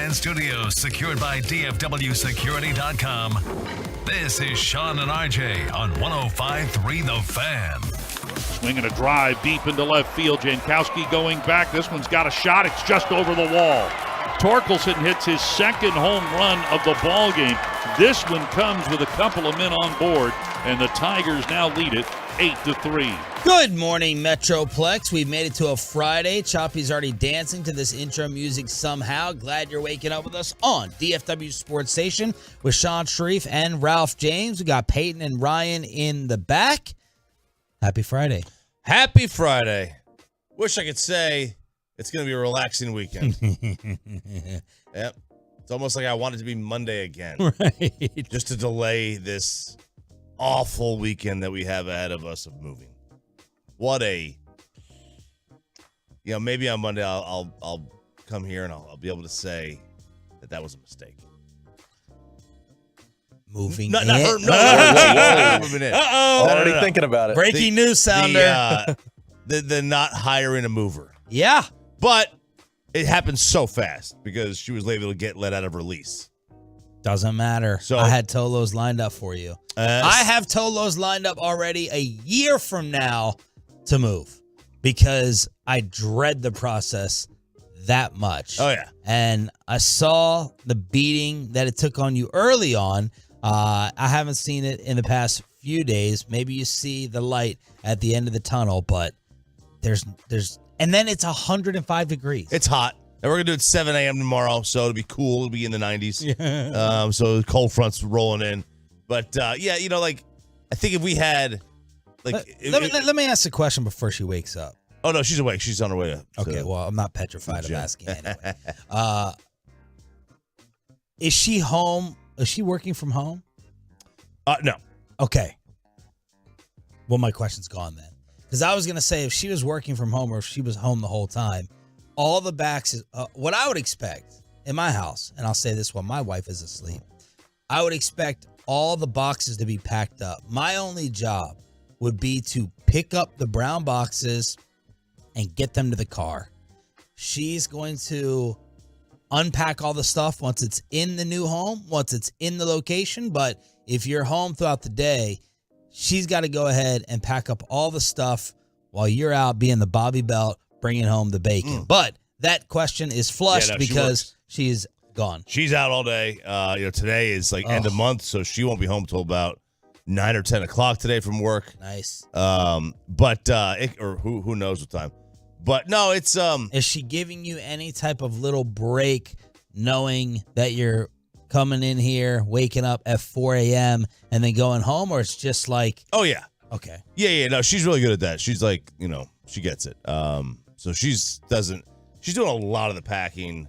ESPN studios secured by DFWsecurity.com. This is Sean and RJ on 105.3 The Fan. Swinging a drive deep into left field. Jankowski going back. This one's got a shot. It's just over the wall. Torkelson hits his second home run of the ball game. This one comes with a couple of men on board, and the Tigers now lead it 8-3. Good morning, Metroplex. We've made it to a Friday. Choppy's already dancing to this intro music somehow. Glad you're waking up with us on DFW Sports Station with Sean Sharif and Ralph James. We got Peyton and Ryan in the back. Happy Friday. Happy Friday. Wish I could say it's going to be a relaxing weekend. Yep. It's almost like I want it to be Monday again. Right. Just to delay this awful weekend that we have ahead of us of moving. What a, maybe on Monday I'll come here and I'll be able to say that was a mistake. Moving Not in. her. No. Moving in. Uh-oh. Already thinking about it. Breaking news sounder. The not hiring a mover. Yeah. But it happened so fast because she was able to get let out of her lease. Doesn't matter. So I had Tolos lined up for you. I have Tolos lined up already a year from now to move because I dread the process that much. Oh, yeah. And I saw the beating that it took on you early on. I haven't seen it in the past few days. Maybe you see the light at the end of the tunnel, but there's and then it's 105 degrees. It's hot. And we're going to do it 7 a.m. tomorrow, so it'll be cool. It'll be in the 90s. Yeah. So the cold front's rolling in. But, I think if we had, let me ask a question before she wakes up. Oh, no, she's awake. She's on her way to Okay, well, I'm not petrified of asking anyway. Is she home? Is she working from home? No. Okay. Well, my question's gone then. Because I was going to say if she was working from home or if she was home the whole time, all the backs, what I would expect in my house, and I'll say this while my wife is asleep, I would expect all the boxes to be packed up. My only job would be to pick up the brown boxes and get them to the car. She's going to unpack all the stuff once it's in the new home, once it's in the location. But if you're home throughout the day, she's got to go ahead and pack up all the stuff while you're out being the Bobby Belt, bringing home the bacon. But that question is flushed because she's gone. She's out all day. Today is end of month, so she won't be home till about 9 or 10 o'clock today from work. Nice. Who knows what time. But no, it's Is she giving you any type of little break knowing that you're coming in here, waking up at 4 a.m. and then going home, or it's just like, oh yeah. Okay. Yeah, no, she's really good at that. She's like, she gets it. So she's doing a lot of the packing.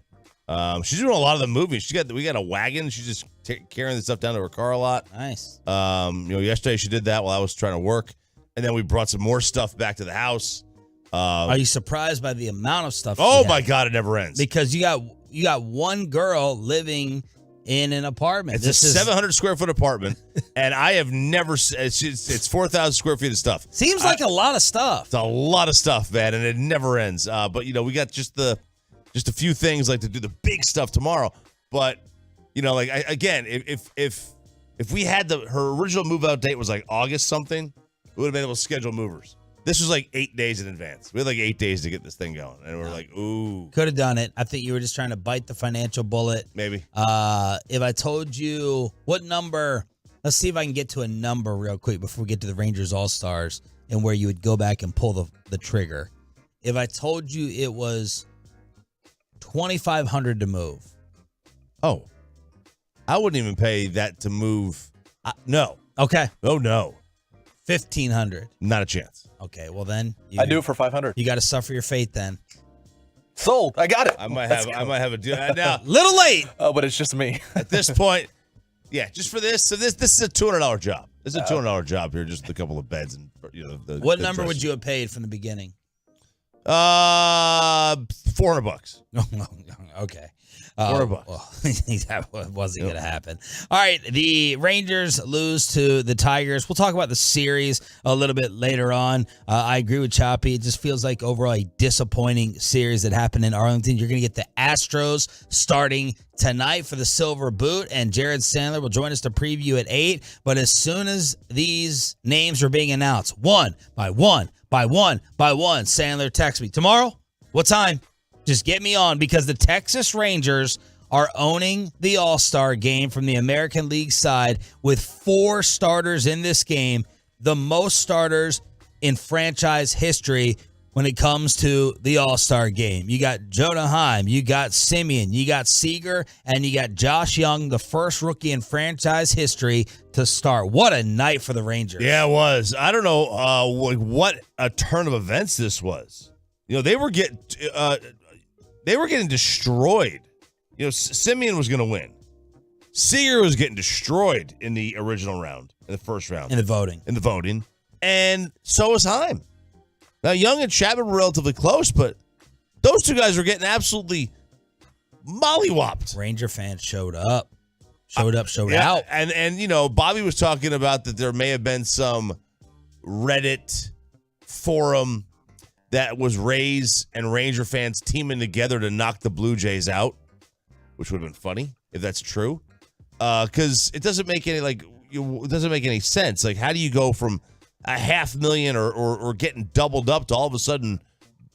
She's doing a lot of the moving. We got a wagon. She's just carrying the stuff down to her car a lot. Nice. Yesterday she did that while I was trying to work, and then we brought some more stuff back to the house. Are you surprised by the amount of stuff? Oh my God, it never ends. Because you got one girl living in an apartment. It's a 700 square foot apartment, and I have never. It's 4,000 square feet of stuff. Seems like a lot of stuff. It's a lot of stuff, man, and it never ends. But we got just a few things to do the big stuff tomorrow. But if we had her original move out date was August something, we would have been able to schedule movers. This was 8 days in advance. We had 8 days to get this thing going. And we're ooh. Could have done it. I think you were just trying to bite the financial bullet. Maybe. If I told you what number, let's see if I can get to a number real quick before we get to the Rangers All-Stars and where you would go back and pull the trigger. If I told you it was $2,500 to move. Oh. I wouldn't even pay that to move. No. Okay. Oh, no. $1,500. Not a chance. Okay, well then I do it for $500. You got to suffer your fate then. Sold. I got it. I might have a deal now. Little late. Oh, but it's just me. At this point, yeah, just for this. So this is a $200 job. This is a $200 job here, just a couple of beds and What number would you have paid from the beginning? $400. Okay. $4. Well, that wasn't going to happen. All right, the Rangers lose to the Tigers. We'll talk about the series a little bit later on. I agree with Choppy. It just feels like overall a disappointing series that happened in Arlington. You're going to get the Astros starting tonight for the Silver Boot, and Jared Sandler will join us to preview at 8. But as soon as these names are being announced, one by one, Sandler texts me, tomorrow, what time? Just get me on, because the Texas Rangers are owning the All-Star game from the American League side with 4 starters in this game, the most starters in franchise history when it comes to the All-Star game. You got Jonah Heim, you got Simeon, you got Seager, and you got Josh Young, the first rookie in franchise history to start. What a night for the Rangers. Yeah, it was. I don't know what a turn of events this was. They were getting destroyed. Simeon was going to win. Seager was getting destroyed in the original round, in the first round. In the voting. And so was Heim. Now, Young and Chapman were relatively close, but those two guys were getting absolutely mollywopped. Ranger fans showed up. Showed out. And Bobby was talking about that there may have been some Reddit forum that was Rays and Ranger fans teaming together to knock the Blue Jays out, which would have been funny if that's true. Because it doesn't make any sense. Like, how do you go from a $500,000 or getting doubled up to all of a sudden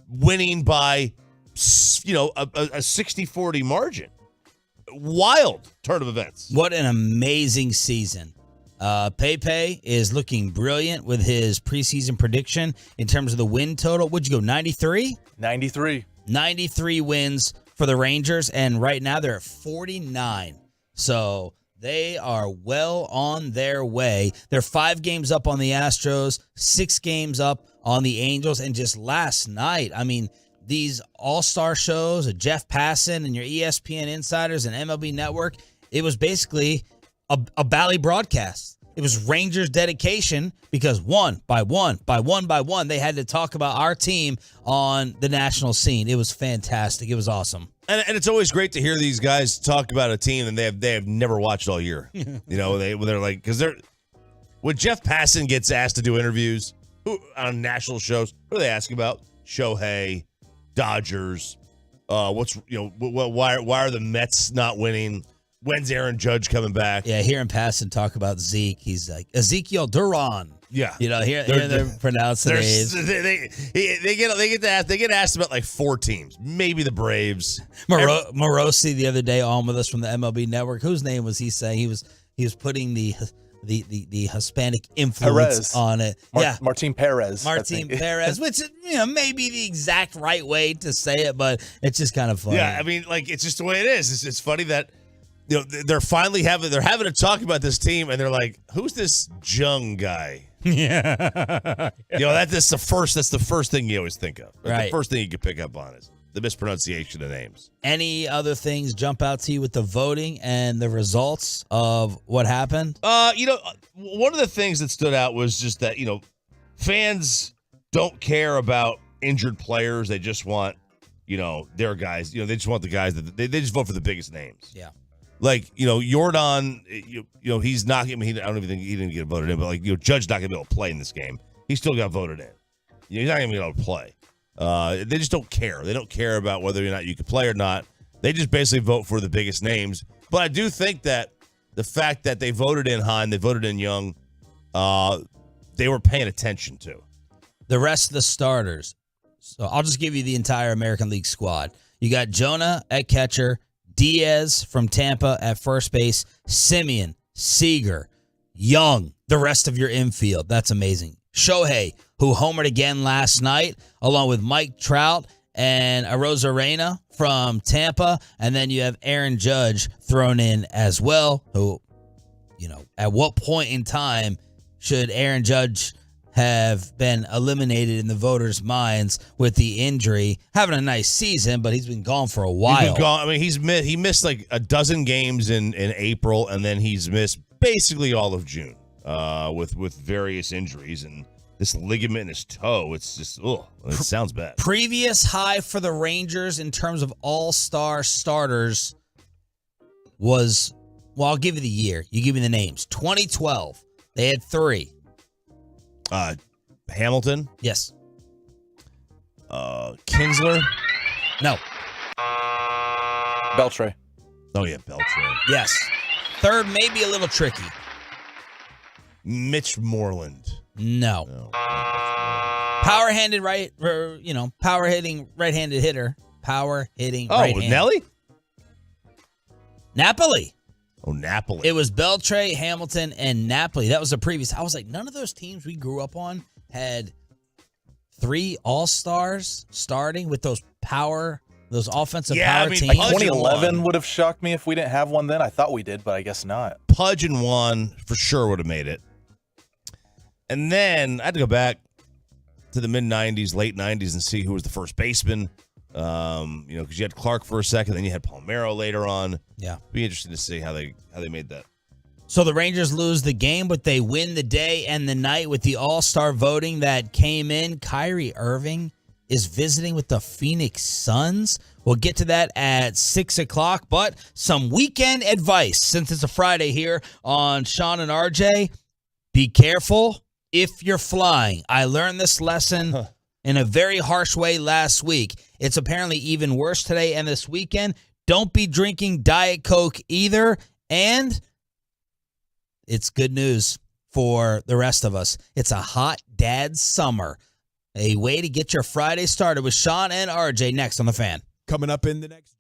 winning by a 60-40 margin? Wild turn of events. What an amazing season. Pepe is looking brilliant with his preseason prediction in terms of the win total. What'd you go, 93? 93. 93 wins for the Rangers, and right now they're at 49. So they are well on their way. They're 5 games up on the Astros, 6 games up on the Angels, and just last night, these all-star shows, Jeff Passan and your ESPN insiders and MLB Network, it was basically a Bally broadcast. It was Rangers dedication because one by one, they had to talk about our team on the national scene. It was fantastic. It was awesome. And it's always great to hear these guys talk about a team and they have never watched all year. They're like, because when Jeff Passan gets asked to do interviews on national shows, what are they asking about? Shohei, Dodgers. Why are the Mets not winning? When's Aaron Judge coming back? Yeah, hearing Passan talk about Zeke, he's like Ezekiel Duran. Yeah, here they're pronouncing names. They get asked about like 4 teams, maybe the Braves. Morosi the other day on with us from the MLB Network. Whose name was he saying? He was putting the Hispanic influence on it. Martin Perez. Perez, which may be the exact right way to say it, but it's just kind of funny. Yeah, it's just the way it is. It's funny that they're finally having to talk about this team, and they're like, "Who's this Jung guy?" Yeah, that's the first thing you always think of. Right. The first thing you can pick up on is the mispronunciation of names. Any other things jump out to you with the voting and the results of what happened? One of the things that stood out was just that fans don't care about injured players. They just want their guys. They just want the guys that they just vote for the biggest names. Yeah. Like, Jordan, he's not going to, I don't even think he didn't get voted in, but Judge not going to be able to play in this game. He still got voted in. He's not going to be able to play. They just don't care. They don't care about whether or not you can play or not. They just basically vote for the biggest names. But I do think that the fact that they voted in Hahn, they voted in Young, they were paying attention to. The rest of the starters. So I'll just give you the entire American League squad. You got Jonah at catcher, Diaz from Tampa at first base, Simeon, Seager, Young, the rest of your infield. That's amazing. Shohei, who homered again last night, along with Mike Trout and Arozarena from Tampa. And then you have Aaron Judge thrown in as well, who, at what point in time should Aaron Judge have been eliminated in the voters' minds with the injury? Having a nice season, but he's been gone for a while. He's been gone. He missed like a dozen games in April, and then he's missed basically all of June with various injuries and this ligament in his toe. It's just, it sounds bad. Previous high for the Rangers in terms of all-star starters was, well, I'll give you the year. You give me the names. 2012. They had 3. Hamilton, Yes. Kinsler. No. Beltray. Oh yeah, Beltray. Yes. Third, maybe a little tricky. Mitch Moreland. No. No. Power-handed power-hitting right-handed hitter. Power-hitting Oh, right-handed. Nelly? Napoli. Oh, Napoli. It was Beltray, Hamilton, and Napoli. That was the previous. I was like, none of those teams we grew up on had 3 all-stars starting with those offensive power teams. Like 2011 would have shocked me if we didn't have one then. I thought we did, but I guess not. Pudge and Juan for sure would have made it. And then I had to go back to the mid-'90s, late '90s, and see who was the first baseman. Because you had Clark for a second, then you had Palmeiro later on. Yeah, be interesting to see how they made that. So the Rangers lose the game, but they win the day and the night with the All-Star voting that came in. Kyrie Irving is visiting with the Phoenix Suns. We'll get to that at 6 o'clock, but some weekend advice since it's a Friday here on Sean and RJ. Be careful if you're flying. I learned this lesson in a very harsh way last week. It's apparently even worse today and this weekend. Don't be drinking Diet Coke either. And it's good news for the rest of us. It's a hot dad summer. A way to get your Friday started with Sean and RJ next on The Fan. Coming up in the next.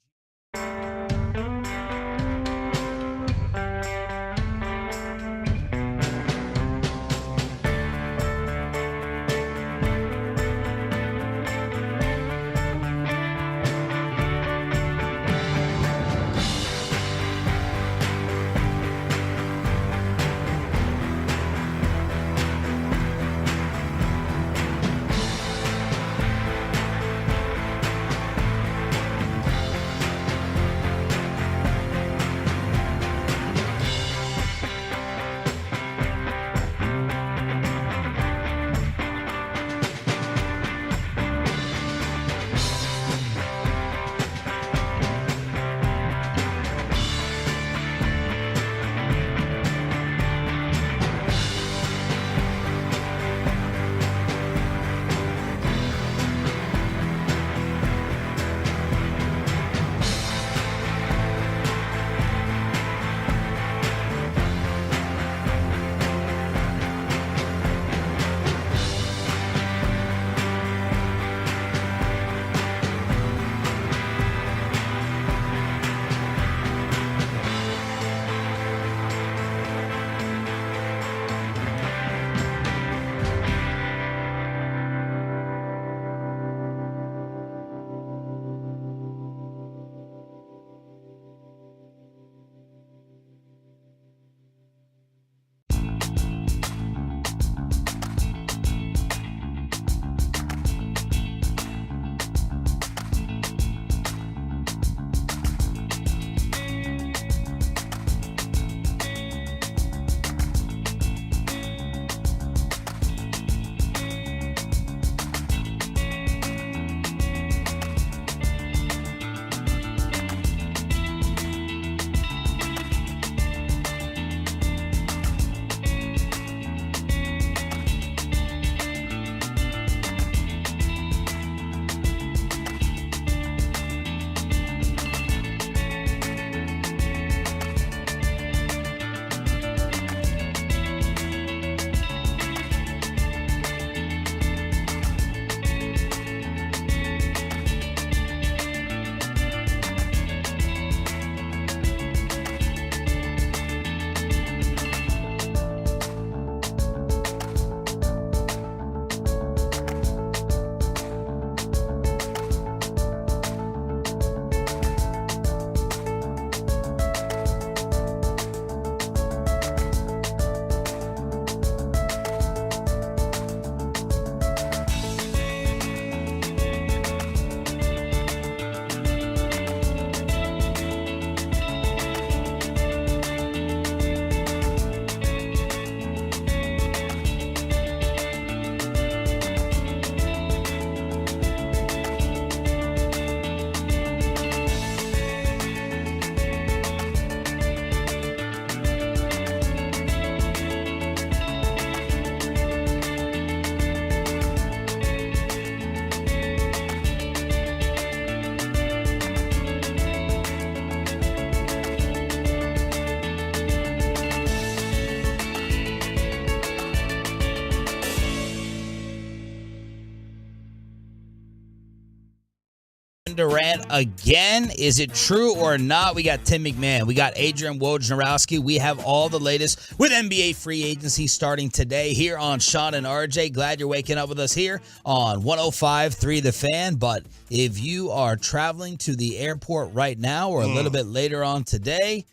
Durant again. Is it true or not? We got Tim McMahon. We got Adrian Wojnarowski. We have all the latest with NBA free agency starting today here on Sean and RJ. Glad you're waking up with us here on 105.3 The Fan. But if you are traveling to the airport right now or a little bit later on today,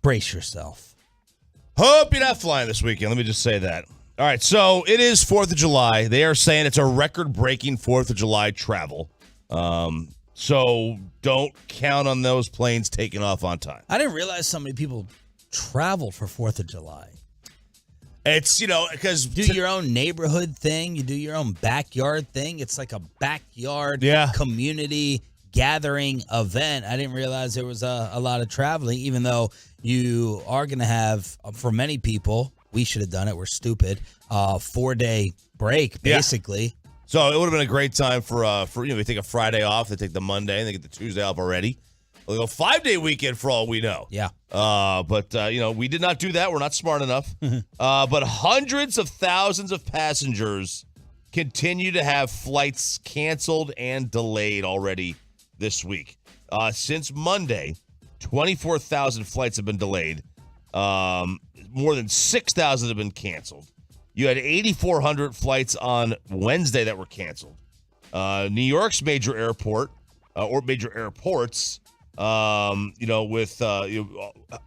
brace yourself. Hope you're not flying this weekend. Let me just say that. All right, so it is 4th of July. They are saying it's a record-breaking 4th of July travel. So don't count on those planes taking off on time. I didn't realize so many people travel for 4th of July. It's, because... Do your own neighborhood thing. You do your own backyard thing. It's like a backyard community gathering event. I didn't realize there was a lot of traveling, even though you are going to have, for many people... We should have done it. We're stupid. 4-day break, basically. Yeah. So it would have been a great time for they take a Friday off, they take the Monday, and they get the Tuesday off already. They'll go 5-day weekend for all we know. Yeah. But we did not do that. We're not smart enough. But hundreds of thousands of passengers continue to have flights canceled and delayed already this week. Since Monday, 24,000 flights have been delayed. More than 6,000 have been canceled. You had 8,400 flights on Wednesday that were canceled. New York's major airport, or major airports, with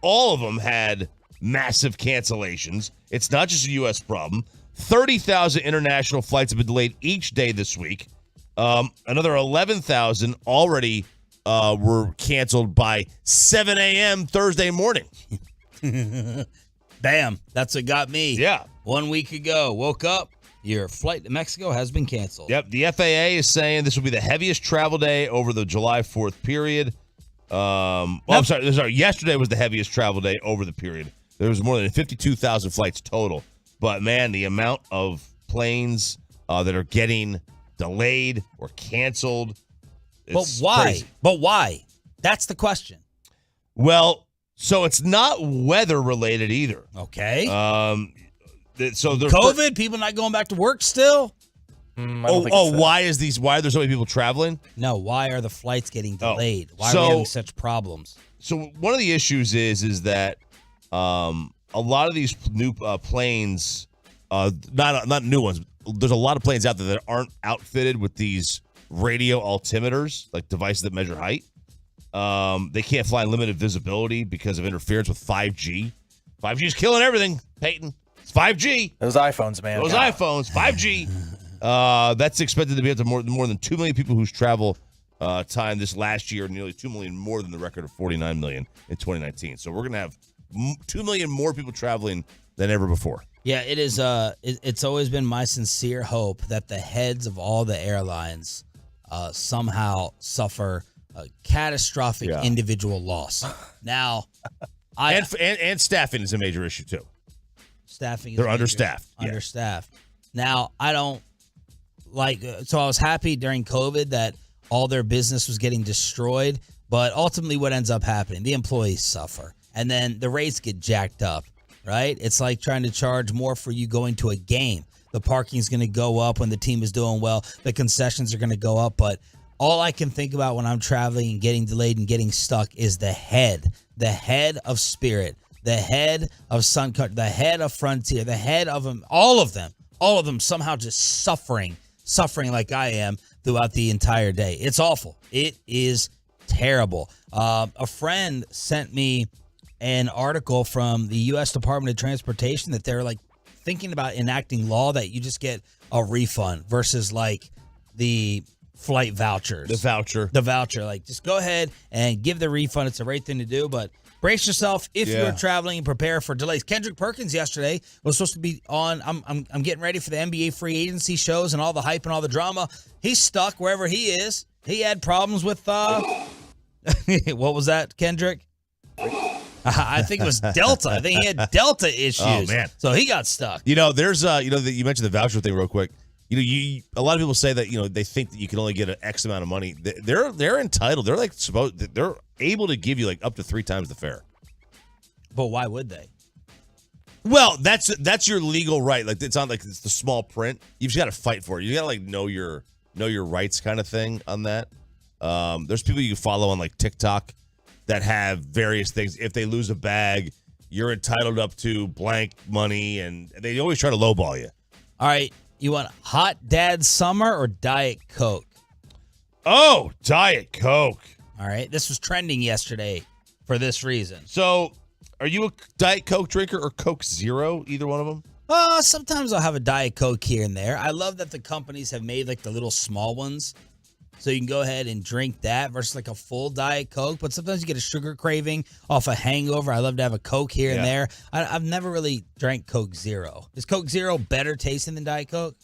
all of them had massive cancellations. It's not just a U.S. problem. 30,000 international flights have been delayed each day this week. Another 11,000 already were canceled by 7 a.m. Thursday morning. Bam. That's what got me. Yeah. 1 week ago, woke up, your flight to Mexico has been canceled. Yep. The FAA is saying this will be the heaviest travel day over the July 4th period. I'm sorry. Yesterday was the heaviest travel day over the period. There was more than 52,000 flights total. But, man, the amount of planes that are getting delayed or canceled. But why? Crazy. But why? That's the question. Well, so it's not weather related either. Okay. So COVID, people not going back to work still? Why are there so many people traveling? No, why are the flights getting delayed? Why are we having such problems? So one of the issues is that a lot of these new planes, not new ones. There's a lot of planes out there that aren't outfitted with these radio altimeters, like devices that measure height. They can't fly in limited visibility because of interference with 5G. 5G is killing everything, Peyton. It's 5G. Those iPhones, man. Those iPhones, 5G. That's expected to be up to more than 2 million people whose travel time this last year, nearly 2 million more than the record of 49 million in 2019. So we're going to have 2 million more people traveling than ever before. Yeah, it is. It's always been my sincere hope that the heads of all the airlines somehow suffer a catastrophic individual loss. Now, and staffing is a major issue too. Staffing. They're understaffed. Understaffed. Now, I don't like. So I was happy during COVID that all their business was getting destroyed, but ultimately, what ends up happening, the employees suffer, and then the rates get jacked up. Right? It's like trying to charge more for you going to a game. The parking is going to go up when the team is doing well. The concessions are going to go up, but all I can think about when I'm traveling and getting delayed and getting stuck is the head of Spirit, the head of Sun Country, the head of Frontier, the head of them, all of them somehow just suffering like I am throughout the entire day. It's awful. It is terrible. A friend sent me an article from the U.S. Department of Transportation that they're like thinking about enacting law that you just get a refund versus like the flight vouchers. The voucher. Like, just go ahead and give the refund. It's the right thing to do, but brace yourself if you're traveling and prepare for delays. Kendrick Perkins yesterday was supposed to be on. I'm getting ready for the NBA free agency shows and all the hype and all the drama. He's stuck wherever he is. He had problems with what was that, Kendrick? I think it was Delta. I think he had Delta issues. Oh, man. So he got stuck. There's you mentioned the voucher thing real quick. A lot of people say that they think that you can only get an X amount of money. They're entitled. They're like they're able to give you like up to 3 times the fare. But why would they? Well, that's your legal right. Like, it's not like it's the small print. You've just got to fight for it. You got to like know your rights kind of thing on that. There's people you can follow on like TikTok that have various things. If they lose a bag, you're entitled up to blank money, and they always try to lowball you. All right, you want Hot Dad Summer or Diet Coke? Oh, Diet Coke. All right, this was trending yesterday for this reason. So, are you a Diet Coke drinker or Coke Zero? Either one of them? Sometimes I'll have a Diet Coke here and there. I love that the companies have made like the little small ones, so you can go ahead and drink that versus like a full Diet Coke. But sometimes you get a sugar craving off a hangover. I love to have a Coke here and there. I've never really drank Coke Zero. Is Coke Zero better tasting than Diet Coke?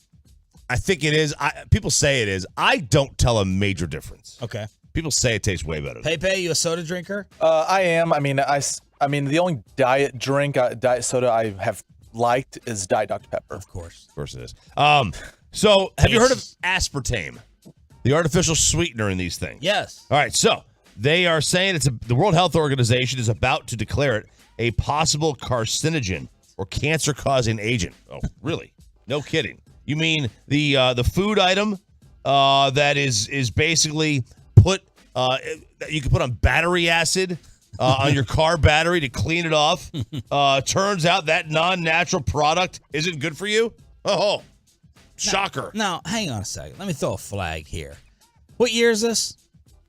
I think it is. People say it is. I don't tell a major difference. Okay. People say it tastes way better. Pepe, you a soda drinker? I am. I mean, the only diet drink, diet soda I have liked is Diet Dr. Pepper. Of course. Of course it is. So, have you heard of aspartame? The artificial sweetener in these things. Yes. All right, so they are saying the World Health Organization is about to declare it a possible carcinogen or cancer-causing agent. Oh, really? No kidding. You mean the food item that is basically you can put on battery acid on your car battery to clean it off. Turns out that non-natural product isn't good for you. Oh. Shocker. Now, hang on a second. Let me throw a flag here. What year is this?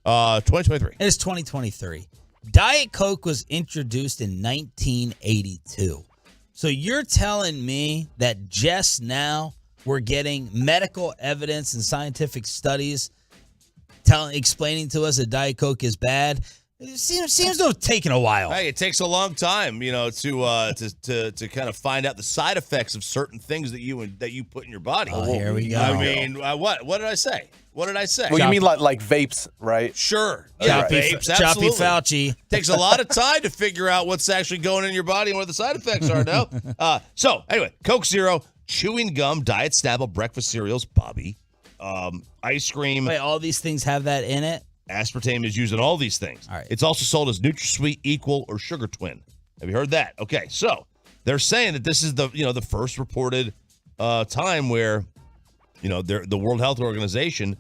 2023. It is 2023. Diet Coke was introduced in 1982. So you're telling me that just now we're getting medical evidence and scientific studies explaining to us that Diet Coke is bad? It seems to have taken a while. Hey, it takes a long time, to kind of find out the side effects of certain things that you put in your body. Oh, here we go. I mean, what did I say? What did I say? Well, you mean like vapes, right? Sure. Yeah, vapes, Choppy absolutely. Fauci. Takes a lot of time to figure out what's actually going in your body and what the side effects are now. So, anyway, Coke Zero, chewing gum, Diet Snapple, breakfast cereals, Bobby, ice cream. Wait, all these things have that in it? Aspartame is used in all these things. All right. It's also sold as NutraSweet, Equal, or Sugar Twin. Have you heard that? Okay, so they're saying that this is the first reported time where the World Health Organization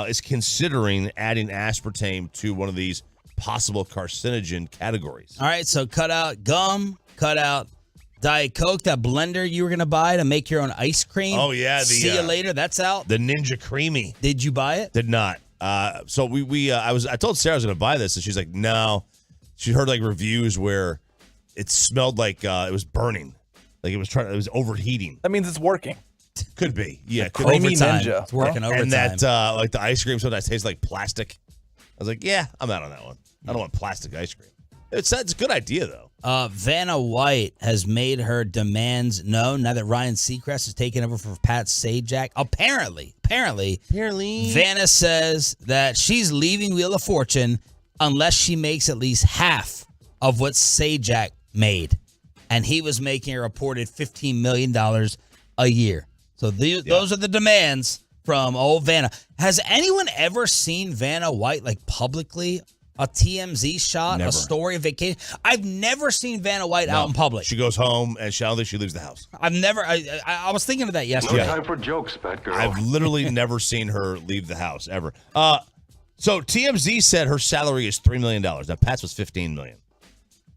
is considering adding aspartame to one of these possible carcinogen categories. All right, so cut out gum, cut out Diet Coke, that blender you were going to buy to make your own ice cream. Oh, yeah. See you later. That's out. The Ninja Creamy. Did you buy it? Did not. So I told Sarah I was going to buy this, and she's like, no. She heard like reviews where it smelled like it was burning, like it was overheating. That means it's working. Could be, yeah. Could Creamy overtime. Ninja. It's working overtime. And that like the ice cream sometimes tastes like plastic. I was like, yeah, I'm out on that one. I don't want plastic ice cream. It's a good idea though. Vanna White has made her demands known now that Ryan Seacrest has taken over for Pat Sajak. Apparently, Vanna says that she's leaving Wheel of Fortune unless she makes at least half of what Sajak made. And he was making a reported $15 million a year. So those are the demands from old Vanna. Has anyone ever seen Vanna White like publicly? A TMZ shot, Never. A story of vacation. I've never seen Vanna White out in public. She goes home and I don't think she leaves the house. I've never. I was thinking of that yesterday. No time for jokes, fat girl. I've literally never seen her leave the house ever. So TMZ said her salary is $3 million. Now Pat's was $15 million.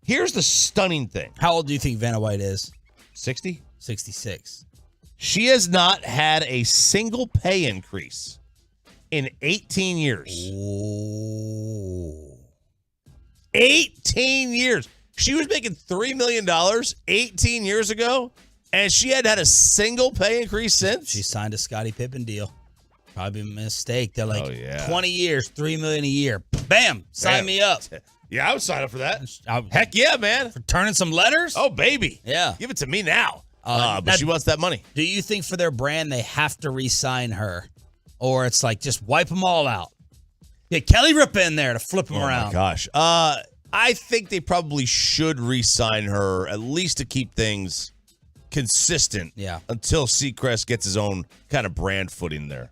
Here's the stunning thing. How old do you think Vanna White is? 60? 66. She has not had a single pay increase in 18 years. Ooh. 18 years. She was making $3 million 18 years ago, and she hadn't had a single pay increase since. She signed a Scottie Pippen deal. Probably a mistake. They're like, Oh, yeah. 20 years, $3 million a year. Bam! Sign Bam. me up. Yeah, I would sign up for that. I- Heck yeah, man. For turning some letters? Oh, baby. Yeah. Give it to me now. Now- But she wants that money. Do you think for their brand they have to re-sign her? Or it's like just wipe them all out? Get Kelly Ripa in there to flip them around. Oh, my gosh. I think they probably should re-sign her, at least to keep things consistent. Yeah. Until Seacrest gets his own kind of brand footing there.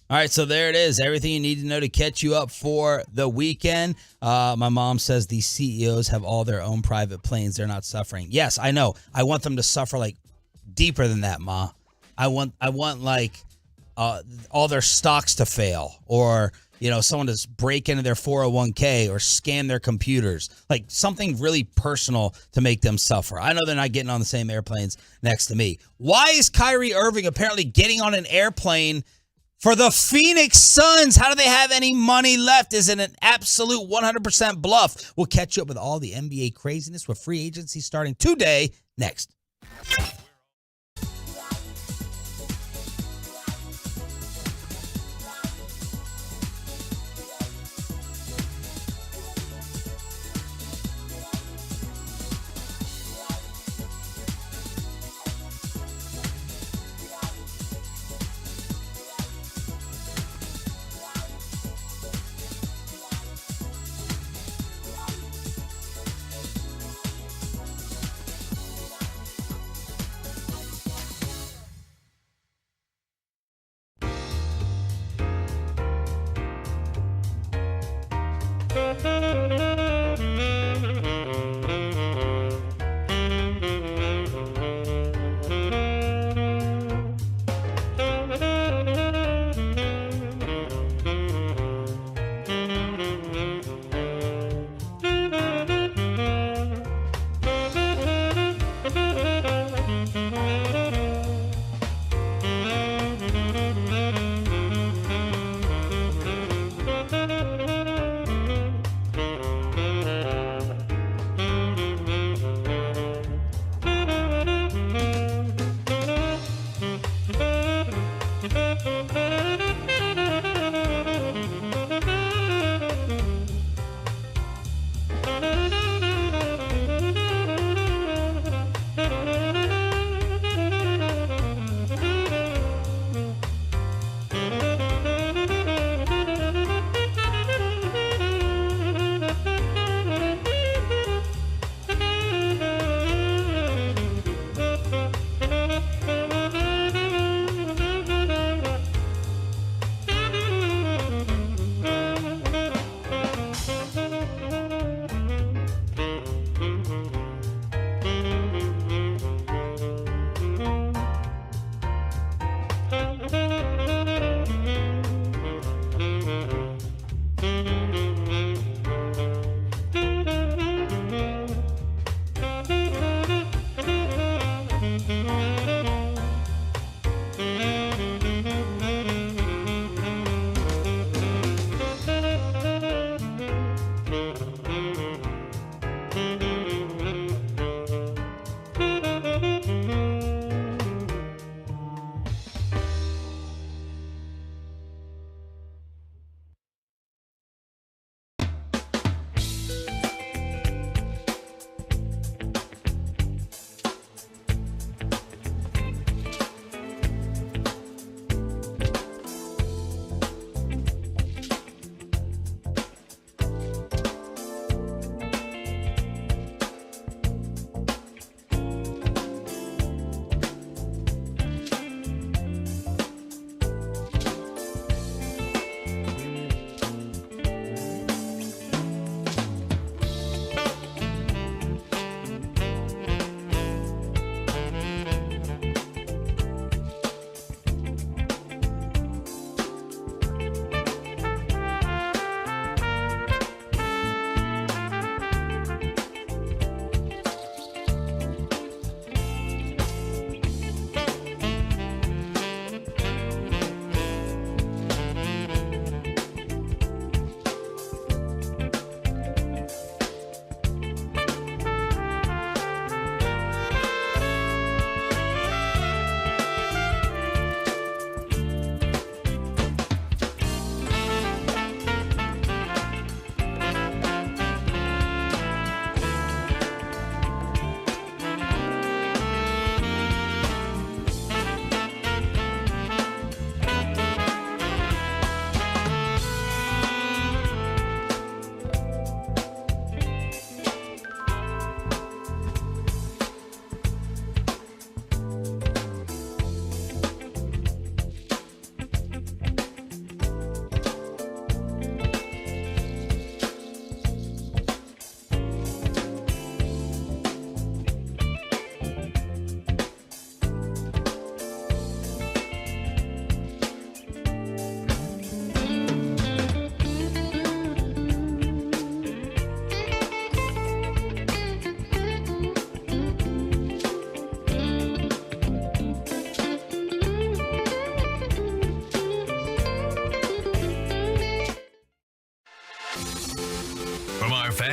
All right, so there it is. Everything you need to know to catch you up for the weekend. My mom says these CEOs have all their own private planes. They're not suffering. Yes, I know. I want them to suffer like deeper than that, Ma. I want like all their stocks to fail, or someone to break into their 401k or scam their computers, like something really personal to make them suffer. I know they're not getting on the same airplanes next to me. Why is Kyrie Irving apparently getting on an airplane for the Phoenix Suns? How do they have any money left? Is it an absolute 100% bluff? We'll catch you up with all the NBA craziness with free agency starting today, next.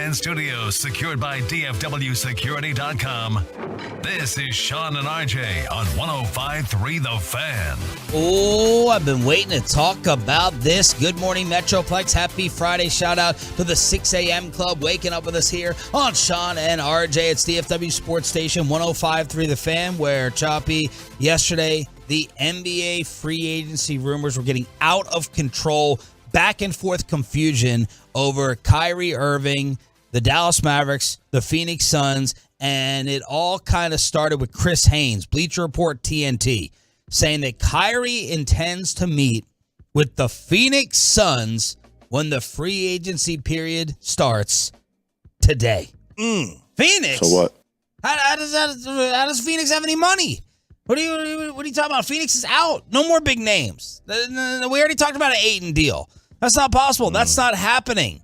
ESPN studios, secured by DFWsecurity.com. This is Sean and RJ on 105.3 The Fan. Oh, I've been waiting to talk about this. Good morning, Metroplex. Happy Friday. Shout out to the 6 a.m. club waking up with us here on Sean and RJ. It's DFW Sports Station 105.3 The Fan, where Choppy, yesterday, the NBA free agency rumors were getting out of control. Back and forth confusion over Kyrie Irving, the Dallas Mavericks, the Phoenix Suns, and it all kind of started with Chris Haynes, Bleacher Report TNT, saying that Kyrie intends to meet with the Phoenix Suns when the free agency period starts today. Phoenix? So what? How does Phoenix have any money? What are you talking about? Phoenix is out. No more big names. We already talked about an Ayton deal. That's not possible. That's not happening.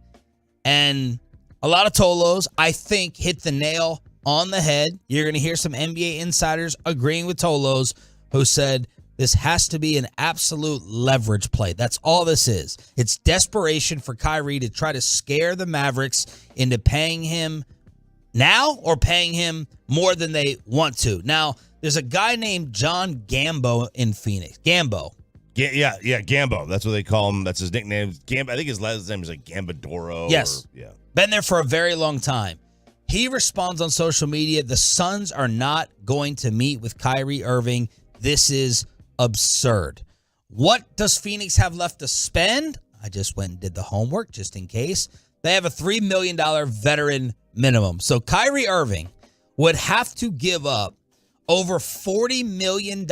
And a lot of Tolos, I think, hit the nail on the head. You're going to hear some NBA insiders agreeing with Tolos, who said this has to be an absolute leverage play. That's all this is. It's desperation for Kyrie to try to scare the Mavericks into paying him now or paying him more than they want to. Now, there's a guy named John Gambo in Phoenix. Gambo. Yeah, Gambo. That's what they call him. That's his nickname. I think his last name is like Gambadoro. Yes. Been there for a very long time. He responds on social media, the Suns are not going to meet with Kyrie Irving. This is absurd. What does Phoenix have left to spend? I just went and did the homework just in case. They have a $3 million veteran minimum. So Kyrie Irving would have to give up over $40 million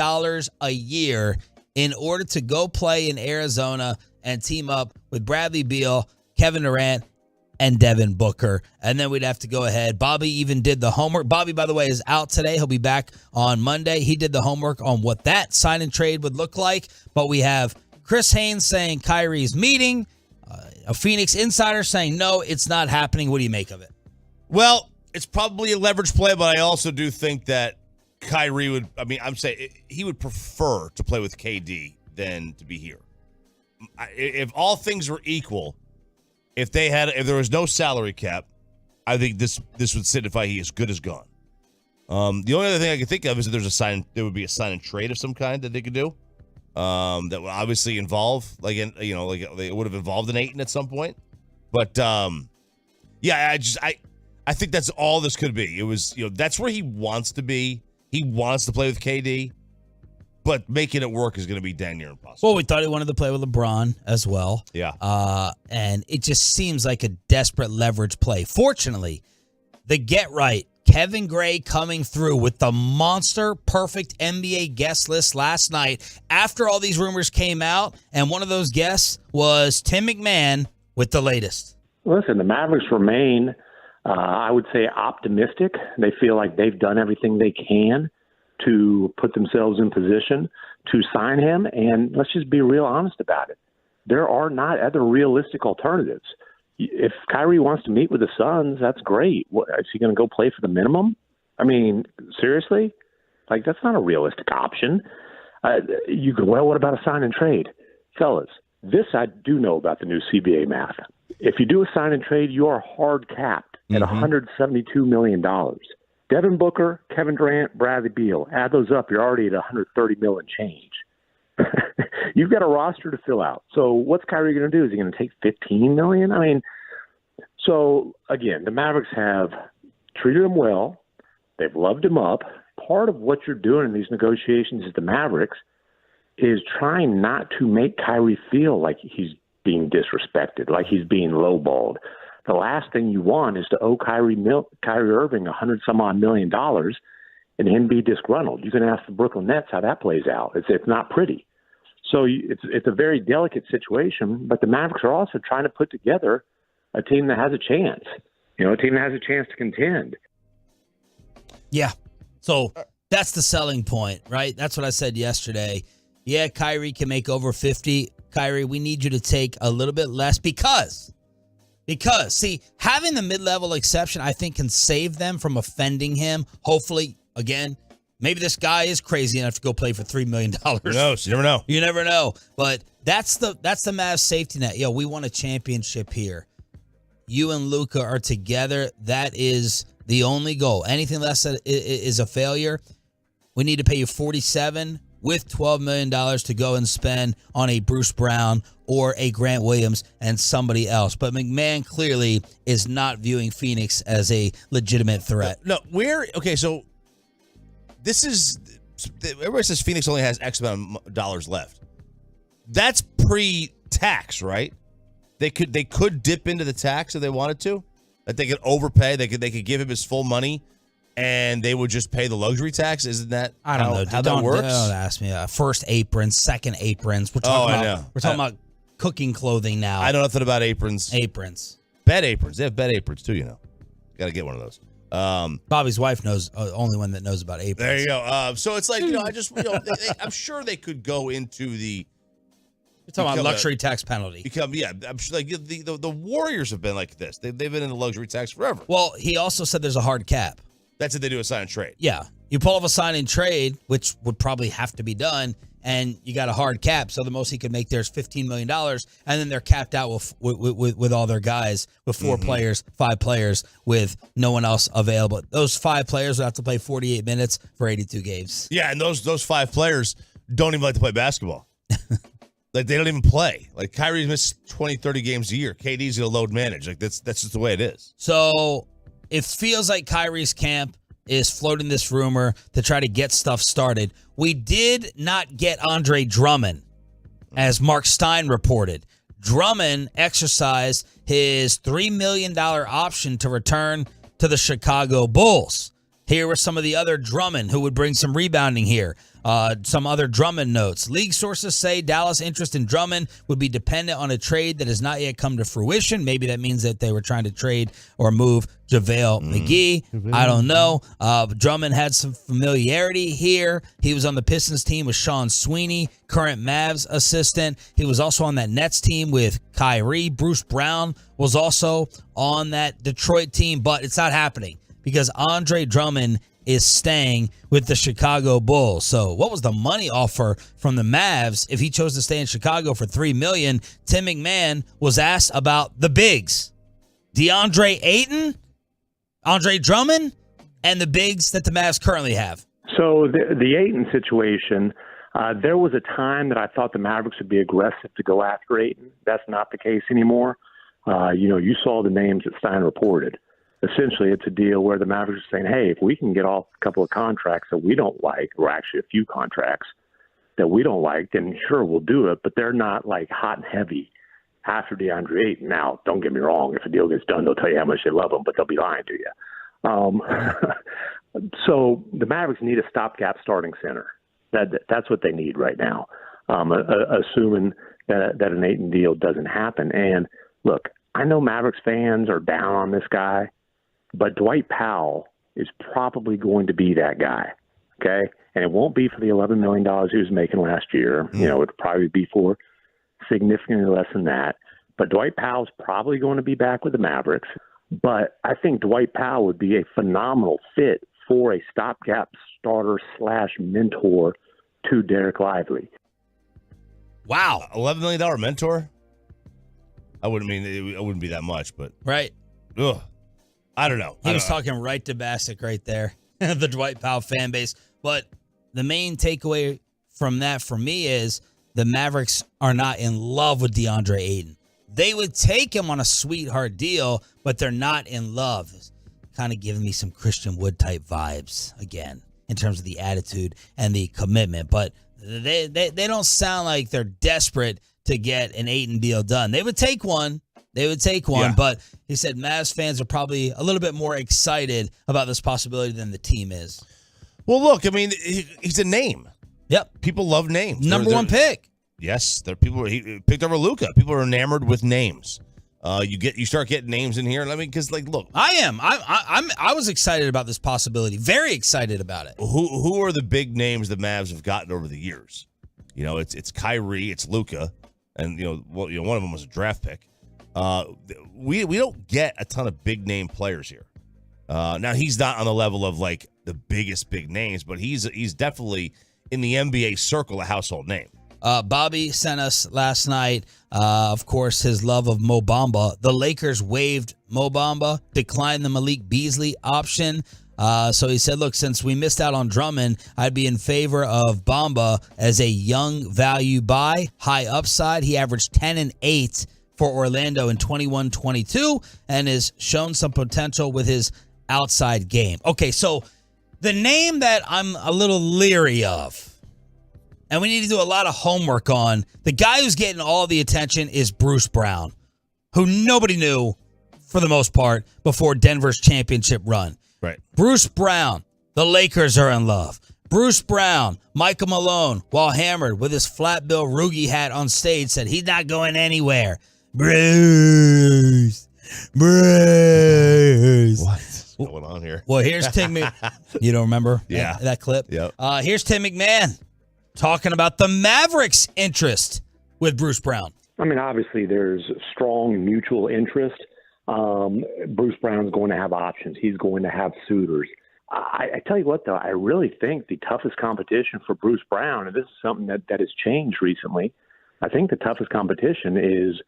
a year in order to go play in Arizona and team up with Bradley Beal, Kevin Durant, and Devin Booker. And then we'd have to go ahead. Bobby even did the homework. Bobby, by the way, is out today. He'll be back on Monday. He did the homework on what that sign and trade would look like. But we have Chris Haynes saying Kyrie's meeting, a Phoenix insider saying, no, it's not happening. What do you make of it? Well, it's probably a leverage play, but I also do think that Kyrie would, I'm saying he would prefer to play with KD than to be here. If all things were equal, if there was no salary cap, I think this would signify he is good as gone. The only other thing I can think of is that there would be a sign and trade of some kind that they could do. That would obviously involve, they would have involved an Ayton at some point. But I think that's all this could be. It was, that's where he wants to be. He wants to play with KD, but making it work is going to be dang near impossible. Well, we thought he wanted to play with LeBron as well. Yeah. And it just seems like a desperate leverage play. Fortunately, the get right, Kevin Gray coming through with the monster perfect NBA guest list last night after all these rumors came out, and one of those guests was Tim McMahon with the latest. Listen, the Mavericks remain, I would say, optimistic. They feel like they've done everything they can to put themselves in position to sign him. And let's just be real honest about it. There are not other realistic alternatives. If Kyrie wants to meet with the Suns, that's great. What, is he going to go play for the minimum? I mean, seriously? Like, that's not a realistic option. You could, well, what about a sign and trade? Fellas, this I do know about the new CBA math. If you do a sign and trade, you are hard capped at $172 million. Devin Booker, Kevin Durant, Bradley Beal, add those up, you're already at $130 million change. You've got a roster to fill out. So what's Kyrie going to do? Is he going to take $15 million? I mean, so again, the Mavericks have treated him well. They've loved him up. Part of what you're doing in these negotiations as the Mavericks is trying not to make Kyrie feel like he's being disrespected, like he's being lowballed. The last thing you want is to owe Kyrie Irving $100-some-odd million and him be disgruntled. You can ask the Brooklyn Nets how that plays out. It's not pretty. So it's a very delicate situation, but the Mavericks are also trying to put together a team that has a chance, a team that has a chance to contend. Yeah. So that's the selling point, right? That's what I said yesterday. Yeah, Kyrie can make over 50. Kyrie, we need you to take a little bit less because, see, having the mid-level exception, I think, can save them from offending him. Hopefully, again, maybe this guy is crazy enough to go play for $3 million. Who knows? You never know. You never know. But that's the Mavs safety net. Yo, we won a championship here. you and Luka are together, that is the only goal. Anything less is a failure. We need to pay you $47 with $12 million to go and spend on a Bruce Brown or a Grant Williams and somebody else. But McMahon clearly is not viewing Phoenix as a legitimate threat. No, so this is, everybody says Phoenix only has X amount of dollars left. That's pre-tax, right? They could dip into the tax if they wanted to. That they could overpay. They could give him his full money, and they would just pay the luxury tax. Isn't that I don't know how that works? Don't ask me. First aprons, second aprons. We're talking about cooking clothing now. I know nothing about aprons. Aprons. Bed aprons. They have bed aprons too. Got to get one of those. Bobby's wife knows. Only one that knows about aprons. There you go. So it's like I'm sure they could go into the. You're talking about luxury tax penalty. I'm sure like the Warriors have been like this. They've been in the luxury tax forever. Well, he also said there's a hard cap. That's if they do a sign and trade. Yeah. You pull off a sign and trade, which would probably have to be done, and you got a hard cap. So the most he could make there is $15 million, and then they're capped out with all their guys, with 4 players, 5 players, with no one else available. Those 5 players would have to play 48 minutes for 82 games. Yeah, and those 5 players don't even like to play basketball. Like, they don't even play. Like, Kyrie's missed 20, 30 games a year. KD's going to load manage. Like, that's just the way it is. So it feels like Kyrie's camp is floating this rumor to try to get stuff started. We did not get Andre Drummond, as Mark Stein reported. Drummond exercised his $3 million option to return to the Chicago Bulls. Here were some of the other Drummond who would bring some rebounding here. Some other Drummond notes. League sources say Dallas' interest in Drummond would be dependent on a trade that has not yet come to fruition. Maybe that means that they were trying to trade or move JaVale McGee. I don't know. Drummond had some familiarity here. He was on the Pistons team with Sean Sweeney, current Mavs assistant. He was also on that Nets team with Kyrie. Bruce Brown was also on that Detroit team, but it's not happening because Andre Drummond is staying with the Chicago Bulls. So what was the money offer from the Mavs if he chose to stay in Chicago for $3 million? Tim McMahon was asked about the bigs. DeAndre Ayton, Andre Drummond, and the bigs that the Mavs currently have. So the Ayton situation, there was a time that I thought the Mavericks would be aggressive to go after Ayton. That's not the case anymore. You saw the names that Stein reported. Essentially, it's a deal where the Mavericks are saying, hey, if we can get off a couple of contracts that we don't like, or actually a few contracts that we don't like, then sure, we'll do it. But they're not like hot and heavy after DeAndre Ayton. Now, don't get me wrong. If a deal gets done, they'll tell you how much they love him, but they'll be lying to you. So the Mavericks need a stopgap starting center. That's what they need right now, assuming that an Ayton deal doesn't happen. And look, I know Mavericks fans are down on this guy, but Dwight Powell is probably going to be that guy, okay? And it won't be for the $11 million he was making last year. It'll probably be for significantly less than that. But Dwight Powell's probably going to be back with the Mavericks. But I think Dwight Powell would be a phenomenal fit for a stopgap starter / mentor to Derek Lively. Wow. $11 million mentor? I wouldn't be that much, but. Right. Ugh. I don't know. He was talking right to Bassick right there, the Dwight Powell fan base. But the main takeaway from that for me is the Mavericks are not in love with DeAndre Ayton. They would take him on a sweetheart deal, but they're not in love. It's kind of giving me some Christian Wood type vibes again in terms of the attitude and the commitment. But they don't sound like they're desperate to get an Ayton deal done. They would take one. Yeah. But he said Mavs fans are probably a little bit more excited about this possibility than the team is. Well, look, I mean, he's a name. Yep. People love names. Number one pick. Yes, he picked over Luka. People are enamored with names. You start getting names in here. I mean, because look, I was excited about this possibility. Very excited about it. Who are the big names the Mavs have gotten over the years? It's Kyrie, it's Luka, and one of them was a draft pick. We don't get a ton of big name players here. Now he's not on the level of like the biggest big names, but he's definitely in the NBA circle a household name. Bobby sent us last night, of course, his love of Mo Bamba. The Lakers waived Mo Bamba, declined the Malik Beasley option. So he said, look, since we missed out on Drummond, I'd be in favor of Bamba as a young value buy, high upside. He averaged 10 and 8 for Orlando in 21-22 and has shown some potential with his outside game. Okay, so the name that I'm a little leery of, and we need to do a lot of homework on, the guy who's getting all the attention is Bruce Brown, who nobody knew for the most part before Denver's championship run. Right. Bruce Brown, the Lakers are in love. Bruce Brown, Michael Malone, while hammered with his flat bill Rugie hat on stage, said he's not going anywhere. Bruce. What's going on here? Well, here's Tim. You don't remember that clip? Yep. Here's Tim McMahon talking about the Mavericks' interest with Bruce Brown. I mean, obviously, there's strong mutual interest. Bruce Brown's going to have options. He's going to have suitors. I tell you what, though, I really think the toughest competition for Bruce Brown, and this is something that has changed recently, I think the toughest competition is,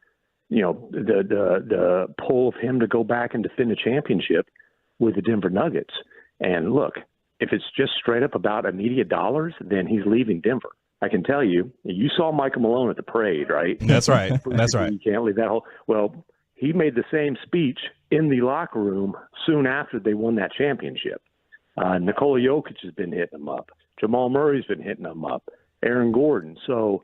the pull of him to go back and defend a championship with the Denver Nuggets. And look, if it's just straight up about immediate dollars, then he's leaving Denver. I can tell you, you saw Michael Malone at the parade, right? That's right. That's right. You can't leave that whole – well, he made the same speech in the locker room soon after they won that championship. Nikola Jokic has been hitting him up. Jamal Murray's been hitting him up. Aaron Gordon. So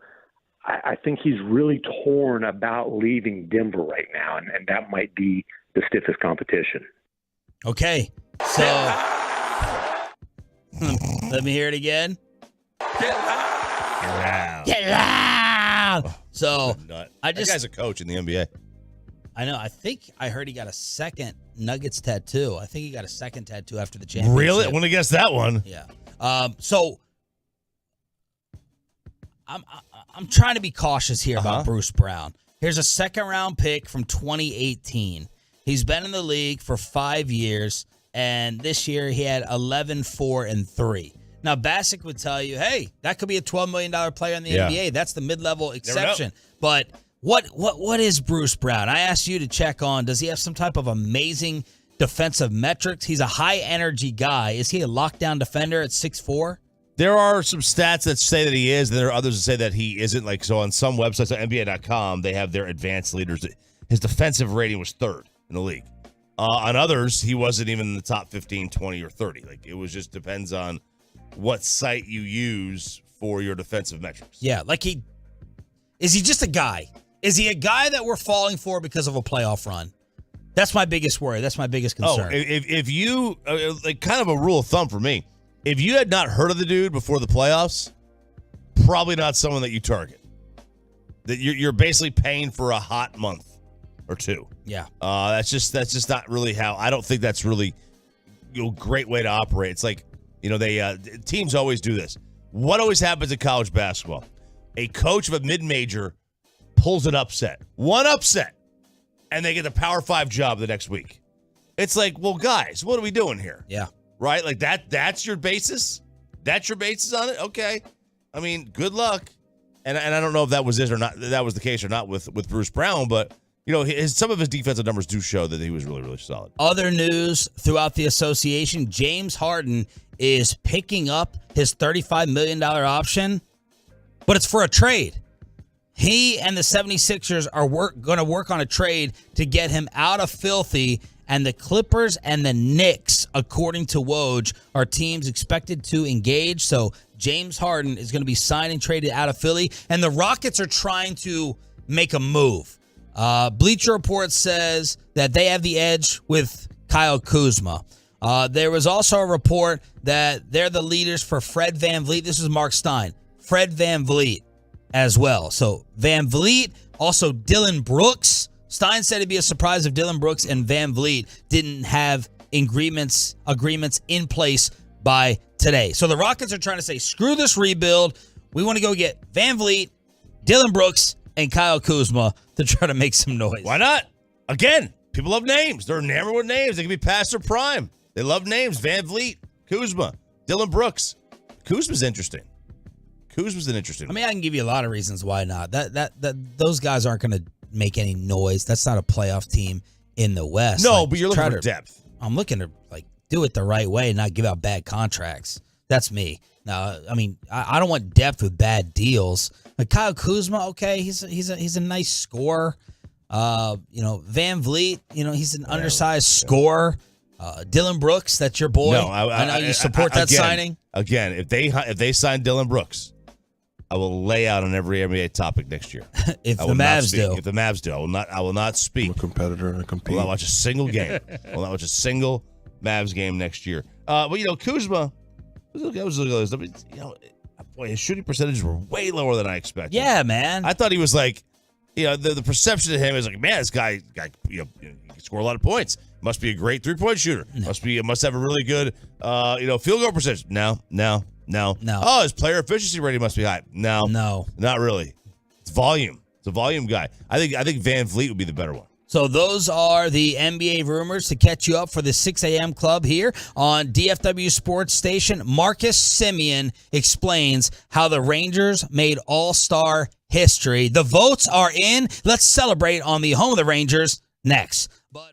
I think he's really torn about leaving Denver right now, and that might be the stiffest competition. Okay, so let me hear it again. Get loud. Get loud. So That guy's a coach in the NBA. I know. I think I heard he got a second Nuggets tattoo. I think he got a second tattoo after the championship. Really? I want to guess that one. Yeah. So I'm trying to be cautious here about Bruce Brown. Here's a second-round pick from 2018. He's been in the league for 5 years, and this year he had 11, 4, and 3. Now, Bassick would tell you, hey, that could be a $12 million player in the NBA. That's the mid-level exception. But what is Bruce Brown? I asked you to check on, does he have some type of amazing defensive metrics? He's a high-energy guy. Is he a lockdown defender at 6'4"? There are some stats that say that he is, and there are others that say that he isn't. Like, so on some websites, like NBA.com, they have their advanced leaders. His defensive rating was 3rd in the league. On others, he wasn't even in the top 15, 20, or 30. Like, it was just depends on what site you use for your defensive metrics. Yeah, is he just a guy? Is he a guy that we're falling for because of a playoff run? That's my biggest worry. That's my biggest concern. If you, like, kind of a rule of thumb for me, if you had not heard of the dude before the playoffs, probably not someone that you target. That you're basically paying for a hot month or two. Yeah. That's just not really how. I don't think that's really a great way to operate. It's like, they teams always do this. What always happens in college basketball? A coach of a mid-major pulls an upset. One upset. And they get a Power 5 job the next week. It's like, well, guys, what are we doing here? Yeah. Right? Like that's your basis? That's your basis on it? Okay. I mean, good luck. And I don't know if that was it or not, that was the case or not with Bruce Brown, but some of his defensive numbers do show that he was really, really solid. Other news throughout the association, James Harden is picking up his $35 million option, but it's for a trade. He and the 76ers are going to work on a trade to get him out of filthy, and the Clippers and the Knicks, according to Woj, are teams expected to engage. So James Harden is going to be signed and traded out of Philly, and the Rockets are trying to make a move. Bleacher Report says that they have the edge with Kyle Kuzma. There was also a report that they're the leaders for Fred VanVleet. This is Mark Stein. Fred VanVleet as well. So VanVleet, also Dylan Brooks. Stein said it'd be a surprise if Dylan Brooks and VanVleet didn't have agreements in place by today. So the Rockets are trying to say, screw this rebuild. We want to go get VanVleet, Dylan Brooks, and Kyle Kuzma to try to make some noise. Why not? Again, people love names. They're enamored with names. They can be past their prime. They love names. VanVleet, Kuzma, Dylan Brooks. Kuzma's interesting. Kuzma's an interesting one. I mean, I can give you a lot of reasons why not. That those guys aren't going to make any noise. That's not a playoff team in the West. No, Like, but you're looking try for to- depth. I'm looking to do it the right way and not give out bad contracts. That's me. Now, I mean, I don't want depth with bad deals. Like Kyle Kuzma, okay, he's a nice scorer. Van Vliet, he's an undersized scorer. Dylan Brooks, that's your boy. No, I know you support that signing. Again, if they sign Dylan Brooks, I will lay out on every NBA topic next year. If the Mavs do, I will not speak. I'm a competitor and I I compete. will not watch a single game. I will not watch a single Mavs game next year. But Kuzma, I was looking at those numbers. Boy, his shooting percentages were way lower than I expected. yeah, man. I thought he was like, the perception of him is like, man, this guy he can score a lot of points. Must be a great 3-point shooter. Must have a really good, field goal percentage. No. Oh, his player efficiency rating must be high. No, not really. It's volume. It's a volume guy. I think Van Vliet would be the better one. So those are the NBA rumors to catch you up for the 6 a.m. club here on DFW Sports Station. Marcus Simeon explains how the Rangers made All-Star history. The votes are in. Let's celebrate on the home of the Rangers next. But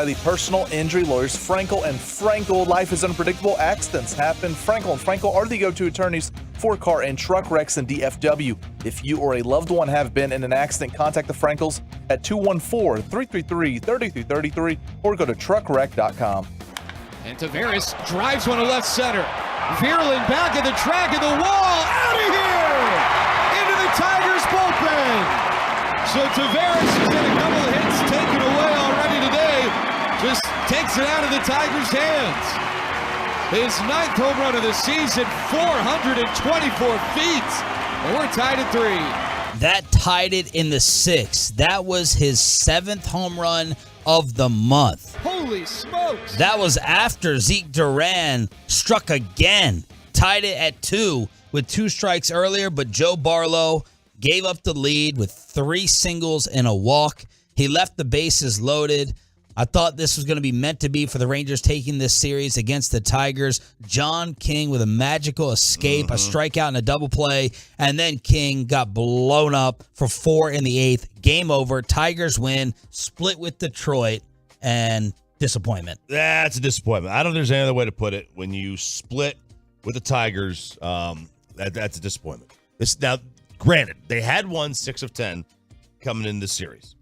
by the personal injury lawyers Frankel and Frankel. Life is unpredictable. Accidents happen. Frankel and Frankel are the go-to attorneys for car and truck wrecks in DFW. If you or a loved one have been in an accident, contact the Frankels at 214-333-3333 or go to truckwreck.com. And Tavares drives one to left center. Veerling back at the track of the wall. Out of here! Into the Tigers bullpen. So Tavares has had a couple of hits taken away already today. Just takes it out of the Tigers' hands. His 9th home run of the season, 424 feet. And we're tied at 3. That tied it in the 6th. That was his 7th home run of the month. Holy smokes. That was after Zeke Duran struck again. Tied it at 2 with 2 strikes earlier, but Joe Barlow gave up the lead with 3 singles and a walk. He left the bases loaded. I thought this was going to be meant to be for the Rangers taking this series against the Tigers. John King with a magical escape, a strikeout and a double play, and then King got blown up for 4 in the 8th. Game over. Tigers win, split with Detroit, and disappointment. That's a disappointment. I don't think there's any other way to put it. When you split with the Tigers, that's a disappointment. Now, granted, they had won 6 of 10 coming in this series.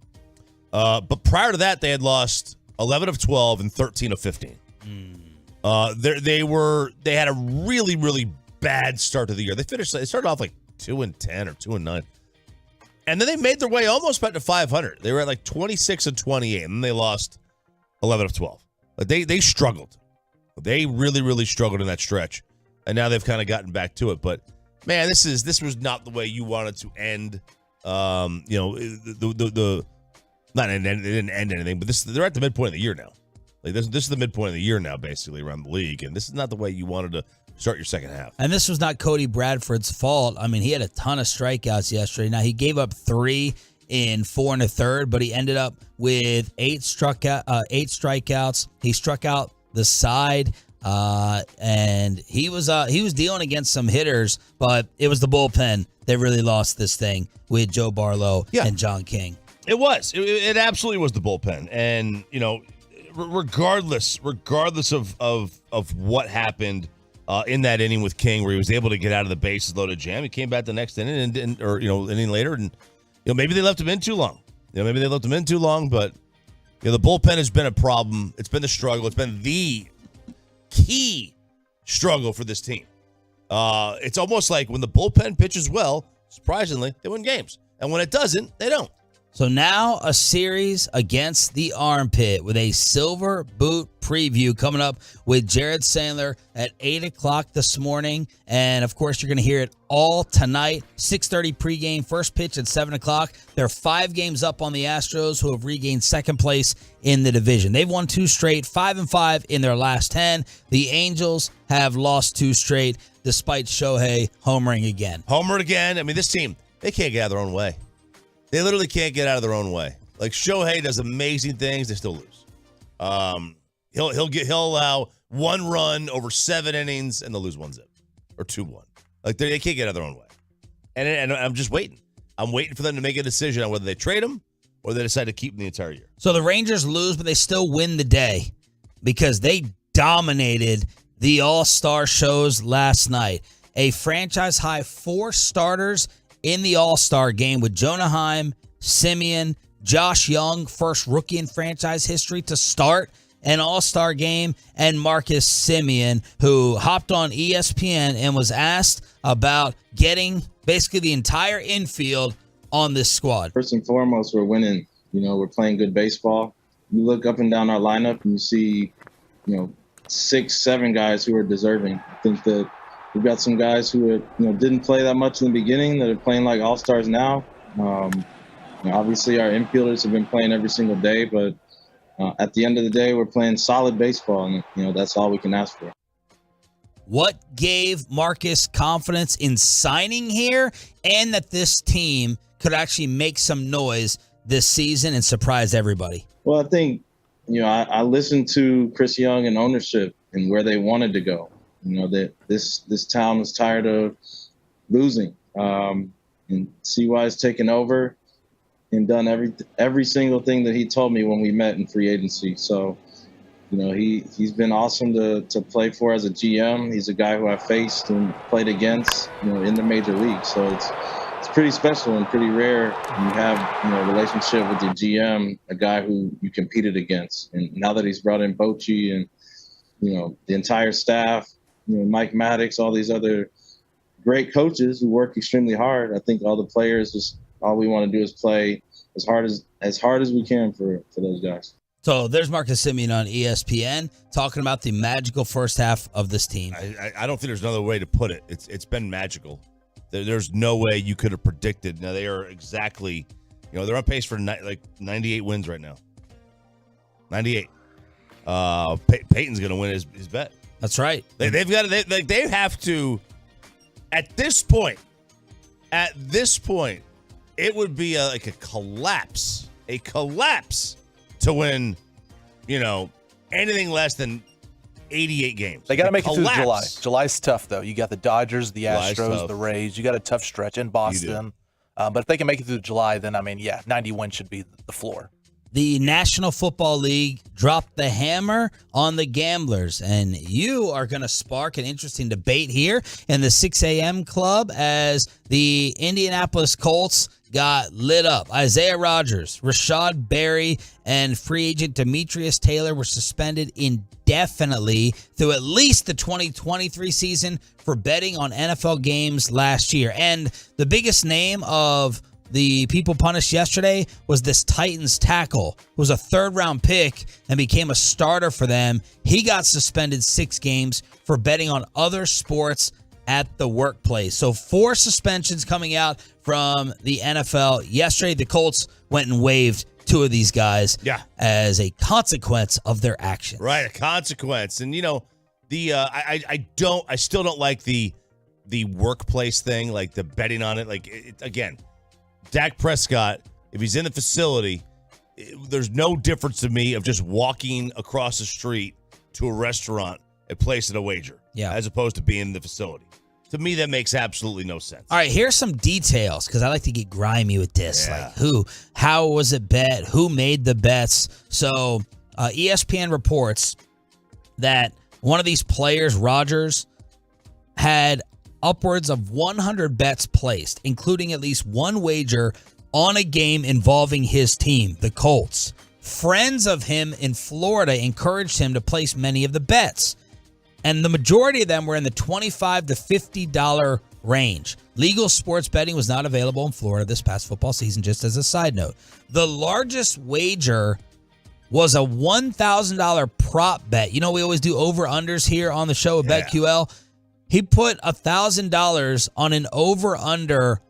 But prior to that, they had lost 11 of 12 and 13 of 15. They had a really, really bad start to the year. They started off like 2-10 or 2-9. And then they made their way almost back to 500. They were at like 26 and 28, and then they lost 11 of 12. But they struggled. They really, really struggled in that stretch. And now they've kind of gotten back to it. But man, this was not the way you wanted to end. They didn't end anything, but they're at the midpoint of the year now. Like this is the midpoint of the year now, basically around the league, and this is not the way you wanted to start your second half. And this was not Cody Bradford's fault. I mean, he had a ton of strikeouts yesterday. Now he gave up 3 in 4 1/3, but he ended up with 8 strikeouts. He struck out the side, and he was dealing against some hitters, but it was the bullpen that really lost this thing with Joe Barlow and John King. It was. It absolutely was the bullpen, and regardless of what happened in that inning with King, where he was able to get out of the bases loaded jam, he came back the next inning inning later, and maybe they left him in too long. But the bullpen has been a problem. It's been the struggle. It's been the key struggle for this team. It's almost like when the bullpen pitches well, surprisingly, they win games, and when it doesn't, they don't. So now a series against the Armpit with a Silver Boot preview coming up with Jared Sandler at 8 o'clock this morning. And, of course, you're going to hear it all tonight. 6:30 pregame, first pitch at 7 o'clock. They're 5 games up on the Astros, who have regained second place in the division. They've won 2 straight, 5-5 in their last 10. The Angels have lost 2 straight, despite Shohei homering again. Homered again. I mean, this team, they can't get out of their own way. They literally can't get out of their own way. Like Shohei does amazing things, they still lose. He'll allow 1 run over 7 innings, and they'll lose 1-0 or 2-1. Like they can't get out of their own way. And I'm just waiting. I'm waiting for them to make a decision on whether they trade him or they decide to keep him the entire year. So the Rangers lose, but they still win the day because they dominated the All-Star shows last night. A franchise-high 4 starters in the All-Star game with Jonah Heim, Simeon, Josh Young, first rookie in franchise history to start an All-Star game, and Marcus Simeon, who hopped on ESPN and was asked about getting basically the entire infield on this squad. First and foremost, we're winning. We're playing good baseball. You look up and down our lineup and you see, 6, 7 guys who are deserving. I think that we've got some guys who didn't play that much in the beginning that are playing like all-stars now. Obviously, our infielders have been playing every single day, but at the end of the day, we're playing solid baseball, and that's all we can ask for. What gave Marcus confidence in signing here and that this team could actually make some noise this season and surprise everybody? Well, I think, I listened to Chris Young and ownership and where they wanted to go. That this town was tired of losing. And CY's taken over. and done every single thing that he told me when we met in free agency. So, he's been awesome to play for as a GM. He's a guy who I faced and played against, in the major league. So it's pretty special and pretty rare. You have, a relationship with your GM, a guy who you competed against. And now that he's brought in Bochy and, the entire staff, Mike Maddox, all these other great coaches who work extremely hard, I think all the players, all we want to do is play as hard as we can for those guys. So there's Marcus Simeon on ESPN talking about the magical first half of this team. I don't think there's another way to put it. It's been magical. There's no way you could have predicted. Now they are exactly, they're on pace for 98 wins right now. 98. Peyton's going to win his bet. That's right. They have to. At this point, it would be a collapse to win, anything less than 88 games. They got to make it through July. July's tough, though. You got the Dodgers, the Astros, the Rays. You got a tough stretch in Boston. But if they can make it through July, then, 90 wins should be the floor. The National Football League dropped the hammer on the gamblers, and you are going to spark an interesting debate here in the 6 a.m. club as the Indianapolis Colts got lit up. Isaiah Rodgers, Rashad Berry, and free agent Demetrius Taylor were suspended indefinitely through at least the 2023 season for betting on NFL games last year. And the biggest name of the people punished yesterday was this Titans tackle, who was a third-round pick and became a starter for them. He got suspended 6 games for betting on other sports at the workplace. So 4 suspensions coming out from the NFL. Yesterday, the Colts went and waived 2 of these guys as a consequence of their actions. Right, a consequence. And, I still don't like the workplace thing, like the betting on it. Again, Dak Prescott, if he's in the facility, there's no difference to me of just walking across the street to a restaurant and placing a wager, as opposed to being in the facility. To me, that makes absolutely no sense. All right, here's some details, because I like to get grimy with this. Yeah. Like how was it bet? Who made the bets? So ESPN reports that one of these players, Rodgers, had upwards of 100 bets placed, including at least one wager on a game involving his team, the Colts. Friends of him in Florida encouraged him to place many of the bets, and the majority of them were in the $25 to $50 range. Legal sports betting was not available in Florida this past football season, just as a side note. The largest wager was a $1,000 prop bet. We always do over-unders here on the show at BetQL. He put $1,000 on an over-under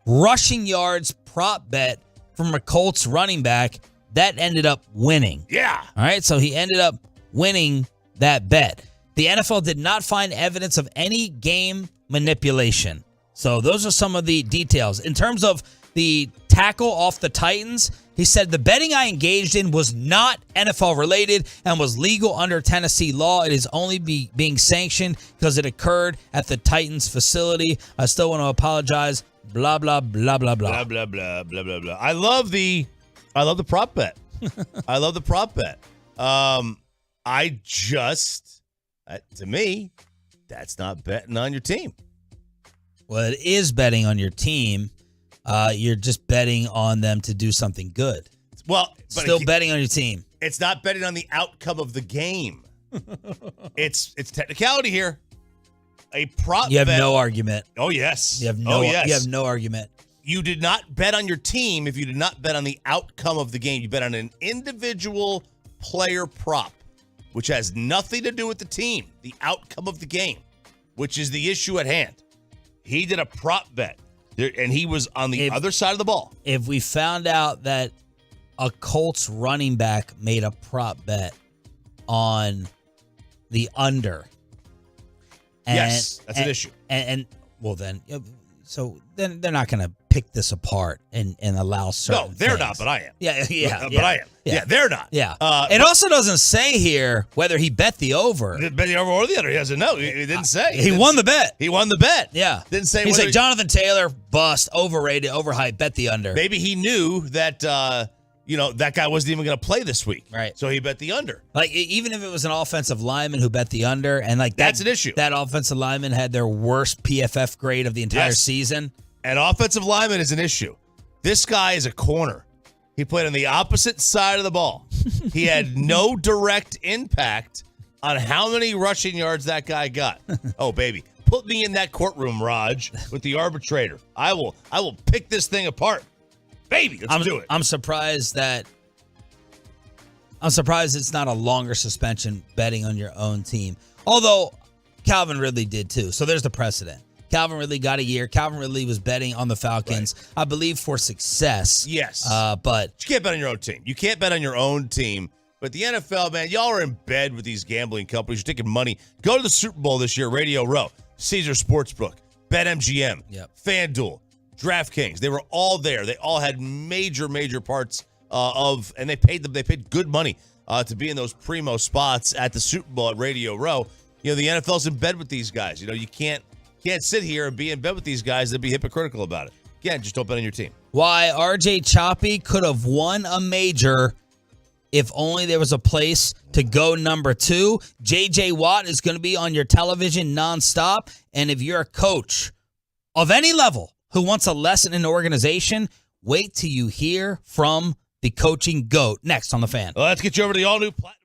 rushing yards prop bet from a Colts running back that ended up winning. Yeah. All right, so he ended up winning that bet. The NFL did not find evidence of any game manipulation. So those are some of the details. In terms of the tackle off the Titans, he said, the betting I engaged in was not NFL related and was legal under Tennessee law. It is only being sanctioned because it occurred at the Titans facility. I still want to apologize. Blah, blah, blah, blah, blah. Blah, blah, blah, blah, blah, blah. I love the prop bet. I love the prop bet. To me, that's not betting on your team. Well, it is betting on your team. You're just betting on them to do something good. Well, but still betting on your team. It's not betting on the outcome of the game. It's technicality here. A prop bet. You have no argument. Oh, yes. You have no argument. You did not bet on your team if you did not bet on the outcome of the game. You bet on an individual player prop, which has nothing to do with the team, the outcome of the game, which is the issue at hand. He did a prop bet, and he was on the other side of the ball. If we found out that a Colts running back made a prop bet on the under, yes, that's an issue. And well, then they're not going to pick this apart and allow certain No, they're things. not, but I am. Yeah. But I am. Yeah, they're not. Yeah. It also doesn't say here whether he bet the over. Bet the over or the under. He doesn't know. He didn't say. He won the bet. He won the bet. Yeah. Didn't say He's whether like, Jonathan Taylor, bust, overrated, overhyped, bet the under. Maybe he knew that, that guy wasn't even going to play this week. Right. So he bet the under. Like, even if it was an offensive lineman who bet the under, and like that's an issue. That offensive lineman had their worst PFF grade of the entire season. An offensive lineman is an issue. This guy is a corner. He played on the opposite side of the ball. He had no direct impact on how many rushing yards that guy got. Oh, baby. Put me in that courtroom, Raj, with the arbitrator. I will pick this thing apart. Baby, let's do it. I'm surprised it's not a longer suspension betting on your own team. Although Calvin Ridley did too. So there's the precedent. Calvin Ridley got a year. Calvin Ridley was betting on the Falcons, right, I believe, for success. Yes. But you can't bet on your own team. You can't bet on your own team. But the NFL, man, y'all are in bed with these gambling companies. You're taking money. Go to the Super Bowl this year, Radio Row, Caesar Sportsbook, BetMGM, FanDuel, DraftKings. They were all there. They all had major parts and they paid good money to be in those primo spots at the Super Bowl at Radio Row. The NFL's in bed with these guys. You can't sit here and be in bed with these guys and be hypocritical about it. Again, just don't bet on your team. Why RJ Choppy could have won a major if only there was a place to go number 2. J.J. Watt is going to be on your television nonstop. And if you're a coach of any level who wants a lesson in the organization, wait till you hear from the coaching GOAT next on The Fan. Well, let's get you over to the all-new Platinum.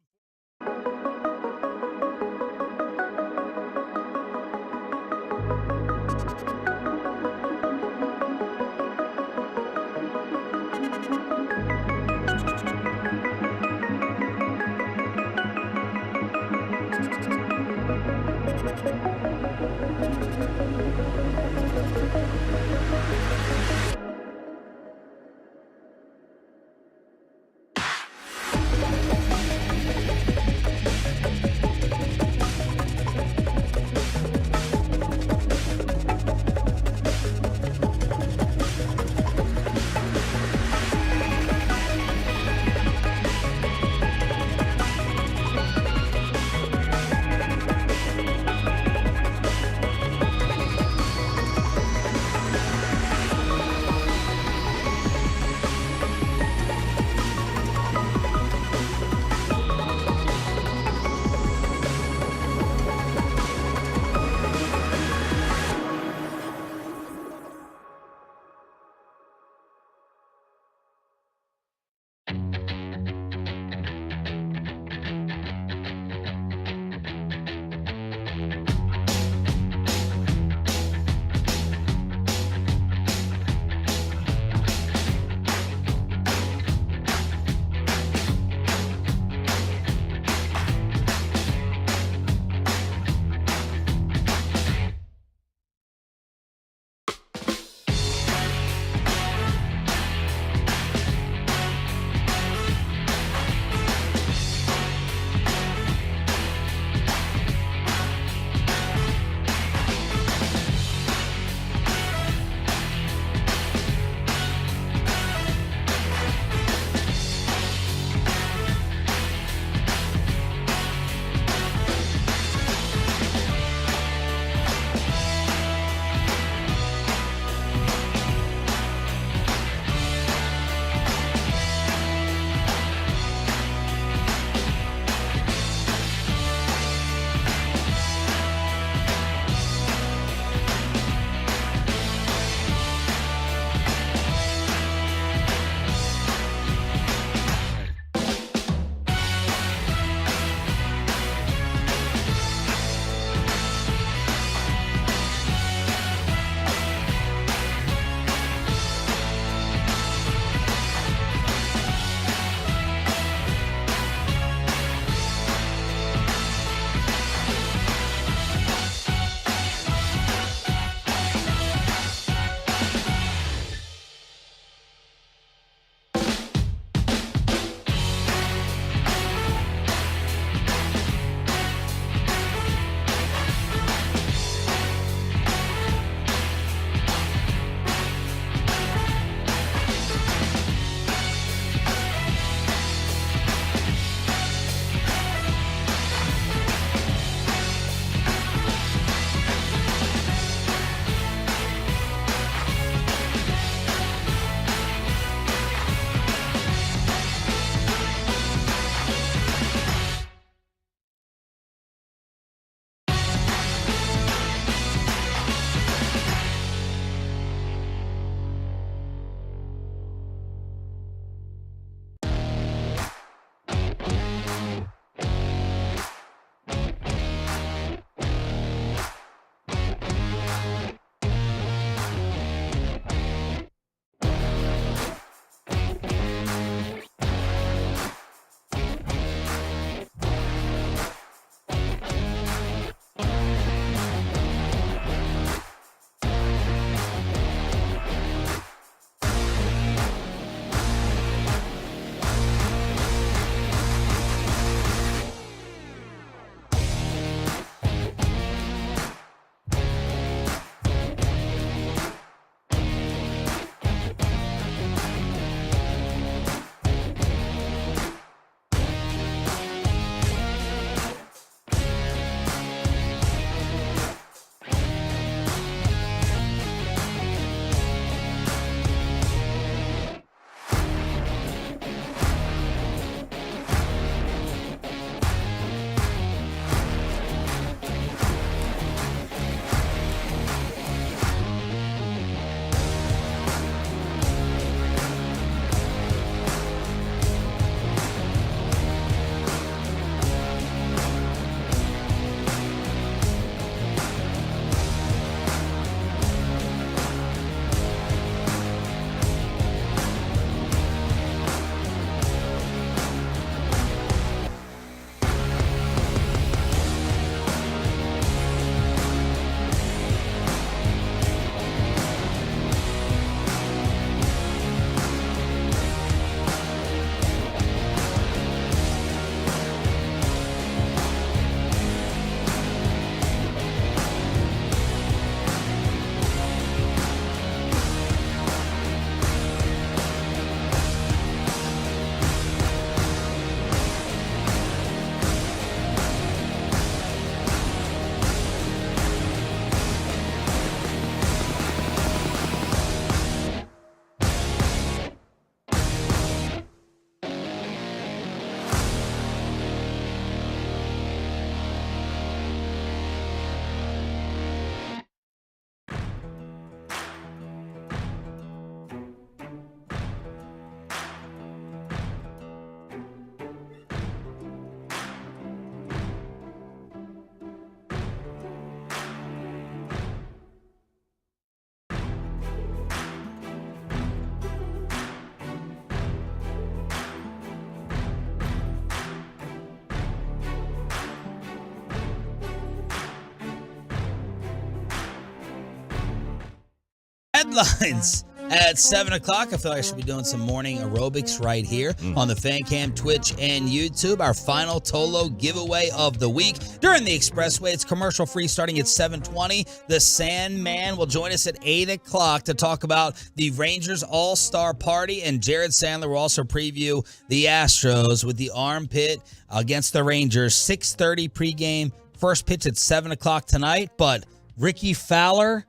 headlines at 7 o'clock. I feel like I should be doing some morning aerobics right here on the Fan Cam, Twitch, and YouTube. Our final Tolo giveaway of the week during the Expressway. It's commercial-free starting at 7:20. The Sandman will join us at 8 o'clock to talk about the Rangers All-Star Party, and Jared Sandler will also preview the Astros with the armpit against the Rangers. 6:30 pregame. First pitch at 7 o'clock tonight, but Ricky Fowler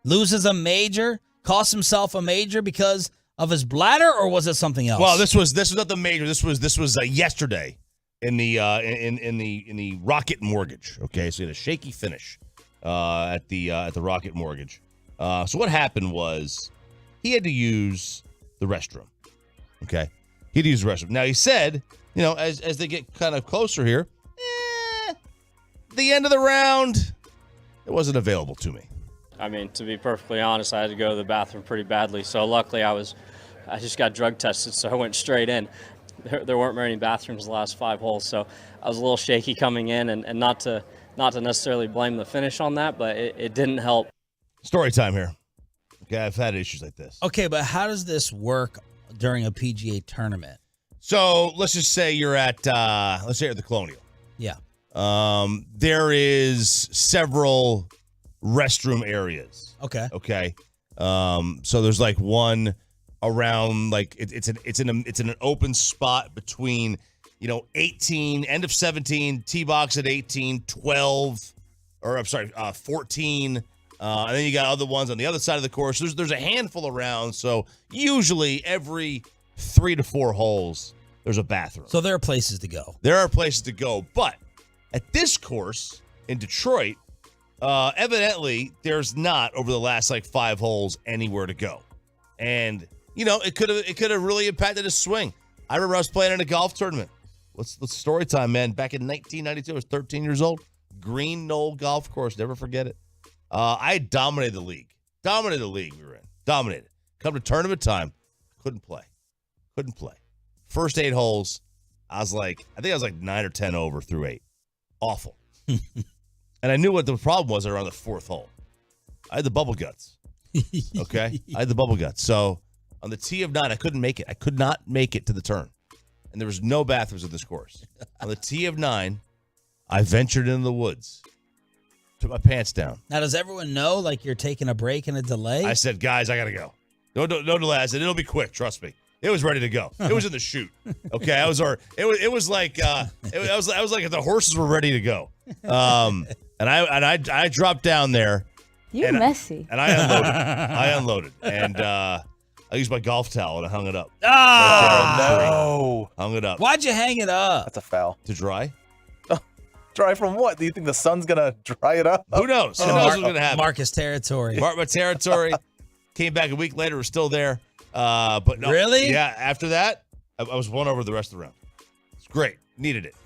loses a major, costs himself a major because of his bladder, or was it something else? Well, this was not the major. This was yesterday in the Rocket Mortgage. Okay, so he had a shaky finish at the Rocket Mortgage. So what happened was he had to use the restroom. Okay, he had to use the restroom. Now he said, as they get kind of closer here, the end of the round, it wasn't available to me. I mean, to be perfectly honest, I had to go to the bathroom pretty badly. So luckily I just got drug tested, so I went straight in. There weren't many bathrooms the last 5 holes, so I was a little shaky coming in, and not to necessarily blame the finish on that, but it didn't help. Story time here. Okay, I've had issues like this. Okay, but how does this work during a PGA tournament? So let's just say you're at the Colonial. Yeah. There is several restroom areas. Okay. So there's like one around, like it's in an open spot between 18, end of 17, tee box at 18, 12, or I'm sorry, 14. And then you got other ones on the other side of the course. There's a handful around. So usually every 3 to 4 holes, there's a bathroom. So there are places to go. There are places to go, but at this course in Detroit, evidently there's not, over the last 5 holes, anywhere to go. And it could have really impacted his swing. I remember I was playing in a golf tournament. What's the story time, man? Back in 1992, I was 13 years old. Green Knoll Golf Course, never forget it. I dominated the league. We were in. Dominated. Come to tournament time, couldn't play. First 8 holes, I think I was 9 or 10 over through 8. Awful. And I knew what the problem was around the 4th hole. I had the bubble guts. Okay? I had the bubble guts. So on the tee of 9, I couldn't make it. I could not make it to the turn. And there was no bathrooms at this course. On the tee of 9, I ventured into the woods. Took my pants down. Now, does everyone know you're taking a break and a delay? I said, guys, I got to go. No delay. I said, it'll be quick. Trust me. It was ready to go. It was in the chute. Okay, I was like the horses were ready to go. And I dropped down there. You're messy. And I unloaded. And I used my golf towel and I hung it up. Oh, no. Hung it up. Why'd you hang it up? That's a foul. To dry? Dry from what? Do you think the sun's going to dry it up? Who knows? Who knows what's going to happen? Marcus territory. Mark my territory. Came back a week later. We're still there. But no, really? Yeah, after that, I was won over the rest of the round. It's great. Needed it.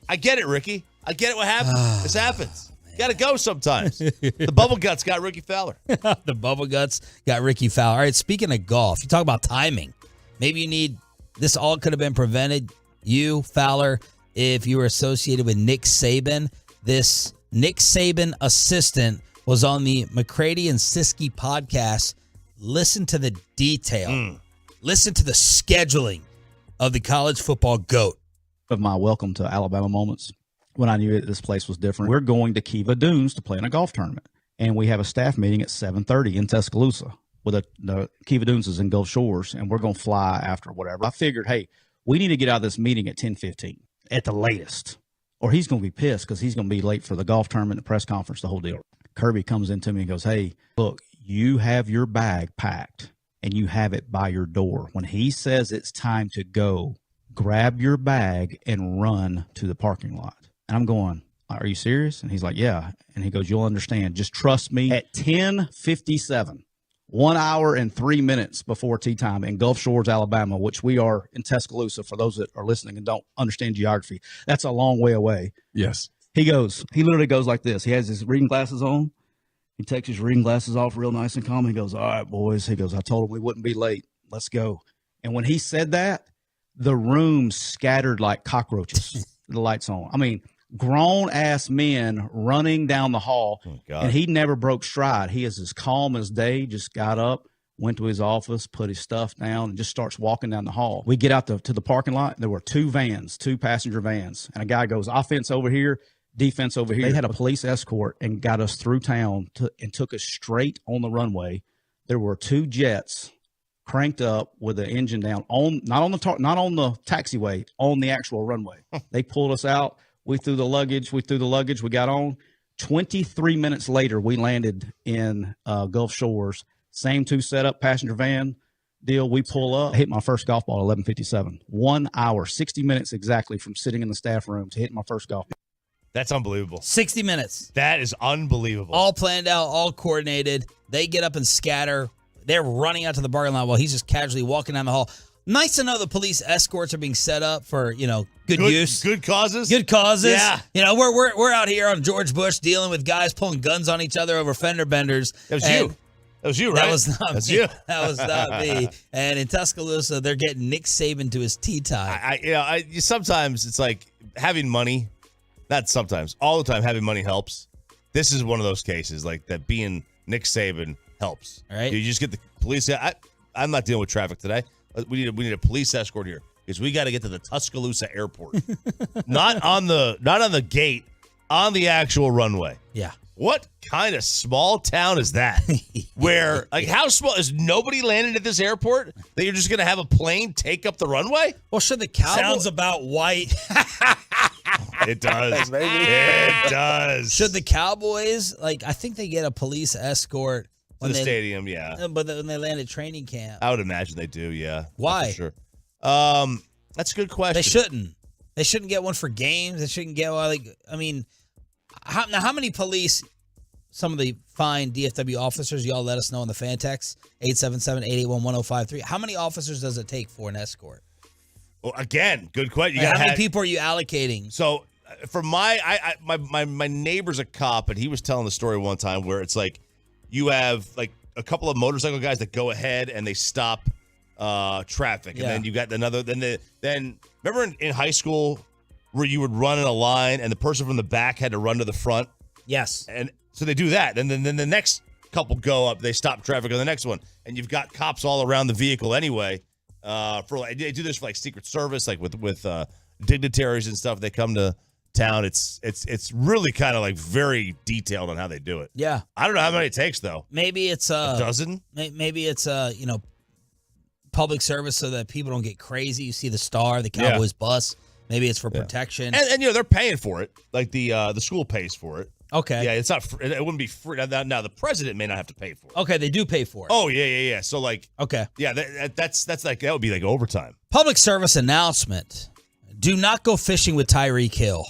I get it, Ricky. I get it. What happens? This happens. You got to go sometimes. The bubble guts got Ricky Fowler. The bubble guts got Ricky Fowler. All right, speaking of golf, you talk about timing. Maybe you need, this all could have been prevented, you, Fowler, if you were associated with Nick Saban. This Nick Saban assistant was on the McCready and Siskey podcast. Listen to the detail. Listen to the scheduling of the college football GOAT. Of my welcome to Alabama moments, when I knew that this place was different. We're going to Kiva Dunes to play in a golf tournament. And we have a staff meeting at 7:30 in Tuscaloosa. With the Kiva Dunes is in Gulf Shores, and we're going to fly after whatever. I figured, hey, we need to get out of this meeting at 10:15 at the latest, or he's going to be pissed because he's going to be late for the golf tournament, the press conference, the whole deal. Kirby comes into me and goes, hey, look, you have your bag packed and you have it by your door. When he says it's time to go, grab your bag and run to the parking lot. And I'm going, are you serious? And he's like, yeah. And he goes, you'll understand. Just trust me. At 10:57, 1 hour and 3 minutes before tee time in Gulf Shores, Alabama, which we are in Tuscaloosa, for those that are listening and don't understand geography, that's a long way away. Yes. He literally goes like this. He has his reading glasses on. He takes his reading glasses off real nice and calm. He goes, all right, boys. He goes, I told him we wouldn't be late. Let's go. And when he said that, the room scattered like cockroaches. The lights on. I mean, grown-ass men running down the hall, and he never broke stride. He is as calm as day, just got up, went to his office, put his stuff down, and just starts walking down the hall. We get out to the parking lot. There were 2 passenger vans, and a guy goes, offense over here, defense over here. They had a police escort and got us through town and took us straight on the runway. There were 2 jets cranked up with the engine down not on the taxiway, on the actual runway. They pulled us out. We threw the luggage. We got on. 23 minutes later, we landed in Gulf Shores. Same 2 setup passenger van deal. We pull up, hit my first golf ball at 11:57. 1 hour, 60 minutes exactly from sitting in the staff room to hitting my first golf ball. That's unbelievable. 60 minutes. That is unbelievable. All planned out, all coordinated. They get up and scatter. They're running out to the parking lot while he's just casually walking down the hall. Nice to know the police escorts are being set up for, good use. Good causes. Good causes. Yeah. We're out here on George Bush dealing with guys pulling guns on each other over fender benders. That was you, right? That was not That's me. you. That was not me. And in Tuscaloosa, they're getting Nick Saban to his tea time. Sometimes it's like having money. Not sometimes. All the time, having money helps. This is one of those cases like that. Being Nick Saban helps. All right. You just get the police. I'm not dealing with traffic today. We need a police escort here because we got to get to the Tuscaloosa airport. not on the gate, on the actual runway. Yeah. What kind of small town is that? Where, how small is nobody landed at this airport that you're just going to have a plane take up the runway? Well, should the Cowboys... Sounds about white. It does. It does. Should the Cowboys, I think they get a police escort to the stadium, yeah. But when they land at training camp. I would imagine they do, yeah. Why? For sure. That's a good question. They shouldn't. They shouldn't get one for games. They shouldn't get how many police, some of the fine DFW officers, y'all let us know in the fan text, 877-881-1053. How many officers does it take for an escort? Well, again, good question. How many people are you allocating? So, for my neighbor's a cop, and he was telling the story one time where it's like you have a couple of motorcycle guys that go ahead and they stop traffic, and then you got another. Then remember in high school where you would run in a line and the person from the back had to run to the front. Yes, and so they do that, and then the next couple go up, they stop traffic on the next one, and you've got cops all around the vehicle anyway. They do this for Secret Service, with dignitaries and stuff. They come to town. It's really kind of very detailed on how they do it. Yeah, I don't know how many it takes though. Maybe it's a dozen. Maybe it's public service so that people don't get crazy. You see the star, the Cowboys bus. Maybe it's for protection, and they're paying for it. The school pays for it. Okay. Yeah, it's not. It wouldn't be free. Now the president may not have to pay for it. Okay, they do pay for it. Oh yeah. So okay. Yeah, that's that would be overtime. Public service announcement: do not go fishing with Tyreek Hill.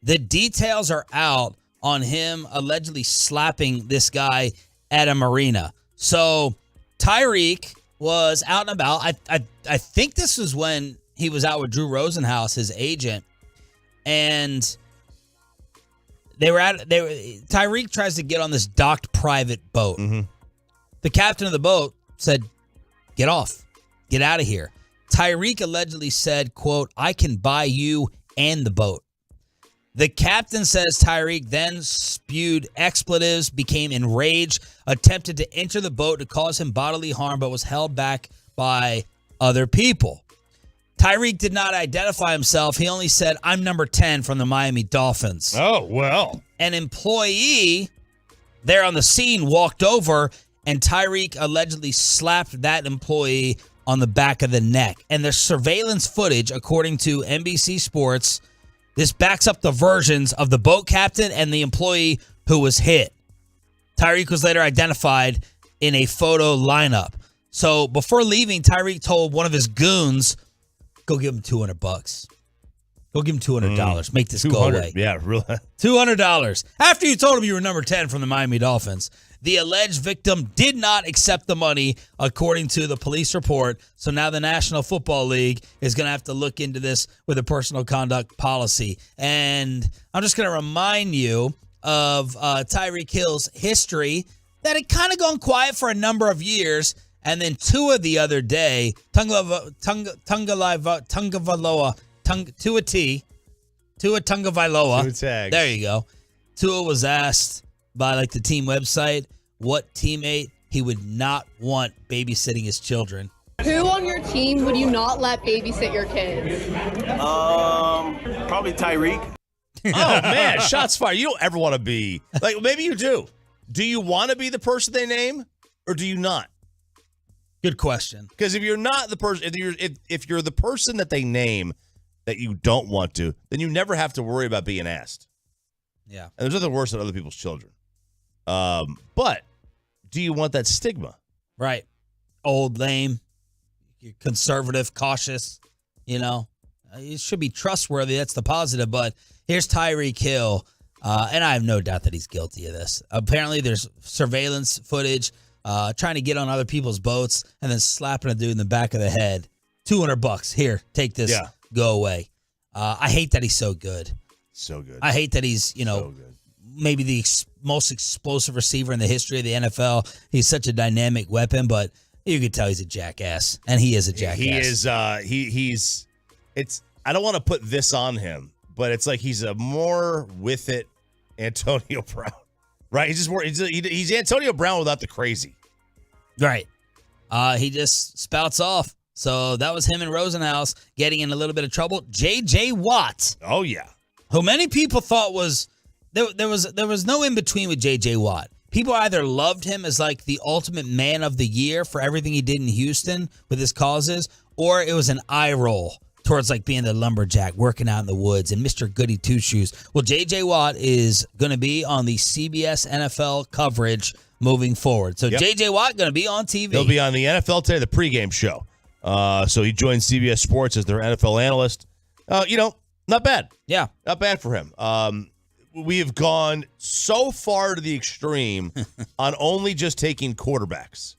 The details are out on him allegedly slapping this guy at a marina. So Tyreek was out and about. I think this was when he was out with Drew Rosenhaus, his agent, and Tyreek tries to get on this docked private boat. Mm-hmm. The captain of the boat said, "Get off. Get out of here." Tyreek allegedly said, quote, "I can buy you and the boat." The captain says Tyreek then spewed expletives, became enraged, attempted to enter the boat to cause him bodily harm, but was held back by other people. Tyreek did not identify himself. He only said, "I'm number 10 from the Miami Dolphins." Oh, well. An employee there on the scene walked over, and Tyreek allegedly slapped that employee on the back of the neck. And there's surveillance footage, according to NBC Sports. This backs up the versions of the boat captain and the employee who was hit. Tyreek was later identified in a photo lineup. So before leaving, Tyreek told one of his goons, "Go give him $200. Go give him $200. Make this go away." Yeah, really. $200. After you told him you were number 10 from the Miami Dolphins. The alleged victim did not accept the money, according to the police report. So now the National Football League is going to have to look into this with a personal conduct policy. And I'm just going to remind you of Tyreek Hill's history, that had kind of gone quiet for a number of years. And then Tua the other day, Tungavaloa, Tua Tua Tagovailoa. Tua tags. There you go. Tua was asked by the team website what teammate he would not want babysitting his children. Who on your team would you not let babysit your kids? Probably Tyreek. Oh, man, shots fired. You don't ever want to be, maybe you do. Do you want to be the person they name or do you not? Good question. Because if you're not the person, if you're the person that they name that you don't want to, then you never have to worry about being asked. Yeah. And there's nothing worse than other people's children. But do you want that stigma? Right. Old, lame, conservative, cautious, It should be trustworthy. That's the positive. But here's Tyreek Hill, and I have no doubt that he's guilty of this. Apparently, there's surveillance footage trying to get on other people's boats and then slapping a dude in the back of the head. $200. Here, take this. Yeah. Go away. I hate that he's so good. So good. I hate that he's, so good. Maybe the most explosive receiver in the history of the NFL. He's such a dynamic weapon, but you can tell he's a jackass, and he is a jackass. He is. It's. I don't want to put this on him, but it's like he's a more with it Antonio Brown, right? He's just more. He's Antonio Brown without the crazy, right? He just spouts off. So that was him and Rosenhaus getting in a little bit of trouble. J.J. Watt. Oh yeah. Who many people thought was there was no in between with J.J. Watt. People either loved him as the ultimate man of the year for everything he did in Houston with his causes, or it was an eye roll towards being the lumberjack working out in the woods and Mr. Goody Two Shoes. Well, J.J. Watt is going to be on the CBS NFL coverage moving forward. So J.J. Watt going to be on TV. He'll be on the NFL Today, the pregame show. So he joined CBS Sports as their NFL analyst. Not bad. Yeah. Not bad for him. We have gone so far to the extreme on only just taking quarterbacks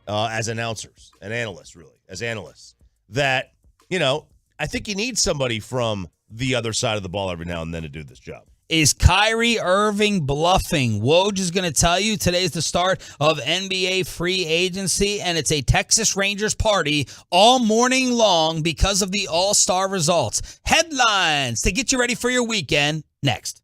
as announcers and analysts, really, as analysts, that, I think you need somebody from the other side of the ball every now and then to do this job. Is Kyrie Irving bluffing? Woj is going to tell you today's the start of NBA free agency, and it's a Texas Rangers party all morning long because of the All-Star results. Headlines to get you ready for your weekend next.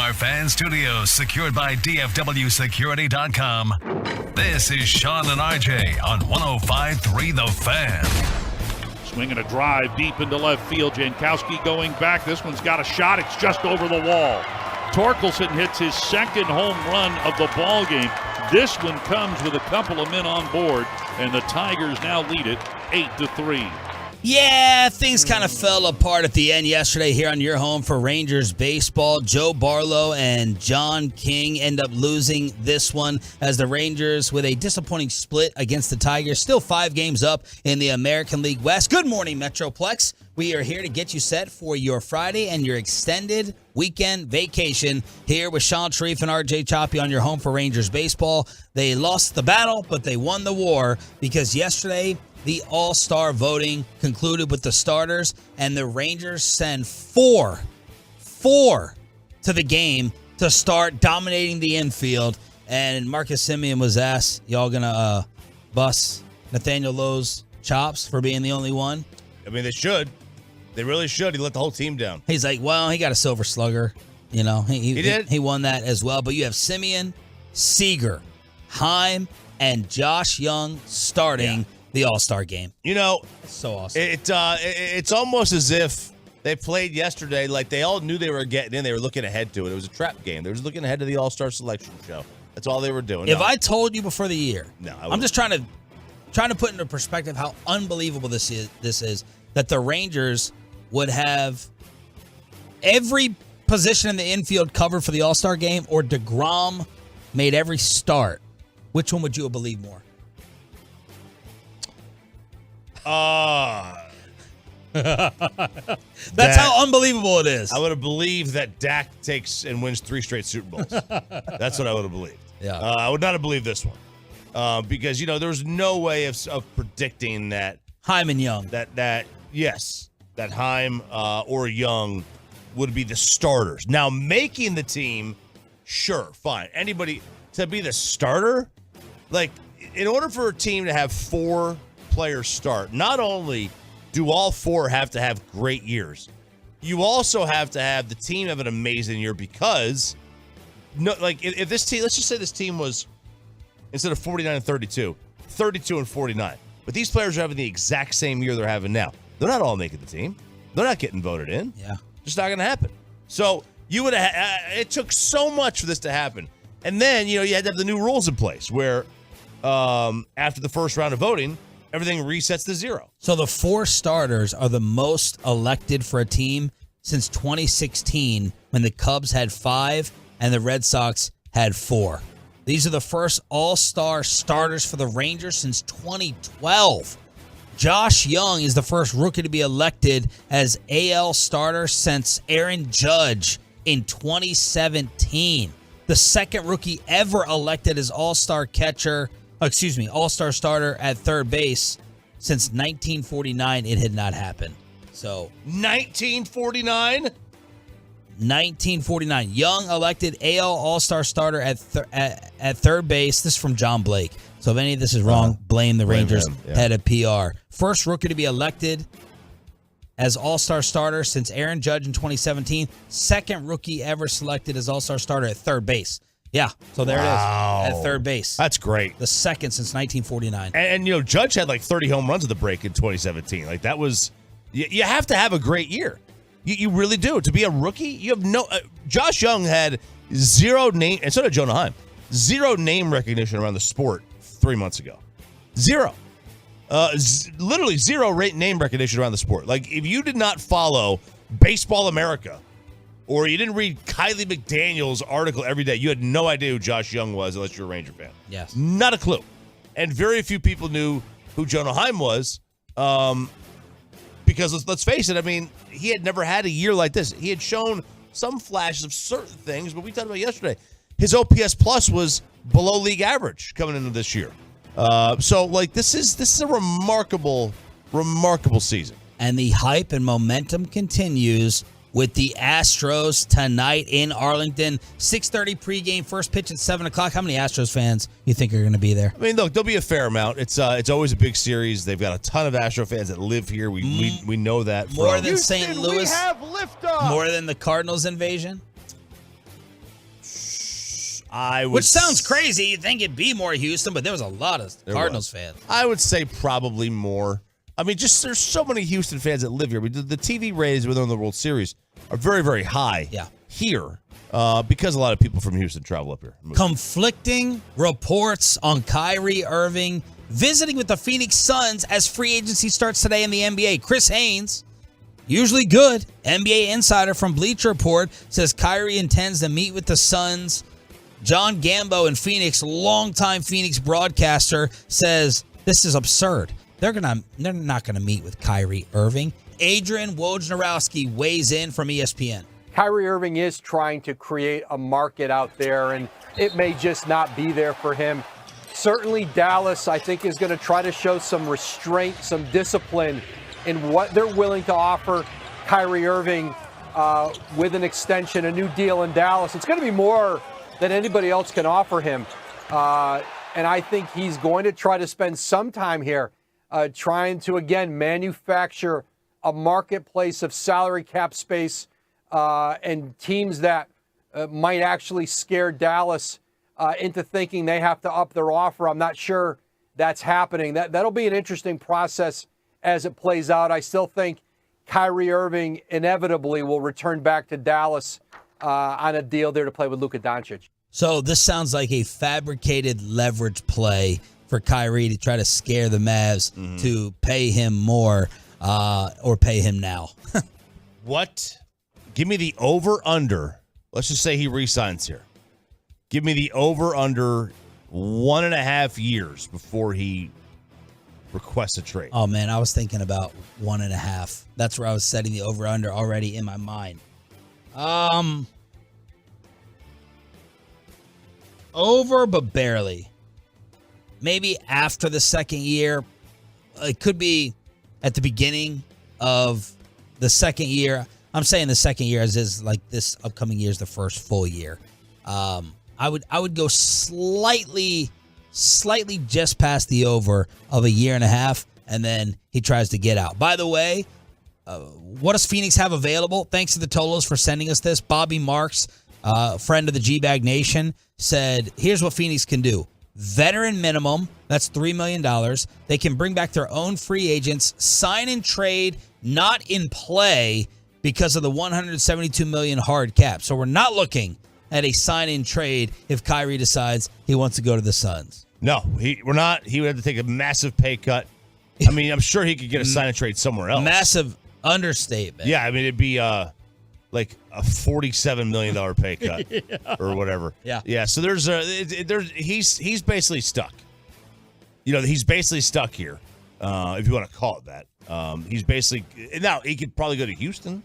our fan studios secured by DFWsecurity.com, this is Sean and RJ on 105.3 The Fan. Swinging a drive deep into left field. Jankowski going back. This one's got a shot. It's just over the wall. Torkelson hits his second home run of the ball game. This one comes with a couple of men on board, and the Tigers now lead it 8-3. Yeah, things kind of fell apart at the end yesterday here on your home for Rangers baseball. Joe Barlow and John King end up losing this one as the Rangers with a disappointing split against the Tigers. Still 5 games up in the American League West. Good morning, Metroplex. We are here to get you set for your Friday and your extended weekend vacation here with Sean Sharif and RJ Choppy on your home for Rangers baseball. They lost the battle, but they won the war because yesterday the All-Star voting concluded with the starters, and the Rangers send four to the game to start dominating the infield. And Marcus Semien was asked, y'all gonna bust Nathaniel Lowe's chops for being the only one? I mean, they should. They really should. He let the whole team down. He's like, well, he got a silver slugger. You know, he did. He won that as well. But you have Semien, Seager, Heim, and Josh Young starting the All-Star game. You know, so awesome. It's almost as if they played yesterday like they all knew they were getting in. They were looking ahead to it. It was a trap game. They were just looking ahead to the All-Star selection show. That's all they were doing. If I told you before the year, I'm just trying to put into perspective how unbelievable this is that the Rangers would have every position in the infield covered for the All-Star game, or DeGrom made every start. Which one would you have believed more? That's how unbelievable it is. I would have believed that Dak takes and wins 3 straight Super Bowls. That's what I would have believed. Yeah. I would not have believed this one. Because, there was no way of predicting that Heim and Young. That Heim or Young would be the starters. Now, making the team, sure, fine. Anybody to be the starter, like, in order for a team to have 4 players start, not only do all 4 have to have great years, you also have to have the team have an amazing year because, if this team, let's just say this team was, instead of 49 and 32, 32 and 49, but these players are having the exact same year they're having now. They're not all making the team. They're not getting voted in. Yeah. Just not going to happen. So you would have, it took so much for this to happen. And then, you had to have the new rules in place where after the first round of voting, everything resets to 0. So the 4 starters are the most elected for a team since 2016 when the Cubs had 5 and the Red Sox had 4. These are the first All-Star starters for the Rangers since 2012. Josh Young is the first rookie to be elected as AL starter since Aaron Judge in 2017. The second rookie ever elected as All-Star starter at third base since 1949. It had not happened. So 1949? 1949. Young elected AL All-Star starter at third base. This is from John Blake. So if any of this is wrong, blame the Rangers head of PR. First rookie to be elected as All-Star starter since Aaron Judge in 2017. Second rookie ever selected as All-Star starter at third base. Yeah, so there it is at third base. That's great. The second since 1949. And Judge had like 30 home runs at the break in 2017. Like that was, you have to have a great year. You really do. To be a rookie, you have no. Josh Young had 0 name, and so did Jonah Heim. 0 name recognition around the sport 3 months ago. 0. Literally 0 name recognition around the sport. Like if you did not follow Baseball America, or you didn't read Kylie McDaniel's article every day, you had no idea who Josh Young was unless you're a Ranger fan. Yes. Not a clue. And very few people knew who Jonah Heim was. Because let's face it, I mean, he had never had a year like this. He had shown some flashes of certain things, but we talked about yesterday. His OPS plus was below league average coming into this year. So this is a remarkable season. And the hype and momentum continues with the Astros tonight in Arlington. 6:30 pregame, first pitch at 7 o'clock. How many Astros fans you think are going to be there? I mean, look, there'll be a fair amount. It's always a big series. They've got a ton of Astro fans that live here. We know that. More than St. Louis. We have liftoff. More than the Cardinals invasion. Which sounds crazy. You'd think it'd be more Houston, but there was a lot of Cardinals fans. I would say probably more. I mean, just there's so many Houston fans that live here. The TV ratings within the World Series are very, very high here because a lot of people from Houston travel up here. Conflicting reports on Kyrie Irving visiting with the Phoenix Suns as free agency starts today in the NBA. Chris Haynes, usually good NBA insider from Bleacher Report, says Kyrie intends to meet with the Suns. John Gambo in Phoenix, longtime Phoenix broadcaster, says this is absurd. They're not gonna meet with Kyrie Irving. Adrian Wojnarowski weighs in from ESPN. Kyrie Irving is trying to create a market out there, and it may just not be there for him. Certainly Dallas, I think, is going to try to show some restraint, some discipline in what they're willing to offer Kyrie Irving with an extension, a new deal in Dallas. It's going to be more than anybody else can offer him. And I think he's going to try to spend some time here trying to, again, manufacture a marketplace of salary cap space and teams that might actually scare Dallas into thinking they have to up their offer. I'm not sure that's happening. That'll be an interesting process as it plays out. I still think Kyrie Irving inevitably will return back to Dallas on a deal there to play with Luka Doncic. So this sounds like a fabricated leverage play for Kyrie to try to scare the Mavs to pay him more or pay him now. What? Give me the over-under. Let's just say he re-signs here. Give me the over-under 1.5 years before he requests a trade. Oh, man, I was thinking about 1.5. That's where I was setting the over-under already in my mind. Over, but barely. Maybe after the second year. It could be at the beginning of the second year. I'm saying the second year is like this upcoming year is the first full year. I would go slightly just past the over of 1.5 years, and then he tries to get out. By the way, what does Phoenix have available? Thanks to the Tolos for sending us this. Bobby Marks, friend of the G-Bag Nation, said, here's what Phoenix can do. Veteran minimum, that's $3 million. They can bring back their own free agents, sign and trade, not in play because of the $172 million hard cap. So we're not looking at a sign-in trade if Kyrie decides he wants to go to the Suns. No, we're not. He would have to take a massive pay cut. I mean, I'm sure he could get a sign-in trade somewhere else. Massive understatement. Yeah, I mean, it'd be like a $47 million pay cut or whatever. Yeah. So he's basically stuck. You know, he's basically stuck here, if you want to call it that. He's basically now he could probably go to Houston.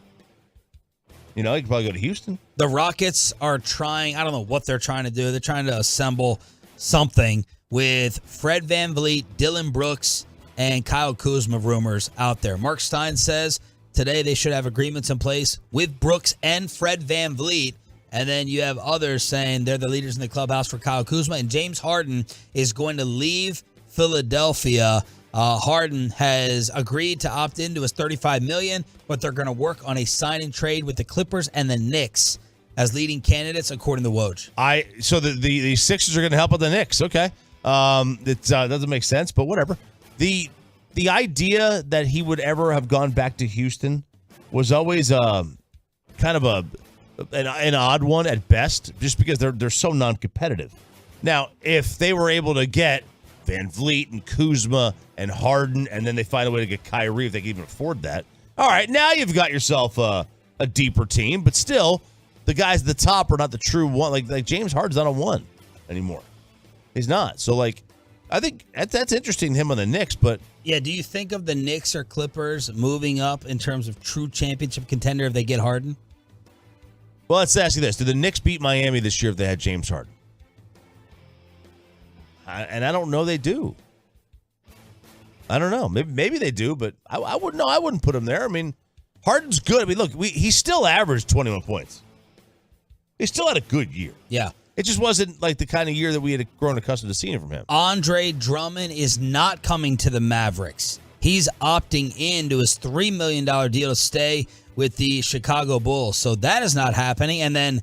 You know, he could probably go to Houston. The Rockets are trying. I don't know what they're trying to do. They're trying to assemble something with Fred VanVleet, Dylan Brooks, and Kyle Kuzma rumors out there. Mark Stein says today they should have agreements in place with Brooks and Fred VanVleet. And then you have others saying they're the leaders in the clubhouse for Kyle Kuzma. And James Harden is going to leave Philadelphia. Harden has agreed to opt into his $35 million, but they're going to work on a sign and trade with the Clippers and the Knicks as leading candidates, according to Woj. So the Sixers are going to help with the Knicks. Okay, it doesn't make sense, but whatever. The idea that he would ever have gone back to Houston was always kind of an odd one at best, just because they're so non-competitive. Now, if they were able to get VanVleet and Kuzma and Harden, and then they find a way to get Kyrie if they can even afford that. All right, now you've got yourself a deeper team, but still, the guys at the top are not the true one. Like James Harden's not a one anymore. He's not. So, I think that's interesting, him on the Knicks, but... Yeah, do you think of the Knicks or Clippers moving up in terms of true championship contender if they get Harden? Well, let's ask you this. Do the Knicks beat Miami this year if they had James Harden? And I don't know they do. I don't know. Maybe they do, but I wouldn't know. I wouldn't put him there. I mean, Harden's good. I mean, look, he still averaged 21 points. He still had a good year. Yeah. It just wasn't like the kind of year that we had grown accustomed to seeing from him. Andre Drummond is not coming to the Mavericks. He's opting into his $3 million deal to stay with the Chicago Bulls. So that is not happening. And then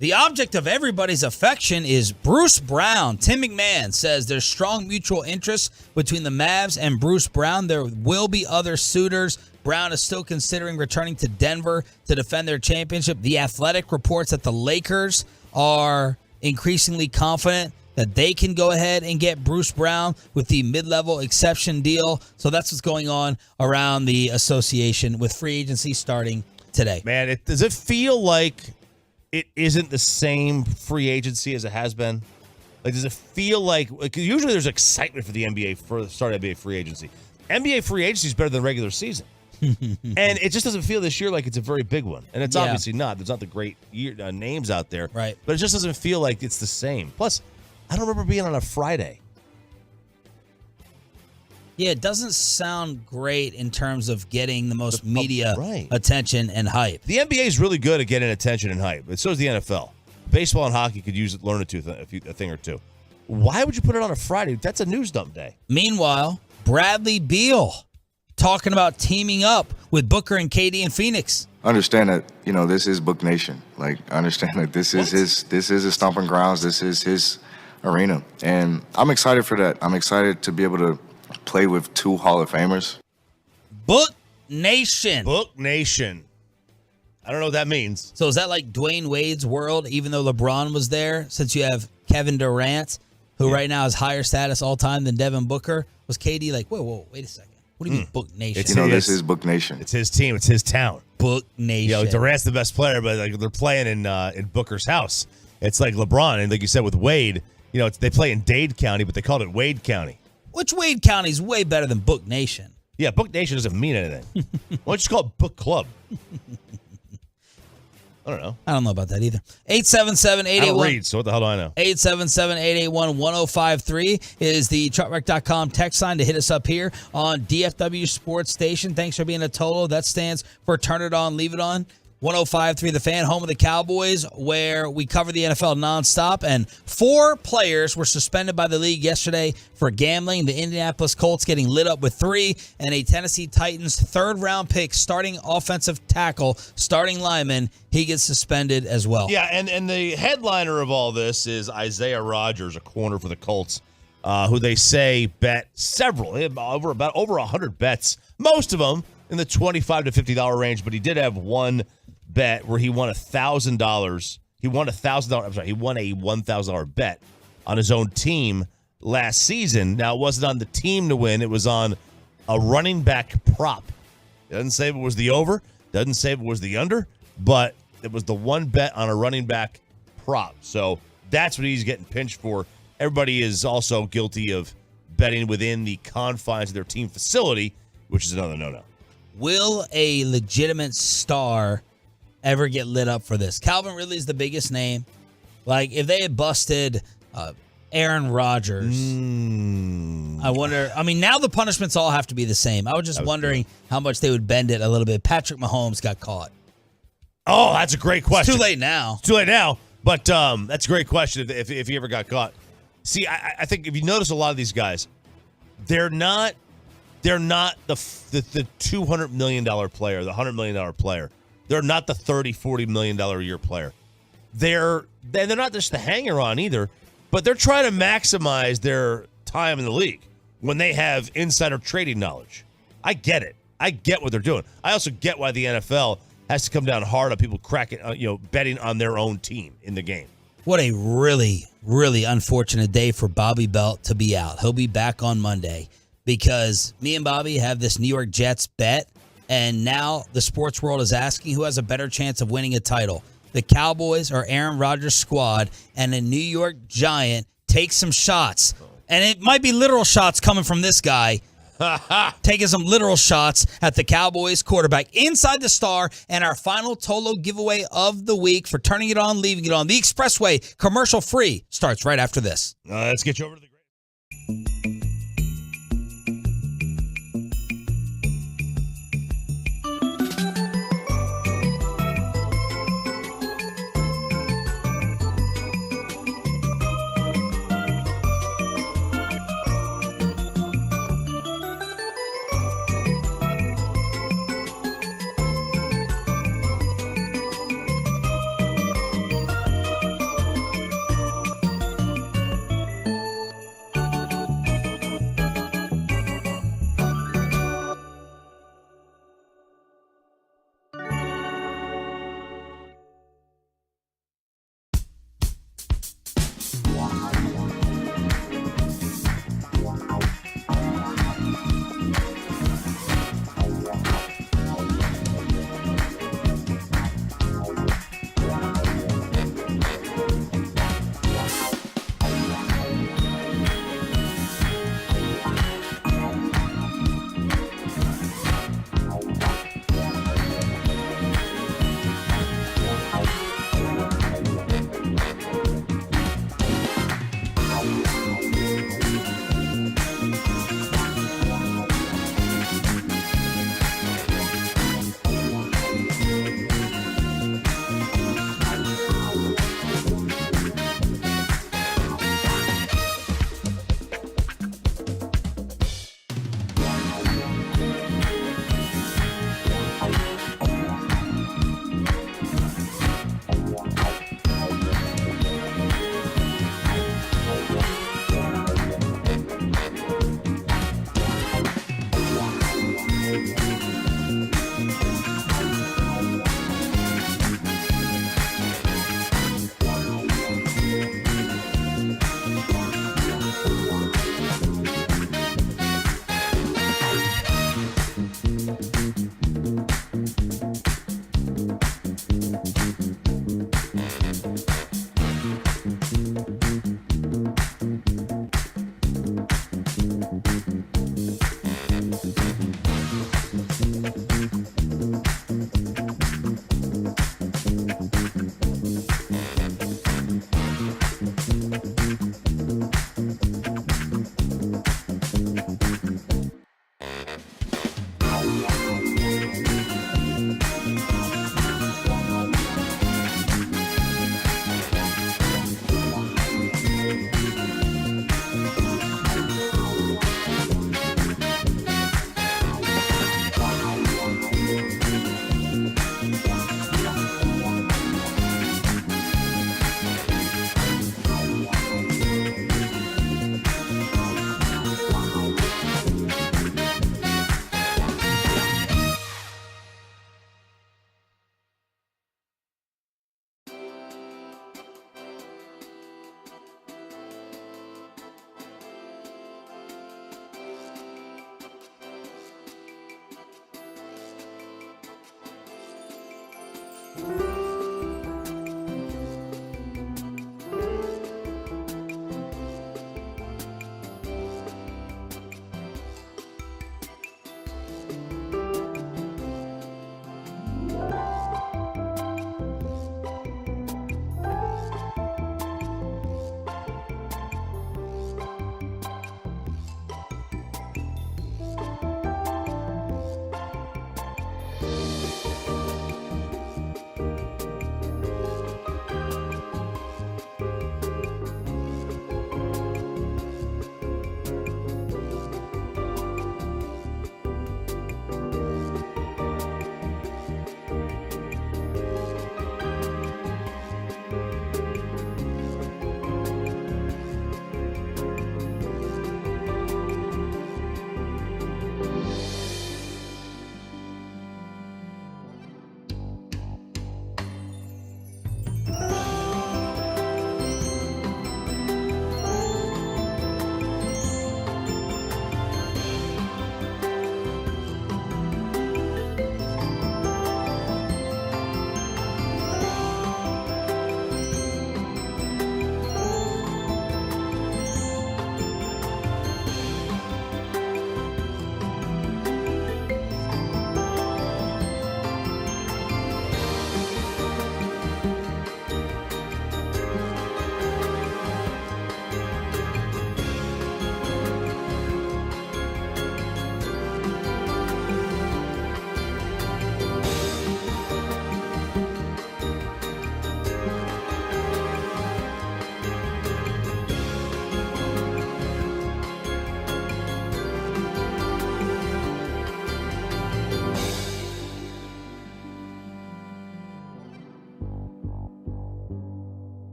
The object of everybody's affection is Bruce Brown. Tim McMahon says there's strong mutual interest between the Mavs and Bruce Brown. There will be other suitors. Brown is still considering returning to Denver to defend their championship. The Athletic reports that the Lakers are increasingly confident that they can go ahead and get Bruce Brown with the mid-level exception deal. So that's what's going on around the association with free agency starting today. Man, does it feel like it isn't the same free agency as it has been? Like, does it feel like usually there's excitement for the NBA for the start of NBA free agency. NBA free agency is better than regular season. And it just doesn't feel this year like it's a very big one. And it's obviously not. There's not the great names out there. Right. But it just doesn't feel like it's the same. Plus, I don't remember being on a Friday. Yeah, it doesn't sound great in terms of getting the most media attention and hype. The NBA is really good at getting attention and hype, but so is the NFL. Baseball and hockey could learn a thing or two. Why would you put it on a Friday? That's a news dump day. Meanwhile, Bradley Beal talking about teaming up with Booker and KD in Phoenix. Understand that, this is Book Nation. Like, I understand that this is his stomping grounds. This is his arena. And I'm excited for that. I'm excited to be able to play with 2 Hall of Famers. Book Nation. Book Nation. I don't know what that means. So is that like Dwayne Wade's world, even though LeBron was there, since you have Kevin Durant, who right now has higher status all time than Devin Booker? Was KD like, whoa, wait a second. What do you mean Book Nation? This is Book Nation. It's his team. It's his town. Book Nation. Durant's the best player, but they're playing in Booker's house. It's like LeBron, and like you said with Wade, they play in Dade County, but they called it Wade County. Which Wade County is way better than Book Nation. Yeah, Book Nation doesn't mean anything. Why don't you just call it Book Club? I don't know. I don't know about that either. 877-881. I don't read, so what the hell do I know? 877-881-1053 is the truckwreck.com text line to hit us up here on DFW Sports Station. Thanks for being a Tolo. That stands for Turn It On, Leave It On. 105.3 The Fan, home of the Cowboys, where we cover the NFL nonstop. And 4 players were suspended by the league yesterday for gambling. The Indianapolis Colts getting lit up with 3, and a Tennessee Titans third-round pick, starting offensive tackle, starting lineman, he gets suspended as well. Yeah, and the headliner of all this is Isaiah Rodgers, a corner for the Colts, who they say bet several, over 100 bets, most of them in the $25 to $50 range, but he did have one bet where he won $1,000. He won $1,000. I'm sorry, he won a $1,000 bet on his own team last season. Now, it wasn't on the team to win. It was on a running back prop. It doesn't say if it was the over. Doesn't say if it was the under. But it was the one bet on a running back prop. So that's what he's getting pinched for. Everybody is also guilty of betting within the confines of their team facility, which is another no-no. Will a legitimate star ever get lit up for this? Calvin Ridley's the biggest name. Like, if they had busted Aaron Rodgers, I wonder. I mean, now the punishments all have to be the same. I was just wondering how much they would bend it a little bit. Patrick Mahomes got caught. Oh, that's a great question. It's too late now. It's too late now, but that's a great question if he ever got caught. See, I think if you notice a lot of these guys, they're not the $200 million player, the $100 million player. They're not the $30, $40 million a year player. They're not just the hanger-on either, but they're trying to maximize their time in the league when they have insider trading knowledge. I get it. I get what they're doing. I also get why the NFL has to come down hard on people betting on their own team in the game. What a really, really unfortunate day for Bobby Belt to be out. He'll be back on Monday because me and Bobby have this New York Jets bet. And now the sports world is asking who has a better chance of winning a title. The Cowboys or Aaron Rodgers' squad, and a New York Giant take some shots. And it might be literal shots coming from this guy. Taking some literal shots at the Cowboys quarterback inside the Star. And our final Tolo giveaway of the week for Turning It On, Leaving It On. The Expressway, commercial free, starts right after this. Let's get you over to the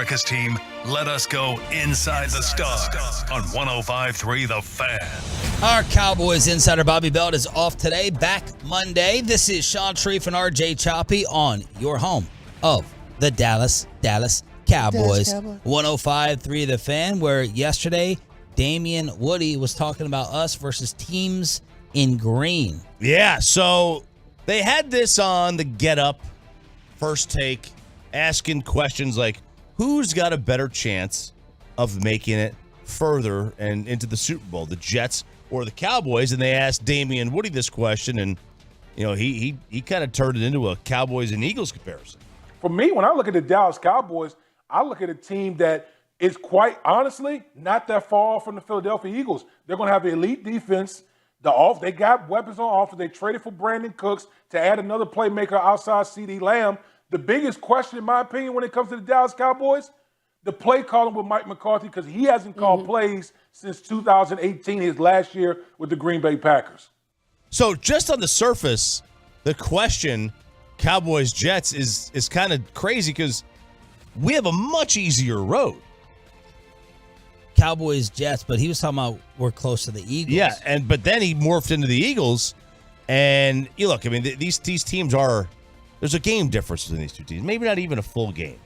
America's team, let us go inside the stars on 105.3 The Fan. Our Cowboys insider Bobby Belt is off today, back Monday. This is Sean Sharif and RJ Choppy on your home of the Dallas Cowboys. 105.3 The Fan, where yesterday Damian Woody was talking about us versus teams in green. Yeah, so they had this on the Get Up First Take, asking questions like, who's got a better chance of making it further and into the Super Bowl, the Jets or the Cowboys? And they asked Damian Woody this question, and he kind of turned it into a Cowboys and Eagles comparison. For me, when I look at the Dallas Cowboys, I look at a team that is quite honestly not that far off from the Philadelphia Eagles. They're going to have an elite defense. They got weapons on offense. They traded for Brandon Cooks to add another playmaker outside CeeDee Lamb. The biggest question, in my opinion, when it comes to the Dallas Cowboys, the play calling with Mike McCarthy, because he hasn't called plays since 2018, his last year with the Green Bay Packers. So just on the surface, the question, Cowboys-Jets, is kind of crazy because we have a much easier road. Cowboys-Jets, but he was talking about we're close to the Eagles. Yeah, but then he morphed into the Eagles, and you look, I mean, these teams are, there's a game difference between these two teams, maybe not even a full game.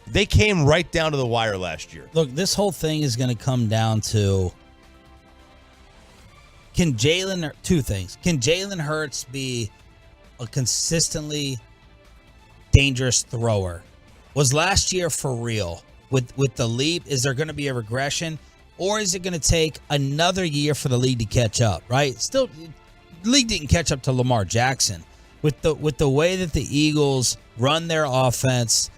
They came right down to the wire last year. Look, this whole thing is going to come down to two things. Can Jalen Hurts be a consistently dangerous thrower? Was last year for real? With the leap, is there going to be a regression, or is it going to take another year for the league to catch up? Right? Still, the league didn't catch up to Lamar Jackson. With the way that the Eagles run their offense,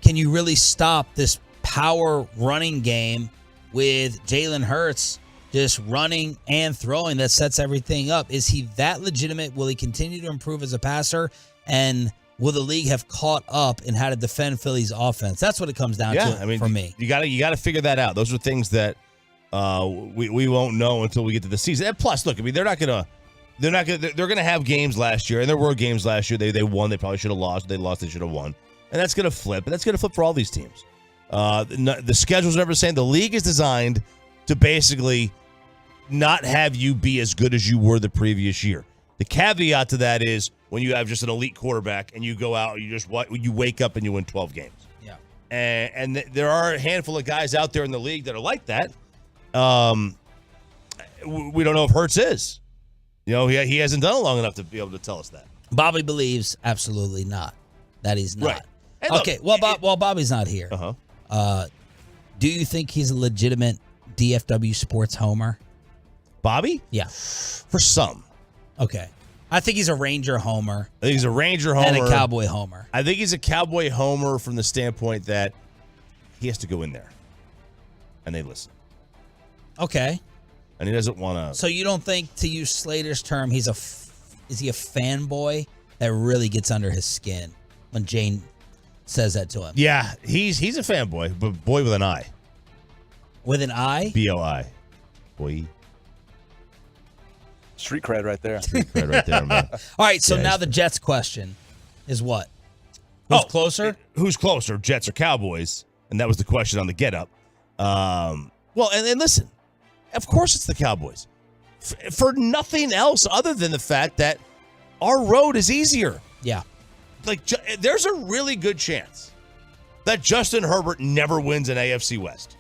can you really stop this power running game with Jalen Hurts just running and throwing that sets everything up? Is he that legitimate? Will he continue to improve as a passer? And will the league have caught up in how to defend Philly's offense? That's what it comes down to for me. You got to figure that out. Those are things that we won't know until we get to the season. And plus, look, I mean, they're going to have games last year, and there were games last year. They won. They probably should have lost. They lost. They should have won. And that's going to flip. And that's going to flip for all these teams. The schedule's never the same. The league is designed to basically not have you be as good as you were the previous year. The caveat to that is when you have just an elite quarterback and you go out, you wake up and you win 12 games. Yeah. And there are a handful of guys out there in the league that are like that. We don't know if Hurts is. He hasn't done it long enough to be able to tell us that. Bobby believes absolutely not that he's not. Right. And look, okay, while Bobby's not here, do you think he's a legitimate DFW sports homer? Bobby? Yeah. For some. Okay. I think he's a Ranger homer. I think he's a Ranger homer. And a Cowboy homer. I think he's a Cowboy homer from the standpoint that he has to go in there. And they listen. Okay. And he doesn't want to. So you don't think, to use Slater's term, is he a fanboy that really gets under his skin when Jane says that to him? Yeah, he's a fanboy, but boy with an I. With an I? B-O-I. Boy. Street cred right there. Street cred right there, man. All right, so now the Jets question is what? Who's closer? Who's closer, Jets or Cowboys? And that was the question on the Get Up. Well, and listen, of course it's the Cowboys. For nothing else other than the fact that our road is easier. Yeah. Like, there's a really good chance that Justin Herbert never wins an AFC West.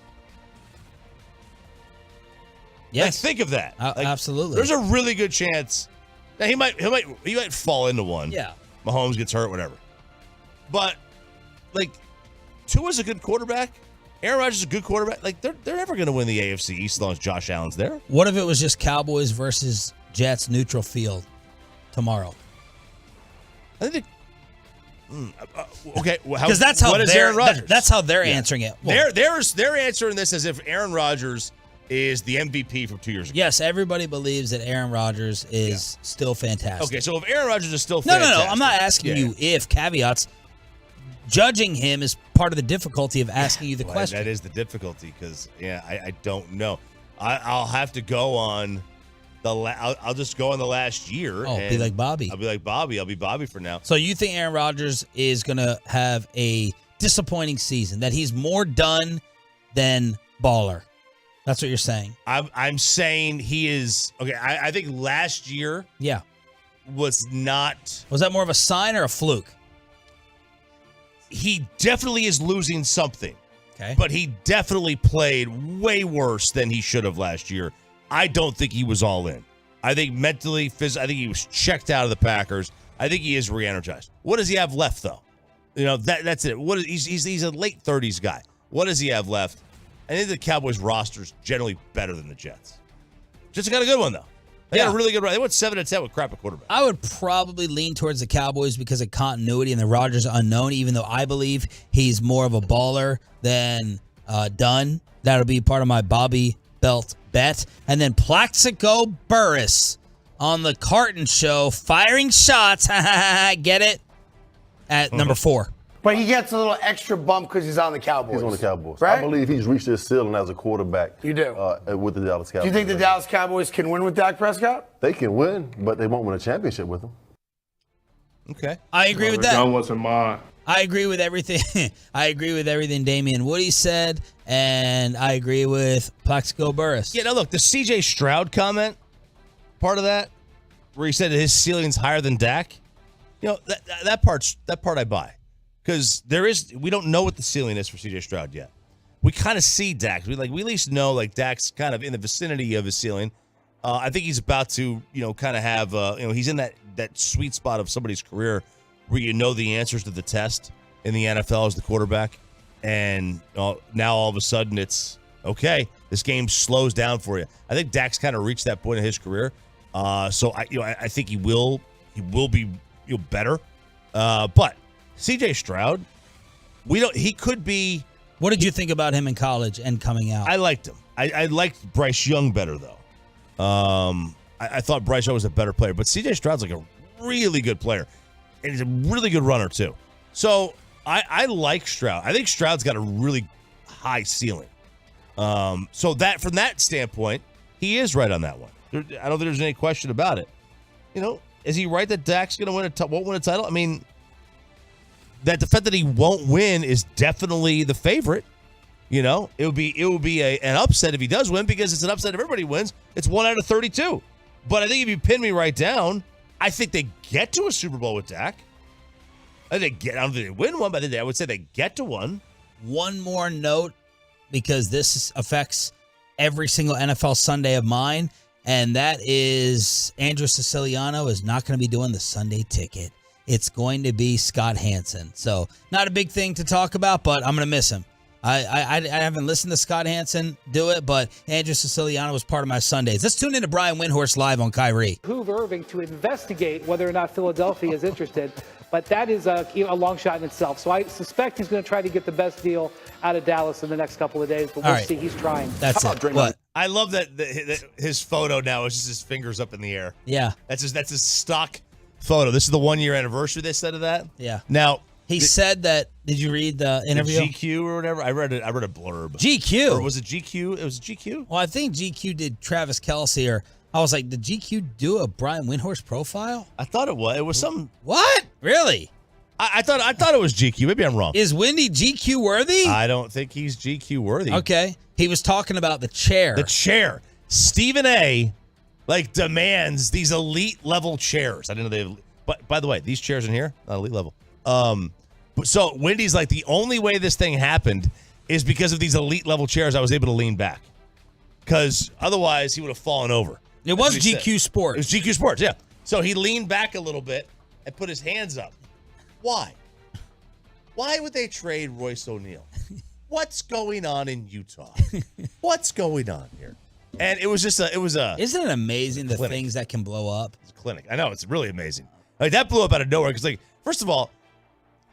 Yes. Like, think of that. Absolutely. There's a really good chance that he might fall into one. Yeah. Mahomes gets hurt, whatever. But like, Tua's a good quarterback. Aaron Rodgers is a good quarterback. Like, they're never going to win the AFC East as long as Josh Allen's there. What if it was just Cowboys versus Jets neutral field tomorrow? I think okay, because that's how they're answering it. Well, they're answering this as if Aaron Rodgers is the MVP from 2 years ago. Yes, everybody believes that Aaron Rodgers is still fantastic. Okay, so if Aaron Rodgers is still fantastic. No, I'm not asking you if caveats. Judging him is part of the difficulty of asking you the question. That is the difficulty because, I don't know. I'll have to go on I'll just go on the last year. Oh, be like Bobby. I'll be like Bobby. I'll be Bobby for now. So you think Aaron Rodgers is going to have a disappointing season, that he's more done than baller. That's what you're saying. I'm saying he is okay. I think last year, was not. Was that more of a sign or a fluke? He definitely is losing something. Okay, but he definitely played way worse than he should have last year. I don't think he was all in. I think mentally, physically, I think he was checked out of the Packers. I think he is re-energized. What does he have left, though? That's it. He's a late 30s guy. What does he have left? I think the Cowboys roster is generally better than the Jets. Jets got a good one, though. They got a really good run. They went 7-10 with crap at quarterback. I would probably lean towards the Cowboys because of continuity and the Rodgers unknown, even though I believe he's more of a baller than Dunn. That'll be part of my Bobby Belt bet. And then Plaxico Burress on the Carton Show, firing shots. Get it? At number 4. But he gets a little extra bump because he's on the Cowboys. He's on the Cowboys. Right? I believe he's reached his ceiling as a quarterback. You do? With the Dallas Cowboys. Do you think the Dallas Cowboys can win with Dak Prescott? They can win, but they won't win a championship with him. Okay. I agree with that. That wasn't mine. I agree with everything. I agree with everything Damian Woody said, and I agree with Plaxico Burress. Yeah, now look, the C.J. Stroud comment, part of that, where he said that his ceiling's higher than Dak, that part I buy. Because we don't know what the ceiling is for C.J. Stroud yet. We kind of see Dak. We at least know Dak's kind of in the vicinity of his ceiling. I think he's about to, kind of have, he's in that sweet spot of somebody's career where you know the answers to the test in the NFL as the quarterback. And now all of a sudden it's, okay, this game slows down for you. I think Dak's kind of reached that point in his career. So I think he will be better. But C.J. Stroud, he could be. What did you think about him in college and coming out? I liked him. I liked Bryce Young better, though. I thought Bryce Young was a better player, but C.J. Stroud's a really good player. And he's a really good runner, too. So I like Stroud. I think Stroud's got a really high ceiling. So that from that standpoint, he is right on that one. I don't think there's any question about it. Is he right that Dak's going to won't win a title? I mean, that the fact that he won't win is definitely the favorite. It would be an upset if he does win, because it's an upset if everybody wins. It's 1 out of 32. But I think if you pin me right down, I think they get to a Super Bowl with Dak. I don't think they win one, but I would say they get to one. One more note, because this affects every single NFL Sunday of mine, and that is Andrew Siciliano is not going to be doing the Sunday ticket. It's going to be Scott Hansen. So not a big thing to talk about, but I'm going to miss him. I haven't listened to Scott Hansen do it, but Andrew Siciliano was part of my Sundays. Let's tune into Brian Windhorst live on Kyrie. Irving to investigate whether or not Philadelphia is interested, but that is a long shot in itself. So I suspect he's going to try to get the best deal out of Dallas in the next couple of days, but we'll see. He's trying. That's it. What? I love that his photo now is just his fingers up in the air. Yeah. That's his stock photo. This is the 1-year anniversary they said of that. Yeah. Now he said that. Did you read the interview? The GQ or whatever. I read a blurb. GQ. Or was it GQ? It was GQ. Well, I think GQ did Travis Kelce, or I was like, did GQ do a Brian Windhorst profile? I thought it was. It was some. What? Really? I thought it was GQ. Maybe I'm wrong. Is Windy GQ worthy? I don't think he's GQ worthy. Okay. He was talking about the chair. The chair. Stephen A. demands these elite level chairs. I didn't know they. But by the way, these chairs in here, not elite level. So Wendy's the only way this thing happened is because of these elite level chairs. I was able to lean back, because otherwise he would have fallen over. It was GQ Sports. It was GQ Sports, yeah. So he leaned back a little bit and put his hands up. Why? Why would they trade Royce O'Neal? What's going on in Utah? What's going on here? And it was just Isn't it amazing the things that can blow up? It's a clinic. I know, it's really amazing. That blew up out of nowhere, because first of all,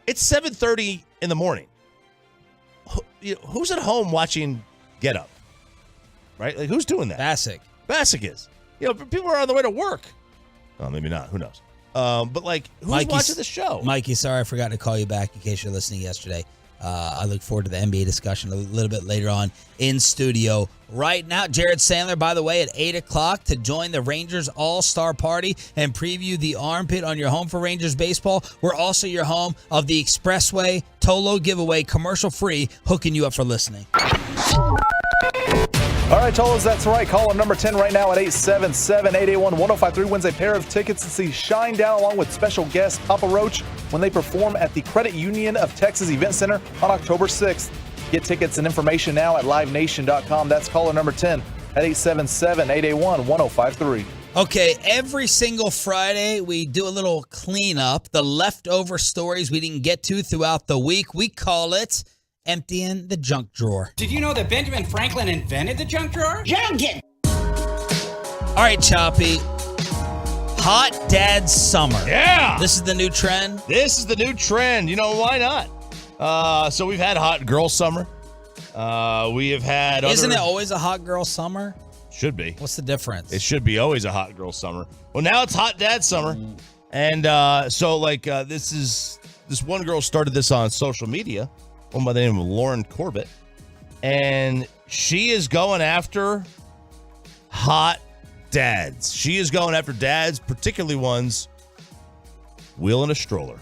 it's 7:30 in the morning. Who's at home watching Get Up? Right? Who's doing that? Bassick is. People are on the way to work. Oh, maybe not. Who knows? But who's watching the show? Mikey, sorry I forgot to call you back in case you're listening yesterday. I look forward to the NBA discussion a little bit later on in studio. Right now, Jared Sandler, by the way, at 8 o'clock to join the Rangers All-Star Party and preview the armpit on your home for Rangers baseball. We're also your home of the Expressway Tolo giveaway, commercial-free, hooking you up for listening. All right, Tolos, that's right. Caller number 10 right now at 877-881-1053 wins a pair of tickets to see Shine Down along with special guest Papa Roach when they perform at the Credit Union of Texas Event Center on October 6th. Get tickets and information now at livenation.com. That's caller number 10 at 877-881-1053. Okay, every single Friday, we do a little cleanup, the leftover stories we didn't get to throughout the week. We call it emptying the junk drawer. Did you know that Benjamin Franklin invented the junk drawer? Junkin! All right, Choppy. Hot Dad Summer. Yeah! This is the new trend? This is the new trend. You know, why not? So we've had Hot Girl Summer. We have had Isn't it always a Hot Girl Summer? Should be. What's the difference? It should be always a Hot Girl Summer. Well, now it's Hot Dad Summer. And this one girl started this on social media, one by the name of Lauren Corbett. And she is going after hot dads. She is going after dads, particularly ones wheeling a stroller.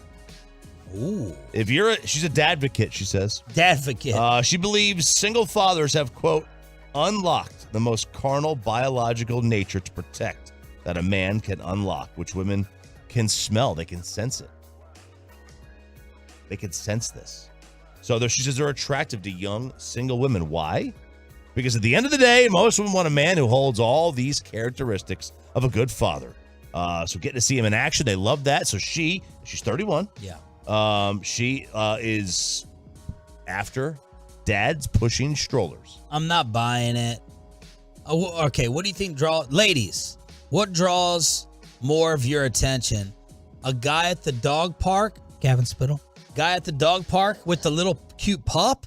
Ooh. She's a dadvocate, she says. Dadvocate. She believes single fathers have, quote, unlocked the most carnal biological nature to protect that a man can unlock, which women can smell. They can sense it. They can sense this. So she says they're attractive to young single women. Why? Because at the end of the day, most women want a man who holds all these characteristics of a good father. So getting to see him in action, they love that. So she's 31. Yeah. She is after dads pushing strollers. I'm not buying it. Oh, okay, what do you think ladies, what draws more of your attention? A guy at the dog park, Gavin Spittle? Guy at the dog park with the little cute pup?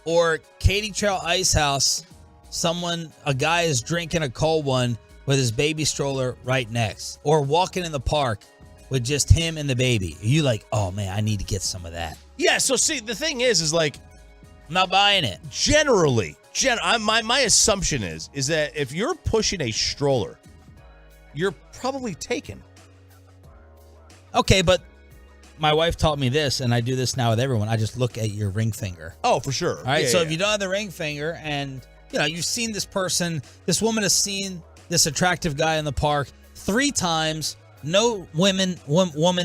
Or Katy Trail Ice House, a guy is drinking a cold one with his baby stroller right next? Or walking in the park with just him and the baby? Are you like, oh man, I need to get some of that? Yeah, so see, the thing is like, I'm not buying it. Generally, my assumption is that if you're pushing a stroller, you're probably taken. Okay, but my wife taught me this, and I do this now with everyone. I just look at your ring finger. Oh, for sure. All right, if you don't have the ring finger and, you've seen this woman has seen this attractive guy in the park 3 times, no woman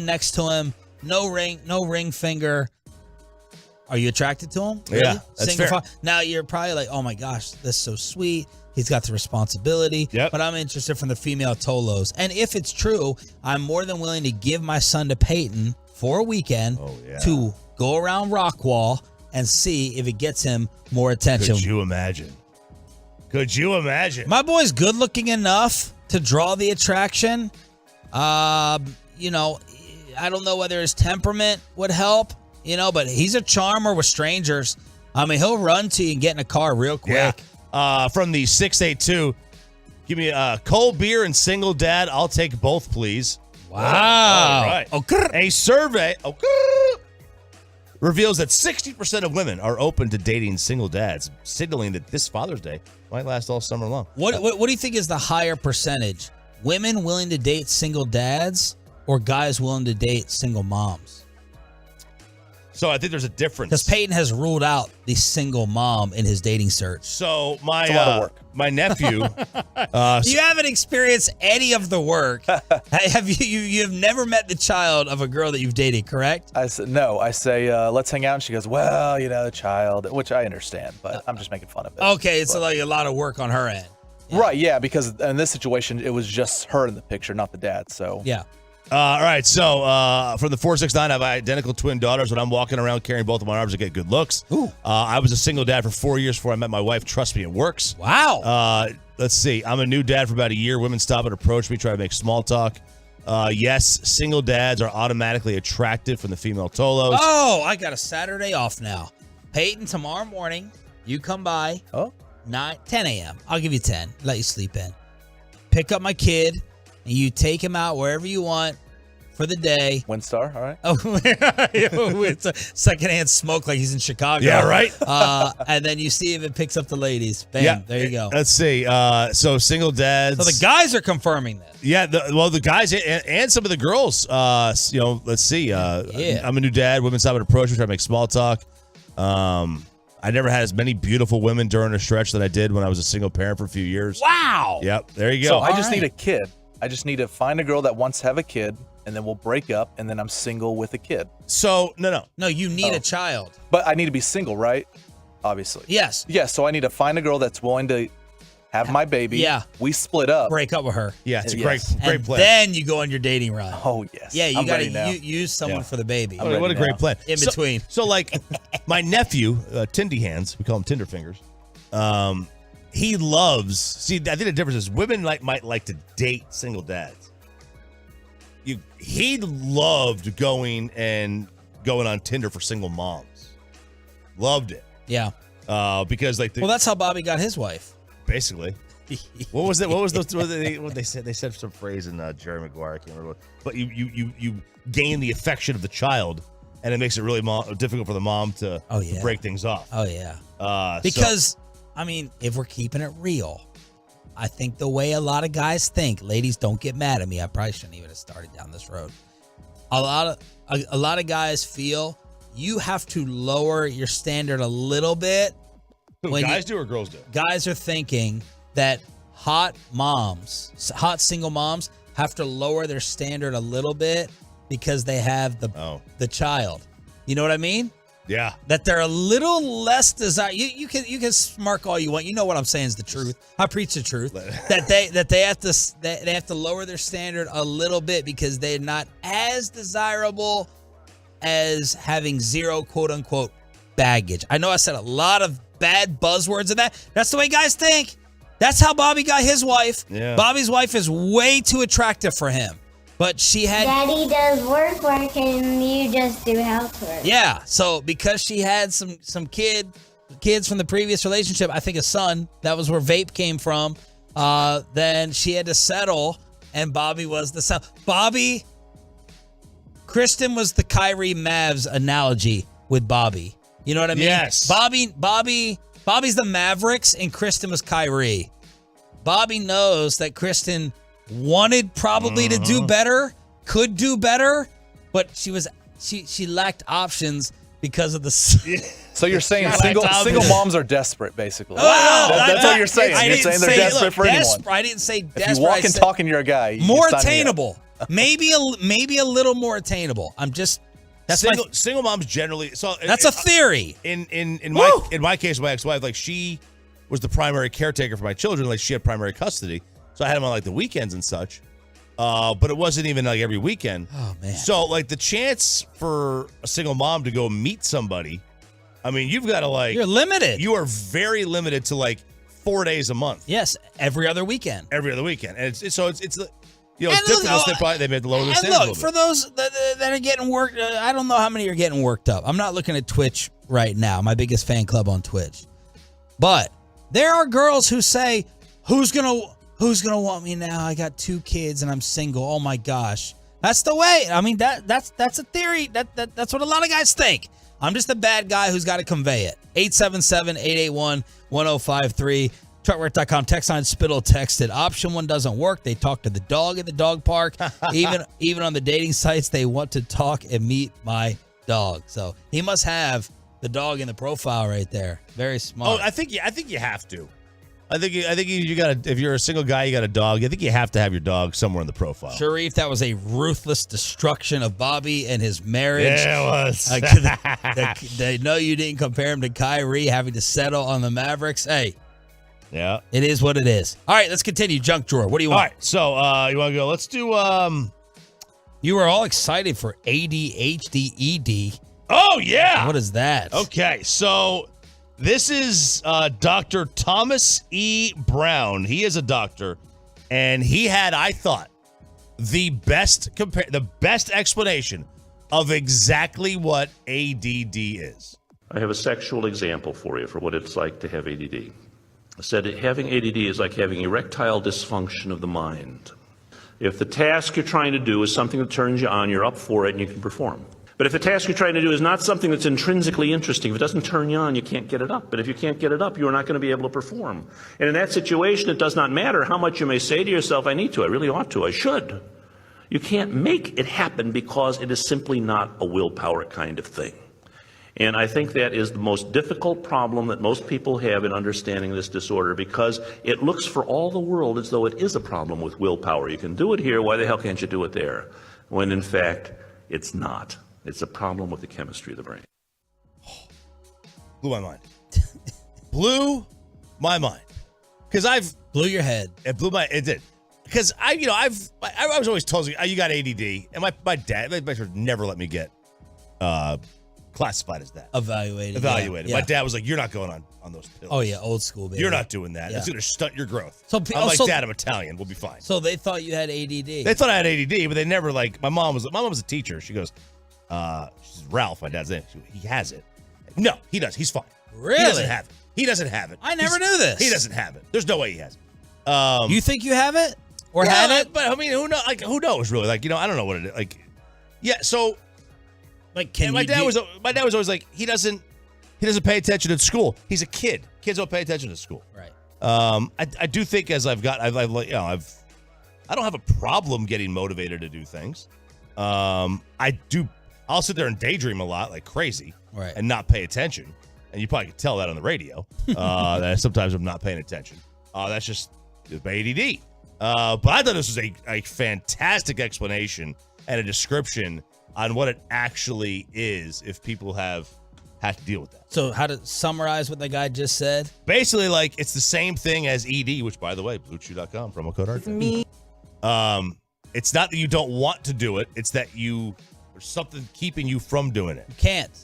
next to him, no ring finger. Are you attracted to him? Really? Yeah, that's fair. Now you're probably like, oh my gosh, this is so sweet. He's got the responsibility. Yep. But I'm interested from the female Tolos. And if it's true, I'm more than willing to give my son to Peyton for a weekend to go around Rockwall and see if it gets him more attention. Could you imagine? My boy's good looking enough to draw the attraction. I don't know whether his temperament would help. But he's a charmer with strangers. I mean, he'll run to you and get in a car real quick. Yeah. From the 682, give me a cold beer and single dad. I'll take both, please. Wow. All right. A survey reveals that 60% of women are open to dating single dads, signaling that this Father's Day might last all summer long. What do you think is the higher percentage? Women willing to date single dads or guys willing to date single moms? So I think there's a difference. Because Peyton has ruled out the single mom in his dating search. So my nephew. You haven't experienced any of the work. You have never met the child of a girl that you've dated, correct? I said no. I say let's hang out, and she goes, well, the child, which I understand, but I'm just making fun of it. Okay, it's like a lot of work on her end. Yeah. Right? Yeah, because in this situation, it was just her in the picture, not the dad. So yeah. All right, so from the 469, I have identical twin daughters. When I'm walking around carrying both of my arms to get good looks. Ooh. I was a single dad for 4 years before I met my wife. Trust me, it works. Wow. Let's see. I'm a new dad for about a year. Women stop and approach me, try to make small talk. Yes, single dads are automatically attracted from the female Tolos. Oh, I got a Saturday off now. Peyton, tomorrow morning, you come by. 10 a.m. I'll give you 10. Let you sleep in. Pick up my kid. And you take him out wherever you want, for the day. Windstar, all right. Oh, it's a secondhand smoke like he's in Chicago. Yeah, right. And then you see if it picks up the ladies. Bam, there you go. Let's see. So single dads. So the guys are confirming this. Yeah, the guys and some of the girls. Let's see. I'm a new dad. Women stop at approach. We try to make small talk. I never had as many beautiful women during a stretch that I did when I was a single parent for a few years. Wow. Yep. There you go. So I just need a kid. I just need to find a girl that wants to have a kid, and then we'll break up, and then I'm single with a kid. So no, you need a child. But I need to be single, right? Obviously. Yes. Yes. So I need to find a girl that's willing to have my baby. Yeah. We split up. Break up with her. Yeah, it's a Yes. great plan. Then you go on your dating run. Oh yes. Yeah, you I'm got ready now. to use someone for the baby. What a great plan. In between. So like my nephew, Tindy Hands, we call him Tinder Fingers. He loves. See, I think the difference is women might like to date single dads. He loved going on Tinder for single moms. Loved it. Yeah. Because that's how Bobby got his wife. Basically. What was it? What they said? They said some phrase in Jerry Maguire. I can't remember. But you gain the affection of the child, and it makes it really difficult for the mom to break things off. Oh yeah. Because if we're keeping it real, I think the way a lot of guys think, ladies, don't get mad at me. I probably shouldn't even have started down this road. A lot of guys feel you have to lower your standard a little bit. Guys do or girls do? Guys are thinking that hot single moms have to lower their standard a little bit because they have the child. You know what I mean? Yeah. That they're a little less desire. You can smirk all you want. You know what I'm saying is the truth. I preach the truth. that they have to lower their standard a little bit because they're not as desirable as having zero quote unquote baggage. I know I said a lot of bad buzzwords in that. That's the way guys think. That's how Bobby got his wife. Yeah. Bobby's wife is way too attractive for him. But she had... Daddy does work and you just do housework. Yeah. So because she had some kids from the previous relationship, I think a son, that was where Vape came from, then she had to settle, and Bobby was the son. Kristen was the Kyrie Mavs analogy with Bobby. You know what I mean? Yes. Bobby's the Mavericks, and Kristen was Kyrie. Bobby knows that Kristen wanted probably to do better, could do better, but she lacked options because of the. So you're saying single moms are desperate, basically. That's what you're saying. You're saying they're desperate for anyone. I didn't say desperate. If you walk and talk and you're a guy, more attainable. maybe a little more attainable. That's single moms generally. So that's a theory. In my case, my ex-wife, she was the primary caretaker for my children. She had primary custody, so I had them on the weekends and such. But it wasn't even every weekend. Oh man! So the chance for a single mom to go meet somebody, you've got to you're limited. You are very limited to 4 days a month. Yes, every other weekend. And it's different. They made the lower the standards. And look, for those that are getting worked, I don't know how many are getting worked up. I'm not looking at Twitch right now, my biggest fan club on Twitch. But there are girls who say, who's gonna want me now? I got 2 kids and I'm single. Oh my gosh. That's the way. That's a theory. That's what a lot of guys think. I'm just a bad guy who's got to convey it. 877-881-1053. Truckwreck.com, text line Spittle texted. Option 1 doesn't work. They talk to the dog at the dog park. Even on the dating sites, they want to talk and meet my dog. So he must have the dog in the profile right there. Very smart. Oh, I think you have to. I think you got to. If you're a single guy, you got a dog. I think you have to have your dog somewhere in the profile. Sharif, that was a ruthless destruction of Bobby and his marriage. Yeah, it was. They know you didn't compare him to Kyrie having to settle on the Mavericks. Hey. Yeah. It is what it is. All right, let's continue. Junk drawer. What do you want? All right, so you want to go? Let's do. You were all excited for ADHD. Oh, yeah. What is that? Okay, so this is Dr. Thomas E. Brown. He is a doctor, and he had, I thought, the best explanation of exactly what ADD is. I have a sexual example for you for what it's like to have ADD. I said having ADD is like having erectile dysfunction of the mind. If the task you're trying to do is something that turns you on, you're up for it and you can perform. But if the task you're trying to do is not something that's intrinsically interesting, if it doesn't turn you on, you can't get it up. But if you can't get it up, you're not going to be able to perform. And in that situation, it does not matter how much you may say to yourself, I need to, I really ought to, I should. You can't make it happen because it is simply not a willpower kind of thing. And I think that is the most difficult problem that most people have in understanding this disorder, because it looks for all the world as though it is a problem with willpower. You can do it here, why the hell can't you do it there? When in fact, it's not. It's a problem with the chemistry of the brain. Blew my mind. Blew my mind. Because blew your head. It did. Because I was always told you got ADD, and my dad never let me get classified as that. Evaluated. Yeah. My dad was like, "You're not going on those pills." Oh yeah, old school, baby. You're not doing that. Yeah. It's going to stunt your growth. So I'm like, Dad, I'm Italian. We'll be fine. So they thought you had ADD. They thought I had ADD, but they never my mom was a teacher. She goes, she's Ralph, my dad's name. He has it. No, he does. He's fine. Really? He doesn't have it. I never knew this. He doesn't have it. There's no way he has it. You think you have it? Or had it? But I mean, who knows really? I don't know what it is. Yeah, so my dad was always like, he doesn't pay attention at school. He's a kid. Kids don't pay attention to school. Right. I do think as I don't have a problem getting motivated to do things. I'll sit there and daydream a lot like crazy, right, and not pay attention. And you probably could tell that on the radio. That sometimes I'm not paying attention. That's just my ADD. But I thought this was a fantastic explanation and a description on what it actually is if people have had to deal with that. So how to summarize what the guy just said? Basically, it's the same thing as ED, which, by the way, BlueChew.com, promo code RJ. Me. It's not that you don't want to do it. It's that there's something keeping you from doing it.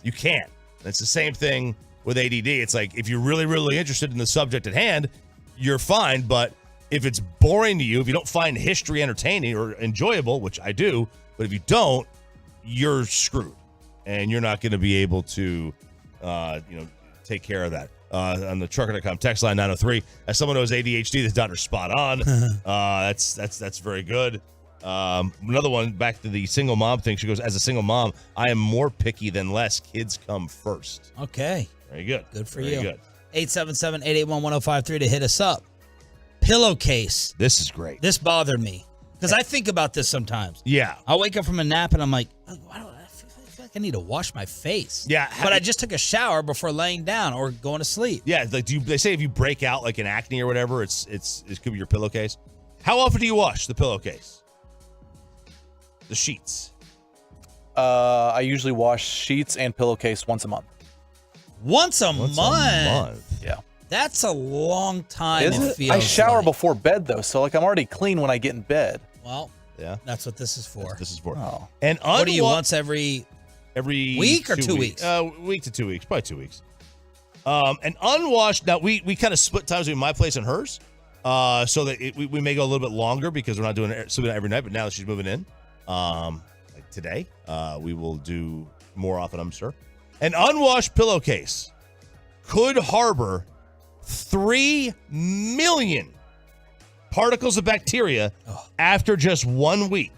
You can't. It's the same thing with ADD. It's like, if you're really, really interested in the subject at hand, you're fine. But if it's boring to you, if you don't find history entertaining or enjoyable, which I do, but if you don't, you're screwed. And you're not going to be able to, take care of that. On the trucker.com text line 903. As someone who has ADHD, this doctor's spot on. That's very good. Another one, back to the single mom thing. She goes, as a single mom, I am more picky than less. Kids come first. Okay. Very good. Good for Very you. Good. 877-881-1053 to hit us up. Pillowcase. This is great. This bothered me because I think about this sometimes. Yeah. I'll wake up from a nap and I'm like, I feel like I need to wash my face. Yeah. But I just took a shower before laying down or going to sleep. Yeah. They say if you break out like an acne or whatever, it could be your pillowcase. How often do you wash the pillowcase? The sheets. I usually wash sheets and pillowcase once a month. Once a month? Yeah. That's a long time. Is it? I shower before bed though, so I'm already clean when I get in bed. Well, yeah, that's what this is for. This is for. Oh. And what do you once every week or 2 weeks? Week to 2 weeks, probably 2 weeks. And unwashed. Now we kind of split times between my place and hers, so that we may go a little bit longer because we're not doing it every night. But now that she's moving in, like today, we will do more often, I'm sure. An unwashed pillowcase could harbor 3 million particles of bacteria after just 1 week,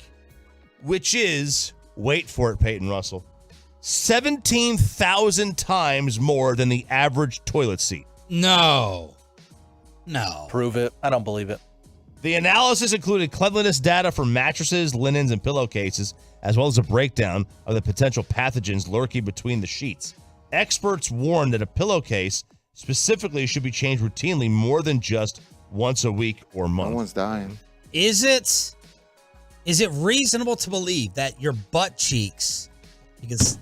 which is, wait for it, Peyton Russell, 17,000 times more than the average toilet seat. No. Prove it. I don't believe it. The analysis included cleanliness data for mattresses, linens, and pillowcases, as well as a breakdown of the potential pathogens lurking between the sheets. Experts warn that a pillowcase specifically should be changed routinely more than just once a week or month. No one's dying. Is it reasonable to believe that your butt cheeks, because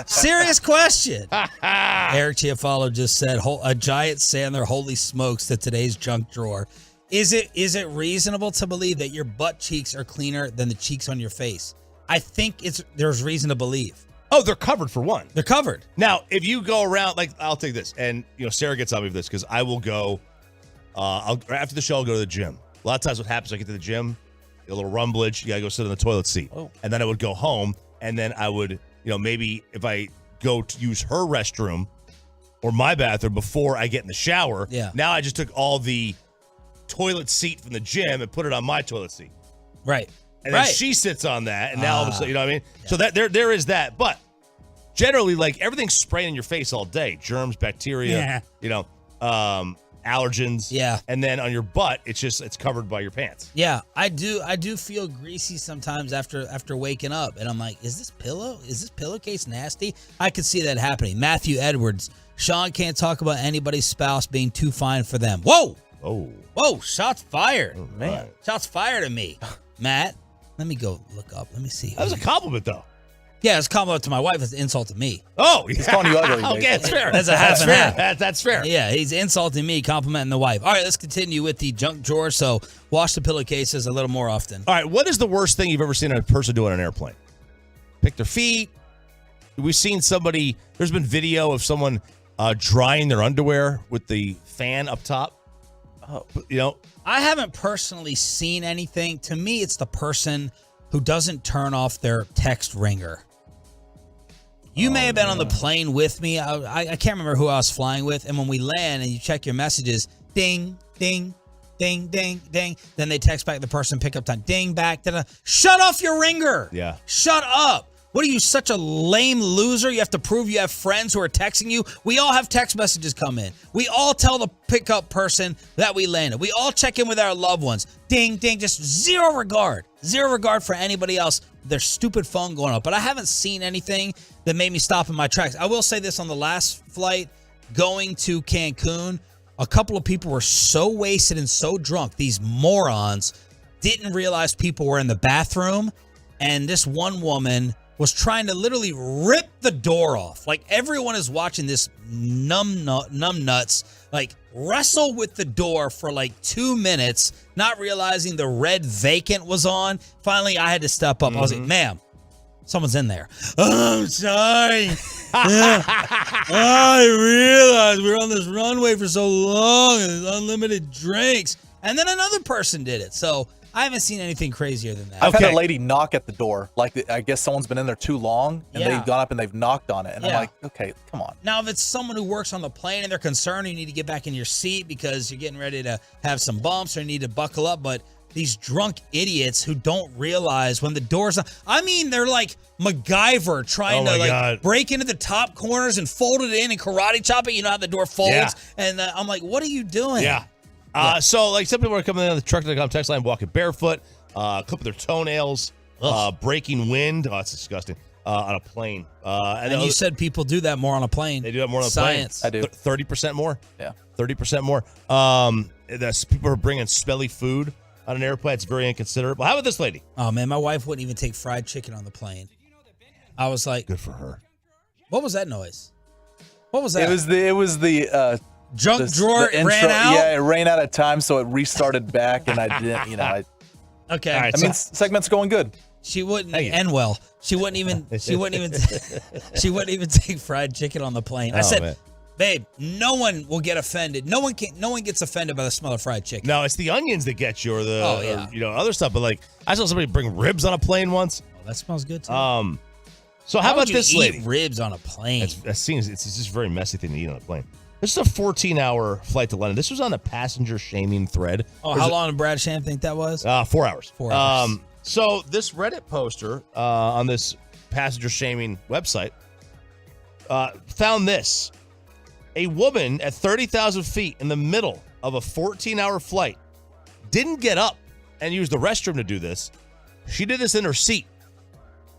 serious question. Eric Chiafalo just said a giant Sandler, holy smokes, to today's junk drawer. Is it reasonable to believe that your butt cheeks are cleaner than the cheeks on your face? I think there's reason to believe. Oh, they're covered for one. They're covered. Now, if you go around, I'll take this, and Sarah gets on me for this because I will go. After the show, I'll go to the gym. A lot of times, what happens? I get to the gym, a little rumblage. You gotta go sit on the toilet seat, and then I would go home, and then I would, maybe if I go to use her restroom or my bathroom before I get in the shower. Yeah. Now I just took all the toilet seat from the gym and put it on my toilet seat. Right. And then she sits on that, and now all of a sudden, you know what I mean? Yeah. So that there is that. But generally, like, everything's spraying in your face all day. Germs, bacteria, allergens. Yeah. And then on your butt, it's covered by your pants. Yeah, I do feel greasy sometimes after waking up, and I'm like, is this pillowcase nasty? I could see that happening. Matthew Edwards, Sean can't talk about anybody's spouse being too fine for them. Whoa! Whoa! Shots fired, man! Shots fired at me, Matt. Let me go look up. Let me see. That was a compliment, though. Yeah, it's a compliment to my wife. It's an insult to me. Oh, he's calling you ugly. Okay, that's fair. That's a half and half. That's fair. Yeah, he's insulting me, complimenting the wife. All right, let's continue with the junk drawer. So wash the pillowcases a little more often. All right, what is the worst thing you've ever seen a person do on an airplane? Pick their feet. We've seen somebody. There's been video of someone drying their underwear with the fan up top. Oh, you know, I haven't personally seen anything. To me, it's the person who doesn't turn off their text ringer. You may have been on the plane with me. I can't remember who I was flying with. And when we land and you check your messages, ding, ding, ding, ding, ding. Then they text back the person, pick up time, ding, back. Da-da. Shut off your ringer. Yeah. Shut up. What are you, such a lame loser? You have to prove you have friends who are texting you. We all have text messages come in. We all tell the pickup person that we landed. We all check in with our loved ones. Ding, ding, just zero regard. Zero regard for anybody else. Their stupid phone going up. But I haven't seen anything that made me stop in my tracks. I will say this, on the last flight going to Cancun, a couple of people were so wasted and so drunk, these morons didn't realize people were in the bathroom, and this one woman was trying to literally rip the door off. Like, everyone is watching this numb nuts, like, wrestle with the door for like 2 minutes, not realizing the red vacant was on. Finally, I had to step up. I was like, ma'am, someone's in there. Oh, I'm sorry. I realized we were on this runway for so long and there's unlimited drinks. And then another person did it. So I haven't seen anything crazier than that. I've had a lady knock at the door. Like, I guess someone's been in there too long, and Yeah. they've gone up and they've knocked on it. And I'm Yeah. like, okay, come on. Now, if it's someone who works on the plane and they're concerned, you need to get back in your seat because you're getting ready to have some bumps or you need to buckle up. But these drunk idiots who don't realize when the door's on, I mean, they're like MacGyver trying to like break into the top corners and fold it in and karate chop it. You know how the door folds? Yeah. And I'm like, what are you doing? Yeah. So, like, some people are coming in on the truck.com text line, walking barefoot, clipping their toenails, breaking wind. Oh, that's disgusting. On a plane. And you said people do that more on a plane. They do that more on a Science. plane. I do. 30% more? Yeah. 30% more. That's people are bringing smelly food on an airplane. It's very inconsiderate. Well, how about this lady? Oh, man, my wife wouldn't even take fried chicken on the plane. I was like, good for her. What was that noise? What was that? It was the junk drawer the intro, ran out? Yeah, it ran out of time, so it restarted back, and I didn't, Okay. I mean, segment's going good. She wouldn't end well. She wouldn't even take fried chicken on the plane. I said, man. babe, no one will get offended. No one gets offended by the smell of fried chicken. No, it's the onions that get you, or the other stuff. But like, I saw somebody bring ribs on a plane once. Oh, that smells good too. So how about would you this eat lady? Ribs on a plane. It's just a very messy thing to eat on a plane. This is a 14-hour flight to London. This was on a passenger shaming thread. Oh, how long did Brad Sham think that was? 4 hours. 4 hours. So this Reddit poster on this passenger shaming website found this. A woman at 30,000 feet in the middle of a 14-hour flight didn't get up and use the restroom to do this. She did this in her seat.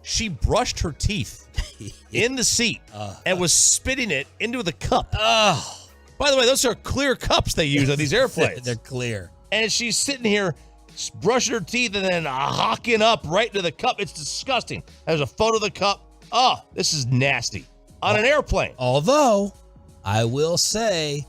She brushed her teeth in the seat and was spitting it into the cup. Oh. By the way, those are clear cups they use on these airplanes. They're clear. And she's sitting here brushing her teeth and then hocking up right into the cup. It's disgusting. There's a photo of the cup. Oh, this is nasty. On an airplane. Although, I will say,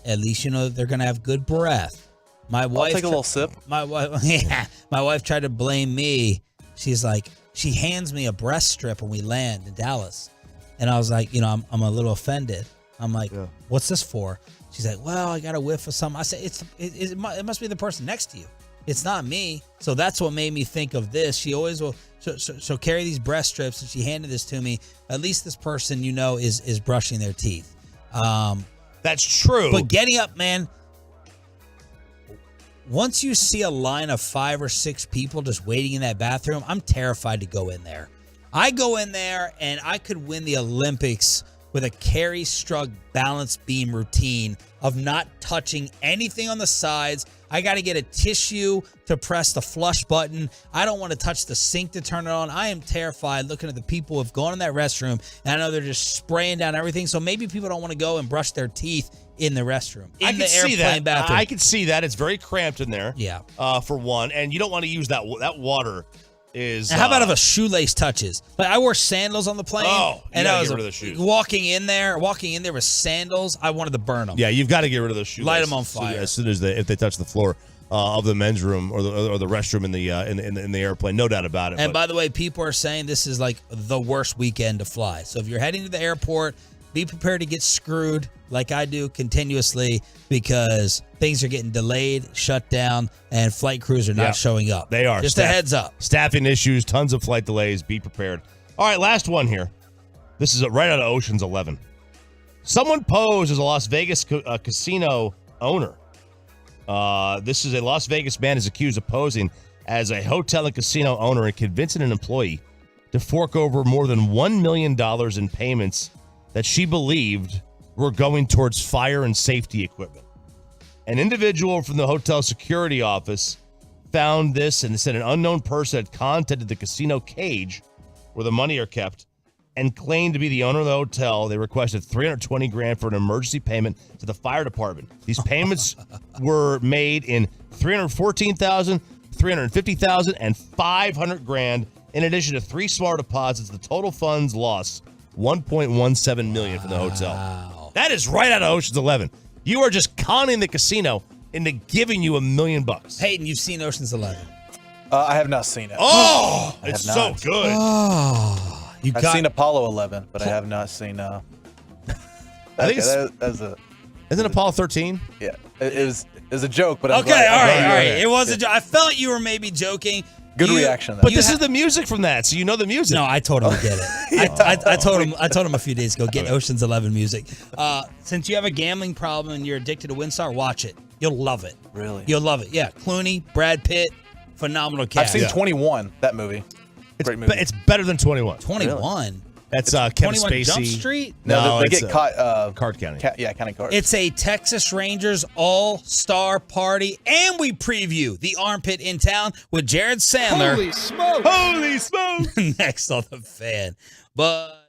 at least you know that they're going to have good breath. My wife, I'll take a little sip. My wife tried to blame me. She's like, she hands me a breast strip when we land in Dallas. And I was like, I'm a little offended. I'm like, what's this for? She's like, well, I got a whiff of something. I said, it must be the person next to you. It's not me. So that's what made me think of this. She always will she'll carry these breast strips, and she handed this to me. At least this person, is brushing their teeth. That's true. But getting up, man, once you see a line of 5 or 6 people just waiting in that bathroom, I'm terrified to go in there. I go in there and I could win the Olympics with a Carrie Strug balance beam routine of not touching anything on the sides. I got to get a tissue to press the flush button. I don't want to touch the sink to turn it on. I am terrified looking at the people who have gone in that restroom, and I know they're just spraying down everything. So maybe people don't want to go and brush their teeth in the restroom. I can see that. I can see that. It's very cramped in there. Yeah. For one, and you don't want to use that water. Is how about if a shoelace touches? Like I wore sandals on the plane. And I was get rid of the shoes. walking in there with sandals. I wanted to burn them. Yeah, you've got to get rid of those shoes. Light them on fire as soon as if they touch the floor of the men's room or the restroom in the airplane. No doubt about it. And by the way, people are saying this is like the worst weekend to fly. So if you're heading to the airport, be prepared to get screwed like I do continuously because things are getting delayed, shut down, and flight crews are not showing up. They are. Just a heads up. Staffing issues, tons of flight delays. Be prepared. All right, last one here. This is right out of Ocean's 11. Someone posed as a Las Vegas casino owner. This is a Las Vegas man is accused of posing as a hotel and casino owner and convincing an employee to fork over more than $1 million in payments that she believed were going towards fire and safety equipment. An individual from the hotel security office found this and said an unknown person had contacted the casino cage where the money are kept and claimed to be the owner of the hotel. They requested $320,000 for an emergency payment to the fire department. These payments were made in $314,000, $350,000, and $500,000 in addition to 3 small deposits. The total funds lost $1.17 million from the hotel. That is right out of Ocean's 11. You are just conning the casino into giving you $1 million. Peyton, you've seen Ocean's 11. I have not seen it. It's so good. I've seen Apollo 11, but I have not seen. I think isn't Apollo 13? Yeah, it was a joke, but all right. It was a joke. I felt you were maybe joking. Good reaction, though. But this is the music from that, so you know the music. No, I told him to get it. I told him a few days ago, get Ocean's 11 music. Since you have a gambling problem and you're addicted to WinStar, watch it. You'll love it. Really? You'll love it. Yeah, Clooney, Brad Pitt, phenomenal cast. I've seen 21, that movie. Great movie. It's better than 21. 21? Really? That's Kevin 21 Spacey. Jump Street? No, they get caught. Card counting. Counting cards. It's a Texas Rangers all-star party, and we preview the Armpit in Town with Jared Sandler. Holy smoke! Holy smoke! Next on The Fan. But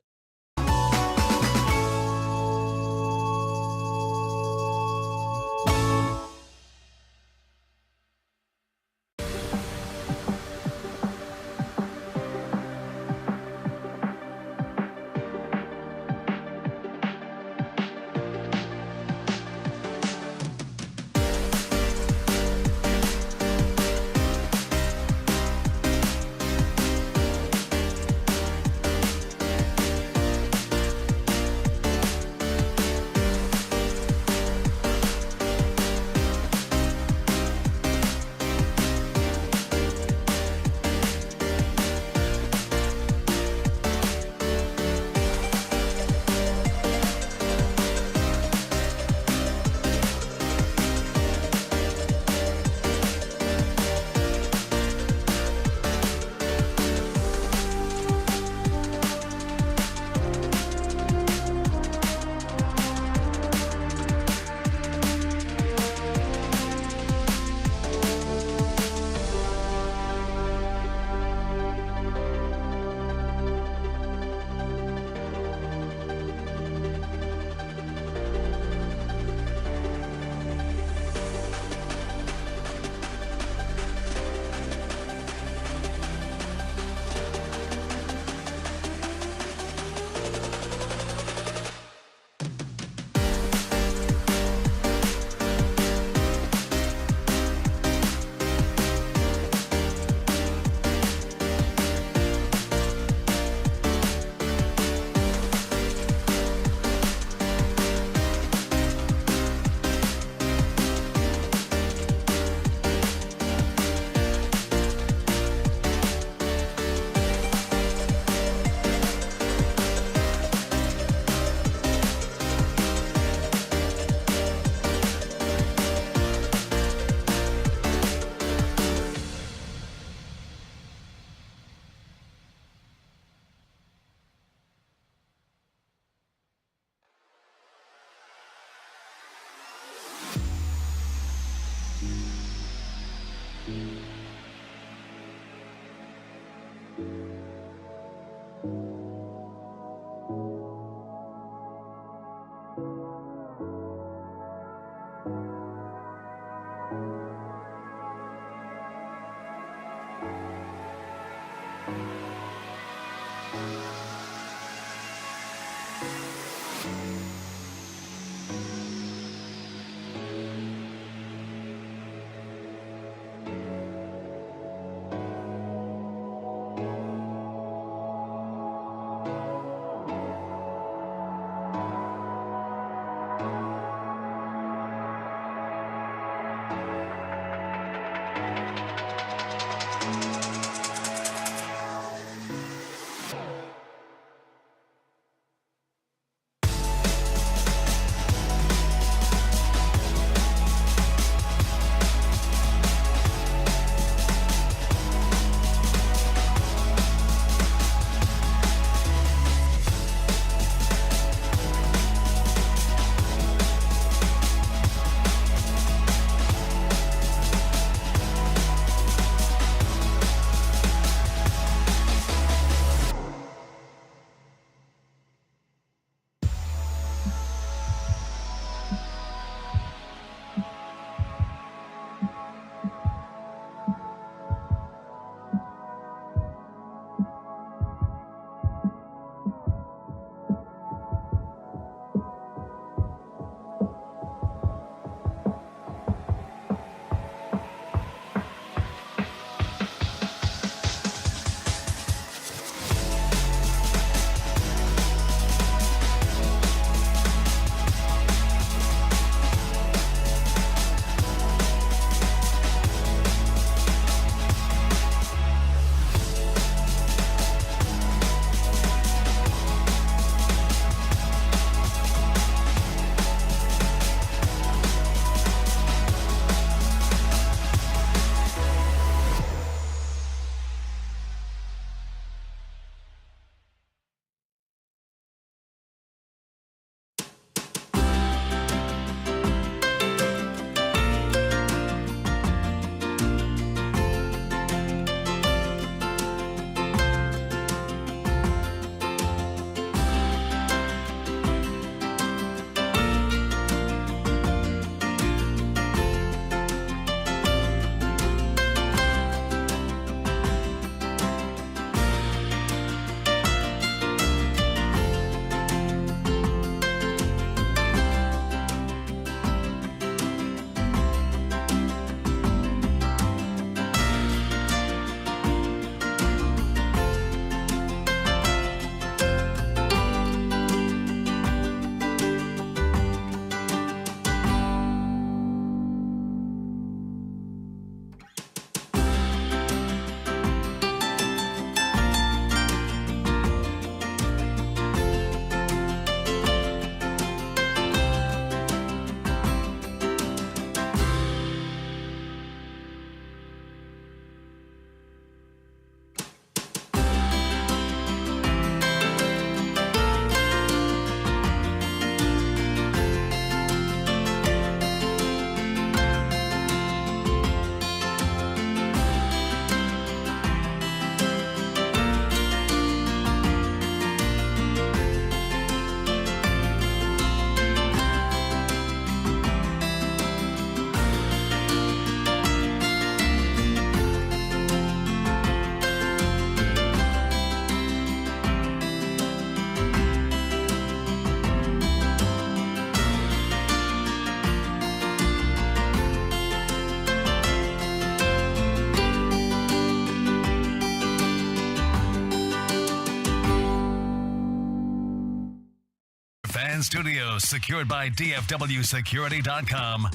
Fan Studios, secured by DFWSecurity.com.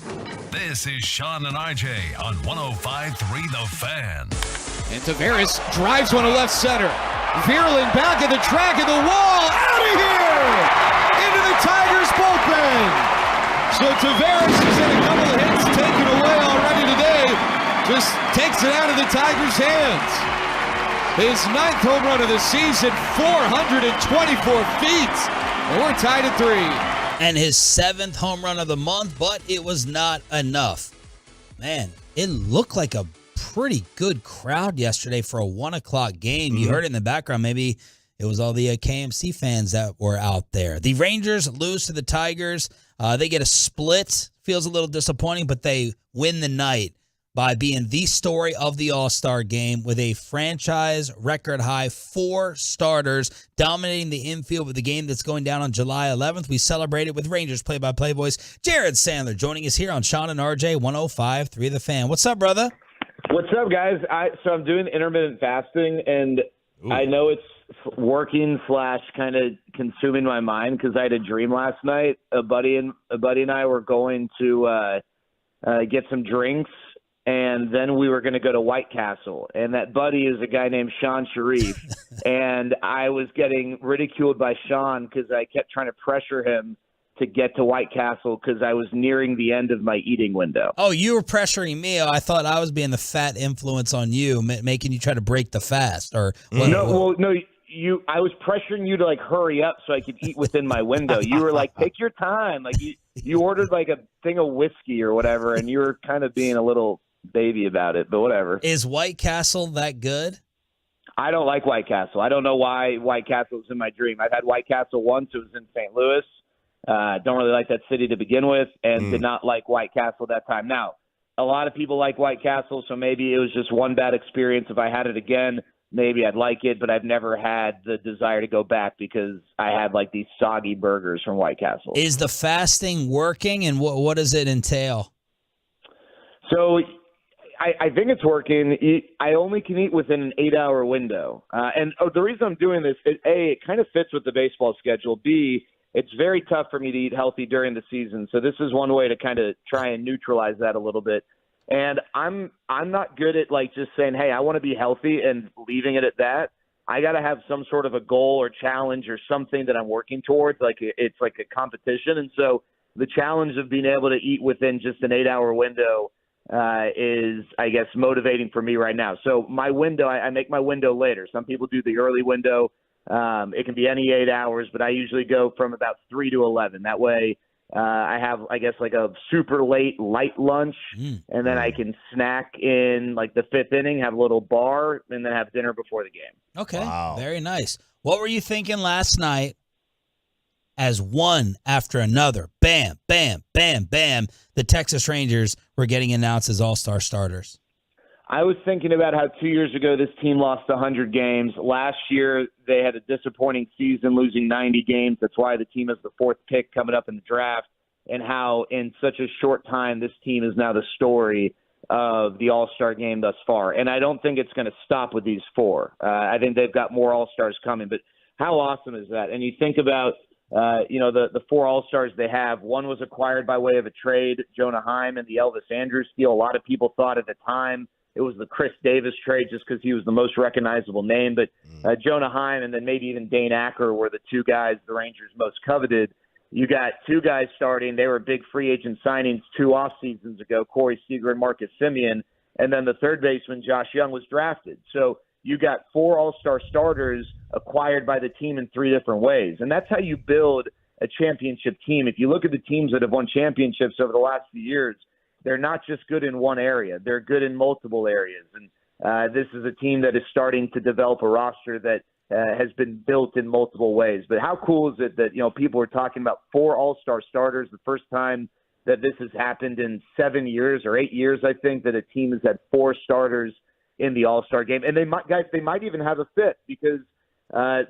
This is Sean and RJ on 105.3 The Fan. And Tavares drives one to left center. Vierling back at the track of the wall. Out of here! Into the Tigers bullpen. So Tavares has had a couple of hits taken away already today. Just takes it out of the Tigers' hands. His 9th home run of the season, 424 feet. And we're tied at 3. And his 7th home run of the month, but it was not enough. Man, it looked like a pretty good crowd yesterday for a 1 o'clock game. You heard it in the background. Maybe it was all the KMC fans that were out there. The Rangers lose to the Tigers. They get a split. Feels a little disappointing, but they win the night by being the story of the All-Star game with a franchise record high 4 starters dominating the infield with the game that's going down on July 11th. We celebrated with Rangers play-by-play voice Jared Sandler joining us here on Sean and RJ 105.3 The Fan. What's up, brother? What's up, guys? So I'm doing intermittent fasting, and I know it's working / kind of consuming my mind because I had a dream last night. A buddy and I were going to get some drinks, and then we were going to go to White Castle. And that buddy is a guy named Sean Sharif. And I was getting ridiculed by Sean because I kept trying to pressure him to get to White Castle because I was nearing the end of my eating window. Oh, you were pressuring me. I thought I was being the fat influence on you, making you try to break the fast. Or No. I was pressuring you to like hurry up so I could eat within my window. You were like, take your time. Like you ordered like a thing of whiskey or whatever, and you were kind of being a little baby about it, but whatever. Is White Castle that good? I don't like White Castle. I don't know why White Castle was in my dream. I've had White Castle once. It was in St. Louis. Don't really like that city to begin with, and did not like White Castle that time. Now, a lot of people like White Castle, so maybe it was just one bad experience. If I had it again, maybe I'd like it, but I've never had the desire to go back because I had like these soggy burgers from White Castle. Is the fasting working, and what does it entail? So I think it's working. I only can eat within an 8-hour window. And the reason I'm doing this, A, it kind of fits with the baseball schedule. B, it's very tough for me to eat healthy during the season. So this is one way to kind of try and neutralize that a little bit. And I'm not good at like just saying, hey, I want to be healthy and leaving it at that. I got to have some sort of a goal or challenge or something that I'm working towards. Like it's like a competition. And so the challenge of being able to eat within just an 8-hour window is, I guess, motivating for me right now. So my window, I make my window later. Some people do the early window. It can be any 8 hours, but I usually go from about 3 to 11. That way I have, I guess, like a super late light lunch, and then I can snack in like the 5th inning, have a little bar, and then have dinner before the game. Okay, wow. Very nice. What were you thinking last night as one after another, bam, bam, bam, bam, the Texas Rangers were getting announced as all-star starters? I was thinking about how 2 years ago this team lost 100 games. Last year they had a disappointing season, losing 90 games. That's why the team has the 4th pick coming up in the draft, and how in such a short time this team is now the story of the All-Star game thus far. And I don't think it's going to stop with these 4. I think they've got more All-Stars coming. But how awesome is that? And you think about the 4 All-Stars they have. One was acquired by way of a trade, Jonah Heim and the Elvis Andrus deal. A lot of people thought at the time it was the Chris Davis trade just because he was the most recognizable name. But Jonah Heim and then maybe even Dane Acker were the 2 guys the Rangers most coveted. You got 2 guys starting. They were big free agent signings 2 off seasons ago, Corey Seager and Marcus Semien. And then the 3rd baseman, Josh Young, was drafted. So you got 4 all-star starters acquired by the team in 3 different ways. And that's how you build a championship team. If you look at the teams that have won championships over the last few years, they're not just good in one area. They're good in multiple areas. And this is a team that is starting to develop a roster that has been built in multiple ways. But how cool is it that, people are talking about 4 all-star starters, the first time that this has happened in 7 years or 8 years, I think, that a team has had 4 starters in the All-Star game. And they might even have a 5th because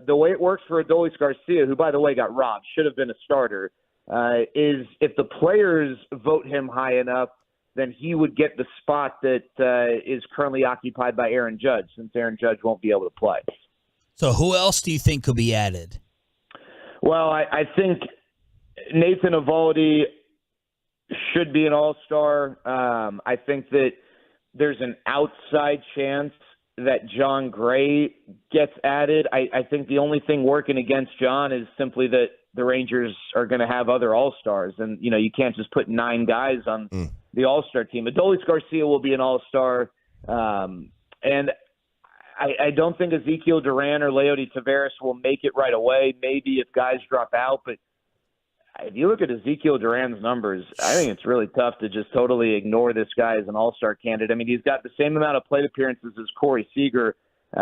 the way it works for Adolis Garcia, who, by the way, got robbed, should have been a starter, is if the players vote him high enough, then he would get the spot that is currently occupied by Aaron Judge, since Aaron Judge won't be able to play. So who else do you think could be added? Well, I think Nathan Eovaldi should be an all-star. I think that there's an outside chance that John Gray gets added. I think the only thing working against John is simply that the Rangers are going to have other all-stars. And, you can't just put 9 guys on the all-star team. Adolis Garcia will be an all-star. And I don't think Ezekiel Duran or Leody Taveras will make it right away. Maybe if guys drop out, but if you look at Ezekiel Duran's numbers, I think it's really tough to just totally ignore this guy as an all-star candidate. I mean, he's got the same amount of plate appearances as Corey Seager.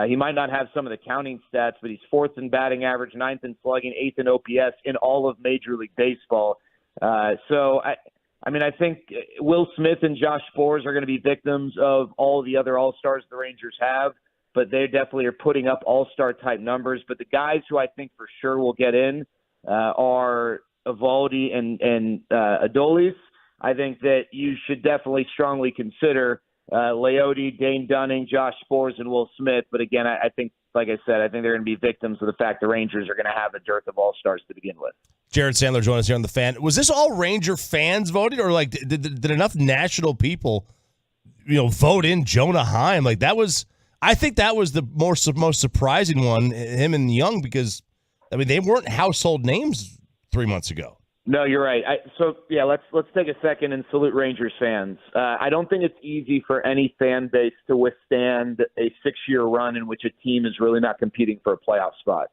He might not have some of the counting stats, but he's 4th in batting average, 9th in slugging, 8th in OPS in all of Major League Baseball. So, I think Will Smith and Josh Sborz are going to be victims of all the other all-stars the Rangers have, but they definitely are putting up all-star type numbers. But the guys who I think for sure will get in are Eovaldi and Adolis. I think that you should definitely strongly consider Leote, Dane Dunning, Josh Sborz, and Will Smith. But again, I think, like I said, I think they're going to be victims of the fact the Rangers are going to have a dearth of all-stars to begin with. Jared Sandler joined us here on The Fan. Was this all Ranger fans voted, or like did enough national people, vote in Jonah Heim? Like I think that was the most surprising one, him and Young, because they weren't household names 3 months ago. No, you're right. Let's take a second and salute Rangers fans. I don't think it's easy for any fan base to withstand a 6-year run in which a team is really not competing for a playoff spot.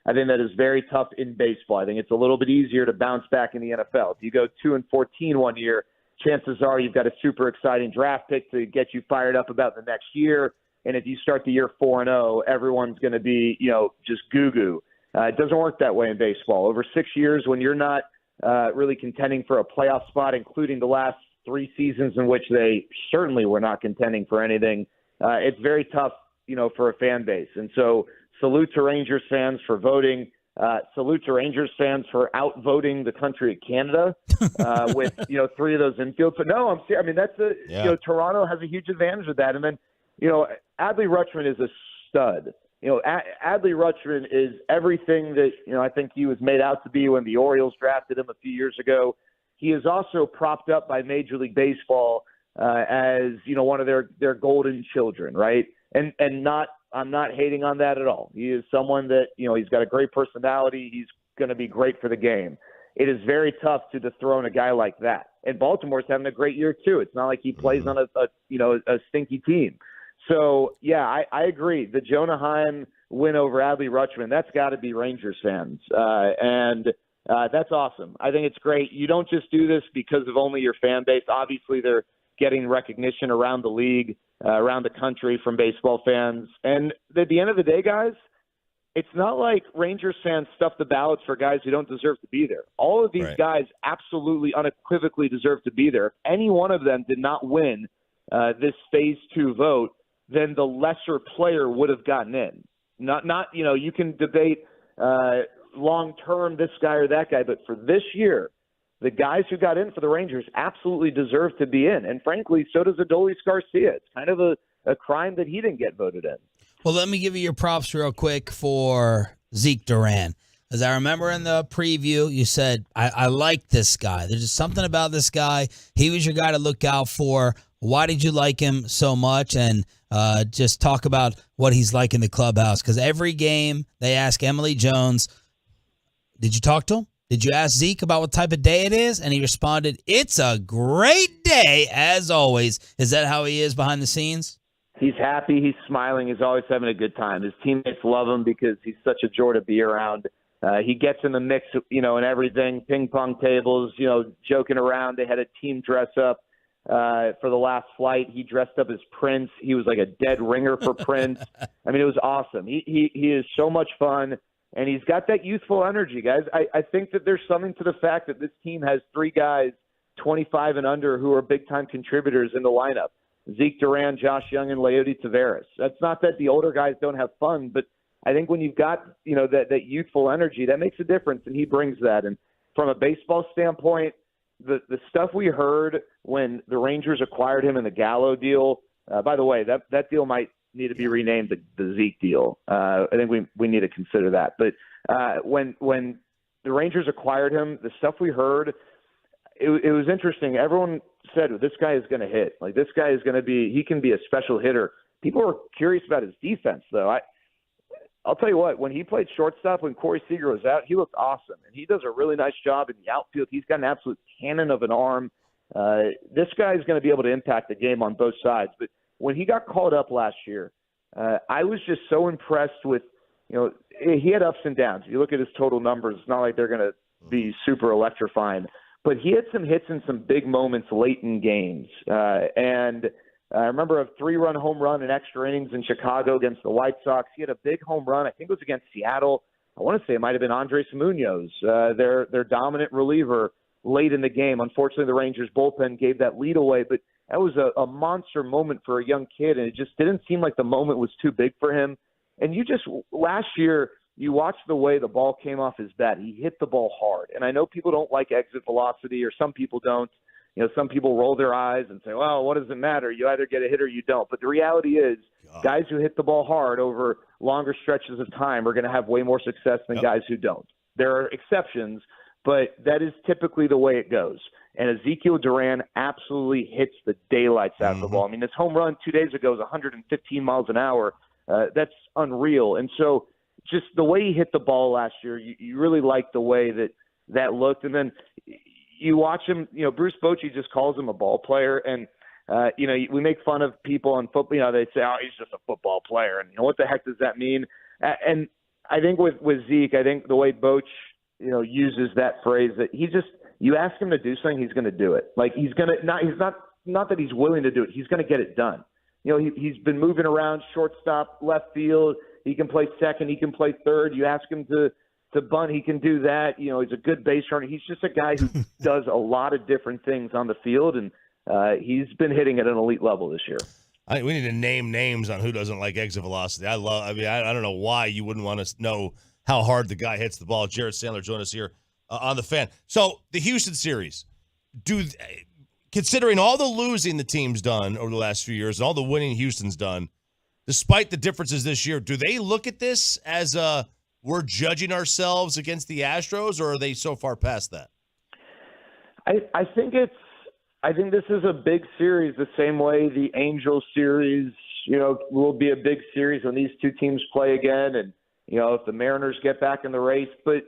I think that is very tough in baseball. I think it's a little bit easier to bounce back in the NFL. If you go 2-14 one year, chances are you've got a super exciting draft pick to get you fired up about the next year. And if you start the year 4-0, everyone's going to be, just goo-goo. It doesn't work that way in baseball. Over 6 years, when you're not really contending for a playoff spot, including the last 3 seasons in which they certainly were not contending for anything, it's very tough, for a fan base. And so salute to Rangers fans for voting. Salute to Rangers fans for outvoting the country of Canada with 3 of those infields. But no, I'm serious. I mean, that's Toronto has a huge advantage of that. And then Adley Rutschman is a stud. Adley Rutschman is everything that, I think he was made out to be when the Orioles drafted him a few years ago. He is also propped up by Major League Baseball as, one of their golden children, right? And I'm not hating on that at all. He is someone that, he's got a great personality. He's going to be great for the game. It is very tough to dethrone a guy like that. And Baltimore's having a great year too. It's not like he plays on a stinky team. So, yeah, I agree. The Jonah Heim win over Adley Rutschman, that's got to be Rangers fans. And that's awesome. I think it's great. You don't just do this because of only your fan base. Obviously, they're getting recognition around the league, around the country from baseball fans. And at the end of the day, guys, it's not like Rangers fans stuff the ballots for guys who don't deserve to be there. All of these guys absolutely unequivocally deserve to be there. If any one of them did not win this phase 2 vote, then the lesser player would have gotten in. Not you can debate long-term this guy or that guy, but for this year, the guys who got in for the Rangers absolutely deserve to be in. And frankly, so does Adolis Garcia. It's kind of a crime that he didn't get voted in. Well, let me give you your props real quick for Zeke Duran. As I remember in the preview, you said, I like this guy. There's just something about this guy. He was your guy to look out for. Why did you like him so much? And just talk about what he's like in the clubhouse. Because every game they ask Emily Jones, did you talk to him? Did you ask Zeke about what type of day it is? And he responded, it's a great day, as always. Is that how he is behind the scenes? He's happy. He's smiling. He's always having a good time. His teammates love him because he's such a joy to be around. He gets in the mix, and everything, ping pong tables, joking around. They had a team dress up for the last flight. He dressed up as Prince. He was like a dead ringer for Prince. I mean, it was awesome. He is so much fun, and he's got that youthful energy, guys. I think that there's something to the fact that this team has 3 guys 25 and under who are big-time contributors in the lineup. Zeke Duran, Josh Young, and Leote Taveras. That's not that the older guys don't have fun, but I think when you've got, that youthful energy, that makes a difference, and he brings that. And from a baseball standpoint, the stuff we heard when the Rangers acquired him in the Gallo deal, by the way, that deal might need to be renamed the Zeke deal. I think we need to consider that. But when the Rangers acquired him, the stuff we heard, it was interesting. Everyone said, this guy is going to hit. Like, this guy is going to be – he can be a special hitter. People were curious about his defense, though. I'll tell you what, when he played shortstop, when Corey Seager was out, he looked awesome. And he does a really nice job in the outfield. He's got an absolute cannon of an arm. This guy is going to be able to impact the game on both sides. But when he got called up last year, I was just so impressed with, he had ups and downs. If you look at his total numbers, it's not like they're going to be super electrifying. But he had some hits in some big moments late in games. And I remember a 3-run home run in extra innings in Chicago against the White Sox. He had a big home run. I think it was against Seattle. I want to say it might have been Andres Munoz, their dominant reliever late in the game. Unfortunately, the Rangers bullpen gave that lead away, but that was a monster moment for a young kid, and it just didn't seem like the moment was too big for him. And last year, you watched the way the ball came off his bat. He hit the ball hard. And I know people don't like exit velocity, or some people don't. Some people roll their eyes and say, well, what does it matter? You either get a hit or you don't. But the reality is, guys who hit the ball hard over longer stretches of time are going to have way more success than guys who don't. There are exceptions, but that is typically the way it goes. And Ezekiel Duran absolutely hits the daylights out of the ball. I mean, this home run 2 days ago was 115 miles an hour. That's unreal. And so just the way he hit the ball last year, you really like the way that looked. And then you watch him, Bruce Bochy just calls him a ball player. And, we make fun of people on football. They say, oh, he's just a football player. And what the heck does that mean? And I think with Zeke, I think the way Boch, uses that phrase, that you ask him to do something, he's going to do it. Like he's not that he's willing to do it. He's going to get it done. He's been moving around shortstop, left field. He can play second. He can play third. You ask him to bunt, he can do that. He's a good base runner. He's just a guy who does a lot of different things on the field, and he's been hitting at an elite level this year. We need to name names on who doesn't like exit velocity. I don't know why you wouldn't want to know how hard the guy hits the ball. Jared Sandler joined us here on The Fan. So the Houston series, considering all the losing the team's done over the last few years and all the winning Houston's done, despite the differences this year, do they look at this as we're judging ourselves against the Astros, or are they so far past that? I think this is a big series, the same way the Angels series, will be a big series when these two teams play again, and if the Mariners get back in the race. But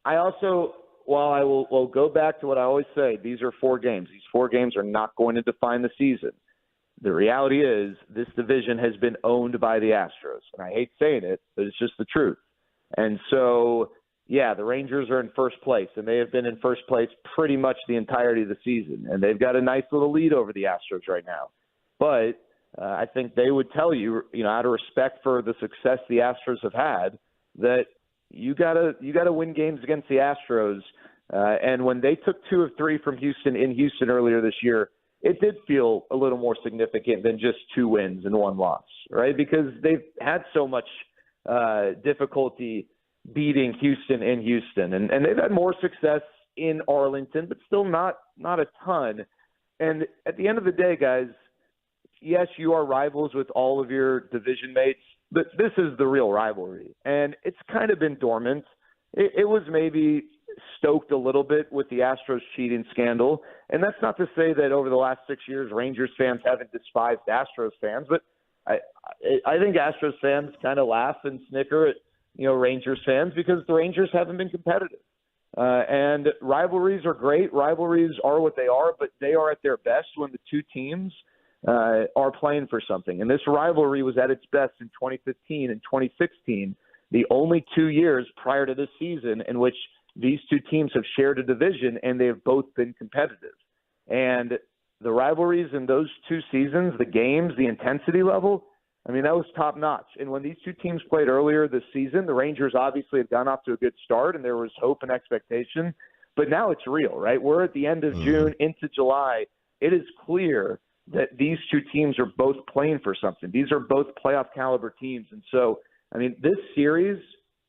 I also, while I will go back to what I always say, these are 4 games. These 4 games are not going to define the season. The reality is this division has been owned by the Astros. And I hate saying it, but it's just the truth. And so, yeah, the Rangers are in first place, and they have been in first place pretty much the entirety of the season. And they've got a nice little lead over the Astros right now. But I think they would tell you, out of respect for the success the Astros have had, that you gotta win games against the Astros. And when they took 2 of 3 from Houston in Houston earlier this year, it did feel a little more significant than just 2 wins and 1 loss, right? Because they've had so much difficulty beating Houston in Houston. And they've had more success in Arlington, but still not a ton. And at the end of the day, guys, yes, you are rivals with all of your division mates, but this is the real rivalry. And it's kind of been dormant. It was maybe stoked a little bit with the Astros cheating scandal. And that's not to say that over the last 6 years, Rangers fans haven't despised Astros fans, but I think Astros fans kind of laugh and snicker at, Rangers fans because the Rangers haven't been competitive. And rivalries are great. Rivalries are what they are, but they are at their best when the two teams are playing for something. And this rivalry was at its best in 2015 and 2016, the only 2 years prior to this season in which these two teams have shared a division and they have both been competitive. And the rivalries in those 2 seasons, the games, the intensity level, I mean, that was top notch. And when these two teams played earlier this season, the Rangers obviously had gone off to a good start and there was hope and expectation, but now it's real, right? We're at the end of June into July. It is clear that these two teams are both playing for something. These are both playoff caliber teams. And so, I mean, this series,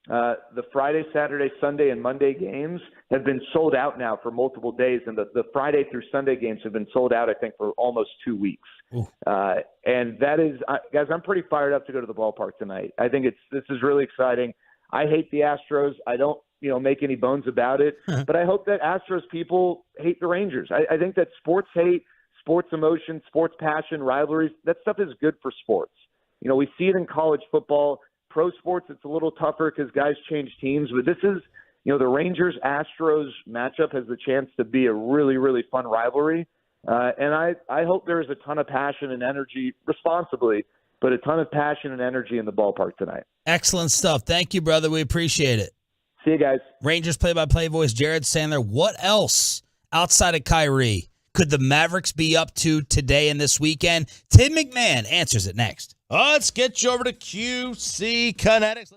the Friday, Saturday, Sunday, and Monday games have been sold out now for multiple days. And the Friday through Sunday games have been sold out, I think, for almost 2 weeks. And that is, guys, I'm pretty fired up to go to the ballpark tonight. I think this is really exciting. I hate the Astros. I don't, make any bones about it. But I hope that Astros people hate the Rangers. I think that sports hate, sports emotion, sports passion, rivalries, that stuff is good for sports. We see it in college football. Pro sports, it's a little tougher because guys change teams. But this is, the Rangers-Astros matchup has the chance to be a really, really fun rivalry. And I hope there's a ton of passion and energy, responsibly, but a ton of passion and energy in the ballpark tonight. Excellent stuff. Thank you, brother. We appreciate it. See you guys. Rangers play-by-play voice Jared Sandler. What else outside of Kyrie could the Mavericks be up to today and this weekend? Tim McMahon answers it next. Let's get you over to QC Kinetics.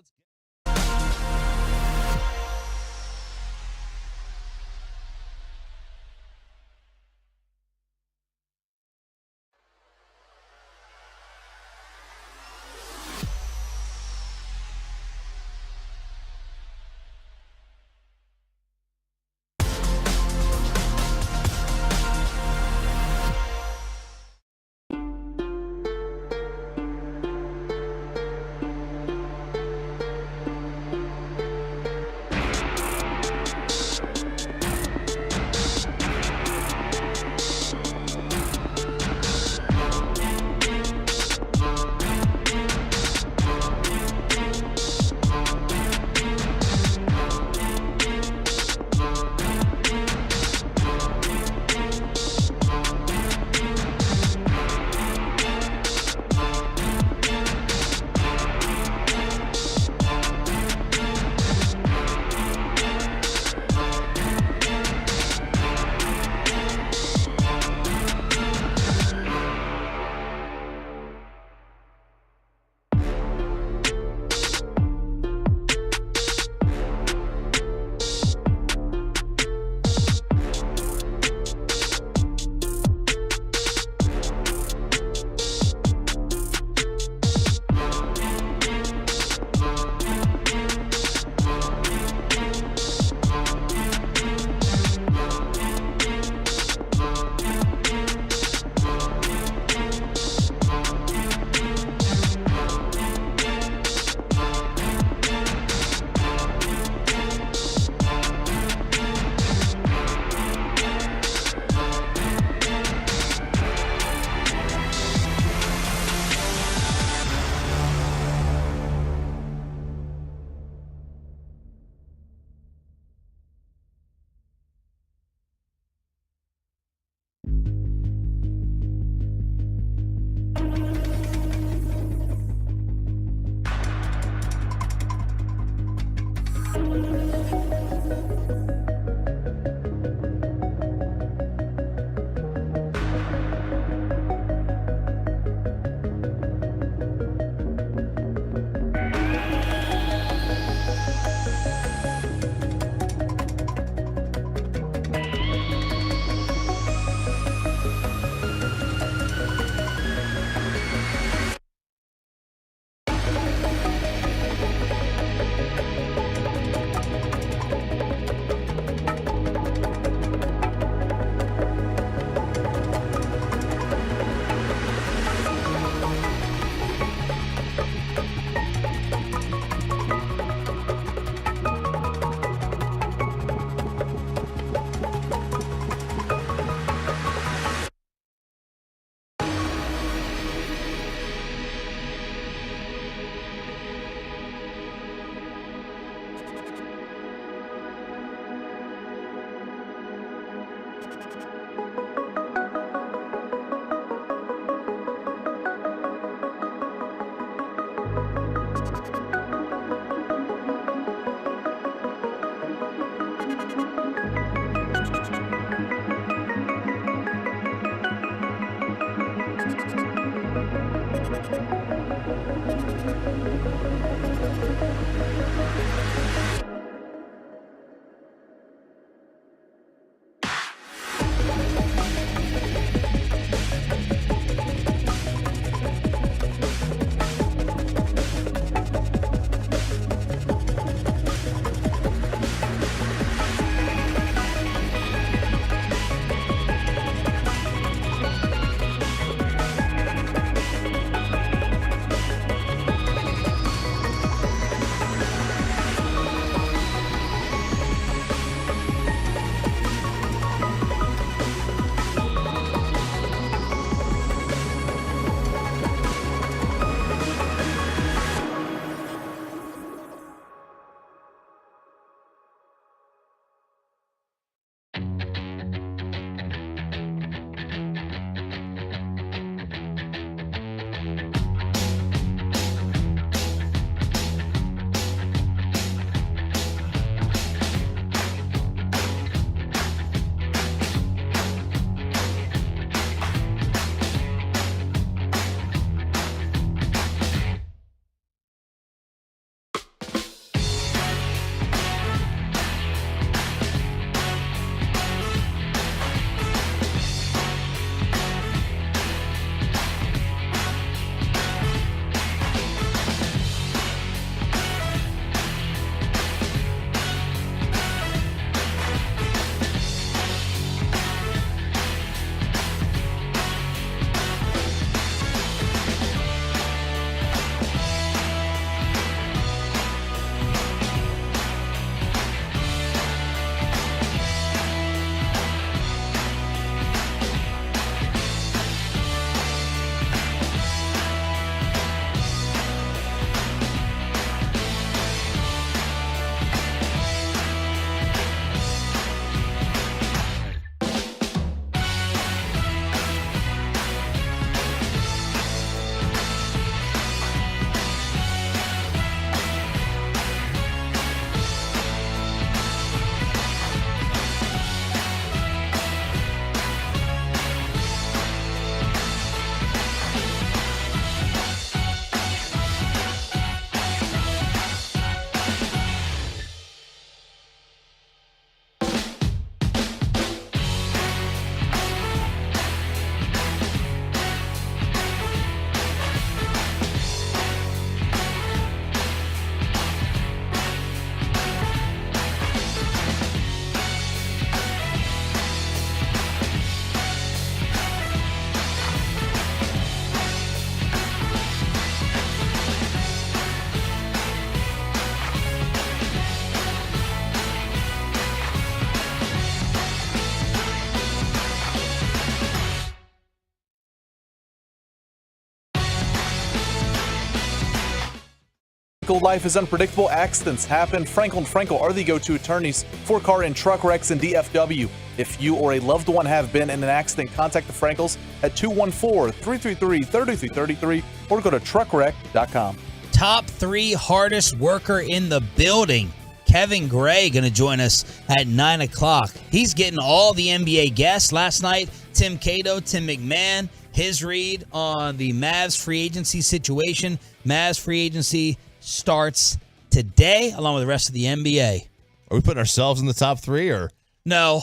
Life is unpredictable. Accidents happen. Frankel and Frankel are the go-to attorneys for car and truck wrecks in DFW. If you or a loved one have been in an accident, contact the Frankels at 214-333-3333 or go to truckwreck.com. Top 3 hardest worker in the building. Kevin Gray going to join us at 9 o'clock. He's getting all the NBA guests. Last night, Tim Cato, Tim McMahon, his read on the Mavs free agency situation. Mavs free agency starts today, along with the rest of the NBA. Are we putting ourselves in the top 3 or? No.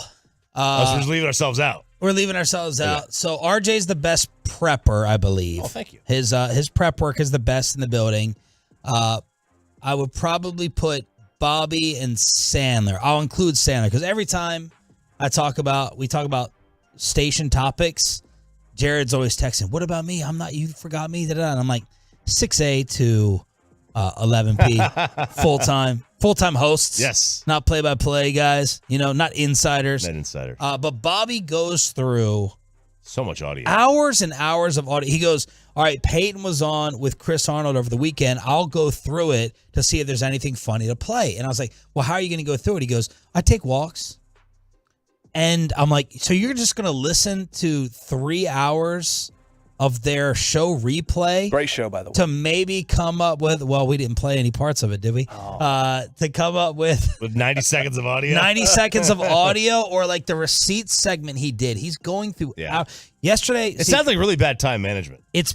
So we're just leaving ourselves out. We're leaving ourselves out. So RJ's the best prepper, I believe. Oh, thank you. His prep work is the best in the building. I would probably put Bobby and Sandler. I'll include Sandler because every time we talk about station topics, Jared's always texting, "What about me? You forgot me." And I'm like, 6A to 11P, full-time hosts. Yes. Not play-by-play guys, not insiders. Not insiders. But Bobby goes through so much audio. Hours and hours of audio. He goes, all right, Peyton was on with Chris Arnold over the weekend. I'll go through it to see if there's anything funny to play. And I was like, well, how are you going to go through it? He goes, I take walks. And I'm like, so you're just going to listen to 3 hours of their show replay? Great show, by the way. To maybe come up with, well, we didn't play any parts of it, did we? To come up with 90 seconds of audio? 90 seconds of audio, or like the receipts segment he did. He's going through yesterday. It sounds like really bad time management. It's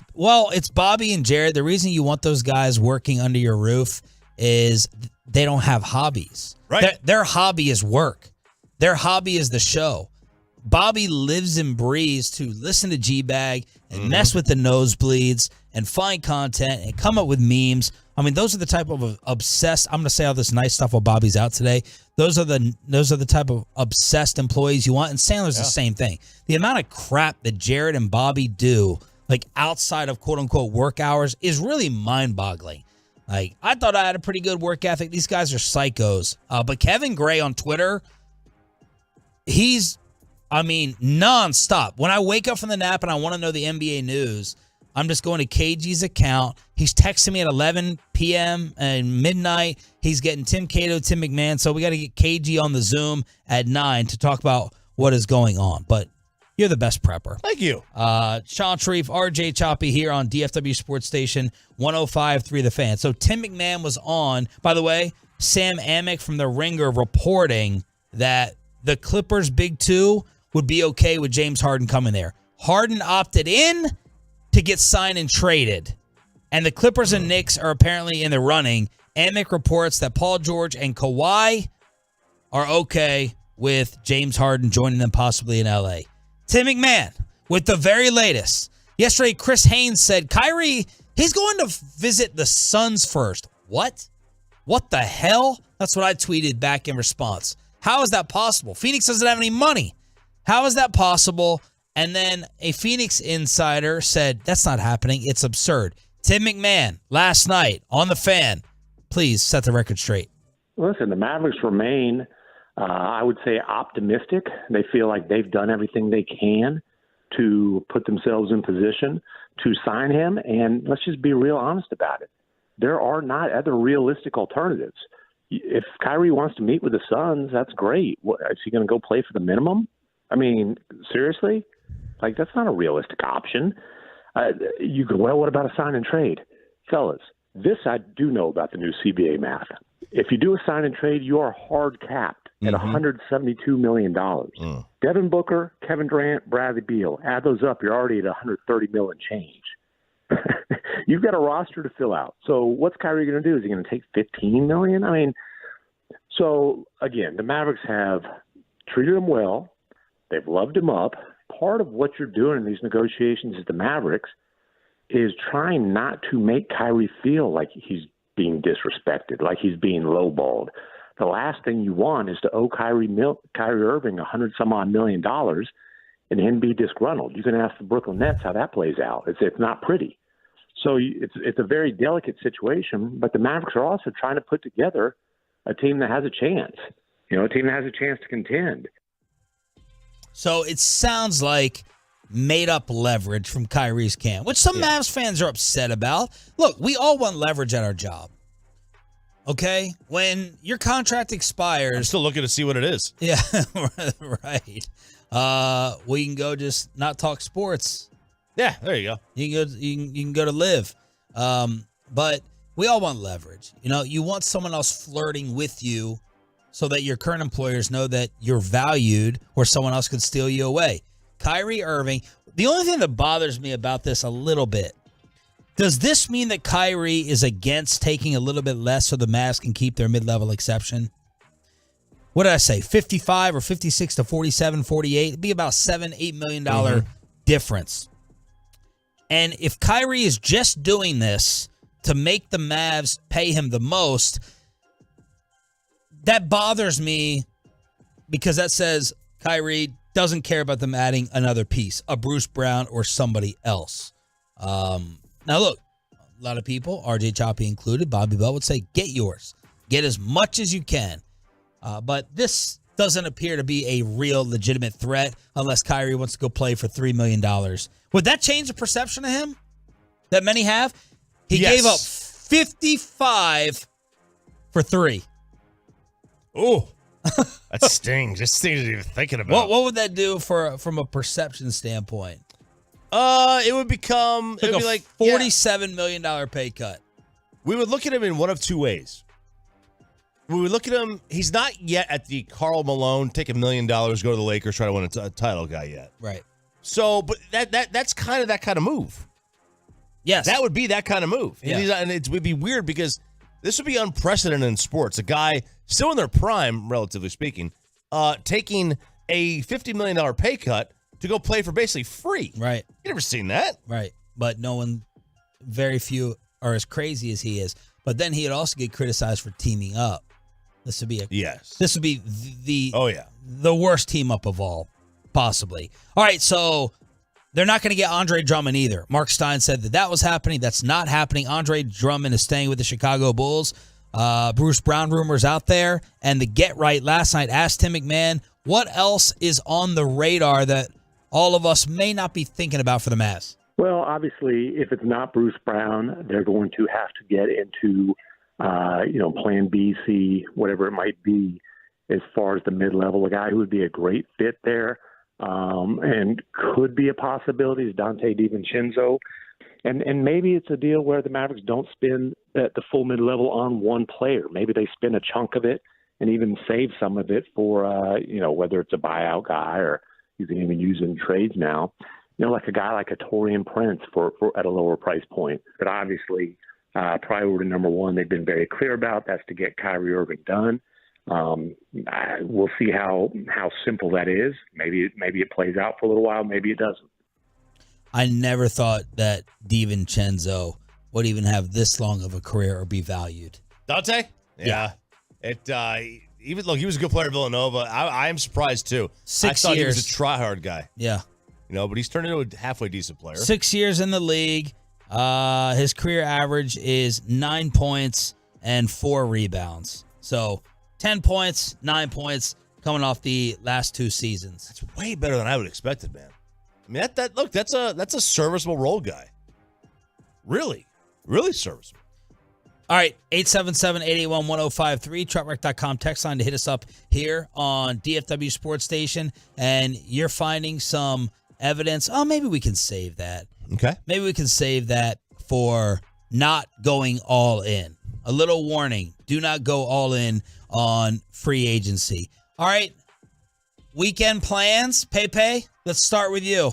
Bobby and Jared. The reason you want those guys working under your roof is they don't have hobbies. Right. Their hobby is work. Their hobby is the show. Bobby lives and breathes to listen to G-Bag and mess with the nosebleeds and find content and come up with memes. I mean, those are the type of obsessed. I'm going to say all this nice stuff while Bobby's out today. Those are the type of obsessed employees you want. And Sandler's the same thing. The amount of crap that Jared and Bobby do, like outside of quote unquote work hours, is really mind-boggling. Like, I thought I had a pretty good work ethic. These guys are psychos. But Kevin Gray on Twitter, he's nonstop. When I wake up from the nap and I want to know the NBA news, I'm just going to KG's account. He's texting me at 11 p.m. and midnight. He's getting Tim Cato, Tim McMahon. So we got to get KG on the Zoom at 9 to talk about what is going on. But you're the best prepper. Thank you. Sean Sharif, RJ Choppy here on DFW Sports Station 105.3 The Fan. So Tim McMahon was on. By the way, Sam Amick from The Ringer reporting that the Clippers' big two would be okay with James Harden coming there. Harden opted in to get signed and traded. And the Clippers and Knicks are apparently in the running. Amick reports that Paul George and Kawhi are okay with James Harden joining them possibly in LA. Tim McMahon with the very latest. Yesterday, Chris Haynes said Kyrie, he's going to visit the Suns first. What? What the hell? That's what I tweeted back in response. How is that possible? Phoenix doesn't have any money. How is that possible? And then a Phoenix insider said, that's not happening. It's absurd. Tim McMahon, last night on The Fan. Please set the record straight. Listen, the Mavericks remain, I would say, optimistic. They feel like they've done everything they can to put themselves in position to sign him. And let's just be real honest about it. There are not other realistic alternatives. If Kyrie wants to meet with the Suns, that's great. Is he going to go play for the minimum? I mean, seriously? Like, that's not a realistic option. You go, well, what about a sign and trade? Fellas, this I do know about the new CBA math. If you do a sign and trade, you are hard capped at $172 million. Devin Booker, Kevin Durant, Bradley Beal, add those up, you're already at $130 million change. You've got a roster to fill out. So what's Kyrie going to do? Is he going to take $15 million? I mean, so again, the Mavericks have treated him well. They've loved him up. Part of what you're doing in these negotiations as the Mavericks is trying not to make Kyrie feel like he's being disrespected, like he's being lowballed. The last thing you want is to owe Kyrie Irving $100-some-odd million and then be disgruntled. You can ask the Brooklyn Nets how that plays out. It's not pretty. So it's a very delicate situation, but the Mavericks are also trying to put together a team that has a chance, a team that has a chance to contend. So it sounds like made-up leverage from Kyrie's camp, which some Mavs fans are upset about. Look, we all want leverage at our job. Okay? When your contract expires. I'm still looking to see what it is. Yeah, right. We can go just not talk sports. Yeah, there you go. You can go to live. But we all want leverage. You want someone else flirting with you so that your current employers know that you're valued or someone else could steal you away. Kyrie Irving, the only thing that bothers me about this a little bit, does this mean that Kyrie is against taking a little bit less so the Mavs can keep their mid-level exception? What did I say? 55 or 56 to 47, 48? It'd be about $7-8 million difference. And if Kyrie is just doing this to make the Mavs pay him the most, that bothers me because that says Kyrie doesn't care about them adding another piece, a Bruce Brown or somebody else. Now, look, a lot of people, RJ Choppy included, Bobby Bell would say, get yours. Get as much as you can. But this doesn't appear to be a real legitimate threat unless Kyrie wants to go play for $3 million. Would that change the perception of him that many have? He gave up 55 for 3. Oh, that stings. It stings to even thinking about. What would that do from a perception standpoint? It would be like $47 million pay cut. We would look at him in one of two ways. We would look at him. He's not yet at the Karl Malone take $1 million, go to the Lakers, try to win a title guy yet. Right. So, but that's kind of that kind of move. Yes, that would be that kind of move, Yeah. and it would be weird because this would be unprecedented in sports. A guy still in their prime, relatively speaking, taking a $50 million pay cut to go play for basically free. Right. You never seen that. Right. But very few are as crazy as he is. But then he'd also get criticized for teaming up. This would be This would be the worst team up of all, possibly. All right, so they're not going to get Andre Drummond either. Mark Stein said that was happening. That's not happening. Andre Drummond is staying with the Chicago Bulls. Bruce Brown rumors out there. And the Get Right last night asked Tim McMahon, what else is on the radar that all of us may not be thinking about for the Mavs? Well, obviously, if it's not Bruce Brown, they're going to have to get into, plan B, C, whatever it might be, as far as the mid-level. A guy who would be a great fit there and could be a possibility is Dante DiVincenzo. And maybe it's a deal where the Mavericks don't spend the full mid-level on one player. Maybe they spend a chunk of it and even save some of it for, whether it's a buyout guy or you can even use it in trades now. Like a guy like a Taurean Prince for at a lower price point. But obviously, priority number one, they've been very clear about, that's to get Kyrie Irving done. We'll see how simple that is. Maybe it plays out for a little while. Maybe it doesn't. I never thought that DiVincenzo would even have this long of a career or be valued. Dante? Yeah. He was a good player at Villanova. I am surprised too. 6 I thought years. he was a try-hard guy. Yeah. But he's turned into a halfway decent player. 6 years in the league. His career average is 9 points and 4 rebounds. So 10 points, 9 points coming off the last 2 seasons. That's way better than I would have expected, man. I mean, that's a serviceable role guy. Really, really serviceable. All right, 877-881-1053, truckwreck.com text line to hit us up here on DFW Sports Station. And you're finding some evidence. Oh, maybe we can save that. Okay. Maybe we can save that for not going all in. A little warning. Do not go all in on free agency. All right. Weekend plans. Pepe, let's start with you.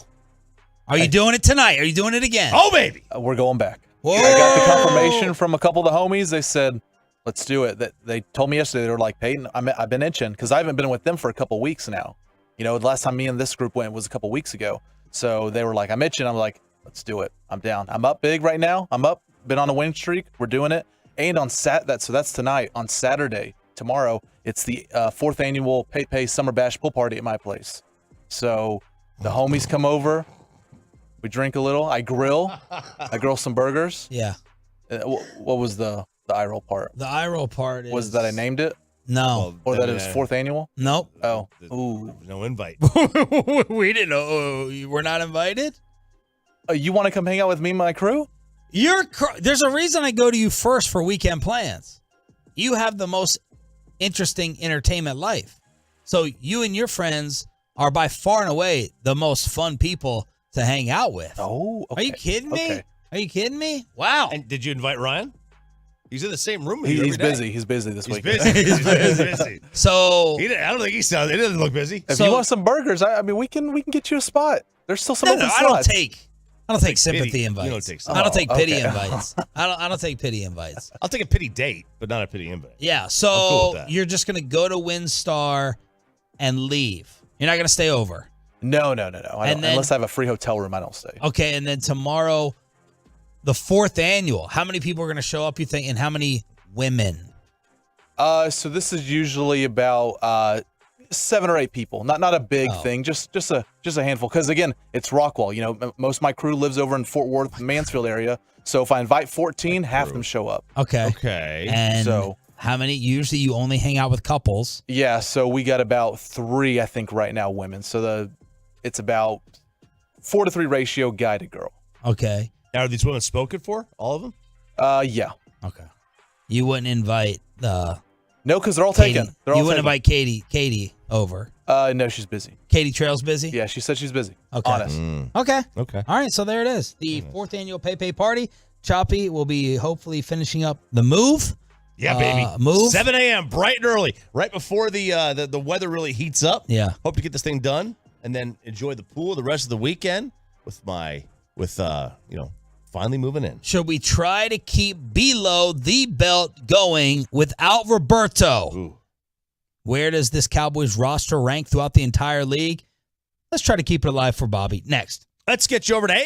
Are you doing it tonight? Are you doing it again? Oh, baby. We're going back. Whoa. I got the confirmation from a couple of the homies. They said, let's do it. They told me yesterday, they were like, Peyton, I've been itching because I haven't been with them for a couple of weeks now. The last time me and this group went was a couple of weeks ago. So they were like, I'm itching. I'm like, let's do it. I'm down. I'm up big right now. I'm up. Been on a win streak. We're doing it. And so that's tonight. On Saturday, tomorrow, it's the 4th annual Pepe Summer Bash pool party at my place. So the homies come over. We drink a little. I grill some burgers. Yeah. What was the eye roll part? The eye roll part is... Was that I named it? No. Or that it was 4th annual? Nope. Oh. Ooh. No invite. We didn't know. You were not invited? You want to come hang out with me and my crew? There's a reason I go to you first for weekend plans. you have the most interesting entertainment life. So you and your friends are by far and away the most fun people to hang out with. Oh, okay. Are you kidding me? Okay. Are you kidding me? Wow. And did you invite Ryan? He's in the same room with you He's every day. busy. He's busy this week. He's busy. So I don't think he sounds. It doesn't look busy. If you want some burgers, I mean, we can get you a spot. There's still some open I don't slots. take sympathy invites. You don't take I don't take pity okay. invites. I don't take pity invites. I'll take a pity date, but not a pity invite. Yeah, I'm cool so with that. you're just gonna go to WinStar and leave. You're not gonna stay over. No. Unless I have a free hotel room, I don't stay. Okay, and then tomorrow, the 4th annual. How many people are gonna show up? You think, and how many women? So this is usually about 7 or 8 people. Not a big thing. Just a handful. Because again, it's Rockwall. You know, most of my crew lives over in Fort Worth, Mansfield area. So if I invite 14, half of them show up. Okay. And so how many? Usually, you only hang out with couples. Yeah. So we got about 3, I think, right now, women. So it's about 4-to-3 ratio, guy to girl. Okay. Now, are these women spoken for? All of them? Yeah. Okay. You wouldn't invite no, because they're all Katie. taken. They're all you wouldn't taken. invite Katie over. No, she's busy. Katie Trail's busy? Yeah, she said she's busy. Okay. Honest. Okay. Okay. All right, so there it is. The 4th annual Pay Party. Choppy will be hopefully finishing up the move. Yeah, baby. Move. 7 a.m. bright and early, right before the weather really heats up. Yeah. Hope to get this thing done and then enjoy the pool the rest of the weekend with finally moving in. Should we try to keep below the belt going without Roberto? Ooh. Where does this Cowboys roster rank throughout the entire league? Let's try to keep it alive for Bobby. Next. Let's get you over to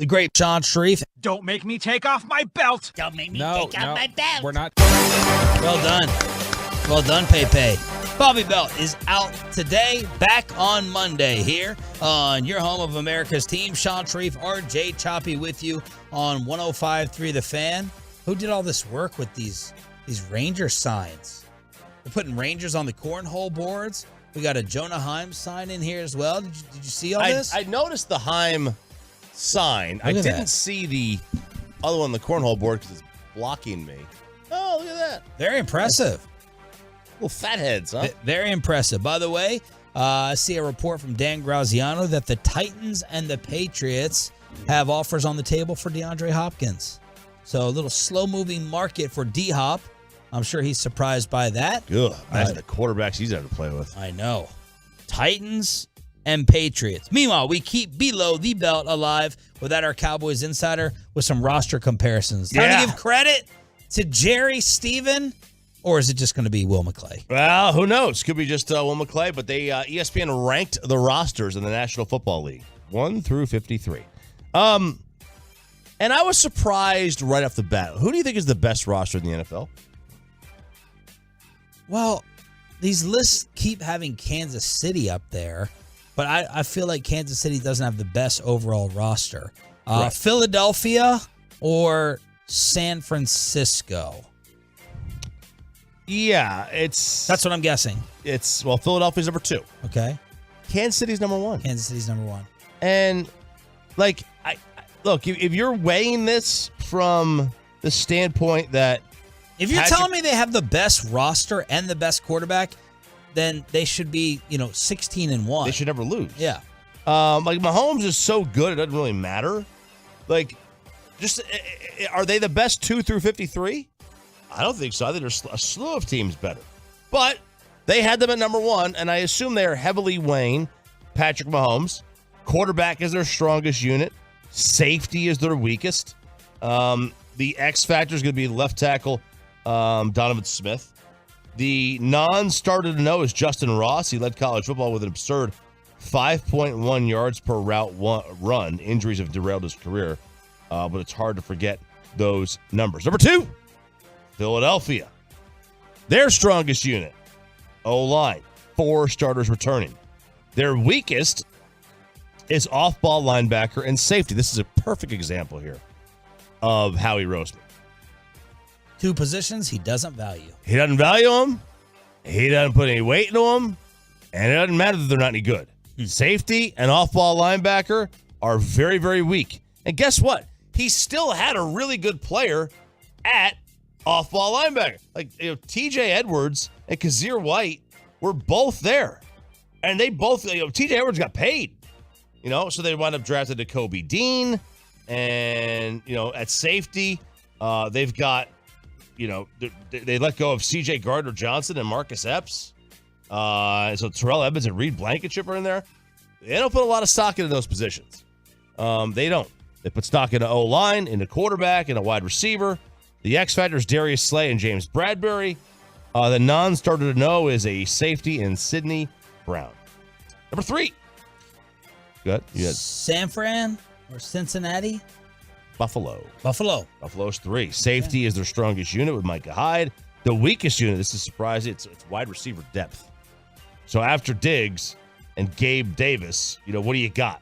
The great Sean Sharif. Don't make me take off my belt. Don't make me take off my belt. We're not. Well done. Well done, Pepe. Bobby Belt is out today, back on Monday here on your home of America's team. Sean Sharif, RJ Choppy with you on 105.3 The Fan. Who did all this work with these Ranger signs? We're putting Rangers on the cornhole boards. We got a Jonah Heim sign in here as well. Did you see all this? I noticed the Heim sign. I didn't see the other one on the cornhole board because it's blocking me. Oh, look at that. Very impressive. Little fatheads, huh? Very impressive. By the way, I see a report from Dan Graziano that the Titans and the Patriots have offers on the table for DeAndre Hopkins. So a little slow-moving market for D-Hop. I'm sure he's surprised by that. Ugh, imagine the quarterbacks he's had to play with. I know. Titans and Patriots. Meanwhile, we keep below the belt alive without our Cowboys insider with some roster comparisons. Time to give credit to Jerry Stephen, or is it just going to be Will McClay? Well, who knows? Could be just Will McClay, but they ESPN ranked the rosters in the National Football League 1 through 53. And I was surprised right off the bat. Who do you think is the best roster in the NFL? Well, these lists keep having Kansas City up there, but I feel like Kansas City doesn't have the best overall roster. Right. Philadelphia or San Francisco? Yeah, that's what I'm guessing. Philadelphia's number 2. Okay. Kansas City's number 1. Kansas City's number 1. And look, if you're weighing this from the standpoint that if you're telling me they have the best roster and the best quarterback, then they should be, 16-1. They should never lose. Yeah. Mahomes is so good, it doesn't really matter. Are they the best 2 through 53? I don't think so. I think there's a slew of teams better. But they had them at number 1, and I assume they are heavily weighing Patrick Mahomes. Quarterback is their strongest unit. Safety is their weakest. The X factor is going to be left tackle Donovan Smith. The non-starter to know is Justin Ross. He led college football with an absurd 5.1 yards per route run. Injuries have derailed his career, but it's hard to forget those numbers. Number 2, Philadelphia. Their strongest unit, O-line, 4 starters returning. Their weakest is off-ball linebacker and safety. This is a perfect example here of Howie Roseman. 2 positions he doesn't value. He doesn't value them. He doesn't put any weight into them. And it doesn't matter that they're not any good. Safety and off-ball linebacker are very, very weak. And guess what? He still had a really good player at off-ball linebacker. T.J. Edwards and Kazir White were both there. And they both, T.J. Edwards got paid. So they wound up drafting to Kobe Dean. And, at safety, they've got, they let go of C.J. Gardner-Johnson and Marcus Epps. So Terrell Evans and Reed Blankenship are in there. They don't put a lot of stock into those positions. They don't. They put stock into O-line, into quarterback, into wide receiver. The X factor is Darius Slay and James Bradbury. The non-starter to know is a safety in Sidney Brown. Number 3. Good. San Fran or Cincinnati? Buffalo. Buffalo's 3. Safety is their strongest unit with Micah Hyde. The weakest unit, this is surprising, it's wide receiver depth. So after Diggs and Gabe Davis, what do you got?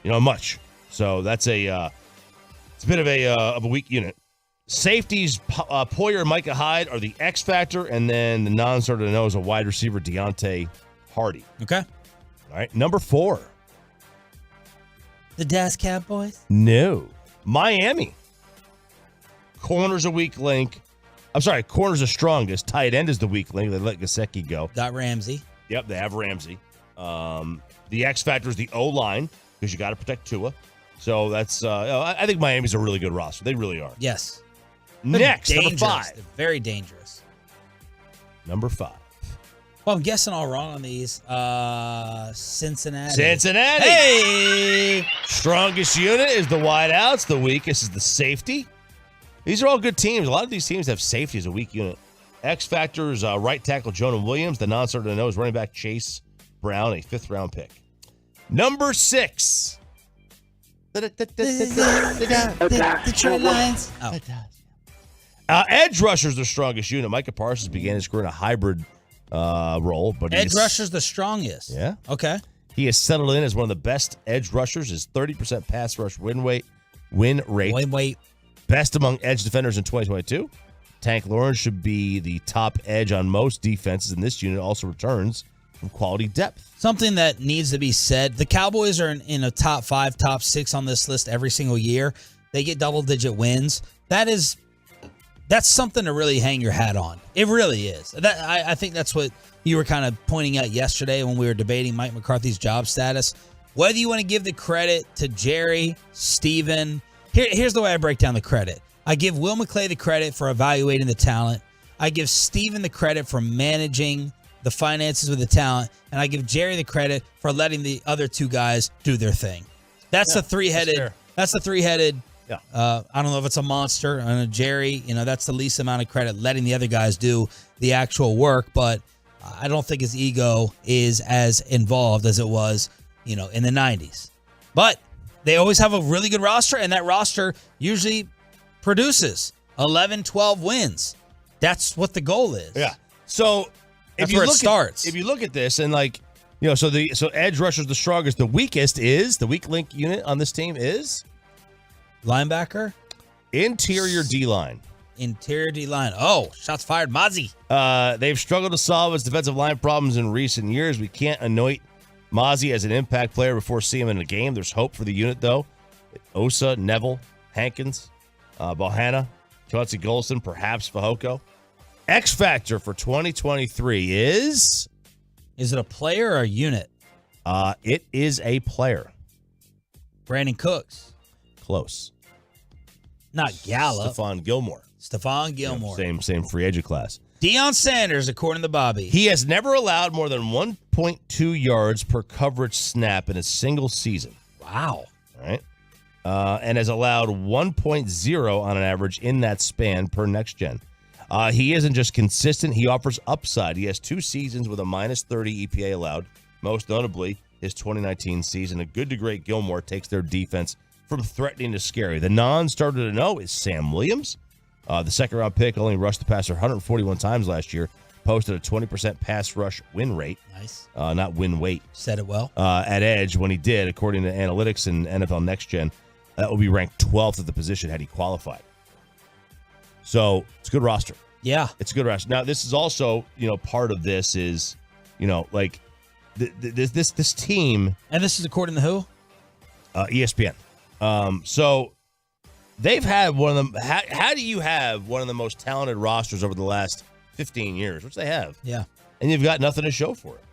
Much. So that's it's a bit of a weak unit. Safeties, Poyer and Micah Hyde are the X factor, and then the non-starter to know is a wide receiver, Deontay Hardy. Okay. All right, number 4. The Dallas Cowboys? No. Miami. Corner's a weak link. I'm sorry, corner's the strongest. Tight end is the weak link. They let Gesicki go. Got Ramsey. Yep, they have Ramsey. The X factor is the O-line because you got to protect Tua. So that's I think Miami's a really good roster. They really are. Yes. Next, number 5. They're very dangerous. Number 5. Well, I'm guessing all wrong on these. Cincinnati. Hey! Strongest unit is the wideouts. The weakest is the safety. These are all good teams. A lot of these teams have safety as a weak unit. X factor is right tackle Jonah Williams. The non-starter to know is running back Chase Brown, a 5th-round pick. Number 6. Detroit Lions. Edge rusher's the strongest unit. Micah Parsons began his career in a hybrid role, but Edge rusher's the strongest. Yeah. Okay. He has settled in as one of the best edge rushers. His 30% pass rush win rate. Best among edge defenders in 2022. Tank Lawrence should be the top edge on most defenses, and this unit also returns from quality depth. Something that needs to be said, the Cowboys are in a top 5, top 6 on this list every single year. They get double-digit wins. That's something to really hang your hat on. It really is. I think that's what you were kind of pointing out yesterday when we were debating Mike McCarthy's job status. Whether you want to give the credit to Jerry, Steven, here's the way I break down the credit. I give Will McClay the credit for evaluating the talent. I give Steven the credit for managing the finances with the talent. And I give Jerry the credit for letting the other two guys do their thing. That's the three-headed. That's the three-headed. Yeah. I don't know if it's a monster. I know Jerry, that's the least amount of credit, letting the other guys do the actual work. But I don't think his ego is as involved as it was, in the 90s. But they always have a really good roster, and that roster usually produces 11, 12 wins. That's what the goal is. Yeah. So That's where it starts. If you look at this and so edge rusher's the strongest. The weakest is the weak link unit on this team is linebacker, interior D-line. Interior D-line. Oh, shots fired, Mozzie. They've struggled to solve its defensive line problems in recent years. We can't anoint Mozzie as an impact player before seeing him in a game. There's hope for the unit, though. Osa, Neville, Hankins, Bohanna, Chauncey Golston, perhaps Fehoko. X factor for 2023 is it a player or a unit? It is a player. Brandon Cooks. Close. Not Gallup. Stephon Gilmore. Yeah, same free agent class. Deion Sanders, according to Bobby. He has never allowed more than 1.2 yards per coverage snap in a single season. Wow. All right. And has allowed 1.0 on an average in that span per next gen. He isn't just consistent, he offers upside. He has 2 seasons with a minus 30 EPA allowed, most notably his 2019 season. A good to great Gilmore takes their defense from threatening to scary. The non-starter to know is Sam Williams. The second-round pick only rushed the passer 141 times last year, posted a 20% pass rush win rate. Nice. Not win weight. Said it well. At edge when he did, according to analytics and NFL Next Gen. That would be ranked 12th at the position had he qualified. So it's a good roster. Yeah. It's a good roster. Now, this is also, part of this is, this team. And this is according to who? ESPN. So they've had one of them. How do you have one of the most talented rosters over the last 15 years, which they have? Yeah. And you've got nothing to show for it.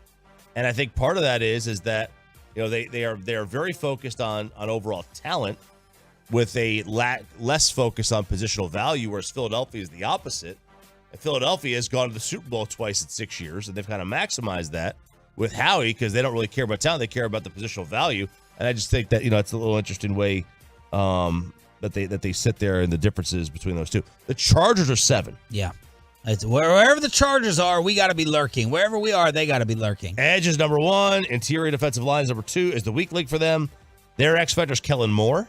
And I think part of that is that, they are very focused on overall talent, with a less focus on positional value, whereas Philadelphia is the opposite. And Philadelphia has gone to the Super Bowl twice in 6 years, and they've kind of maximized that with Howie because they don't really care about talent. They care about the positional value. And I just think that, it's a little interesting way that they sit there and the differences between those two. The Chargers are 7. Yeah. It's wherever the Chargers are, we got to be lurking. Wherever we are, they got to be lurking. Edge is number 1. Interior defensive line is number 2. Is the weak link for them. Their X factor is Kellen Moore.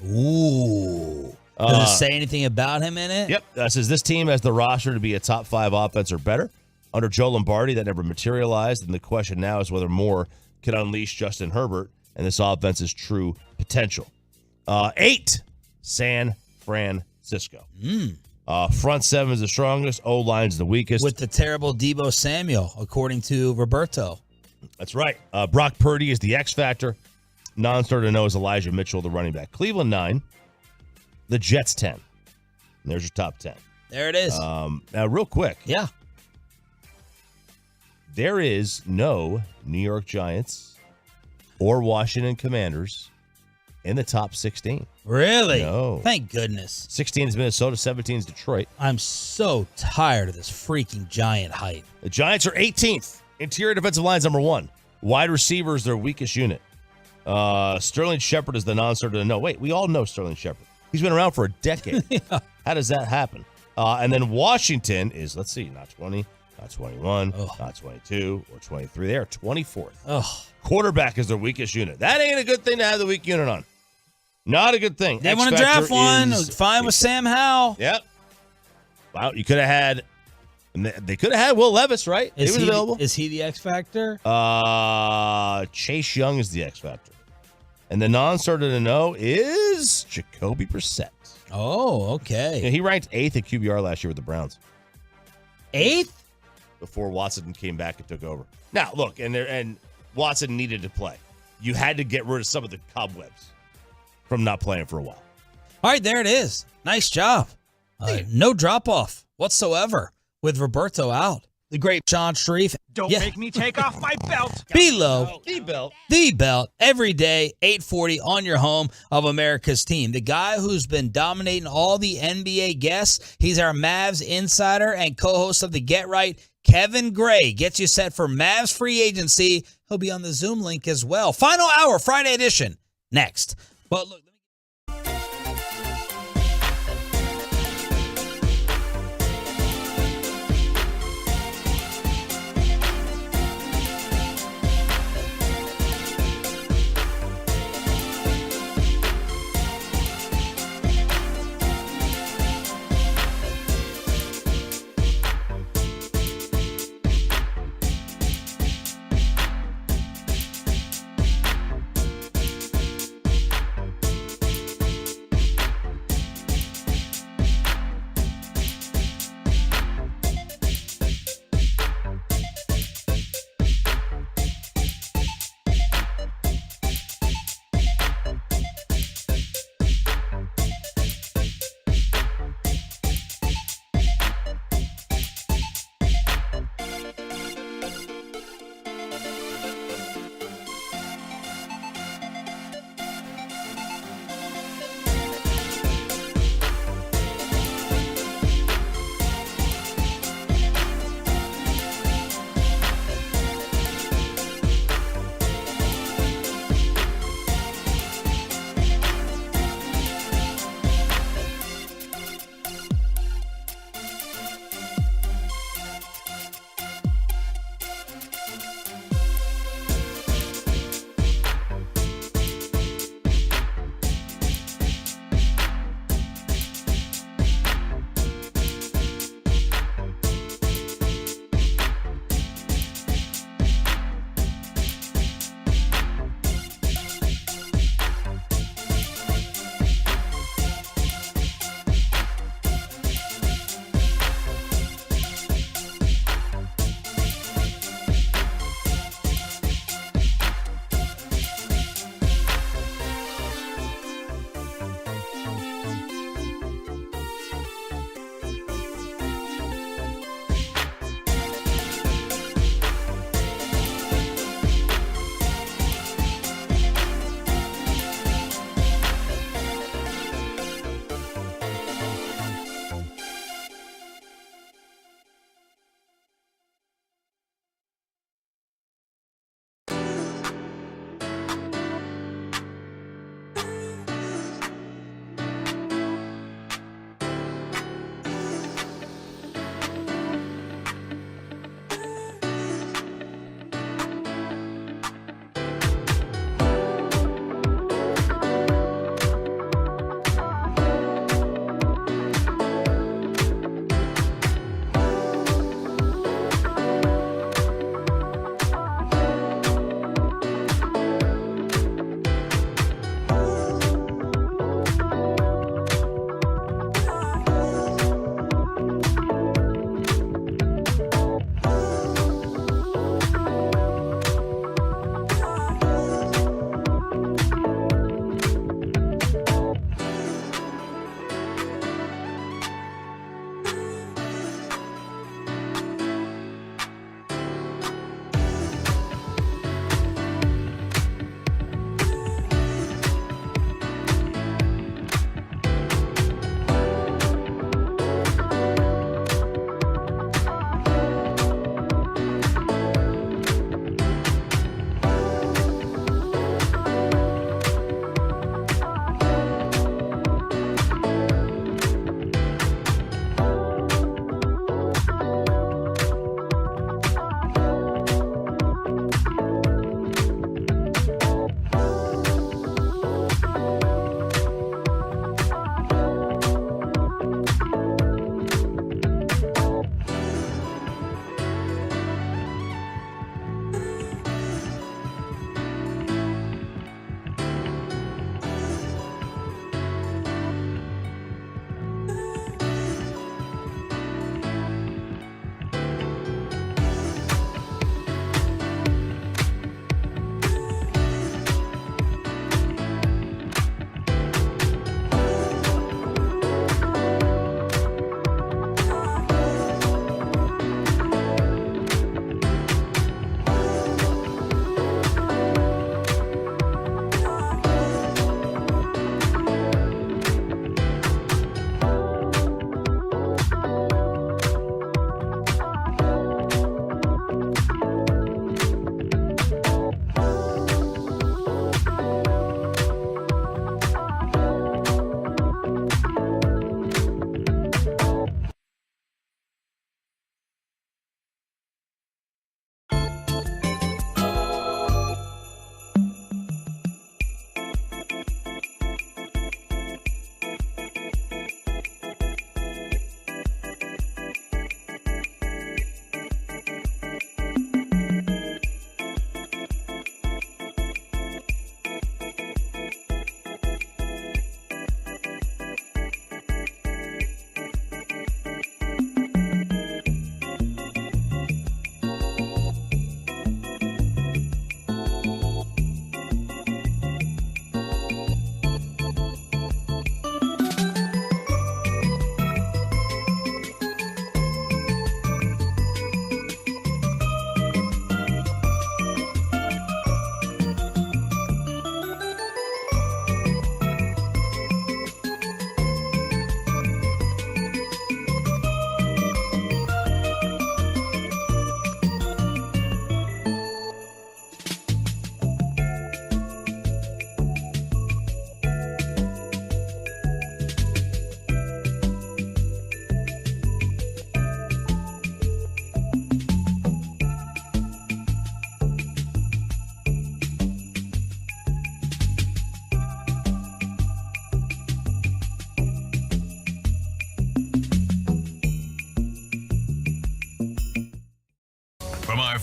Ooh. Does it say anything about him in it? Yep. Says this team has the roster to be a top 5 offense or better. Under Joe Lombardi, that never materialized, and the question now is whether Moore can unleash Justin Herbert and this offense's true potential. 8, San Francisco. Front 7 is the strongest. O-line is the weakest. With the terrible Deebo Samuel, according to Roberto. That's right. Brock Purdy is the X factor. Non-starter to know is Elijah Mitchell, the running back. Cleveland 9. The Jets 10. And there's your top 10. There it is. Now, real quick. Yeah. There is no New York Giants or Washington Commanders in the top 16. Really? No. Thank goodness. 16 is Minnesota, 17 is Detroit. I'm so tired of this freaking Giant hype. The Giants are 18th. Interior defensive line is number 1. Wide receiver is their weakest unit. Sterling Shepard is the non-starter to know. Wait, we all know Sterling Shepard. He's been around for a decade. Yeah. How does that happen? And then Washington is, let's see, not 20, not 21, not 22, or 23. They are 24th. Oh. Quarterback is their weakest unit. That ain't a good thing to have the weak unit on. Not a good thing. They want to draft one. Fine with Sam Howell. Yep. Wow, you could have had. They could have had Will Levis, right? Is he was available. Is he the X factor? Chase Young is the X factor, and the non-starter to know is Jacoby Brissett. Oh, okay. Yeah, he ranked 8th at QBR last year with the Browns. 8th? Before Watson came back and took over. Now, look, and Watson needed to play. You had to get rid of some of the cobwebs from not playing for a while. All right, there it is. Nice job. No drop-off whatsoever with Roberto out. The great John Sharif. Don't make me take off my belt. Below. The belt. Every day, 840 on your home of America's team. The guy who's been dominating all the NBA guests. He's our Mavs insider and co-host of the Get Right. Kevin Gray gets you set for Mavs free agency. He'll be on the Zoom link as well. Final hour, Friday edition. Next. But look.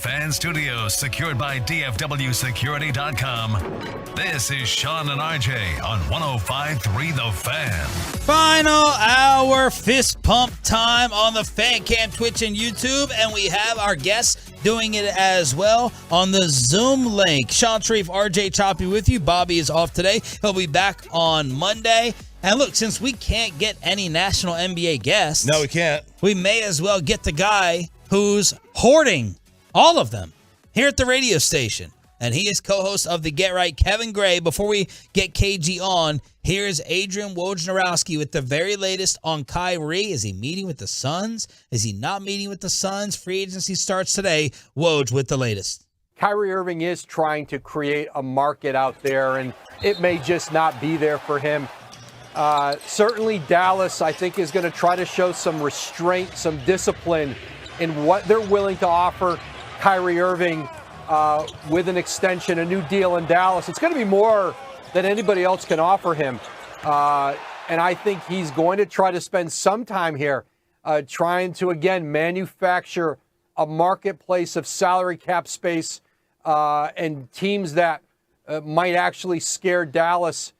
Fan Studios, secured by DFWSecurity.com. This is Sean and RJ on 105.3 The Fan. Final hour fist pump time on the Fan Cam, Twitch, and YouTube. And we have our guests doing it as well on the Zoom link. Sean Sharif, RJ Choppy with you. Bobby is off today. He'll be back on Monday. And look, since we can't get any national NBA guests. No, we can't. We may as well get the guy who's hoarding all of them here at the radio station. And he is co-host of the Get Right, Kevin Gray. Before we get KG on, here's Adrian Wojnarowski with the very latest on Kyrie. Is he meeting with the Suns? Is he not meeting with the Suns? Free agency starts today. Woj with the latest. Kyrie Irving is trying to create a market out there, and it may just not be there for him. Certainly Dallas, I think, is going to try to show some restraint, some discipline in what they're willing to offer Kyrie Irving with an extension, a new deal in Dallas. It's going to be more than anybody else can offer him. And I think he's going to try to spend some time here trying to, again, manufacture a marketplace of salary cap space and teams that might actually scare Dallas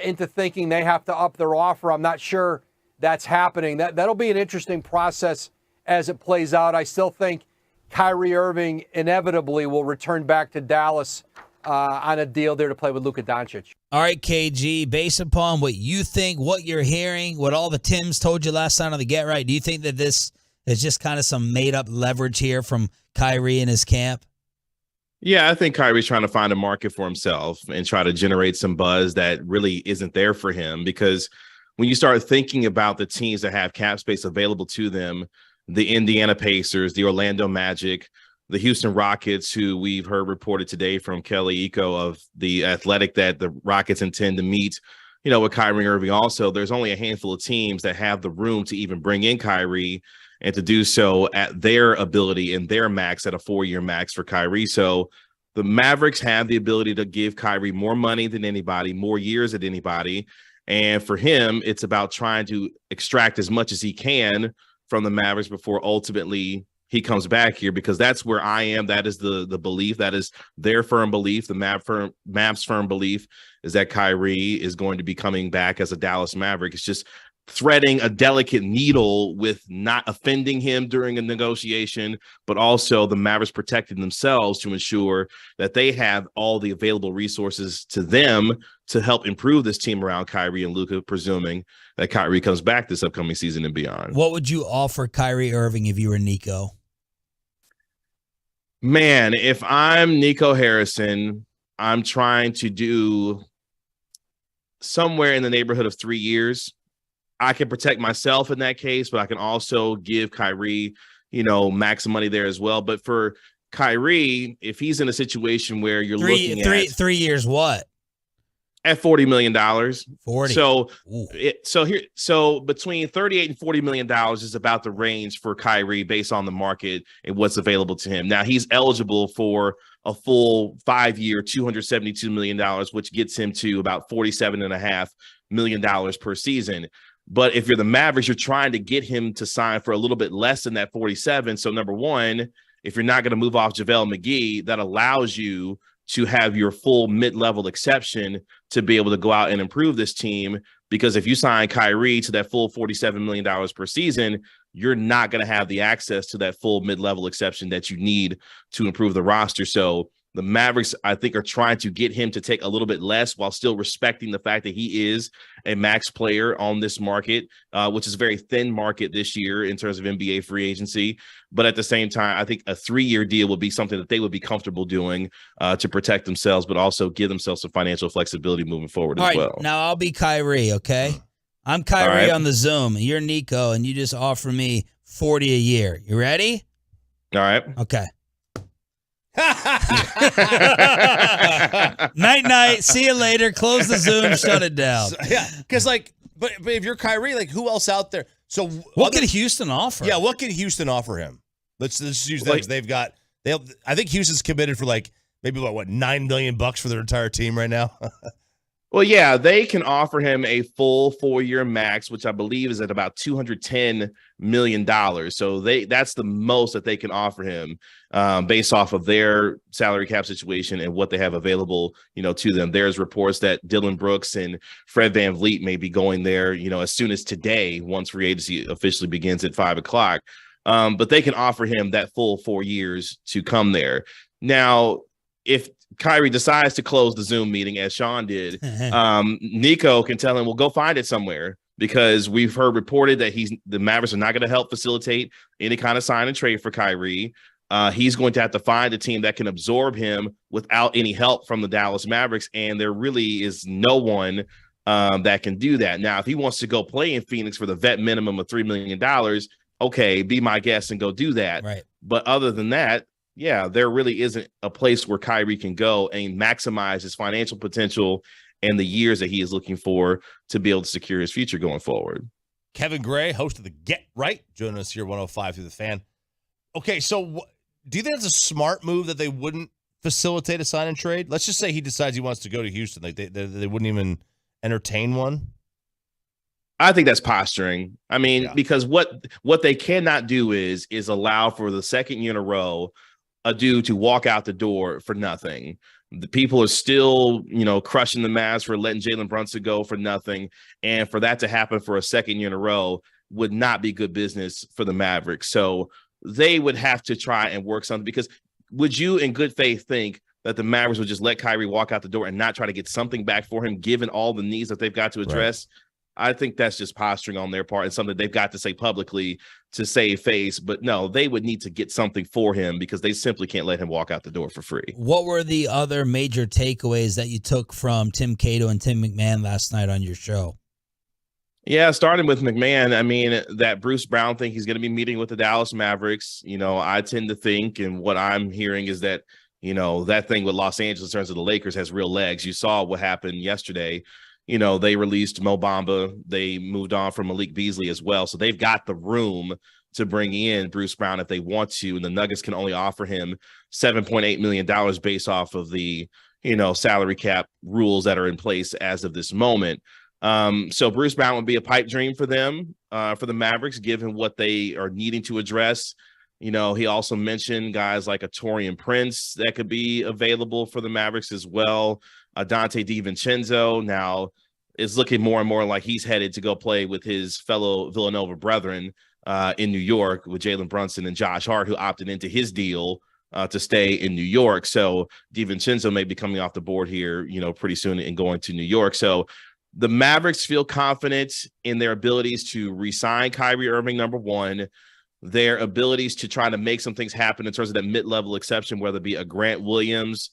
into thinking they have to up their offer. I'm not sure that's happening. That'll be an interesting process as it plays out. I still think Kyrie Irving inevitably will return back to Dallas on a deal there to play with Luka Doncic. All right, KG, based upon what you think, what you're hearing, what all the Tims told you last night on the Get Right, do you think that this is just kind of some made-up leverage here from Kyrie and his camp? Yeah, I think Kyrie's trying to find a market for himself and try to generate some buzz that really isn't there for him, because when you start thinking about the teams that have cap space available to them, the Indiana Pacers, the Orlando Magic, the Houston Rockets, who we've heard reported today from Kelly Iko of The Athletic that the Rockets intend to meet, with Kyrie Irving also, there's only a handful of teams that have the room to even bring in Kyrie and to do so at their ability and their max, at a 4-year max for Kyrie. So the Mavericks have the ability to give Kyrie more money than anybody, more years than anybody. And for him, it's about trying to extract as much as he can from the Mavericks before ultimately he comes back here, because that's where I am. That is the belief. That is their firm belief. The Mavs firm belief is that Kyrie is going to be coming back as a Dallas Maverick. It's just threading a delicate needle with not offending him during a negotiation, but also the Mavericks protecting themselves to ensure that they have all the available resources to them to help improve this team around Kyrie and Luka, presuming that Kyrie comes back this upcoming season and beyond. What would you offer Kyrie Irving if you were Nico? Man, if I'm Nico Harrison, I'm trying to do somewhere in the neighborhood of 3 years. I can protect myself in that case, but I can also give Kyrie, max money there as well. But for Kyrie, if he's in a situation where you're looking at 3 years, what? At $40 million. 40. So between $38 and $40 million is about the range for Kyrie based on the market and what's available to him. Now he's eligible for a full 5-year, $272 million, which gets him to about $47.5 million per season. But if you're the Mavericks, you're trying to get him to sign for a little bit less than that 47. So number one, if you're not going to move off JaVale McGee, that allows you to have your full mid-level exception to be able to go out and improve this team. Because if you sign Kyrie to that full $47 million per season, you're not going to have the access to that full mid-level exception that you need to improve the roster. So the Mavericks, I think, are trying to get him to take a little bit less while still respecting the fact that he is a max player on this market, which is a very thin market this year in terms of NBA free agency. But at the same time, I think a 3-year deal would be something that they would be comfortable doing to protect themselves, but also give themselves some financial flexibility moving forward as well. Now I'll be Kyrie, okay? I'm Kyrie on the Zoom. You're Nico, and you just offer me $40 a year. You ready? All right. Okay. Night. See you later. Close the Zoom. Shut it down. Because but if you're Kyrie, who else out there? So what could Houston offer? Yeah, what could Houston offer him? Let's use things. I think Houston's committed for maybe $9 million for their entire team right now. Well, yeah, they can offer him a full 4-year max, which I believe is at about $210 million. So that's the most that they can offer him based off of their salary cap situation and what they have available, to them. There's reports that Dylan Brooks and Fred VanVleet may be going there, as soon as today, once free agency officially begins at 5:00. But they can offer him that full 4 years to come there. Now, if Kyrie decides to close the Zoom meeting, as Sean did, Nico can tell him, well, go find it somewhere, because we've heard reported that the Mavericks are not going to help facilitate any kind of sign and trade for Kyrie. He's going to have to find a team that can absorb him without any help from the Dallas Mavericks, and there really is no one that can do that. Now, if he wants to go play in Phoenix for the vet minimum of $3 million, okay, be my guest and go do that. Right. But other than that, yeah, there really isn't a place where Kyrie can go and maximize his financial potential and the years that he is looking for to be able to secure his future going forward. Kevin Gray, host of the Get Right, joining us here 105 through the Fan. Okay, so do you think it's a smart move that they wouldn't facilitate a sign and trade? Let's just say he decides he wants to go to Houston. They wouldn't even entertain one? I think that's posturing. I mean, because what they cannot do is allow for the second year in a row a dude to walk out the door for nothing. The people are still, crushing the Mavs for letting Jalen Brunson go for nothing. And for that to happen for a second year in a row would not be good business for the Mavericks. So they would have to try and work something, because would you in good faith think that the Mavericks would just let Kyrie walk out the door and not try to get something back for him, given all the needs that they've got to address? Right. I think that's just posturing on their part and something they've got to say publicly to save face. But no, they would need to get something for him, because they simply can't let him walk out the door for free. What were the other major takeaways that you took from Tim Cato and Tim McMahon last night on your show? Yeah, starting with McMahon, I mean, that Bruce Brown thing, he's going to be meeting with the Dallas Mavericks. I tend to think, and what I'm hearing is that, that thing with Los Angeles in terms of the Lakers has real legs. You saw what happened yesterday. They released Mo Bamba. They moved on from Malik Beasley as well. So they've got the room to bring in Bruce Brown if they want to. And the Nuggets can only offer him $7.8 million based off of the, salary cap rules that are in place as of this moment. So Bruce Brown would be a pipe dream for them, for the Mavericks, given what they are needing to address. He also mentioned guys like a Taurean Prince that could be available for the Mavericks as well. Dante DiVincenzo now is looking more and more like he's headed to go play with his fellow Villanova brethren in New York with Jalen Brunson and Josh Hart, who opted into his deal to stay in New York. So DiVincenzo may be coming off the board here, pretty soon and going to New York. So the Mavericks feel confident in their abilities to re-sign Kyrie Irving, number one, their abilities to try to make some things happen in terms of that mid-level exception, whether it be a Grant Williams,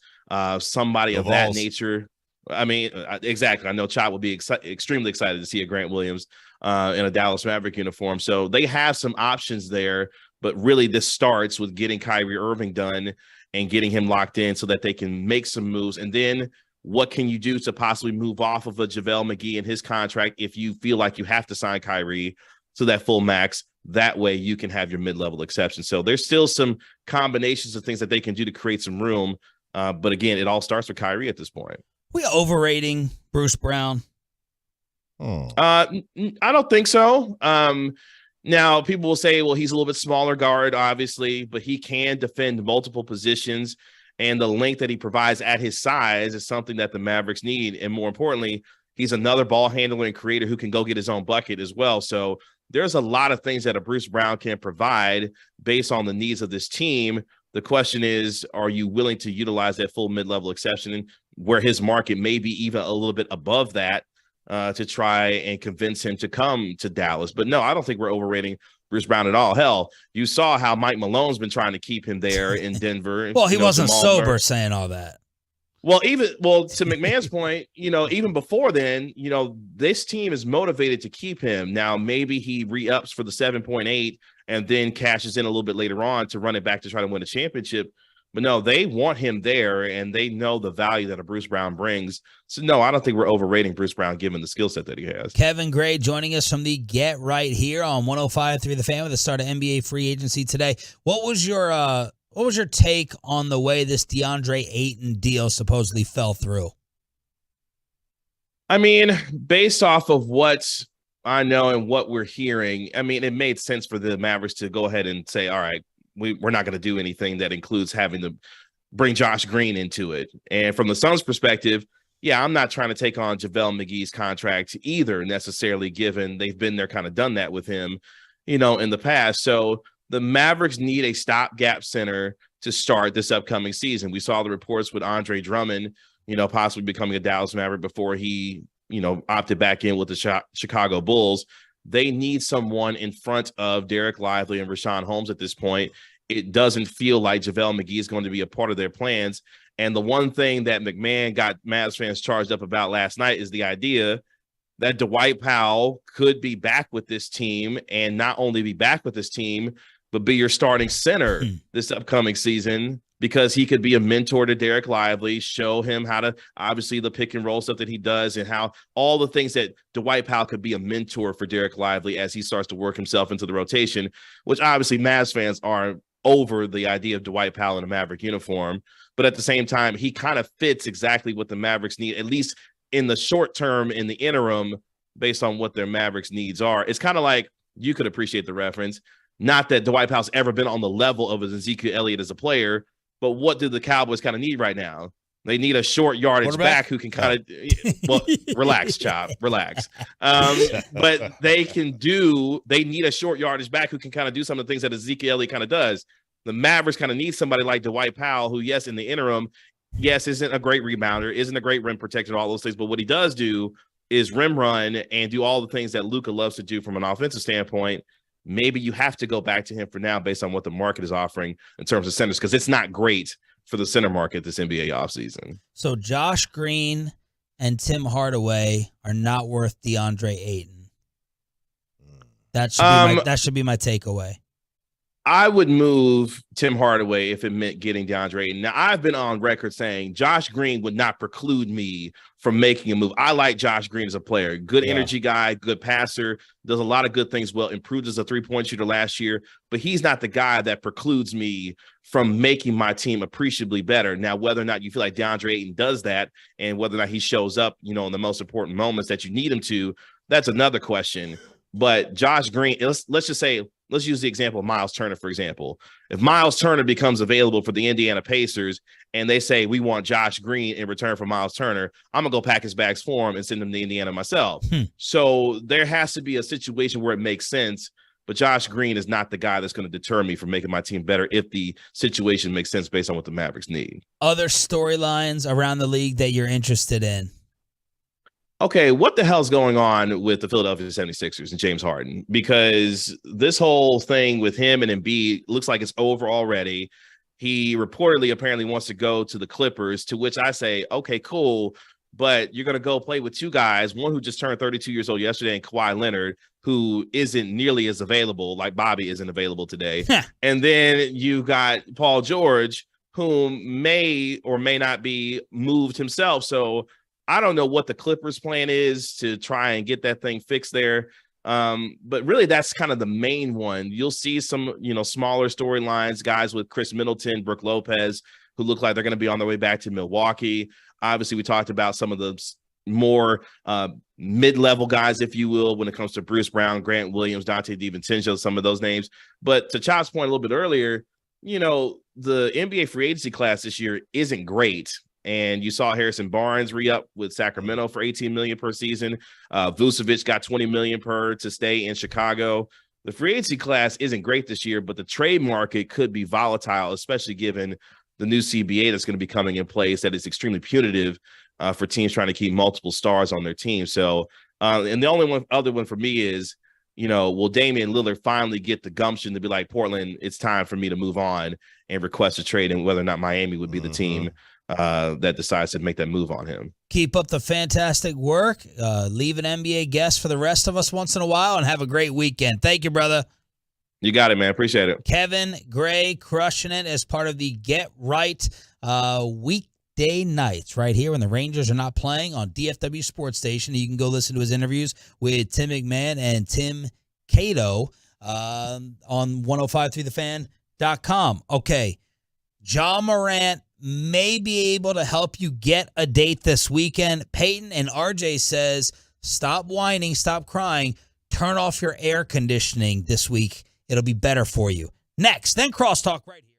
somebody of that nature. I mean, exactly. I know Chop will be extremely excited to see a Grant Williams in a Dallas Maverick uniform. So they have some options there, but really this starts with getting Kyrie Irving done and getting him locked in so that they can make some moves. And then what can you do to possibly move off of a JaVale McGee and his contract if you feel like you have to sign Kyrie to that full max? That way you can have your mid-level exception. So there's still some combinations of things that they can do to create some room. But again, it all starts with Kyrie at this point. We overrating Bruce Brown? I don't think so. Now, people will say, well, he's a little bit smaller guard, obviously, but he can defend multiple positions. And the length that he provides at his size is something that the Mavericks need. And more importantly, he's another ball handler and creator who can go get his own bucket as well. So there's a lot of things that a Bruce Brown can provide based on the needs of this team. The question is, are you willing to utilize that full mid-level exception where his market may be even a little bit above that to try and convince him to come to Dallas? But no, I don't think we're overrating Bruce Brown at all. Hell, you saw how Mike Malone's been trying to keep him there in Denver. Well, he wasn't sober saying all that. Well, to McMahon's point, even before then, this team is motivated to keep him. Now, maybe he re-ups for the 7.8 and then cashes in a little bit later on to run it back to try to win a championship. But no, they want him there, and they know the value that a Bruce Brown brings. So, no, I don't think we're overrating Bruce Brown given the skill set that he has. Kevin Gray joining us from the Get Right here on 105.3 The Fan with the start of NBA free agency today. What was your take on the way this DeAndre Ayton deal supposedly fell through? I mean, based off of what I know and what we're hearing, I mean, it made sense for the Mavericks to go ahead and say, all right, we're not going to do anything that includes having to bring Josh Green into it. And from the Suns' perspective, yeah, I'm not trying to take on JaVale McGee's contract either necessarily, given they've been there, kind of done that with him, in the past. So the Mavericks need a stopgap center to start this upcoming season. We saw the reports with Andre Drummond, possibly becoming a Dallas Maverick before he, opted back in with the Chicago Bulls. They need someone in front of Derek Lively and Rashawn Holmes at this point. It doesn't feel like JaVale McGee is going to be a part of their plans. And the one thing that McMahon got Mavs fans charged up about last night is the idea that Dwight Powell could be back with this team, and not only be back with this team, but be your starting center this upcoming season, because he could be a mentor to Derek Lively, show him how to, obviously, the pick and roll stuff that he does, and how all the things that Dwight Powell could be a mentor for Derek Lively as he starts to work himself into the rotation, which obviously Mavs fans are over the idea of Dwight Powell in a Maverick uniform. But at the same time, he kind of fits exactly what the Mavericks need, at least in the short term, in the interim, based on what their Mavericks needs are. It's kind of like, you could appreciate the reference. Not that Dwight Powell's ever been on the level of Ezekiel Elliott as a player, but what do the Cowboys kind of need right now? They need a short yardage back who can kind of, relax, Chop, relax. But they need a short yardage back who can kind of do some of the things that Ezekiel Elliott kind of does. The Mavericks kind of need somebody like Dwight Powell, who, yes, in the interim, isn't a great rebounder, isn't a great rim protector, all those things. But what he does do is rim run and do all the things that Luka loves to do from an offensive standpoint. Maybe you have to go back to him for now based on what the market is offering in terms of centers, because it's not great for the center market this NBA offseason. So Josh Green and Tim Hardaway are not worth DeAndre Ayton. That should be my takeaway. I would move Tim Hardaway if it meant getting DeAndre Ayton. Now, I've been on record saying Josh Green would not preclude me from making a move. I like Josh Green as a player. Good energy guy, good passer, does a lot of good things well, improved as a three-point shooter last year, but he's not the guy that precludes me from making my team appreciably better. Now, whether or not you feel like DeAndre Ayton does that, and whether or not he shows up, in the most important moments that you need him to, that's another question. But Josh Green, let's use the example of Miles Turner, for example. If Miles Turner becomes available for the Indiana Pacers and they say, we want Josh Green in return for Miles Turner, I'm going to go pack his bags for him and send him to Indiana myself. So there has to be a situation where it makes sense. But Josh Green is not the guy that's going to deter me from making my team better if the situation makes sense based on what the Mavericks need. Other storylines around the league that you're interested in? Okay, what the hell's going on with the Philadelphia 76ers and James Harden? Because this whole thing with him and Embiid looks like it's over already. He reportedly apparently wants to go to the Clippers, to which I say, okay, cool, but you're going to go play with two guys, one who just turned 32 years old yesterday and Kawhi Leonard, who isn't nearly as available, like Bobby isn't available today. And then you got Paul George, whom may or may not be moved himself. So I don't know what the Clippers' plan is to try and get that thing fixed there. But really, that's kind of the main one. You'll see some, smaller storylines, guys with Chris Middleton, Brook Lopez, who look like they're going to be on their way back to Milwaukee. Obviously, we talked about some of the more mid-level guys, if you will, when it comes to Bruce Brown, Grant Williams, Dante DiVincenzo, some of those names. But to Chop's point a little bit earlier, the NBA free agency class this year isn't great. And you saw Harrison Barnes re-up with Sacramento for $18 million per season. Vucevic got $20 million per to stay in Chicago. The free agency class isn't great this year, but the trade market could be volatile, especially given the new CBA that's going to be coming in place that is extremely punitive for teams trying to keep multiple stars on their team. So, and the only other one for me is, will Damian Lillard finally get the gumption to be like, Portland, it's time for me to move on and request a trade, and whether or not Miami would be the team that decides to make that move on him. Keep up the fantastic work. Leave an NBA guest for the rest of us once in a while, and have a great weekend. Thank you, brother. You got it, man. Appreciate it. Kevin Gray crushing it as part of the Get Right weekday nights right here when the Rangers are not playing on DFW Sports Station. You can go listen to his interviews with Tim McMahon and Tim Cato on 105.3thefan.com. Okay, Ja Morant may be able to help you get a date this weekend. Peyton and RJ says, stop whining, stop crying, turn off your air conditioning this week. It'll be better for you. Next, then Crosstalk right here.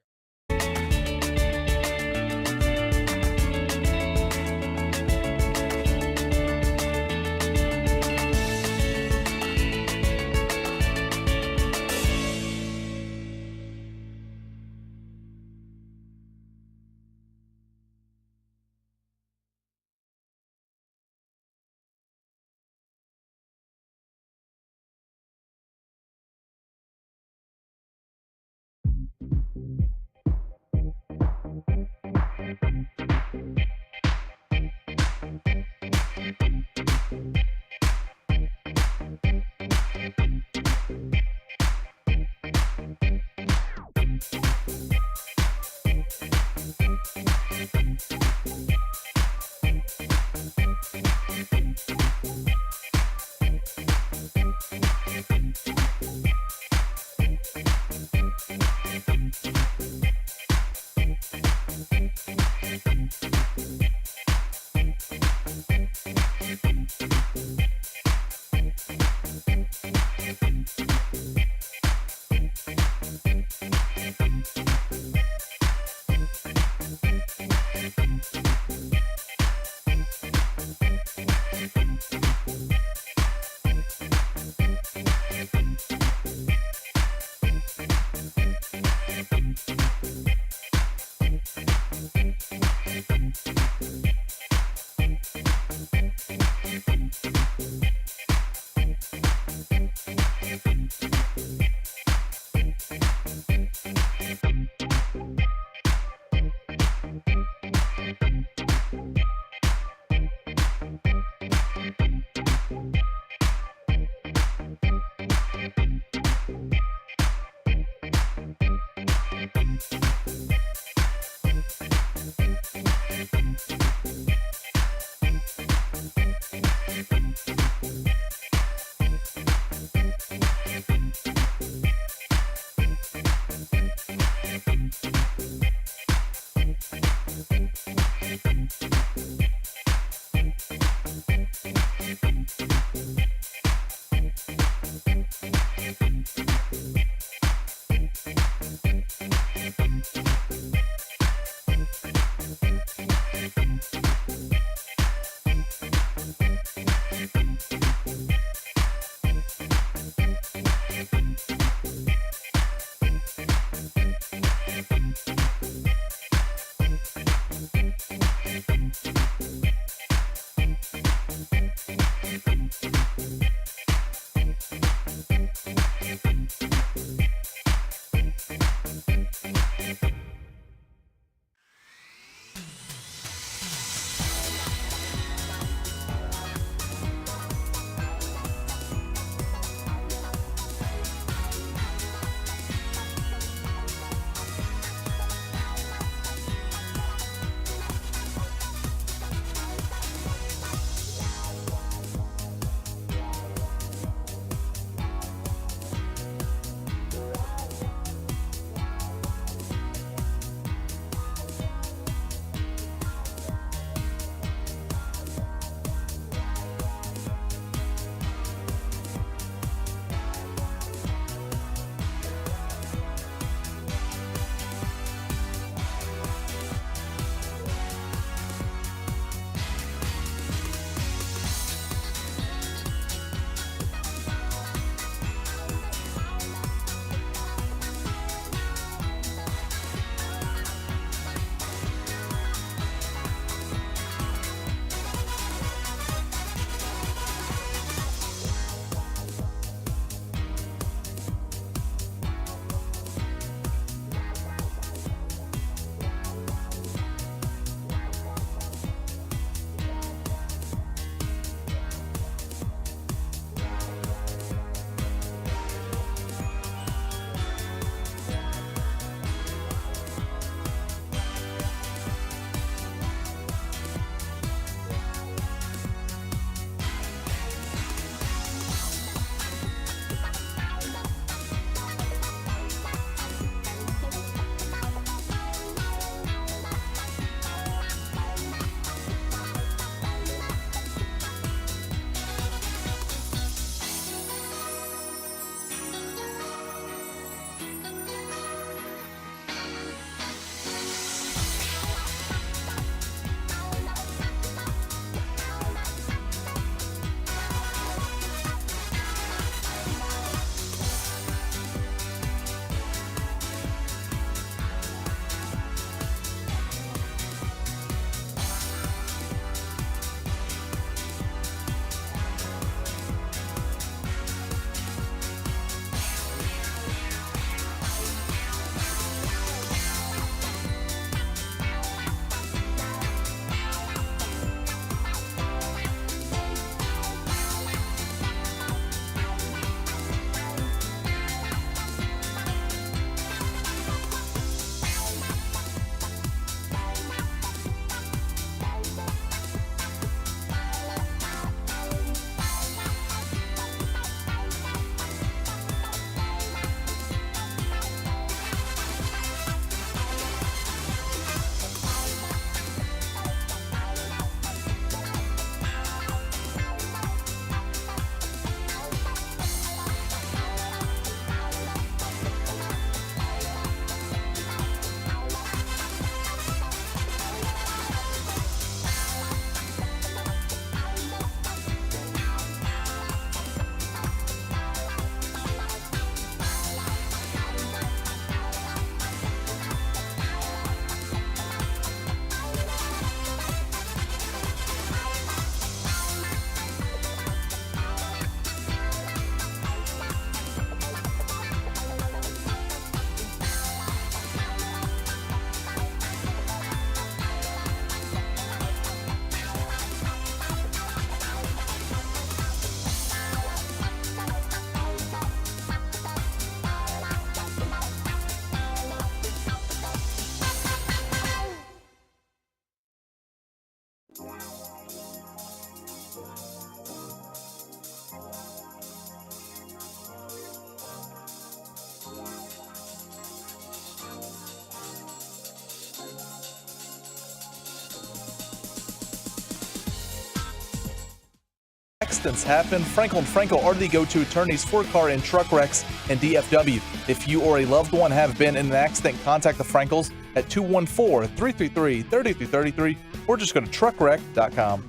accidents happen, Frankel and Frankel are the go-to attorneys for car and truck wrecks and DFW. If you or a loved one have been in an accident, contact the Frankels at 214-333-3333 or just go to truckwreck.com.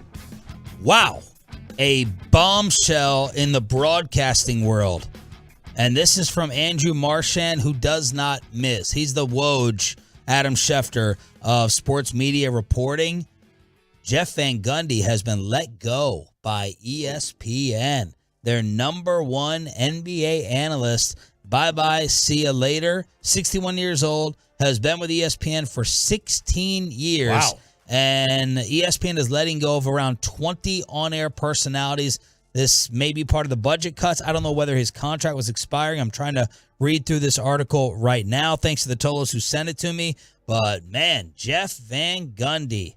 Wow. A bombshell in the broadcasting world. And this is from Andrew Marchand, who does not miss. He's the Woj, Adam Schefter, of sports media reporting. Jeff Van Gundy has been let go by ESPN, their number one NBA analyst. Bye-bye, see you later. 61 years old, has been with ESPN for 16 years. Wow. And ESPN is letting go of around 20 on-air personalities. This may be part of the budget cuts. I don't know whether his contract was expiring. I'm trying to read through this article right now. Thanks to the Tolos who sent it to me. But, man, Jeff Van Gundy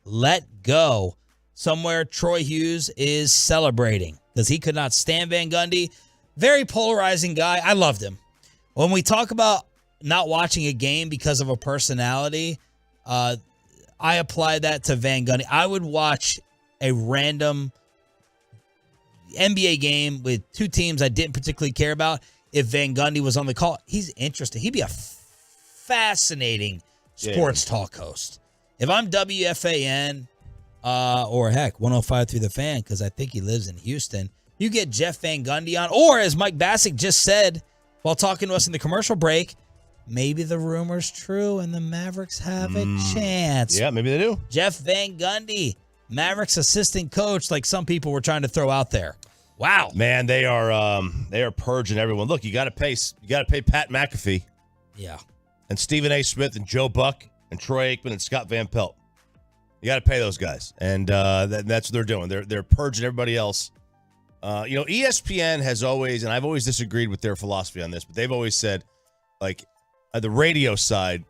let go. Somewhere Troy Hughes is celebrating because he could not stand Van Gundy. Very polarizing guy. I loved him. When we talk about not watching a game because of a personality, I apply that to Van Gundy. I would watch a random NBA game with two teams I didn't particularly care about if Van Gundy was on the call. He's interesting. He'd be a fascinating sports talk host. If I'm WFAN or heck, 105.3 The Fan, because I think he lives in Houston, you get Jeff Van Gundy on, or as Mike Bassick just said while talking to us in the commercial break, maybe the rumor's true and the Mavericks have a chance. Yeah, maybe they do. Jeff Van Gundy, Mavericks assistant coach, like some people were trying to throw out there. Wow, man, they are purging everyone. Look, you got to pay Pat McAfee, and Stephen A. Smith and Joe Buck and Troy Aikman and Scott Van Pelt. You got to pay those guys, and that's what they're doing. They're purging everybody else. ESPN has always, and I've always disagreed with their philosophy on this, but they've always said, like, the radio side,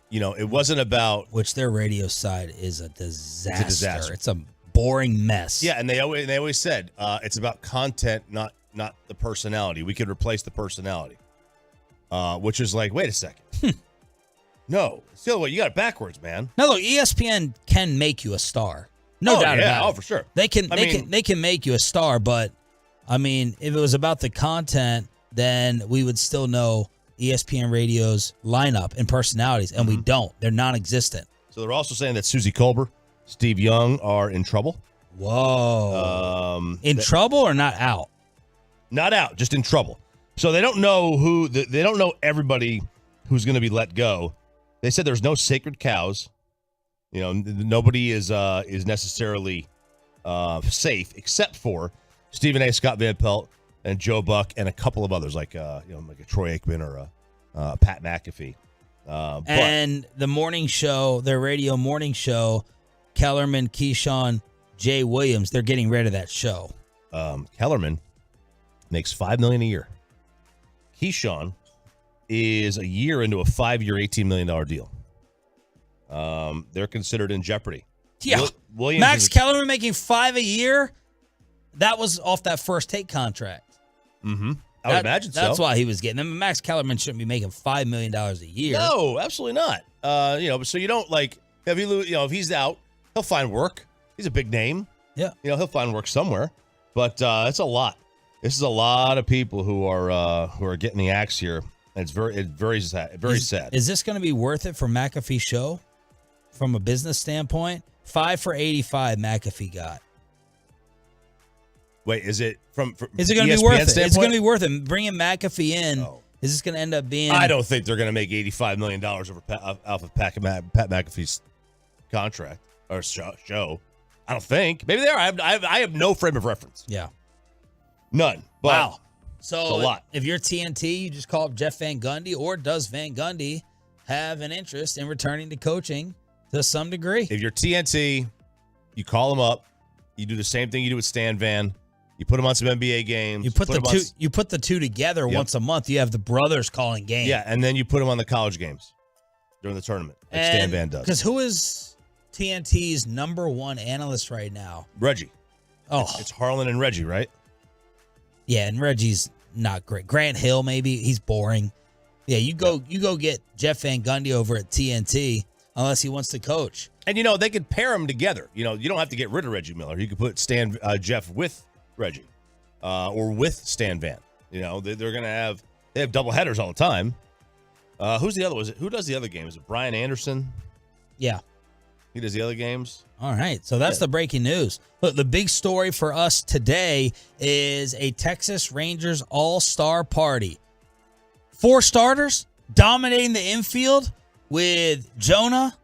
it wasn't about, which their radio side is a disaster. It's a boring mess. Yeah, and they always said it's about content, not the personality. We could replace the personality, which is like, wait a second. No, still, you got it backwards, man. No, look, ESPN can make you a star. No doubt about it. Oh, for sure. They can make you a star, but I mean, if it was about the content, then we would still know ESPN Radio's lineup and personalities, and we don't. They're non-existent. So they're also saying that Susie Colbert, Steve Young are in trouble. Whoa. In trouble or not out? Not out, just in trouble. So they don't know they don't know everybody who's going to be let go. They said there's no sacred cows. Nobody is necessarily safe except for Stephen A. Scott Van Pelt and Joe Buck and a couple of others like a Troy Aikman or a Pat McAfee. And the morning show, their radio morning show, Kellerman, Keyshawn, Jay Williams, they're getting rid of that show. Kellerman makes $5 million a year. Keyshawn is a year into a 5-year, $18 million deal. They're considered in jeopardy. Yeah. Williams Max Kellerman making $5 a year. That was off that First Take contract. Mm-hmm. I would imagine so. That's why he was getting them. Max Kellerman shouldn't be making $5 million a year. No, absolutely not. So you don't if he's out, he'll find work. He's a big name. Yeah. He'll find work somewhere. But it's a lot. This is a lot of people who are getting the axe here. And it's very sad. Very sad. Is this going to be worth it for McAfee show from a business standpoint? 5 for 85 McAfee got. Wait, is it from is it going to ESPN be worth it? standpoint? It's going to be worth it. Bringing McAfee in, is this going to end up being? I don't think they're going to make $85 million off of Pat McAfee's contract or show. I don't think. Maybe they are. I have no frame of reference. Yeah. None. But wow. So it's a lot. If you're TNT, you just call up Jeff Van Gundy, or does Van Gundy have an interest in returning to coaching to some degree? If you're TNT, you call him up. You do the same thing you do with Stan Van. You put him on some NBA games. You put the two together once a month. You have the brothers calling games. Yeah, and then you put him on the college games during the tournament, like Stan Van does. Because who is TNT's number one analyst right now? Reggie. Oh, it's Harlan and Reggie, right? Yeah, and Reggie's not great. Grant Hill, maybe he's boring. Yeah, you go get Jeff Van Gundy over at TNT. unless he wants to coach. And, they could pair them together. You don't have to get rid of Reggie Miller. You could put Jeff with Reggie or with Stan Van. They're going to they have double headers all the time. Who's the other? Who does the other game? Is it Brian Anderson? Yeah. He does the other games. All right. So that's the breaking news. Look, the big story for us today is a Texas Rangers all-star party. 4 starters dominating the infield with Jonah,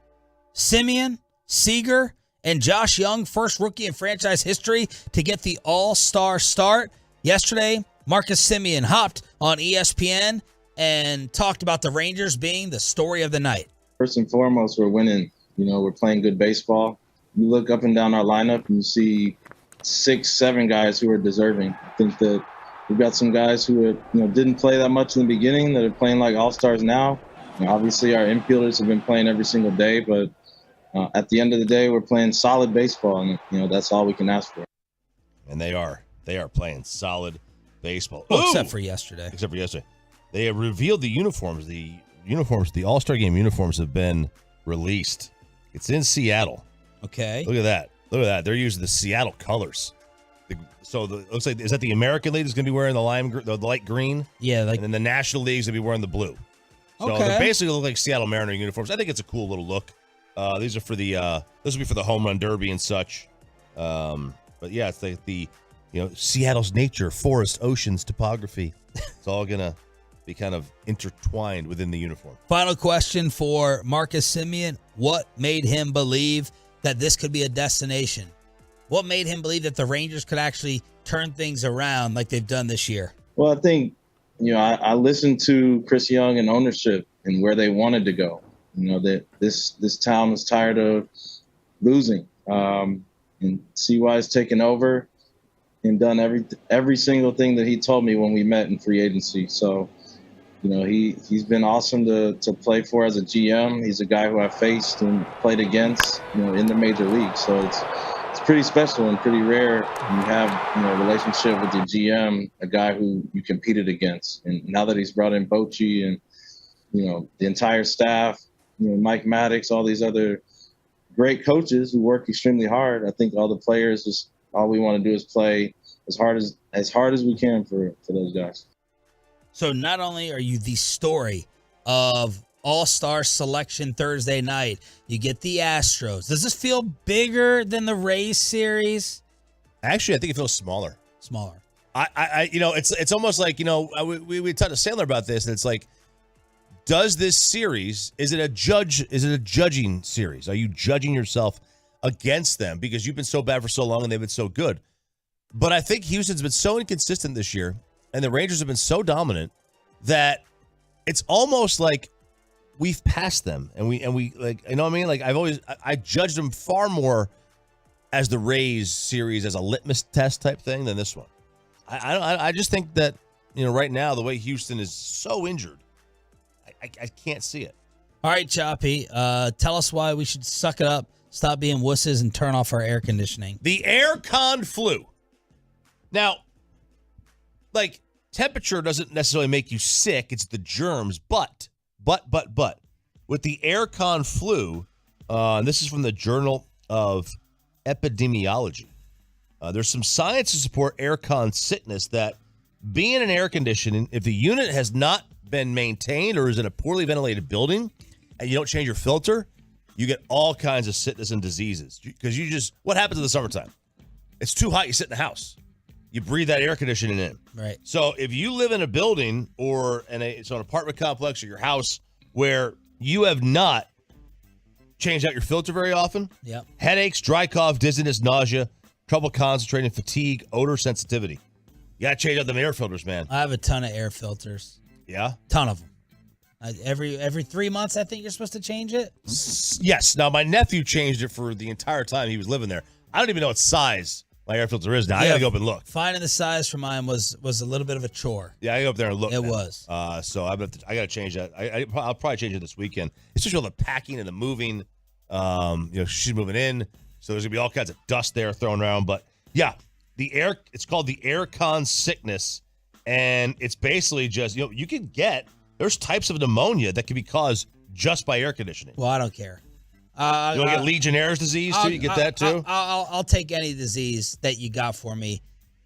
Simeon, Seager, and Josh Young, first rookie in franchise history to get the all-star start. Yesterday, Marcus Simeon hopped on ESPN and talked about the Rangers being the story of the night. First and foremost, we're winning. We're playing good baseball. You look up and down our lineup and you see 6, 7 guys who are deserving. I think that we've got some guys who didn't play that much in the beginning that are playing like all-stars now. Obviously, our infielders have been playing every single day, but at the end of the day, we're playing solid baseball, and that's all we can ask for. And they are playing solid baseball. Except for yesterday. They have revealed the uniforms. The All-Star Game uniforms have been released. It's in Seattle. Okay. Look at that. They're using the Seattle colors. Looks like, is that the American League is going to be wearing the light green? Yeah. And then the National League is going to be wearing the blue. So Okay. they basically look like Seattle Mariner uniforms. I think it's a cool little look. These are for this will be for the home run derby and such. But yeah, it's like the Seattle's nature, forest, oceans, topography. It's all gonna be kind of intertwined within the uniform. Final question for Marcus Simeon. What made him believe that this could be a destination? What made him believe that the Rangers could actually turn things around like they've done this year? Well, I think, I listened to Chris Young and ownership and where they wanted to go. That this town is tired of losing. And CY has taken over and done every single thing that he told me when we met in free agency. So, he's been awesome to play for as a GM. He's a guy who I faced and played against, in the major league. So it's pretty special and pretty rare. You have, a relationship with your GM, a guy who you competed against. And now that he's brought in Bochy and, the entire staff, Mike Maddox, all these other great coaches who work extremely hard. I think all the players all we want to do is play as hard as we can for those guys. So not only are you the story of All-Star Selection Thursday night, you get the Astros. Does this feel bigger than the Rays series? Actually, I think it feels smaller. Smaller. It's almost like, we talked to Sandler about this, and it's like, does this series, is it a judging series? Are you judging yourself against them because you've been so bad for so long and they've been so good? But I think Houston's been so inconsistent this year and the Rangers have been so dominant that it's almost like we've passed them and we like, you know what I mean? Like I judged them far more as the Rays series as a litmus test type thing than this one. I just think that, right now the way Houston is so injured, I can't see it. All right, Choppy, tell us why we should suck it up, stop being wusses, and turn off our air conditioning. The air con flu. Now, temperature doesn't necessarily make you sick. It's the germs. But, with the air con flu, this is from the Journal of Epidemiology. There's some science to support air con sickness that being in air conditioning, if the unit has not been maintained or is in a poorly ventilated building and you don't change your filter, you get all kinds of sickness and diseases. Because what happens in the summertime? It's too hot, you sit in the house. You breathe that air conditioning in. Right. So if you live in a building or an apartment complex or your house where you have not changed out your filter very often, yep. Headaches, dry cough, dizziness, nausea, trouble concentrating, fatigue, odor sensitivity. You got to change out them air filters, man. I have a ton of air filters. Yeah? Ton of them. Every 3 months, I think you're supposed to change it? Yes. Now, my nephew changed it for the entire time he was living there. I don't even know what size my air filter is now. I got to go up and look. Finding the size for mine was a little bit of a chore. Yeah, I go up there and look. It was. So I got to change that. I'll probably change it this weekend. Especially all the packing and the moving. She's moving in, so there's going to be all kinds of dust there thrown around. But, yeah, it's called the air con sickness. And it's basically just, there's types of pneumonia that can be caused just by air conditioning. Well, I don't care. You want to get Legionnaire's disease too? You get that too? I'll take any disease that you got for me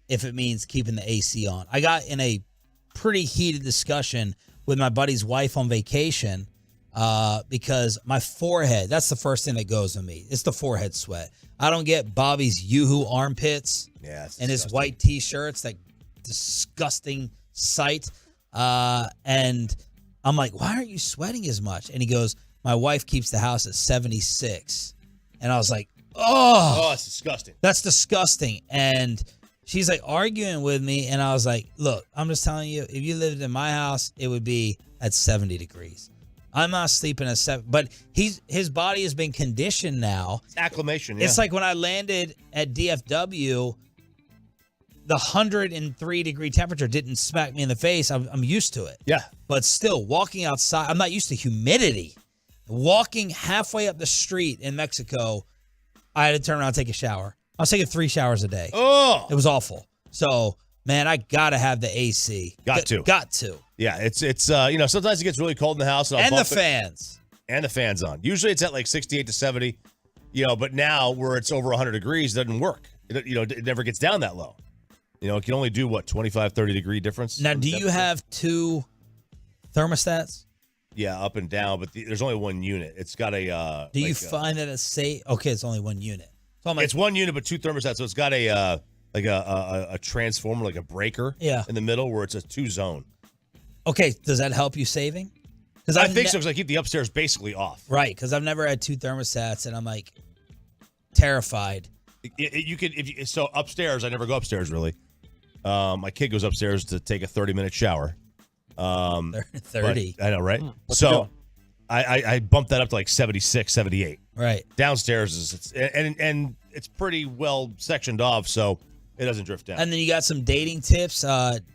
if it means keeping the AC on. I got in a pretty heated discussion with my buddy's wife on vacation because my forehead, that's the first thing that goes with me. It's the forehead sweat. I don't get Bobby's Yoo-hoo armpits and his white T-shirts, that disgusting sight. And I'm like, why aren't you sweating as much? And he goes, my wife keeps the house at 76. And I was like, oh, that's disgusting. That's disgusting. And she's like arguing with me. And I was like, look, I'm just telling you, if you lived in my house, it would be at 70 degrees. I'm not sleeping at 7. But his body has been conditioned now. It's acclimation, yeah. It's like when I landed at DFW, the 103-degree temperature didn't smack me in the face. I'm used to it. Yeah. But still, walking outside, I'm not used to humidity. Walking halfway up the street in Mexico, I had to turn around and take a shower. I was taking 3 showers a day. Oh. It was awful. So, man, I got to have the AC. Got to. Yeah, it's sometimes it gets really cold in the house. And the fans. And the fans on. Usually it's at like 68 to 70, but now where it's over 100 degrees, it doesn't work. It never gets down that low. It can only do, 25, 30-degree difference. Now, do you have 2 thermostats? Yeah, up and down, but there's only one unit. It's got a... do you find that it's safe? Okay, it's only one unit. So it's one unit, but 2 thermostats. So it's got a transformer, like a breaker in the middle where it's a 2-zone. Okay, does that help you saving? Because I think so, because I keep the upstairs basically off. Right, because I've never had 2 thermostats, and I'm like terrified. So upstairs, I never go upstairs really. My kid goes upstairs to take a 30-minute shower. 30. I know, right? So I bumped that up to like 76, 78. Right. Downstairs and it's pretty well sectioned off, so it doesn't drift down. And then you got some dating tips.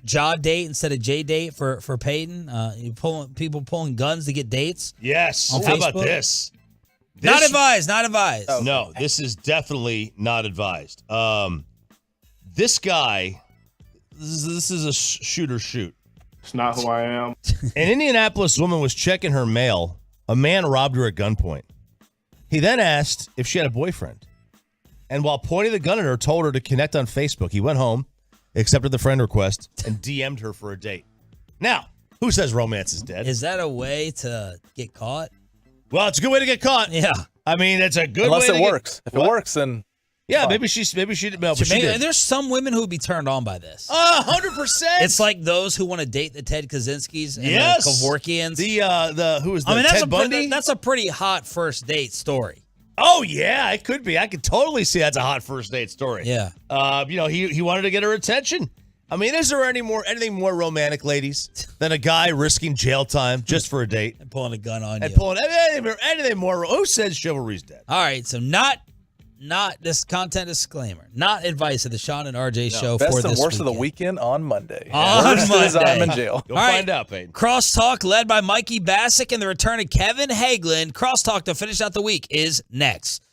Jaw date instead of J date for Peyton. People pulling guns to get dates. Yes. On How Facebook. about this? Not advised. Not advised. Oh, no, this is definitely not advised. This guy, this is a shoot. It's not who I am. An Indianapolis woman was checking her mail. A man robbed her at gunpoint. He then asked if she had a boyfriend. And while pointing the gun at her, told her to connect on Facebook. He went home, accepted the friend request, and DM'd her for a date. Now, who says romance is dead? Is that a way to get caught? Well, it's a good way to get caught. Yeah. I mean, it's a good Unless way it works. If it works, then... Yeah, maybe she did. Well, she did. There's some women who would be turned on by this. 100%. It's like those who want to date the Ted Kaczynskis and the Kevorkians. Who is the Ted Bundy? That's a pretty hot first date story. Oh yeah, it could be. I could totally see that's a hot first date story. Yeah. He wanted to get her attention. I mean, is there anything more romantic, ladies, than a guy risking jail time just for a date and pulling a gun on and you? Pulling anything more? Who says chivalry's dead? All right, so not this content disclaimer, not advice of the Sean and RJ show Best for and this worst weekend. of the weekend on Monday. On Monday. I'm in jail. You'll find out, Peyton. Crosstalk led by Mikey Bassick and the return of Kevin Hagelin. Crosstalk to finish out the week is next.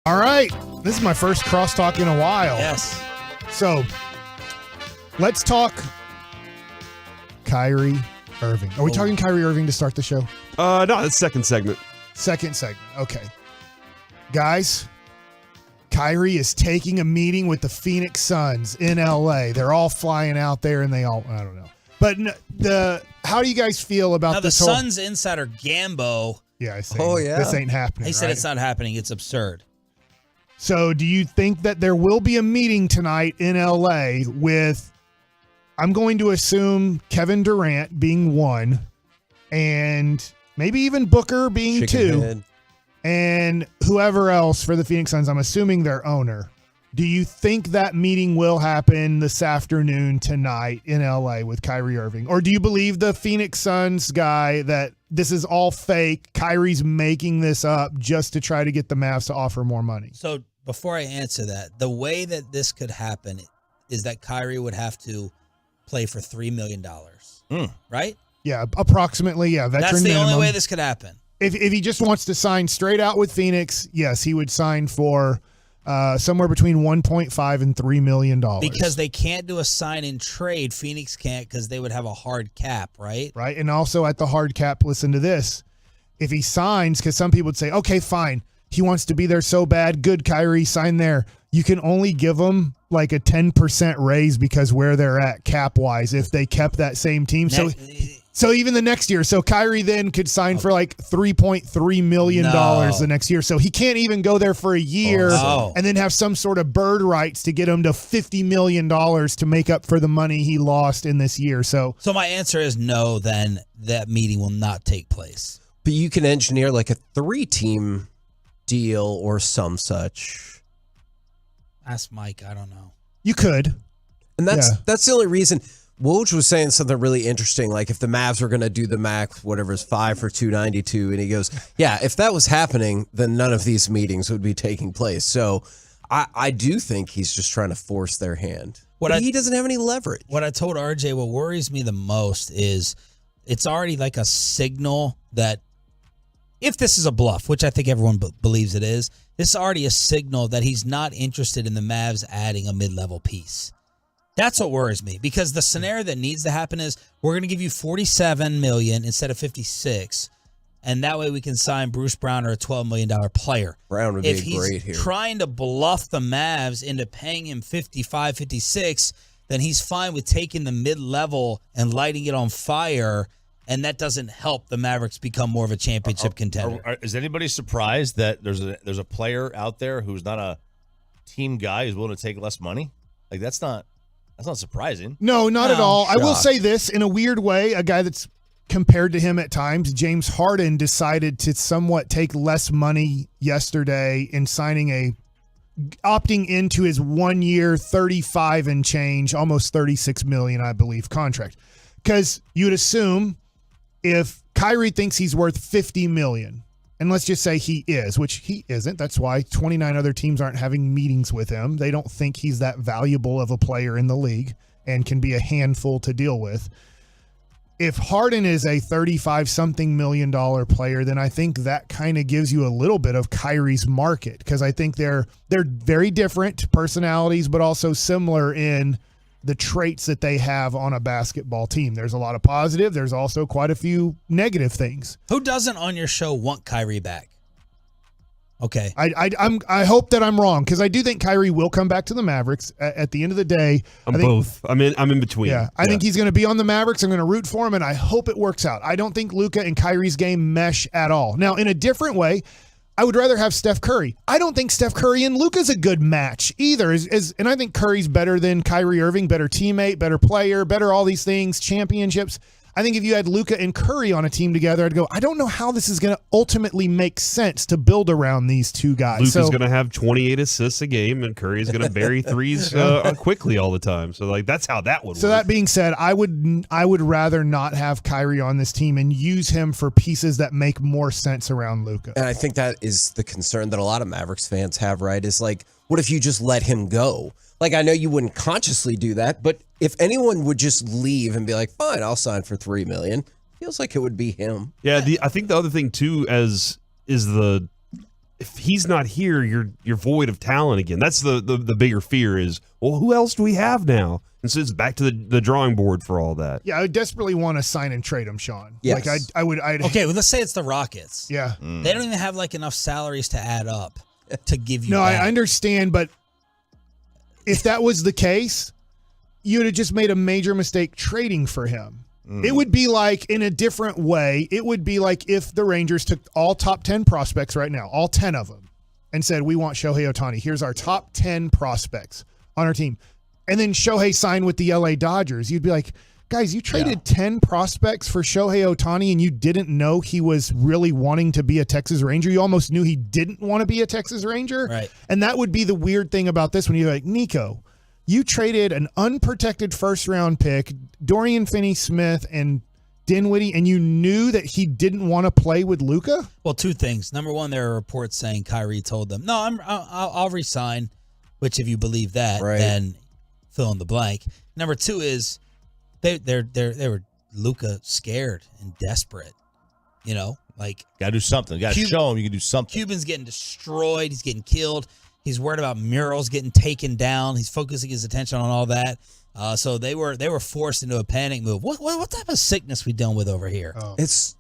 All right. This is my first crosstalk in a while. Yes. So let's talk Kyrie Irving. Are we talking Kyrie Irving to start the show? No, that's second segment. Second segment. Okay. Guys, Kyrie is taking a meeting with the Phoenix Suns in LA. They're all flying out there and I don't know. But how do you guys feel about now, this the Suns insider Gambo? Yeah, I say this ain't happening. He said right? it's not happening. It's absurd. So do you think that there will be a meeting tonight in LA with, I'm going to assume, Kevin Durant being one, and maybe even Booker being two, and whoever else for the Phoenix Suns, I'm assuming their owner. Do you think that meeting will happen this afternoon tonight in LA with Kyrie Irving? Or do you believe the Phoenix Suns guy that this is all fake, Kyrie's making this up just to try to get the Mavs to offer more money? So before I answer that, the way that this could happen is that Kyrie would have to play for $3 million, right? Yeah, approximately, yeah. Veteran That's the minimum. only way this could happen. If he just wants to sign straight out with Phoenix, yes, he would sign for somewhere between $1.5 and $3 million. Because they can't do a sign and trade. Phoenix can't because they would have a hard cap, right? Right. And also at the hard cap, listen to this. If he signs, because some people would say, okay, fine. He wants to be there so bad. Good, Kyrie, sign there. You can only give him like a 10% raise because where they're at cap-wise if they kept that same team. So even the next year. So Kyrie then could sign for like $3.3 million the next year. So he can't even go there for a year and then have some sort of bird rights to get him to $50 million to make up for the money he lost in this year. So my answer is no, then that meeting will not take place. But you can engineer like a 3-team deal or some such. Ask Mike. I don't know. You could. And that's the only reason. Woj was saying something really interesting, like if the Mavs were going to do the max, whatever is 5 for 292, and he goes, yeah, if that was happening, then none of these meetings would be taking place. So I do think he's just trying to force their hand. He doesn't have any leverage. What I told RJ, what worries me the most is it's already like a signal that if this is a bluff, which I think everyone believes it is, this is already a signal that he's not interested in the Mavs adding a mid-level piece. That's what worries me, because the scenario that needs to happen is we're going to give you $47 million instead of $56, and that way we can sign Bruce Brown or a $12 million player. Brown would if be great here. If he's trying to bluff the Mavs into paying him $55, $56, then he's fine with taking the mid-level and lighting it on fire, and that doesn't help the Mavericks become more of a championship contender. Is anybody surprised that there's a player out there who's not a team guy who's willing to take less money? Like that's not surprising. No, not at all. I will say this in a weird way. A guy that's compared to him at times, James Harden, decided to somewhat take less money yesterday in opting into his 1 year, 35 and change, almost 36 million, I believe, contract. Because you'd assume if Kyrie thinks he's worth 50 million, and let's just say he is, which he isn't. That's why 29 other teams aren't having meetings with him. They don't think he's that valuable of a player in the league and can be a handful to deal with. If Harden is a 35-something million dollar player, then I think that kind of gives you a little bit of Kyrie's market, because I think they're very different personalities, but also similar in the traits that they have on a basketball team. There's a lot of positive. There's also quite a few negative things. Who doesn't on your show want Kyrie back? Okay. I hope that I'm wrong, because I do think Kyrie will come back to the Mavericks. At the end of the day, I'm both. I'm in between. Yeah, I think he's going to be on the Mavericks. I'm going to root for him, and I hope it works out. I don't think Luka and Kyrie's game mesh at all. Now, in a different way, I would rather have Steph Curry. I don't think Steph Curry and Luka's a good match either. And I think Curry's better than Kyrie Irving, better teammate, better player, better all these things, championships. I think if you had Luka and Curry on a team together, I'd go, I don't know how this is going to ultimately make sense to build around these two guys. Luka's going to have 28 assists a game, and Curry's going to bury threes quickly all the time. So, like, that's how that would work. So that being said, I would rather not have Kyrie on this team and use him for pieces that make more sense around Luka. And I think that is the concern that a lot of Mavericks fans have, right? Is like, what if you just let him go? Like, I know you wouldn't consciously do that, but if anyone would just leave and be like, fine, I'll sign for $3 million, feels like it would be him. Yeah, I think the other thing too is the if he's not here, you're void of talent again. That's the bigger fear is, well, who else do we have now? And so it's back to the drawing board for all that. Yeah, I would desperately want to sign and trade him, Sean. Yes. Like I'd Okay, well, let's say it's the Rockets. Yeah. They don't even have like enough salaries to add up to give you. No, that. I understand, but if that was the case, you would have just made a major mistake trading for him. It would be like, in a different way, it would be like if the Rangers took all top 10 prospects right now, all 10 of them, and said, we want Shohei Ohtani. Here's our top 10 prospects on our team. And then Shohei signed with the LA Dodgers. You'd be like, guys, you traded 10 prospects for Shohei Ohtani and you didn't know he was really wanting to be a Texas Ranger. You almost knew he didn't want to be a Texas Ranger. Right. And that would be the weird thing about this when you're like, Nico, you traded an unprotected first-round pick, Dorian Finney-Smith and Dinwiddie, and you knew that he didn't want to play with Luka? Well, two things. Number one, there are reports saying Kyrie told them, "No, I'll resign." Which, if you believe that, then fill in the blank. Number two is they were Luka scared and desperate. You know, like gotta do something. Gotta show him you can do something. Cuban's getting destroyed. He's getting killed. He's worried about murals getting taken down. He's focusing his attention on all that. So they were forced into a panic move. What type of sickness we dealing with over here? It's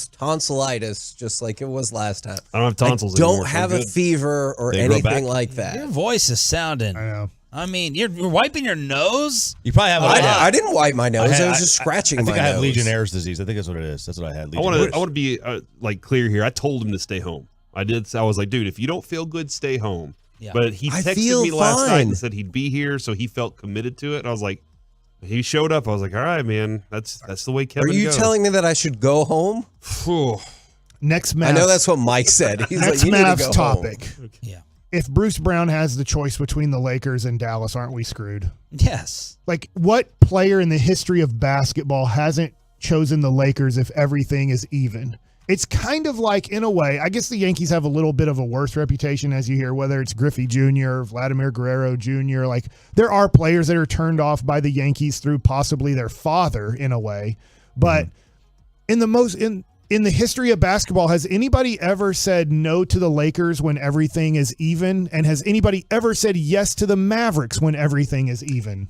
tonsillitis, just like it was last time. I don't have tonsils I don't anymore. have a fever or anything like that. Your voice is sounding. I know. I mean, you're wiping your nose. You probably have. I didn't wipe my nose. I was just scratching my nose. I think I have Legionnaire's disease. I think that's what it is. That's what I had. I want to be like clear here. I told him to stay home. I was like, dude, if you don't feel good, stay home. Yeah. But he texted me last night and said he'd be here, so he felt committed to it. And I was like, he showed up. I was like, all right, man, that's the way Kevin goes. Are you telling me that I should go home? Next Mavs. I know that's what Mike said. He's next like, you Mavs need to go topic. home. Yeah. If Bruce Brown has the choice between the Lakers and Dallas, aren't we screwed? Yes. Like, what player in the history of basketball hasn't chosen the Lakers if everything is even? It's kind of like, in a way, I guess the Yankees have a little bit of a worse reputation, as you hear, whether it's Griffey Jr., Vladimir Guerrero Jr. Like, there are players that are turned off by the Yankees through possibly their father, in a way. But in the history of basketball, has anybody ever said no to the Lakers when everything is even? And has anybody ever said yes to the Mavericks when everything is even?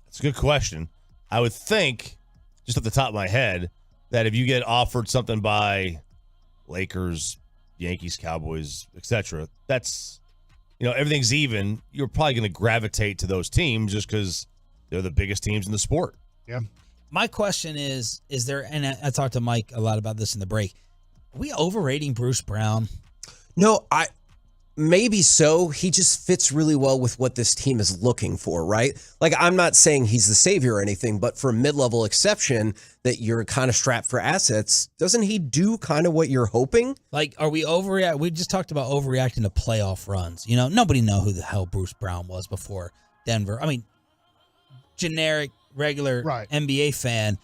It's a good question. I would think, just at the top of my head, that if you get offered something by Lakers, Yankees, Cowboys, etc., that's, everything's even, you're probably going to gravitate to those teams just because they're the biggest teams in the sport. Yeah. My question is there, and I talked to Mike a lot about this in the break, are we overrating Bruce Brown? No, maybe so. He just fits really well with what this team is looking for, right? Like, I'm not saying he's the savior or anything, but for a mid-level exception that you're kind of strapped for assets, doesn't he do kind of what you're hoping? Like, are we overreacting? We just talked about overreacting to playoff runs. Nobody knew who the hell Bruce Brown was before Denver. I mean, generic, regular NBA fan,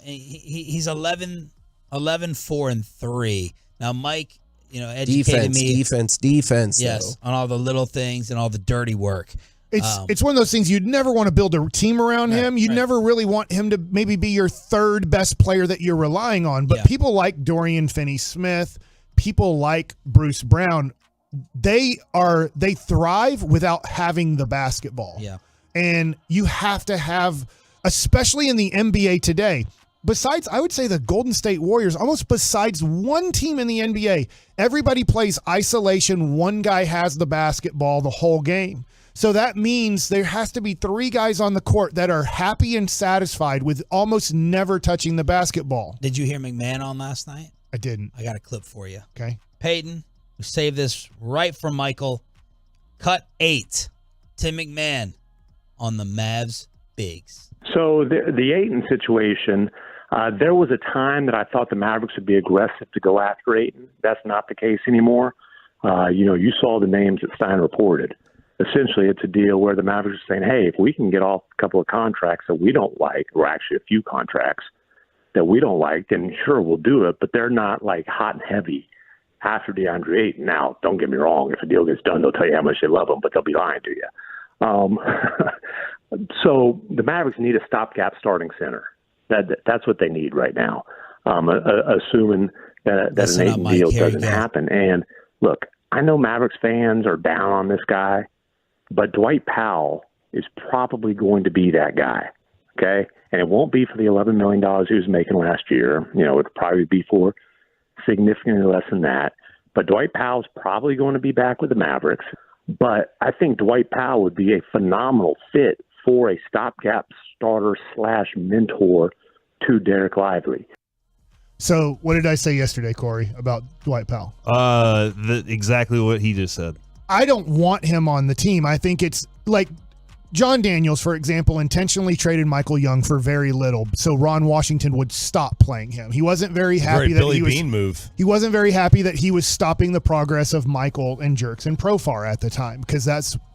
he's 11-4-3. Now, Mike, educated me. Defense. Yes, on all the little things and all the dirty work. It's one of those things you'd never want to build a team around him. You'd never really want him to maybe be your third best player that you're relying on. But people like Dorian Finney-Smith, people like Bruce Brown, they thrive without having the basketball. Yeah. And you have to have, especially in the NBA today, besides, I would say the Golden State Warriors, almost besides one team in the NBA, everybody plays isolation. One guy has the basketball the whole game. So that means there has to be three guys on the court that are happy and satisfied with almost never touching the basketball. Did you hear McMahon on last night? I didn't. I got a clip for you. Okay. Peyton, we saved this right from Michael. Cut 8. Tim McMahon on the Mavs bigs. So the Ayton situation, there was a time that I thought the Mavericks would be aggressive to go after Ayton. That's not the case anymore. You saw the names that Stein reported. Essentially, it's a deal where the Mavericks are saying, hey, if we can get off a couple of contracts that we don't like, or actually a few contracts that we don't like, then sure, we'll do it. But they're not like hot and heavy after DeAndre Ayton. Now, don't get me wrong. If a deal gets done, they'll tell you how much they love him, but they'll be lying to you. So the Mavericks need a stopgap starting center. That's what they need right now, assuming that an Ayton deal doesn't happen. And look, I know Mavericks fans are down on this guy, but Dwight Powell is probably going to be that guy, okay? And it won't be for the $11 million he was making last year. It'll probably be for significantly less than that. But Dwight Powell's probably going to be back with the Mavericks. But I think Dwight Powell would be a phenomenal fit for a stopgap starter / mentor to Derek Lively. So what did I say yesterday, Corey, about Dwight Powell? Exactly what he just said. I don't want him on the team. I think it's like John Daniels, for example, intentionally traded Michael Young for very little, so Ron Washington would stop playing him. He wasn't very happy that Billy Bean move. He wasn't very happy that he was stopping the progress of Michael and Jerks and Profar at the time, because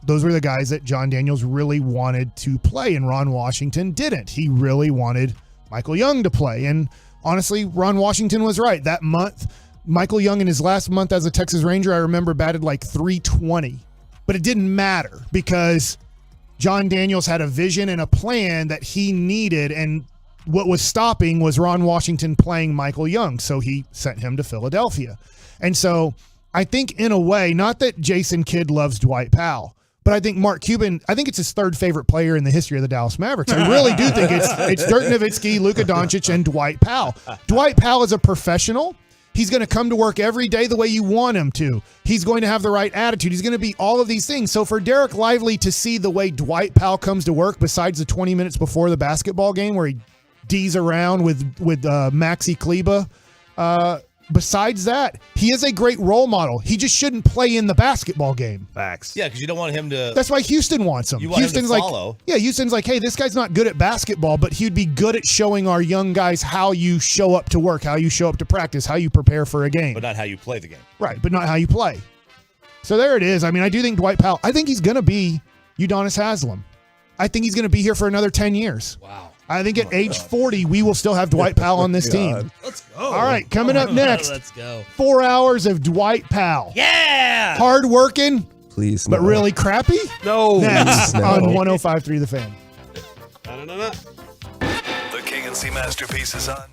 those were the guys that John Daniels really wanted to play, and Ron Washington didn't. He really wanted Michael Young to play, and honestly, Ron Washington was right. That month, Michael Young in his last month as a Texas Ranger, I remember batted like .320, but it didn't matter because John Daniels had a vision and a plan that he needed, and what was stopping was Ron Washington playing Michael Young, so he sent him to Philadelphia. And so I think in a way, not that Jason Kidd loves Dwight Powell, but I think Mark Cuban, I think it's his third favorite player in the history of the Dallas Mavericks. I really do think it's Dirk Nowitzki, Luka Doncic, and Dwight Powell. Dwight Powell is a professional. He's going to come to work every day the way you want him to. He's going to have the right attitude. He's going to be all of these things. So for Derek Lively to see the way Dwight Powell comes to work, besides the 20 minutes before the basketball game where he D's around with Maxi Kleba, besides that, he is a great role model. He just shouldn't play in the basketball game. Facts. Yeah, because you don't want him to. That's why Houston wants him. You want Houston's him to follow. Houston's like, hey, this guy's not good at basketball, but he'd be good at showing our young guys how you show up to work, how you show up to practice, how you prepare for a game. But not how you play the game. Right, but not how you play. So there it is. I mean, I do think Dwight Powell, I think he's going to be Udonis Haslem. I think he's going to be here for another 10 years. Wow. I think at age 40, we will still have Dwight Powell on this team. Let's go. All right, coming up next. Let's go. 4 hours of Dwight Powell. Yeah. Hard working. Please, but no. really crappy? No. Next No. on 105.3 The Fan. The K&C Masterpiece is on.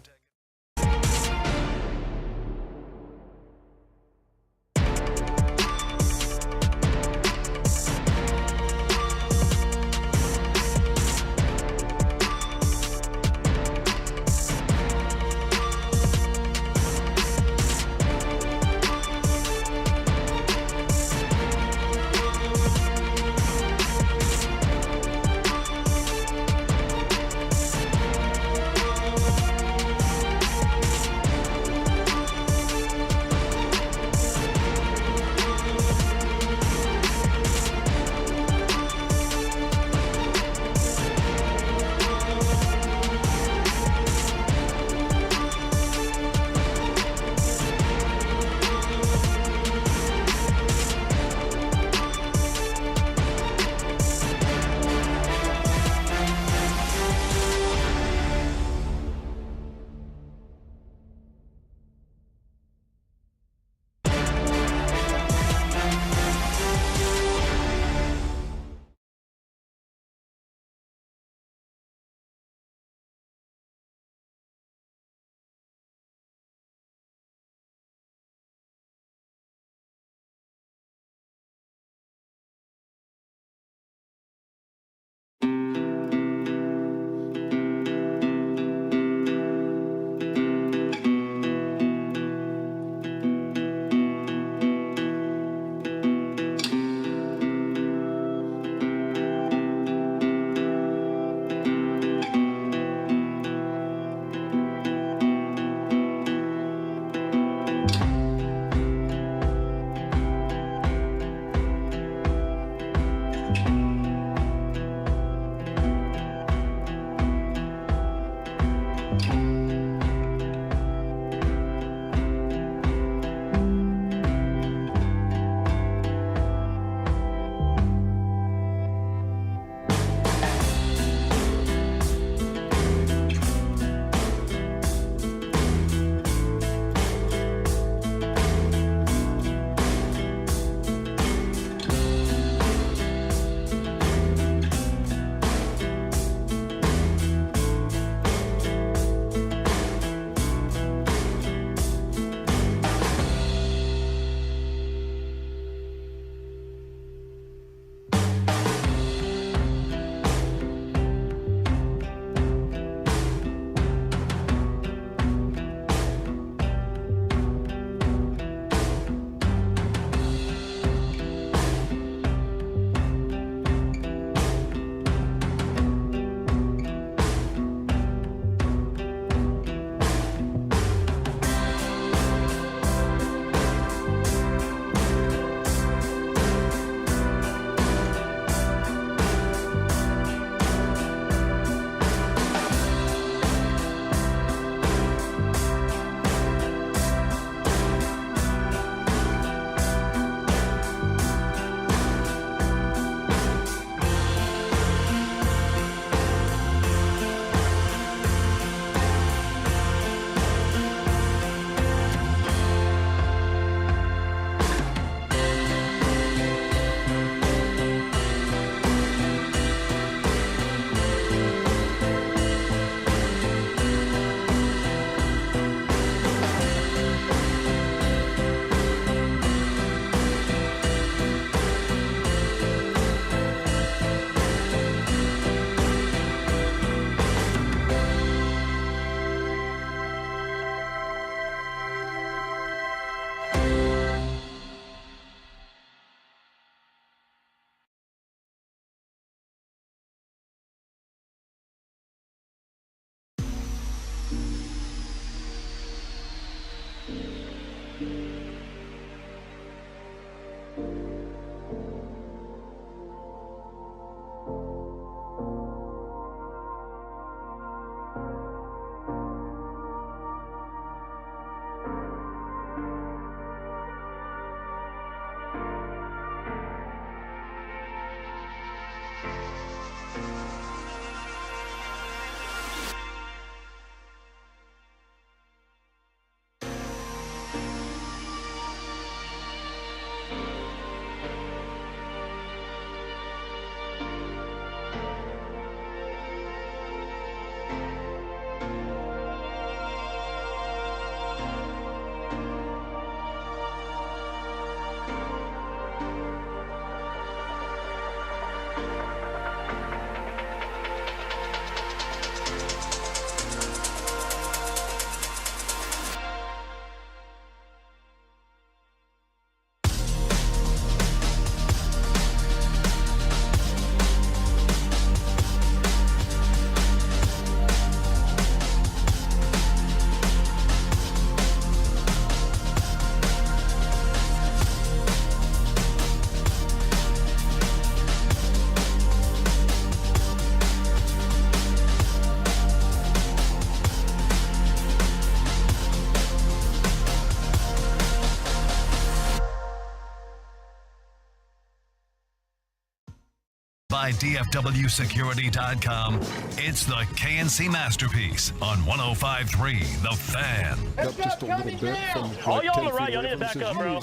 by DFWSecurity.com. It's the KNC Masterpiece on 105.3 The Fan. Up just a little bit from all y'all on the right, y'all need to back up, bro.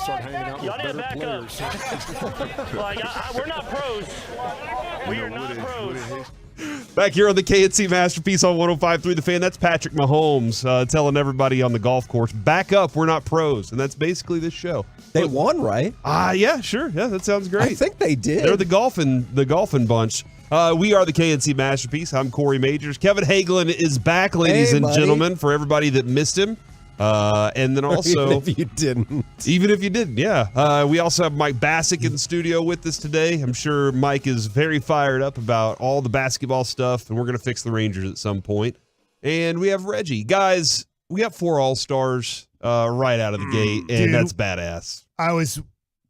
Y'all need to back up. Like, we're not pros. We are not pros. Back here on the KNC Masterpiece on 105.3 The Fan, that's Patrick Mahomes telling everybody on the golf course, back up, we're not pros. And that's basically this show. They won, right? Yeah, sure. Yeah, that sounds great. I think they did. They're the golfing bunch. We are the KNC Masterpiece. I'm Corey Majors. Kevin Hagelin is back, ladies and gentlemen, for everybody that missed him. And then also, even if you didn't, yeah. We also have Mike Bassick in the studio with us today. I'm sure Mike is very fired up about all the basketball stuff, and we're going to fix the Rangers at some point. And we have Reggie. Guys, we got 4 All-Stars right out of the gate, and that's badass. I was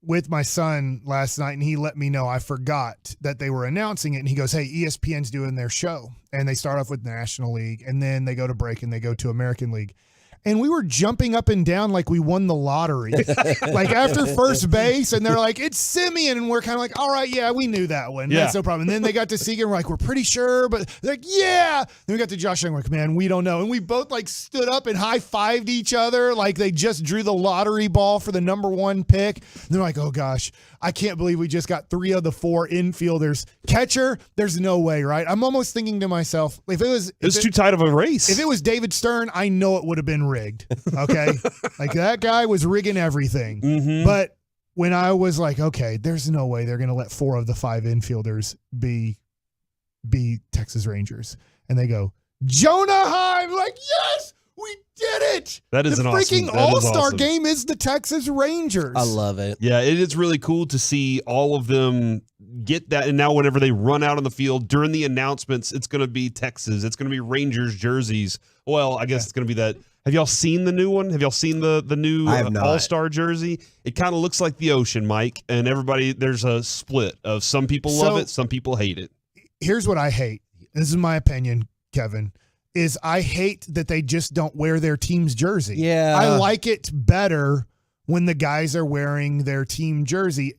with my son last night, and he let me know I forgot that they were announcing it, and he goes, hey, ESPN's doing their show. And they start off with National League, and then they go to break, and they go to American League. And we were jumping up and down like we won the lottery. Like after first base, and they're like, it's Simeon. And we're kind of like, all right, yeah, we knew that one. Yeah. That's no problem. And then they got to Seager, and we're like, we're pretty sure. But they're like, yeah. Then we got to Josh Young, we're like, man, we don't know. And we both like stood up and high-fived each other like they just drew the lottery ball for the number 1 pick. And they're like, oh, gosh, I can't believe we just got 3 of the 4 infielders. Catcher, there's no way, right? I'm almost thinking to myself, if it was too tight of a race. If it was David Stern, I know it would have been rigged. Okay. Like that guy was rigging everything. Mm-hmm. But when I was like, okay, there's no way they're going to let 4 of the 5 infielders be Texas Rangers. And they go, Jonah Heim. Like, yes, we did it. That is the freaking All-Star game is the Texas Rangers. I love it. Yeah, it is really cool to see all of them get that. And now whenever they run out on the field during the announcements, it's going to be Texas. It's going to be Rangers jerseys. Well, I guess it's going to be that. Have y'all seen the new one? Have y'all seen the new All-Star jersey? It kind of looks like the ocean, Mike, and everybody, there's a split of some people love it, some people hate it. Here's what I hate. This is my opinion, Kevin, is I hate that they just don't wear their team's jersey. Yeah. I like it better when the guys are wearing their team jersey.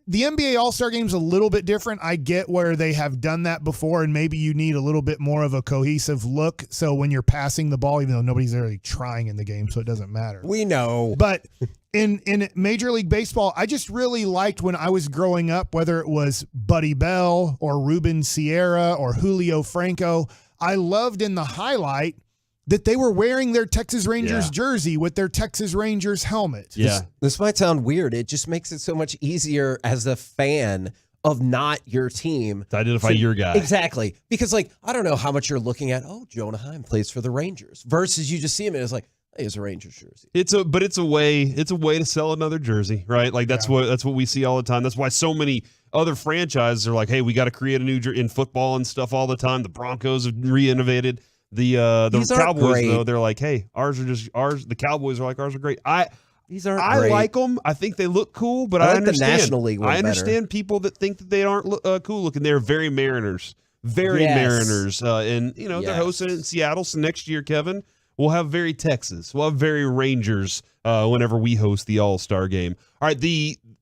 The NBA All-Star Game is a little bit different. I get where they have done that before, and maybe you need a little bit more of a cohesive look. So when you're passing the ball, even though nobody's really trying in the game, so it doesn't matter. We know. But in Major League Baseball, I just really liked when I was growing up, whether it was Buddy Bell or Ruben Sierra or Julio Franco, I loved in the highlight that they were wearing their Texas Rangers jersey with their Texas Rangers helmet. Yeah. This might sound weird. It just makes it so much easier as a fan of not your team to identify your guy. Exactly. Because, like, I don't know how much you're looking at, Jonah Heim plays for the Rangers, versus you just see him and it's like, hey, it's a Rangers jersey. It's a way to sell another jersey, right? Like that's what we see all the time. That's why so many other franchises are like, hey, we got to create a new jersey in football and stuff all the time. The Broncos have re-innovated. The Cowboys, though, they're like, hey, ours are just ours. The Cowboys are like, ours are great. These aren't I great. like them. I think they look cool, but I I like understand. The National League one I understand people that think that they aren't cool looking. They're very Mariners. Mariners. And, they're hosting it in Seattle. So next year, Kevin, we'll have very Texas. We'll have very Rangers whenever we host the All-Star game. All right,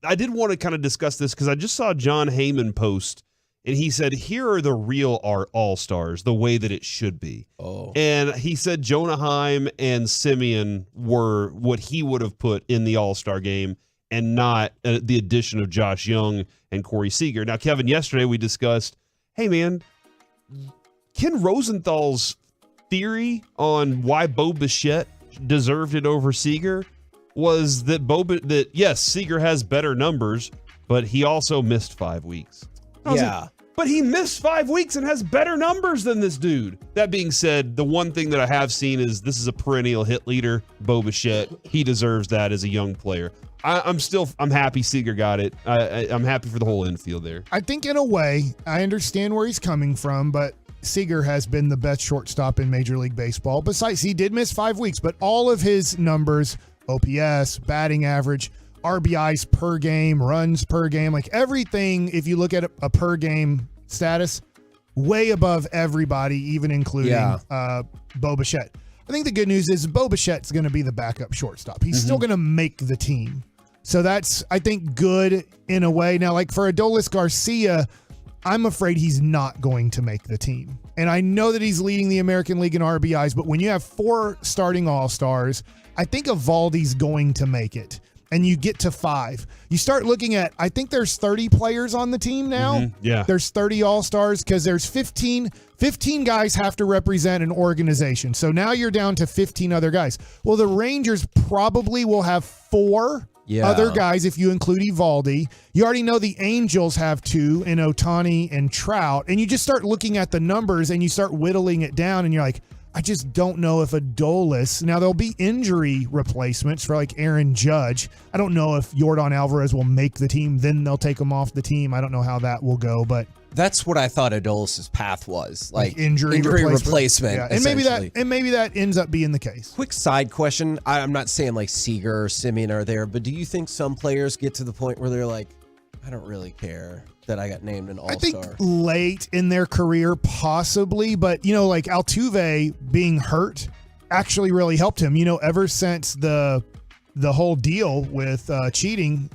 I did want to kind of discuss this because I just saw John Heyman post, and he said, here are the real All-Stars, the way that it should be. Oh. And he said Jonah Heim and Simeon were what he would have put in the All-Star game and not the addition of Josh Young and Corey Seager. Now, Kevin, yesterday we discussed, hey, man, Ken Rosenthal's theory on why Bo Bichette deserved it over Seager was that yes, Seager has better numbers, but he also missed 5 weeks. But he missed 5 weeks and has better numbers than this dude. That being said, the one thing that I have seen is this is a perennial hit leader, Bo Bichette. He deserves that as a young player. I'm happy Seager got it. I'm happy for the whole infield there. I think in a way, I understand where he's coming from, but Seager has been the best shortstop in Major League Baseball. Besides, he did miss 5 weeks, but all of his numbers, OPS, batting average, RBIs per game, runs per game, like everything, if you look at a per game status, way above everybody, even including Bo Bichette. I think the good news is Bo Bichette's going to be the backup shortstop. He's still going to make the team. So that's, I think, good in a way. Now, like for Adolis Garcia, I'm afraid he's not going to make the team. And I know that he's leading the American League in RBIs, but when you have 4 starting All-Stars, I think Eovaldi's going to make it. And you get to 5. You start looking at, I think there's 30 players on the team now. Mm-hmm. Yeah. There's 30 All-Stars because there's 15 guys have to represent an organization. So now you're down to 15 other guys. Well, the Rangers probably will have 4 other guys if you include Eovaldi. You already know the Angels have 2 in Ohtani and Trout. And you just start looking at the numbers and you start whittling it down and you're like, I just don't know if Adolis. Now, there'll be injury replacements for like Aaron Judge. I don't know if Yordan Alvarez will make the team. Then they'll take him off the team. I don't know how that will go, but that's what I thought Adolis' path was, like injury replacement. Yeah, and maybe that ends up being the case. Quick side question: I'm not saying like Seager or Simeon are there, but do you think some players get to the point where they're like, I don't really care that I got named an All-Star? I think late in their career, possibly, but like Altuve being hurt actually really helped him. Ever since the whole deal with cheating,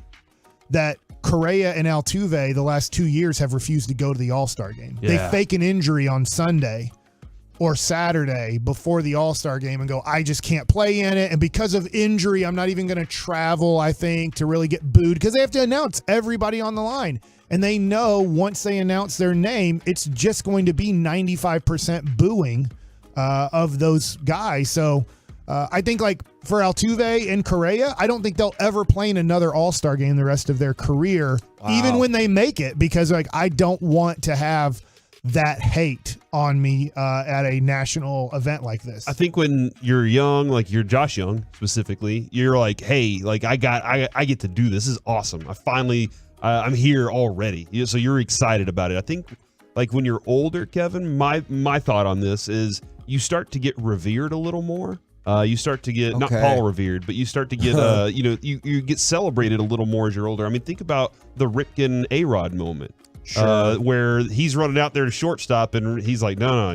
that Correa and Altuve the last 2 years have refused to go to the All-Star game. Yeah. They fake an injury on Sunday or Saturday before the All-Star game and go, I just can't play in it. And because of injury, I'm not even going to travel, I think, to really get booed because they have to announce everybody on the line. And they know once they announce their name, it's just going to be 95% booing of those guys. So I think like for Altuve and Correa, I don't think they'll ever play in another All-Star game the rest of their career, even when they make it, because like I don't want to have that hate on me at a national event like this. I think when you're young, like you're Josh Young specifically, you're like, hey, like I get to do this. This is awesome. I finally, I'm here already. So you're excited about it. I think like when you're older, Kevin, my thought on this is you start to get revered a little more. You start to get not Paul revered, but you start to get you get celebrated a little more as you're older. I mean, think about the Ripken A-Rod moment. Sure. Where he's running out there to shortstop, and he's like, "No,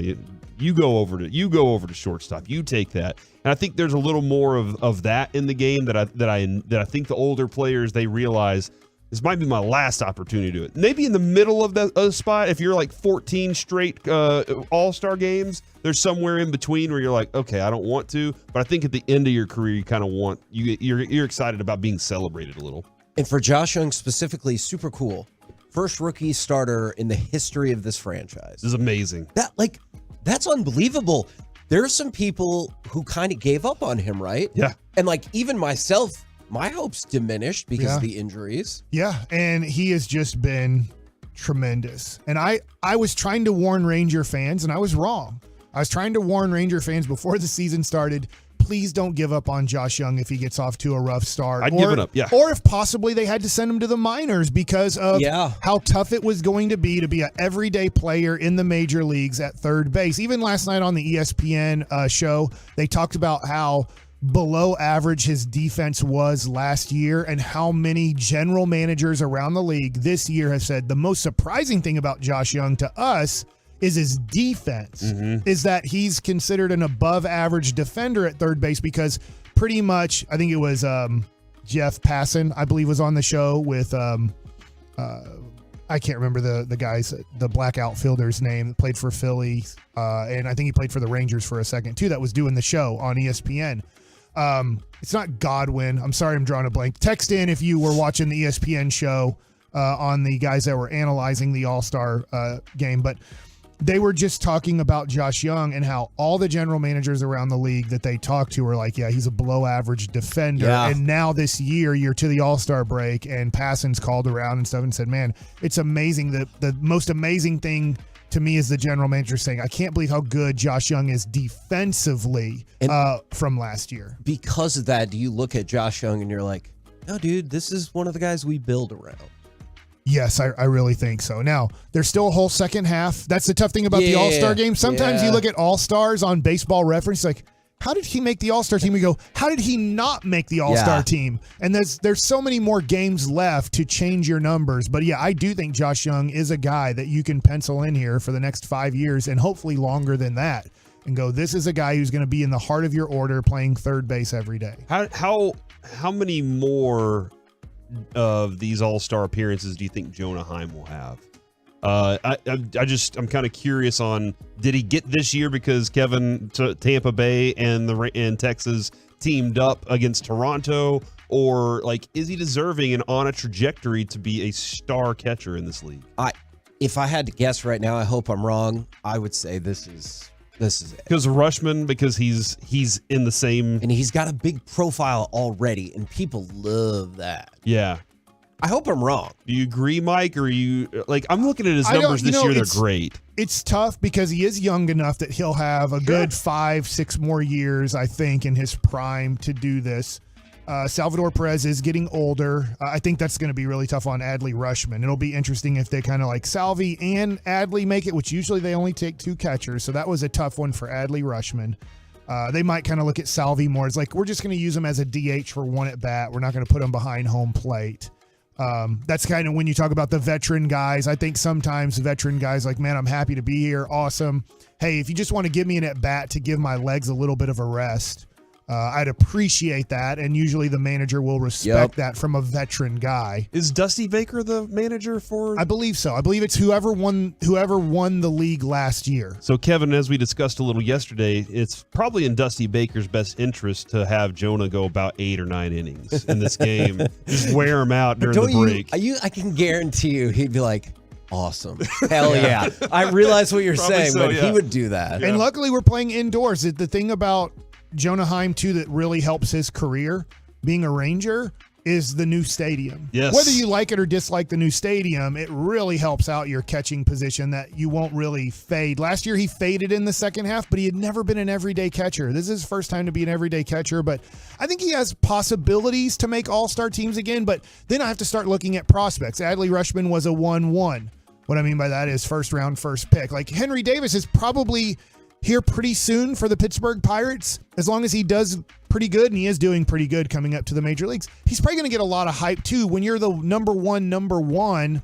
you go over to shortstop. You take that." And I think there's a little more of that in the game that I think the older players, they realize this might be my last opportunity to do it. Maybe in the middle of the spot, if you're like 14 straight All-Star games, there's somewhere in between where you're like, okay, I don't want to, but I think at the end of your career, you kind of want you're excited about being celebrated a little. And for Josh Young specifically, super cool. First rookie starter in the history of this franchise. This is amazing. That's unbelievable. There are some people who kind of gave up on him, right? Yeah. And like even myself, my hopes diminished because of the injuries. Yeah, and he has just been tremendous. And I was trying to warn Ranger fans, and I was wrong. I was trying to warn Ranger fans before the season started, please don't give up on Josh Young if he gets off to a rough start. I'd give it up, yeah. Or if possibly they had to send him to the minors because of how tough it was going to be an everyday player in the major leagues at third base. Even last night on the ESPN show, they talked about how below average his defense was last year and how many general managers around the league this year have said the most surprising thing about Josh Young to us is his defense, is that he's considered an above average defender at third base because pretty much, I think it was Jeff Passan, I believe, was on the show with, I can't remember the guy's, the black outfielder's name that played for Philly. And I think he played for the Rangers for a second too, that was doing the show on ESPN. It's not Godwin. I'm sorry, I'm drawing a blank. Text in if you were watching the ESPN show on the guys that were analyzing the All-Star game. But they were just talking about Josh Young and how all the general managers around the league that they talked to were like, yeah, he's a below average defender. Yeah. And now this year, you're to the All-Star break and Passan's called around and stuff and said, man, it's amazing. The most amazing thing to me is the general manager saying, I can't believe how good Josh Young is defensively from last year. Because of that, do you look at Josh Young and you're like, no, dude, this is one of the guys we build around? Yes, I really think so. Now, there's still a whole second half. That's the tough thing about the All-Star game. Sometimes you look at All-Stars on Baseball Reference, like, how did he make the All-Star team? We go, how did he not make the All-Star team? And there's so many more games left to change your numbers. But yeah, I do think Josh Young is a guy that you can pencil in here for the next 5 years and hopefully longer than that. And go, this is a guy who's going to be in the heart of your order playing third base every day. How many more of these All-Star appearances do you think Jonah Heim will have? I'm kind of curious on, did he get this year because Tampa Bay and Texas teamed up against Toronto, or like is he deserving and on a trajectory to be a star catcher in this league? If I had to guess right now, I hope I'm wrong. I would say this is it. Because Rushman, because he's in the same, and he's got a big profile already, and people love that. Yeah. I hope I'm wrong. Do you agree, Mike? Or are you like, I'm looking at his numbers this year, they're great. It's tough because he is young enough that he'll have a good 5-6 more years, I think, in his prime to do this. Salvador Perez is getting older. I think that's going to be really tough on Adley Rushman. It'll be interesting if they kind of like Salvi and Adley make it, which usually they only take 2 catchers. So that was a tough one for Adley Rushman. They might kind of look at Salvi more. It's like, we're just going to use him as a DH for one at bat. We're not going to put him behind home plate. That's kind of when you talk about the veteran guys. I think sometimes veteran guys like, man, I'm happy to be here. Awesome. Hey, if you just want to give me an at bat to give my legs a little bit of a rest, I'd appreciate that. And usually the manager will respect that from a veteran guy. Is Dusty Baker the manager for? I believe so. I believe it's whoever won the league last year. So Kevin, as we discussed a little yesterday, it's probably in Dusty Baker's best interest to have Jonah go about 8 or 9 innings in this game. Just wear him out during the break. I can guarantee you he'd be like, awesome. Hell yeah. I realize what you're saying, but he would do that. And luckily we're playing indoors. The thing about Jonah Heim, too, that really helps his career being a Ranger is the new stadium. Yes. Whether you like it or dislike the new stadium, it really helps out your catching position that you won't really fade. Last year he faded in the second half, but he had never been an everyday catcher. This is his first time to be an everyday catcher, but I think he has possibilities to make all-star teams again, but then I have to start looking at prospects. Adley Rushman was a 1-1. What I mean by that is first round, first pick. Like Henry Davis is probably here pretty soon for the Pittsburgh Pirates. As long as he does pretty good, and he is doing pretty good coming up to the major leagues, he's probably going to get a lot of hype too. When you're the number one,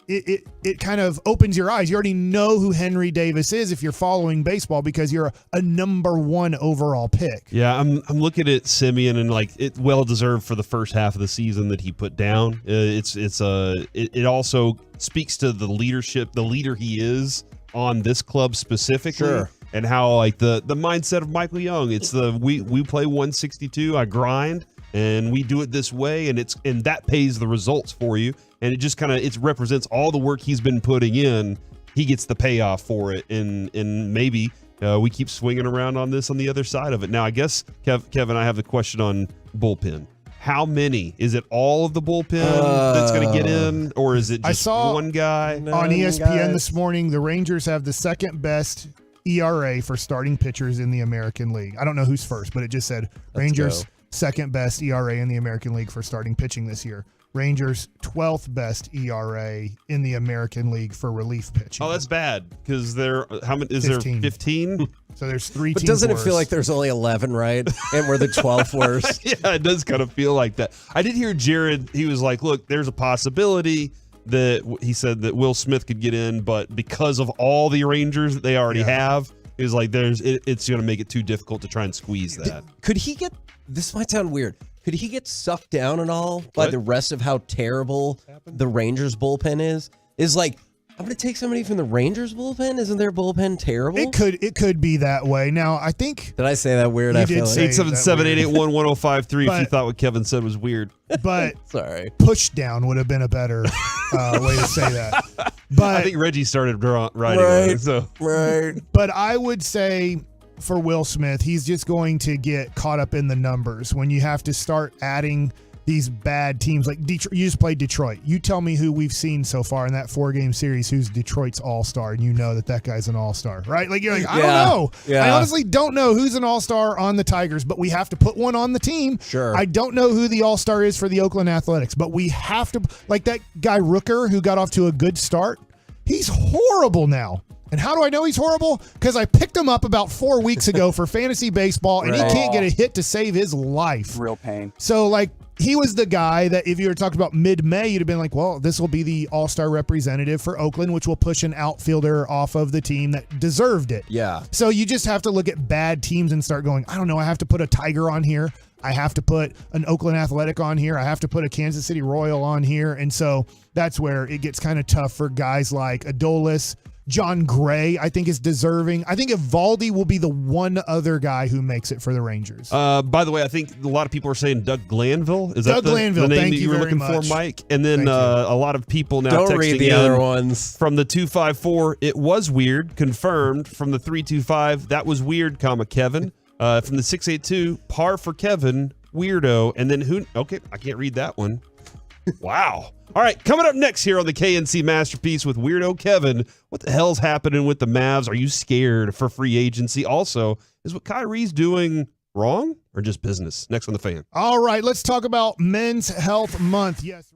it kind of opens your eyes. You already know who Henry Davis is if you're following baseball because you're a number 1 overall pick. Yeah, I'm looking at Simeon, and like it well deserved for the first half of the season that he put down. It also speaks to the leadership, the leader he is on this club specifically. Sure. And how like the mindset of Michael Young, it's we play 162, I grind, and we do it this way, and that pays the results for you, and it just kind of it represents all the work he's been putting in. He gets the payoff for it, and maybe we keep swinging around on this on the other side of it. Now I guess Kevin, I have the question on bullpen. How many? Is it all of the bullpen that's going to get in, or is it just one guy? On ESPN this morning, the Rangers have the second best ERA for starting pitchers in the American League. I don't know who's first, but it just said Rangers second best ERA in the American League for starting pitching this year. Rangers 12th best ERA in the American League for relief pitching. Oh, that's bad because there 15? So there's 3 but teams doesn't worse. It feel like there's only 11, right? And we're the 12th worst. Yeah, it does kind of feel like that. I did hear Jared, he was like, look, there's a possibility that he said that Will Smith could get in, but because of all the Rangers that they already have, he was like, it's going to make it too difficult to try and squeeze that. Could he get, this might sound weird, could he get sucked down at all by the rest of how terrible the Rangers bullpen is? Is like, I'm going to take somebody from the Rangers bullpen? Isn't their bullpen terrible? It could be that way. Now, I think... Did I say that weird? I feel like 877-881-1053 if you thought what Kevin said was weird. But sorry, push down would have been a better way to say that. But I think Reggie started writing on it. So. Right. But I would say for Will Smith, he's just going to get caught up in the numbers when you have to start adding these bad teams like Detroit. You just played Detroit. You tell me who we've seen so far in that 4-game series who's Detroit's all-star, and you know that guy's an all-star, right? Like you're like, I don't know. Yeah. I honestly don't know who's an all-star on the Tigers, but we have to put one on the team. Sure. I don't know who the all-star is for the Oakland Athletics, but we have to, like that guy Rooker who got off to a good start. He's horrible now. And how do I know he's horrible? Because I picked him up about 4 weeks ago for fantasy baseball, and he can't get a hit to save his life. Real pain. So, like, he was the guy that if you were talking about mid-May, you'd have been like, well, this will be the all-star representative for Oakland, which will push an outfielder off of the team that deserved it. Yeah. So you just have to look at bad teams and start going, I don't know, I have to put a Tiger on here. I have to put an Oakland Athletic on here. I have to put a Kansas City Royal on here. And so that's where it gets kind of tough for guys like Adolis. John Gray, I think, is deserving. I think Evaldi will be the one other guy who makes it for the Rangers. By the way, I think a lot of people are saying Doug Glanville. Is that the name that you were looking for, Mike? And then a lot of people now Don't texting read the in other ones. From the 254, it was weird, confirmed. From the 325, that was weird, Kevin. From the 682, par for Kevin, weirdo. And then who? Okay, I can't read that one. Wow. All right, coming up next here on the KNC Masterpiece with Weirdo Kevin, what the hell's happening with the Mavs? Are you scared for free agency? Also, is what Kyrie's doing wrong or just business? Next on The Fan. All right, let's talk about Men's Health Month. Yes.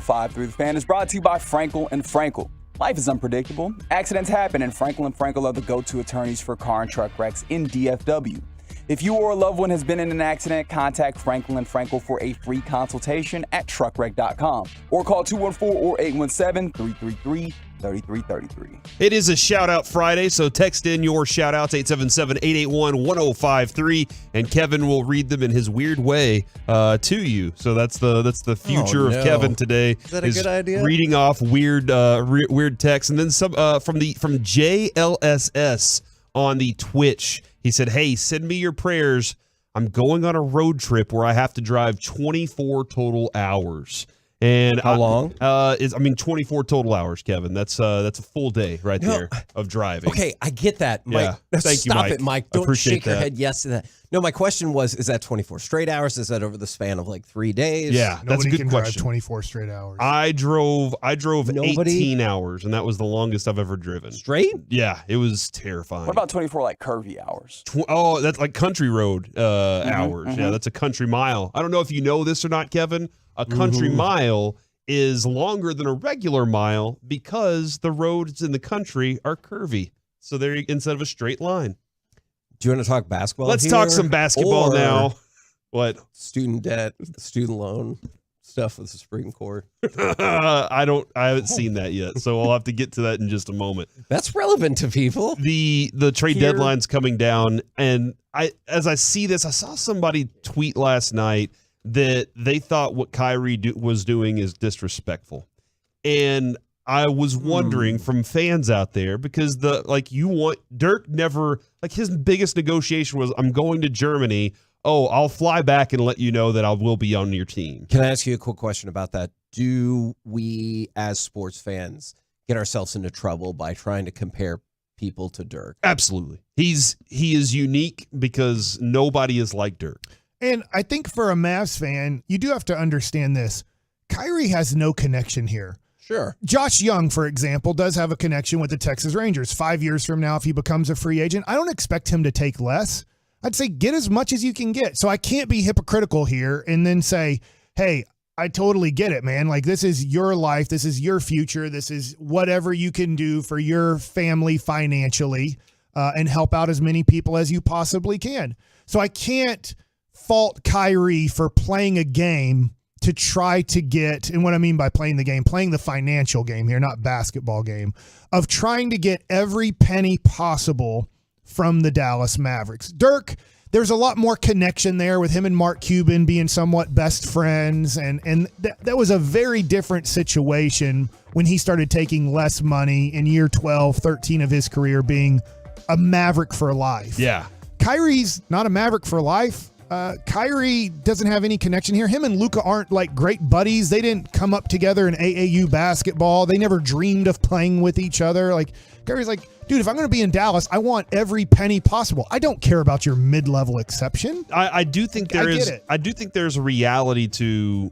1053 The Fan is brought to you by Frankel and Frankel. Life is unpredictable. Accidents happen, and Frankel and Frankel are the go-to attorneys for car and truck wrecks in DFW. If you or a loved one has been in an accident, contact Frankel and Frankel for a free consultation at truckwreck.com or call 214 or 817-333-3333. It is a shout out Friday, so text in your shout outs 877-881-1053, and Kevin will read them in his weird way to you. So that's the future of Kevin today. Is that a good idea? Reading off weird text, and then some from JLSS on the Twitch. He said, "Hey, send me your prayers. I'm going on a road trip where I have to drive 24 total hours." And how long? 24 total hours, Kevin. That's a full day there of driving. Okay, I get that, Mike. Yeah. No, Thank you, stop Mike. it, Mike. I Don't appreciate shake your that. head yes to that. No, my question was, is that 24 straight hours? Is that over the span of like 3 days? Yeah, that's a Nobody good can question. drive 24 straight hours. I drove Nobody? 18 hours, and that was the longest I've ever driven. Straight? Yeah, it was terrifying. What about 24 like curvy hours? That's like country road hours. Yeah, that's a country mile. I don't know if you know this or not, Kevin. A country mile is longer than a regular mile because the roads in the country are curvy. So they're instead of a straight line. Do you want to talk basketball? Let's talk some basketball or now. What? Student debt, student loan stuff with the Supreme Court. I haven't seen that yet, so I'll have to get to that in just a moment. That's relevant to people. The trade deadline's coming down, and as I see this, I saw somebody tweet last night that they thought what Kyrie was doing is disrespectful. And I was wondering from fans out there, because Dirk never, his biggest negotiation was, I'm going to Germany. Oh, I'll fly back and let you know that I will be on your team. Can I ask you a quick question about that? Do we, as sports fans, get ourselves into trouble by trying to compare people to Dirk? Absolutely. He is unique because nobody is like Dirk. And I think for a Mavs fan, you do have to understand this. Kyrie has no connection here. Sure. Josh Young, for example, does have a connection with the Texas Rangers. 5 years from now, if he becomes a free agent, I don't expect him to take less. I'd say get as much as you can get. So I can't be hypocritical here and then say, hey, I totally get it, man. Like, this is your life. This is your future. This is whatever you can do for your family financially and help out as many people as you possibly can. So I can't fault Kyrie for playing a game to try to get, and what I mean by playing the game, playing the financial game here, not basketball game, of trying to get every penny possible from the Dallas Mavericks. Dirk, there's a lot more connection there with him and Mark Cuban being somewhat best friends, and that was a very different situation when he started taking less money in year 12, 13 of his career, being a Maverick for life. Yeah. Kyrie's not a Maverick for life. Kyrie doesn't have any connection here. Him and Luka aren't like great buddies. They didn't come up together in AAU basketball. They never dreamed of playing with each other. Like, Kyrie's like, dude, if I'm going to be in Dallas, I want every penny possible. I don't care about your mid-level exception. I do think I do think there's a reality to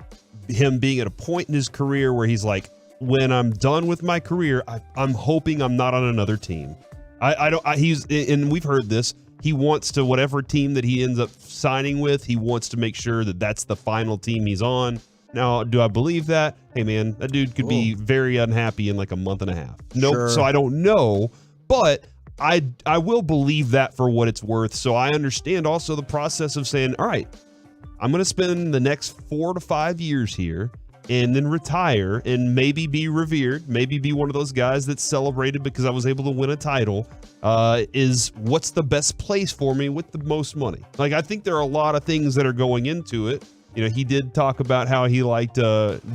him being at a point in his career where he's like, when I'm done with my career, I'm hoping I'm not on another team. And we've heard this. He wants to, whatever team that he ends up signing with, he wants to make sure that that's the final team he's on. Now, do I believe that? Hey, man, that dude could be very unhappy in like a month and a half. Nope. Sure. So I don't know, but I will believe that for what it's worth. So I understand also the process of saying, all right, I'm going to spend the next 4 to 5 years here and then retire and maybe be revered, maybe be one of those guys that's celebrated because I was able to win a title. Is what's the best place for me with the most money? Like, I think there are a lot of things that are going into it. You know, he did talk about how he liked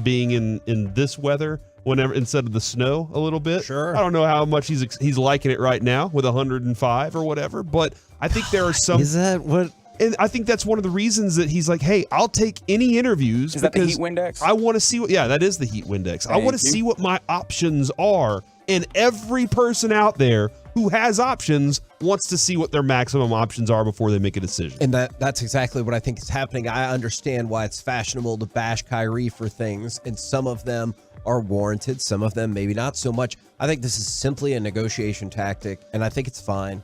being in this weather whenever instead of the snow a little bit. Sure. I don't know how much he's liking it right now with 105 or whatever, but I think there are some. Is that what? And I think that's one of the reasons that he's like, hey, I'll take any interviews. Is that the heat Windex? I want to see what, yeah, that is the heat Windex. I want to see what my options are. And every person out there who has options wants to see what their maximum options are before they make a decision. And that's exactly what I think is happening. I understand why it's fashionable to bash Kyrie for things, and some of them are warranted, some of them maybe not so much. I think this is simply a negotiation tactic, and I think it's fine.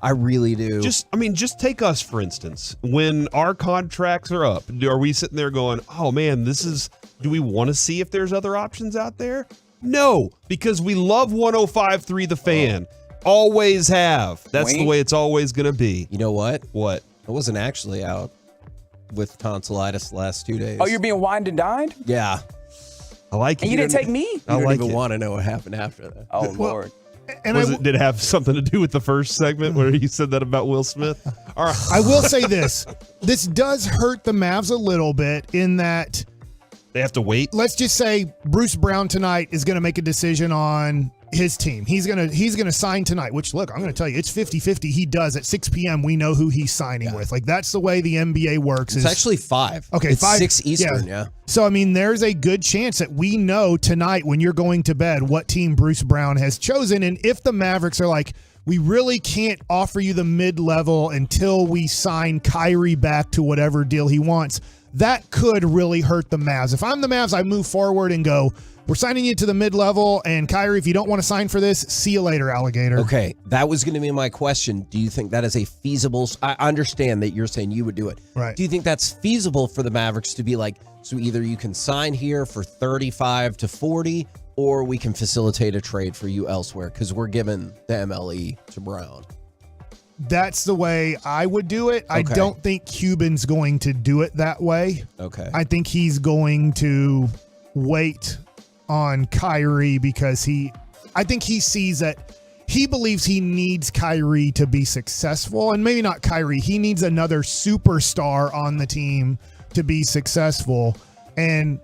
I really do. Just take us, for instance. When our contracts are up, are we sitting there going, oh, man, this is Do we want to see if there's other options out there? No, because we love 105.3 The Fan. Always have. That's the way it's always going to be. You know what? What? I wasn't actually out with tonsillitis the last 2 days. Oh, you're being wined and dined? Yeah. I like it. And you didn't take me? You don't even want to know what happened after that. Oh, Lord. And Did it have something to do with the first segment where you said that about Will Smith? All right. I will say this. This does hurt the Mavs a little bit in that they have to wait. Let's just say Bruce Brown tonight is going to make a decision on his team. He's going to sign tonight, which, look, I'm going to tell you, it's 50-50. He does. At 6 p.m., we know who he's signing with. Like, that's the way the NBA works. It's actually 5. Okay, it's 5. 6 Eastern, yeah. So, I mean, there's a good chance that we know tonight when you're going to bed what team Bruce Brown has chosen. And if the Mavericks are like, we really can't offer you the mid-level until we sign Kyrie back to whatever deal he wants, that could really hurt the Mavs. If I'm the Mavs, I move forward and go, we're signing you to the mid-level, and Kyrie, if you don't want to sign for this, see you later, alligator. Okay, that was going to be my question. Do you think that is a feasible? I understand that you're saying you would do it. Right. Do you think that's feasible for the Mavericks to be like, so either you can sign here for 35 to 40, or we can facilitate a trade for you elsewhere because we're giving the MLE to Brown? That's the way I would do it. I Okay. don't think Cuban's going to do it that way. Okay. I think he's going to wait on Kyrie because I think he sees that he believes he needs Kyrie to be successful, and maybe not Kyrie. He needs another superstar on the team to be successful. And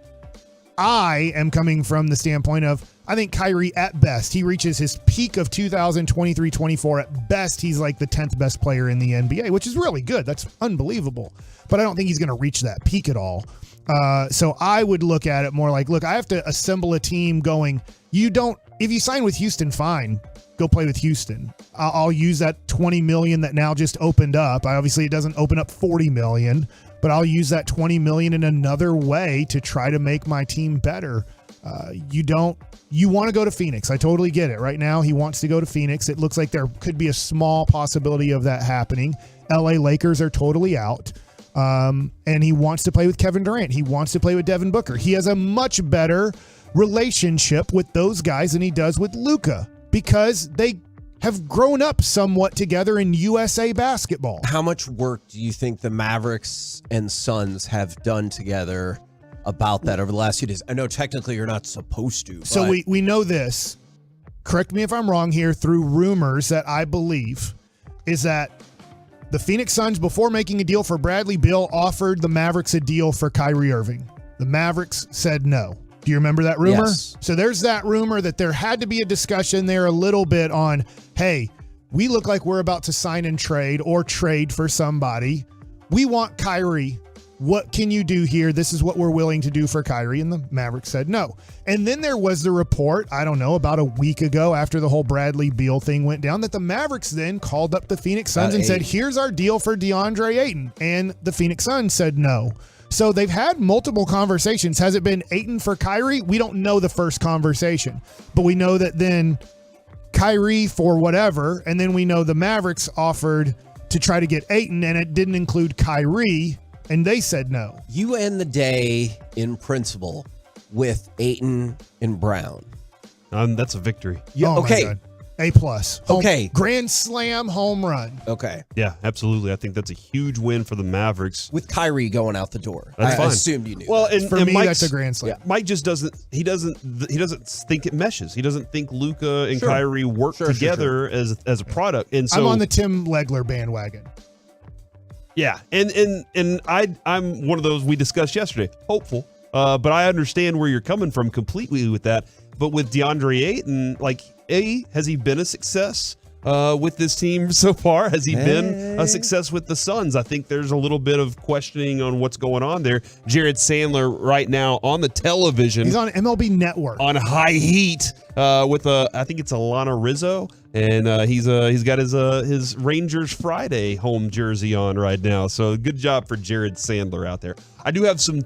I am coming from the standpoint of, I think Kyrie at best, he reaches his peak of 2023-24. At best, he's like the 10th best player in the NBA, which is really good. That's unbelievable. But I don't think he's going to reach that peak at all. So I would look at it more like, look, I have to assemble a team going, if you sign with Houston, fine, go play with Houston. I'll use that $20 million that now just opened up. Obviously, it doesn't open up $40 million, but I'll use that $20 million in another way to try to make my team better. You want to go to Phoenix. I totally get it. Right now, he wants to go to Phoenix. It looks like there could be a small possibility of that happening. LA Lakers are totally out. And he wants to play with Kevin Durant. He wants to play with Devin Booker. He has a much better relationship with those guys than he does with Luka because they have grown up somewhat together in USA basketball. How much work do you think the Mavericks and Suns have done together about that over the last few days? I know technically you're not supposed to. So we know this. Correct me if I'm wrong here, through rumors that I believe, is that the Phoenix Suns, before making a deal for Bradley Beal, offered the Mavericks a deal for Kyrie Irving. The Mavericks said no. Do you remember that rumor? Yes. So there's that rumor that there had to be a discussion there a little bit on, hey, we look like we're about to sign and trade or trade for somebody. We want Kyrie. What can you do here? This is what we're willing to do for Kyrie. And the Mavericks said no. And then there was the report, I don't know, about a week ago after the whole Bradley Beal thing went down, that the Mavericks then called up the Phoenix Suns and said, here's our deal for DeAndre Ayton. And the Phoenix Suns said no. So they've had multiple conversations. Has it been Ayton for Kyrie? We don't know the first conversation. But we know that then Kyrie for whatever, and then we know the Mavericks offered to try to get Ayton, and it didn't include Kyrie. And they said no. You end the day in principle with Ayton and Brown. That's a victory. Yeah, okay. My God. A+. Okay. Grand slam home run. Okay. Yeah, absolutely. I think that's a huge win for the Mavericks. With Kyrie going out the door. That's fine. I assumed you knew. Well, and For and me, Mike's, that's a grand slam. Mike just doesn't think it meshes. He doesn't think Luka and Sure. Kyrie work together as a product. And so I'm on the Tim Legler bandwagon. Yeah, and I'm one of those we discussed yesterday. Hopeful, but I understand where you're coming from completely with that. But with DeAndre Ayton, has he been a success with this team so far? Has he been a success with the Suns? I think there's a little bit of questioning on what's going on there. Jared Sandler right now on the television. He's on MLB Network. On high heat with I think it's Alana Rizzo. And he's got his Rangers Friday home jersey on right now. So good job for Jared Sandler out there. I do have some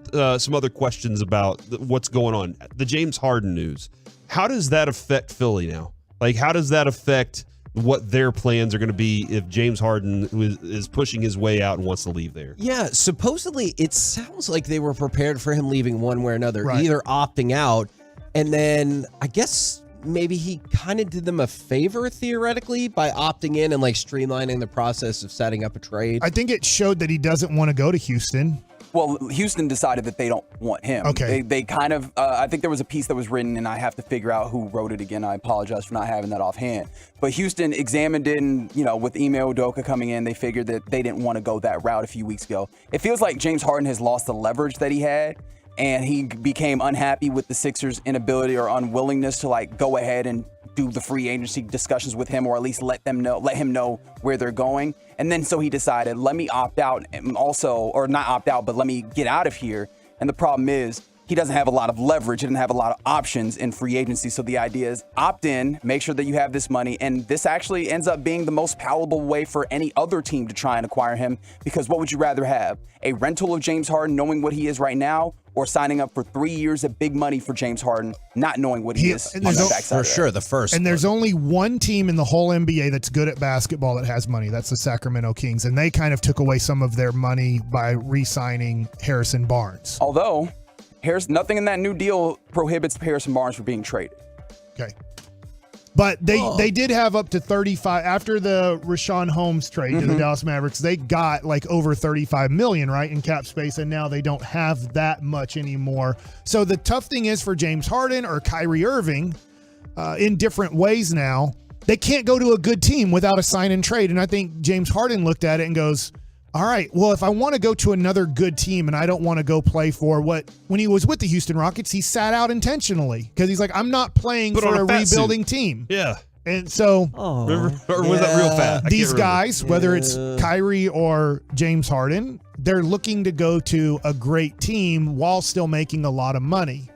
other questions about what's going on. The James Harden news. How does that affect Philly now? How does that affect what their plans are going to be if James Harden is pushing his way out and wants to leave there. Yeah, supposedly it sounds like they were prepared for him leaving one way or another, Right. either opting out, and then I guess maybe he kind of did them a favor theoretically by opting in and like streamlining the process of setting up a trade. I think it showed that he doesn't want to go to Houston. Well, Houston decided that they don't want him. Okay. They kind of, I think there was a piece that was written, and I have to figure out who wrote it again. I apologize for not having that offhand. But Houston examined it, and, with Ime Udoka coming in, they figured that they didn't want to go that route a few weeks ago. It feels like James Harden has lost the leverage that he had, and he became unhappy with the Sixers' inability or unwillingness to, go ahead and do the free agency discussions with him, or at least let him know where they're going. And then so he decided, let me opt out and or not opt out, but let me get out of here. And the problem is he doesn't have a lot of leverage. He doesn't have a lot of options in free agency. So the idea is opt in, make sure that you have this money. And this actually ends up being the most palatable way for any other team to try and acquire him. Because what would you rather have? A rental of James Harden, knowing what he is right now, or signing up for 3 years of big money for James Harden, not knowing what he is on the backside? For sure, the first. And there's only one team in the whole NBA that's good at basketball that has money. That's the Sacramento Kings. And they kind of took away some of their money by re-signing Harrison Barnes. Although, nothing in that new deal prohibits Harrison Barnes from being traded. Okay. But they did have up to 35 after the Rashawn Holmes trade to the Dallas Mavericks. They got over $35 million, right, in cap space, and now they don't have that much anymore. So the tough thing is for James Harden or Kyrie Irving, in different ways now, they can't go to a good team without a sign and trade. And I think James Harden looked at it and goes, all right, well, if I want to go to another good team and I don't want to go play for when he was with the Houston Rockets, he sat out intentionally because he's like, I'm not playing for a rebuilding team. Yeah. And so, remember, or was that real fat? These guys, whether it's Kyrie or James Harden, they're looking to go to a great team while still making a lot of money.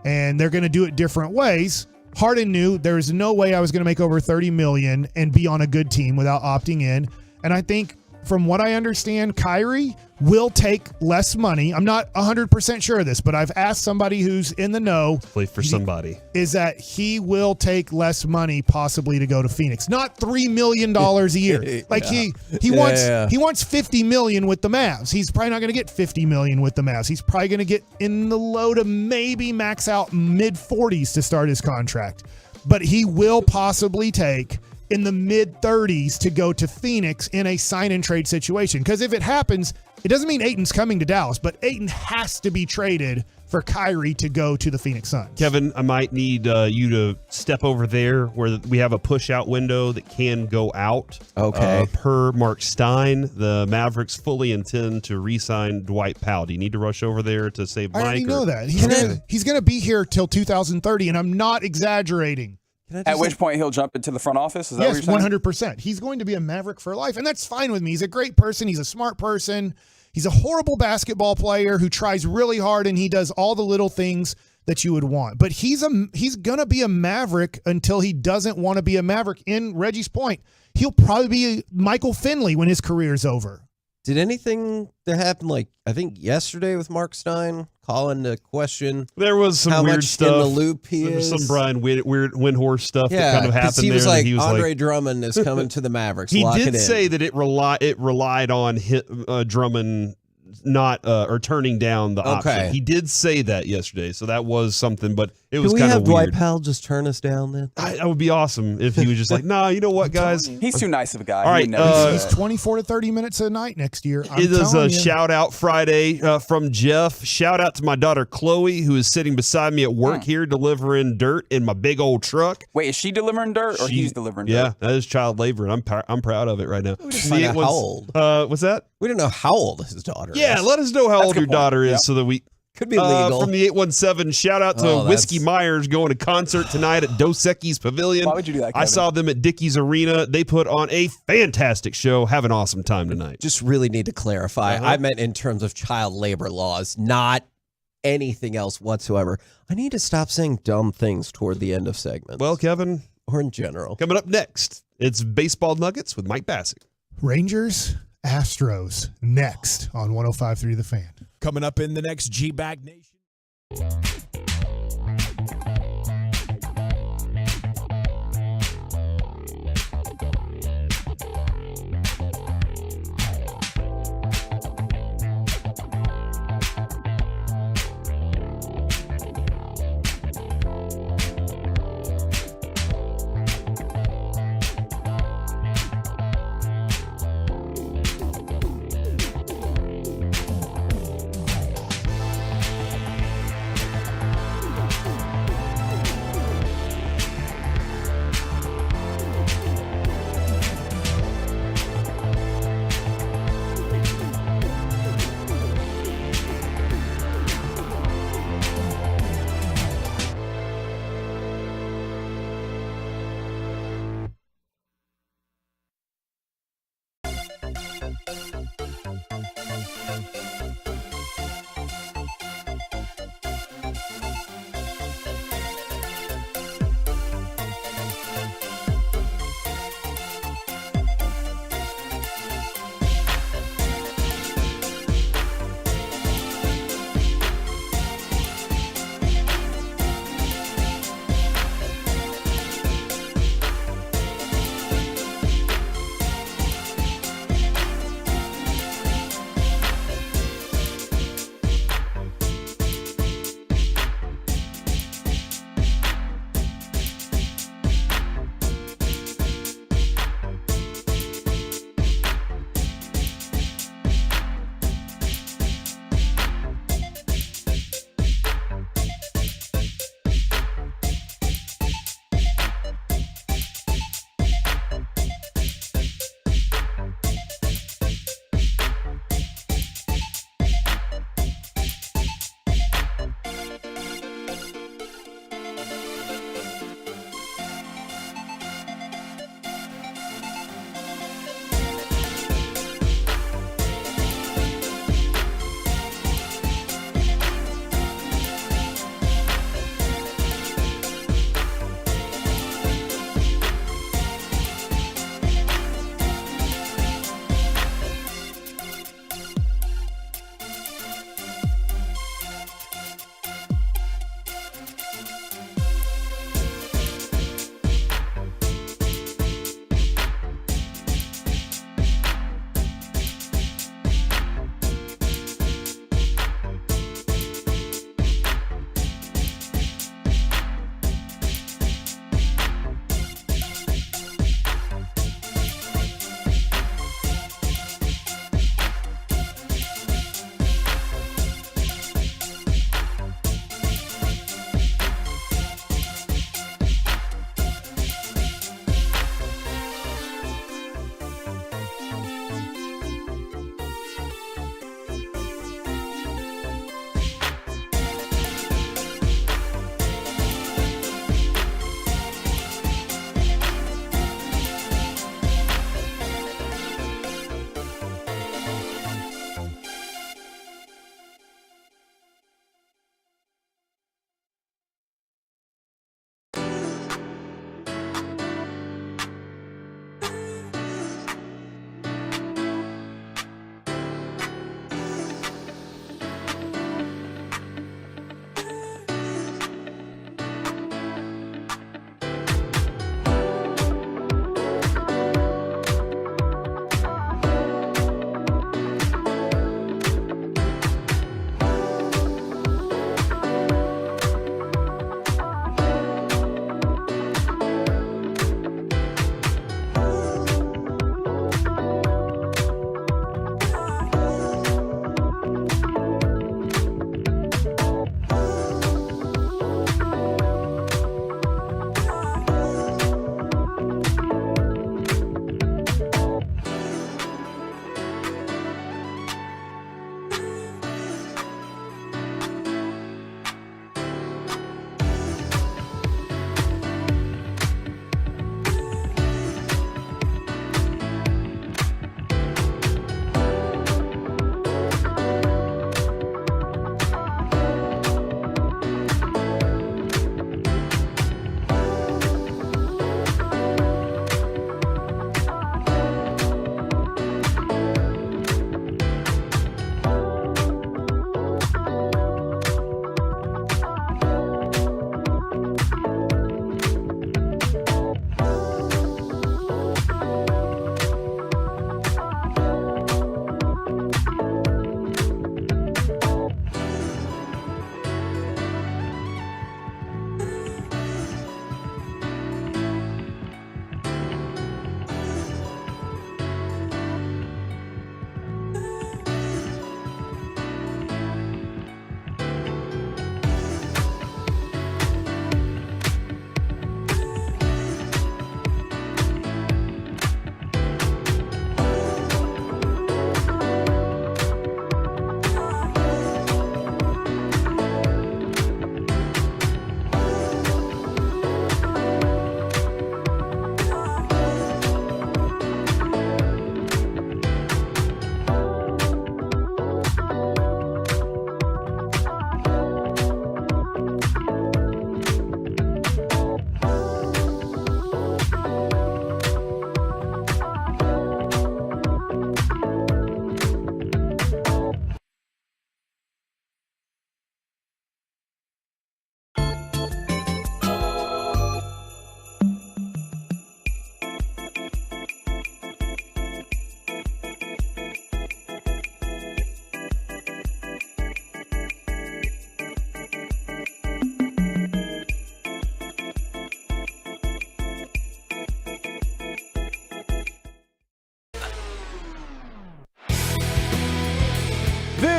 And they're going to do it different ways. Harden knew there was no way I was going to make over $30 million and be on a good team without opting in. And I think, from what I understand, Kyrie will take less money. I'm not 100% sure of this, but I've asked somebody who's in the know. Play for somebody. Is that he will take less money possibly to go to Phoenix. Not $3 million a year. He wants $50 million with the Mavs. He's probably not going to get $50 million with the Mavs. He's probably going to get in the low to maybe max out mid-40s to start his contract. But he will possibly take in the mid-30s to go to Phoenix in a sign-and-trade situation. Because if it happens, it doesn't mean Ayton's coming to Dallas, but Ayton has to be traded for Kyrie to go to the Phoenix Suns. Kevin, I might need you to step over there where we have a push-out window that can go out. Okay. Per Mark Stein, the Mavericks fully intend to re-sign Dwight Powell. Do you need to rush over there to save Mike? I already know that. He's going to be here till 2030, and I'm not exaggerating. At which point he'll jump into the front office? Is that yes, what you're saying? 100%. He's going to be a Maverick for life, and that's fine with me. He's a great person. He's a smart person. He's a horrible basketball player who tries really hard, and he does all the little things that you would want. But he's going to be a Maverick until he doesn't want to be a Maverick. In Reggie's point, he'll probably be Michael Finley when his career's over. Did anything that happened, I think yesterday with Mark Stein, calling to question? There was some how weird much stuff. in the loop he there was is. some Brian weird Windhorst stuff that kind of happened he was there. Like, Andre Drummond is coming to the Mavericks. He Lock did it in. say that it relied on Drummond not or turning down the option. He did say that yesterday, so that was something, but it was kind of weird. Can we have Dwight Powell just turn us down then? That would be awesome if he was just like, nah, you know what, guys? He's too nice of a guy. All right, he's 24 to 30 minutes a night next year. It is a shout out Friday from Jeff. Shout out to my daughter Chloe, who is sitting beside me at work here delivering dirt in my big old truck. Wait, is she delivering dirt or he's delivering dirt? Yeah, that is child labor, and I'm proud of it right now. We just find out how old. What's that? We don't know how old his daughter is. Yeah, let us know how old your daughter is so that we could be legal. From the 817, shout out to Whiskey Myers going to concert tonight at Dos Equis Pavilion. Why would you do that, Kevin? I saw them at Dickies Arena. They put on a fantastic show. Have an awesome time tonight. Just really need to clarify. I meant in terms of child labor laws, not anything else whatsoever. I need to stop saying dumb things toward the end of segments. Well, Kevin. Or in general. Coming up next, it's Baseball Nuggets with Mike Bassick. Rangers, Astros, next on 105.3 The Fan. Coming up in the next G-Bag Nation.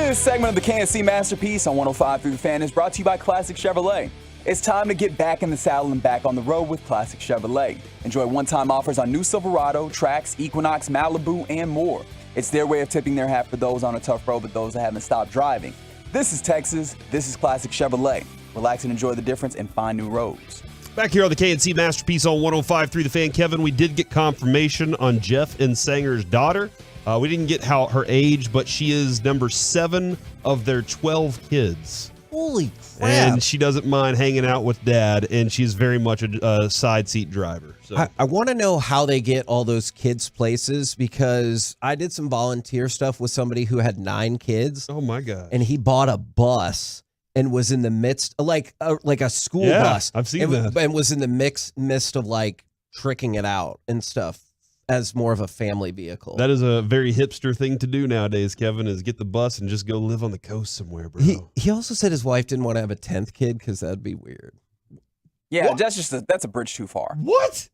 This segment of the KNC Masterpiece on 105 through the Fan is brought to you by Classic Chevrolet. It's time to get back in the saddle and back on the road with Classic Chevrolet. Enjoy one-time offers on new Silverado, Trax, Equinox, Malibu, and more. It's their way of tipping their hat for those on a tough road, but those that haven't stopped driving. This is Texas. This is Classic Chevrolet. Relax and enjoy the difference and find new roads. Back here on the KNC Masterpiece on 105 through the Fan, Kevin, we did get confirmation on Jeff and Sanger's daughter. We didn't get her age, but she is number 7 of their 12 kids. Holy crap. And she doesn't mind hanging out with dad, and she's very much a side seat driver. So I want to know how they get all those kids places, because I did some volunteer stuff with somebody who had 9 kids. Oh my God. And he bought a bus and was in the midst, like a school bus. I've seen that. And was in the midst of like tricking it out and stuff as more of a family vehicle. that is a very hipster thing to do nowadays, Kevin, is get the bus and just go live on the coast somewhere, bro. He also said his wife didn't want to have a 10th kid because that'd be weird. Yeah, that's a bridge too far. What?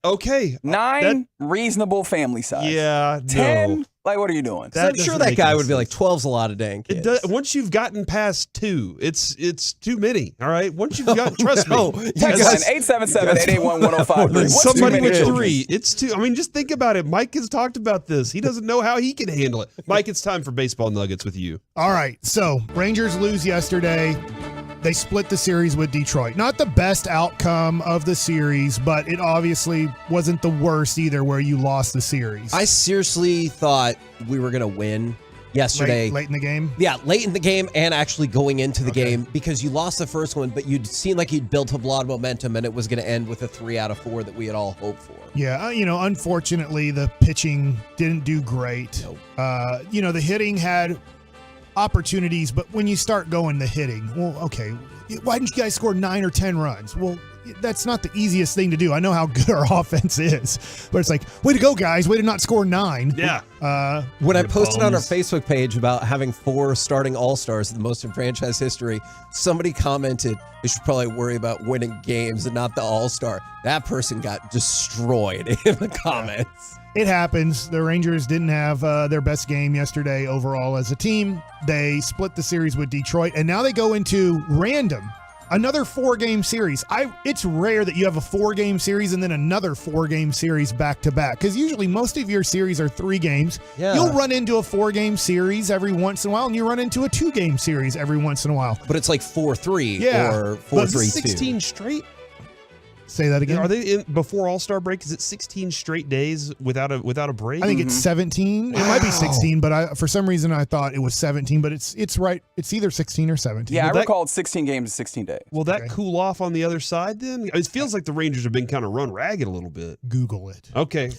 Okay. 9, reasonable family size. Yeah, 10, no. like, what are you doing? I'm sure that guy would be like, 12's a lot of dang kids. It does, once you've gotten past 2, it's too many. All right. Once you've got, trust me. Text line 877-881-1053. Somebody with 3. It's 2. I mean, just think about it. Mike has talked about this. He doesn't know how he can handle it. Mike, it's time for baseball nuggets with you. All right, so Rangers lose yesterday. They split the series with Detroit. Not the best outcome of the series, but it obviously wasn't the worst either where you lost the series. I seriously thought we were going to win yesterday. Late in the game? Yeah, late in the game and actually going into the game, because you lost the first one, but you'd seemed like you'd built up a lot of momentum and it was going to end with a 3 out of 4 that we had all hoped for. Yeah, unfortunately, the pitching didn't do great. Nope. The hitting had opportunities, but when you start going the hitting, well, okay, why didn't you guys score 9 or 10 runs? Well, that's not the easiest thing to do. I know how good our offense is, but it's like, way to go, guys, way to not score 9. Yeah. When I posted on our Facebook page about having 4 starting all-stars, the most in franchise history, somebody commented, you should probably worry about winning games and not the all-star. That person got destroyed in the comments. It happens. The Rangers didn't have their best game yesterday overall as a team. They split the series with Detroit, and now they go into another 4-game series. It's rare that you have a 4-game series and then another 4-game series back-to-back, because usually most of your series are 3 games. Yeah. You'll run into a 4-game series every once in a while, and you run into a 2-game series every once in a while. But it's like 4-3 Yeah. or 4-3-2. 16 straight? Say that again. Are they in before All-Star break? Is it 16 straight days without a break? I think it's 17. It might be 16, but for some reason I thought it was 17. But it's right. It's either 16 or 17. Yeah, I recall it's 16 games, 16 days. Will that cool off on the other side then? It feels like the Rangers have been kind of run ragged a little bit. Google it. Okay.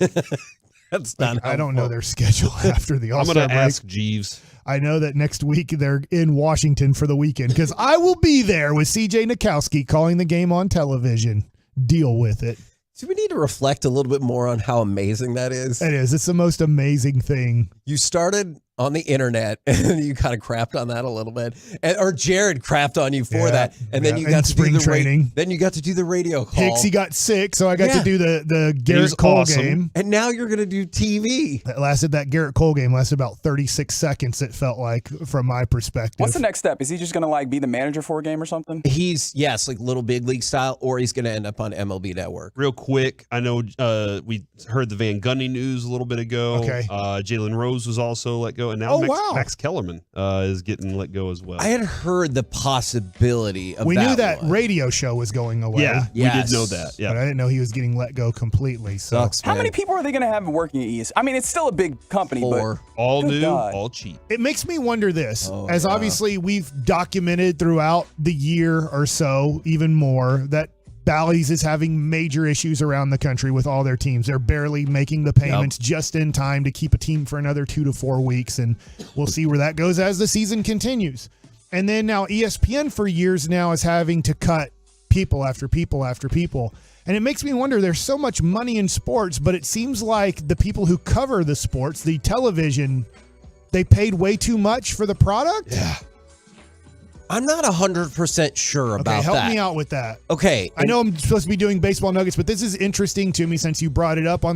That's not. I don't know their schedule after the All-Star break. I'm going to ask Jeeves. I know that next week they're in Washington for the weekend, because I will be there with CJ Nikowski calling the game on television. Deal with it. Do we need to reflect a little bit more on how amazing that is? It is. It's the most amazing thing. You started on the internet and you kind of crapped on that a little bit, or Jared crapped on you for that, and then you got to spring do the training. Then you got to do the radio call. Hixie got sick, so I got to do the Garrett Cole game. And now you're going to do TV. That Garrett Cole game lasted about 36 seconds. It felt like, from my perspective. What's the next step? Is he just going to be the manager for a game or something? He's like little big league style, or he's going to end up on MLB Network. Real quick, I know we heard the Van Gundy news a little bit ago. Okay. Jalen Rose was also let go, and now Max Kellerman is getting let go as well. I had heard the possibility of we that. knew that radio show was going away. Yeah, we did know that. Yeah, but I didn't know he was getting let go completely. So Sucks, how many people are they going to have working at ES? I mean, it's still a big company, 4. but all new, God. all cheap. It makes me wonder this, as obviously we've documented throughout the year or so, even more, that Bally's is having major issues around the country with all their teams. They're barely making the payments just in time to keep a team for another 2 to 4 weeks, and we'll see where that goes as the season continues. And then now ESPN for years now is having to cut people after people after people. And it makes me wonder, there's so much money in sports, but it seems like the people who cover the sports, the television, they paid way too much for the product? Yeah. I'm not 100% sure about that. Help me out with that. Okay. I know I'm supposed to be doing baseball nuggets, but this is interesting to me since you brought it up on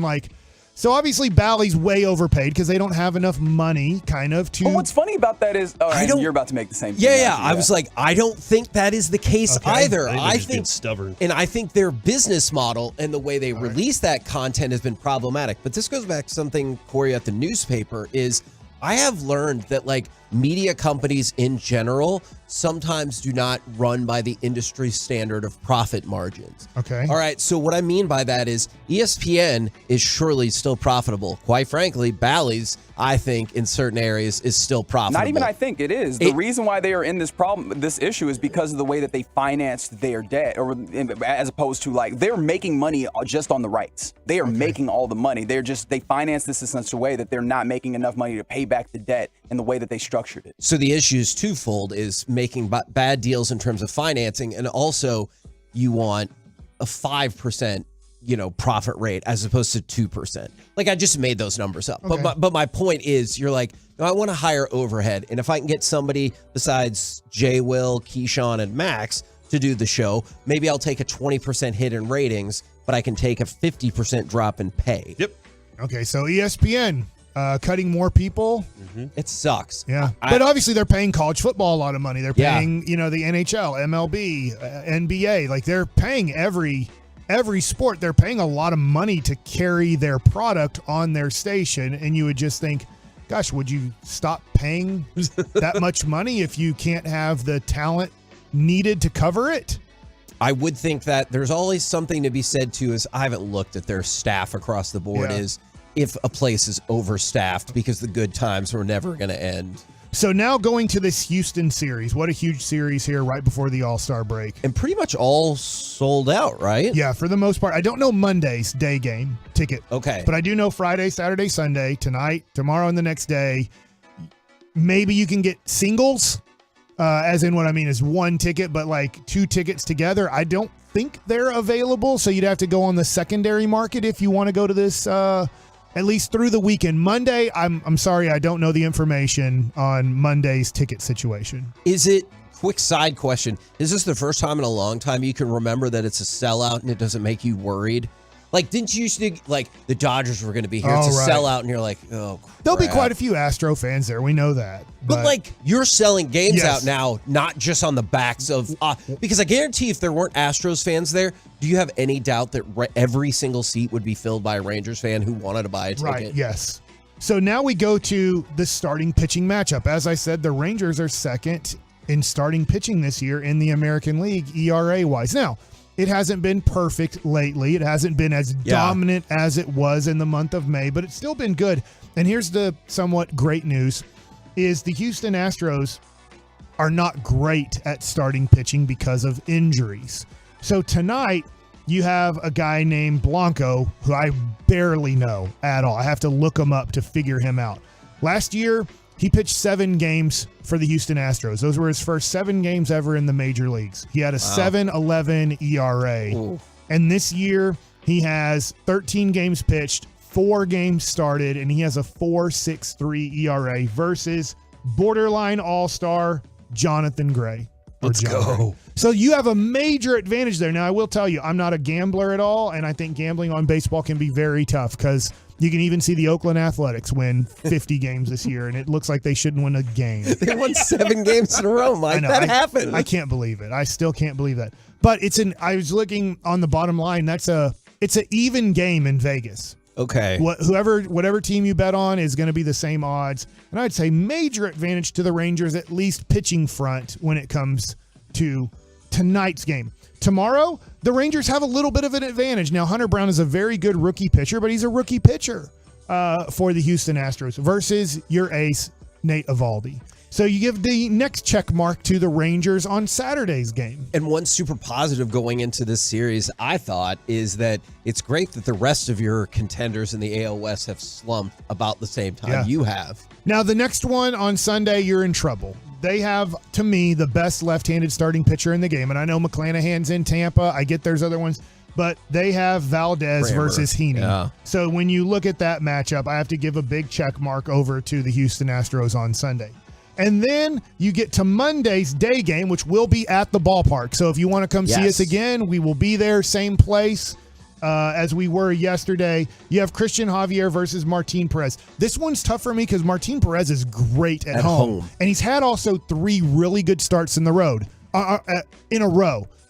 So obviously Bally's way overpaid because they don't have enough money kind of to. But what's funny about that is, you're about to make the same thing. Yeah. I was like, I don't think that is the case either. I think stubborn. And I think their business model and the way they release that content has been problematic. But this goes back to something, Corey, at the newspaper is I have learned that like media companies in general sometimes do not run by the industry standard of profit margins. Okay. All right. So what I mean by that is ESPN is surely still profitable. Quite frankly, Bally's, I think, in certain areas is still profitable. Not even I think it is. The reason why they are in this issue is because of the way that they financed their debt, or as opposed to like they're making money just on the rights. They are making all the money. They finance this in such a way that they're not making enough money to pay back the debt in the way that they structured it. So the issue is twofold: is making bad deals in terms of financing, and also you want a 5%, profit rate as opposed to 2%. Like I just made those numbers up. Okay. But my point is, you're like, no, I want to hire overhead, and if I can get somebody besides Jay, Will, Keyshawn, and Max to do the show, maybe I'll take a 20% hit in ratings, but I can take a 50% drop in pay. Yep. Okay, so ESPN cutting more people. It sucks. Yeah, but obviously they're paying college football a lot of money. They're paying, the NHL, MLB, NBA. Like they're paying every sport. They're paying a lot of money to carry their product on their station, and you would just think, gosh, would you stop paying that much money if you can't have the talent needed to cover it? I would think that there's always something to be said too, is I haven't looked at their staff across the board, is if a place is overstaffed, because the good times were never going to end. So now going to this Houston series, what a huge series here right before the All-Star break. And pretty much all sold out, right? Yeah, for the most part. I don't know Monday's day game ticket. Okay. But I do know Friday, Saturday, Sunday, tonight, tomorrow, and the next day. Maybe you can get singles, as in what I mean is one ticket, but like two tickets together. I don't think they're available, so you'd have to go on the secondary market if you want to go to this at least through the weekend. Monday, I'm sorry, I don't know the information on Monday's ticket situation. Is it, quick side question, is this the first time in a long time you can remember that it's a sellout and it doesn't make you worried? Like, didn't you used to think, like, the Dodgers were going to be here? It's a sellout, and you're like, oh, crap. There'll be quite a few Astro fans there. We know that. But like, you're selling games out now, not just on the backs of because I guarantee if there weren't Astros fans there, do you have any doubt that every single seat would be filled by a Rangers fan who wanted to buy a ticket? Right, yes. So now we go to the starting pitching matchup. As I said, the Rangers are second in starting pitching this year in the American League, ERA-wise. Now, it hasn't been perfect lately. It hasn't been as dominant as it was in the month of May, but it's still been good. And here's the somewhat great news, is the Houston Astros are not great at starting pitching because of injuries. So tonight, you have a guy named Blanco, who I barely know at all. I have to look him up to figure him out. Last year, he pitched 7 games for the Houston Astros. Those were his first 7 games ever in the major leagues. He had a 7.11 ERA. Ooh. And this year, he has 13 games pitched, 4 games started, and he has a 4.63 ERA versus borderline all-star Jonathan Gray. Let's go. So you have a major advantage there. Now, I will tell you, I'm not a gambler at all, and I think gambling on baseball can be very tough because you can even see the Oakland Athletics win 50 games this year, and it looks like they shouldn't win a game. They won 7 games in a row, Mike. That happened. I can't believe it. I still can't believe that. But I was looking on the bottom line. It's an even game in Vegas. Okay. Whatever team you bet on is going to be the same odds. And I'd say major advantage to the Rangers, at least pitching front, when it comes to tonight's game. Tomorrow, the Rangers have a little bit of an advantage. Now, Hunter Brown is a very good rookie pitcher, but he's a rookie pitcher for the Houston Astros versus your ace, Nate Eovaldi. So you give the next check mark to the Rangers on Saturday's game. And one super positive going into this series, I thought, is that it's great that the rest of your contenders in the AL West have slumped about the same time you have. Now, the next one on Sunday, you're in trouble. They have, to me, the best left-handed starting pitcher in the game. And I know McClanahan's in Tampa. I get there's other ones. But they have Valdez versus Heaney. Yeah. So when you look at that matchup, I have to give a big check mark over to the Houston Astros on Sunday. And then you get to Monday's day game, which will be at the ballpark. So if you want to come see us again, we will be there, same place. as we were yesterday. You have Christian Javier versus Martin Perez. This one's tough for me because Martin Perez is great at home. And he's had also 3 really good starts in a row.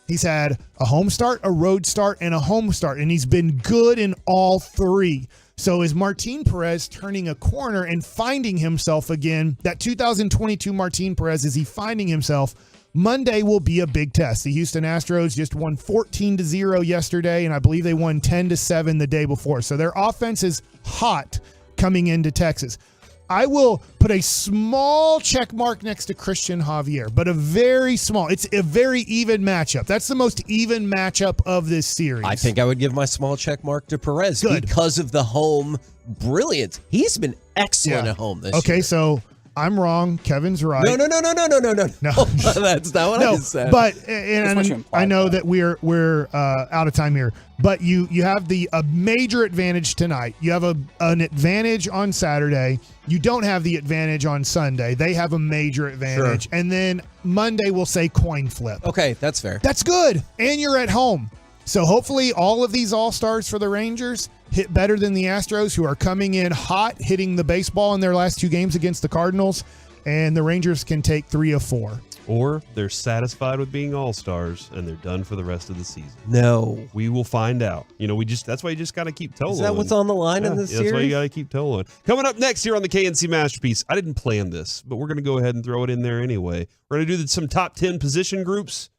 He's had a home start, a road start, and a home start, and he's been good in all 3. So is Martin Perez turning a corner and finding himself again? That 2022 Martin Perez, is he finding himself? Monday will be a big test. The Houston Astros just won 14-0 yesterday, and I believe they won 10-7 the day before. So their offense is hot coming into Texas. I will put a small check mark next to Christian Javier, but a very small. It's a very even matchup. That's the most even matchup of this series. I think I would give my small check mark to Perez because of the home brilliance. He's been excellent at home this year. Okay, so I'm wrong. Kevin's right. No. That's not what I said. But and I know that we're out of time here. But you have a major advantage tonight. You have an advantage on Saturday. You don't have the advantage on Sunday. They have a major advantage. Sure. And then Monday we'll say coin flip. Okay, that's fair. That's good. And you're at home. So hopefully all of these all-stars for the Rangers hit better than the Astros, who are coming in hot, hitting the baseball in their last 2 games against the Cardinals, and the Rangers can take 3 of 4. Or they're satisfied with being all-stars and they're done for the rest of the season. No. We will find out. That's why you just got to keep toeing. Is that what's on the line in this series? That's why you got to keep toeing. Coming up next here on the KNC Masterpiece, I didn't plan this, but we're going to go ahead and throw it in there anyway. We're going to do some top 10 position groups,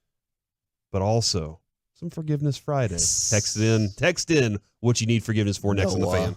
but also some Forgiveness Friday. Text in what you need forgiveness for next on The Fan.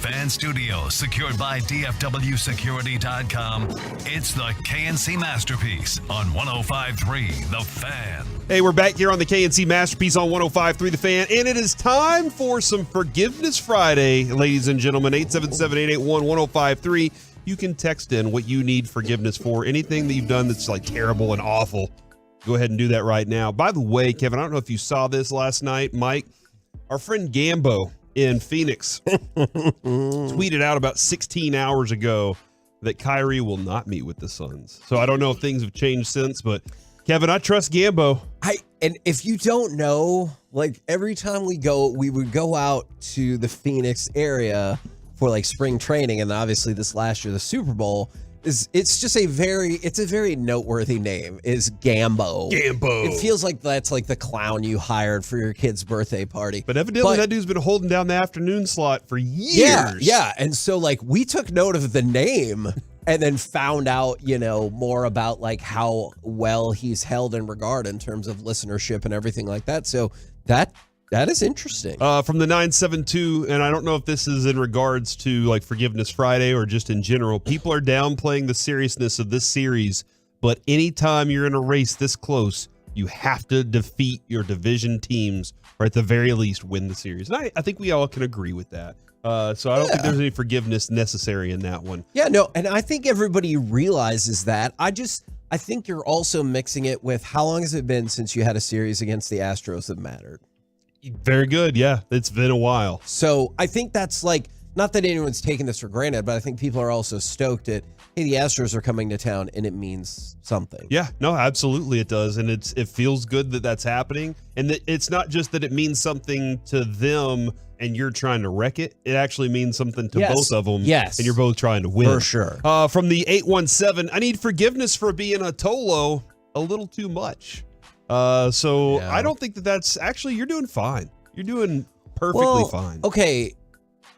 Fan Studios, secured by DFWsecurity.com. It's the KNC Masterpiece on 105.3 The Fan. Hey, we're back here on the KNC Masterpiece on 105.3 The Fan, and it is time for some Forgiveness Friday, ladies and gentlemen. 877-881-1053. You can text in what you need forgiveness for. Anything that you've done that's like terrible and awful. Go ahead and do that right now. By the way, Kevin, I don't know if you saw this last night, Mike. Our friend Gambo in Phoenix tweeted out about 16 hours ago that Kyrie will not meet with the Suns. So I don't know if things have changed since, but Kevin, I trust Gambo. And if you don't know, like every time we would go out to the Phoenix area for like spring training, and obviously this last year, the Super Bowl. It's a very noteworthy name, is Gambo. Gambo. It feels like that's like the clown you hired for your kid's birthday party. But evidently that dude's been holding down the afternoon slot for years. Yeah. And so like we took note of the name and then found out, more about like how well he's held in regard in terms of listenership and everything like that. So that is interesting. From the 972, and I don't know if this is in regards to like Forgiveness Friday or just in general, people are downplaying the seriousness of this series, but anytime you're in a race this close, you have to defeat your division teams, or at the very least win the series. And I think we all can agree with that. So I don't think there's any forgiveness necessary in that one. Yeah, no, and I think everybody realizes that. I think you're also mixing it with how long has it been since you had a series against the Astros that mattered? Very good. Yeah, it's been a while. So I think that's like, not that anyone's taking this for granted, but I think people are also stoked at, hey, the Astros are coming to town and it means something. Yeah, no, absolutely it does. And it feels good that that's happening. And that it's not just that it means something to them and you're trying to wreck it. It actually means something to both of them. Yes. And you're both trying to win. For sure. From the 817, I need forgiveness for being a Tolo a little too much. I don't think that's actually, you're doing fine. You're doing perfectly fine. Okay,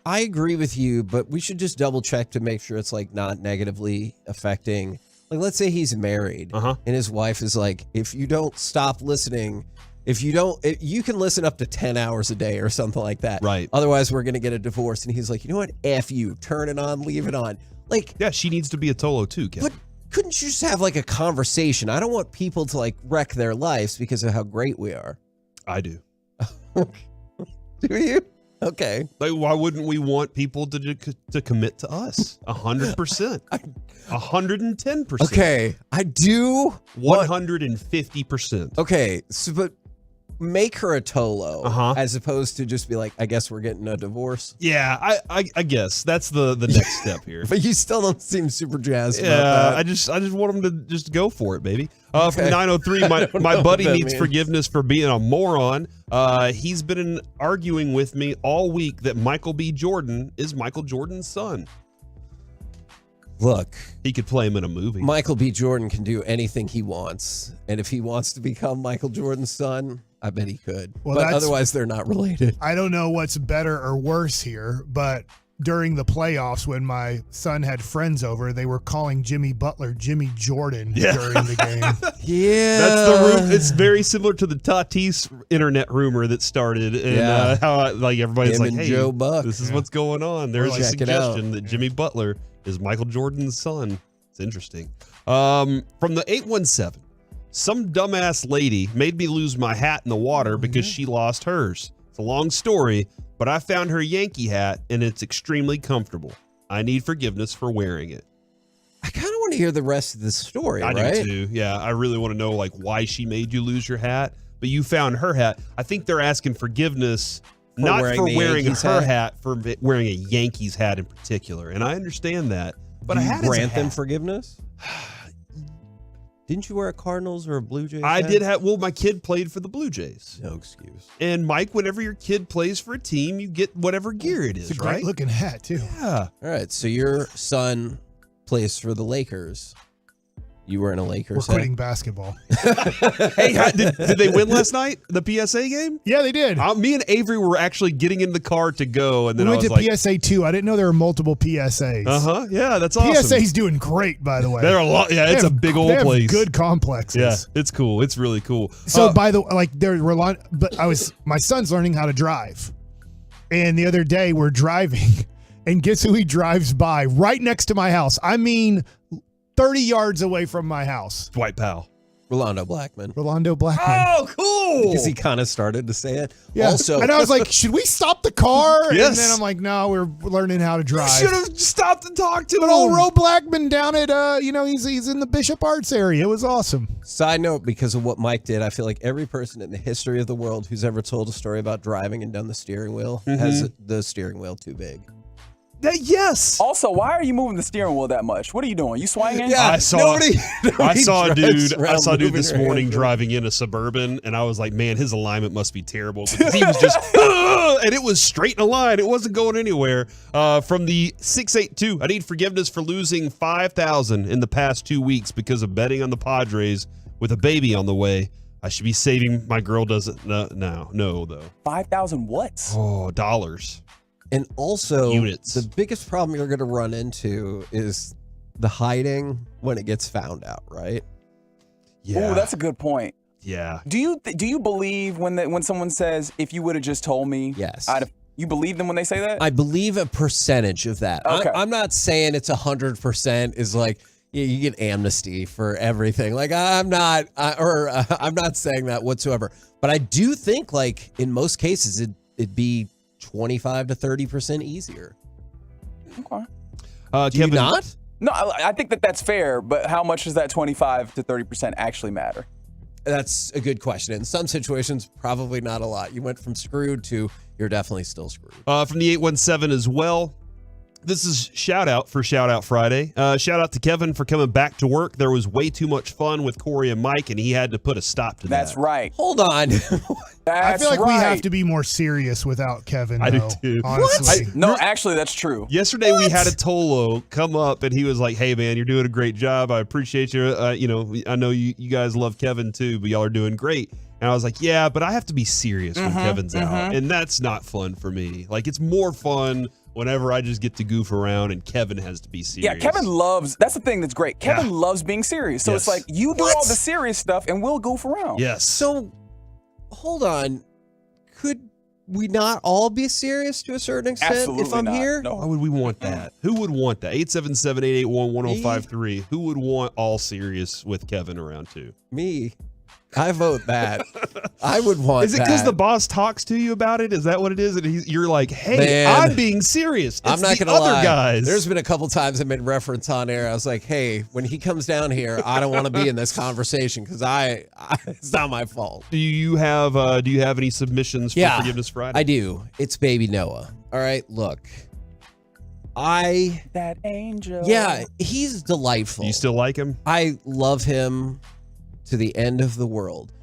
I agree with you, but we should just double check to make sure it's like not negatively affecting. Like, let's say he's married and his wife is like, if you don't stop listening, you can listen up to 10 hours a day or something like that. Right. Otherwise, we're going to get a divorce. And he's like, you know what? F you. Turn it on, leave it on. Like, yeah, she needs to be a Tolo too, Kevin. But couldn't you just have like a conversation? I don't want people to like wreck their lives because of how great we are. I do. Do you? Okay. Like, why wouldn't we want people to commit to us? 100%. 110%. Okay. I do. 150%. Okay. So, but make her a Tolo as opposed to just be like, I guess we're getting a divorce. Yeah, I guess that's the next step here. But you still don't seem super jazzed about that. I just want them to just go for it, baby. From 903, my buddy needs forgiveness for being a moron. He's been arguing with me all week that Michael B. Jordan is Michael Jordan's son. Look, he could play him in a movie. Michael B. Jordan can do anything he wants. And if he wants to become Michael Jordan's son, I bet he could. Well, but otherwise, they're not related. I don't know what's better or worse here, but during the playoffs, when my son had friends over, they were calling Jimmy Butler Jimmy Jordan during the game. Yeah. That's the rumor. It's very similar to the Tatis internet rumor that started. And how like everybody's like, hey, Joe Buck. This is what's going on. There's a suggestion that Jimmy Butler is Michael Jordan's son. It's interesting. From the 817. Some dumbass lady made me lose my hat in the water because she lost hers. It's a long story, but I found her Yankee hat and it's extremely comfortable. I need forgiveness for wearing it. I kind of want to hear the rest of the story, I do too. Yeah, I really want to know like why she made you lose your hat, but you found her hat. I think they're asking forgiveness not for wearing her hat, for wearing a Yankees hat in particular. And I understand that, but Do a you hat is a grant them hat. forgiveness? Didn't you wear a Cardinals or a Blue Jays I hat? did have, well, my kid played for the Blue Jays. No excuse. And Mike, whenever your kid plays for a team, you get whatever gear it is, It's a right? great looking hat, too. Yeah. All right, so your son plays for the Lakers. You were in a We're Lakers hat. quitting basketball. Hey, did they win last night? The PSA game? Yeah, they did. Me and Avery were actually getting in the car to go, and then We I went was to like, PSA 2. I didn't know there were multiple PSAs. Yeah, that's awesome. PSA's doing great, by the way. They're a lot. Yeah, it's a big old they have place. Good complexes. Yeah, it's cool. It's really cool. So by the like there were a lot, but my son's learning how to drive, and the other day we're driving, And guess who he drives by right next to my house? I mean, 30 yards away from my house. Dwight Powell. Rolando Blackman. Oh, cool. Because he kind of started to say it. Yeah. Also, and I was like, should we stop the car? Yes. And then I'm like, no, we're learning how to drive. should have stopped and talked to But him. old Ro Blackman down at, he's in the Bishop Arts area. It was awesome. Side note, because of what Mike did, I feel like every person in the history of the world who's ever told a story about driving and done the steering wheel has the steering wheel too big. Yes. Also, why are you moving the steering wheel that much? What are you doing? You swinging? Yeah, I saw a dude this around morning driving in a Suburban, and I was like, man, his alignment must be terrible because he was just, and it was straight in a line. It wasn't going anywhere. From the 682, I need forgiveness for losing $5,000 in the past 2 weeks because of betting on the Padres with a baby on the way. I should be saving. My girl doesn't know though. 5,000 what? Oh, dollars. And also, units. The biggest problem you're going to run into is the hiding when it gets found out, right? Yeah. Oh, that's a good point. Yeah. Do you believe when someone says, if you would have just told me? Yes. You believe them when they say that? I believe a percentage of that. Okay. I'm not saying it's 100% is like, you get amnesty for everything. Like I'm not saying that whatsoever. But I do think like in most cases it'd be 25 to 30% easier. Okay. Do you not? No, I think that's fair, but how much does that 25 to 30% actually matter? That's a good question. In some situations, probably not a lot. You went from screwed to you're definitely still screwed. From the 817 as well. This is Shout Out for Shout Out Friday. Shout out to Kevin for coming back to work. There was way too much fun with Corey and Mike, and he had to put a stop to that. That's right. Hold on. I feel like we have to be more serious without Kevin. I do though, too. Honestly. No, actually, that's true. Yesterday we had a Tolo come up, and he was like, "Hey man, you're doing a great job. I appreciate you. I know you guys love Kevin too, but y'all are doing great." And I was like, "Yeah, but I have to be serious when Kevin's out, and that's not fun for me. Like it's more fun whenever I just get to goof around and Kevin has to be serious." Yeah, Kevin loves, that's the thing that's great. Kevin loves being serious. So it's like, you do all the serious stuff and we'll goof around. Yes. So, hold on. Could we not all be serious to a certain extent Absolutely if I'm not. here? No. Why would we want that? Who would want that? 877-881-1053. Who would want all serious with Kevin around too? Me. I vote that. I would want Is it because that. the boss talks to you about it? Is that what it is? And you're like, hey, Man, I'm being serious. It's I'm not the going to other lie. guys. There's been a couple times I made reference on air. I was like, hey, when he comes down here, I don't want to be in this conversation because it's not my fault. Do you have any submissions for Forgiveness Friday? I do. It's Baby Noah. All right, look. That angel. Yeah, he's delightful. Do you still like him? I love him to the end of the world.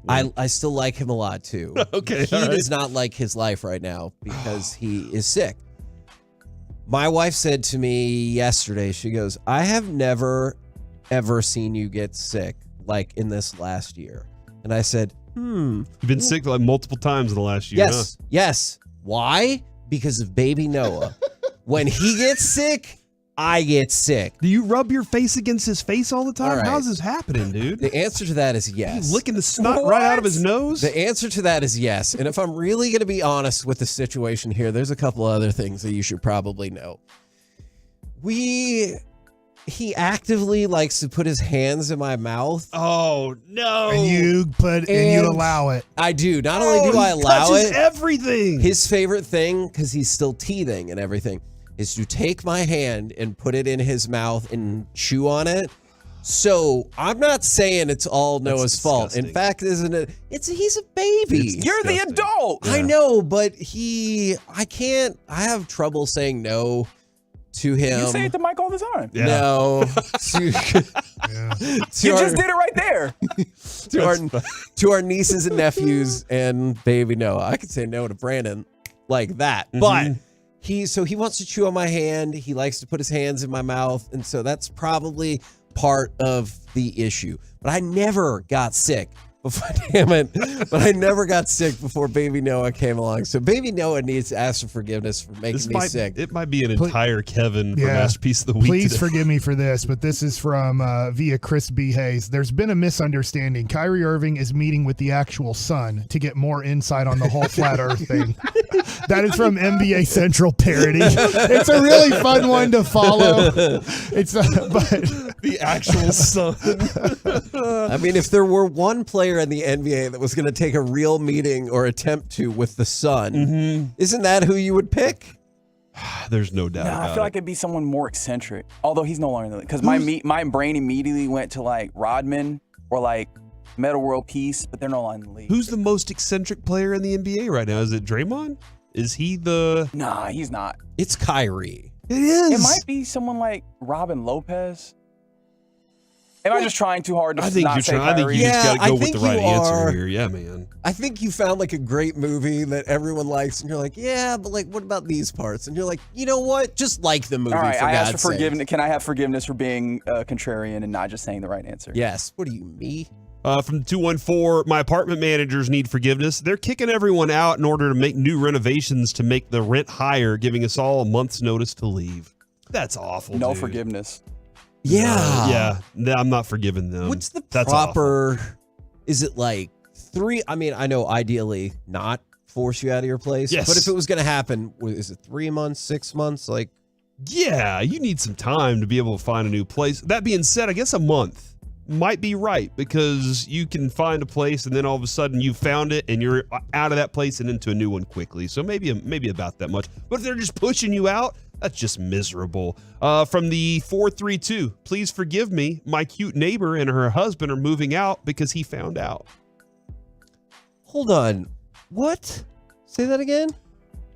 I still like him a lot too. Okay, He all right. does not like his life right now because he is sick. My wife said to me yesterday, she goes, I have never, ever seen you get sick like in this last year. And I said, You've been sick like multiple times in the last year. Yes, yes. Why? Because of Baby Noah. When he gets sick, I get sick. Do you rub your face against his face all the time? All right. How's this happening, dude? The answer to that is yes. He's licking the snot right out of his nose? The answer to that is yes. And if I'm really going to be honest with the situation here, there's a couple other things that you should probably know. He actively likes to put his hands in my mouth. Oh, no. And you allow it. I do. Not only do I allow touches it, everything. His favorite thing, because he's still teething and everything, is to take my hand and put it in his mouth and chew on it. So I'm not saying it's all Noah's fault. In fact, isn't it? He's a baby. You're the adult. I know, but I have trouble saying no to him. You say it to Mike all the time. Yeah. No. You just did it right there. to our nieces and nephews and baby Noah. I could say no to Brandon like that. But he wants to chew on my hand. He likes to put his hands in my mouth. And so that's probably part of the issue. But I never got sick Damn it. But I never got sick before Baby Noah came along. So Baby Noah needs to ask for forgiveness for making me sick. It might be an entire Kevin for Masterpiece of the Week Please today. forgive me for this, but this is from via Chris B. Hayes. There's been a misunderstanding. Kyrie Irving is meeting with the actual sun to get more insight on the whole flat earth thing. That is from NBA Central parody. It's a really fun one to follow. It's but the actual sun. I mean, if there were one player in the NBA that was going to take a real meeting or attempt to with the sun, isn't that who you would pick? There's no doubt. I feel like it'd be someone more eccentric. Although he's no longer because my brain immediately went to like Rodman or like Metta World Peace, but they're no longer in the league. Who's the most eccentric player in the NBA right now? Is it Draymond? Is he the? Nah, he's not. It's Kyrie. It is. It might be someone like Robin Lopez. Am I just trying too hard to I think not you're say trying. I think Kyrie? you just got to go with think the right you are. answer here. Yeah, man. I think you found like a great movie that everyone likes, and you're like, yeah, but like, what about these parts? And you're like, you know what? Just like the movie. All right, for I asked God's for sake. forgiveness. Can I have forgiveness for being contrarian and not just saying the right answer? Yes. What are you, me? From 214, my apartment managers need forgiveness. They're kicking everyone out in order to make new renovations to make the rent higher, giving us all a month's notice to leave. That's awful. No dude. forgiveness. Yeah. No, I'm not forgiving them. What's the That's proper? awful. Is it like 3? I mean, I know ideally not force you out of your place. Yes. But if it was going to happen, is it 3 months, 6 months? Like, Yeah, you need some time to be able to find a new place. That being said, I guess a month might be right because you can find a place and then all of a sudden you found it and you're out of that place and into a new one quickly. So maybe about that much. But if they're just pushing you out, that's just miserable. From the 432, please forgive me. My cute neighbor and her husband are moving out because he found out. hold on. What? Say that again?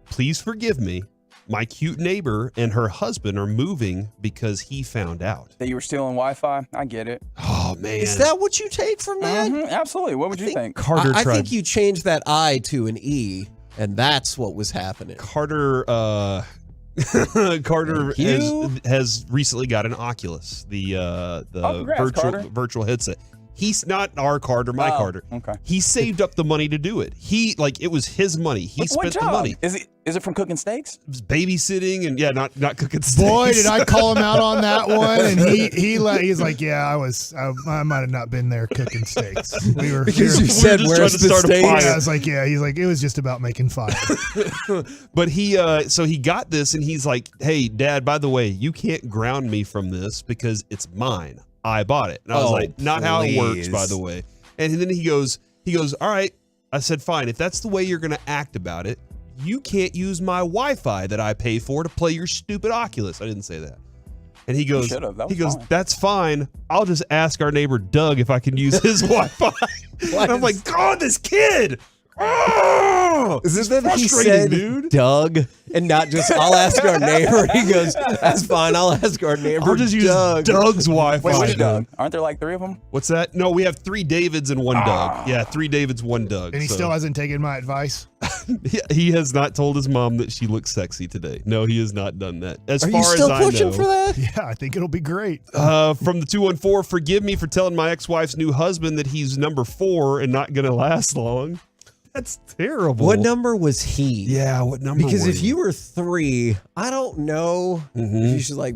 Please forgive me. My cute neighbor and her husband are moving because he found out. That you were stealing Wi-Fi? I get it. Oh, man. Is that what you take from that? Absolutely. What would you think? Carter I tried. think you changed that I to an E, and that's what was happening. Carter has recently got an Oculus, the congrats, virtual headset. He's not our Carter, my Carter. Okay. He saved up the money to do it. It was his money. He What spent the job? money. Is it from cooking steaks? It was babysitting and not cooking steaks. Boy, did I call him out on that one, and he's like, yeah, I might have not been there cooking steaks. We were Because you said where's the steak? Yeah, I was like, yeah. He's like, it was just about making fire. But so he got this and he's like, hey, Dad, by the way, you can't ground me from this because it's mine. I bought it. And I was like, not how it works, by the way. And then he goes, all right. I said, fine. If that's the way you're going to act about it, you can't use my Wi-Fi that I pay for to play your stupid Oculus. I didn't say that. And he goes, fine. that's fine. I'll just ask our neighbor Doug if I can use his Wi-Fi. And I'm like, God, this kid. Oh, Is it that he frustrating, said dude. Doug and not just I'll ask our neighbor? He goes, that's fine. I'll ask our neighbor. I'll just use Doug. Doug's Wi-Fi. Wait, which Doug? Aren't there like 3 of them? What's that? No, we have 3 Davids and 1 Doug. Yeah, 3 Davids, 1 Doug. And he still hasn't taken my advice. He has not told his mom that she looks sexy today. No, he has not done that. As Are far you still as I pushing know. for that? Yeah, I think it'll be great. From the 214, forgive me for telling my ex-wife's new husband that he's number 4 and not going to last long. That's terrible. What number was he? Yeah, what number Because were if you were 3, I don't know if you should like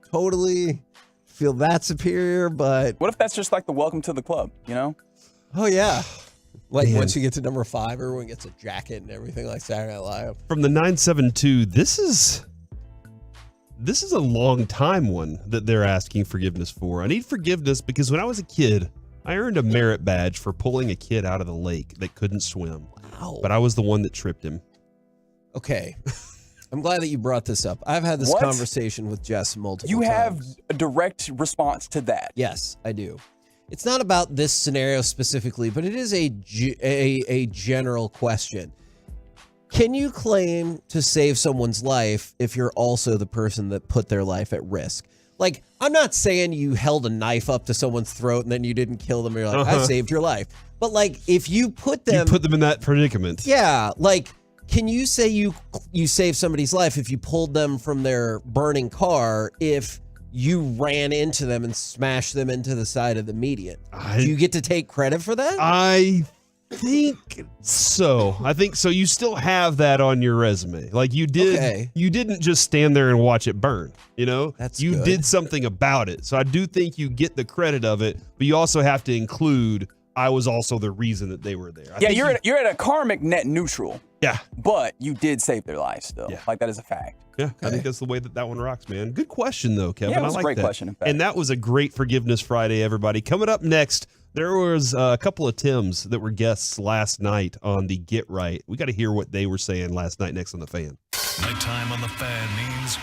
totally feel that superior, but What if that's just like the welcome to the club, you know? oh yeah. Like Man. once you get to number 5, everyone gets a jacket and everything like Saturday Night Live. From the 972, this is a long time one that they're asking forgiveness for. I need forgiveness because when I was a kid, I earned a merit badge for pulling a kid out of the lake that couldn't swim. Wow. But I was the one that tripped him. Okay. I'm glad that you brought this up. I've had this What? conversation with Jess multiple times. You have a direct response to that. Yes, I do. It's not about this scenario specifically, but it is a general question. Can you claim to save someone's life if you're also the person that put their life at risk? Like, I'm not saying you held a knife up to someone's throat and then you didn't kill them. And you're like, I saved your life. But like, if you put them in that predicament. Yeah, like, can you say you saved somebody's life if you pulled them from their burning car if you ran into them and smashed them into the side of the median. Do you get to take credit for that? I think so. You still have that on your resume. Like you did. Okay. You didn't just stand there and watch it burn. You good. did something about it. So I do think you get the credit of it, but you also have to include I was also the reason that they were there. You're at a karmic net neutral. Yeah. But you did save their lives still. Yeah. Like that is a fact. Yeah, I think that's the way that one rocks, man. Good question, though, Kevin. Yeah, it was I like a great that. question, in fact. And that was a great Forgiveness Friday, everybody. Coming up next, there was a couple of Tims that were guests last night on the Get Right. We got to hear what they were saying last night next on The Fan. Nighttime on The Fan means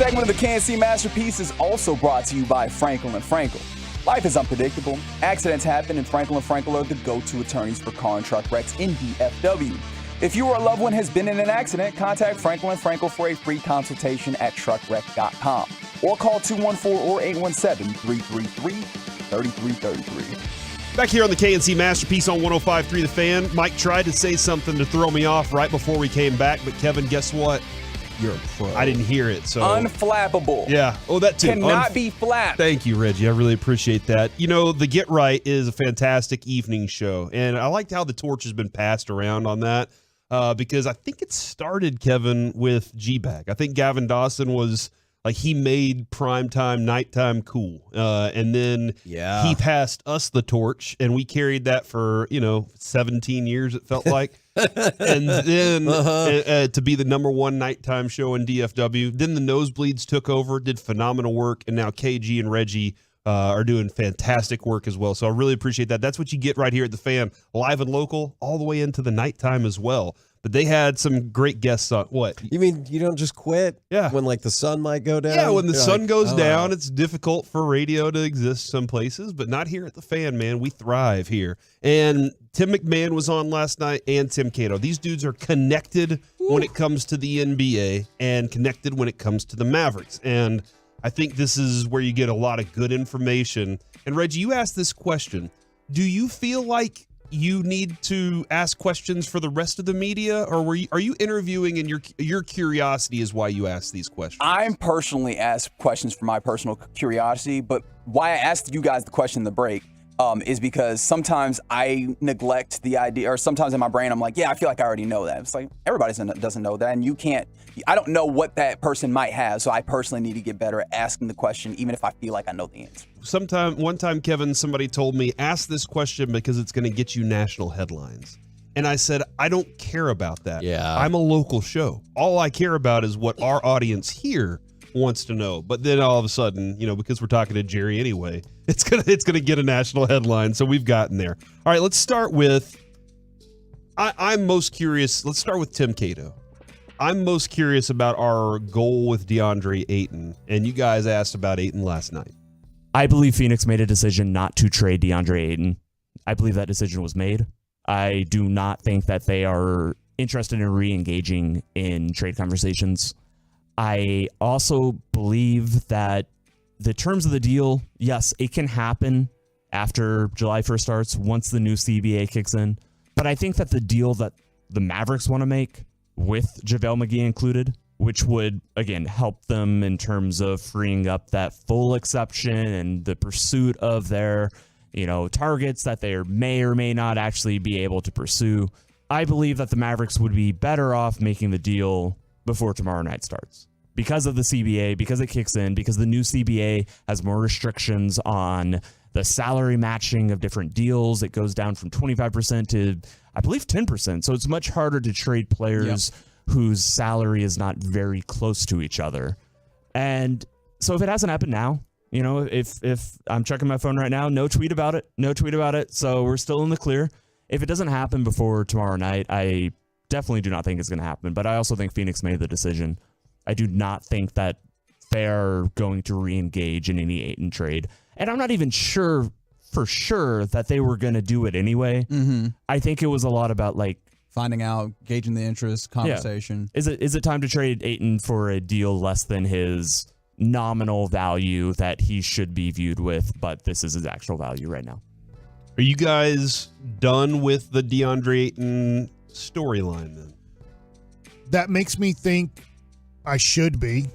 segment of the KNC Masterpiece is also brought to you by Frankel and Frankel. Life is unpredictable. Accidents happen, and Frankel and Frankel are the go-to attorneys for car and truck wrecks in DFW. If you or a loved one has been in an accident, contact Frankel and Frankel for a free consultation at truckwreck.com or call 214 or 817-333-3333. Back here on the KNC Masterpiece on 105.3 The Fan. Mike tried to say something to throw me off right before we came back, but Kevin, guess what? You're a pro. I didn't hear it. So Unflappable. Yeah. Oh, that too. Cannot be flapped. Thank you, Reggie. I really appreciate that. You know, the Get Right is a fantastic evening show, and I liked how the torch has been passed around on that because I think it started, Kevin, with G-Bag. I think Gavin Dawson was like he made primetime, nighttime cool, and then he passed us the torch, and we carried that for 17 years. It felt like. And then to be the number one nighttime show in DFW. Then the Nosebleeds took over, did phenomenal work, and now KG and Reggie are doing fantastic work as well. So I really appreciate that. That's what you get right here at The Fan, live and local, all the way into the nighttime as well. But they had some great guests on. What? You mean you don't just quit? Yeah. When like the sun might go down? Yeah, when the sun goes down, wow. it's difficult for radio to exist some places, but not here at The Fan, man. We thrive here. And Tim McMahon was on last night and Tim Cato. These dudes are connected when it comes to the NBA and connected when it comes to the Mavericks. And I think this is where you get a lot of good information. And Reggie, you asked this question. Do you feel like you need to ask questions for the rest of the media, or are you interviewing and your curiosity is why you ask these questions? I'm personally asked questions for my personal curiosity, but why I asked you guys the question in the break is because sometimes I neglect the idea, or sometimes in my brain I'm like, yeah, I feel like I already know that. It's like everybody doesn't know that, and I don't know what that person might have, so I personally need to get better at asking the question, even if I feel like I know the answer. One time, Kevin, somebody told me, ask this question because it's going to get you national headlines. And I said, I don't care about that. Yeah. I'm a local show. All I care about is what our audience here wants to know. But then all of a sudden, because we're talking to Jerry anyway, it's gonna get a national headline. So we've gotten there. All right, let's start with, I'm most curious. Let's start with Tim Cato. I'm most curious about our goal with DeAndre Ayton. And you guys asked about Ayton last night. I believe Phoenix made a decision not to trade DeAndre Ayton. I believe that decision was made. I do not think that they are interested in re-engaging in trade conversations. I also believe that the terms of the deal, yes, it can happen after July 1st starts, once the new CBA kicks in. But I think that the deal that the Mavericks want to make, with JaVale McGee included, which would, again, help them in terms of freeing up that full exception and the pursuit of their, targets that they may or may not actually be able to pursue. I believe that the Mavericks would be better off making the deal before tomorrow night starts. Because of the CBA, because it kicks in, because the new CBA has more restrictions on the salary matching of different deals. It goes down from 25% to, I believe, 10%. So it's much harder to trade players whose salary is not very close to each other. And so if it hasn't happened now, if I'm checking my phone right now, no tweet about it. So we're still in the clear. If it doesn't happen before tomorrow night, I definitely do not think it's going to happen. But I also think Phoenix made the decision. I do not think that they're going to re-engage in any Ayton trade. And I'm not even sure for sure that they were going to do it anyway. Mm-hmm. I think it was a lot about finding out, gauging the interest, conversation. Yeah. Is it time to trade Ayton for a deal less than his nominal value that he should be viewed with, but this is his actual value right now? Are you guys done with the DeAndre Ayton storyline then? That makes me think I should be.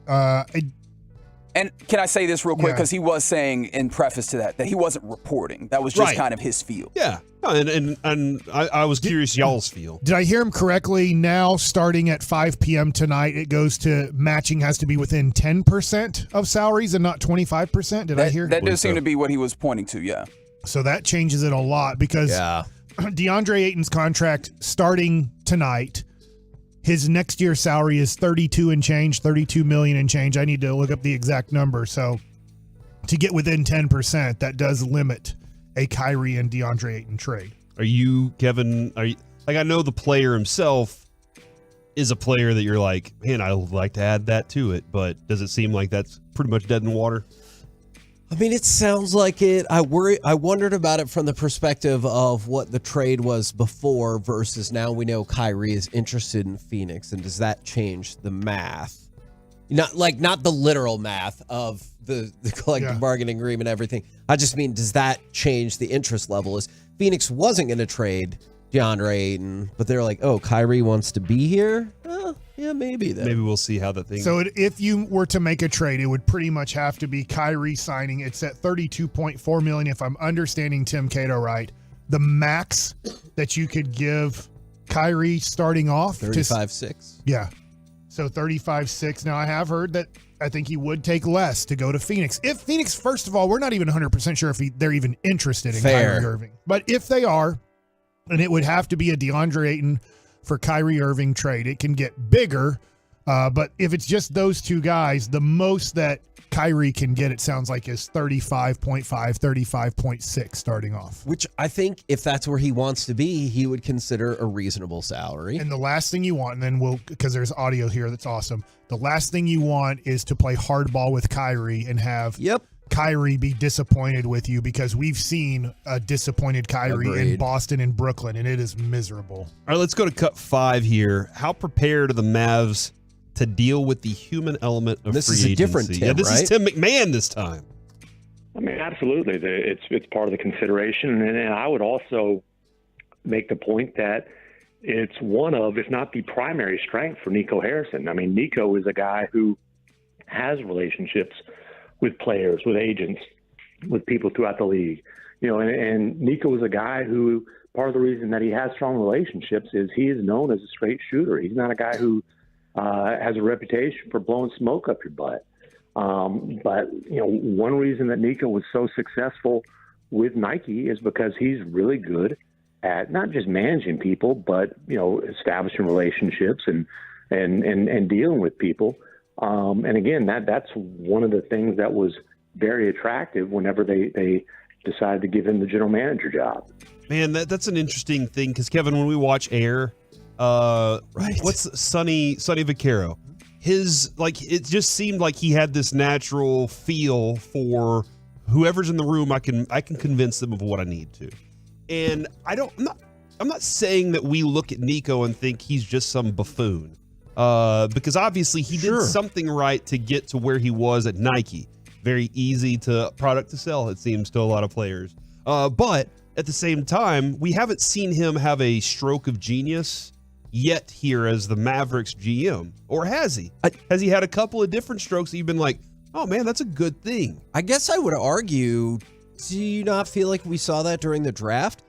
And can I say this real quick? Because he was saying in preface to that he wasn't reporting. That was just kind of his feel. Yeah. And I was curious y'all's feel. Did I hear him correctly? Now, starting at 5 p.m. tonight, it goes to matching has to be within 10% of salaries and not 25%. Did I hear? That does seem to be what he was pointing to, yeah. So that changes it a lot because DeAndre Ayton's contract starting tonight, his next year's salary is $32 million and change. I need to look up the exact number. So to get within 10%, that does limit a Kyrie and DeAndre Ayton trade. Are you, Kevin, I know the player himself is a player that you're like, man, I would like to add that to it, but does it seem like that's pretty much dead in the water? I mean, it sounds like it. I wondered about it from the perspective of what the trade was before versus now we know Kyrie is interested in Phoenix, and does that change the math? Not the literal math of the collective bargaining agreement, everything. I just mean, does that change the interest level? Is Phoenix wasn't going to trade DeAndre Ayton, but they're like, oh, Kyrie wants to be here? Yeah, maybe then. Maybe we'll see how that thing. So if you were to make a trade, it would pretty much have to be Kyrie signing. It's at $32.4 million, if I'm understanding Tim Cato right. The max that you could give Kyrie starting off, 35.6. Yeah, so 35.6. Now I have heard that I think he would take less to go to Phoenix. If Phoenix, first of all, we're not even 100% sure if they're even interested in Kyrie Irving, but if they are, and it would have to be a DeAndre Ayton for Kyrie Irving trade. It can get bigger, but if it's just those two guys, the most that Kyrie can get, it sounds like, is 35.5, 35.6 starting off. Which I think if that's where he wants to be, he would consider a reasonable salary. And the last thing you want, and then because there's audio here that's awesome, the last thing you want is to play hardball with Kyrie and have Kyrie be disappointed with you, because we've seen a disappointed Kyrie in Boston and Brooklyn, and it is miserable. All right, let's go to cut 5 here. How prepared are the Mavs to deal with the human element of free agency? This is a different Tim, this is Tim McMahon this time. I mean, absolutely. It's part of the consideration. And I would also make the point that it's one of, if not the primary strength for Nico Harrison. I mean, Nico is a guy who has relationships with players, with agents, with people throughout the league. And Nico is a guy who, part of the reason that he has strong relationships is he is known as a straight shooter. He's not a guy who has a reputation for blowing smoke up your butt. But one reason that Nico was so successful with Nike is because he's really good at not just managing people, but establishing relationships and dealing with people. And again, that's one of the things that was very attractive whenever they decided to give him the general manager job. Man, that's an interesting thing, because Kevin, when we watch Air, what's Sonny Vaccaro? It just seemed like he had this natural feel for whoever's in the room. I can convince them of what I need to. And I'm not saying that we look at Nico and think he's just some buffoon. Because obviously he did something right to get to where he was at Nike. Very easy product to sell, it seems, to a lot of players. But at the same time, we haven't seen him have a stroke of genius yet here as the Mavericks GM. Or has he? Has he had a couple of different strokes that you've been like, oh man, that's a good thing? I guess I would argue, do you not feel like we saw that during the draft?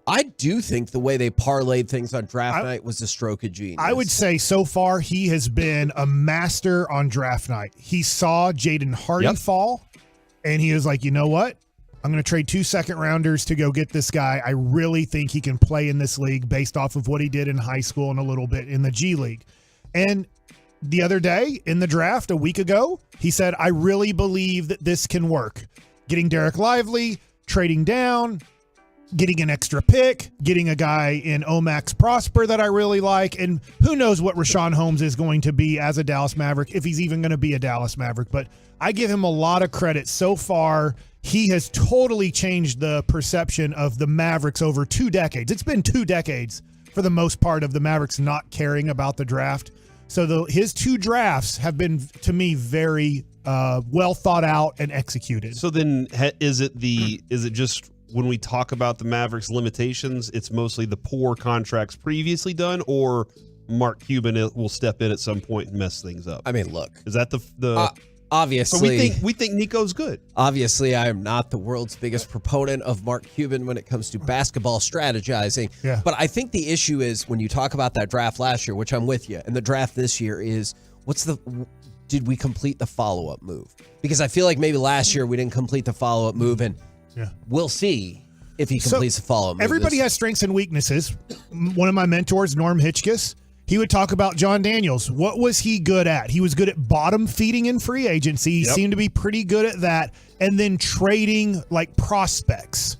I do think the way they parlayed things on draft night was a stroke of genius. I would say so far he has been a master on draft night. He saw Jaden Hardy fall, and he was like, you know what? I'm going to trade 2 second-rounders to go get this guy. I really think he can play in this league based off of what he did in high school and a little bit in the G League. And the other day in the draft, a week ago, he said, I really believe that this can work. Getting Derek Lively, trading down, getting an extra pick, getting a guy in Omax Prosper that I really like, and who knows what Rashawn Holmes is going to be as a Dallas Maverick, if he's even going to be a Dallas Maverick. But I give him a lot of credit so far. He has totally changed the perception of the Mavericks over 2 decades. It's been 2 decades for the most part of the Mavericks not caring about the draft. So his 2 drafts have been, to me, very well thought out and executed. So then is it just when we talk about the Mavericks limitations, it's mostly the poor contracts previously done, or Mark Cuban will step in at some point and mess things up? I mean, look. Is that the obviously, so we think Nico's good. Obviously, I am not the world's biggest proponent of Mark Cuban when it comes to basketball strategizing. Yeah. But I think the issue is when you talk about that draft last year, which I'm with you, and the draft this year is did we complete the follow-up move? Because I feel like maybe last year we didn't complete the follow-up move, and we'll see if he completes the follow-up move. Everybody has strengths and weaknesses. One of my mentors, Norm Hitchkiss, he would talk about John Daniels. What was he good at? He was good at bottom feeding in free agency. He seemed to be pretty good at that. And then trading like prospects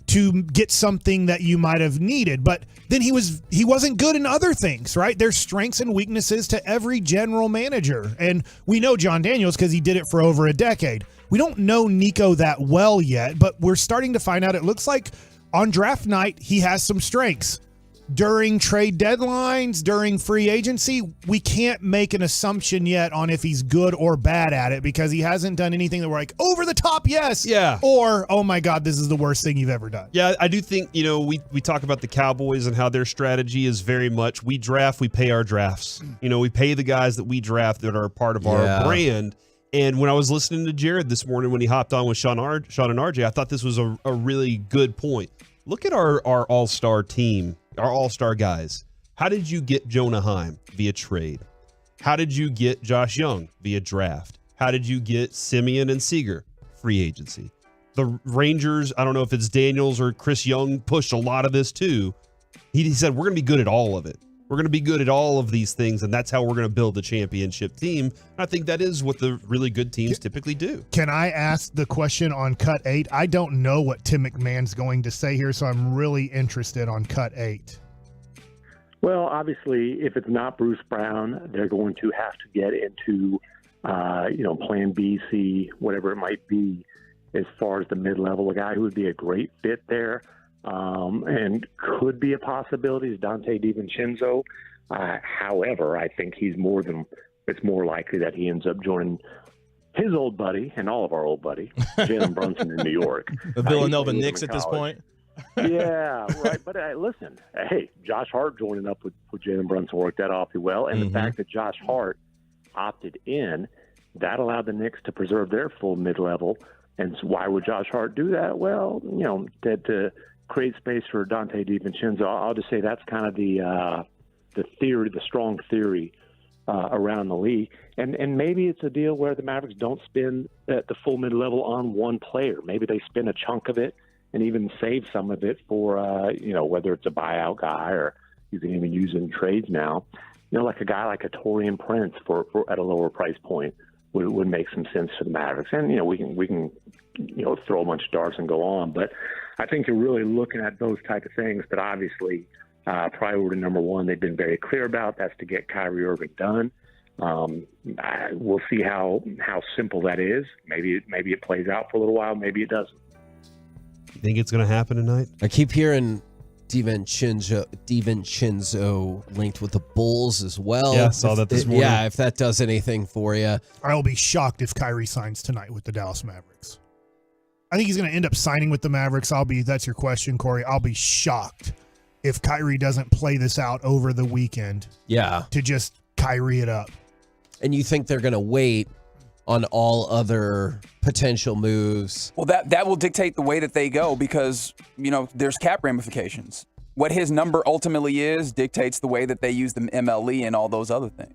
to get something that you might have needed. But then he wasn't good in other things, right? There's strengths and weaknesses to every general manager. And we know John Daniels because he did it for over a decade. We don't know Nico that well yet, but we're starting to find out it looks like on draft night he has some strengths. During trade deadlines, during free agency, we can't make an assumption yet on if he's good or bad at it because he hasn't done anything that we're like, over the top, yes. Yeah. Or, oh my God, this is the worst thing you've ever done. Yeah, I do think, we talk about the Cowboys and how their strategy is very much we draft, we pay our drafts. We pay the guys that we draft that are a part of our brand. And when I was listening to Jared this morning when he hopped on with Sean and RJ, I thought this was a really good point. Look at our all-star team, our all-star guys. How did you get Jonah Heim via trade? How did you get Josh Young via draft? How did you get Simeon and Seager? Free agency. The Rangers, I don't know if it's Daniels or Chris Young, pushed a lot of this too. He said, we're going to be good at all of it. We're going to be good at all of these things, and that's how we're going to build the championship team. And I think that is what the really good teams typically do. Can I ask the question on Cut 8? I don't know what Tim McMahon's going to say here, so I'm really interested on Cut 8. Well, obviously, if it's not Bruce Brown, they're going to have to get into, plan B, C, whatever it might be, as far as the mid-level. A guy who would be a great fit there. And could be a possibility is Dante DiVincenzo. However, I think it's more likely that he ends up joining his old buddy and all of our old buddy, Jalen Brunson in New York. The Villanova Knicks at this point. Yeah, right. But listen, hey, Josh Hart joining up with Jalen Brunson worked that awfully well. And the fact that Josh Hart opted in, that allowed the Knicks to preserve their full mid-level. And so why would Josh Hart do that? Well, to create space for Dante DiVincenzo. I'll just say that's kind of the theory, the strong theory around the league. And maybe it's a deal where the Mavericks don't spend the full mid-level on one player. Maybe they spend a chunk of it and even save some of it for, whether it's a buyout guy or you can even use it in trades now. Like a guy like a Taurean Prince for at a lower price point would make some sense for the Mavericks. And, we can throw a bunch of darts and go on. But I think you're really looking at those type of things. But obviously, priority number one, they've been very clear about, that's to get Kyrie Irving done. We'll see how simple that is. Maybe it plays out for a little while. Maybe it doesn't. You think it's going to happen tonight? I keep hearing DiVincenzo linked with the Bulls as well. Yeah, I saw that this morning. Yeah, if that does anything for you. I will be shocked if Kyrie signs tonight with the Dallas Mavericks. I think he's going to end up signing with the Mavericks. That's your question, Corey. I'll be shocked if Kyrie doesn't play this out over the weekend. Yeah. To just Kyrie it up. And you think they're going to wait on all other potential moves? Well, that will dictate the way that they go because, there's cap ramifications. What his number ultimately is dictates the way that they use the MLE and all those other things.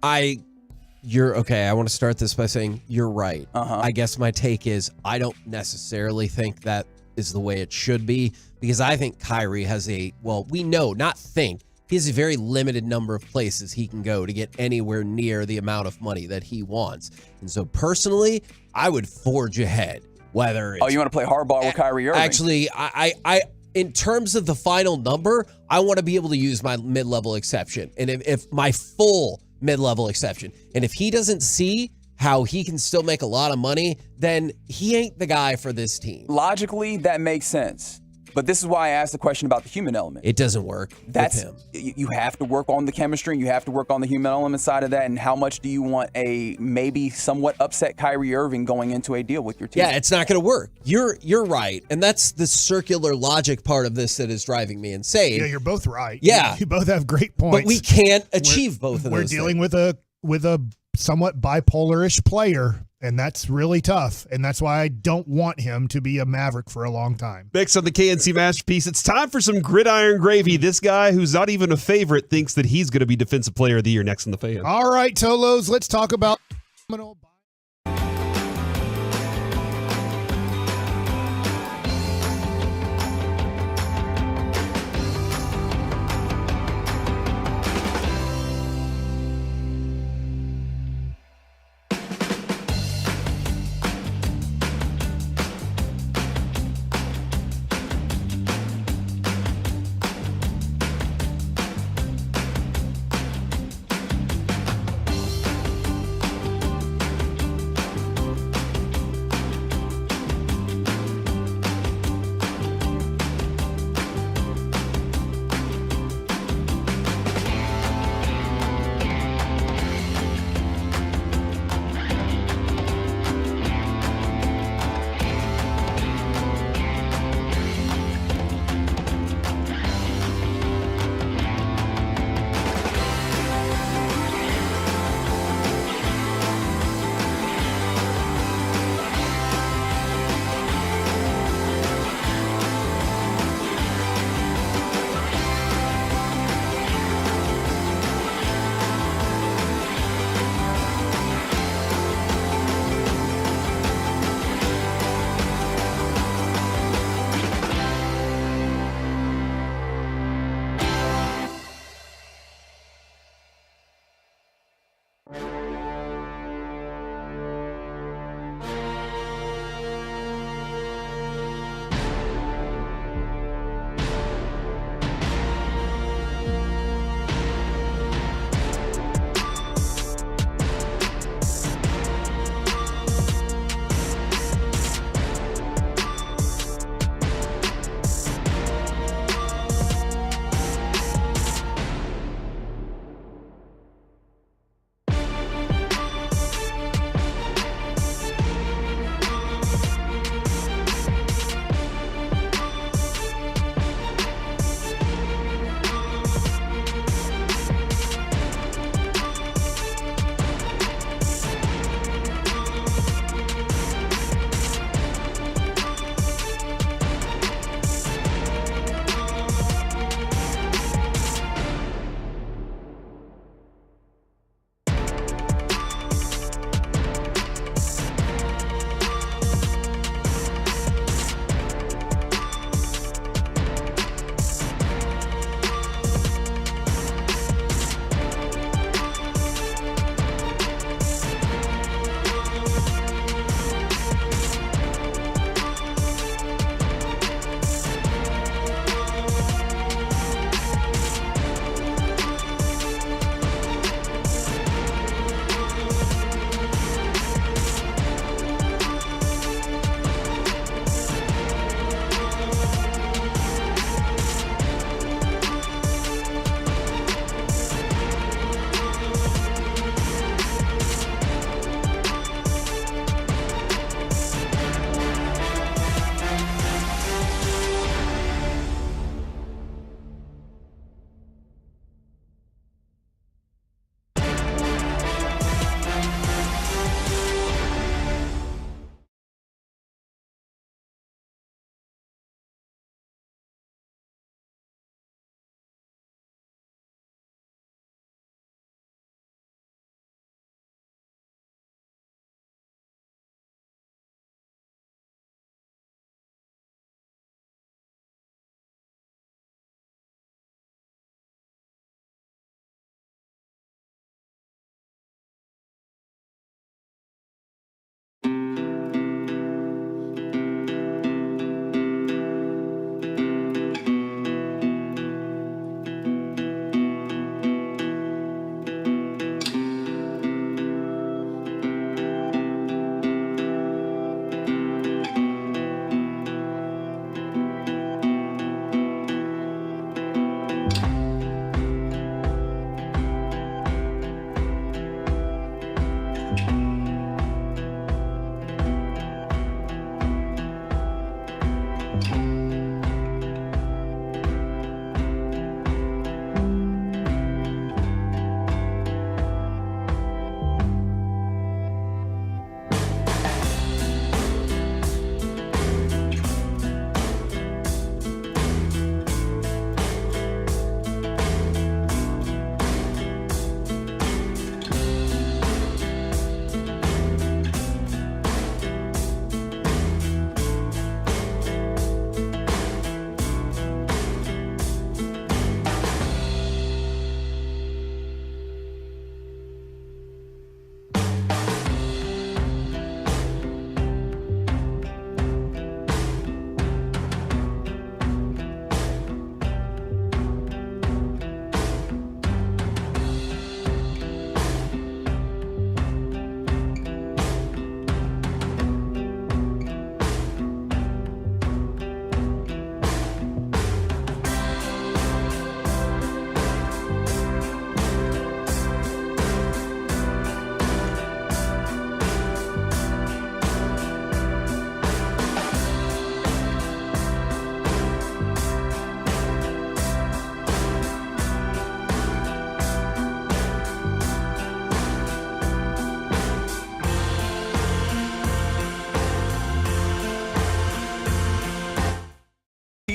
You're okay. I want to start this by saying you're right. I guess my take is I don't necessarily think that is the way it should be because I think Kyrie has he has a very limited number of places he can go to get anywhere near the amount of money that he wants. And so personally, I would forge ahead. Whether it's, you want to play hardball with Kyrie Irving? Actually, I in terms of the final number, I want to be able to use my mid-level exception. And if my full mid-level exception. And if he doesn't see how he can still make a lot of money, then he ain't the guy for this team. Logically, that makes sense. But this is why I asked the question about the human element. It doesn't work with him. You have to work on the chemistry, and you have to work on the human element side of that. And how much do you want a maybe somewhat upset Kyrie Irving going into a deal with your team? Yeah, it's not going to work. You're right. And that's the circular logic part of this that is driving me insane. Yeah, you're both right. Yeah. You both have great points. But we can't achieve both of those. We're dealing with a somewhat bipolar-ish player. And that's really tough. And that's why I don't want him to be a Maverick for a long time. Next on the KNC Masterpiece, it's time for some gridiron gravy. This guy, who's not even a favorite, thinks that he's going to be Defensive Player of the Year next on the Fan. All right, Tolos, let's talk about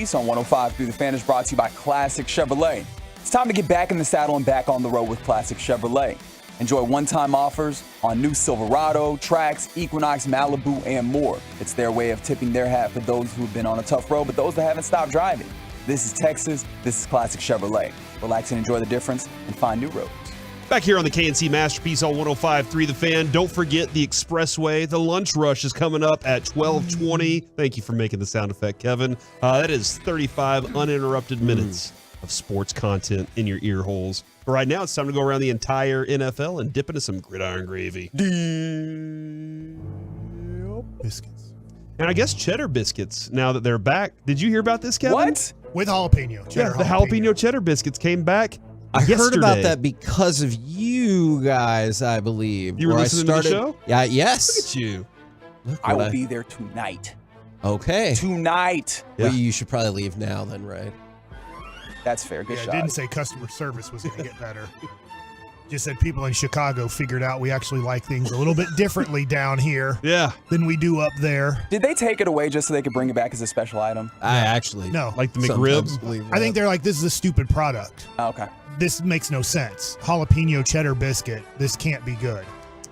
piece on 105 through the Fan is brought to you by Classic Chevrolet. It's time to get back in the saddle and back on the road with Classic Chevrolet. Enjoy one-time offers on new Silverado, Trax, Equinox, Malibu, and more. It's their way of tipping their hat for those who've been on a tough road, but those that haven't stopped driving. This is Texas. This is Classic Chevrolet. Relax and enjoy the difference and find new roads. Back here on the KNC Masterpiece on 105.3 The Fan. Don't forget the Expressway. The lunch rush is coming up at 12:20. Thank you for making the sound effect, Kevin. That is 35 uninterrupted minutes of sports content in your ear holes. But right now, it's time to go around the entire NFL and dip into some gridiron gravy. Biscuits. And I guess cheddar biscuits, now that they're back. Did you hear about this, Kevin? What? With jalapeno. Cheddar the jalapeno cheddar biscuits came back. I yesterday. heard about that because of you guys, I believe. You were listening to the show? Yeah, yes. Look at you. I will be there tonight. Okay. Tonight. Well, you should probably leave now then, right? That's fair. Good shot. It didn't say customer service was going to get better. Just said people in Chicago figured out we actually like things a little bit differently down here than we do up there. Did they take it away just so they could bring it back as a special item? No. Like the McRib? I think they're like, this is a stupid product. Oh, okay. This makes no sense. Jalapeno cheddar biscuit. This can't be good.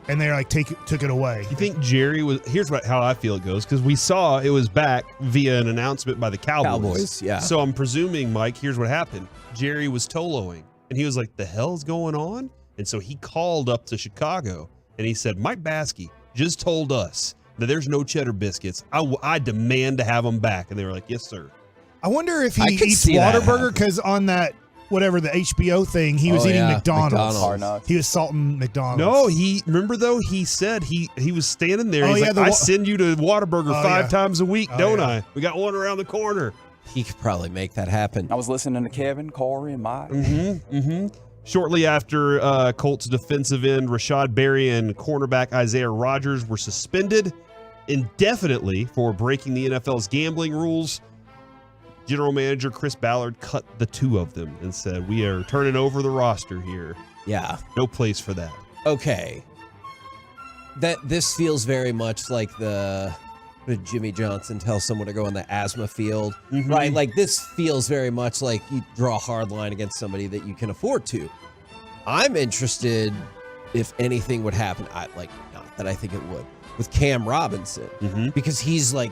And they're like, took it away. You think Jerry was? Here's how I feel it goes, because we saw it was back via an announcement by the Cowboys. Yeah. So I'm presuming, Mike, here's what happened. Jerry was Toloing, and he was like, "The hell's going on?" And so he called up to Chicago, and he said, "Mike Baskey just told us that there's no cheddar biscuits. I demand to have them back." And they were like, "Yes, sir." I wonder if he eats Whataburger, because on that whatever the HBO thing, he was eating McDonald's. He was salting McDonald's. No, remember though, he said he was standing there. He's like, I send you to Whataburger 5 times a week, don't I? We got one around the corner. He could probably make that happen. I was listening to Kevin, Corey, and Mike. Shortly after Colts defensive end Rashad Berry and cornerback Isaiah Rodgers were suspended indefinitely for breaking the NFL's gambling rules, General Manager Chris Ballard cut the two of them and said, "We are turning over the roster here. Yeah. No place for that." Okay. This feels very much like what did Jimmy Johnson tell someone to go on the asthma field? Right? Like, this feels very much like you draw a hard line against somebody that you can afford to. I'm interested if anything would happen. Not that I think it would, with Cam Robinson, because he's a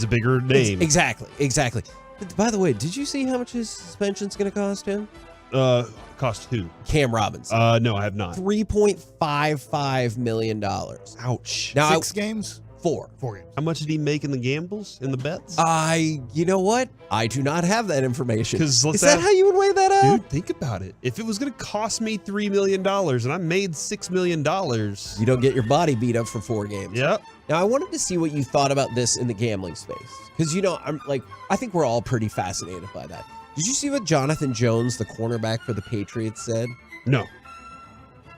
bigger name. Exactly. By the way, did you see how much his suspension's going to cost him? Cost who? Cam Robinson. No, I have not. $3.55 million. Ouch. Now, 6 games? 4 games. How much did he make in the gambles, in the bets? You know what? I do not have that information. Is that how you would weigh that out? Dude, think about it. If it was going to cost me $3 million and I made $6 million. You don't get your body beat up for 4 games. Yep. Now, I wanted to see what you thought about this in the gambling space. Because, I think we're all pretty fascinated by that. Did you see what Jonathan Jones, the cornerback for the Patriots, said? No.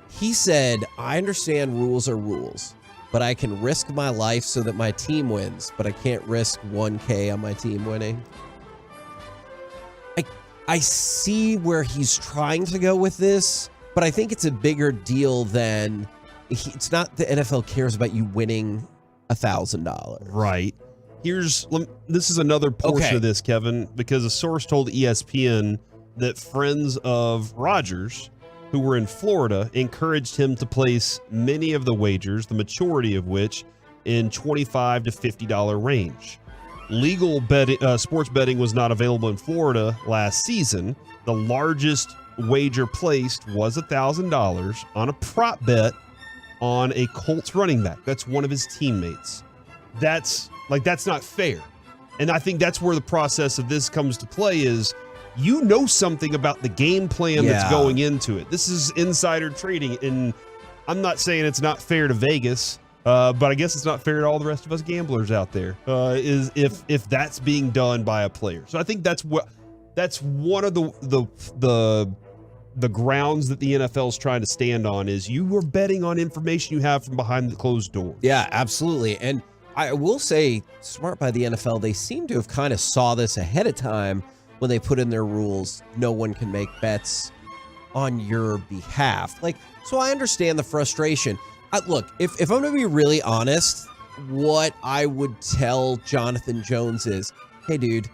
He said, "I understand rules are rules, but I can risk my life so that my team wins, but I can't risk $1K on my team winning." I see where he's trying to go with this, but I think it's a bigger deal than it's not the NFL cares about you winning $1,000. Right. This is another portion of this, Kevin, because a source told ESPN that friends of Rodgers, who were in Florida, encouraged him to place many of the wagers, the majority of which in $25 to $50 range. Legal sports betting was not available in Florida last season. The largest wager placed was $1,000 on a prop bet on a Colts running back. That's one of his teammates. That's not fair. And I think that's where the process of this comes to play is you know something about the game plan that's going into it. This is insider trading, and I'm not saying it's not fair to Vegas, but I guess it's not fair to all the rest of us gamblers out there, is if that's being done by a player. So I think that's one of the grounds that the NFL is trying to stand on is you are betting on information you have from behind the closed door. Yeah, absolutely. And I will say, smart by the NFL, they seem to have kind of saw this ahead of time when they put in their rules. No one can make bets on your behalf. So I understand the frustration. Look, if I'm going to be really honest, what I would tell Jonathan Jones is, hey, dude,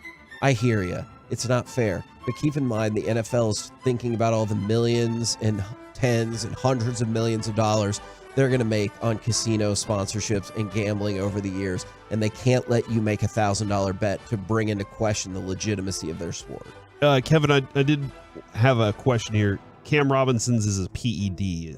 I hear you. It's not fair. But keep in mind, the NFL is thinking about all the millions and tens and hundreds of millions of dollars they're going to make on casino sponsorships and gambling over the years. And they can't let you make $1,000 bet to bring into question the legitimacy of their sport. Kevin, I did have a question here. Cam Robinson's is a PED,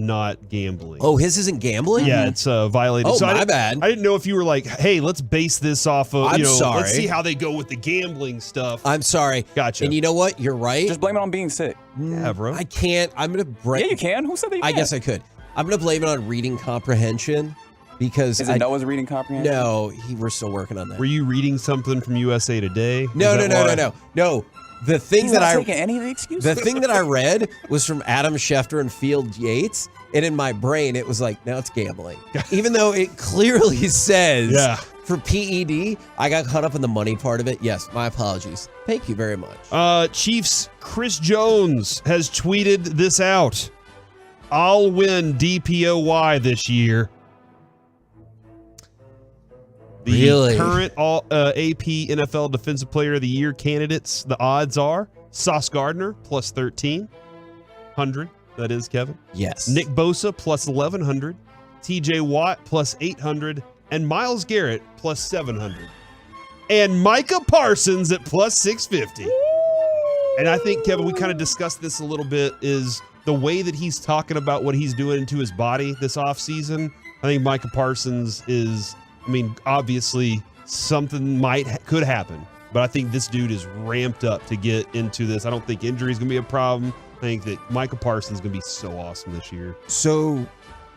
not gambling. Oh, his isn't gambling? Yeah, it's violated. Oh, so my bad. I didn't know if you were like, hey, let's base this off of, I'm sorry. let's see how they go with the gambling stuff. I'm sorry. Gotcha. And you know what? You're right. Just blame it on being sick. Yeah, bro. I can't. I'm going to break. Yeah, you can. Who said that you I can't? guess I could. I'm going to blame it on reading comprehension because Is it Noah's reading comprehension? No, we're still working on that. Were you reading something from USA Today? No. The thing He's that not I taking any of the excuses. the thing that I read was from Adam Schefter and Field Yates, and in my brain it was like, now it's gambling, even though it clearly says for PED. I got caught up in the money part of it. Yes, my apologies. Thank you very much. Chiefs Chris Jones has tweeted this out. I'll win DPOY this year. The current AP NFL Defensive Player of the Year candidates, the odds are Sauce Gardner plus 1,300. That is, Kevin. Yes. Nick Bosa plus 1,100. TJ Watt plus 800. And Myles Garrett plus 700. And Micah Parsons at plus 650. And I think, Kevin, we kind of discussed this a little bit, is the way that he's talking about what he's doing to his body this offseason. I think Micah Parsons is, obviously something could happen, but I think this dude is ramped up to get into this. I don't think injury is going to be a problem. I think that Micah Parsons is going to be so awesome this year. So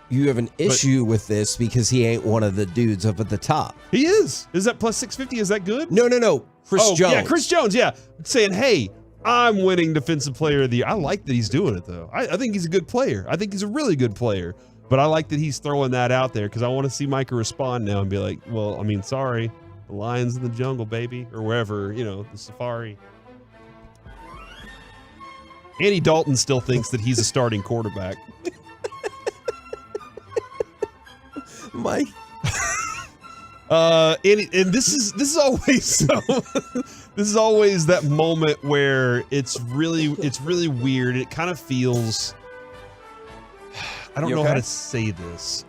you have an issue with this because he ain't one of the dudes up at the top. He is. Is that plus 650? Is that good? No. Chris Jones. Yeah, Chris Jones. Yeah. Saying, hey, I'm winning Defensive Player of the Year. I like that he's doing it, though. I think he's a good player. I think he's a really good player. But I like that he's throwing that out there because I want to see Micah respond now and be like, well, sorry, the lions in the jungle, baby, or wherever, the safari. Andy Dalton still thinks that he's a starting quarterback. Mike. And this is always so. This is always that moment where it's really weird. It kind of feels. I don't know how to say this.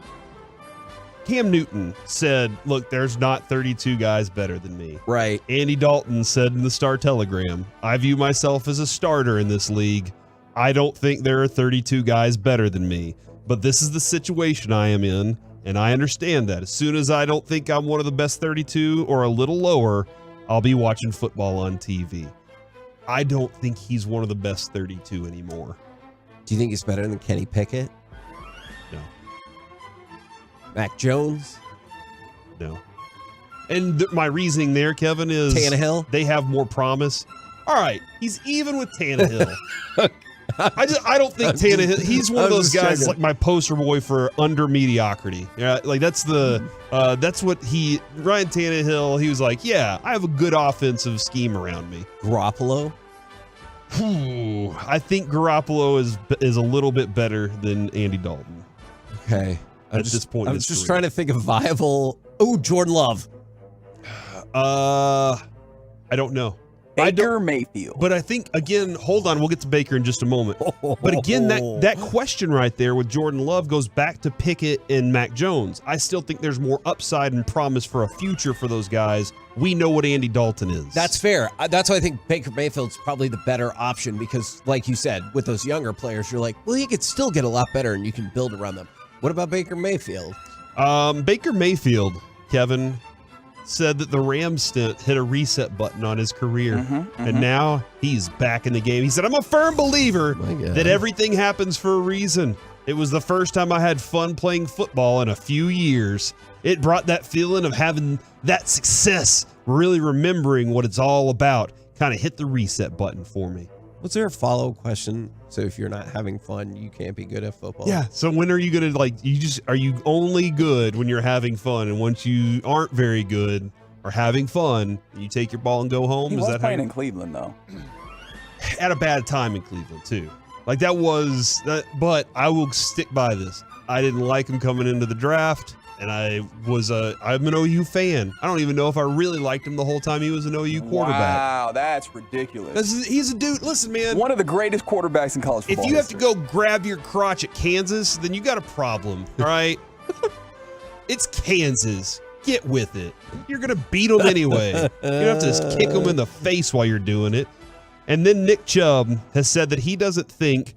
Cam Newton said, look, there's not 32 guys better than me. Right. Andy Dalton said in the Star Telegram, I view myself as a starter in this league. I don't think there are 32 guys better than me. But this is the situation I am in, and I understand that. As soon as I don't think I'm one of the best 32 or a little lower, I'll be watching football on TV. I don't think he's one of the best 32 anymore. Do you think he's better than Kenny Pickett? No. Mac Jones? No. And my reasoning there, Kevin, is Tannehill? They have more promise. All right, he's even with Tannehill. I don't think Tannehill. He's one of those guys like my poster boy for under mediocrity. Yeah, like that's what Ryan Tannehill. He was like, yeah, I have a good offensive scheme around me. Garoppolo. I think Garoppolo is a little bit better than Andy Dalton. Okay. At this point, I was just trying to think of viable. Oh, Jordan Love. I don't know. Baker Mayfield. But I think, again, hold on, we'll get to Baker in just a moment. But again, that question right there with Jordan Love goes back to Pickett and Mac Jones. I still think there's more upside and promise for a future for those guys. We know what Andy Dalton is. That's fair. That's why I think Baker Mayfield's probably the better option because, like you said, with those younger players, you're like, well, you could still get a lot better and you can build around them. What about Baker Mayfield? Baker Mayfield, Kevin, said that the Rams stint hit a reset button on his career, and now he's back in the game. He said, I'm a firm believer that everything happens for a reason. It was the first time I had fun playing football in a few years. It brought that feeling of having that success, really remembering what it's all about. Kind of hit the reset button for me. Was there a follow-up question? So if you're not having fun, you can't be good at football? Yeah. So when are you going to are you only good when you're having fun? And once you aren't very good or having fun, you take your ball and go home? He was playing in Cleveland, though. At a bad time in Cleveland, too. But I will stick by this. I didn't like him coming into the draft. and I'm an OU fan. I don't even know if I really liked him the whole time he was an OU quarterback. Wow, that's ridiculous. He's a dude. Listen, man. One of the greatest quarterbacks in college football. If you have to go grab your crotch at Kansas, then you got a problem, all right? It's Kansas. Get with it. You're going to beat them anyway. You don't have to just kick them in the face while you're doing it. And then Nick Chubb has said that he doesn't think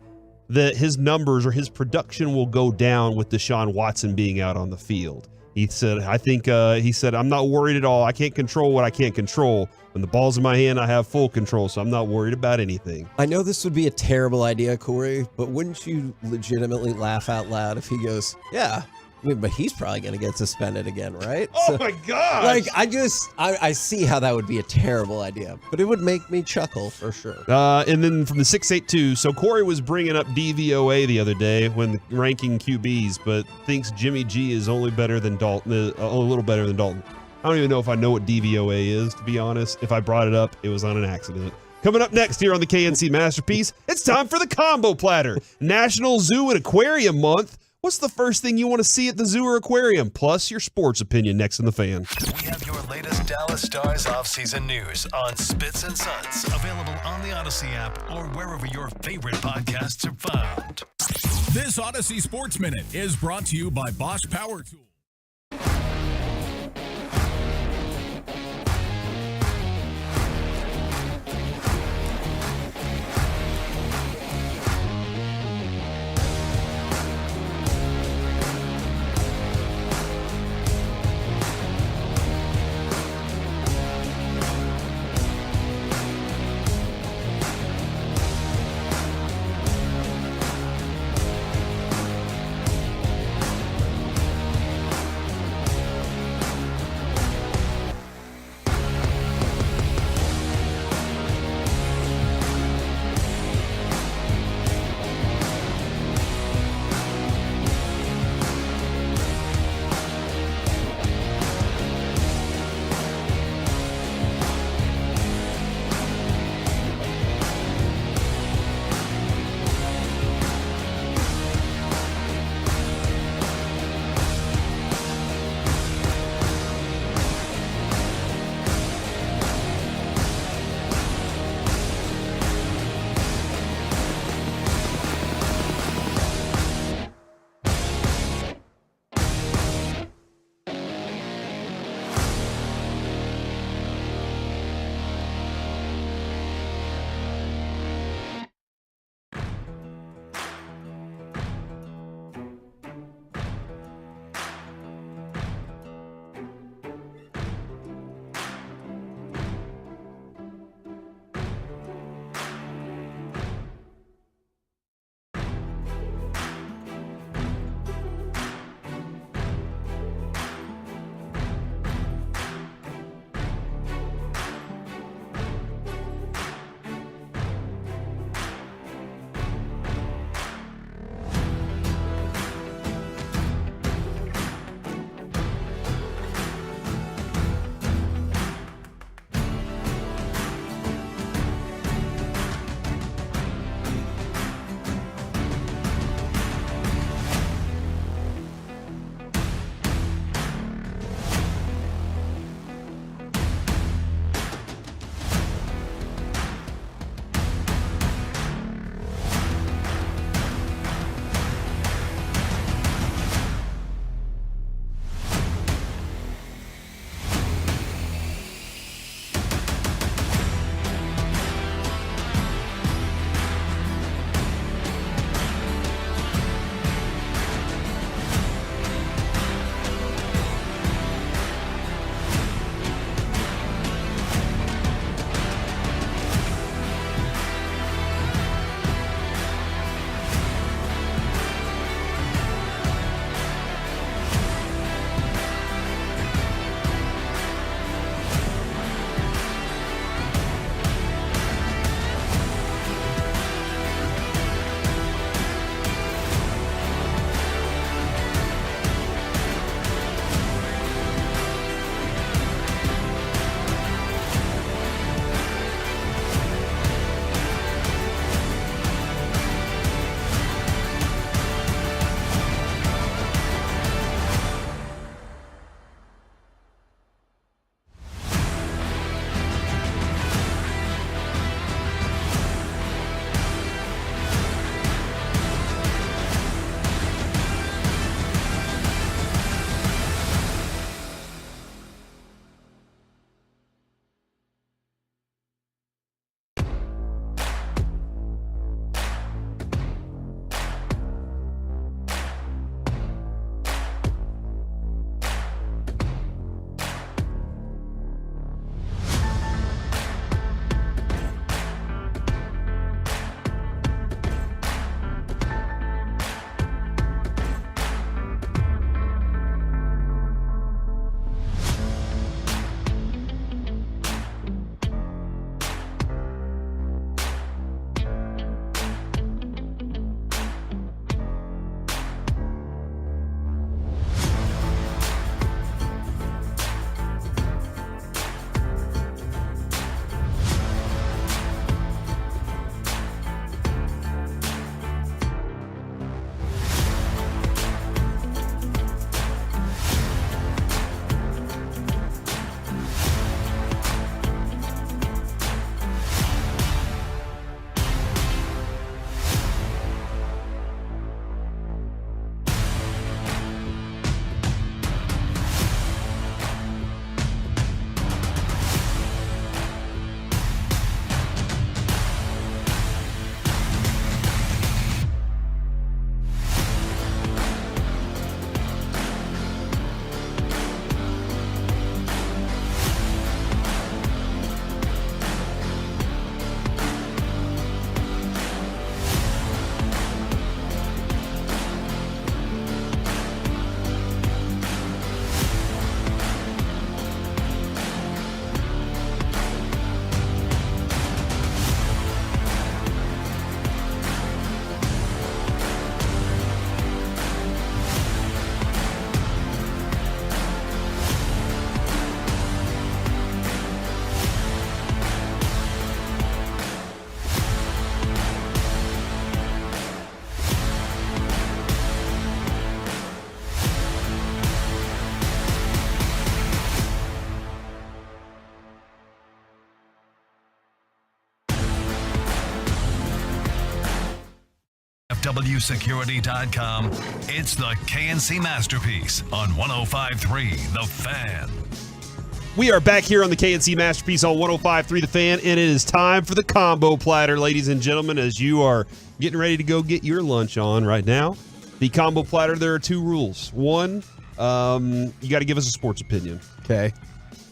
that his numbers or his production will go down with Deshaun Watson being out on the field. He said, I'm not worried at all. I can't control what I can't control. When the ball's in my hand, I have full control, so I'm not worried about anything. I know this would be a terrible idea, Corey, but wouldn't you legitimately laugh out loud if he goes, yeah, I mean, but he's probably going to get suspended again, right? Oh, my God. Like, I see how that would be a terrible idea, but it would make me chuckle for sure. And then from the 682, so Corey was bringing up DVOA the other day when ranking QBs, but thinks Jimmy G is only better than Dalton, a little better than Dalton. I don't even know if I know what DVOA is, to be honest. If I brought it up, it was on an accident. Coming up next here on the KNC Masterpiece, it's time for the Combo Platter. National Zoo and Aquarium Month. What's the first thing you want to see at the zoo or aquarium? Plus your sports opinion next in the Fan. We have your latest Dallas Stars offseason news on Spits and Suns. Available on the Odyssey app or wherever your favorite podcasts are found. This Odyssey Sports Minute is brought to you by Bosch Power Tools. DFWsecurity.com. It's the KNC Masterpiece on 105.3 The Fan. We are back here on the KNC Masterpiece on 105.3 The Fan, and it is time for the combo platter, ladies and gentlemen, as you are getting ready to go get your lunch on right now. The combo platter, there are two rules. One, you got to give us a sports opinion. Okay.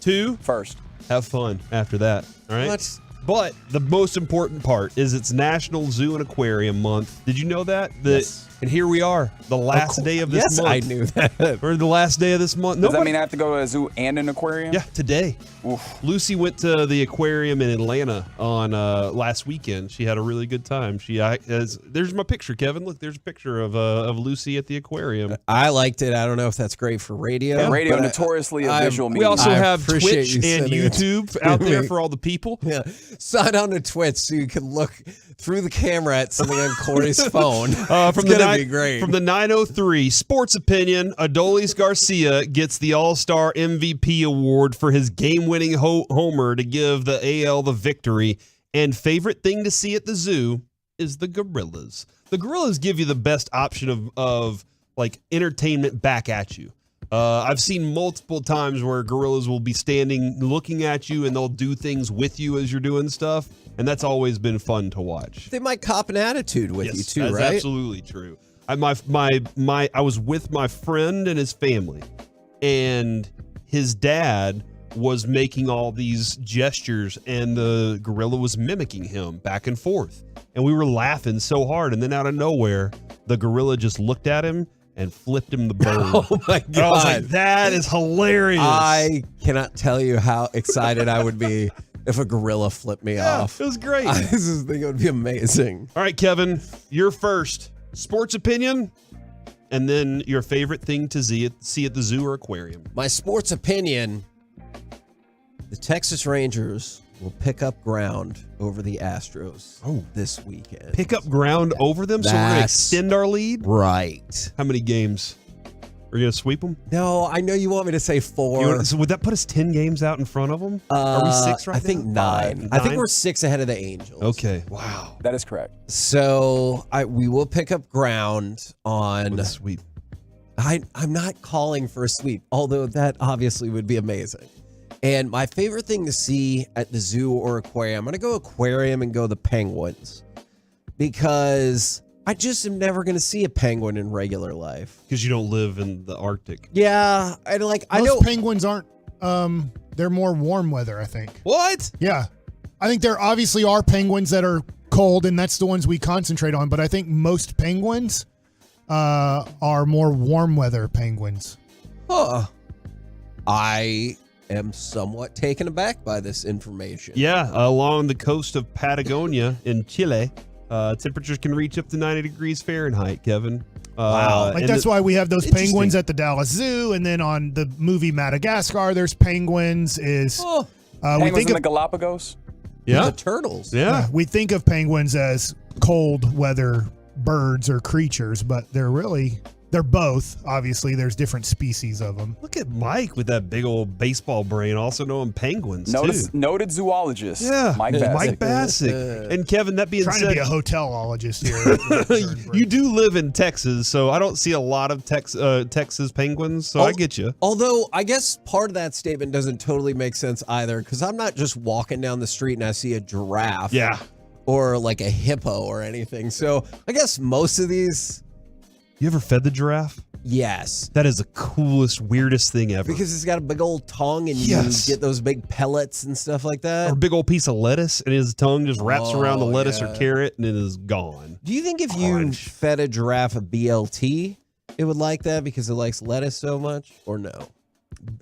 Two, first, have fun after that. All right. What? But the most important part is it's National Zoo and Aquarium Month. Did you know that? Yes. And here we are, the last day of this month. I knew that. Or the last day of this month. Does that mean I have to go to a zoo and an aquarium? Yeah, today. Oof. Lucy went to the aquarium in Atlanta on last weekend. She had a really good time. There's my picture, Kevin. Look, there's a picture of Lucy at the aquarium. I liked it. I don't know if that's great for radio. Yeah, radio, but notoriously a visual medium. We also have appreciate Twitch you and sending it YouTube to out there me. for all the people. Yeah. Sign on to Twitch so you can look through the camera at something on Corey's phone. From It's gonna be great. From the 903 Sports Opinion, Adolis Garcia gets the All-Star MVP award for his game-winning homer to give the AL the victory. And favorite thing to see at the zoo is the gorillas. The gorillas give you the best option of like entertainment back at you. I've seen multiple times where gorillas will be standing looking at you and they'll do things with you as you're doing stuff. And that's always been fun to watch. They might cop an attitude with you too, that's right? Absolutely true. I was with my friend and his family, and his dad was making all these gestures, and the gorilla was mimicking him back and forth. And we were laughing so hard, and then out of nowhere, the gorilla just looked at him and flipped him the bird. Oh my God. And I was like, that is hilarious. I cannot tell you how excited I would be if a gorilla flipped me off. It was great. I just think it would be amazing. All right, Kevin, you're first. Sports opinion, and then your favorite thing to see at the zoo or aquarium. My sports opinion, the Texas Rangers will pick up ground over the Astros this weekend. Pick up ground over them, so we're going to extend our lead? Right. How many games? We're going to sweep them? No, I know you want me to say 4. So would that put us 10 games out in front of them? Are we 6 right now? I think 9. I think we're 6 ahead of the Angels. Okay. Wow. That is correct. So we will pick up ground on with a sweep. I'm not calling for a sweep, although that obviously would be amazing. And my favorite thing to see at the zoo or aquarium, I'm going to go aquarium and go the penguins, because I just am never going to see a penguin in regular life. Because you don't live in the Arctic. Yeah, I know penguins aren't. They're more warm weather, I think. What? Yeah, I think there obviously are penguins that are cold, and that's the ones we concentrate on. But I think most penguins are more warm weather penguins. Huh. I am somewhat taken aback by this information. Yeah, along the coast of Patagonia in Chile, temperatures can reach up to 90 degrees Fahrenheit, Kevin. Wow. That's why we have those penguins at the Dallas Zoo, and then on the movie Madagascar, there's penguins. Penguins in the Galapagos? Yeah. The turtles. Yeah. We think of penguins as cold weather birds or creatures, but they're both. Obviously, there's different species of them. Look at Mike with that big old baseball brain, also knowing penguins, too. Noted zoologist. Yeah, Mike Bassick. And Kevin, that being trying said, to be a hotelologist here. you do live in Texas, so I don't see a lot of Texas penguins, so I get you. Although I guess part of that statement doesn't totally make sense either, because I'm not just walking down the street and I see a giraffe. Yeah. Or like a hippo or anything. So I guess most of these. You ever fed the giraffe? Yes. That is the coolest, weirdest thing ever. Because it's got a big old tongue and you get those big pellets and stuff like that. Or a big old piece of lettuce and his tongue just wraps around the lettuce or carrot and it is gone. Do you think if you fed a giraffe a BLT, it would like that because it likes lettuce so much, or no?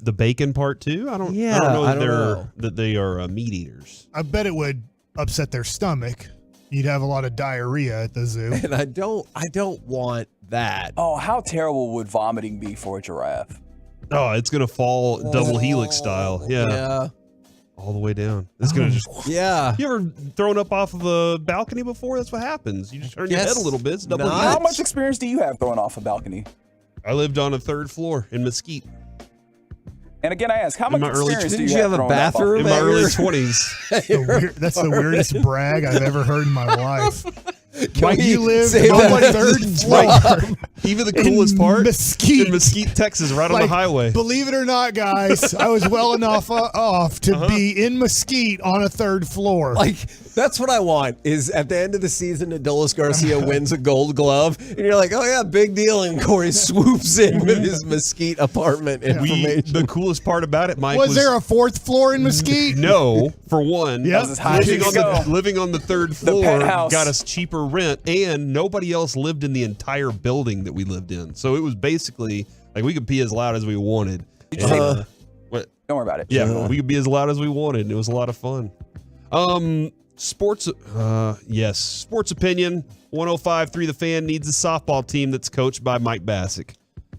The bacon part too? I don't know that they are meat eaters. I bet it would upset their stomach. You'd have a lot of diarrhea at the zoo. And I don't want that. Oh, how terrible would vomiting be for a giraffe? Oh, it's going to fall double helix style. Yeah. All the way down. It's going to just... Yeah. You ever thrown up off of a balcony before? That's what happens. You just turn your head a little bit. It's double helix. How much experience do you have throwing off a balcony? I lived on a 3rd floor in Mesquite. And again, I ask, how much experience do you have a bathroom in my early 20s? That's the weirdest brag I've ever heard in my life. Can we you live say on that the as third a floor. Even the coolest part Mesquite. in Mesquite, Texas, right on Like, the highway. Believe it or not, guys, I was well enough off to be in Mesquite on a third floor. Like, that's what I want, is at the end of the season, Adolis Garcia wins a Gold Glove, and you're like, oh, yeah, big deal, and Corey swoops in with his Mesquite apartment information. The coolest part about it, Mike, was there a fourth floor in Mesquite? No, for one. Yep. Living on the third floor got us cheaper rent, and nobody else lived in the entire building that we lived in. So it was basically like we could be as loud as we wanted. Don't worry about it. Yeah, we could be as loud as we wanted, and it was a lot of fun. Sports opinion. 105.3 The Fan needs a softball team that's coached by Mike Bassick.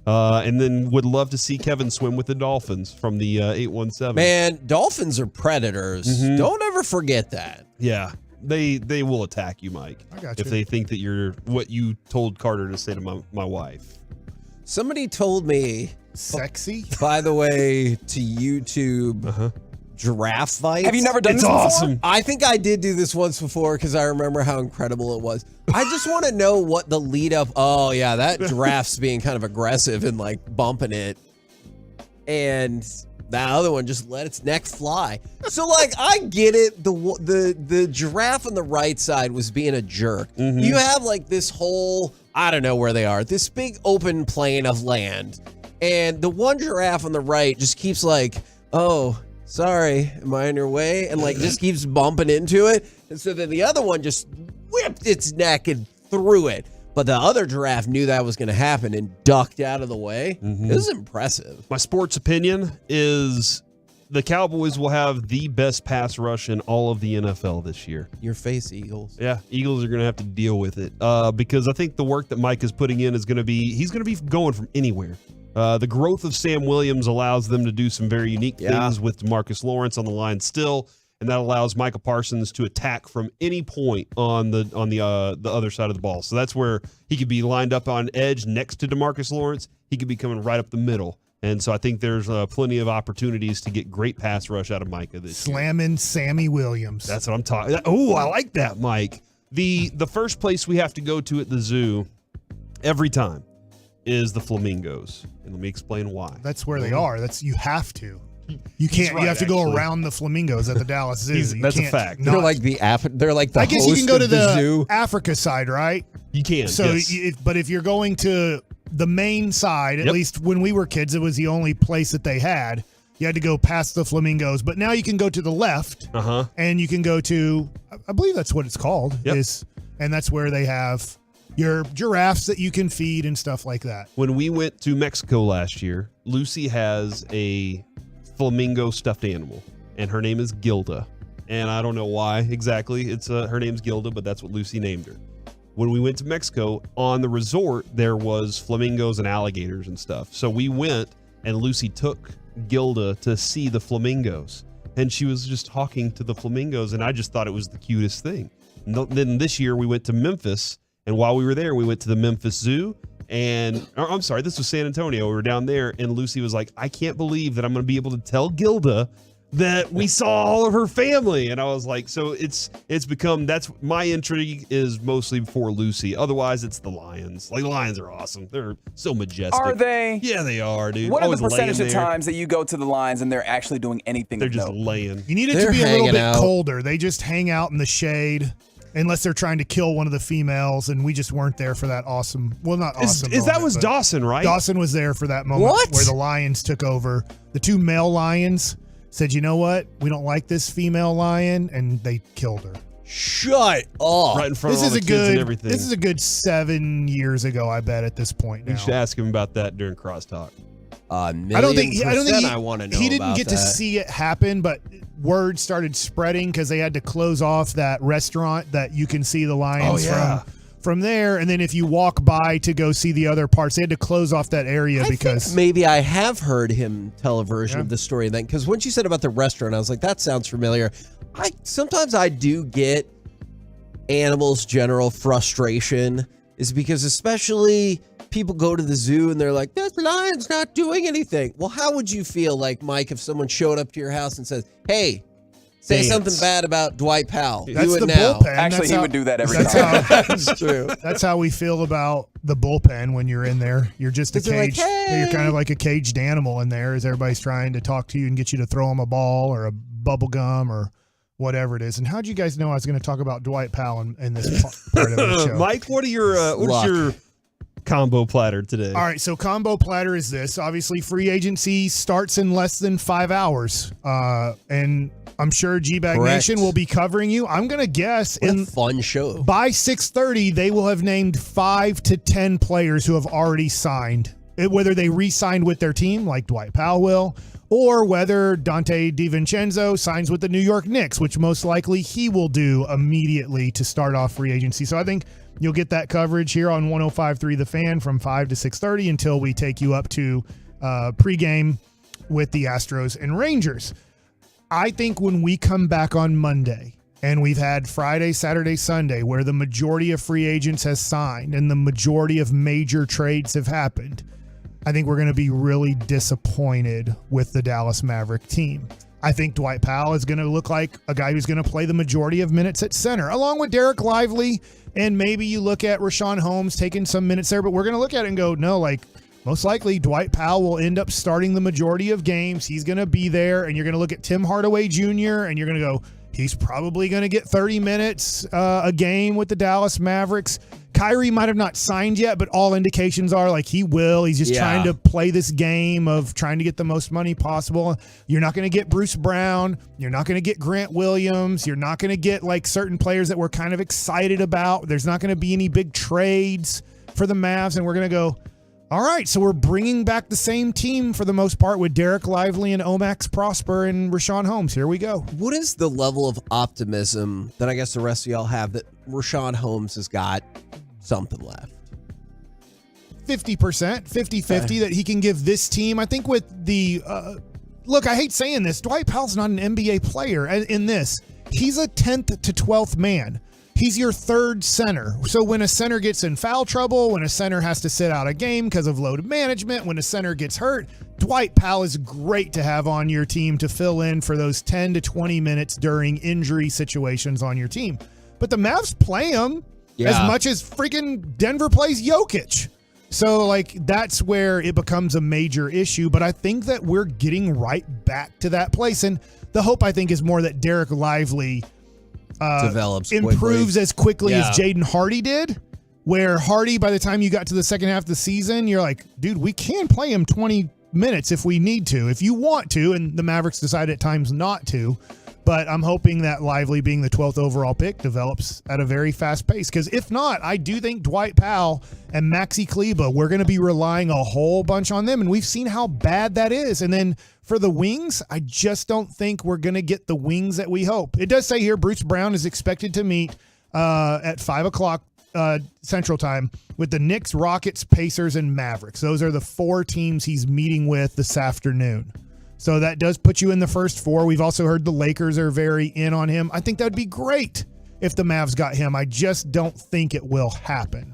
And then would love to see Kevin swim with the Dolphins from the 817. Man, Dolphins are predators. Don't ever forget that. Yeah, they will attack you, Mike, if they think that you're what you told Carter to say to my wife. Somebody told me, sexy, by the way, to YouTube giraffe fights. Have you never done this before? Awesome. I think I did do this once before because I remember how incredible it was. I just want to know what the lead up. Oh yeah, that giraffe's being kind of aggressive and like bumping it, and that other one just let its neck fly. So like, I get it. The giraffe on the right side was being a jerk. You have like this whole, I don't know where they are, this big open plain of land, and the one giraffe on the right just keeps like, oh, sorry, am I in your way? And like just keeps bumping into it. And so then the other one just whipped its neck and threw it. But the other giraffe knew that was going to happen and ducked out of the way. It was impressive. My sports opinion is the Cowboys will have the best pass rush in all of the NFL this year. Your face, Eagles. Yeah, Eagles are going to have to deal with it because I think the work that Mike is putting in is going to be, he's going to be going from anywhere. The growth of Sam Williams allows them to do some very unique things with DeMarcus Lawrence on the line still, and that allows Micah Parsons to attack from any point on the other side of the ball. So that's where he could be lined up on edge next to DeMarcus Lawrence. He could be coming right up the middle. And so I think there's plenty of opportunities to get great pass rush out of Micah this year. Slamming Sammy Williams. That's what I'm talking. Oh, I like that, Mike. The first place we have to go to at the zoo every time is the flamingos. And let me explain why. That's where they are. You have to. You can't. You have to go around the flamingos at the Dallas Zoo. That's a fact. They're like the I guess you can go to the zoo. Africa side, right? You can. So, yes. but if you're going to the main side, at least when we were kids, it was the only place that they had. You had to go past the flamingos, but now you can go to the left, and you can go to, I believe that's what it's called, and that's where they have your giraffes that you can feed and stuff like that. When we went to Mexico last year, Lucy has a flamingo stuffed animal, and her name is Gilda. And I don't know why exactly it's her name's Gilda, but that's what Lucy named her. When we went to Mexico, on the resort, there was flamingos and alligators and stuff. So we went, and Lucy took Gilda to see the flamingos. And she was just talking to the flamingos, and I just thought it was the cutest thing. And then this year, we went to Memphis, and while we were there, we went to the Memphis Zoo. And I'm sorry, this was San Antonio. We were down there, and Lucy was like, I can't believe that I'm going to be able to tell Gilda that we saw all of her family. And I was like, so it's become, that's my intrigue is mostly for Lucy. Otherwise, it's the lions. Like, the lions are awesome. They're so majestic. Are they? Yeah, they are, dude. What are Always the percentage laying of there. times that you go to the lions and they're actually doing anything? They're just laying. You need it to be a little bit colder. They just hang out in the shade. Unless they're trying to kill one of the females, and we just weren't there for that awesome. Well, not awesome. That was Dawson, right? Dawson was there for that moment where the lions took over. The two male lions said, "You know what? We don't like this female lion," and they killed her. Shut up! Right in front of all the kids and everything. This is a good 7 years ago, I bet. At this point now, You should ask him about that during crosstalk. I don't think I want to know. He didn't get to see it happen, but word started spreading because they had to close off that restaurant that you can see the lions from there. And then if you walk by to go see the other parts, they had to close off that area because maybe I have heard him tell a version of the story then. Because when you said about the restaurant, I was like, that sounds familiar. Sometimes I do get animals' general frustration is because especially people go to the zoo and they're like, this lion's not doing anything. Well, how would you feel like, Mike, if someone showed up to your house and says, hey, Say something bad about Dwight Powell. That's do it the now. bullpen. Actually, he would do that every That's time. That's true. That's how we feel about the bullpen when you're in there. You're just a They're like, caged. "Hey." You're kind of like a caged animal in there, as everybody's trying to talk to you and get you to throw them a ball or a bubble gum or whatever it is. And how'd you guys know I was going to talk about Dwight Powell in this part of the show? Mike, what is your combo platter today? All right, so combo platter is this. Obviously, free agency starts in less than 5 hours, and I'm sure G-Bag Correct. Nation will be covering you. I'm going to guess What a fun show. by 6:30 they will have named 5 to 10 players who have already signed. Whether they re-signed with their team, like Dwight Powell will, or whether Dante DiVincenzo signs with the New York Knicks, which most likely he will do immediately to start off free agency. So I think you'll get that coverage here on 105.3 The Fan from 5 to 6:30 until we take you up to pregame with the Astros and Rangers. I think when we come back on Monday and we've had Friday, Saturday, Sunday, where the majority of free agents has signed and the majority of major trades have happened, I think we're going to be really disappointed with the Dallas Maverick team. I think Dwight Powell is going to look like a guy who's going to play the majority of minutes at center, along with Derek Lively, and maybe you look at Rashawn Holmes taking some minutes there, but we're going to look at it and go, no, like, most likely Dwight Powell will end up starting the majority of games. He's going to be there, and you're going to look at Tim Hardaway Jr., and you're going to go, he's probably going to get 30 minutes a game with the Dallas Mavericks. Kyrie might have not signed yet, but all indications are like he will. He's just trying to play this game of trying to get the most money possible. You're not going to get Bruce Brown. You're not going to get Grant Williams. You're not going to get like certain players that we're kind of excited about. There's not going to be any big trades for the Mavs, and we're going to go, all right, so we're bringing back the same team for the most part with Derek Lively and Omax Prosper and Rashawn Holmes. Here we go. What is the level of optimism that I guess the rest of y'all have that Rashawn Holmes has got something left? 50%, 50-50 that he can give this team. I think with the look, I hate saying this, Dwight Powell's not an NBA player in this. He's a 10th to 12th man. He's your third center. So when a center gets in foul trouble, when a center has to sit out a game because of load management, when a center gets hurt, Dwight Powell is great to have on your team to fill in for those 10 to 20 minutes during injury situations on your team. But the Mavs play him as much as freaking Denver plays Jokic. So, like, that's where it becomes a major issue. But I think that we're getting right back to that place. And the hope, I think, is more that Derek Lively improves as quickly as Jaden Hardy did, where Hardy, by the time you got to the second half of the season, you're like, dude, we can play him 20 minutes if we need to, if you want to, and the Mavericks decide at times not to. But I'm hoping that Lively, being the 12th overall pick, develops at a very fast pace. Because if not, I do think Dwight Powell and Maxi Kleber, we're going to be relying a whole bunch on them. And we've seen how bad that is. And then for the wings, I just don't think we're going to get the wings that we hope. It does say here Bruce Brown is expected to meet at 5 o'clock Central Time with the Knicks, Rockets, Pacers, and Mavericks. Those are the 4 teams he's meeting with this afternoon. So that does put you in the first 4. We've also heard the Lakers are very in on him. I think that would be great if the Mavs got him. I just don't think it will happen.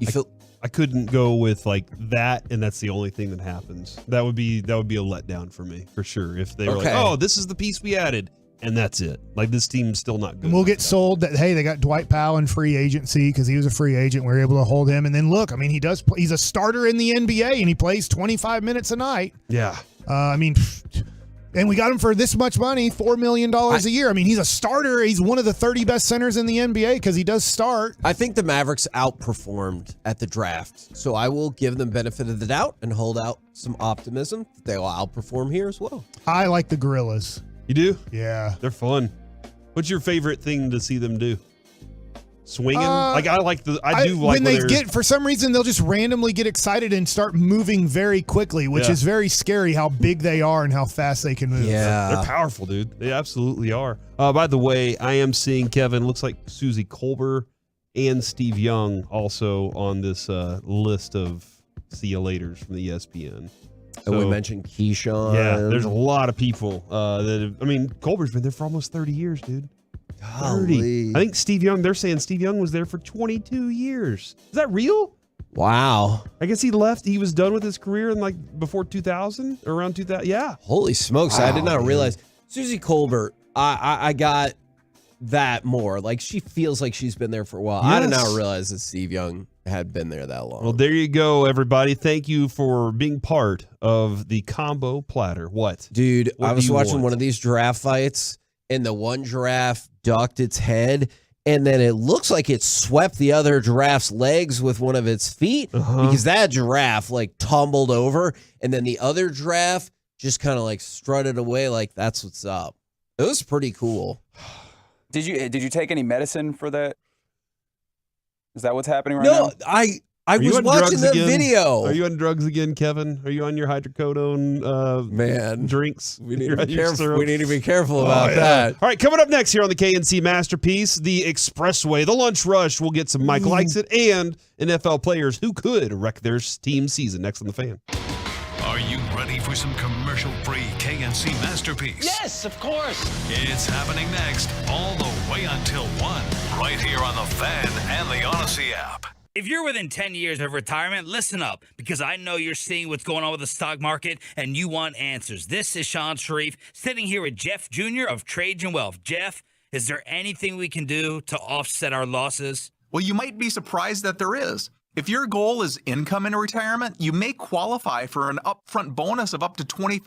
I couldn't go with like that, and that's the only thing that happens. That would be a letdown for me, for sure. If they were like, oh, this is the piece we added, and that's it. Like, this team's still not good. And we'll get sold that, hey, they got Dwight Powell in free agency because he was a free agent. We were able to hold him. And then look, I mean, he's a starter in the NBA, and he plays 25 minutes a night. Yeah. And we got him for this much money, $4 million a year. I mean, he's a starter. He's one of the 30 best centers in the NBA because he does start. I think the Mavericks outperformed at the draft. So I will give them benefit of the doubt and hold out some optimism that they will outperform here as well. I like the Gorillas. You do? Yeah. They're fun. What's your favorite thing to see them do? Swinging? When they get, for some reason, they'll just randomly get excited and start moving very quickly, which is very scary how big they are and how fast they can move. Yeah. They're powerful, dude. They absolutely are. By the way, I am seeing, Kevin, looks like Susie Colbert and Steve Young also on this list of see you laters from the ESPN. And we mentioned Keyshawn. Yeah, there's a lot of people Colbert's been there for almost 30 years, dude. 30. I think Steve Young, they're saying Steve Young was there for 22 years. Is that real? Wow. I guess he left. He was done with his career in before 2000, around 2000. Yeah. Holy smokes. Wow, I did not realize. Susie Colbert, I got that more. Like, she feels like she's been there for a while. I did not realize that Steve Young had been there that long. Well, there you go, everybody. Thank you for being part of the combo platter. What? Dude, What I was do you watching want? one of these giraffe fights, and the one giraffe ducked its head, and then it looks like it swept the other giraffe's legs with one of its feet because that giraffe like tumbled over, and then the other giraffe just kind of like strutted away like that's what's up. It was pretty cool. Did you take any medicine for that? Is that what's happening right No, now? I Are you was on watching drugs the again? video. Are you on drugs again, Kevin? Are you on your hydrocodone drinks? We need to be careful. We need to be careful about that. All right, coming up next here on the KNC Masterpiece, the Expressway, the Lunch Rush. We'll get some Mike Likes It and NFL players who could wreck their team season. Next on the Fan. Are you ready for some commercial-free KNC Masterpiece? Yes, of course. It's happening next, all the way until 1, right here on the Fan and the Odyssey app. If you're within 10 years of retirement, listen up, because I know you're seeing what's going on with the stock market and you want answers. This is Sean Sharif sitting here with Jeff Jr. of Trades and Wealth. Jeff, is there anything we can do to offset our losses? Well, you might be surprised that there is. If your goal is income in retirement, you may qualify for an upfront bonus of up to 25%.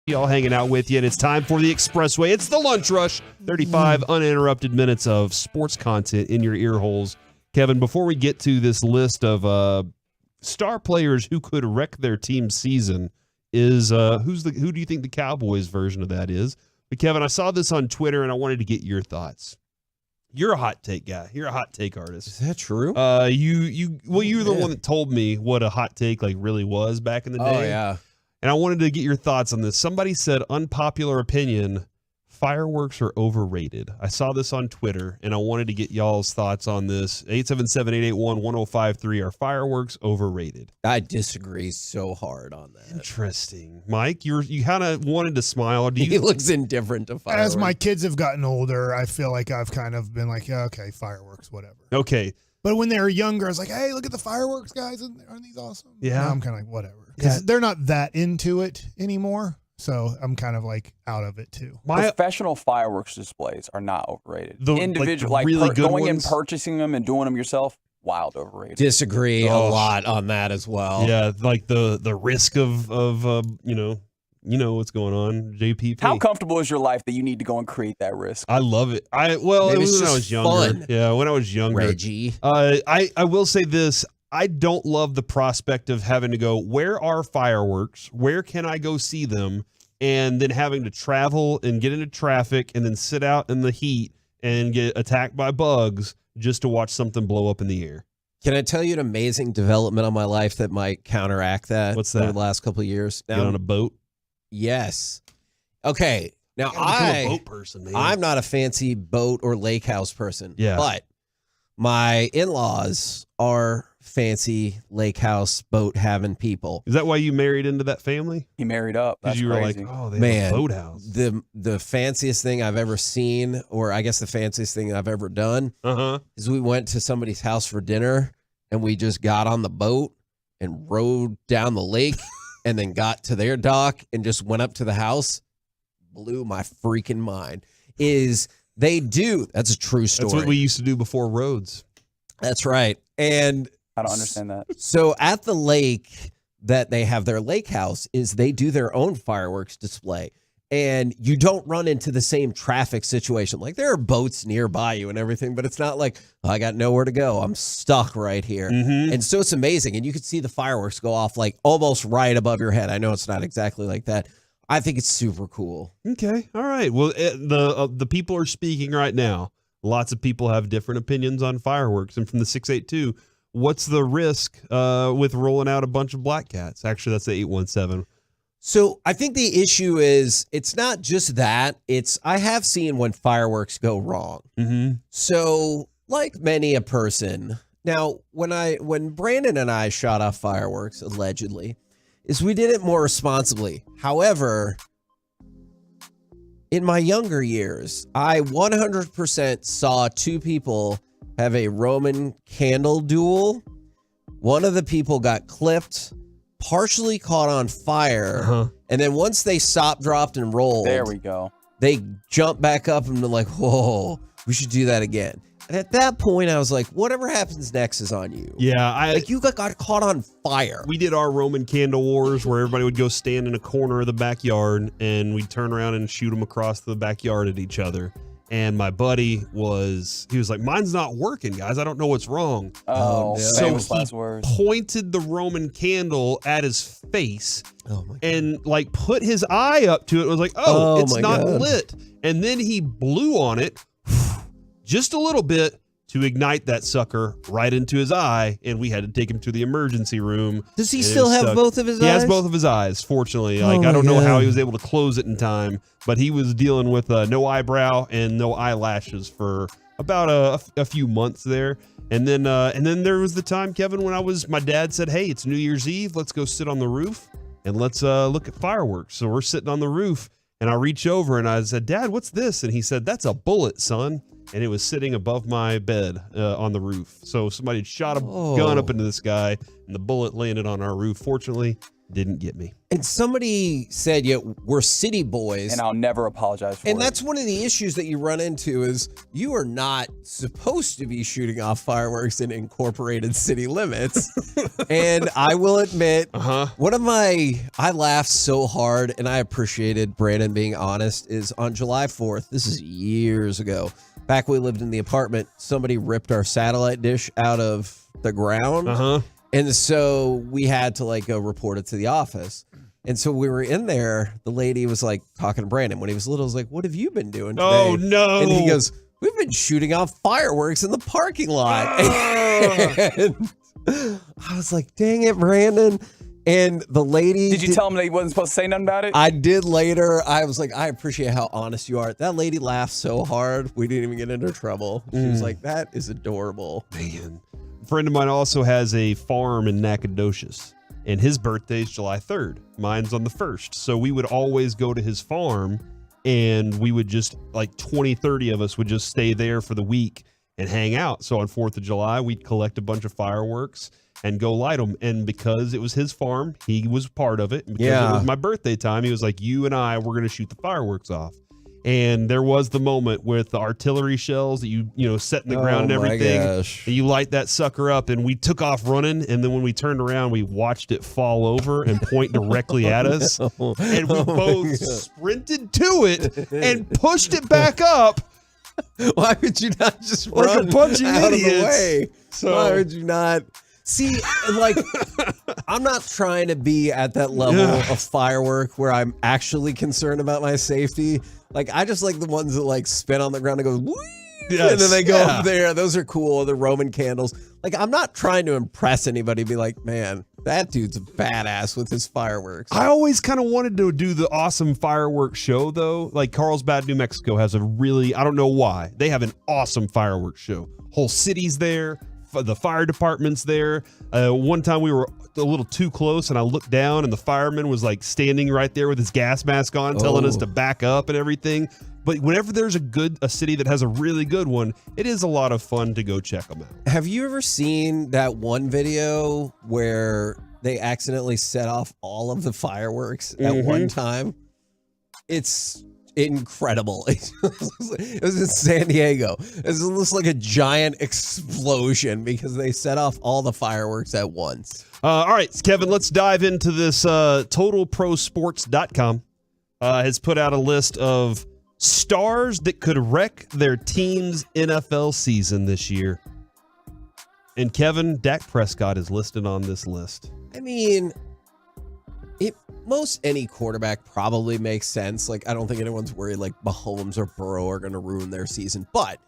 Y'all hanging out with you, and it's time for the Expressway. It's the Lunch Rush. 35 uninterrupted minutes of sports content in your ear holes. Kevin, before we get to this list of star players who could wreck their team's season, is who do you think the Cowboys version of that is? But Kevin, I saw this on Twitter, and I wanted to get your thoughts. You're a hot take guy. You're a hot take artist. Is that true? You were the one that told me what a hot take like really was back in the day. Oh yeah. And I wanted to get your thoughts on this. Somebody said, unpopular opinion, fireworks are overrated. I saw this on Twitter, and I wanted to get y'all's thoughts on this. 877-881-1053. Are fireworks overrated? I disagree so hard on that. Interesting. Mike, you kind of wanted to smile. He looks indifferent to fireworks. As my kids have gotten older, I feel like I've kind of been like, yeah, okay, fireworks, whatever. Okay. But when they were younger, I was like, hey, look at the fireworks, guys. Aren't these awesome? Yeah. Now I'm kind of like, whatever. Because they're not that into it anymore. So I'm kind of like out of it too. Professional fireworks displays are not overrated. Individual, like really good going ones? and purchasing them and doing them yourself, wild overrated. Disagree a lot on that as well. Yeah, like the risk of you know what's going on, JPP. How comfortable is your life that you need to go and create that risk? I love it. It Maybe was it's when I just was younger. fun. Yeah, when I was younger. Reggie. I will say this. I don't love the prospect of having to go, where are fireworks? Where can I go see them? And then having to travel and get into traffic and then sit out in the heat and get attacked by bugs just to watch something blow up in the air. Can I tell you an amazing development on my life that might counteract that? What's that? Over the last couple of years? Get on a boat? Yes. Okay. Now I'm a boat person, man. I'm not a fancy boat or lake house person. Yeah. But my in-laws are fancy lake house boat having people. Is that why you married into that family? He married up. That's Because you were crazy. like, oh, they have a boathouse. The fanciest thing I've ever seen, or I guess the fanciest thing I've ever done, is we went to somebody's house for dinner and we just got on the boat and rowed down the lake and then got to their dock and just went up to the house. Blew my freaking mind. That's a true story. That's what we used to do before roads. That's right. And I don't understand that. So at the lake that they have their lake house is they do their own fireworks display. And you don't run into the same traffic situation. Like there are boats nearby you and everything, but it's not like, oh, I got nowhere to go. I'm stuck right here. And so it's amazing. And you can see the fireworks go off like almost right above your head. I know it's not exactly like that. I think it's super cool. Okay. All right. Well, the people are speaking right now. Lots of people have different opinions on fireworks. And from the 682, what's the risk with rolling out a bunch of black cats? Actually, that's the 817. So I think the issue is it's not just that. I have seen when fireworks go wrong. So like many a person, now when Brandon and I shot off fireworks, allegedly, is we did it more responsibly. However, in my younger years, I 100% saw two people have a Roman candle duel. One of the people got clipped, partially caught on fire, and then once they stopped, dropped, and rolled, There we go. they jumped back up and were like, whoa, we should do that again. And at that point, I was like, whatever happens next is on you. Yeah. You got caught on fire. We did our Roman candle wars where everybody would go stand in a corner of the backyard and we'd turn around and shoot them across the backyard at each other. And my buddy he was like, mine's not working, guys. I don't know what's wrong. Oh, So famous last words. Pointed the Roman candle at his face and like put his eye up to it. It was like, oh, it's my not God. lit. And then he blew on it just a little bit to ignite that sucker right into his eye, and we had to take him to the emergency room. Does he and it still was have stuck. both of his He eyes? has both of his eyes, fortunately. Oh Like I my don't know how God. he was able to close it in time, but he was dealing with no eyebrow and no eyelashes for about a few months there. And then there was the time, Kevin, when my dad said, hey, it's New Year's Eve. Let's go sit on the roof and let's look at fireworks. So we're sitting on the roof, and I reach over and I said, Dad, what's this? And he said, that's a bullet, son. And it was sitting above my bed on the roof. So somebody had shot a gun up into the sky, and the bullet landed on our roof. Fortunately, Didn't get me. And somebody said, yeah, we're city boys. And I'll never apologize for it. And that's one of the issues that you run into is you are not supposed to be shooting off fireworks in incorporated city limits. And I will admit, I laughed so hard, and I appreciated Brandon being honest, is on July 4th, this is years ago, back when we lived in the apartment, somebody ripped our satellite dish out of the ground. And so we had to go report it to the office. And so we were in there. The lady was talking to Brandon when he was little. I was like, what have you been doing today? Oh, no. And he goes, we've been shooting off fireworks in the parking lot. And I was like, dang it, Brandon. And the lady. Did you tell him that he wasn't supposed to say nothing about it? I did later. I was like, I appreciate how honest you are. That lady laughed so hard, we didn't even get into trouble. She was like, that is adorable. Man. A friend of mine also has a farm in Nacogdoches, and his birthday's July 3rd. Mine's on the 1st. So we would always go to his farm, and we would just, 20, 30 of us would just stay there for the week and hang out. So on 4th of July, we'd collect a bunch of fireworks and go light them. And because it was his farm, he was part of it. And because it was my birthday time, he was like, you and I, we're going to shoot the fireworks off. And there was the moment with the artillery shells that you set in the ground and everything. And you light that sucker up, and we took off running. And then when we turned around, we watched it fall over and point directly at us. And we both sprinted to it and pushed it back up. Why would you not just like run a bunch of out idiots? of the way? So, why would you not? See, I'm not trying to be at that level of firework where I'm actually concerned about my safety. I just like the ones that spin on the ground and go, whee! Yes, and then they go up there. Those are cool. The Roman candles. I'm not trying to impress anybody. Be like, man, that dude's a badass with his fireworks. I always kind of wanted to do the awesome fireworks show, though. Carlsbad, New Mexico has a really, I don't know why, they have an awesome fireworks show. Whole city's there. The fire department's there. One time we were a little too close, and I looked down, and the fireman was standing right there with his gas mask on, telling us to back up and everything. But whenever there's a city that has a really good one, it is a lot of fun to go check them out. Have you ever seen that one video where they accidentally set off all of the fireworks at one time? It's incredible. It was in San Diego. It looks like a giant explosion because they set off all the fireworks at once. All right, Kevin, let's dive into this. TotalProSports.com has put out a list of stars that could wreck their team's NFL season this year. And Kevin, Dak Prescott is listed on this list. I mean, most any quarterback probably makes sense. I don't think anyone's worried Mahomes or Burrow are going to ruin their season, but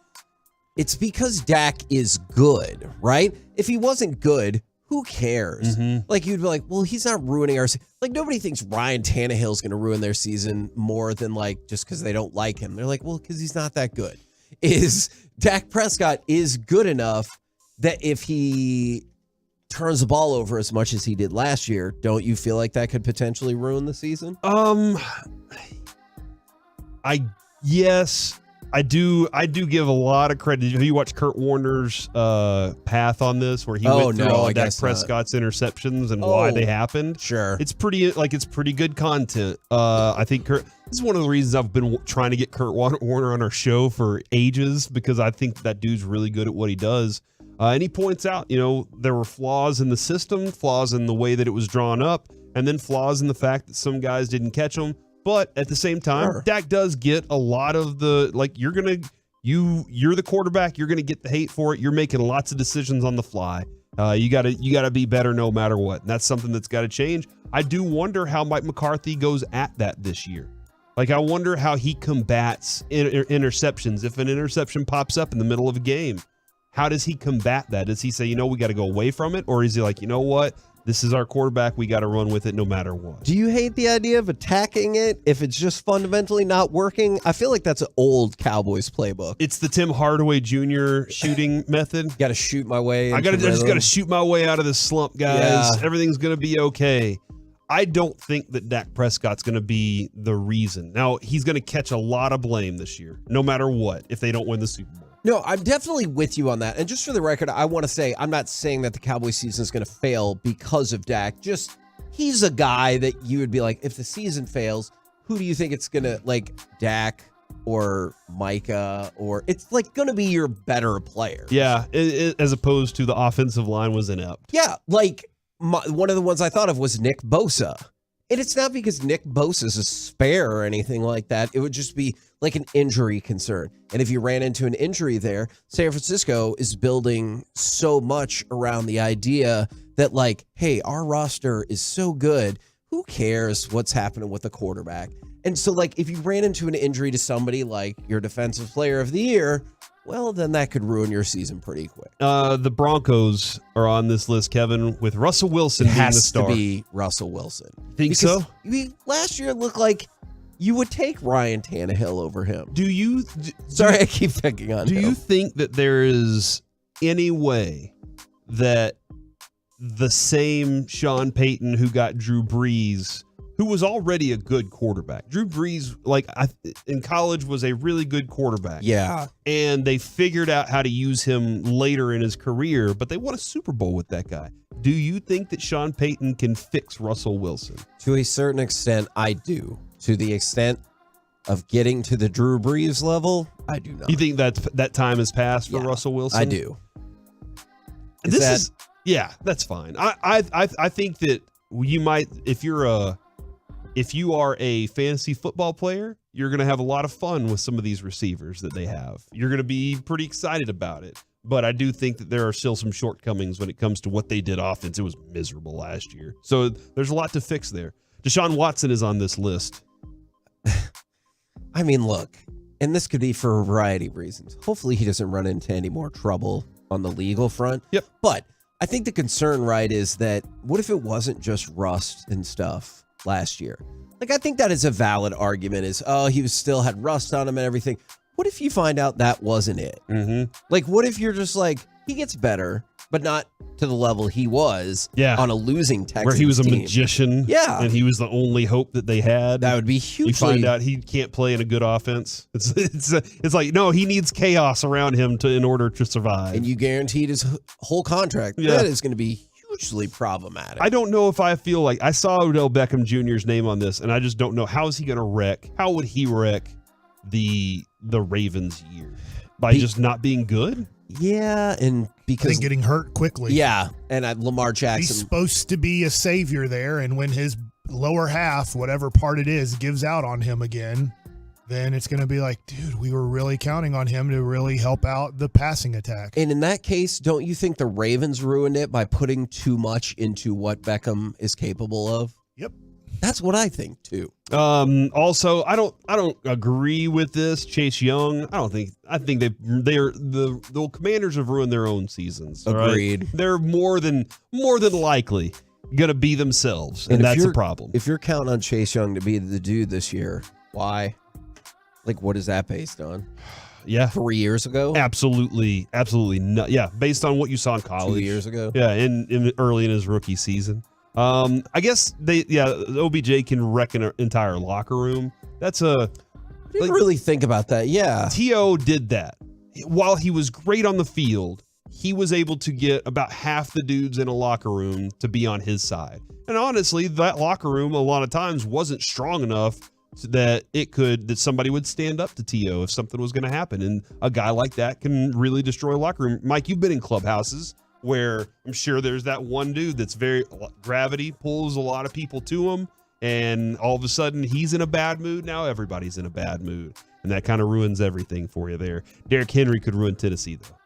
it's because Dak is good, right? If he wasn't good, who cares? You'd be like, well, he's not ruining our season. Nobody thinks Ryan Tannehill's going to ruin their season more than just because they don't like him. They're like, well, because he's not that good. Dak Prescott is good enough that if he turns the ball over as much as he did last year, don't you feel like that could potentially ruin the season? Yes, I do give a lot of credit. Have you watched Kurt Warner's path on this, where he went through all of Dak Prescott's interceptions and why they happened? Sure. It's pretty good content. I think this is one of the reasons I've been trying to get Kurt Warner on our show for ages, because I think that dude's really good at what he does. And he points out, there were flaws in the system, flaws in the way that it was drawn up, and then flaws in the fact that some guys didn't catch them. But at the same time, Dak does get a lot of the, you're the quarterback, you're going to get the hate for it. You're making lots of decisions on the fly. You gotta be better no matter what. And that's something that's got to change. I do wonder how Mike McCarthy goes at that this year. I wonder how he combats interceptions. If an interception pops up in the middle of a game, how does he combat that? Does he say, we got to go away from it? Or is he like, you know what? This is our quarterback. We got to run with it no matter what. Do you hate the idea of attacking it if it's just fundamentally not working? I feel like that's an old Cowboys playbook. It's the Tim Hardaway Jr. shooting method. Got to shoot my way. I just got to shoot my way out of this slump, guys. Yeah. Everything's going to be okay. I don't think that Dak Prescott's going to be the reason. Now, he's going to catch a lot of blame this year, no matter what, if they don't win the Super Bowl. No, I'm definitely with you on that. And just for the record, I want to say, I'm not saying that the Cowboys season is going to fail because of Dak. Just he's a guy that you would be like, if the season fails, who do you think it's going to, like, Dak or Micah, or it's like going to be your better player. Yeah, as opposed to the offensive line was inept. Yeah, like one of the ones I thought of was Nick Bosa. And it's not because Nick Bosa is a spare or anything like that. It would just be like an injury concern. And if you ran into an injury there, San Francisco is building so much around the idea that, like, hey, our roster is so good. Who cares what's happening with the quarterback? And so, like, if you ran into an injury to somebody like your defensive player of the year, well, then that could ruin your season pretty quick. The Broncos are on this list, Kevin, with Russell Wilson being the star. It has to be Russell Wilson. Think so? Last year it looked like you would take Ryan Tannehill over him. Sorry, I keep picking on him. Do you think that there is any way that the same Sean Payton who got Drew Brees, who was already a good quarterback. Drew Brees, in college, was a really good quarterback. Yeah. And they figured out how to use him later in his career, but they won a Super Bowl with that guy. Do you think that Sean Payton can fix Russell Wilson? To a certain extent, I do. To the extent of getting to the Drew Brees level, I do not. You think that time has passed for Russell Wilson? I do. Yeah, that's fine. I think that you might, if you are a fantasy football player, you're going to have a lot of fun with some of these receivers that they have. You're going to be pretty excited about it. But I do think that there are still some shortcomings when it comes to what they did offense. It was miserable last year. So there's a lot to fix there. Deshaun Watson is on this list. I mean, look, and this could be for a variety of reasons. Hopefully he doesn't run into any more trouble on the legal front. Yep. But I think the concern, right, is that what if it wasn't just rust and stuff last year? Like, I think that is a valid argument is, he still had rust on him and everything. What if you find out that wasn't it? Mm-hmm. Like, what if you're just like, he gets better, but not to the level he was on a losing Texans where he was a team. magician, and he was the only hope that they had. That would be hugely. You find out he can't play in a good offense. It's like, no, he needs chaos around him in order to survive. And you guaranteed his whole contract. Yeah. That is going to be hugely problematic. I don't know if I feel like I saw Odell Beckham Jr.'s name on this, and I just don't know how is he going to wreck. How would he wreck the Ravens' year by just not being good? Yeah, and because getting hurt quickly. Yeah, and Lamar Jackson. He's supposed to be a savior there, and when his lower half, whatever part it is, gives out on him again, then it's going to be like, dude, we were really counting on him to really help out the passing attack. And in that case, don't you think the Ravens ruined it by putting too much into what Beckham is capable of? Yep. That's what I think too. Also, I don't agree with this. Chase Young, I think the Commanders have ruined their own seasons. Agreed. Right? They're more than likely gonna be themselves, and that's a problem. If you're counting on Chase Young to be the dude this year, why? Like, what is that based on? Yeah, 3 years ago. Absolutely not. Yeah, based on what you saw in college 2 years ago. Yeah, in early in his rookie season. I guess OBJ can wreck an entire locker room. I didn't really think about that. Yeah. T.O. did that. While he was great on the field, he was able to get about half the dudes in a locker room to be on his side. And honestly, that locker room a lot of times wasn't strong enough that somebody would stand up to T.O. if something was going to happen. And a guy like that can really destroy a locker room. Mike, you've been in clubhouses where I'm sure there's that one dude that's gravity pulls a lot of people to him, and all of a sudden he's in a bad mood. Now everybody's in a bad mood, and that kind of ruins everything for you there. Derrick Henry could ruin Tennessee, though.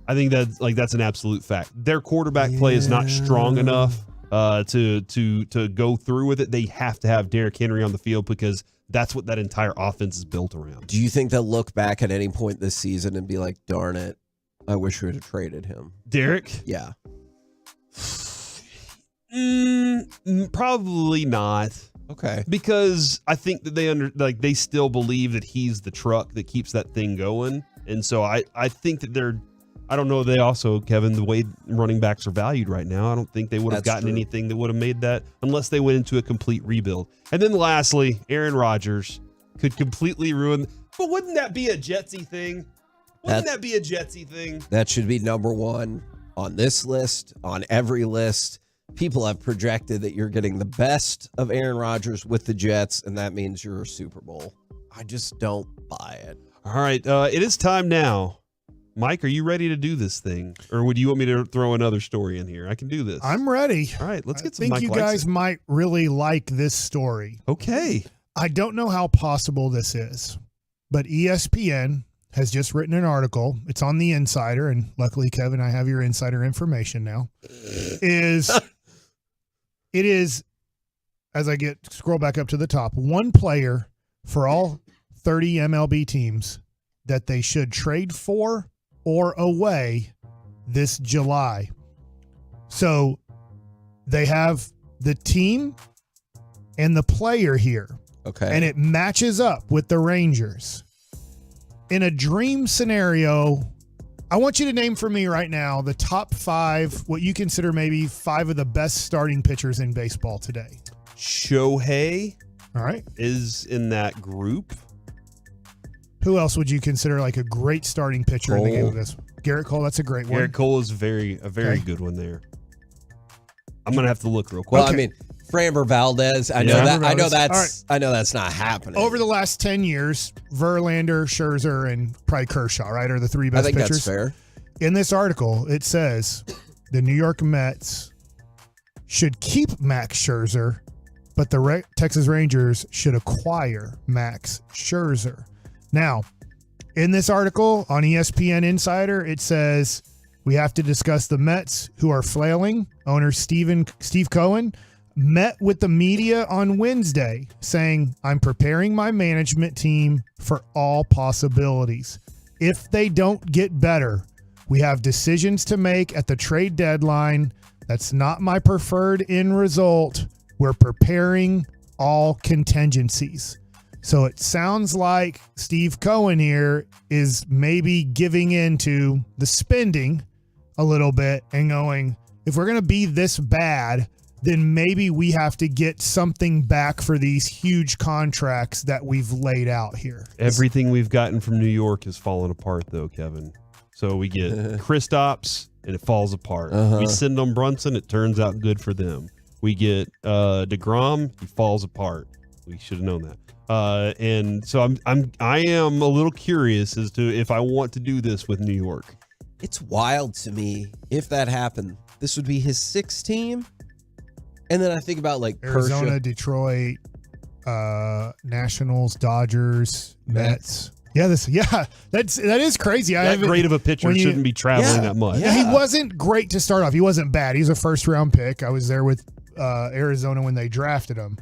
I think that's an absolute fact. Their quarterback play is not strong enough to go through with it. They have to have Derrick Henry on the field because that's what that entire offense is built around. Do you think they'll look back at any point this season and be like, darn it, I wish we would have traded him? Derrick? Yeah. Probably not. Okay. Because I think that they still believe that he's the truck that keeps that thing going. And so I think that I don't know. They also, Kevin, the way running backs are valued right now, I don't think they would have gotten anything that would have made that unless they went into a complete rebuild. And then lastly, Aaron Rodgers could completely ruin. But wouldn't that be a Jetsy thing? Wouldn't that be a Jetsy thing? That should be number one on this list, on every list. people have projected that you're getting the best of Aaron Rodgers with the Jets, and that means you're a Super Bowl. I just don't buy it. All right, it is time now. Mike, are you ready to do this thing? Or would you want me to throw another story in here? I can do this. I'm ready. All right, let's get some I Mike think you likes guys it. might really like this story. Okay. I don't know how possible this is, but ESPN has just written an article. It's on the Insider, and luckily, Kevin, I have your insider information now. It is, as I scroll back up to the top, one player for all 30 MLB teams that they should trade for or away this July. So they have the team and the player here. Okay. And it matches up with the Rangers. In a dream scenario, I want you to name for me right now the top 5, what you consider maybe 5 of the best starting pitchers in baseball today. Shohei All right. is in that group. Who else would you consider like a great starting pitcher in the game of this? Garrett Cole, that's a great one. Garrett Cole is a very good one there. I'm gonna have to look real quick. Well, I mean, Framber Valdez. I know that's not happening. Over the last 10 years, Verlander, Scherzer, and probably Kershaw, right, are the 3 best pitchers. I think that's fair. In this article, it says the New York Mets should keep Max Scherzer, but the Texas Rangers should acquire Max Scherzer. Now, in this article on ESPN Insider, it says we have to discuss the Mets, who are flailing. Owner Steve Cohen met with the media on Wednesday, saying, "I'm preparing my management team for all possibilities. If they don't get better, we have decisions to make at the trade deadline. That's not my preferred end result. We're preparing all contingencies." So it sounds like Steve Cohen here is maybe giving into the spending a little bit and going, if we're going to be this bad, then maybe we have to get something back for these huge contracts that we've laid out here. Everything we've gotten from New York has fallen apart, though, Kevin. So we get Kristaps, and it falls apart. We send them Brunson, it turns out good for them. We get DeGrom, he falls apart. We should have known that. And so I am a little curious as to if I want to do this with New York. It's wild to me if that happened. This would be his 6th team. And then I think about like Arizona, Kershaw. Detroit, Nationals, Dodgers, Mets. Yeah, that is crazy. That great of a pitcher shouldn't be traveling that much. Yeah, he wasn't great to start off. He wasn't bad. He's a first-round pick. I was there with Arizona when they drafted him.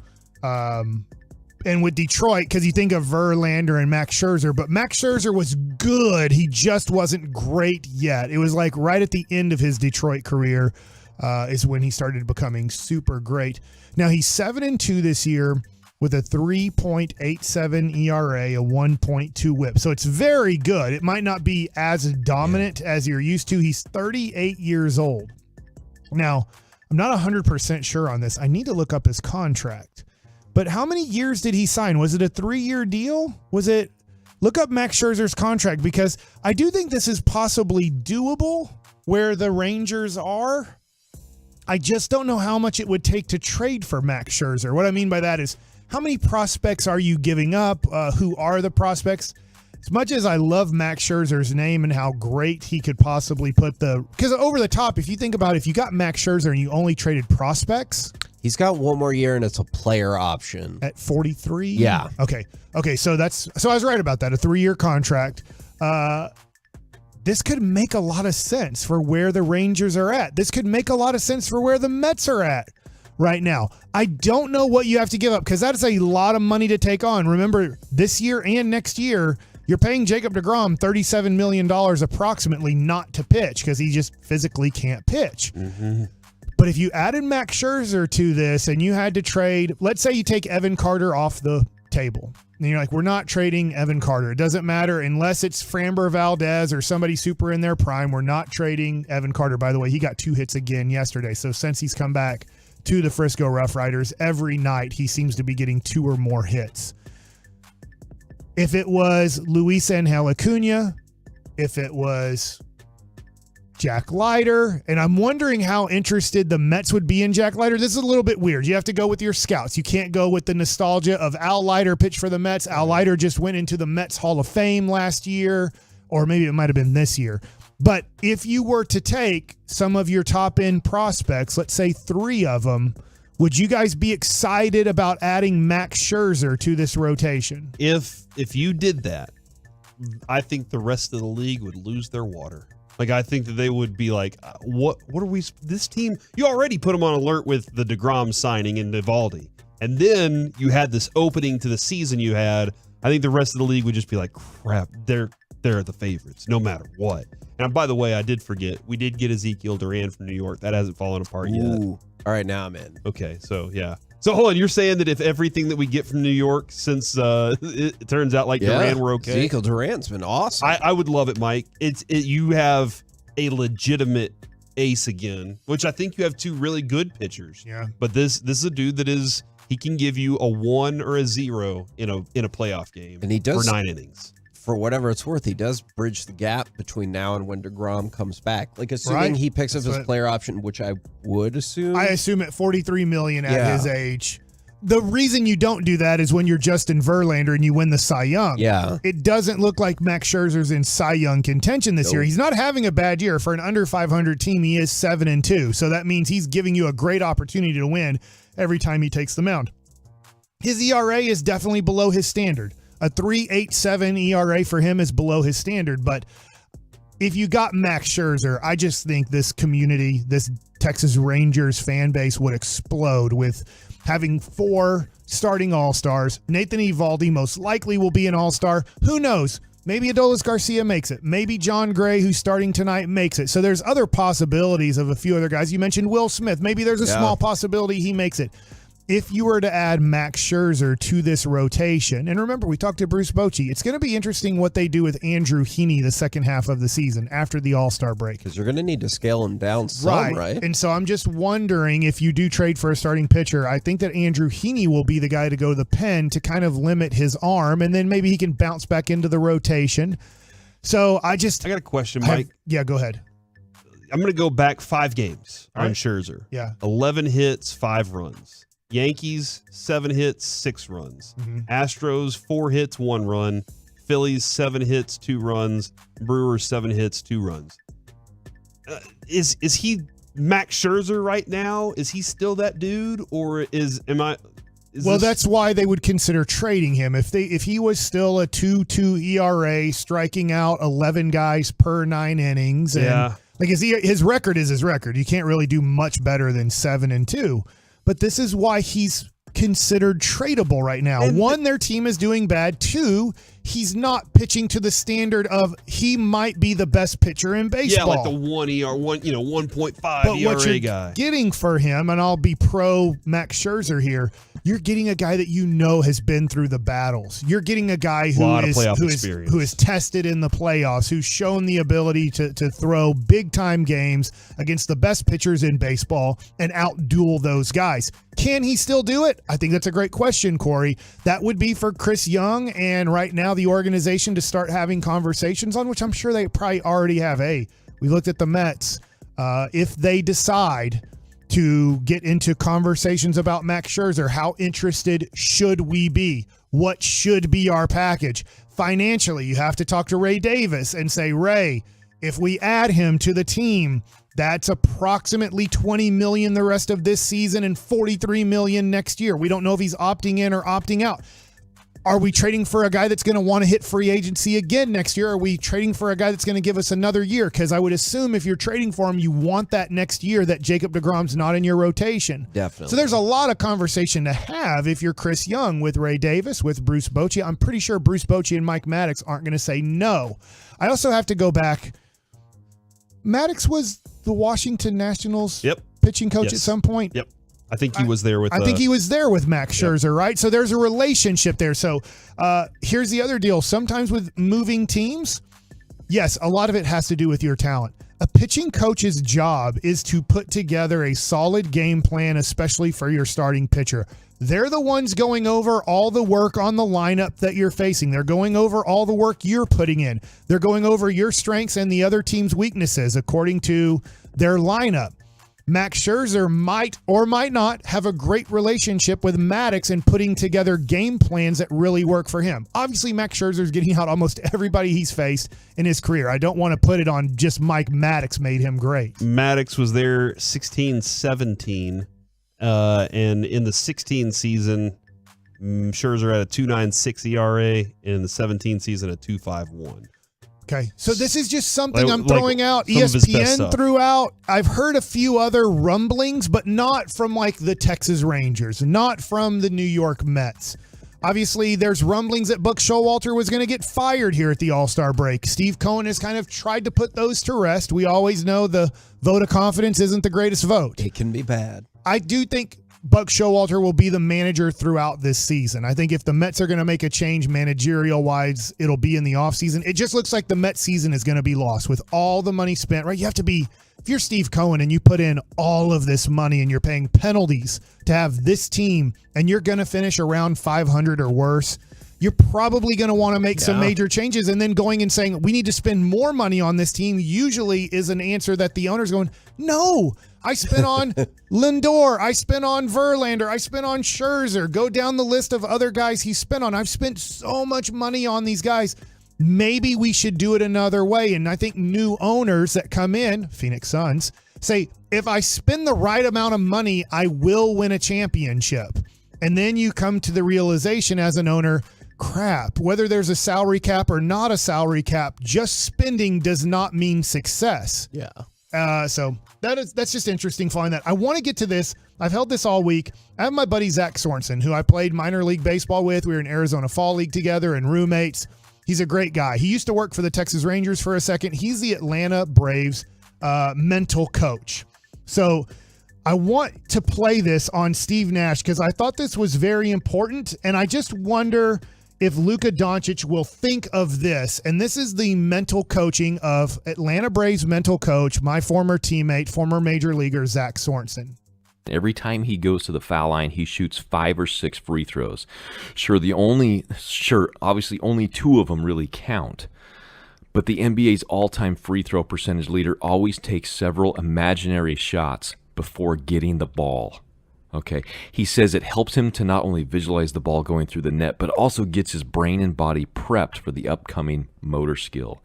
And with Detroit, because you think of Verlander and Max Scherzer, but Max Scherzer was good. He just wasn't great yet. It was like right at the end of his Detroit career is when he started becoming super great. Now he's 7-2 this year with a 3.87 ERA, a 1.2 WHIP. So it's very good. It might not be as dominant as you're used to. He's 38 years old. Now, I'm not 100% sure on this. I need to look up his contract. But how many years did he sign? Was it a 3-year deal? Look up Max Scherzer's contract, because I do think this is possibly doable where the Rangers are. I just don't know how much it would take to trade for Max Scherzer. What I mean by that is, how many prospects are you giving up? Who are the prospects? As much as I love Max Scherzer's name and how great he could possibly because over the top, if you think about it, if you got Max Scherzer and you only traded prospects. He's got one more year and it's a player option. At 43? Yeah. Okay, so I was right about that. A 3-year contract. This could make a lot of sense for where the Rangers are at. This could make a lot of sense for where the Mets are at right now. I don't know what you have to give up, because that is a lot of money to take on. Remember, this year and next year, you're paying Jacob DeGrom $37 million approximately not to pitch, because he just physically can't pitch. Mm-hmm. But if you added Max Scherzer to this and you had to trade, let's say you take Evan Carter off the table. And you're like, we're not trading Evan Carter. It doesn't matter unless it's Framber Valdez or somebody super in their prime. We're not trading Evan Carter. By the way, he got 2 hits again yesterday. So since he's come back to the Frisco Rough Riders, every night he seems to be getting 2 or more hits. If it was Luis Angel Acuna, if it was Jack Leiter, and I'm wondering how interested the Mets would be in Jack Leiter. This is a little bit weird. You have to go with your scouts. You can't go with the nostalgia of Al Leiter pitched for the Mets. Al Leiter just went into the Mets Hall of Fame last year, or maybe it might have been this year. But if you were to take some of your top-end prospects, let's say 3 of them, would you guys be excited about adding Max Scherzer to this rotation? If you did that, I think the rest of the league would lose their water. Like, I think that they would be like, what are we, this team, you already put them on alert with the DeGrom signing and Eovaldi. And then you had this opening to the season you had. I think the rest of the league would just be like, crap, they're the favorites, no matter what. And by the way, I did forget, we did get Ezekiel Duran from New York. That hasn't fallen apart yet. All right, now I'm in. Okay, so yeah. So hold on, you're saying that if everything that we get from New York, since it turns out like Duran, we're okay? Ezekiel Duran's been awesome. I would love it, Mike. You have a legitimate ace again, which I think you have 2 really good pitchers. Yeah. But this is a dude that he can give you a 1 or a 0 in a playoff game, and he does for 9 innings. For whatever it's worth, he does bridge the gap between now and when DeGrom comes back. Like, assuming he picks up his player option, which I would assume. I assume at $43 million at his age. The reason you don't do that is when you're Justin Verlander and you win the Cy Young. Yeah. It doesn't look like Max Scherzer's in Cy Young contention this year. He's not having a bad year. For an under 500 team, he is 7-2. So that means he's giving you a great opportunity to win every time he takes the mound. His ERA is definitely below his standard. A 3.87 ERA for him is below his standard, but if you got Max Scherzer, I just think this community, this Texas Rangers fan base would explode with having 4 starting All-Stars. Nathan Eovaldi most likely will be an All-Star. Who knows? Maybe Adolis Garcia makes it. Maybe John Gray, who's starting tonight, makes it. So there's other possibilities of a few other guys. You mentioned Will Smith. Maybe there's a small possibility he makes it. If you were to add Max Scherzer to this rotation, and remember, we talked to Bruce Bochy, it's going to be interesting what they do with Andrew Heaney the second half of the season after the All-Star break. Because you're going to need to scale him down some, right? And so I'm just wondering if you do trade for a starting pitcher, I think that Andrew Heaney will be the guy to go to the pen to kind of limit his arm, and then maybe he can bounce back into the rotation. So I got a question, Mike. Yeah, go ahead. I'm going to go back 5 games on Scherzer. Yeah. 11 hits, 5 runs. Yankees, 7 hits, 6 runs. Astros, 4 hits, 1 run. Phillies, 7 hits, 2 runs. Brewers, 7 hits, 2 runs. Is he Max Scherzer right now? Is he still that dude, or that's why they would consider trading him. If he was still a 2.2 ERA, striking out 11 guys per 9 innings, and like his record is his record. You can't really do much better than 7-2. But this is why he's considered tradable right now. And 1, their team is doing bad. 2, he's not pitching to the standard of he might be the best pitcher in baseball. Yeah, like the 1.5 but ERA what you're guy. Getting for him, and I'll be pro Max Scherzer here, you're getting a guy that you know has been through the battles. You're getting a guy who is tested in the playoffs, who's shown the ability to throw big-time games against the best pitchers in baseball and outduel those guys. Can he still do it? I think that's a great question, Corey. That would be for Chris Young and right now the organization to start having conversations on, which I'm sure they probably already have. Hey, we looked at the Mets. If they decide to get into conversations about Max Scherzer, how interested should we be? What should be our package? Financially, you have to talk to Ray Davis and say, Ray, if we add him to the team, that's approximately $20 million the rest of this season and $43 million next year. We don't know if he's opting in or opting out. Are we trading for a guy that's going to want to hit free agency again next year? Are we trading for a guy that's going to give us another year? Because I would assume if you're trading for him, you want that next year that Jacob deGrom's not in your rotation. Definitely. So there's a lot of conversation to have if you're Chris Young with Ray Davis, with Bruce Bochy. I'm pretty sure Bruce Bochy and Mike Maddox aren't going to say no. I also have to go back. Maddox was the Washington Nationals pitching coach at some point. Yep. I think he was there with. I think he was there with Max Scherzer, right? So there's a relationship there. So here's the other deal. Sometimes with moving teams, yes, a lot of it has to do with your talent. A pitching coach's job is to put together a solid game plan, especially for your starting pitcher. They're the ones going over all the work on the lineup that you're facing. They're going over all the work you're putting in. They're going over your strengths and the other team's weaknesses according to their lineup. Max Scherzer might or might not have a great relationship with Maddox in putting together game plans that really work for him. Obviously, Max Scherzer's getting out almost everybody he's faced in his career. I don't want to put it on just Mike Maddox made him great. Maddox was there 16-17, and in the 16 season, Scherzer had a 2.96 ERA, and in the 17 season, a 2.51. Okay, so this is just something I'm throwing out. ESPN threw out. I've heard a few other rumblings, but not from like the Texas Rangers, not from the New York Mets. Obviously, there's rumblings that Buck Showalter was going to get fired here at the All-Star break. Steve Cohen has kind of tried to put those to rest. We always know the vote of confidence isn't the greatest vote. It can be bad. I do think Buck Showalter will be the manager throughout this season. I think if the Mets are going to make a change managerial-wise, it'll be in the offseason. It just looks like the Mets season is going to be lost with all the money spent, right? You have to be, if you're Steve Cohen and you put in all of this money and you're paying penalties to have this team and you're going to finish around 500 or worse, you're probably going to want to make some major changes. And then going and saying, we need to spend more money on this team usually is an answer that the owner's going, no, I spent on Lindor. I spent on Verlander. I spent on Scherzer. Go down the list of other guys he spent on. I've spent so much money on these guys. Maybe we should do it another way. And I think new owners that come in, Phoenix Suns, say, if I spend the right amount of money, I will win a championship. And then you come to the realization as an owner, crap, whether there's a salary cap or not a salary cap, just spending does not mean success. Yeah. So that's just interesting following that. I want to get to this. I've held this all week. I have my buddy Zach Sorensen, who I played minor league baseball with. We were in Arizona Fall League together and roommates. He's a great guy. He used to work for the Texas Rangers for a second. He's the Atlanta Braves mental coach. So I want to play this on Steve Nash because I thought this was very important, and I just wonder if Luka Doncic will think of this. And this is the mental coaching of Atlanta Braves mental coach, my former teammate, former major leaguer, Zach Sorensen. Every time he goes to the foul line, he shoots 5 or 6 free throws. Obviously only 2 of them really count. But the NBA's all-time free throw percentage leader always takes several imaginary shots before getting the ball. Okay, he says it helps him to not only visualize the ball going through the net, but also gets his brain and body prepped for the upcoming motor skill.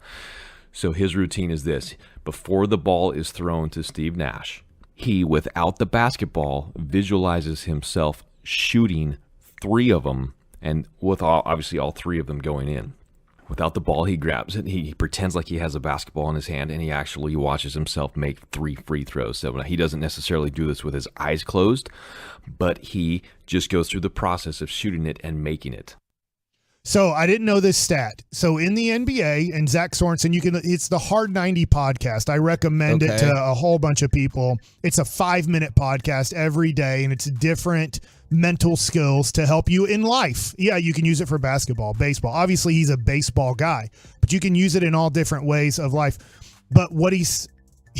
So his routine is this. Before the ball is thrown to Steve Nash, he, without the basketball, visualizes himself shooting 3 of them, and with obviously all 3 of them going in. Without the ball, he grabs it. He pretends like he has a basketball in his hand, and he actually watches himself make 3 free throws. So he doesn't necessarily do this with his eyes closed, but he just goes through the process of shooting it and making it. So I didn't know this stat. So in the NBA, and Zach Sorensen, it's the Hard 90 podcast. I recommend it to a whole bunch of people. It's a 5-minute podcast every day, and it's different mental skills to help you in life. Yeah, you can use it for basketball, baseball. Obviously, he's a baseball guy, but you can use it in all different ways of life. But what he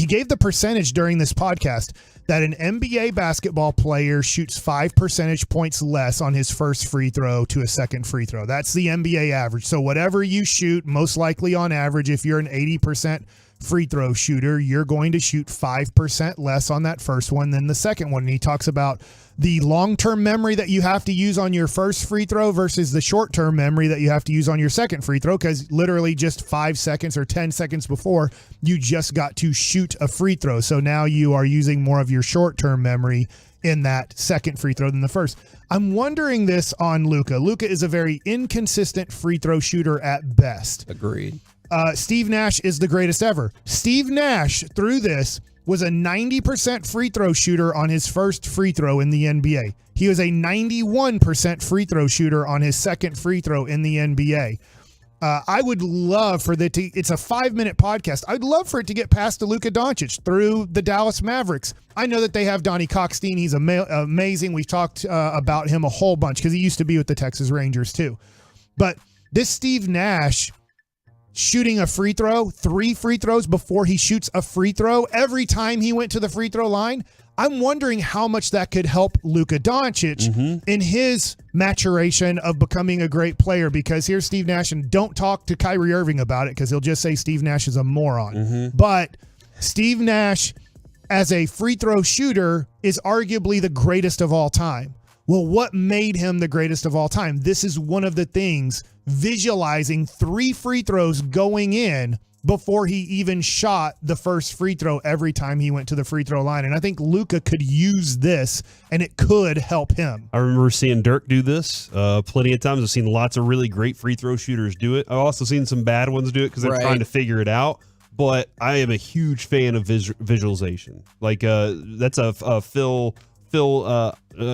gave the percentage during this podcast that an NBA basketball player shoots 5 percentage points less on his first free throw to a second free throw. That's the NBA average. So whatever you shoot, most likely on average, if you're an 80% free throw shooter, you're going to shoot 5% less on that first one than the second one. And he talks about the long-term memory that you have to use on your first free throw versus the short-term memory that you have to use on your second free throw, because literally just 5 seconds or 10 seconds before, you just got to shoot a free throw. So now you are using more of your short-term memory in that second free throw than the first. I'm wondering this on Luka. Luka is a very inconsistent free throw shooter at best. Agreed. Steve Nash is the greatest ever. Steve Nash, through this, was a 90% free throw shooter on his first free throw in the NBA. He was a 91% free throw shooter on his second free throw in the NBA. I would love for it's a 5-minute podcast. I'd love for it to get past to Luka Doncic through the Dallas Mavericks. I know that they have Donnie Cockstein. He's amazing. We've talked about him a whole bunch because he used to be with the Texas Rangers too. But this Steve Nash, shooting a free throw, 3 free throws before he shoots a free throw every time he went to the free throw line. I'm wondering how much that could help Luka Doncic in his maturation of becoming a great player, because here's Steve Nash, and don't talk to Kyrie Irving about it because he'll just say Steve Nash is a moron. But Steve Nash as a free throw shooter is arguably the greatest of all time. Well, what made him the greatest of all time? This is one of the things, visualizing 3 free throws going in before he even shot the first free throw every time he went to the free throw line. And I think Luka could use this, and it could help him. I remember seeing Dirk do this plenty of times. I've seen lots of really great free throw shooters do it. I've also seen some bad ones do it because they're trying to figure it out. But I am a huge fan of visualization. Like that's a Phil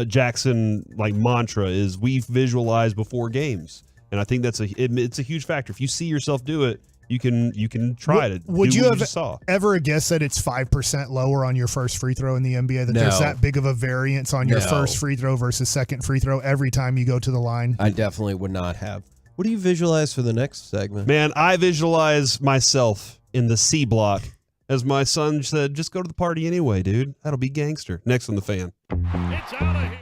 Jackson like mantra is we visualize before games, and I think that's it's a huge factor. If you see yourself do it, you can try to. Would do you what have ever guessed that it's 5% lower on your first free throw in the NBA? That there's that big of a variance on your first free throw versus second free throw every time you go to the line? I definitely would not have. What do you visualize for the next segment? Man, I visualize myself in the C block. As my son said, just go to the party anyway, dude. That'll be gangster. Next on The Fan. It's out of here.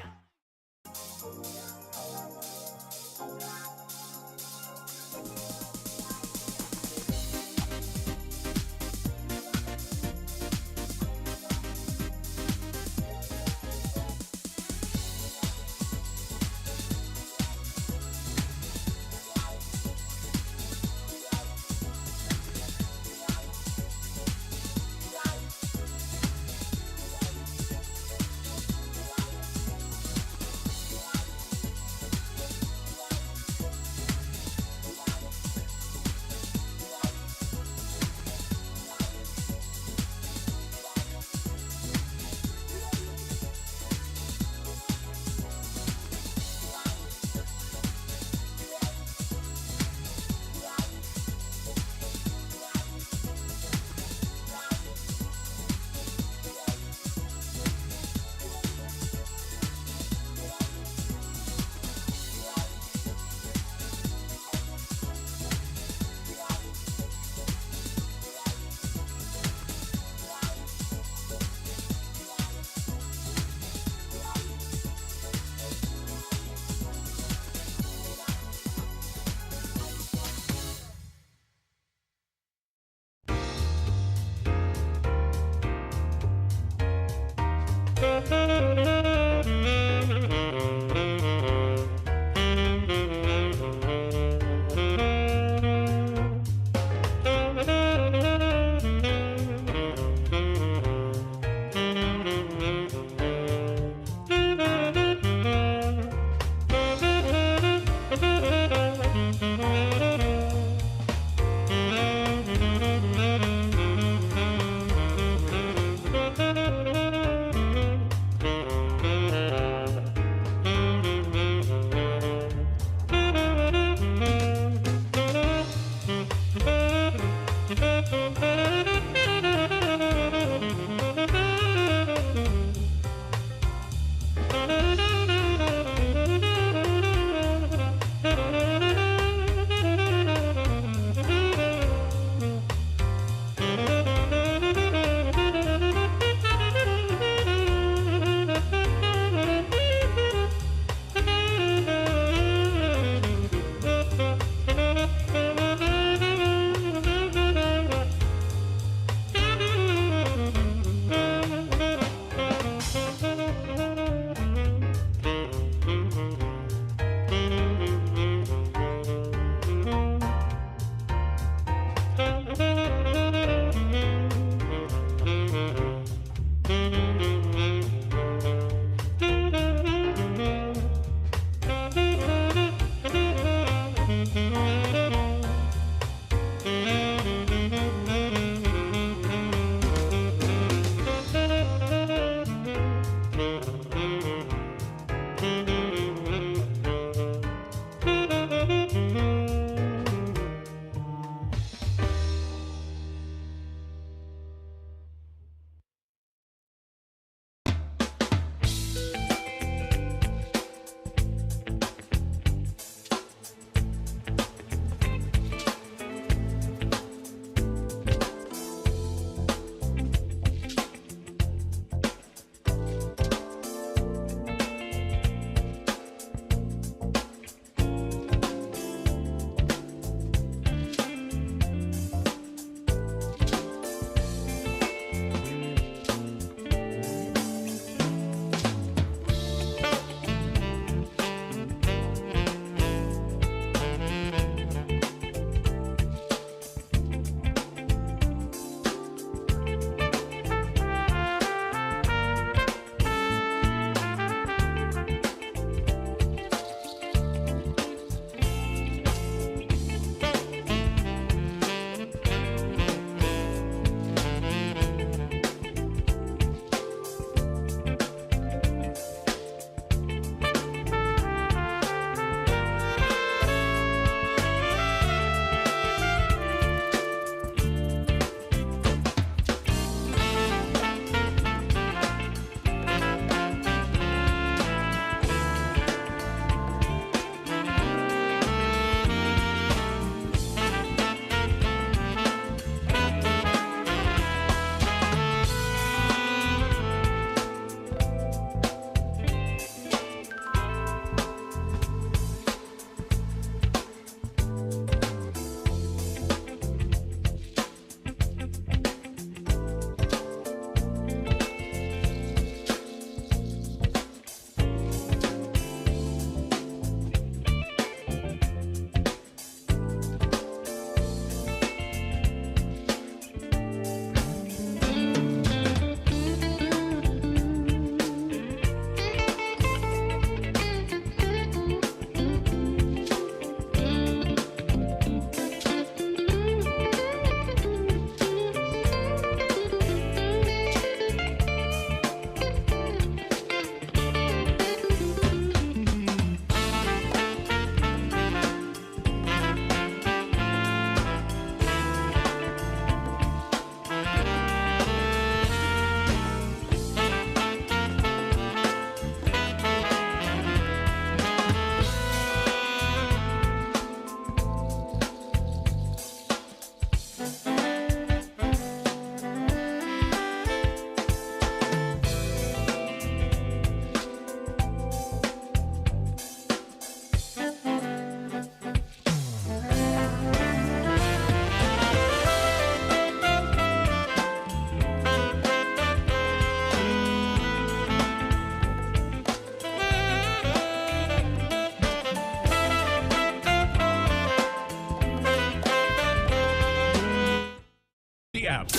app.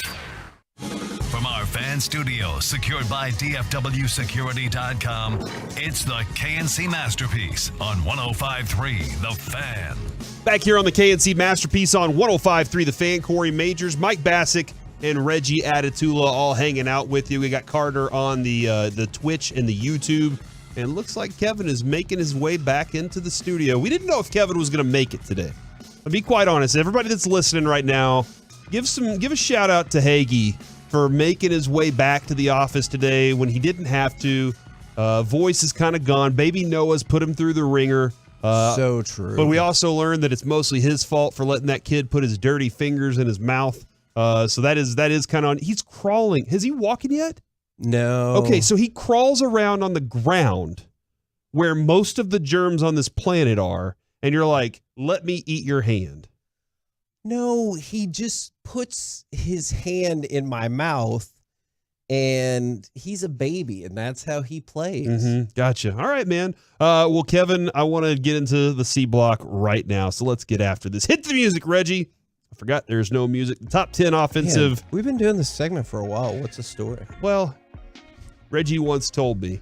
From our fan studio, secured by DFWsecurity.com, it's the KNC Masterpiece on 105.3 The Fan. Back here on the KNC Masterpiece on 105.3 The Fan, Corey Majors, Mike Bassick, and Reggie Adatula all hanging out with you. We got Carter on the Twitch and the YouTube. And it looks like Kevin is making his way back into the studio. We didn't know if Kevin was going to make it today. I'll be quite honest. Everybody that's listening right now, give a shout out to Hagee for making his way back to the office today when he didn't have to. Voice is kind of gone. Baby Noah's put him through the ringer. So true. But we also learned that it's mostly his fault for letting that kid put his dirty fingers in his mouth. So that is kind of. He's crawling. Has he walking yet? No. Okay, so he crawls around on the ground where most of the germs on this planet are, and you're like, let me eat your hand. No, he just puts his hand in my mouth, and he's a baby, and that's how he plays. Mm-hmm. Gotcha. All right, man. Well, Kevin, I want to get into the C block right now, so let's get after this. Hit the music, Reggie. I forgot there's no music. The top 10 offensive. Man, we've been doing this segment for a while. What's the story? Well, Reggie once told me,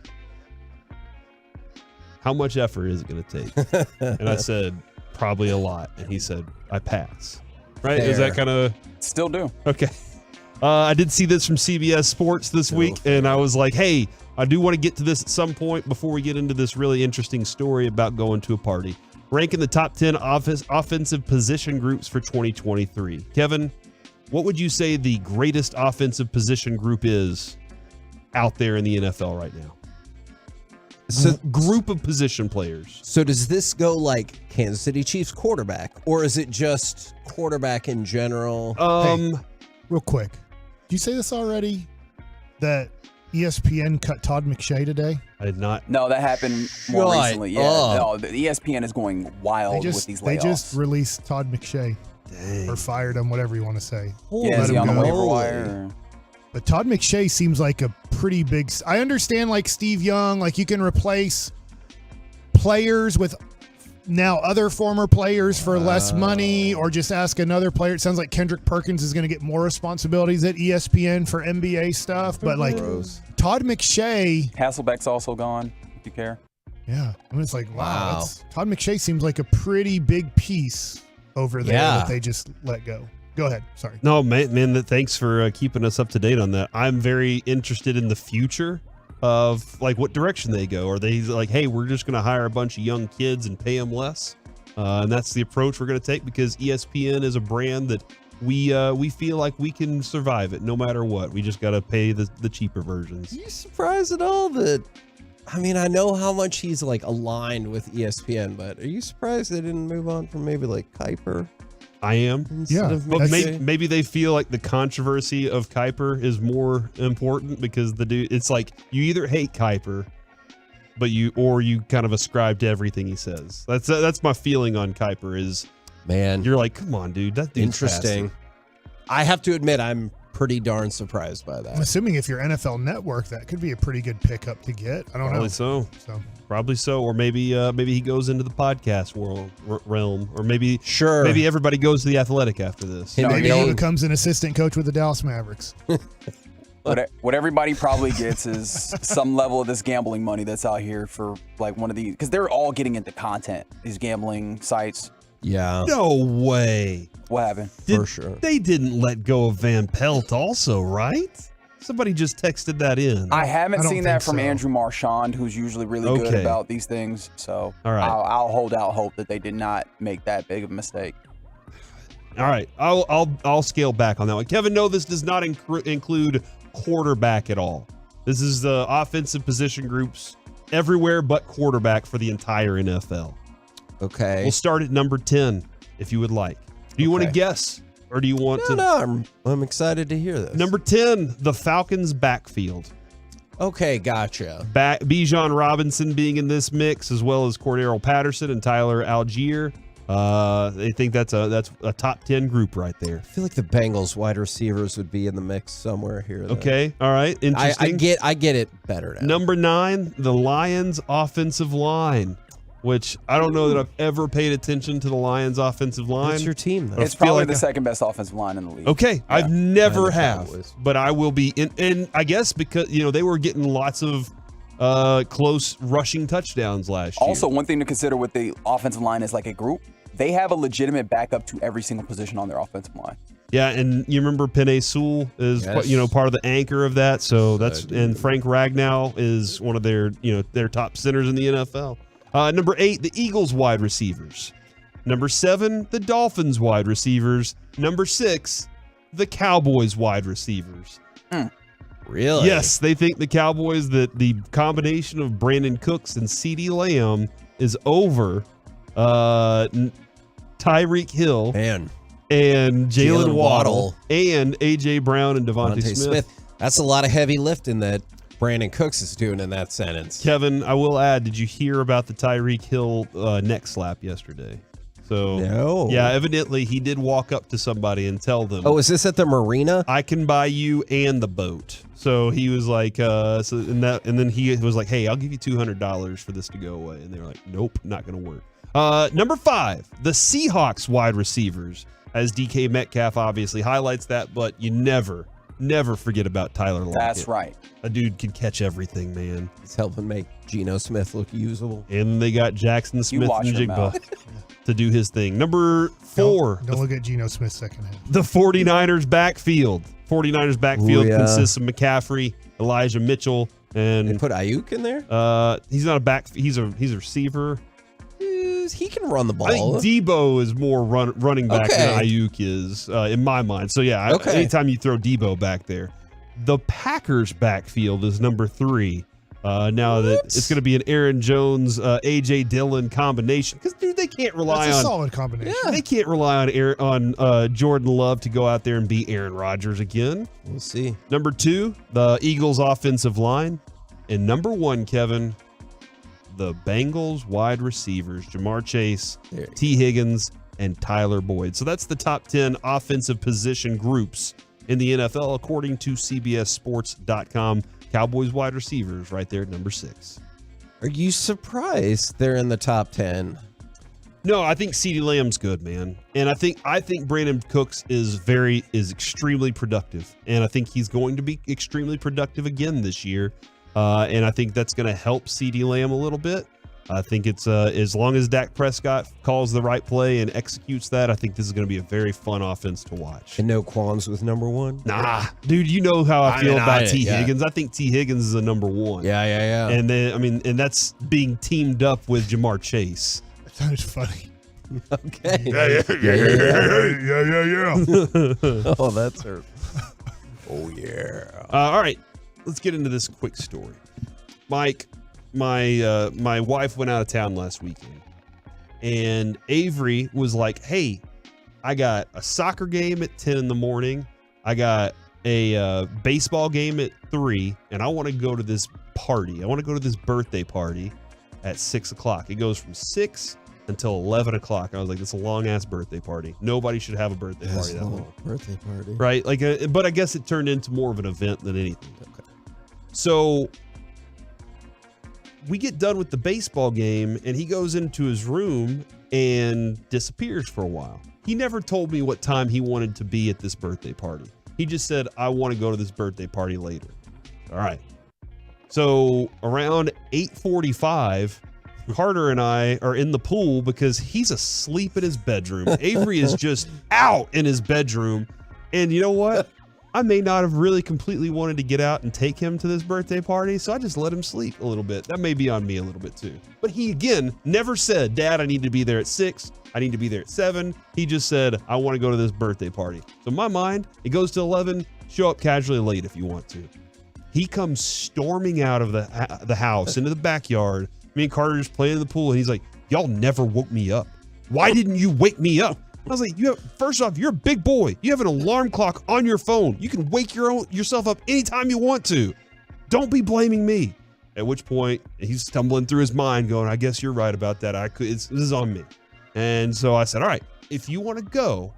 how much effort is it going to take? And I said, probably a lot. And he said, I pass. Right? Fair. Is that kind of... Still do. Okay. I did see this from CBS Sports this week, and I was like, hey, I do want to get to this at some point before we get into this really interesting story about going to a party. Ranking the top 10 offensive position groups for 2023. Kevin, what would you say the greatest offensive position group is out there in the NFL right now? So, group of position players. So does this go like Kansas City Chiefs quarterback, or is it just quarterback in general? Hey, real quick, did you say this already? That ESPN cut Todd McShay today? I did not. No, that happened more recently. Yeah, no, the ESPN is going wild with these layoffs. They just released Todd McShay. Dang. Or fired him, whatever you want to say. Yeah, is he on the waiver wire? But Todd McShay seems like a pretty big... I understand like Steve Young, like you can replace players with now other former players for less money, or just ask another player. It sounds like Kendrick Perkins is going to get more responsibilities at ESPN for NBA stuff. But like Todd McShay... Hasselbeck's also gone, if you care. Yeah. I mean, it's like, wow. Todd McShay seems like a pretty big piece over there that they just let go. Go ahead. Sorry. No, man, thanks for keeping us up to date on that. I'm very interested in the future of like what direction they go. Are they like, hey, we're just going to hire a bunch of young kids and pay them less? And that's the approach we're going to take, because ESPN is a brand that we feel like we can survive it no matter what. We just got to pay the cheaper versions. Are you surprised at all that... I mean, I know how much he's like aligned with ESPN, but are you surprised they didn't move on from maybe like Kuiper? I am. But maybe they feel like the controversy of Kuiper is more important, because the dude, it's like you either hate Kuiper, but you kind of ascribe to everything he says. That's my feeling on Kuiper is, man, you're like, come on, dude, that dude's interesting. fascinating. I have to admit, I'm pretty darn surprised by that. I'm assuming if you're NFL Network, that could be a pretty good pickup to get. I don't know. Probably so, or maybe he goes into the podcast realm, or maybe everybody goes to the Athletic after this. Maybe he becomes an assistant coach with the Dallas Mavericks. What everybody probably gets is some level of this gambling money that's out here for like one of these, because they're all getting into content, these gambling sites. Yeah. No way. What happened? For sure. They didn't let go of Van Pelt also, right? Somebody just texted that in. I haven't seen that from Andrew Marchand, who's usually really good about these things. So all right. I'll hold out hope that they did not make that big of a mistake. All right, I'll scale back on that one. Kevin, no, this does not include quarterback at all. This is the offensive position groups everywhere but quarterback for the entire NFL. Okay. We'll start at number 10 if you would like. Do you want to guess, or do you want to? No, I'm excited to hear this. Number 10, the Falcons' backfield. Okay, gotcha. Bijan Robinson being in this mix, as well as Cordero Patterson and Tyler Algier. They think that's a top 10 group right there. I feel like the Bengals wide receivers would be in the mix somewhere here, though. Okay, all right, interesting. I get it better now. Number 9, the Lions' offensive line. which I don't know that I've ever paid attention to the Lions' offensive line. It's your team, though. It's probably the second best offensive line in the league. Okay, Yeah. I've never And the have, Cowboys. but I will be. And I guess because they were getting lots of close rushing touchdowns last year. Also, one thing to consider with the offensive line is like a group, they have a legitimate backup to every single position on their offensive line. Yeah, and you remember Penei Sewell is Yes. part of the anchor of that. So that's and Frank Ragnow is one of their their top centers in the NFL. Number 8, the Eagles wide receivers. Number 7, the Dolphins wide receivers. Number 6, the Cowboys wide receivers. Really? Yes, they think the Cowboys that the combination of Brandon Cooks and CeeDee Lamb is over Tyreek Hill and Jalen Waddle and A.J. Brown and Devontae Smith. That's a lot of heavy lifting that Brandon Cooks is doing in that sentence. Kevin, I will add, did you hear about the Tyreek Hill neck slap yesterday? So, No. Yeah, evidently he did walk up to somebody and tell them. Oh, is this at the marina? I can buy you and the boat. So he was like, and then he was like, hey, I'll give you $200 for this to go away. And they were like, nope, not going to work. Number 5, the Seahawks wide receivers, as DK Metcalf obviously highlights that, but you never forget about Tyler Lockett. That's right. A dude can catch everything, man. He's helping make Geno Smith look usable. And they got Jackson Smith watch and your Jigba mouth. to do his thing. Number 4, Don't look at Geno Smith second half. the 49ers backfield. 49ers backfield Ooh, yeah. consists of McCaffrey, Elijah Mitchell, and They put Ayuk in there? he's not a back. He's a receiver. He can run the ball. I think Debo is more running back than Okay. Ayuk is in my mind. So yeah, Okay. anytime you throw Debo back there, the Packers backfield is number 3. Now that it's going to be an Aaron Jones, AJ Dillon combination, because dude, they can't rely That's a on solid combination. they can't rely on Jordan Love to go out there and beat Aaron Rodgers again. We'll see. Number 2, the Eagles offensive line, and number 1, Kevin, the Bengals wide receivers, Jamar Chase, T. Higgins, and Tyler Boyd. So that's the top 10 offensive position groups in the NFL, according to CBSSports.com. Cowboys wide receivers right there at number 6. Are you surprised they're in the top 10? No, I think CeeDee Lamb's good, man. And I think Brandon Cooks is extremely productive. And I think he's going to be extremely productive again this year. And I think that's going to help CeeDee Lamb a little bit. I think it's as long as Dak Prescott calls the right play and executes that, I think this is going to be a very fun offense to watch. And no qualms with number 1? Nah, dude, you know how I feel about T. yeah. Higgins. I think T. Higgins is a number 1. Yeah. And then, and that's being teamed up with Jamar Chase. That sounded funny. Okay. Yeah. Oh, that's her. Oh, yeah. All right, let's get into this quick story. Mike, my wife went out of town last weekend, and Avery was like, hey, I got a soccer game at 10 in the morning. I got a baseball game at 3, and I want to go to this party. I want to go to this birthday party at 6 o'clock. It goes from 6 until 11 o'clock. I was like, that's a long-ass birthday party. Nobody should have a birthday party that long. Birthday party. Right? But I guess it turned into more of an event than anything. Okay. So we get done with the baseball game, and he goes into his room and disappears for a while. He never told me what time he wanted to be at this birthday party. He just said, I want to go to this birthday party later. All right. So around 8:45, Carter and I are in the pool because he's asleep in his bedroom. Avery is just out in his bedroom. And you know what? I may not have really completely wanted to get out and take him to this birthday party, so I just let him sleep a little bit. That may be on me a little bit too. But he, again, never said, Dad, I need to be there at 6. I need to be there at 7. He just said, I want to go to this birthday party. So in my mind, it goes to 11. Show up casually late if you want to. He comes storming out of the house into the backyard. Me and Carter just playing in the pool, and he's like, y'all never woke me up. Why didn't you wake me up? I was like, first off, you're a big boy. You have an alarm clock on your phone. You can wake yourself up anytime you want to. Don't be blaming me. At which point, he's stumbling through his mind going, I guess you're right about that. This is on me. And so I said, all right, if you want to go,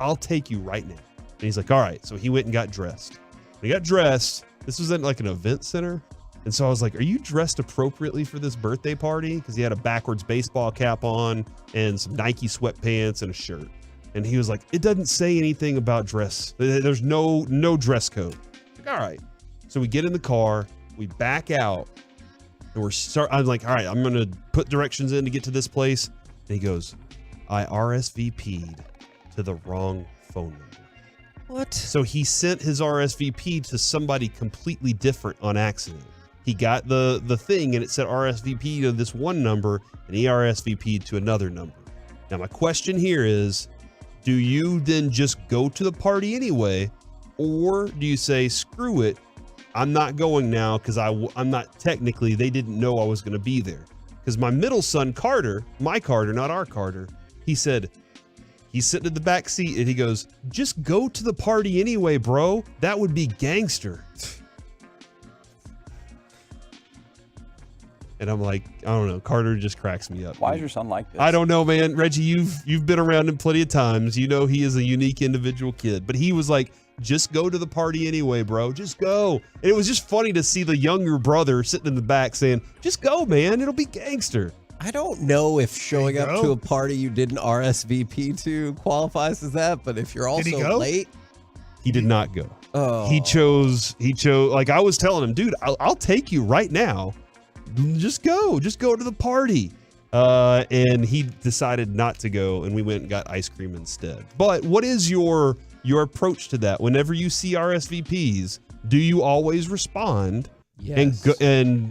I'll take you right now. And he's like, all right. So he went and got dressed. When he got dressed, this was at like an event center. And so I was like, are you dressed appropriately for this birthday party? Because he had a backwards baseball cap on and some Nike sweatpants and a shirt. And he was like, it doesn't say anything about dress. There's no dress code. Like, all right. So we get in the car, we back out, and I'm like, all right, I'm going to put directions in to get to this place. And he goes, I RSVP'd to the wrong phone number. What? So he sent his RSVP to somebody completely different on accident. He got the thing and it said RSVP to this one number and he RSVP'd to another number. Now my question here is, do you then just go to the party anyway? Or do you say, screw it, I'm not going now because I'm not technically, they didn't know I was going to be there. Because my middle son, Carter, my Carter, not our Carter, he said, he's sitting in the back seat and he goes, just go to the party anyway, bro. That would be gangster. And I'm like, I don't know. Carter just cracks me up. Why is your son like this? I don't know, man. Reggie, you've been around him plenty of times. You know he is a unique individual kid. But he was like, just go to the party anyway, bro. Just go. And it was just funny to see the younger brother sitting in the back saying, just go, man. It'll be gangster. I don't know if showing up to a party you didn't RSVP to qualifies as that, but if you're also late. He did not go. Oh. He chose, like I was telling him, dude, I'll take you right now. Just go to the party. And he decided not to go, and we went and got ice cream instead. But what is your approach to that? Whenever you see RSVPs, do you always respond and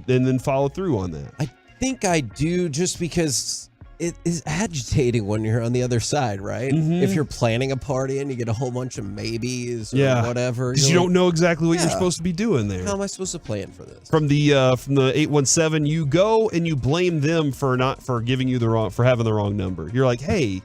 then follow through on that? I think I do, just because it is agitating when you're on the other side, right? Mm-hmm. If you're planning a party and you get a whole bunch of maybes or whatever. Because you don't know exactly what you're supposed to be doing there. How am I supposed to plan for this? From the 817, you go and you blame them for having the wrong number. You're like, hey,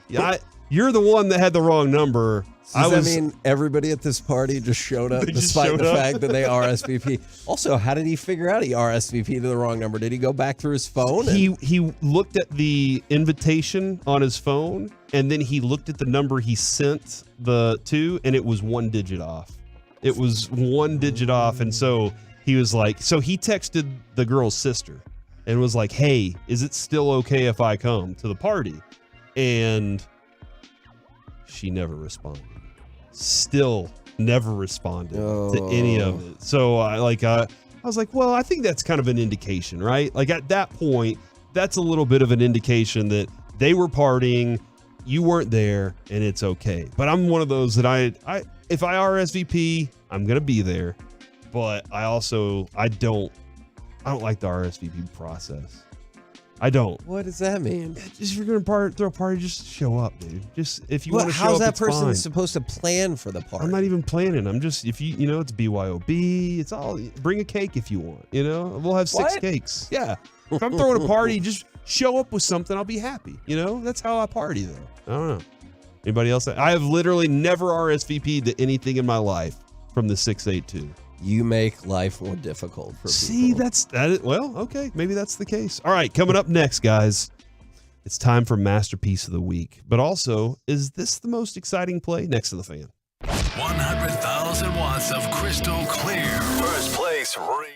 you're the one that had the wrong number. Does that mean everybody at this party just showed up despite the fact that they RSVP? Also, how did he figure out he RSVP'd to the wrong number? Did he go back through his phone? He looked at the invitation on his phone, and then he looked at the number he sent to, and it was one digit off. It was one digit off, and so he was like, so he texted the girl's sister and was like, hey, is it still okay if I come to the party? And she never responded. Still never responded to any of it. So I was like, well, I think that's kind of an indication, right? Like at that point, that's a little bit of an indication that they were partying, you weren't there, and it's okay. But I'm one of those that if I RSVP, I'm gonna be there. But I don't like the RSVP process. I don't. What does that mean? Just if you're gonna throw a party, just show up, dude. Just if you want to show up, how's that it's person fine. supposed to plan for the party? I'm not even planning. I'm just it's BYOB. It's all, bring a cake if you want. We'll have 6 cakes. Yeah. If I'm throwing a party, just show up with something. I'll be happy. That's how I party though. I don't know. Anybody else? I have literally never RSVP'd to anything in my life from the 682. You make life more difficult for people. See, well, okay. Maybe that's the case. All right, coming up next, guys, it's time for Masterpiece of the Week. But also, is this the most exciting play? Next to the Fan. 100,000 watts of crystal clear. First place Rangers.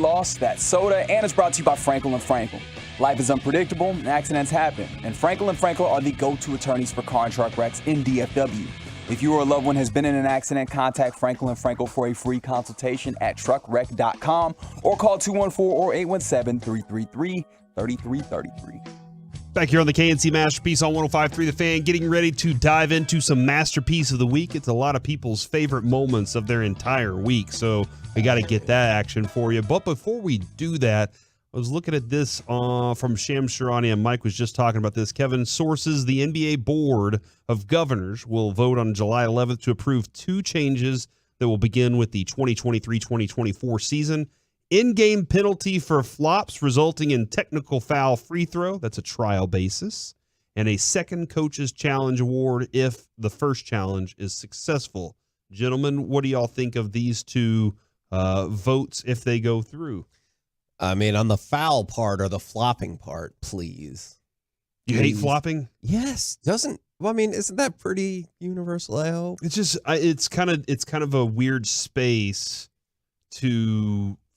lost that soda, and it's brought to you by Frankel & Frankel. Life is unpredictable, and accidents happen, and Frankel & Frankel are the go-to attorneys for car and truck wrecks in DFW. If you or a loved one has been in an accident, contact Frankel & Frankel for a free consultation at truckwreck.com or call 214 or 817-333-3333. Back here on the KNC Masterpiece on 105.3 The Fan, getting ready to dive into some Masterpiece of the Week. It's a lot of people's favorite moments of their entire week, so we got to get that action for you. But before we do that, I was looking at this from Shams Charania, and Mike was just talking about this. Kevin, sources, the NBA Board of Governors will vote on July 11th to approve 2 changes that will begin with the 2023-2024 season. In-game penalty for flops resulting in technical foul free throw. That's a trial basis. And a second coach's challenge award if the first challenge is successful. Gentlemen, what do y'all think of these 2 votes if they go through? I mean, on the foul part or the flopping part, please. You hate flopping? Yes. Isn't that pretty universal, I hope? It's just, it's kind of a weird space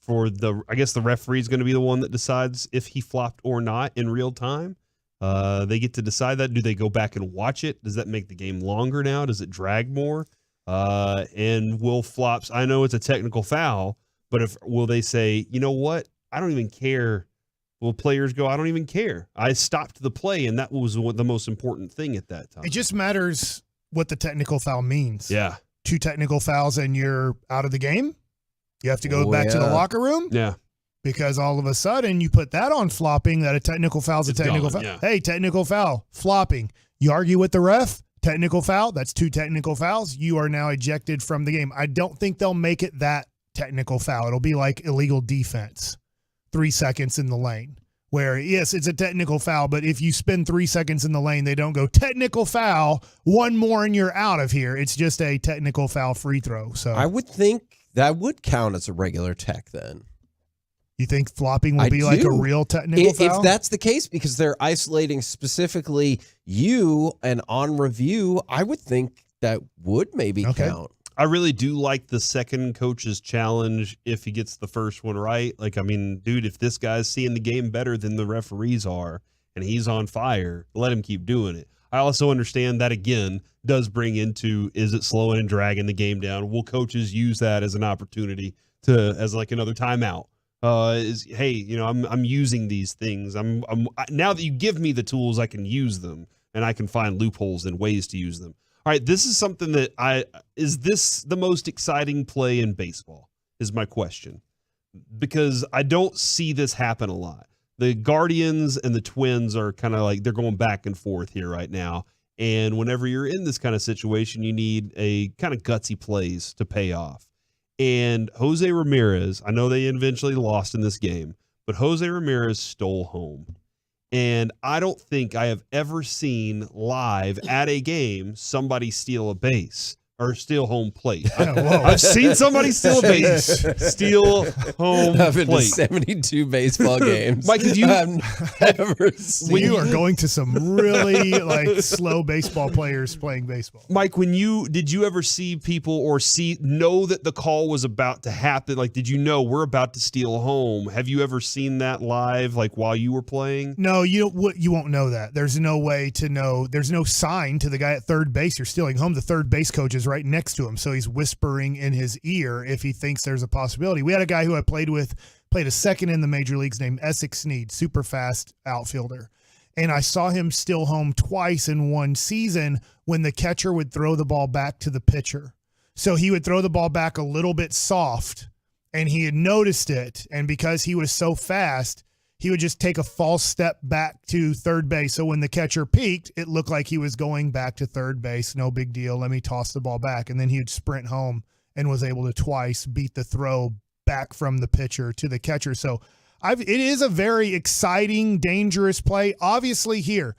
I guess the referee is going to be the one that decides if he flopped or not in real time. They get to decide that. Do they go back and watch it? Does that make the game longer now? Does it drag more? And will flops, I know it's a technical foul, but will they say, you know what? I don't even care. Will players go, I don't even care. I stopped the play, and that was the most important thing at that time. It just matters what the technical foul means. Yeah. 2 technical fouls and you're out of the game. You have to go back to the locker room. Yeah. Because all of a sudden you put that on flopping, that a technical foul is a technical foul. Yeah. Hey, technical foul, flopping. You argue with the ref, technical foul, that's 2 technical fouls. You are now ejected from the game. I don't think they'll make it that technical foul. It'll be like illegal defense, 3 seconds in the lane, where, yes, it's a technical foul, but if you spend 3 seconds in the lane, they don't go technical foul, 1 more and you're out of here. It's just a technical foul free throw. So I would think that would count as a regular tech then. You think flopping will be like a real technical foul? If that's the case, because they're isolating specifically you and on review, I would think that would maybe count. I really do like the second coach's challenge if he gets the first one right. Like, I mean, dude, if this guy's seeing the game better than the referees are and he's on fire, let him keep doing it. I also understand that, again, does bring into, is it slowing and dragging the game down? Will coaches use that as an opportunity as like another timeout? Hey, you know, I'm using these things. Now that you give me the tools, I can use them and I can find loopholes and ways to use them. All right, this is something that is this the most exciting play in baseball is my question, because I don't see this happen a lot. The Guardians and the Twins are kind of like, they're going back and forth here right now. And whenever you're in this kind of situation, you need a kind of gutsy plays to pay off. And Jose Ramirez, I know they eventually lost in this game, but Jose Ramirez stole home. And I don't think I have ever seen live at a game somebody steal a base or steal home plate. I've seen somebody steal a base, steal home I've been to plate. 72 baseball games. Mike, have you ever seen? When you are going to some really like slow baseball players playing baseball. Mike, did you ever see people or know that the call was about to happen? Like, did you know we're about to steal home? Have you ever seen that live, like while you were playing? No, you won't know that. There's no way to know. There's no sign to the guy at third base you're stealing home. The third base coach is right next to him, so he's whispering in his ear if he thinks there's a possibility. We had a guy who I played a second in the major leagues named Essex Snead, super fast outfielder. And I saw him steal home twice in one season when the catcher would throw the ball back to the pitcher. So he would throw the ball back a little bit soft, and he had noticed it. And because he was so fast, he would just take a false step back to third base. So when the catcher peeked, it looked like he was going back to third base. No big deal. Let me toss the ball back. And then he would sprint home and was able to twice beat the throw back from the pitcher to the catcher. So it is a very exciting, dangerous play. Obviously here,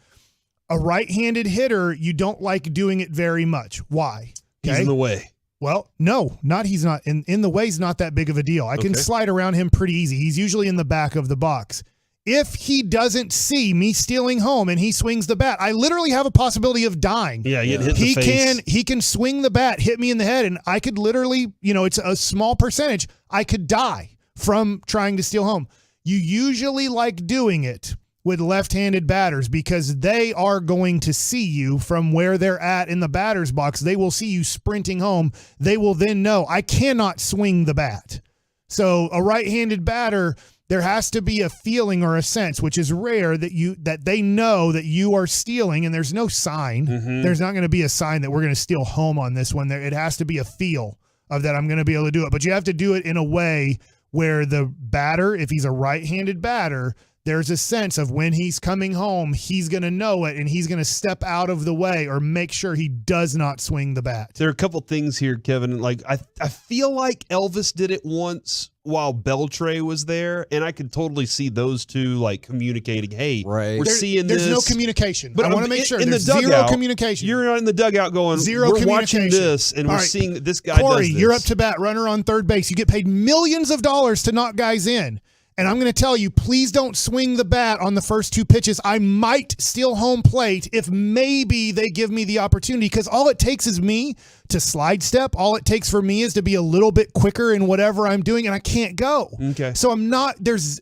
a right-handed hitter, you don't like doing it very much. Why? Okay? He's in the way. Well, no, he's not. In the way is not that big of a deal. I can slide around him pretty easy. He's usually in the back of the box. If he doesn't see me stealing home and he swings the bat, I literally have a possibility of dying. Yeah, you hit the face. He can swing the bat, hit me in the head, and I could literally, it's a small percentage, I could die from trying to steal home. You usually like doing it with left-handed batters because they are going to see you from where they're at in the batter's box. They will see you sprinting home. They will then know, I cannot swing the bat. So a right-handed batter, there has to be a feeling or a sense, which is rare, that they know that you are stealing, and there's no sign. Mm-hmm. There's not going to be a sign that we're going to steal home on this one. It has to be a feel of that I'm going to be able to do it. But you have to do it in a way where the batter, if he's a right-handed batter, there's a sense of when he's coming home, he's going to know it, and he's going to step out of the way or make sure he does not swing the bat. There are a couple things here, Kevin. Like I feel like Elvis did it once while Beltray was there, and I could totally see those two like communicating, hey, we're seeing this. There's no communication. But I want to make sure in there's the dugout, zero communication. You're not in the dugout going, Zero we're communication. watching this, and All we're right. seeing that this guy Corey, does this. you're up to bat, runner on third base. You get paid millions of dollars to knock guys in. And I'm going to tell you, please don't swing the bat on the first two pitches. I might steal home plate if maybe they give me the opportunity, because all it takes is me to slide step. All it takes for me is to be a little bit quicker in whatever I'm doing, and I can't go. Okay. So I'm not, there's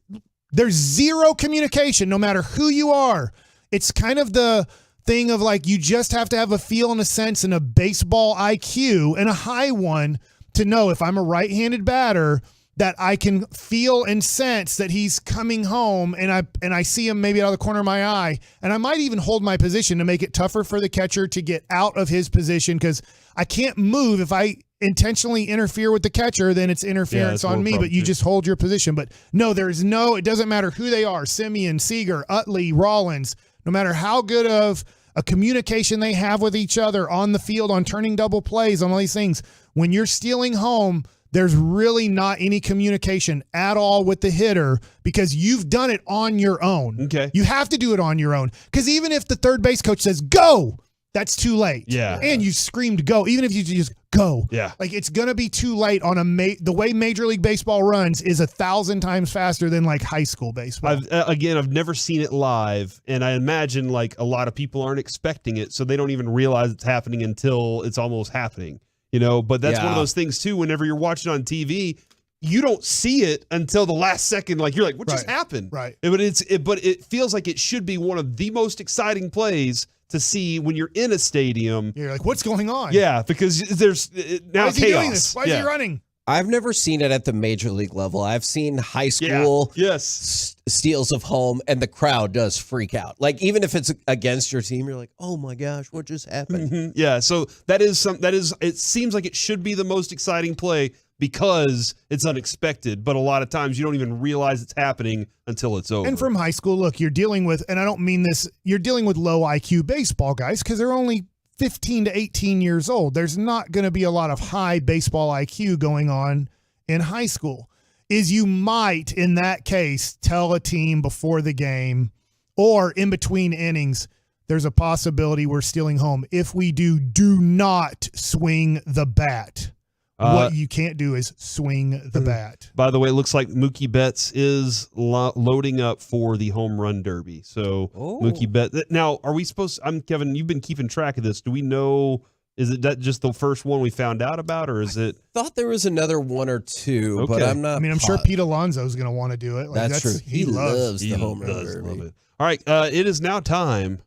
zero communication no matter who you are. It's kind of the thing of like, you just have to have a feel and a sense and a baseball IQ, and a high one, to know if I'm a right-handed batter that I can feel and sense that he's coming home, and I see him maybe out of the corner of my eye, and I might even hold my position to make it tougher for the catcher to get out of his position, because I can't move. If I intentionally interfere with the catcher, then it's interference on me, but you just hold your position. But no, it doesn't matter who they are, Simeon, Seager, Utley, Rollins, no matter how good of a communication they have with each other on the field, on turning double plays, on all these things, when you're stealing home, there's really not any communication at all with the hitter, because you've done it on your own. Okay. You have to do it on your own, because even if the third base coach says, go, that's too late. Yeah. And you screamed go, even if you just go. Yeah. Like, it's going to be too late on the way Major League Baseball runs is 1,000 times faster than like high school baseball. I've never seen it live, and I imagine like a lot of people aren't expecting it, so they don't even realize it's happening until it's almost happening. But that's one of those things too. Whenever you're watching on TV, you don't see it until the last second. Like, you're like, what just happened? Right. But it feels like it should be one of the most exciting plays to see when you're in a stadium. You're like, what's going on? Yeah, because there's now Why is chaos. he doing this? Why is he running? I've never seen it at the major league level. I've seen high school steals of home, and the crowd does freak out. Like, even if it's against your team, you're like, oh my gosh, what just happened? Mm-hmm. Yeah, so it seems like it should be the most exciting play because it's unexpected, but a lot of times you don't even realize it's happening until it's over. And from high school, look, you're dealing with, and I don't mean this, you're dealing with low IQ baseball guys, because they're only 15 to 18 years old. There's not going to be a lot of high baseball IQ going on in high school. You might, in that case, tell a team before the game or in between innings, there's a possibility we're stealing home. If we do not swing the bat. What you can't do is swing the bat. By the way, it looks like Mookie Betts is loading up for the home run derby. So Mookie Betts. Now, are we supposed? Kevin. You've been keeping track of this. Do we know? Is it that just the first one we found out about, or is it? Thought there was another one or two, but I'm not. I mean, I'm sure Pete Alonso is going to want to do it. Like, that's true. He loves the home run derby. Love it. All right, it is now time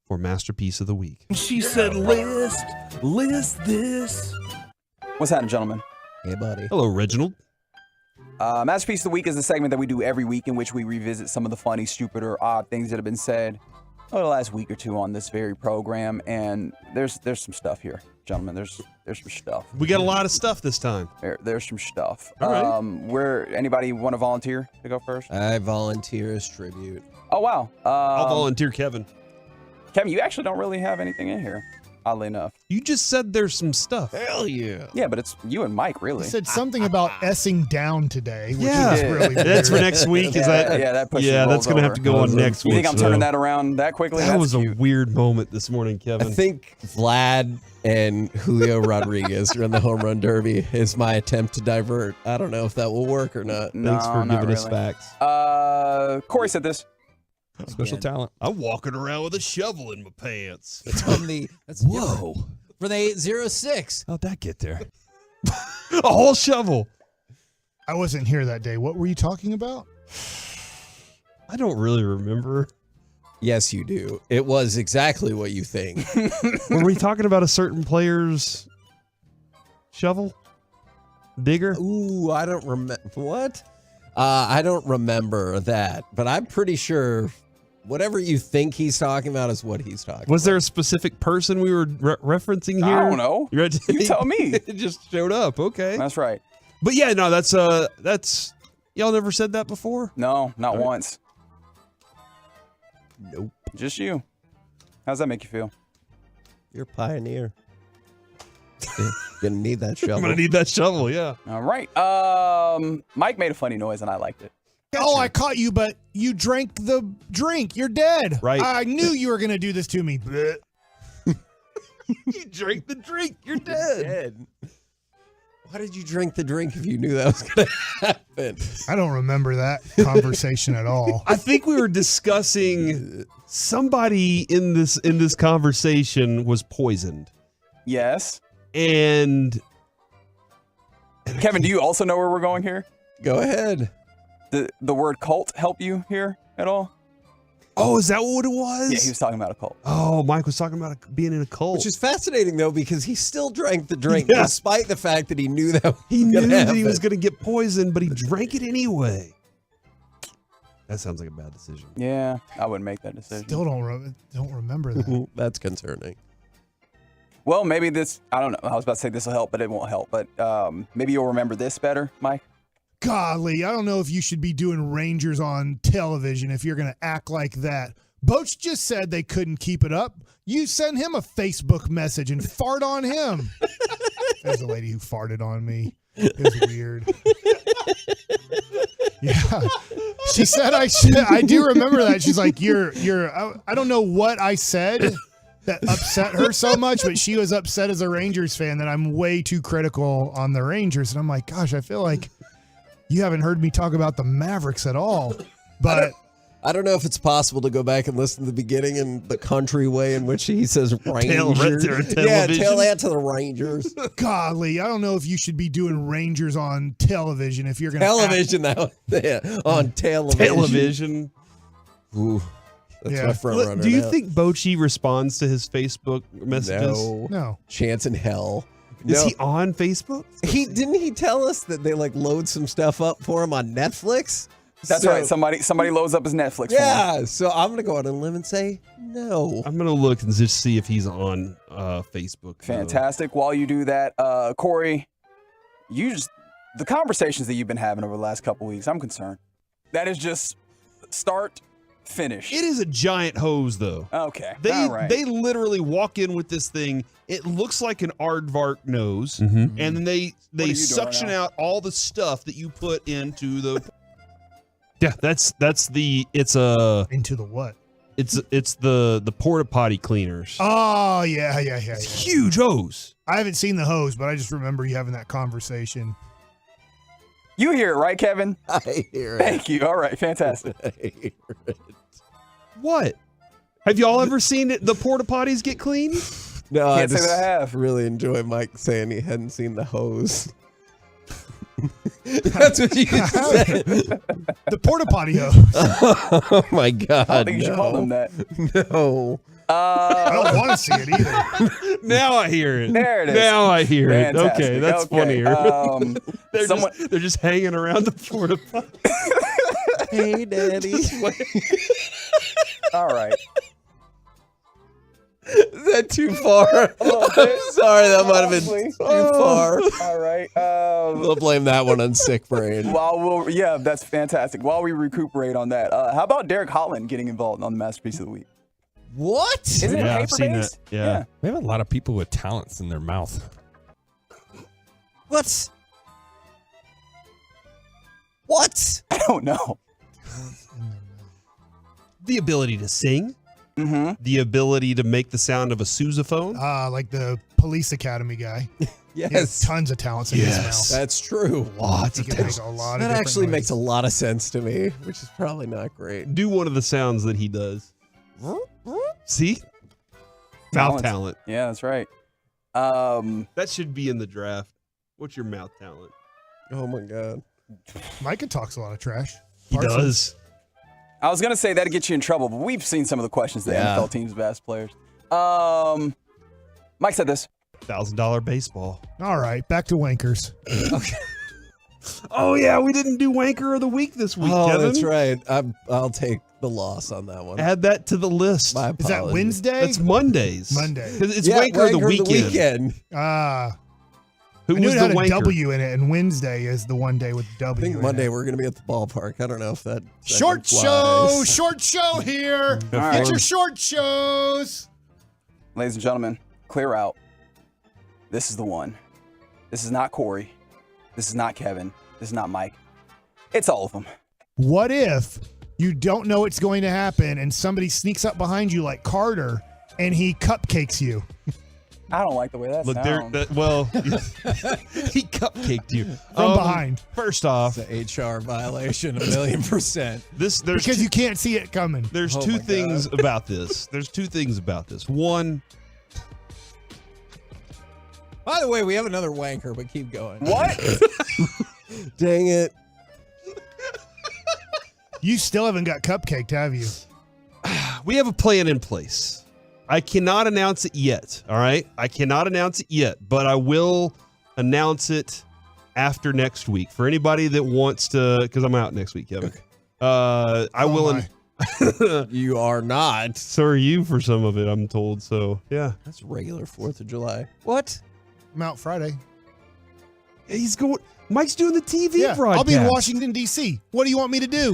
for Masterpiece of the Week. She said, list this. What's happening, gentlemen? Hey, buddy. Hello, Reginald. Masterpiece of the Week is a segment that we do every week in which we revisit some of the funny, stupid, or odd things that have been said over the last week or two on this very program. And there's some stuff here, gentlemen. There's some stuff. We got a lot of stuff this time. There's some stuff. All right. Anybody want to volunteer to go first? I volunteer as tribute. Oh, wow. I'll volunteer, Kevin. Kevin, you actually don't really have anything in here, oddly enough. You just said there's some stuff. Hell yeah. Yeah, but it's you and Mike, really. He said something about S-ing down today, which Yeah. is really weird. That's for next week. Is that? that pushes Yeah, that's going gonna have to go on next week. You think I'm turning that around that quickly? That was a weird moment this morning, Kevin. I think Vlad and Julio Rodriguez are in the home run derby is my attempt to divert. I don't know if that will work or not. Thanks for giving us facts. Corey said this. Special talent. I'm walking around with a shovel in my pants. It's on the. Whoa. For the 806. How'd that get there? A whole shovel. I wasn't here that day. What were you talking about? I don't really remember. Yes, you do. It was exactly what you think. Were we talking about a certain player's shovel? Digger? Ooh, I don't remember. What? I don't remember that, but I'm pretty sure whatever you think he's talking about is what he's talking about. Was there a specific person we were referencing here? I don't know. You tell me. It just showed up. Okay. That's right. But yeah, no, that's y'all never said that before? No, not once. Nope. Just you. How's that make you feel? You're a pioneer. Gonna need that shovel. I'm gonna need that shovel, yeah. All right. Mike made a funny noise and I liked it. Oh, I caught you, but you drank the drink. You're dead. Right. I knew you were going to do this to me. You drank the drink. You're dead. Why did you drink the drink if you knew that was going to happen? I don't remember that conversation at all. I think we were discussing somebody in this conversation was poisoned. Yes. And Kevin, do you also know where we're going here? Go ahead. The word cult help you here at all? Oh, is that what it was? Yeah, he was talking about a cult. Oh, Mike was talking about being in a cult. Which is fascinating, though, because he still drank the drink, despite the fact that he knew that he knew that he was going to get poisoned, but he drank it anyway. That sounds like a bad decision. Yeah, I wouldn't make that decision. Still don't remember that. That's concerning. Well, maybe this, I don't know. I was about to say this will help, but it won't help. But maybe you'll remember this better, Mike. Golly, I don't know if you should be doing Rangers on television if you're going to act like that. Boach just said they couldn't keep it up. You send him a Facebook message and fart on him. There's a lady who farted on me. It was weird. Yeah. She said I should. I do remember that. She's like, I don't know what I said that upset her so much, but she was upset as a Rangers fan that I'm way too critical on the Rangers. And I'm like, gosh, I feel like you haven't heard me talk about the Mavericks at all. But I don't know if it's possible to go back and listen to the beginning and the country way in which he says Rangers. Tail end to the Rangers. Golly, I don't know if you should be doing Rangers on television if you're going to television on television. Television. Ooh, that's my front runner. Do you now. think Bochy responds to his Facebook messages? No. Chance in hell. Is he on Facebook? Didn't he tell us that they like load some stuff up for him on Netflix? That's right. Somebody loads up his Netflix. Yeah. For him. So I'm gonna go out on a limb and say no. I'm gonna look and just see if he's on Facebook. Fantastic. While you do that, Corey, the conversations that you've been having over the last couple weeks, I'm concerned. That is just start, finish. It is a giant hose, though. Okay. They All right. they literally walk in with this thing. It looks like an aardvark nose, and then they suction out all the stuff that you put into the. Yeah, it's into the what? It's the porta potty cleaners. Oh yeah. It's huge hose. I haven't seen the hose, but I just remember you having that conversation. You hear it, right, Kevin? I hear it. Thank you. All right, fantastic. I hear it. What? Have y'all ever seen the porta potties get cleaned? No, Can't say that I have. Really enjoy Mike saying he hadn't seen the hose. That's what you said. The porta potty hose. Oh my God! I don't think you should call them that. No. I don't want to see it either. Now I hear it. There it is. Now I hear Fantastic. it. Okay, that's Okay. funnier. They're just hanging around the porta potty. Hey, Daddy. All right. Is that too far? I'm sorry, that might have been too far. All right. We'll blame that one on sick brain. Yeah, that's fantastic. While we recuperate on that, how about Derek Holland getting involved on the Masterpiece of the Week? What? Isn't it I've seen paper-based? that. Yeah. We have a lot of people with talents in their mouth. What? I don't know. The ability to sing. Mm-hmm. The ability to make the sound of a sousaphone. Like the police academy guy. Yes. He has tons of talents in his mouth. That's true. Lots He of can make a lot of That different actually noises. makes a lot of sense to me, which is probably not great. Do one of the sounds that he does. See? Mouth talent. Yeah, that's right. That should be in the draft. What's your mouth talent? Oh my God. Micah talks a lot of trash. He does. I was gonna say that'd get you in trouble, but we've seen some of the questions that NFL teams have asked players. Mike said this. $1,000 baseball. All right, back to wankers. Okay. Oh yeah, we didn't do wanker of the week this week, Kevin. That's right. I'll take the loss on that one. Add that to the list. My Is that apologies. Wednesday? That's Mondays. Monday. 'Cause it's wanker of the weekend. Who I knew was it the had a wanker? W in it, and Wednesday is the one day with I W. think in Monday it. we're going to be at the ballpark. I don't know if that Short show here. All right. Get your short shows. Ladies and gentlemen, clear out. This is the one. This is not Corey. This is not Kevin. This is not Mike. It's all of them. What if you don't know it's going to happen and somebody sneaks up behind you like Carter and he cupcakes you? I don't like the way that Look, sounds. he cupcaked you From behind. First off, it's an HR violation, 1,000,000%. Because you can't see it coming. There's two things about this. There's two things about this. One, By the way, we have another wanker, but keep going. What? Dang it. You still haven't got cupcaked, have you? we have a plan in place. I cannot announce it yet, all right? I cannot announce it yet, but I will announce it after next week. For anybody that wants to, because I'm out next week, Kevin. I will. You are not. So are you for some of it, I'm told. So, yeah. That's regular 4th of July. What? I'm out Friday. He's going. Mike's doing the TV Yeah, broadcast. I'll be in Washington, D.C. What do you want me to do?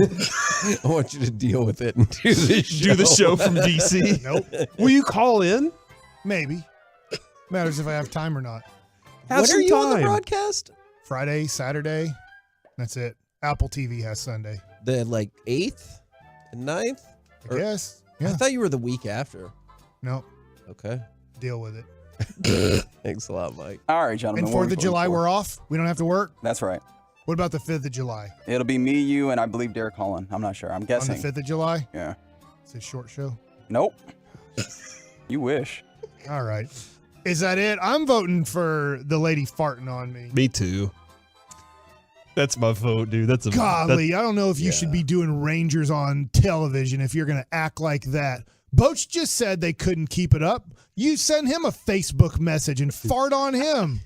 I want you to deal with it and do the show. Do the show from D.C.? Nope. Will you call in? Maybe. Matters if I have time or not. When are you on the broadcast? Friday, Saturday. That's it. Apple TV has Sunday. The 8th and 9th? I guess. Yeah. I thought you were the week after. Nope. Okay. Deal with it. Thanks a lot, Mike. All right, gentlemen. And what are 4th we of July, voting for? we're off. We don't have to work. That's right. What about the 5th of July? It'll be me, you, and I believe Derek Holland. I'm not sure. I'm guessing. On the 5th of July? Yeah. It's a short show. Nope. You wish. All right. Is that it? I'm voting for the lady farting on me. Me too. That's my vote, dude. That's a Golly, I don't know if you should be doing Rangers on television if you're going to act like that. Boach just said they couldn't keep it up. You send him a Facebook message and fart on him.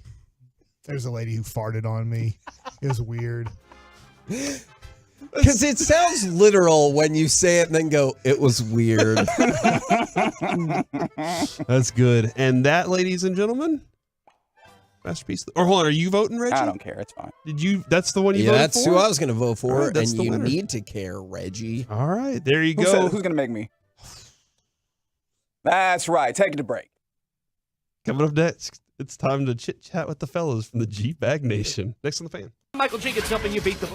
There's a lady who farted on me. It was weird. Because it sounds literal when you say it and then go, it was weird. That's good. And that, ladies and gentlemen, masterpiece. Or hold on, are you voting, Reggie? I don't care. It's fine. Did you? That's the one you Yeah, voted that's for? who I was going to vote for, All right, that's and the you winner. need to care, Reggie. All right, there you Who go. said- who's going to make me? That's right. Take it to break. Coming up next, it's time to chit chat with the fellas from the G-Bag Nation. Next on the fan. Michael G gets helping you beat the.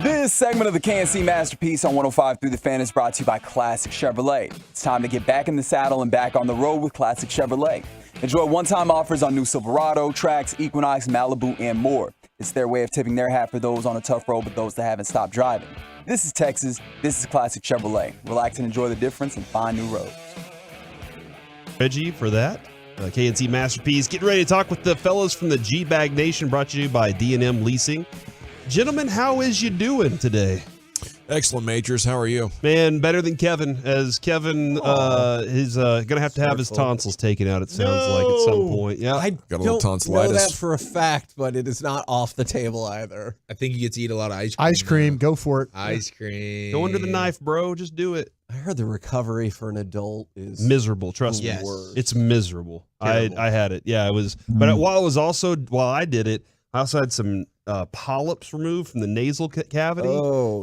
This segment of the KNC Masterpiece on 105 Through the Fan is brought to you by Classic Chevrolet. It's time to get back in the saddle and back on the road with Classic Chevrolet. Enjoy one-time offers on new Silverado, Trax, Equinox, Malibu, and more. It's their way of tipping their hat for those on a tough road but those that haven't stopped driving. This is Texas. This is Classic Chevrolet. Relax and enjoy the difference and find new roads. Reggie for that. KNC Masterpiece. Getting ready to talk with the fellas from the G-Bag Nation, brought to you by D&M Leasing. Gentlemen, how is you doing today? Excellent, Majors. How are you? Man, better than Kevin, as Kevin is going to have his tonsils taken out, it sounds like, at some point. Yeah, I don't know that for a fact, but it is not off the table either. I think you get to eat a lot of ice cream. Ice cream, go for it. Ice cream. Go under the knife, bro. Just do it. I heard the recovery for an adult is miserable. Trust me, it's miserable. I had it. Yeah, it was. But while I did it, I also had some polyps removed from the nasal cavity.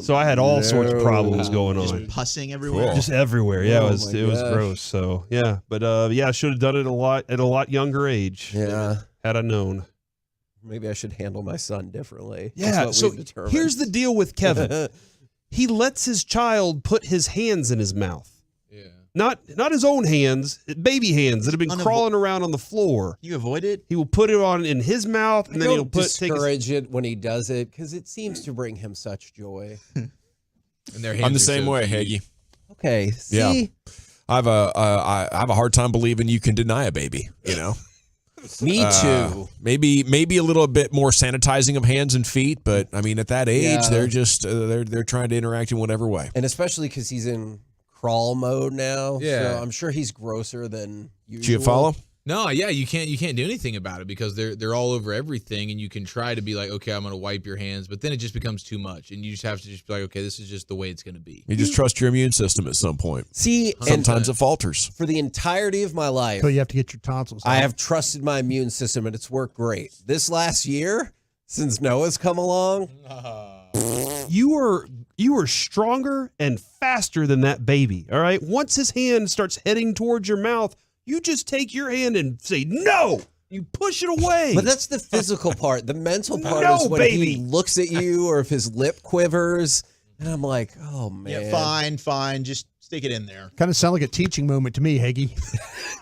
So I had all sorts of problems going on. Just pussing everywhere. Cool. Just everywhere. Yeah, it was gross. So yeah, but I should have done it at a lot younger age. Yeah, had I known. Maybe I should handle my son differently. Yeah. So here's the deal with Kevin. He lets his child put his hands in his mouth. Yeah. Not his own hands, baby hands that have been crawling around on the floor. You avoid it? He will put it on in his mouth, and then he'll discourage it when he does it because it seems to bring him such joy. And their hands I'm the same way, Hagee. Okay. See? Yeah. I have a hard time believing you can deny a baby. You know. Me too. Maybe a little bit more sanitizing of hands and feet, but I mean, at that age, they're just they're trying to interact in whatever way. And especially because he's in crawl mode now. Yeah, so I'm sure he's grosser than usual. Do you follow? No, yeah, you can't do anything about it because they're all over everything, and you can try to be like, okay, I'm going to wipe your hands, but then it just becomes too much, and you just have to just be like, okay, this is just the way it's going to be. You just trust your immune system at some point. See, sometimes it falters. For the entirety of my life, so you have to get your tonsils out. I have trusted my immune system, and it's worked great. This last year, since Noah's come along, you are stronger and faster than that baby. All right. Once his hand starts heading towards your mouth, you just take your hand and say, no, you push it away. But that's the physical part. The mental part is when he looks at you or if his lip quivers. And I'm like, oh, man. Yeah, fine. Just stick it in there. Kind of sound like a teaching moment to me, Hagee.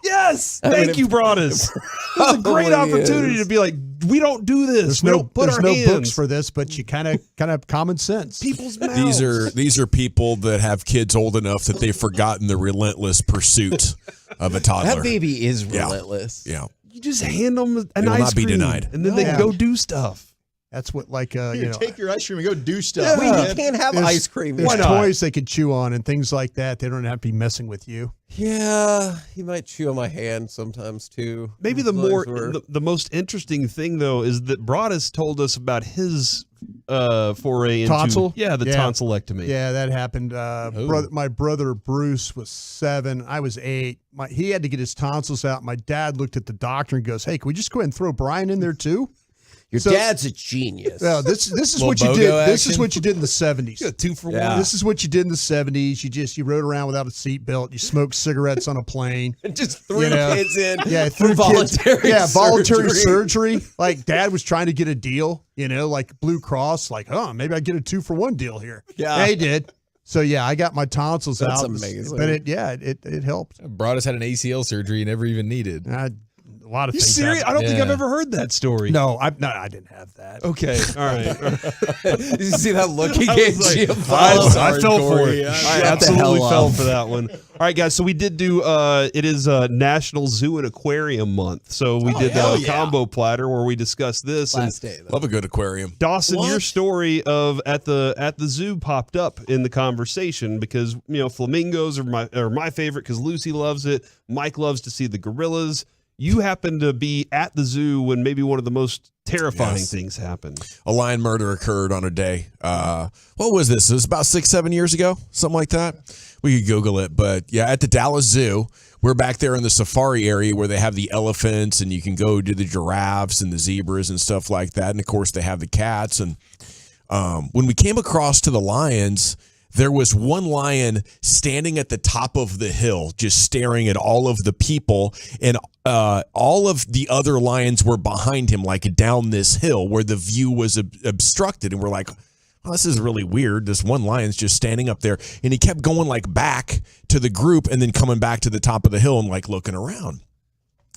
Yes. Thank you, Broadus. It's a great opportunity to be like, we don't do this. There's no books for this, but you kind of have common sense. People's mouths. These are people that have kids old enough that they've forgotten the relentless pursuit of a toddler. That baby is relentless. Yeah. You just hand them an ice cream, denied. and then they can go do stuff. That's what, like, take your ice cream and go do stuff. Yeah. We can't have ice cream. There's toys they could chew on and things like that. They don't have to be messing with you. Yeah, he might chew on my hand sometimes too. Maybe the most interesting thing though is that Broadus told us about his foray into tonsil. Tonsillectomy. Yeah, that happened. My brother Bruce was 7. I was 8. He had to get his tonsils out. My dad looked at the doctor and goes, "Hey, can we just go ahead and throw Brian in there too?" Your dad's a genius. No, this is what you did. This is what you did in the 70s. You got 2 for 1. This is what you did in the 70s. You rode around without a seatbelt. You smoked cigarettes on a plane. And just threw kids in. Yeah, for voluntary surgery. Like Dad was trying to get a deal. Like Blue Cross. Like, maybe I get a 2 for 1 deal here. Yeah, he did. So yeah, I got my tonsils out. That's amazing. But it helped. Broadus had an ACL surgery he never even needed. A lot of you things. Serious? I don't think I've ever heard that story. No, I didn't have that. Okay, all right. Did you see that look he gave Jim? I fell for it. I absolutely fell for that one. All right, guys. So we did do. It is National Zoo and Aquarium Month. So we did a combo platter where we discussed this. Last day, love a good aquarium. Dawson, your story of at the zoo popped up in the conversation because flamingos are my favorite because Lucy loves it. Mike loves to see the gorillas. You happen to be at the zoo when maybe one of the most terrifying things happened. A lion murder occurred on a day. What was this? It was about 6-7 years ago, something like that. We could Google it. But yeah, at the Dallas Zoo, we're back there in the safari area where they have the elephants and you can go to the giraffes and the zebras and stuff like that. And of course, they have the cats. And when we came across to the lions, there was one lion standing at the top of the hill, just staring at all of the people, and all of the other lions were behind him, like down this hill where the view was obstructed. And we're like, well, this is really weird. This one lion's just standing up there. And he kept going like back to the group and then coming back to the top of the hill and like looking around.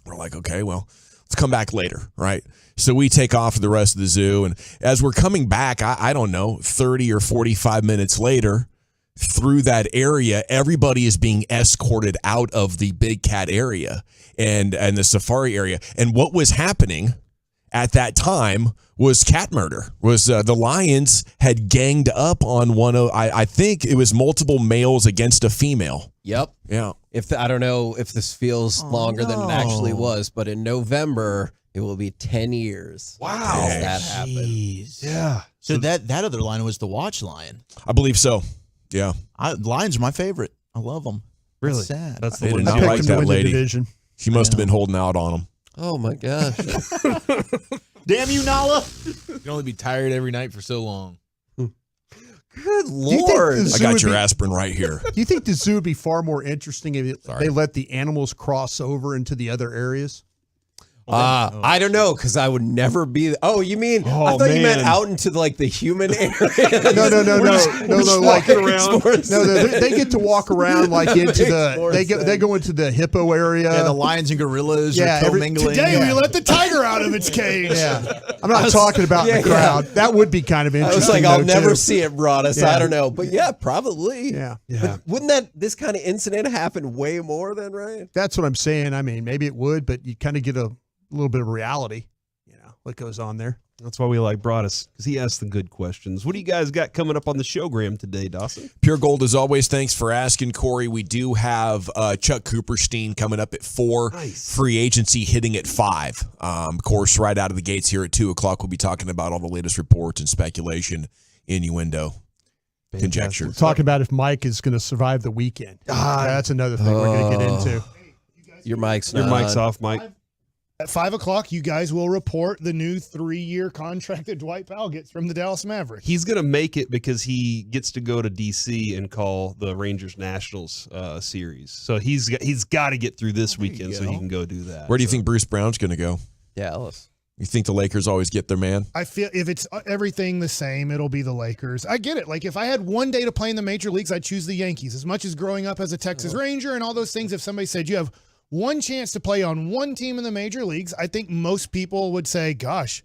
We're like, okay, well, let's come back later, right? So we take off the rest of the zoo. And as we're coming back, I don't know, 30 or 45 minutes later, through that area, everybody is being escorted out of the big cat area and the safari area. And what was happening at that time was cat murder. Was the lions had ganged up on I think it was multiple males against a female. Yep. Yeah. I don't know if this feels longer than it actually was, but in November it will be 10 years. Wow. since that happened. Yeah. So that other lion was the watch lion. I believe so. Yeah. Lions are my favorite. I love them. Really? That's sad. That's They did not like that lady. She must have been holding out on him. Oh my gosh. Damn you, Nala. You can only be tired every night for so long. Good Lord. I got your aspirin right here. Do you think the zoo would be far more interesting if they let the animals cross over into the other areas? I don't know, because I would never be. Oh, you mean? I thought you meant out into like the human area. No. Like around. They get to walk around like into the. They go into the hippo area. Yeah, the lions and gorillas are commingling. Today we let the tiger out of its cage. I'm not talking about the crowd. That would be kind of interesting. I was like, I'll never see it, Broadus. I don't know, but yeah, probably. Yeah. But wouldn't this kind of incident happen way more than right? That's what I'm saying. I mean, maybe it would, but you kind of get a little bit of reality, what goes on there. That's why we like Broadus, because he asks the good questions. What do you guys got coming up on the showgram today, Dawson? Pure Gold, as always, thanks for asking, Corey. We do have Chuck Cooperstein coming up at 4, free agency hitting at 5. Of course, right out of the gates here at 2 o'clock, we'll be talking about all the latest reports and speculation, innuendo, conjecture. We're talking about if Mike is going to survive the weekend. That's another thing we're going to get into. Your mic's off, Mike. At 5 o'clock, you guys will report the new 3-year contract that Dwight Powell gets from the Dallas Mavericks. He's going to make it because he gets to go to D.C. and call the Rangers Nationals series. So he's got to get through this weekend so he can go do that. Where do you think Bruce Brown's going to go? Dallas. You think the Lakers always get their man? I feel if it's everything the same, it'll be the Lakers. I get it. Like if I had one day to play in the major leagues, I'd choose the Yankees. As much as growing up as a Texas Ranger and all those things, if somebody said you have one chance to play on one team in the major leagues, I think most people would say, gosh,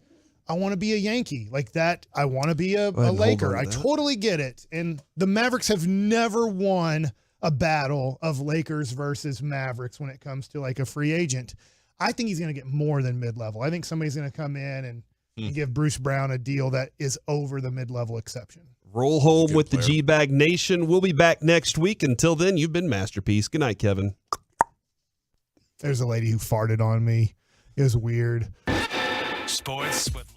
I want to be a Yankee. Like that, I want to be a Laker. I totally get it. And the Mavericks have never won a battle of Lakers versus Mavericks when it comes to like a free agent. I think he's going to get more than mid-level. I think somebody's going to come in and give Bruce Brown a deal that is over the mid-level exception. Roll home with the G-Bag Nation. We'll be back next week. Until then, you've been Masterpiece. Good night, Kevin. There's a lady who farted on me. It was weird. Sports with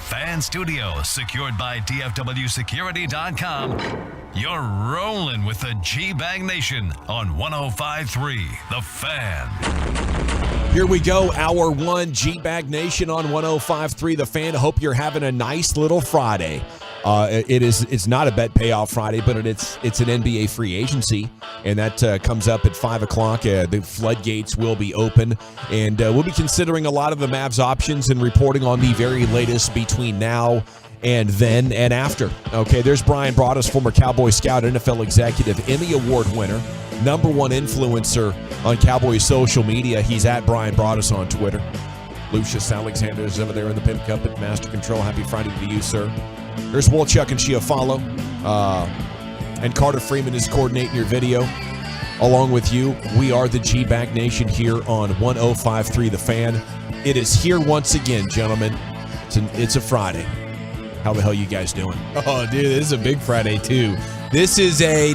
Fan Studios, secured by DFWsecurity.com. You're rolling with the G-Bag Nation on 105.3 The Fan. Here we go, Hour 1, G-Bag Nation on 105.3 The Fan. I hope you're having a nice little Friday. It's not a bet payoff Friday, but it's an NBA free agency, and that comes up at 5 o'clock. The floodgates will be open, and we'll be considering a lot of the Mavs options and reporting on the very latest between now and then and after. Okay, there's Brian Broaddus, former Cowboy scout, NFL executive, Emmy Award winner, #1 influencer on Cowboy social media. He's at Brian Broaddus on Twitter. Lucius Alexander is over there in the pin cup at Master Control. Happy Friday to you, sir. There's Wolchuk and Chiafalo. And Carter Freeman is coordinating your video. Along with you, we are the G-Bag Nation here on 105.3 The Fan. It is here once again, gentlemen. It's a Friday. How the hell you guys doing? Oh, dude, this is a big Friday too. This is a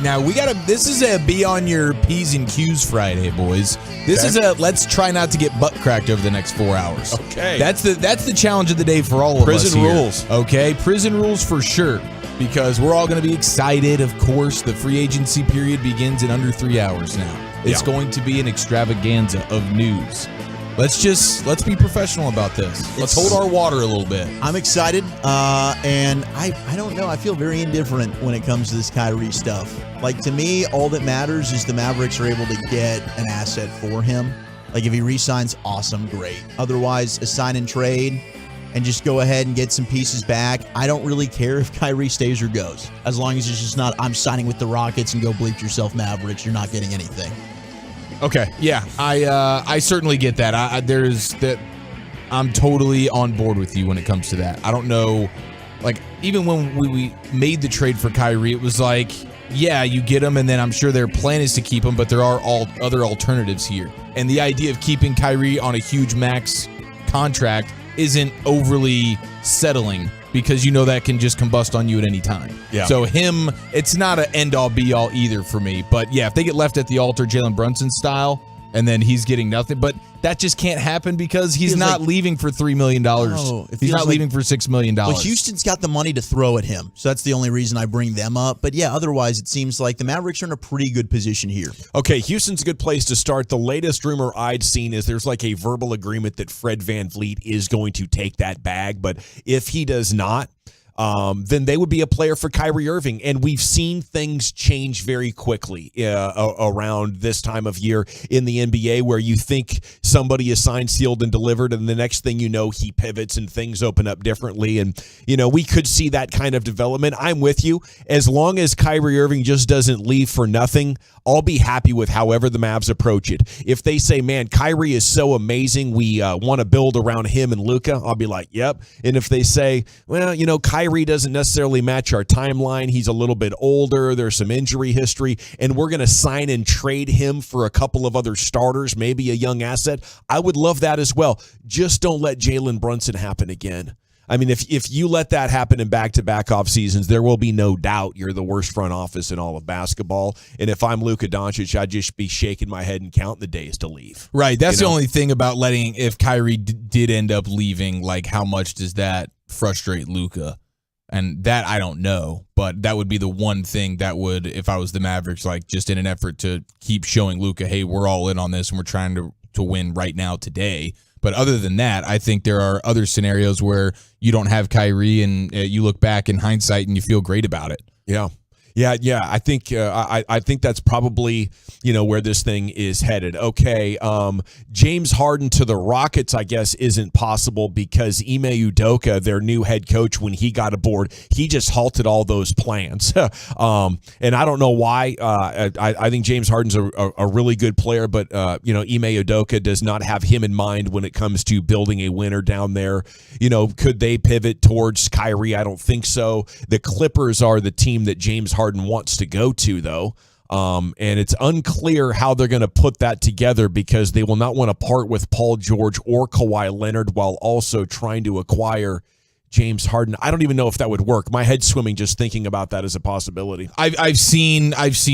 be on your P's and Q's Friday, boys. This is a let's try not to get butt cracked over the next 4 hours. Okay. That's the challenge of the day for all of us Prison here. rules. Okay, prison rules for sure. Because we're all going to be excited, of course. The free agency period begins in under 3 hours now. It's going to be an extravaganza of news. Let's be professional about this. Let's hold our water a little bit. I'm excited, and I don't know. I feel very indifferent when it comes to this Kyrie stuff. Like, to me, all that matters is the Mavericks are able to get an asset for him. Like, if he re-signs, awesome, great. Otherwise, a sign and trade and just go ahead and get some pieces back. I don't really care if Kyrie stays or goes, as long as it's just not, I'm signing with the Rockets and go bleep yourself, Mavericks. You're not getting anything. Okay, yeah, I certainly get that. I'm totally on board with you when it comes to that. I don't know, like, even when we made the trade for Kyrie, it was like, yeah, you get him, and then I'm sure their plan is to keep him, but there are all other alternatives here. And the idea of keeping Kyrie on a huge max contract isn't overly settling, because you know that can just combust on you at any time. Yeah. So him, it's not an end-all be-all either for me. But yeah, if they get left at the altar Jalen Brunson style, and then he's getting nothing, but that just can't happen because he's not leaving for $3 million. He's not leaving for $6 million. Well, Houston's got the money to throw at him, so that's the only reason I bring them up. But yeah, otherwise it seems like the Mavericks are in a pretty good position here. Okay, Houston's a good place to start. The latest rumor I'd seen is there's like a verbal agreement that Fred VanVleet is going to take that bag, but if he does not, then they would be a player for Kyrie Irving. And we've seen things change very quickly around this time of year in the NBA, where you think somebody is signed, sealed, and delivered, and the next thing you know, he pivots and things open up differently. And, you know, we could see that kind of development. I'm with you. As long as Kyrie Irving just doesn't leave for nothing, I'll be happy with however the Mavs approach it. If they say, man, Kyrie is so amazing, we want to build around him and Luka, I'll be like, yep. And if they say, well, you know, Kyrie doesn't necessarily match our timeline, he's a little bit older, there's some injury history, and we're going to sign and trade him for a couple of other starters, maybe a young asset, I would love that as well. Just don't let Jalen Brunson happen again. I mean, if you let that happen in back-to-back off seasons, there will be no doubt you're the worst front office in all of basketball. And if I'm Luka Doncic, I'd just be shaking my head and counting the days to leave. Right. That's the only thing about letting, if Kyrie did end up leaving, like, how much does that frustrate Luka? And that I don't know, but that would be the one thing that would, if I was the Mavericks, like, just in an effort to keep showing Luka, hey, we're all in on this and we're trying to win right now today. But other than that, I think there are other scenarios where you don't have Kyrie and you look back in hindsight and you feel great about it. Yeah. Yeah. I think that's probably, you know, where this thing is headed. Okay, James Harden to the Rockets, I guess, isn't possible because Ime Udoka, their new head coach, when he got aboard, he just halted all those plans. And I don't know why. I think James Harden's a really good player, but you know, Ime Udoka does not have him in mind when it comes to building a winner down there. You know, could they pivot towards Kyrie? I don't think so. The Clippers are the team that James Harden wants to go to, though. And it's unclear how they're going to put that together because they will not want to part with Paul George or Kawhi Leonard while also trying to acquire James Harden. I don't even know if that would work. My head's swimming just thinking about that as a possibility. I've seen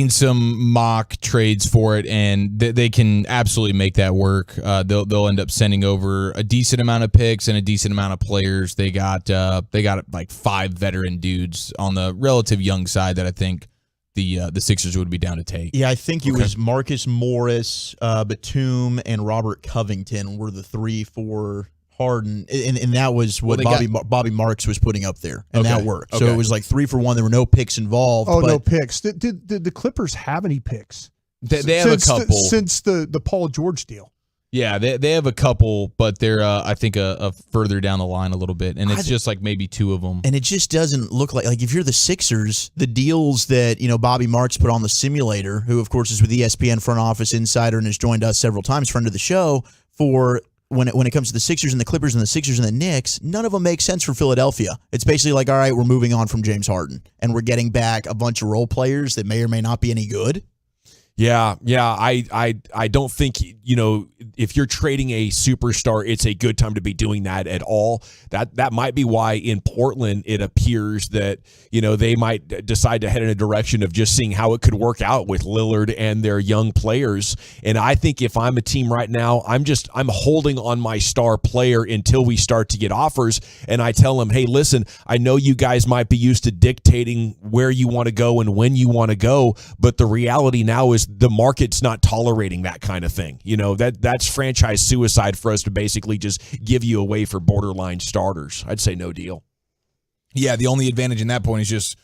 some mock trades for it, and they can absolutely make that work. They'll end up sending over a decent amount of picks and a decent amount of players. They got like 5 veteran dudes on the relative young side that I think the Sixers would be down to take. Yeah, I think it was Marcus Morris, Batum, and Robert Covington were the 3 for Harden, and that was what Bobby Marks was putting up there, and that worked. So it was like 3 for 1. There were no picks involved. Oh, no picks. Did the Clippers have any picks? They have a couple since the Paul George deal. Yeah, they have a couple, but they're I think a further down the line a little bit, and it's just like maybe 2 of them. And it just doesn't look like if you're the Sixers, the deals that Bobby Marks put on the simulator, who of course is with ESPN front office insider and has joined us several times, friend of the show, for when it comes to the Sixers and the Clippers and the Sixers and the Knicks, none of them make sense for Philadelphia. It's basically like, all right, we're moving on from James Harden, and we're getting back a bunch of role players that may or may not be any good. Yeah. I don't think, if you're trading a superstar, it's a good time to be doing that at all. That might be why in Portland it appears that, they might decide to head in a direction of just seeing how it could work out with Lillard and their young players. And I think if I'm a team right now, I'm holding on my star player until we start to get offers. And I tell them, hey, listen, I know you guys might be used to dictating where you want to go and when you want to go, but the reality now is the market's not tolerating that kind of thing. That's franchise suicide for us to basically just give you away for borderline starters. I'd say no deal. Yeah, the only advantage in that point is just,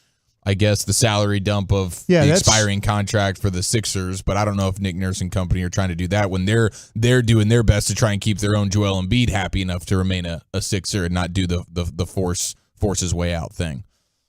I guess, the salary dump of the expiring contract for the Sixers. But I don't know if Nick Nurse and company are trying to do that when they're doing their best to try and keep their own Joel Embiid happy enough to remain a Sixer and not do the force his way out thing.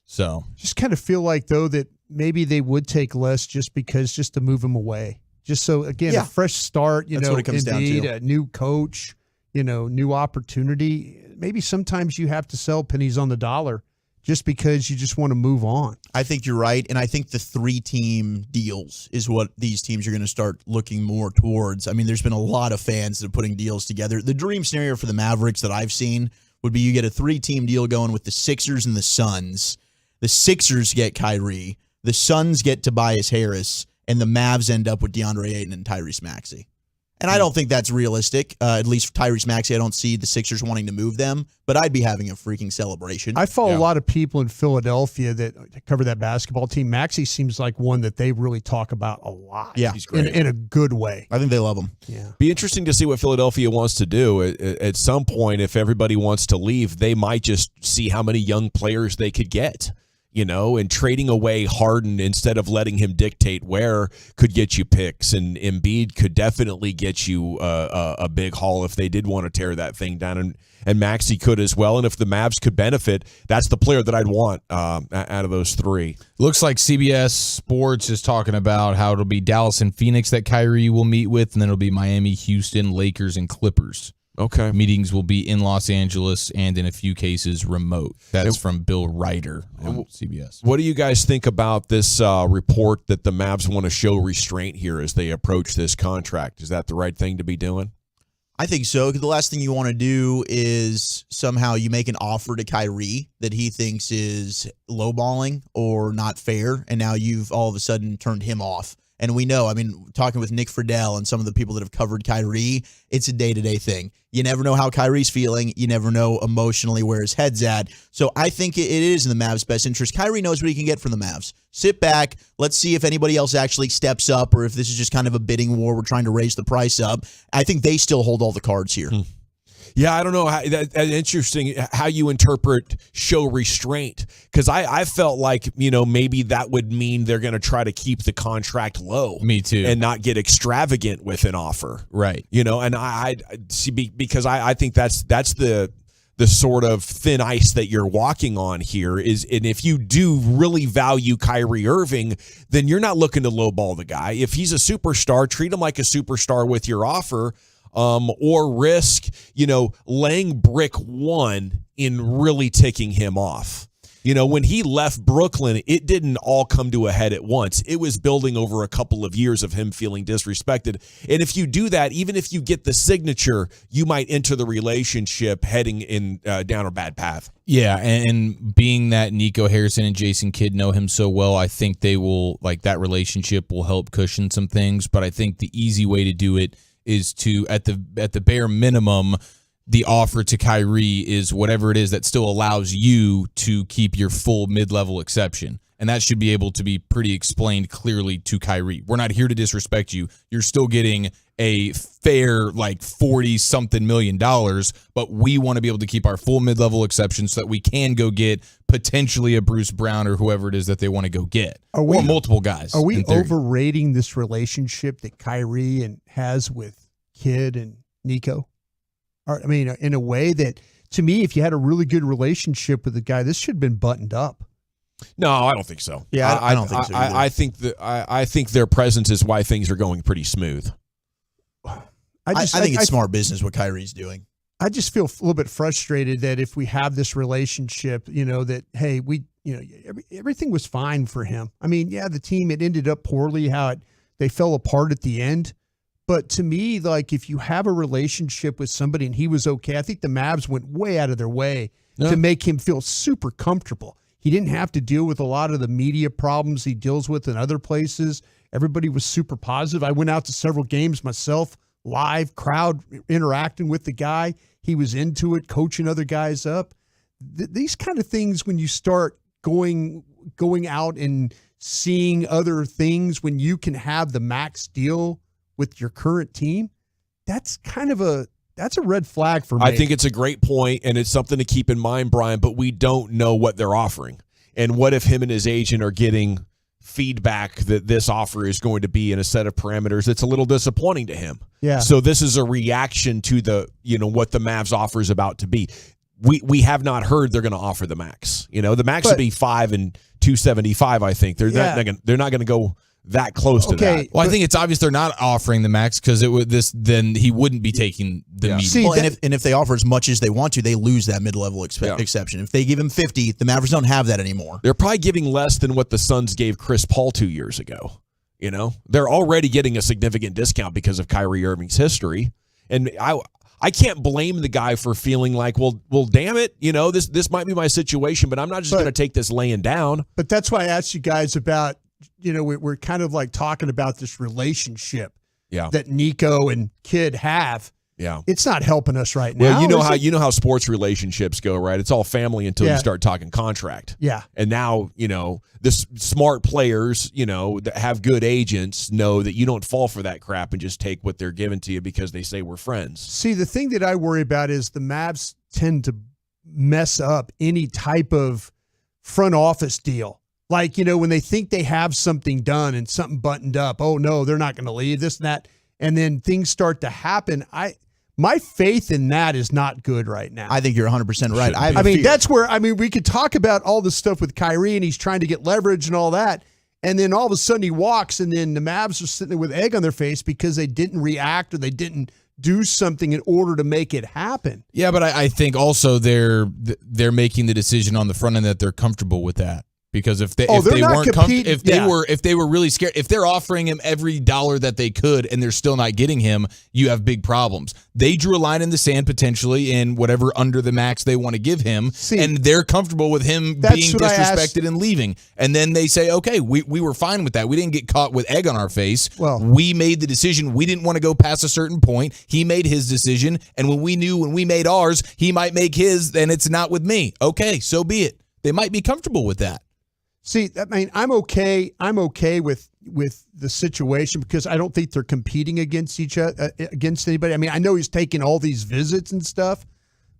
So just kind of feel like, though, that maybe they would take less just to move him away. Just so, again, a fresh start, That's what it comes down to. A new coach, new opportunity. Maybe sometimes you have to sell pennies on the dollar just because you just want to move on. I think you're right, and I think the 3-team deals is what these teams are going to start looking more towards. I mean, there's been a lot of fans that are putting deals together. The dream scenario for the Mavericks that I've seen would be you get a 3-team deal going with the Sixers and the Suns. The Sixers get Kyrie. The Suns get Tobias Harris, and the Mavs end up with DeAndre Ayton and Tyrese Maxey. And I don't think that's realistic. At least for Tyrese Maxey, I don't see the Sixers wanting to move them, but I'd be having a freaking celebration. I follow a lot of people in Philadelphia that cover that basketball team. Maxey seems like one that they really talk about a lot. Yeah, he's great. In a good way. I think they love him. Yeah. Be interesting to see what Philadelphia wants to do. At some point, if everybody wants to leave, they might just see how many young players they could get. And trading away Harden instead of letting him dictate where could get you picks, and Embiid could definitely get you a big haul if they did want to tear that thing down, and Maxey could as well. And if the Mavs could benefit, that's the player that I'd want out of those 3. Looks like CBS Sports is talking about how it'll be Dallas and Phoenix that Kyrie will meet with, and then it'll be Miami, Houston, Lakers, and Clippers. Okay. Meetings will be in Los Angeles and in a few cases remote. That's from Bill Ryder on CBS. What do you guys think about this report that the Mavs want to show restraint here as they approach this contract? Is that the right thing to be doing? I think so, because the last thing you want to do is somehow you make an offer to Kyrie that he thinks is lowballing or not fair, and now you've all of a sudden turned him off. And we know, talking with Nick Friedel and some of the people that have covered Kyrie, it's a day-to-day thing. You never know how Kyrie's feeling. You never know emotionally where his head's at. So I think it is in the Mavs' best interest. Kyrie knows what he can get from the Mavs. Sit back. Let's see if anybody else actually steps up or if this is just kind of a bidding war. We're trying to raise the price up. I think they still hold all the cards here. Yeah, I don't know. That's interesting how you interpret show restraint, because I felt like, maybe that would mean they're going to try to keep the contract low. Me too. And not get extravagant with an offer. Right. And I see, because I think that's the sort of thin ice that you're walking on here is, and if you do really value Kyrie Irving, then you're not looking to lowball the guy. If he's a superstar, treat him like a superstar with your offer. Or risk, laying brick 1 in really ticking him off. When he left Brooklyn, it didn't all come to a head at once. It was building over a couple of years of him feeling disrespected. And if you do that, even if you get the signature, you might enter the relationship heading in down a bad path. Yeah, and being that Nico Harrison and Jason Kidd know him so well, I think they will, that relationship will help cushion some things. But I think the easy way to do it is to, at the bare minimum, the offer to Kyrie is whatever it is that still allows you to keep your full mid-level exception. And that should be able to be pretty explained clearly to Kyrie. We're not here to disrespect you. You're still getting a fair, $40-something million, but we want to be able to keep our full mid-level exception so that we can go get potentially a Bruce Brown or whoever it is that they want to go get. Or multiple guys. Are we overrating this relationship that Kyrie has with Kidd and Nico? In a way that, to me, if you had a really good relationship with the guy, this should have been buttoned up. No, I don't think so. Yeah, I don't think so either. I think their presence is why things are going pretty smooth. I think it's smart business what Kyrie's doing. I just feel a little bit frustrated that if we have this relationship, that, hey, everything was fine for him. The team, it ended up poorly, they fell apart at the end. But to me, if you have a relationship with somebody and he was okay, I think the Mavs went way out of their way to make him feel super comfortable. He didn't have to deal with a lot of the media problems he deals with in other places. Everybody was super positive. I went out to several games myself, live, crowd interacting with the guy. He was into it, coaching other guys up. These kind of things, when you start going out and seeing other things, when you can have the max deal with your current team, that's a red flag for me. I think it's a great point, and it's something to keep in mind, Brian, but we don't know what they're offering. And what if him and his agent are getting feedback that this offer is going to be in a set of parameters that's a little disappointing to him? Yeah. So this is a reaction to what the Mavs offer is about to be. We have not heard they're going to offer the max. The max would be $5 and $275, I think. They're not going to go that close to that. Well, I think it's obvious they're not offering the max because then he wouldn't be taking the median. And if they offer as much as they want to, they lose that mid-level exception. If they give him 50, the Mavericks don't have that anymore. They're probably giving less than what the Suns gave Chris Paul 2 years ago. They're already getting a significant discount because of Kyrie Irving's history. And I can't blame the guy for feeling like, well, damn it, this might be my situation, but I'm not just going to take this laying down. But that's why I asked you guys about, we're kind of talking about this relationship that Nico and Kidd have. Yeah. It's not helping us right now. Well, you know how sports relationships go, right? It's all family until you start talking contract. Yeah. And now, the smart players, that have good agents know that you don't fall for that crap and just take what they're giving to you because they say we're friends. See, the thing that I worry about is the Mavs tend to mess up any type of front office deal. When they think they have something done and something buttoned up, oh, no, they're not going to leave, this and that. And then things start to happen. My faith in that is not good right now. I think you're 100% right. That's where, we could talk about all this stuff with Kyrie and he's trying to get leverage and all that. And then all of a sudden he walks and then the Mavs are sitting there with egg on their face because they didn't react or they didn't do something in order to make it happen. Yeah, but I think also they're making the decision on the front end that they're comfortable with that. Because if they were really scared, if they're offering him every dollar that they could and they're still not getting him, you have big problems. They drew a line in the sand potentially in whatever under the max they want to give him, and they're comfortable with him being disrespected and leaving. And then they say, okay, we were fine with that. We didn't get caught with egg on our face. Well, we made the decision. We didn't want to go past a certain point. He made his decision, and when we made ours, he might make his, and it's not with me. Okay, so be it. They might be comfortable with that. See, I'm okay. I'm okay with the situation because I don't think they're competing against each other, against anybody. I know he's taking all these visits and stuff,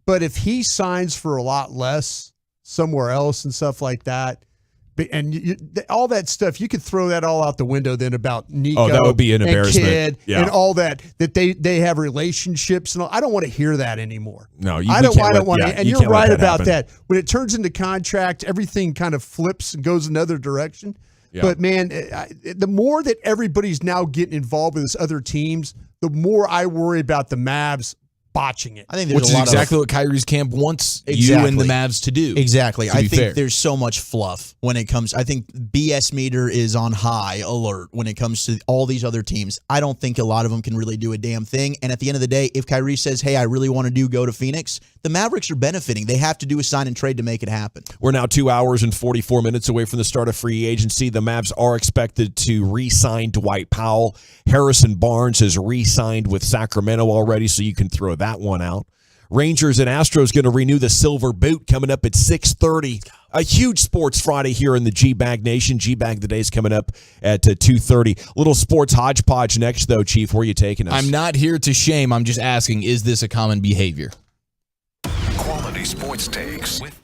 but if he signs for a lot less somewhere else and stuff like that, and all that stuff, you could throw that all out the window then about Nico. Oh, that would be an embarrassment. And Kidd and all that they have relationships and all. I don't want to hear that anymore. No, I don't want to. And you're right about that. When it turns into contract, everything kind of flips and goes another direction. Yeah. But man, the more that everybody's now getting involved with these other teams, the more I worry about the Mavs botching it. I think there's Which a lot is exactly what Kyrie's camp wants you and the Mavs to do. Exactly. I think fair. there's so much fluff when it comes. I think BS meter is on high alert when it comes to all these other teams. I don't think a lot of them can really do a damn thing. And at the end of the day, if Kyrie says, hey, I really want to go to Phoenix, the Mavericks are benefiting. They have to do a sign and trade to make it happen. We're now 2 hours and 44 minutes away from the start of free agency. The Mavs are expected to re-sign Dwight Powell. Harrison Barnes has re-signed with Sacramento already, so you can throw that one out. Rangers and Astros going to renew the Silver Boot coming up at 6:30. A huge Sports Friday here in the G-Bag Nation. G-Bag the day is coming up at 2:30. Little sports hodgepodge next, though, Chief. Where are you taking us? I'm not here to shame. I'm just asking, is this a common behavior? Quality sports takes with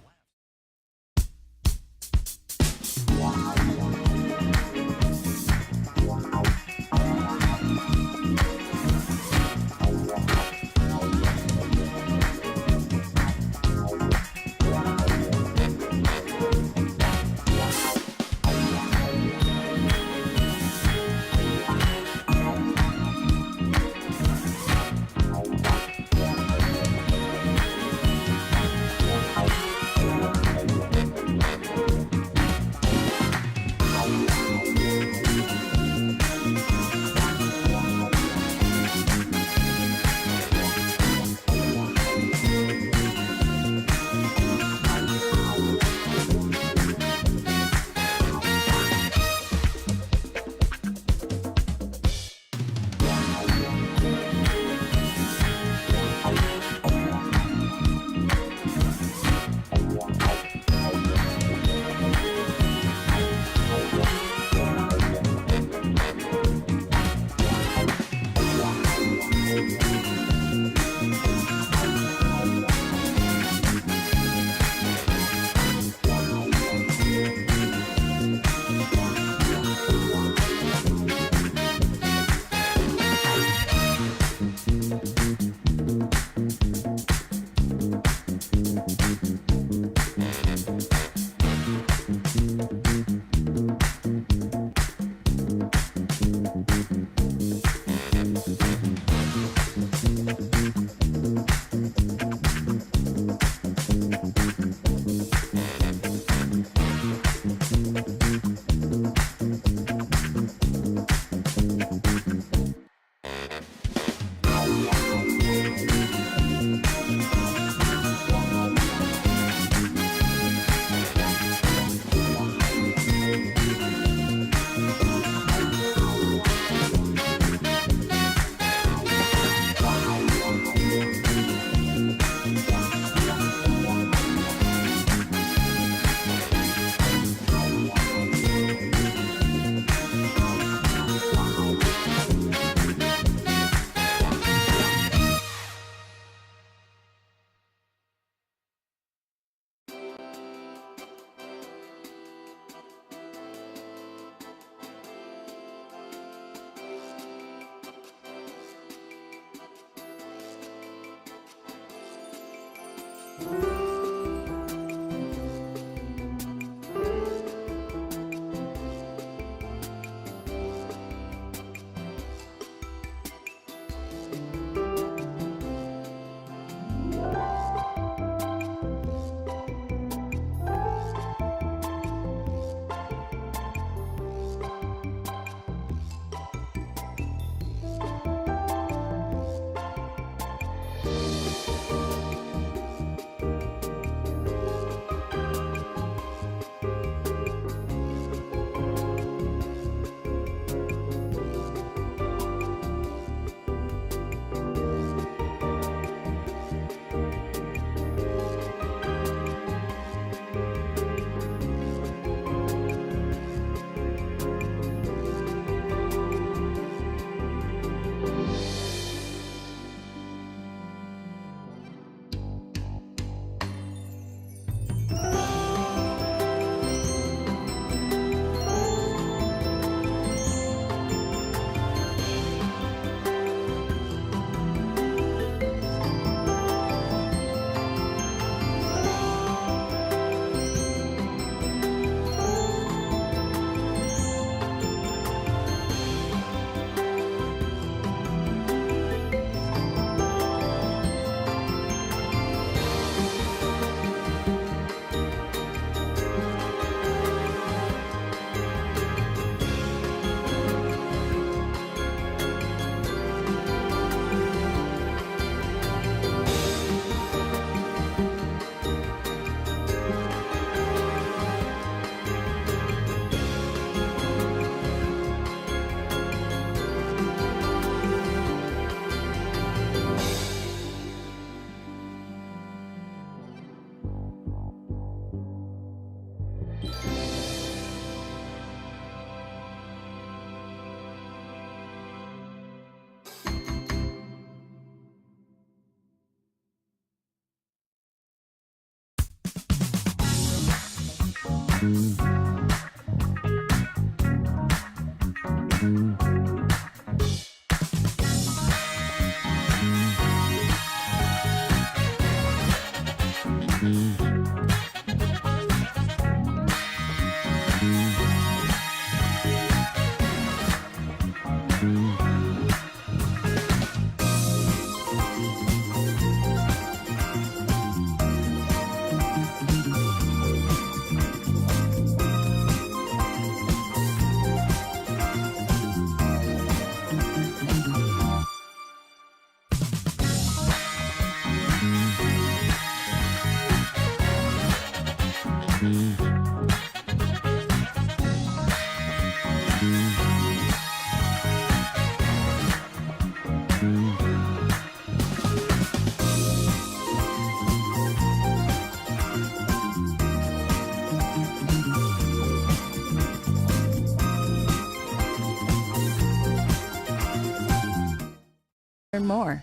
Learn more.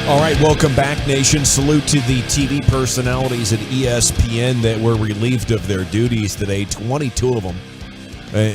All right, welcome back, nation. Salute to the TV personalities at ESPN that were relieved of their duties today, 22 of them,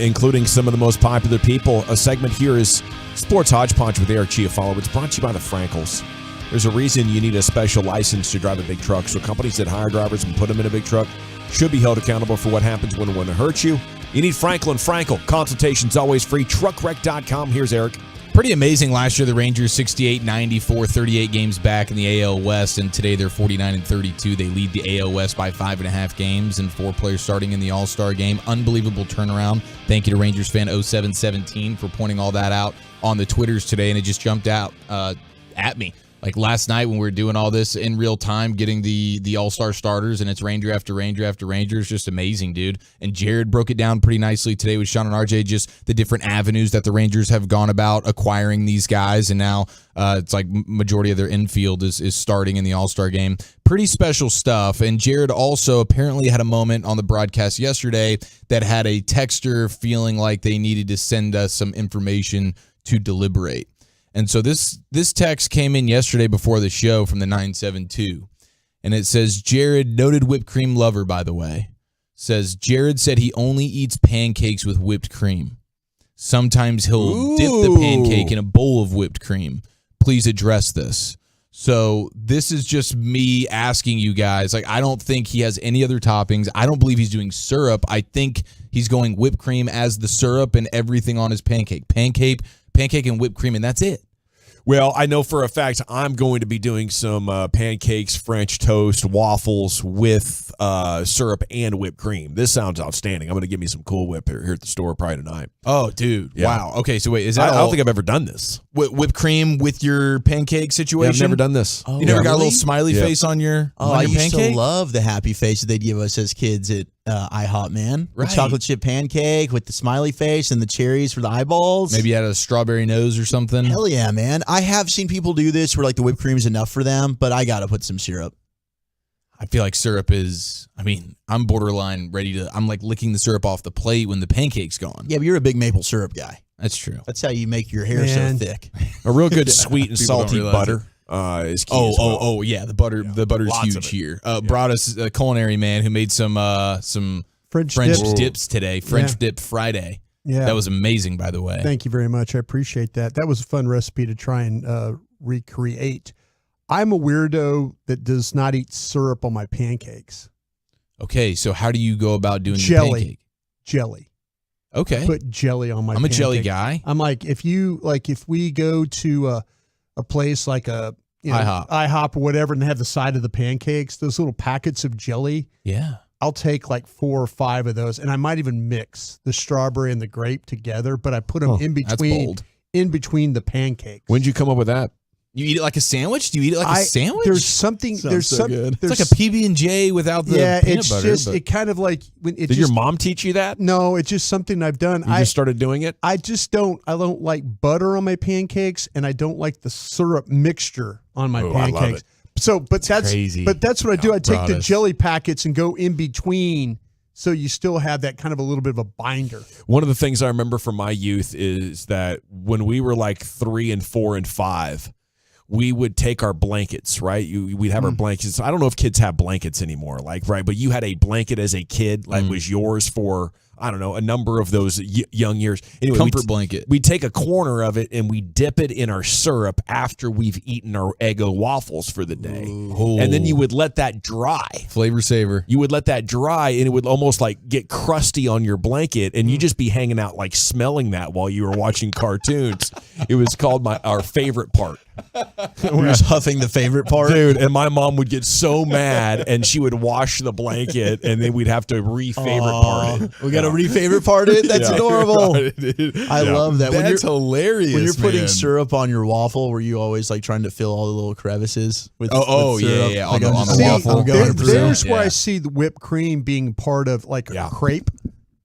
including some of the most popular people. A segment here is Sports Hodgepodge with Eric Chiafalo. It's brought to you by the Frankels. There's a reason you need a special license to drive a big truck, so companies that hire drivers and put them in a big truck should be held accountable for what happens when one hurts you. You need Frankel and Frankel. Consultation's always free. Truckwreck.com. Here's Eric. Pretty amazing last year. The Rangers 68-94, 38 games back in the AL West, and today they're 49-32. They lead the AL West by 5.5 games and 4 players starting in the All-Star game. Unbelievable turnaround. Thank you to Rangers fan 0717 for pointing all that out on the Twitters today, and it just jumped out at me. Like last night when we were doing all this in real time, getting the All-Star starters, and it's Ranger after Ranger after Ranger. It's just amazing, dude. And Jared broke it down pretty nicely today with Sean and RJ, just the different avenues that the Rangers have gone about acquiring these guys, and now it's like majority of their infield is starting in the All-Star game. Pretty special stuff. And Jared also apparently had a moment on the broadcast yesterday that had a texter feeling like they needed to send us some information to deliberate. And so this text came in yesterday before the show from the 972. And it says, Jared, noted whipped cream lover, by the way, says, Jared said he only eats pancakes with whipped cream. Sometimes he'll dip the pancake in a bowl of whipped cream. Please address this. So this is just me asking you guys. Like, I don't think he has any other toppings. I don't believe he's doing syrup. I think he's going whipped cream as the syrup and everything on his pancake. Pancake and whipped cream, and that's it. Well, I know for a fact I'm going to be doing some pancakes, French toast, waffles with syrup and whipped cream. This sounds outstanding. I'm going to give me some Cool Whip here at the store probably tonight. Oh, dude. Yeah. Wow. Okay, so wait, is that I don't think I've ever done this. Whipped cream with your pancake situation? Yeah, I've never done this. You never got a little smiley face on your I used pancake? to love the happy face that they'd give us as kids at IHOP, man. Right. The chocolate chip pancake with the smiley face and the cherries for the eyeballs. Maybe you had a strawberry nose or something. Hell yeah, man. I have seen people do this where like the whipped cream is enough for them, but I got to put some syrup. I feel like syrup is, I'm borderline ready to, I'm like licking the syrup off the plate when the pancake's gone. Yeah, but you're a big maple syrup guy. That's true. That's how you make your hair so thick. A real good sweet and salty butter is key as well. Oh, yeah. The butter's huge here. Brought us a culinary man who made some French dips today. French dip Friday. Yeah. That was amazing, by the way. Thank you very much. I appreciate that. That was a fun recipe to try and recreate. I'm a weirdo that does not eat syrup on my pancakes. Okay, so how do you go about doing the pancake? Jelly. Okay. Put jelly on my I'm pancake. a jelly guy. I'm like, if we go to a place like IHOP or whatever and have the side of the pancakes, those little packets of jelly. Yeah. I'll take like 4 or 5 of those, and I might even mix the strawberry and the grape together, but I put them in between the pancakes. When did you come up with that? You eat it like a sandwich? Do you eat it like a sandwich? There's something. Sounds so good. It's like a PB&J without the peanut butter. It kind of like when it. Did your mom teach you that? No, it's just something I've done. You just started doing it? I don't like butter on my pancakes, and I don't like the syrup mixture on my pancakes. I love it. So, that's crazy. But that's what I do. I take the jelly packets and go in between, so you still have that kind of a little bit of a binder. One of the things I remember from my youth is that when we were like 3 and 4 and 5, we would take our blankets, right? We'd have our blankets. I don't know if kids have blankets anymore, right? But you had a blanket as a kid, was yours for, I don't know, a number of those young years. Anyway, comfort blanket. We take a corner of it and we dip it in our syrup after we've eaten our Eggo waffles for the day. Ooh. And then you would let that dry. Flavor saver. You would let that dry and it would almost like get crusty on your blanket and you just be hanging out like smelling that while you were watching cartoons. It was called our favorite part. We're just huffing the favorite part. Dude, and my mom would get so mad and she would wash the blanket and then we'd have to re-favorite part it. We got to re-favorite part it? That's adorable. I love that. That's hilarious. When you're putting man. syrup on your waffle, were you always like trying to fill all the little crevices with syrup? Yeah. Like, on the waffle. There's where I see the whipped cream being part of like a crepe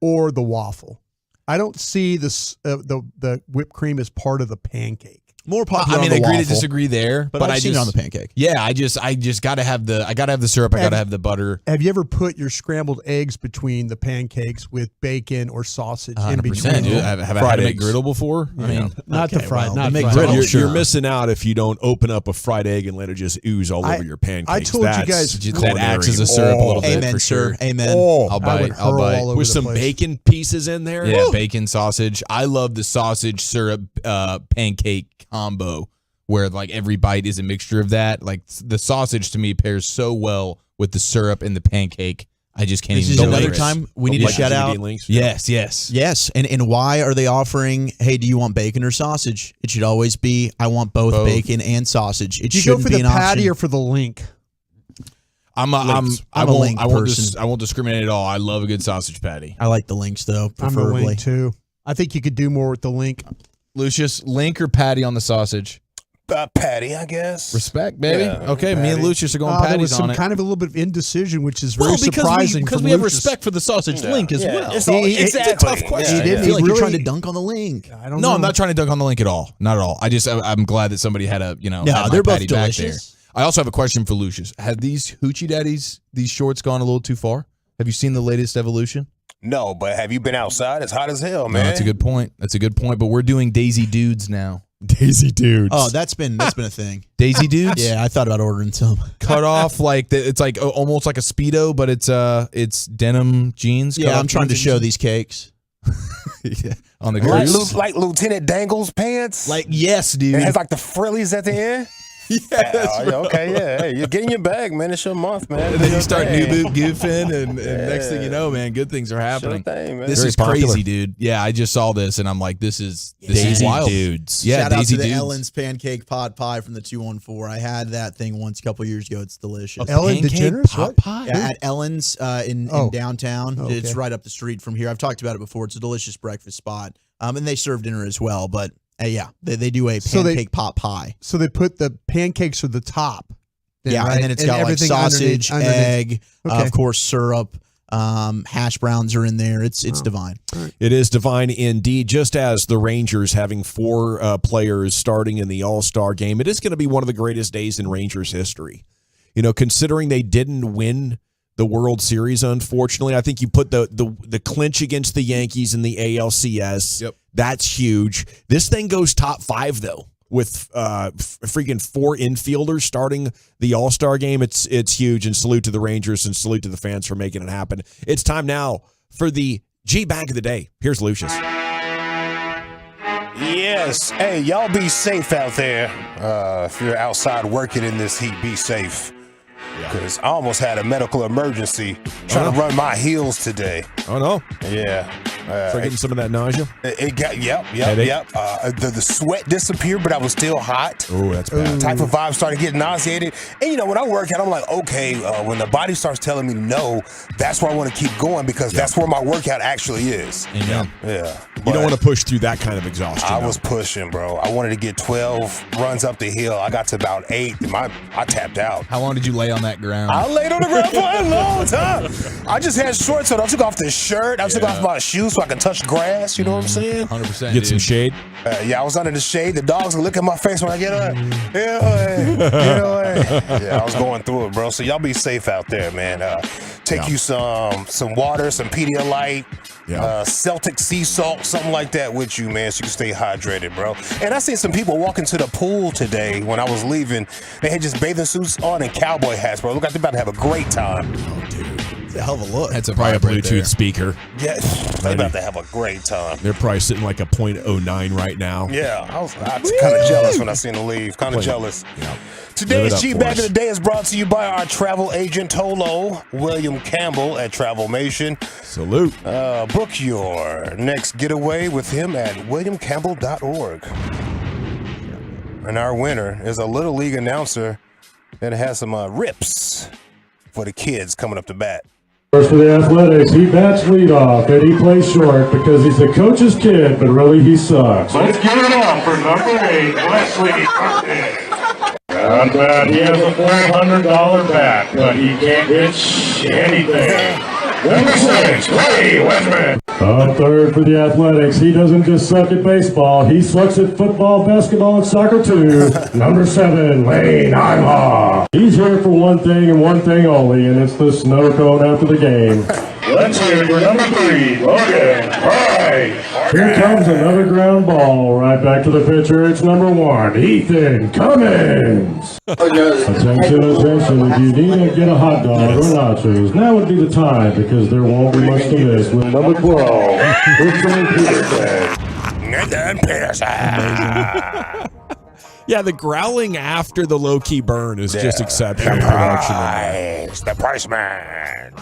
or the waffle. I don't see the whipped cream as part of the pancake. More popular. I mean, on the agree waffle, to disagree there, but I've seen it on the pancake. Yeah, I just gotta have the syrup. I gotta have the butter. Have you ever put your scrambled eggs between the pancakes with bacon or sausage in between? Dude, have I had to make griddle before? I mean, not the fried. Not make fried. griddle. You're missing out if you don't open up a fried egg and let it just ooze all over your pancakes. I told you guys that acts as a syrup a little bit. Amen, for sir. sure. Amen. I'll bite. With some bacon pieces in there. Yeah, bacon, sausage. I love the sausage syrup pancake combo, where like every bite is a mixture of that. Like the sausage to me pairs so well with the syrup and the pancake. I just can't even. This is another time we need to shout out. Yes. And why are they offering? Hey, do you want bacon or sausage? It should always be. I want both bacon and sausage. It Do you shouldn't go for be the an patty option. or for the link? I won't discriminate at all. I love a good sausage patty. I like the links though, I'm a preferably. link too. I think you could do more with the link. Lucius, link or patty on the sausage? Patty, I guess. Respect, baby. Yeah, okay, me and Lucius are going There was patties some on it. kind of a little bit of indecision, which is very surprising. Because we have respect for the sausage link as well. It's a tough question. He didn't feel like you're trying to dunk on the link. I don't know. I'm not trying to dunk on the link at all. Not at all. I'm glad that somebody had had No, my they're both patty back delicious. there. I also have a question for Lucius. Have these Hoochie Daddies, these shorts, gone a little too far? Have you seen the latest evolution? No, but have you been outside? It's hot as hell, man. No, that's a good point. But we're doing Daisy Dudes now. Daisy Dudes. Oh, that's been a thing. Daisy Dudes? Yeah, I thought about ordering some. Cut off it's like almost like a Speedo, but it's denim jeans. Yeah, I'm trying to show these cakes. On the girls. Like Lieutenant Dangle's pants? Like, yes, dude. It has like the frillies at the end? Yes. Okay, yeah. Hey, you're getting your bag, man. It's your month, man. And then you start new boot goofing, and next thing you know, man, good things are happening. Sure thing, man. This is crazy, dude. Yeah, I just saw this, and I'm like, this is Daisy wild. Dudes. Yeah, Shout Daisy out to the Dudes. Ellen's pancake pot pie from the 214. I had that thing once a couple years ago. It's delicious. Ellen DeGeneres? pot pie? Yeah, at Ellen's in downtown. Okay. It's right up the street from here. I've talked about it before. It's a delicious breakfast spot. And they serve dinner as well. But they do a pancake pot pie. So they put the pancakes at the top. Yeah, right? and then it's got like everything sausage, underneath. egg, Okay. of course, syrup. Hash browns are in there. It's divine. It is divine indeed. Just as the Rangers having 4 players starting in the All-Star game, it is going to be one of the greatest days in Rangers history. You know, considering they didn't win the World Series, unfortunately, I think you put the clinch against the Yankees in the ALCS. Yep. That's huge. This thing goes top 5 though, with freaking 4 infielders starting the All-Star game. It's huge, and salute to the Rangers and salute to the fans for making it happen. It's time now for the G-Bag of the Day. Here's Lucius. Yes. Hey, y'all be safe out there. If you're outside working in this heat, be safe. Because I almost had a medical emergency trying to run my heels today. Oh, no. Yeah. For getting some of that nausea? It got, yep. Headache? The sweat disappeared, but I was still hot. Oh, that's bad. Type of vibe started getting nauseated. And, you know, when I work out, I'm like, okay, when the body starts telling me no, that's where I want to keep going because that's where my workout actually is. Yeah. You But don't want to push through that kind of exhaustion. I was pushing, bro. I wanted to get 12 runs up the hill. I got to about 8. And I tapped out. How long did you lay on that ground? I laid on the ground for a long time. I just had shorts on. I took off the shirt. I took off my shoes. so I can touch grass. You know what I'm saying? 100%. Get some shade. Yeah, I was under the shade. The dogs would look at my face when I get up. Yeah, I was going through it, bro. So y'all be safe out there, man. Take you some water, some Pedialyte, Celtic sea salt, something like that with you, man, so you can stay hydrated, bro. And I seen some people walking to the pool today when I was leaving. They had just bathing suits on and cowboy hats, bro. Look like they're about to have a great time. Oh, dude. It's a hell of a look. That's probably a Bluetooth speaker. Yeah, they're about to have a great time. They're probably sitting like a .09 right now. Yeah, I was kind of jealous when I seen them leave. Kind of jealous. Yeah. Today's G-Bag of the Day is brought to you by our travel agent, Tolo, William Campbell at Travelmation. Salute. Book your next getaway with him at williamcampbell.org. And our winner is a Little League announcer that has some rips for the kids coming up to bat. First for the Athletics, he bats leadoff, and he plays short because he's the coach's kid, but really he sucks. Let's give it up for number 8, Wesley Martin. Not bad. He has a $400 bat, but he can't hit anything. Number 6, Clay Westman. Up third for the Athletics, he doesn't just suck at baseball, he sucks at football, basketball, and soccer too. Number 7, Lane Imhoff. He's here for one thing and one thing only, and it's the snow cone after the game. Let's hear for number 3, Logan Pride. Here comes another ground ball, right back to the pitcher. It's number 1, Ethan Cummins. Attention, attention, if you need to get a hot dog or nachos, now would be the time because there won't be much to miss with number 12, Nathan Peterson. Yeah, the growling after the low-key burn is just exceptional. The price man.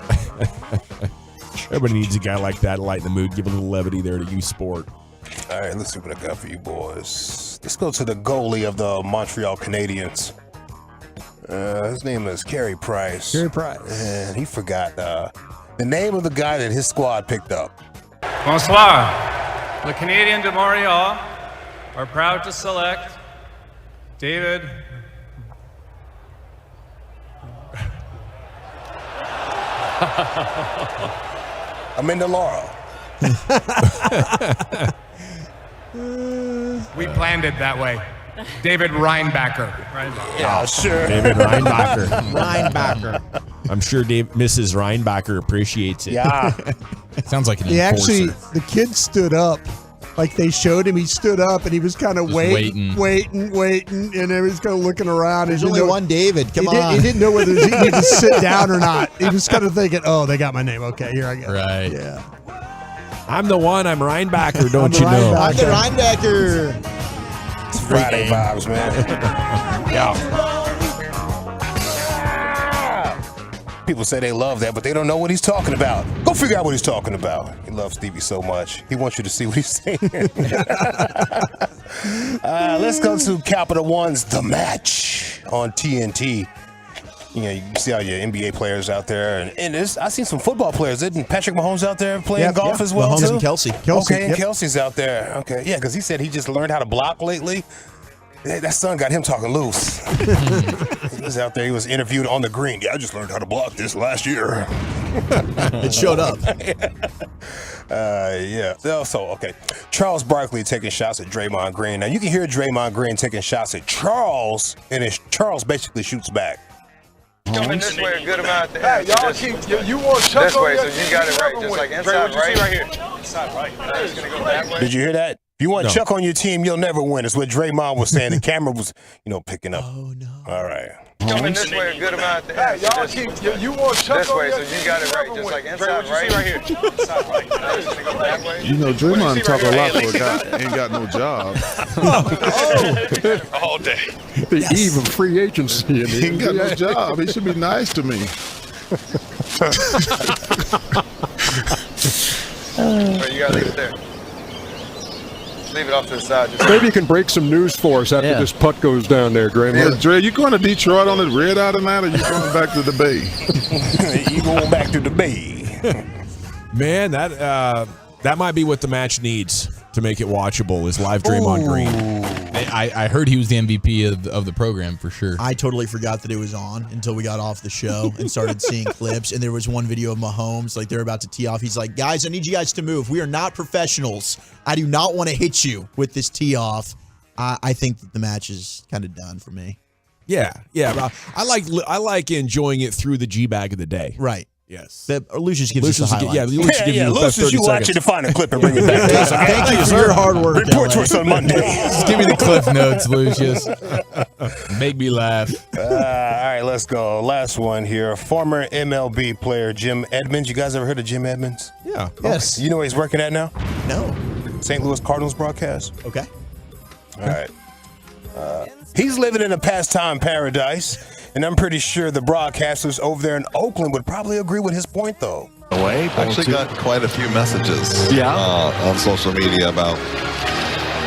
Everybody needs a guy like that to lighten the mood, give a little levity there to youth sport. All right, let's see what I got for you boys. Let's go to the goalie of the Montreal Canadiens. His name is Carey Price. Carey Price. And he forgot the name of the guy that his squad picked up. Bonsoir. The Canadiens de Montreal are proud to select David Amendola. We planned it that way. David Reinbacher. Yeah, sure. David Reinbacher. Reinbacher. I'm sure Mrs. Reinbacher appreciates it. Yeah. Sounds like an He enforcer. actually, the kid stood up. Like they showed him, he stood up and he was kind of waiting, and he was kind of looking around. There's only one David. Come on. He didn't know whether he needed to sit down or not. He was kind of thinking, "Oh, they got my name. Okay, here I go." Right. Yeah. I'm the one. I'm Reinbacher. Don't you know? I'm the Reinbacher. It's Friday vibes, man. Yeah. People say they love that, but they don't know what he's talking about. Go figure out what he's talking about. He loves Stevie so much. He wants you to see what he's saying. Let's go to Capital One's The Match on TNT. You know, you see all your NBA players out there, and I seen some football players. Isn't Patrick Mahomes out there playing golf as well, Mahomes too? and Kelsey. Okay, and Kelsey's out there. Okay, yeah, because he said he just learned how to block lately. That son got him talking loose. He was out there. He was interviewed on the green. Yeah, I just learned how to block this last year. It showed up. Yeah. So, okay. Charles Barkley taking shots at Draymond Green. Now, you can hear Draymond Green taking shots at Charles, and Charles basically shoots back. Coming this way a good amount. Hey, y'all keep you want Chuck this on way, your so you team, got it right. rubber Just with like it. inside Trey, what you see right. right here. Inside right. It's gonna go that way. Did you hear that? If you want No. Chuck on your team, you'll never win. It's what Draymond was saying. The camera was, picking up. Oh, no. All right. Coming this way a good amount. Hey, y'all keep you want Chuck this on way, your so team, you got it right. rubber Just with like it. inside Trey, what you right. see right here. Inside right. It's gonna go that way. You know, Draymond talk a lot for a guy that ain't got no job. All day. The eve of free agency, and he ain't got no job. He should be nice to me. But you gotta leave it there. Just leave it off to the side. Just Maybe you can break some news for us after this putt goes down there, Draymond. Yeah, Dre, you going to Detroit on the red eye tonight, or you going back to the Bay? You going back to the Bay? Man, that might be what the match needs to make it watchable is live Draymond Green. I heard he was the MVP of the program for sure. I totally forgot that it was on until we got off the show and started seeing clips. And there was one video of Mahomes, like they're about to tee off. He's like, guys, I need you guys to move. We are not professionals. I do not want to hit you with this tee off. I think that the match is kind of done for me. Yeah. I like enjoying it through the G-bag of the day. Right. Yes. Lucius gives us the highlights. Lucius, you watch it to find a clip and bring it back to us. Thank you for your hard work. Report to us on Monday. Just give me the cliff notes, Lucius. Make me laugh. All right, let's go. Last one here. Former MLB player Jim Edmonds. You guys ever heard of Jim Edmonds? Yeah. Yes. Okay. You know where he's working at now? No. St. Louis Cardinals broadcast. Okay. All right. He's living in a pastime paradise. And I'm pretty sure the broadcasters over there in Oakland would probably agree with his point, though. Actually got quite a few messages on social media about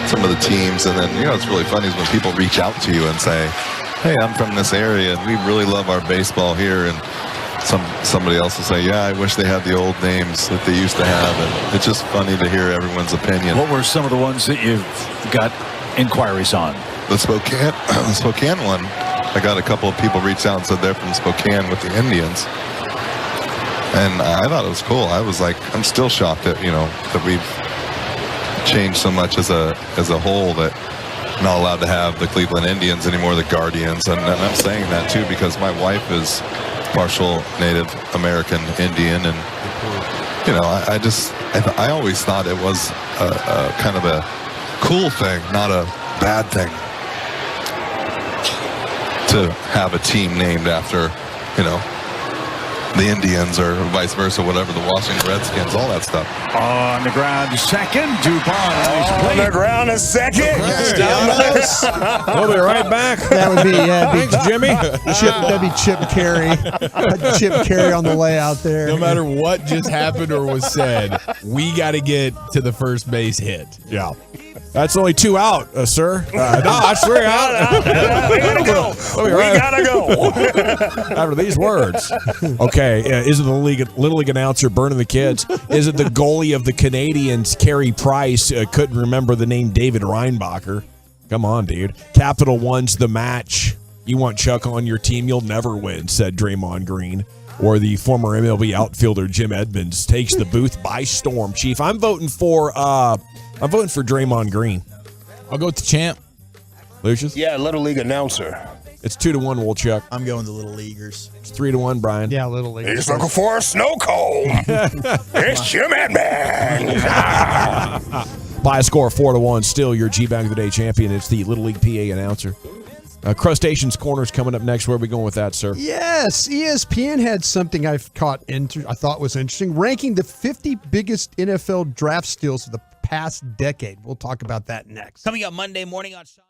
some of the teams. And then, it's really funny is when people reach out to you and say, hey, I'm from this area, and we really love our baseball here. And somebody else will say, yeah, I wish they had the old names that they used to have. And it's just funny to hear everyone's opinion. What were some of the ones that you've got inquiries on? The Spokane one. I got a couple of people reach out and said they're from Spokane with the Indians. And I thought it was cool. I was like, I'm still shocked that, that we've changed so much as a whole that we're not allowed to have the Cleveland Indians anymore, the Guardians. And I'm saying that too because my wife is partial Native American Indian. And, I always thought it was a kind of a cool thing, not a bad thing, to have a team named after, the Indians or vice versa, whatever, the Washington Redskins, all that stuff. On the ground, second. DuPont. On the ground, a second. We'll be right back. That would be, Thanks, Jimmy. That'd be Chip Carey. Chip Carey on the way out there. No matter what just happened or was said, we got to get to the first base hit. Yeah. That's only 2 out, sir. No, that's 3 out. We gotta go. We gotta go. After these words. Okay, is it the Little League announcer burning the kids? Is it the goalie of the Canadians, Carey Price, couldn't remember the name David Reinbacher? Come on, dude. Capital One's the match. You want Chuck on your team, you'll never win, said Draymond Green. Or the former MLB outfielder Jim Edmonds takes the booth by storm. Chief, I'm voting for Draymond Green. I'll go with the champ. Lucius? Yeah, Little League announcer. It's 2-1, Wolchuk. I'm going the Little Leaguers. It's 3-1, Brian. Yeah, Little Leaguers. He's looking for a snow cone. It's Jim Edmonds. By a score of 4-1, still your G-Bag of the Day champion. It's the Little League PA announcer. Crustaceans Corner's coming up next. Where are we going with that, sir? Yes, ESPN had something I thought was interesting, ranking the 50 biggest NFL draft steals of the past decade. We'll talk about that next. Coming up Monday morning on Sean.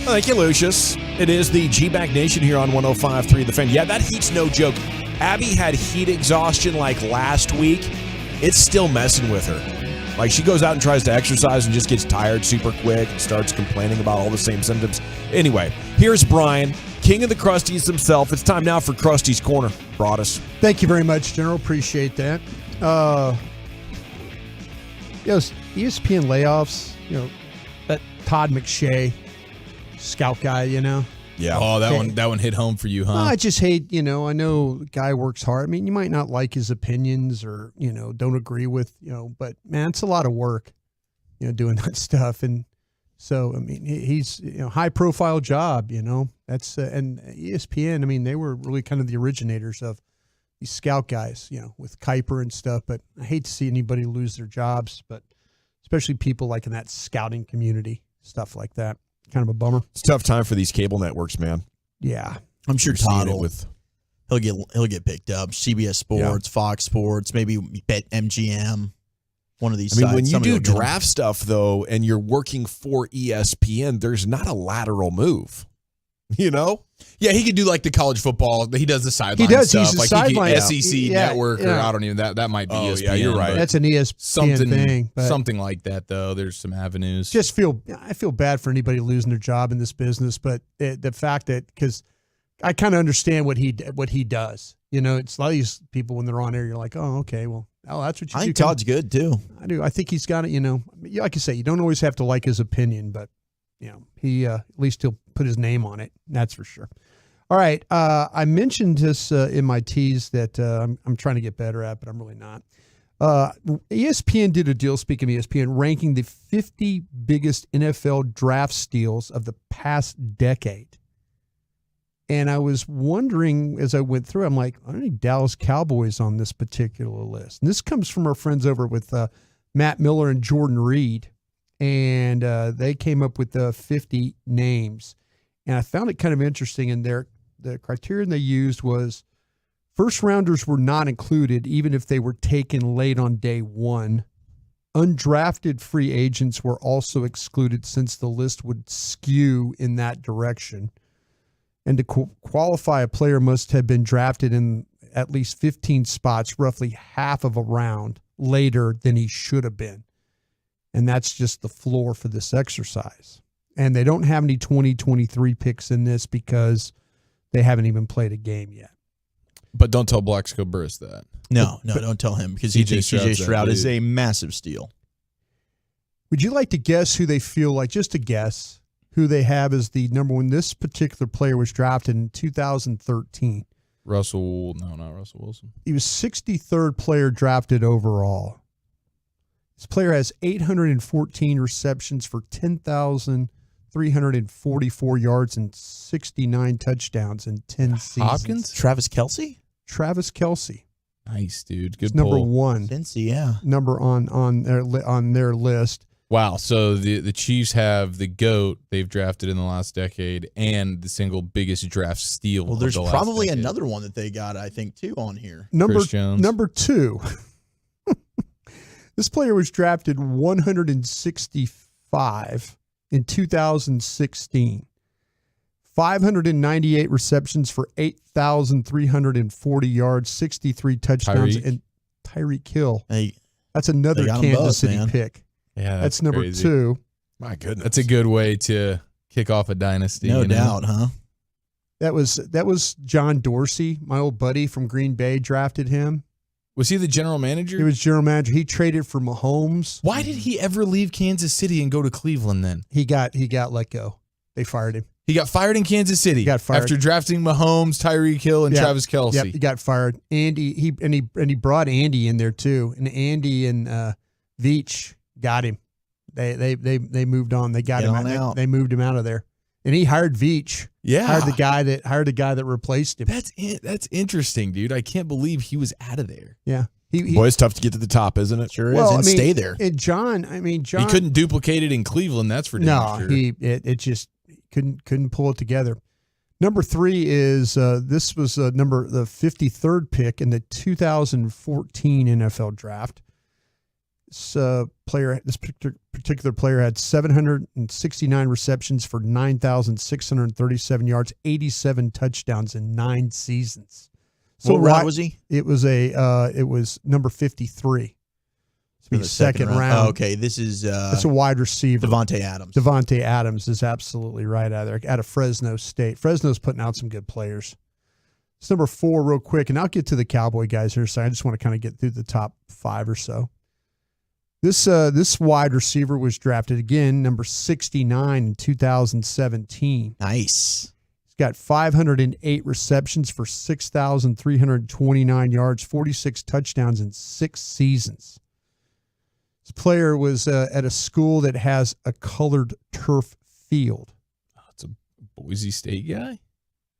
Thank you, Lucius. It is the G-Bag Nation here on 105.3 The Fan. Yeah, that heat's no joke. Abby had heat exhaustion like last week. It's still messing with her. Like, she goes out and tries to exercise and just gets tired super quick and starts complaining about all the same symptoms. Anyway, here's Brian, king of the Krusties himself. It's time now for Krusty's Corner. Broadus. Thank you very much, General. Appreciate that. ESPN layoffs, that Todd McShay, scout guy, Yeah. Oh, that one hit home for you, huh? I just hate, I know the guy works hard. I mean, you might not like his opinions or, don't agree with, but man, it's a lot of work, doing that stuff. And so, I mean, he's, high profile job, that's, and ESPN, I mean, they were really kind of the originators of these scout guys, with Kuiper and stuff, but I hate to see anybody lose their jobs, but especially people like in that scouting community, stuff like that. Kind of a bummer. It's a tough time for these cable networks, man. Yeah. I'm sure Todd will. He'll get picked up. CBS Sports, Fox Sports, maybe Bet MGM. One of these. I mean, when you do draft stuff though, and you're working for ESPN, there's not a lateral move. Yeah, he could do like the college football. He does the sideline stuff. He's like sideline SEC network, or I don't even. That might be ESPN. Yeah, you're right. That's an ESPN thing. Something like that, though. There's some avenues. I feel bad for anybody losing their job in this business, but the fact that, because I kind of understand what he does. It's a lot of these people when they're on air, you're like, oh, okay, well, that's what you do. I think Todd's good too. I do. I think he's got it. Like you say, you don't always have to like his opinion, but he at least he'll put his name on it. That's for sure. All right. I mentioned this in my tease that I'm trying to get better at, but I'm really not. ESPN did a deal, speaking of ESPN, ranking the 50 biggest NFL draft steals of the past decade. And I was wondering as I went through, I'm like, are there any Dallas Cowboys on this particular list? And this comes from our friends over with Matt Miller and Jordan Reed. And they came up with 50 names. And I found it kind of interesting. And the criterion they used was first rounders were not included, even if they were taken late on day one. Undrafted free agents were also excluded since the list would skew in that direction. And to qualify, a player must have been drafted in at least 15 spots, roughly half of a round later than he should have been. And that's just the floor for this exercise. And they don't have any 2023 picks in this because they haven't even played a game yet. But don't tell Blacksco Burris that. No, don't tell him because CJ Stroud is a massive steal. Would you like to guess who they feel like, just to guess, who they have as the number one? This particular player was drafted in 2013. Not Russell Wilson. He was 63rd player drafted overall. This player has 814 receptions for 10,344 yards and 69 touchdowns in 10 seasons. Hopkins? Travis Kelce? Travis Kelce. Nice, dude. Good number pull. one. Cincy, yeah. Number on their list. Wow. So the Chiefs have the GOAT they've drafted in the last decade and the single biggest draft steal. Well, there's of the probably last decade. another one that they got, I think, too, on here. Chris Jones. Number two. This player was drafted 165 in 2016. 598 receptions for 8,340 yards, 63 touchdowns, and Tyreek Hill. Hey, that's another Kansas City pick. Yeah, that's number crazy. 2. My goodness, that's a good way to kick off a dynasty. No doubt, huh? That was John Dorsey, my old buddy from Green Bay, drafted him. Was he the general manager? He was general manager. He traded for Mahomes. Why did he ever leave Kansas City and go to Cleveland then? He got let go. They fired him. He got fired in Kansas City. He got fired after drafting Mahomes, Tyreek Hill, and Travis Kelce. Yep, he got fired. Andy, he brought Andy in there too, and Andy and Veach got him. They moved on. They got him out. They moved him out of there, and he hired Veach. Yeah, hired the guy that replaced him. That's interesting, dude. I can't believe he was out of there. Yeah. Boy, it's tough to get to the top, isn't it? Sure is, and stay there. John, he couldn't duplicate it in Cleveland. That's for damn sure. It just couldn't pull it together. Number 3 is this was the 53rd pick in the 2014 NFL draft. This particular player had 769 receptions for 9,637 yards, 87 touchdowns in 9 seasons. So what round was he? It was number 53. The second round. Oh, okay, this is it's a wide receiver. Devontae Adams. Devontae Adams is absolutely right out of Fresno State. Fresno's putting out some good players. It's number 4 real quick, and I'll get to the Cowboy guys here. So I just want to kind of get through the top 5 or so. This wide receiver was drafted again, number 69 in 2017. Nice. He's got 508 receptions for 6,329 yards, 46 touchdowns in 6 seasons. This player was at a school that has a colored turf field. Oh, it's a Boise State guy?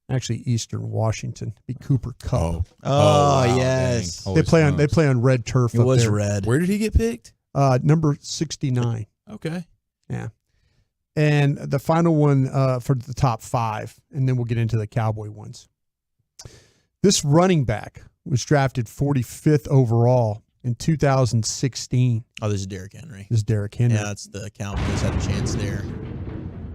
Actually, Eastern Washington. Be Cooper Kupp. Oh, wow, yes. They play on red turf. It was there. red. Where did he get picked? Number 69. Okay. Yeah. And the final one for the top 5, and then we'll get into the Cowboy ones. This running back was drafted 45th overall in 2016. Oh, this is Derrick Henry. This is Derrick Henry. Yeah, that's the Cowboys had a chance there.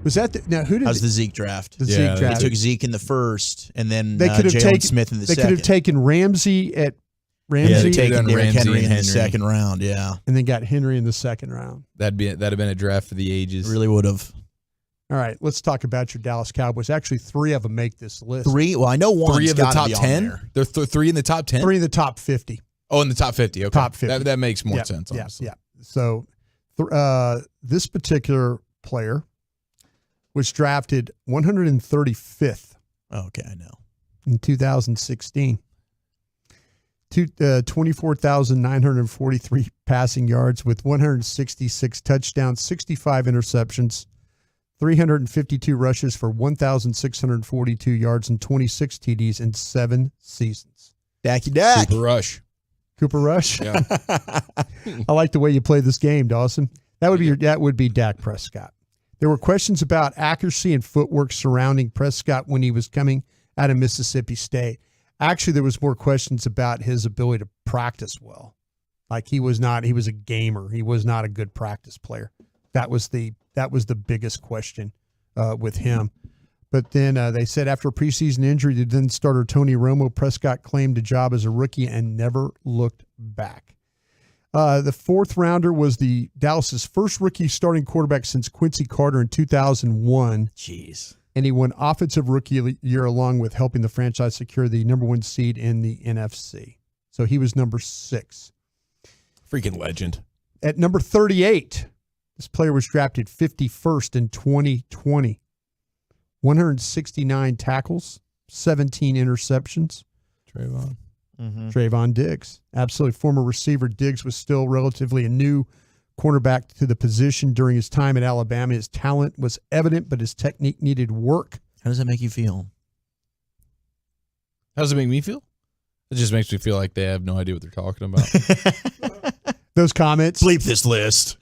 Was that now? Who did? That was the Zeke draft. Zeke draft. They took Zeke in the first, and then they could have taken Smith in the second. second. They could have taken Ramsey at Ramsey. Yeah, they taken Derrick Henry in the Henry. second round. Yeah, and then got Henry in the second round. That'd have been a draft for the ages. It really would have. All right, let's talk about your Dallas Cowboys. Actually, 3 of them make this list. 3? Well, I know one. 3 of the top 10. They're 3 in the top 10. 3 in the top 50. Oh, in the top 50. Okay, top 50. That makes more sense. Yeah. So, this particular player was drafted 135th Okay, I know. In 2016. 24,943 passing yards with 166 touchdowns, 65 interceptions, 352 rushes for 1,642 yards and 26 TDs in 7 seasons. Dacky Dak. Cooper Rush. Cooper Rush? Yeah. I like the way you play this game, Dawson. That would be Dak Prescott. There were questions about accuracy and footwork surrounding Prescott when he was coming out of Mississippi State. Actually, there was more questions about his ability to practice well. Like he was a gamer. He was not a good practice player. That was the biggest question with him. But then they said after a preseason injury to then starter Tony Romo, Prescott claimed a job as a rookie and never looked back. The fourth rounder was the Dallas's first rookie starting quarterback since Quincy Carter in 2001. Jeez. And he won Offensive Rookie of the Year along with helping the franchise secure the number 1 seed in the NFC. So he was number 6. Freaking legend. At number 38, this player was drafted 51st in 2020. 169 tackles, 17 interceptions. Trayvon. Trayvon Diggs. Absolutely. Former receiver Diggs was still relatively a new cornerback to the position during his time at Alabama. His talent was evident, but his technique needed work. How does that make you feel? How does it make me feel? It just makes me feel like they have no idea what they're talking about. Those comments. Bleep this list.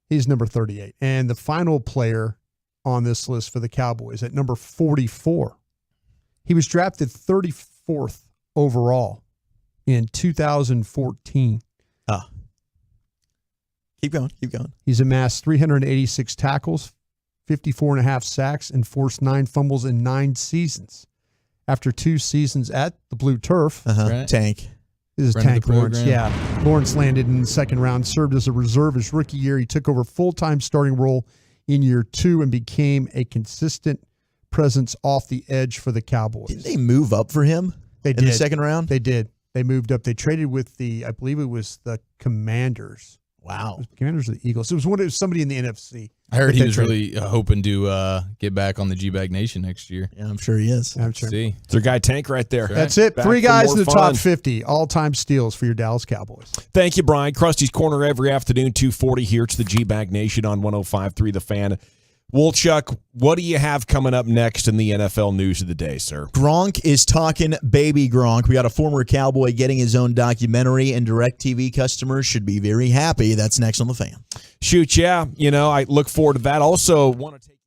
He's number 38. And the final player on this list for the Cowboys at number 44. He was drafted 34th overall in 2014. Keep going. He's amassed 386 tackles, 54.5 sacks, and forced 9 fumbles in 9 seasons. After 2 seasons at the Blue Turf. Right. Tank. This is Friend of Tank the Lawrence. program. Yeah. Lawrence landed in the second round, served as a reserve his rookie year. He took over full-time starting role in year 2 and became a consistent presence off the edge for the Cowboys. Did they move up for him in the second round? They did. They moved up. They traded with I believe it was the Commanders. Wow. Commanders or the Eagles. It was somebody in the NFC. I heard he was really hoping to get back on the G-Bag Nation next year. Yeah, I'm sure he is. I'm sure. See. It's their guy Tank right there. That's it. Back 3 for guys more in the fun. top 50 all-time steals for your Dallas Cowboys. Thank you, Brian. Krusty's Corner every afternoon, 2:40 here. It's the G-Bag Nation on 105.3 The Fan. Woolchuck, what do you have coming up next in the NFL news of the day, sir? Gronk is talking baby Gronk. We got a former Cowboy getting his own documentary, and DirecTV customers should be very happy. That's next on The Fan. Shoot, yeah. I look forward to that. Also, want to take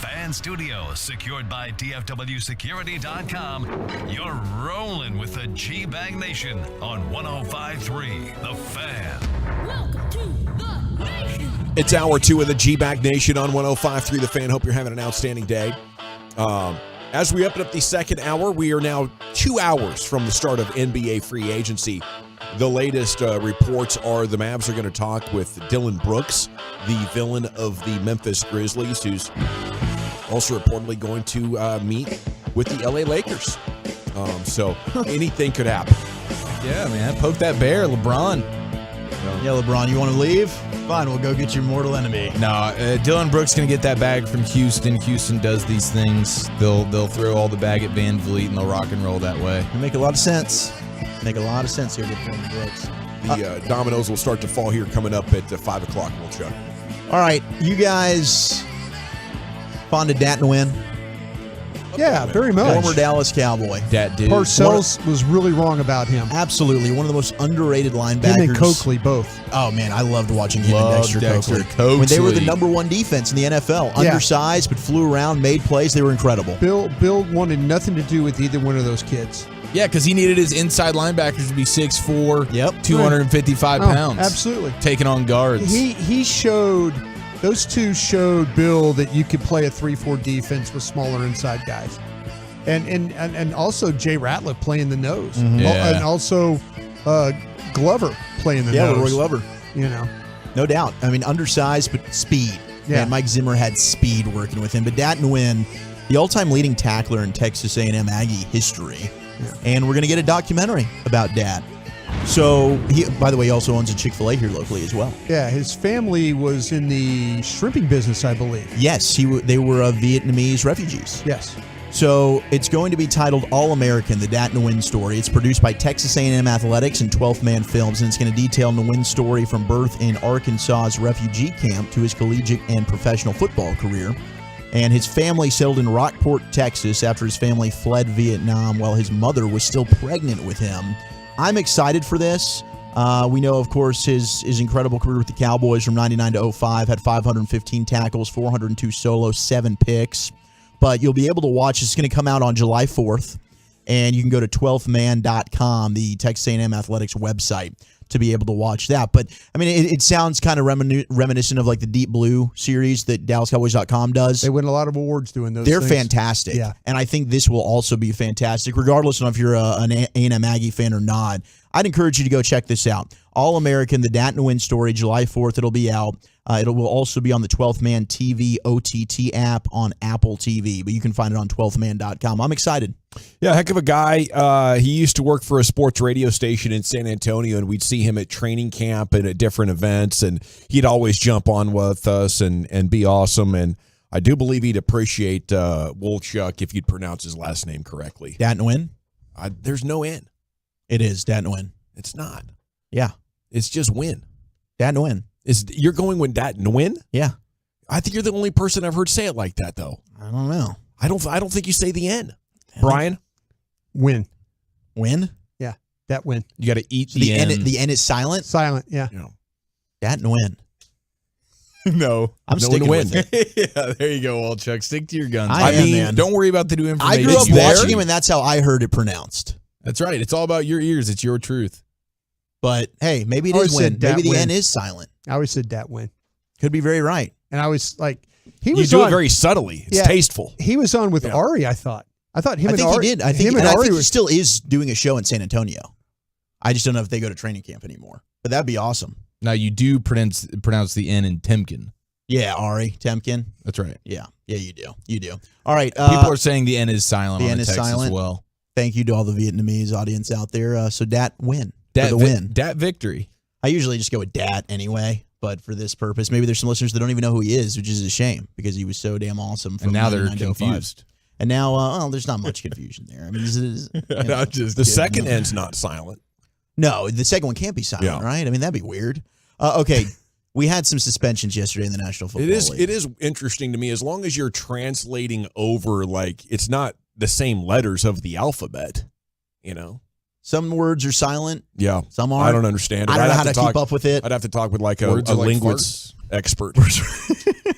Fan Studios, secured by DFWsecurity.com. You're rolling with the G-Bag Nation on 105.3 The Fan. Welcome to the Nation. It's hour 2 of the G-Bag Nation on 105.3 The Fan. Hope you're having an outstanding day. As we open up the second hour, we are now 2 hours from the start of NBA free agency. The latest reports are the Mavs are going to talk with Dylan Brooks, the villain of the Memphis Grizzlies, who's also reportedly going to meet with the LA Lakers. So anything could happen. Yeah, man. Poke that bear, LeBron. Yeah, LeBron, you want to leave? Fine, we'll go get your mortal enemy. No, Dylan Brooks going to get that bag from Houston. Houston does these things. They'll throw all the bag at Van Vliet, and they'll rock and roll that way. It'll make a lot of sense. Make a lot of sense here with Dylan Brooks. The dominoes will start to fall here coming up at 5 o'clock, Chuck. All right, you guys fond of Dat Nguyen? Yeah, very much. Former Dallas Cowboy. Dat dude. Parcells was really wrong about him. Absolutely. One of the most underrated linebackers. Him and Coakley both. Oh, man, I loved watching him and Dexter Coakley. When they were the number one defense in the NFL. Yeah. Undersized, but flew around, made plays. They were incredible. Bill wanted nothing to do with either one of those kids. Yeah, because he needed his inside linebackers to be 6'4", 255 pounds. Absolutely. Taking on guards. He showed, those two showed Bill that you could play a 3-4 defense with smaller inside guys. And also Jay Ratliff playing the nose. Mm-hmm. Yeah. And also Glover playing the nose. Yeah, Roy Glover. You know. No doubt. I mean, undersized, but speed. Yeah. And Mike Zimmer had speed working with him. But Dat Nguyen, the all-time leading tackler in Texas A&M Aggie history. Yeah. And we're going to get a documentary about Dat. So, by the way, he also owns a Chick-fil-A here locally as well. Yeah, his family was in the shrimping business, I believe. Yes, they were Vietnamese refugees. Yes. So it's going to be titled All-American, the Dat Nguyen story. It's produced by Texas A&M Athletics and 12th Man Films, and it's going to detail Nguyen's story from birth in Arkansas's refugee camp to his collegiate and professional football career. And his family settled in Rockport, Texas, after his family fled Vietnam while his mother was still pregnant with him. I'm excited for this. We know, of course, his incredible career with the Cowboys from 99 to 05, had 515 tackles, 402 solos, 7 picks. But you'll be able to watch. It's going to come out on July 4th, and you can go to 12thman.com, the Texas A&M Athletics website, to be able to watch that. But, I mean, it sounds kind of reminiscent of like the Deep Blue series that DallasCowboys.com does. They win a lot of awards doing those They're things. fantastic. Yeah. And I think this will also be fantastic, regardless of if you're an A&M Aggie fan or not. I'd encourage you to go check this out. All-American, the Dat Nguyen story, July 4th. It'll be out. It will also be on the 12th Man TV OTT app on Apple TV, but you can find it on 12thman.com. I'm excited. Yeah, heck of a guy. He used to work for a sports radio station in San Antonio, and we'd see him at training camp and at different events, and he'd always jump on with us and be awesome. And I do believe he'd appreciate Wolchuk if you'd pronounce his last name correctly. Dat Nguyen? There's no N. It is Dat Nguyen. It's not. Yeah. It's just Nguyen. Dat Nguyen. You're going with Dat Nguyen? Yeah. I think you're the only person I've heard say it like that, though. I don't know. I don't think you say the N. Brian? Win. Win? Yeah, Dat Nguyen. You got to eat the N. The N is silent? Silent, yeah. Dat Nguyen. No. I'm sticking with it. Yeah, there you go, Walchuk. Stick to your guns. I mean, man. Don't worry about the new information. I grew up watching him, and that's how I heard it pronounced. That's right. It's all about your ears. It's your truth. But, hey, maybe it is Win. Maybe the N is silent. I always said Dat Nguyen. Could be very right. And I was like, he You was do on, it very subtly. It's tasteful. He was on with Ari, I thought. I think he did. I think Ari he still is doing a show in San Antonio. I just don't know if they go to training camp anymore. But that'd be awesome. Now, you do pronounce the N in Temkin. Yeah, Ari Temkin. That's right. Yeah, you do. You do. All right. People are saying the N is silent on the text as well. Thank you to all the Vietnamese audience out there. So Dat Nguyen. Win. Dat victory. I usually just go with Dat anyway, but for this purpose, maybe there's some listeners that don't even know who he is, which is a shame because he was so damn awesome. And now they're confused. And now, there's not much confusion there. I mean, the second N's not silent. No, the second one can't be silent, right? I mean, that'd be weird. Okay, we had some suspensions yesterday in the National Football League. It is interesting to me as long as you're translating over, like, it's not the same letters of the alphabet, you know? Some words are silent. Yeah. Some aren't. I don't understand it. I don't know how to keep up with it. I'd have to talk with like a Words are like linguist expert.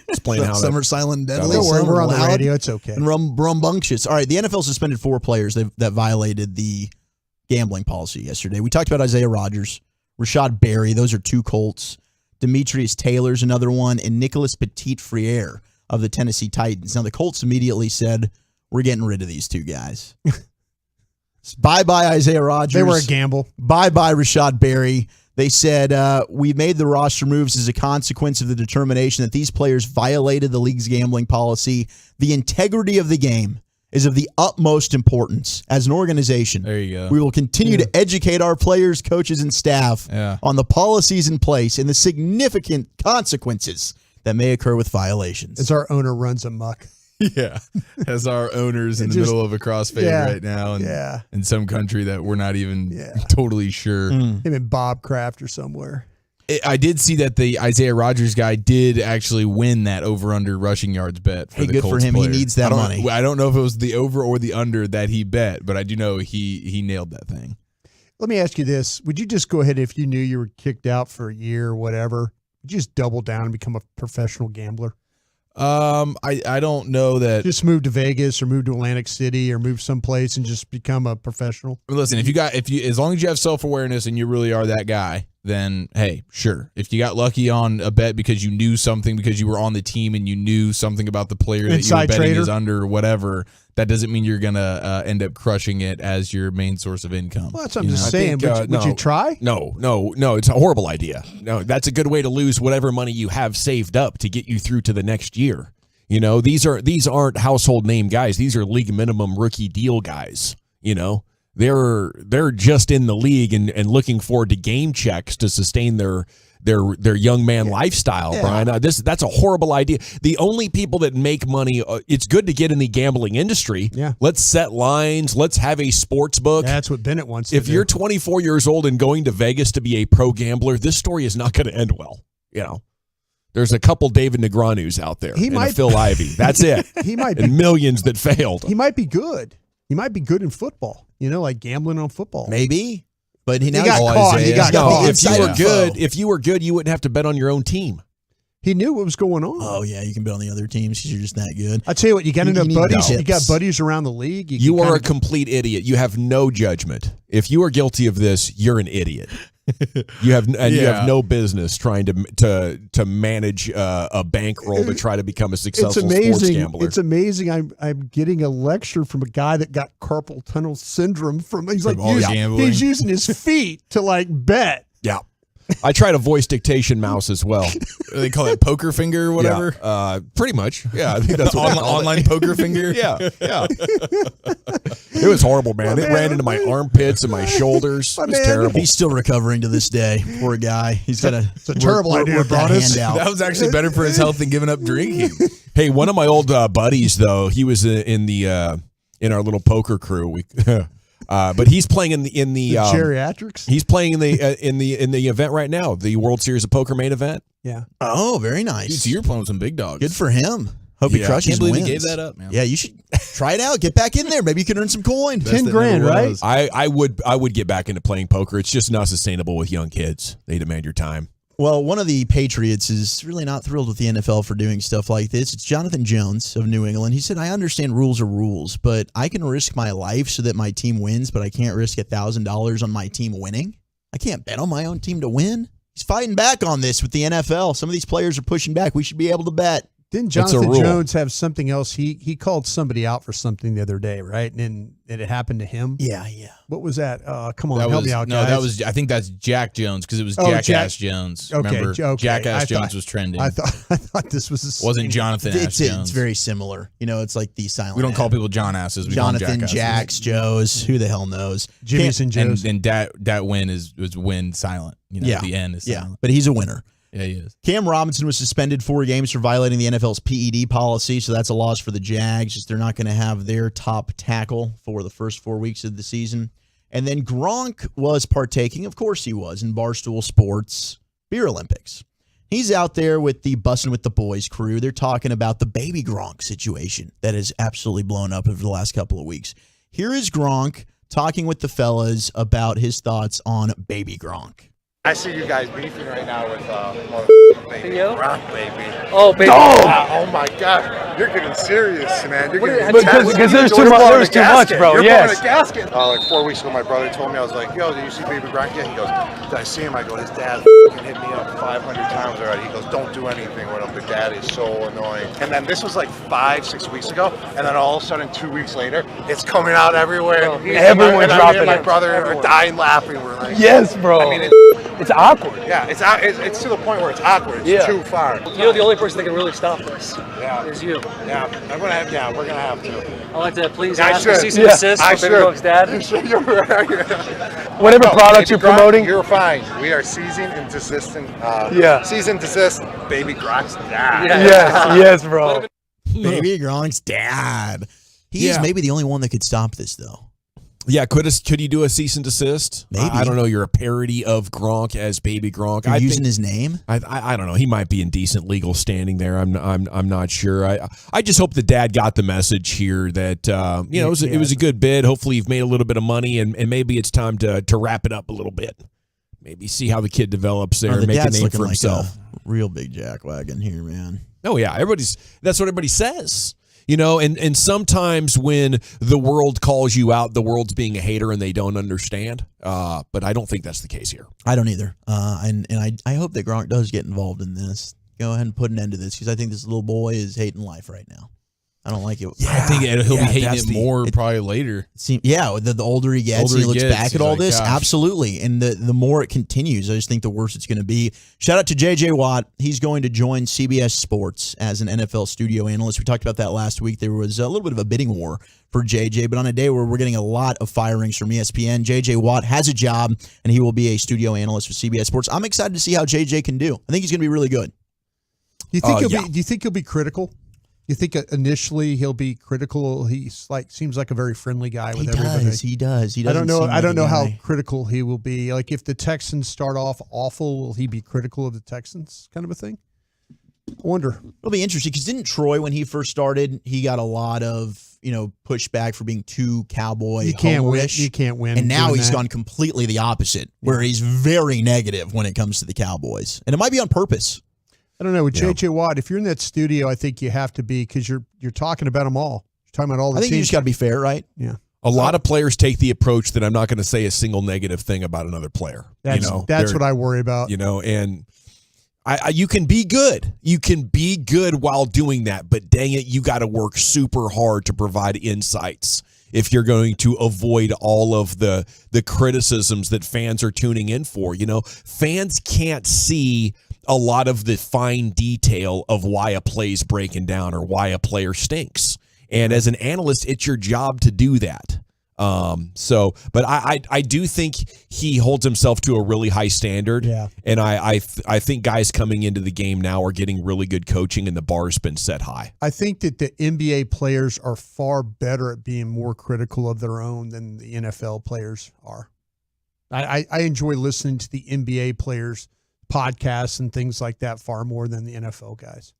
explain how some are silent and deadly. Don't worry, some we're are on the loud radio. It's okay. And rambunctious. All right, the NFL suspended 4 players that violated the gambling policy yesterday. We talked about Isaiah Rodgers, Rashad Berry. Those are 2 Colts. Demetrius Taylor's another one, and Nicholas Petit-Frere of the Tennessee Titans. Now, the Colts immediately said, we're getting rid of these 2 guys. Bye-bye Isaiah Rodgers. They were a gamble. Bye-bye Rashad Berry. They said, we made the roster moves as a consequence of the determination that these players violated the league's gambling policy. The integrity of the game is of the utmost importance as an organization. There you go. We will continue to educate our players, coaches, and staff on the policies in place and the significant consequences that may occur with violations. As our owner runs amok. Yeah, as our owners in the middle of a crossfade right now, and in some country that we're not even totally sure. Him and Bob Kraft or somewhere. I did see that the Isaiah Rodgers guy did actually win that over/under rushing yards bet. For the good Colts for him. player. He needs that money. I don't know if it was the over or the under that he bet, but I do know he nailed that thing. Let me ask you this: would you just go ahead if you knew you were kicked out for a year or whatever? Would you just double down and become a professional gambler? I don't know that. Just move to Vegas or move to Atlantic City or move someplace and just become a professional. Listen, as long as you have self-awareness and you really are that guy, then hey, sure. If you got lucky on a bet because you knew something, because you were on the team and you knew something about the player that you were betting is under or whatever, that doesn't mean you're gonna end up crushing it as your main source of income. Well, that's what I'm just saying. Would you try? No. It's a horrible idea. No, that's a good way to lose whatever money you have saved up to get you through to the next year. You know, these aren't household name guys. These are league minimum rookie deal guys. You know, they're just in the league and looking forward to game checks to sustain their young man lifestyle, Brian. That's a horrible idea. The only people that make money, it's good to get in the gambling industry. Yeah. Let's set lines. Let's have a sports book. That's what Bennett wants If you're 24 years old and going to Vegas to be a pro gambler, this story is not going to end well. You know, there's a couple David Negreanu's out there and a Phil Ivey. That's it. He might be, and millions that failed. He might be good. He might be good in football. You know, like gambling on football. Maybe. But he got caught. He got caught. If you were good, you wouldn't have to bet on your own team. He knew what was going on. Oh yeah, you can bet on the other teams because you're just that good. I tell you what, you got enough buddies. You got buddies around the league. You are a complete idiot. You have no judgment. If you are guilty of this, you're an idiot. You have no business trying to manage a bankroll to try to become a successful sports gambler. It's amazing. I'm getting a lecture from a guy that got carpal tunnel syndrome he's using his feet to like bet. Yeah. I tried a voice dictation mouse as well. They call it poker finger or whatever? Yeah, pretty much. Yeah, I think that's what online poker finger? Yeah. It was horrible, man. It ran into my armpits and my shoulders. It was terrible. He's still recovering to this day. Poor guy. He's got it's a terrible idea. That was actually better for his health than giving up drinking. Hey, one of my old buddies, though, he was in our little poker crew. But he's playing in the geriatrics. He's playing in the event right now, the World Series of Poker main event. Yeah. Oh, very nice. Dude, so you're playing with some big dogs. Good for him. Hope he crushes. Can't believe wins. he gave that up, man. Yeah, you should try it out. Get back in there. Maybe you can earn some coin. 10 grand, right? I would get back into playing poker. It's just not sustainable with young kids. They demand your time. Well, one of the Patriots is really not thrilled with the NFL for doing stuff like this. It's Jonathan Jones of New England. He said, I understand rules are rules, but I can risk my life so that my team wins, but I can't risk $1,000 on my team winning. I can't bet on my own team to win. He's fighting back on this with the NFL. Some of these players are pushing back. We should be able to bet. Didn't Jonathan Jones have something else? He called somebody out for something the other day, right? And it happened to him? Yeah. What was that? Come on, help me out, guys. I think that's Jack Jones because it was Jackass Jones. Remember? Jackass Jones was trending. I thought this was wasn't Jonathan Ass Jones. It's very similar. You know, it's like the silent. We don't call people John Asses. We Jonathan, call them Jacks, Joes. Who the hell knows? Jimmy's and Joes. And that win was win silent. You know, the end is silent. But he's a winner. Yeah, he is. Cam Robinson was suspended 4 games for violating the NFL's PED policy, so that's a loss for the Jags. They're not going to have their top tackle for the first 4 weeks of the season. And then Gronk was partaking, of course he was, in Barstool Sports Beer Olympics. He's out there with the Bussin' with the Boys crew. They're talking about the baby Gronk situation that has absolutely blown up over the last couple of weeks. Here is Gronk talking with the fellas about his thoughts on baby Gronk. I see you guys beefing right now with baby. Yo? Rock, baby. Oh, baby. Oh my God. You're getting serious, man. You're getting Because there's too much, bro. You're Yes. blowing a gasket. Like 4 weeks ago, my brother told me, I was like, yo, did you see Baby Gronk yet? He goes, did I see him? I go, his dad hit me up 500 times already. He goes, don't do anything with him. The dad is so annoying. And then this was like 5-6 weeks ago. And then all of a sudden, 2 weeks later, it's coming out everywhere. Everyone dropping my it. brother are dying laughing. We're like, Yes, bro. I mean, it's awkward. Yeah, it's to the point where it's awkward. It's too far. You know, the only person that can really stop this is you. Yeah, we're gonna have to. I'd like to please I ask for should. cease and desist I for Baby should. Gronk's dad. You're right. Whatever product you're promoting. You're fine. We are ceasing and desisting. Cease and desist. Baby Gronk's dad. Yes, bro. Baby Gronk's dad. He is maybe the only one that could stop this, though. Yeah, could you do a cease and desist? Maybe. I don't know. You're a parody of Gronk as Baby Gronk. You're using his name? I don't know. He might be in decent legal standing there. I'm not sure. I just hope the dad got the message here that it was a good bid. Hopefully you've made a little bit of money and maybe it's time to wrap it up a little bit. Maybe see how the kid develops there and make a name for himself. Like a real big jackwagon here, man. Oh yeah, that's what everybody says. And sometimes when the world calls you out, the world's being a hater and they don't understand. But I don't think that's the case here. I don't either. And I hope that Gronk does get involved in this. Go ahead and put an end to this because I think this little boy is hating life right now. I don't like it. Yeah, I think he'll be hating it more probably later. The older he gets, he looks back at all this. Gosh. Absolutely. And the more it continues, I just think the worse it's going to be. Shout out to J.J. Watt. He's going to join CBS Sports as an NFL studio analyst. We talked about that last week. There was a little bit of a bidding war for J.J., but on a day where we're getting a lot of firings from ESPN, J.J. Watt has a job, and he will be a studio analyst for CBS Sports. I'm excited to see how J.J. can do. I think he's going to be really good. Do you think he'll be critical? You think initially he'll be critical? He's seems like a very friendly guy with everybody. He does. I don't know how critical he will be. Like if the Texans start off awful, will he be critical of the Texans? Kind of a thing. I wonder. It'll be interesting because didn't Troy, when he first started, he got a lot of pushback for being too Cowboy. You can't win. You can't win. And now he's gone completely the opposite, where he's very negative when it comes to the Cowboys, and it might be on purpose. I don't know. With J.J. Watt, if you're in that studio, I think you have to be because you're talking about them all. You're talking about all the teams. I think you just got to be fair, right? Yeah. A lot of players take the approach that I'm not going to say a single negative thing about another player. That's what I worry about. And you can be good. You can be good while doing that, but dang it, you got to work super hard to provide insights if you're going to avoid all of the criticisms that fans are tuning in for. Fans can't see a lot of the fine detail of why a play's breaking down or why a player stinks. And as an analyst, it's your job to do that. But I do think he holds himself to a really high standard. Yeah. And I think guys coming into the game now are getting really good coaching and the bar's been set high. I think that the NBA players are far better at being more critical of their own than the NFL players are. I enjoy listening to the NBA players podcasts and things like that far more than the NFL guys,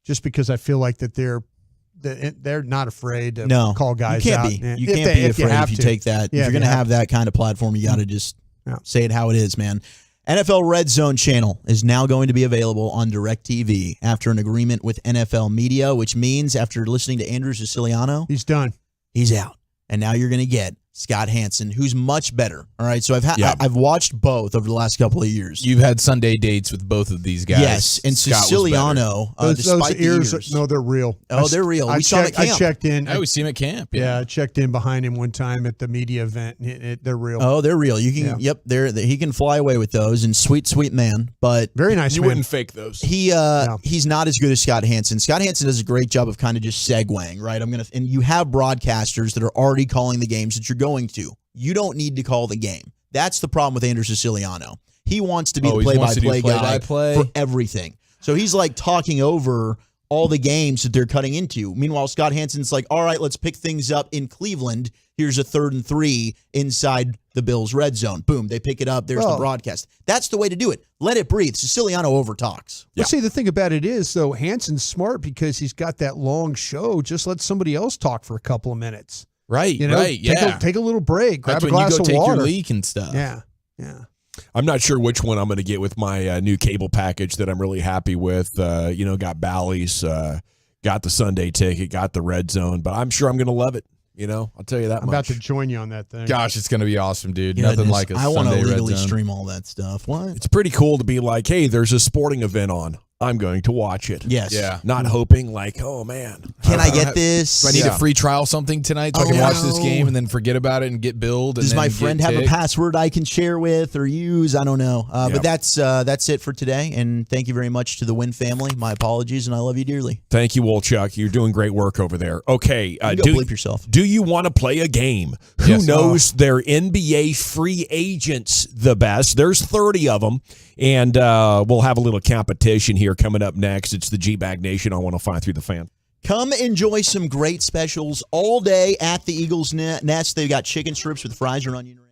just because I feel like that they're not afraid to call guys out. You can't be afraid if you take that. If you're going to have that kind of platform, you got to just say it how it is, man. NFL Red Zone channel is now going to be available on DirecTV after an agreement with NFL Media, which means after listening to Andrew Siciliano, he's done. He's out. And now you're going to get Scott Hansen, who's much better. All right, so I've watched both over the last couple of years. You've had Sunday dates with both of these guys. Yes, and Scott Siciliano, those ears, no, they're real. Oh, they're real. We saw them at camp. I checked in. I always see him at camp. Yeah, I checked in behind him one time at the media event. They're real. Oh, they're real. You can. Yep, he can fly away with those. And sweet man, but very nice. You man. wouldn't fake those. He's not as good as Scott Hansen. Scott Hansen does a great job of kind of just segueing, right? And you have broadcasters that are already calling the games that you're going to. You don't need to call the game. That's the problem with Andrew Siciliano. He wants to be the play-by-play guy for everything. So he's like talking over all the games that they're cutting into. Meanwhile, Scott Hansen's like, all right, let's pick things up in Cleveland. Here's a 3rd and 3 inside the Bills' red zone. Boom, they pick it up. There's the broadcast. That's the way to do it. Let it breathe. Siciliano overtalks. Well, see, the thing about it is, though, Hansen's smart because he's got that long show. Just let somebody else talk for a couple of minutes. Right, take a little break, grab a glass of water. Take your leak and stuff. Yeah. I'm not sure which one I'm going to get with my new cable package that I'm really happy with. Got Bally's, got the Sunday ticket, got the Red Zone, but I'm sure I'm going to love it. I'll tell you that I'm much. about to join you on that thing. Gosh, it's going to be awesome, dude. Goodness, Nothing like a I want to Sunday Red legally Zone. stream all that stuff. What? It's pretty cool to be like, hey, there's a sporting event on. I'm going to watch it. Yes. Yeah. Not hoping like, oh, man. Can I get this? Do I need a free trial something tonight so I can watch this game and then forget about it and get billed? Does and my then friend get have a ticked? password I can share with or use? I don't know. But that's it for today. And thank you very much to the Wynn family. My apologies, and I love you dearly. Thank you, Wolchuk. You're doing great work over there. Okay. You go bleep yourself. Do you want to play a game? Who knows their NBA free agents the best? There's 30 of them. And we'll have a little competition here coming up next. It's the G-Bag Nation on 105.3 The Fan. Come enjoy some great specials all day at the Eagles Nest. They've got chicken strips with fries or onion rings.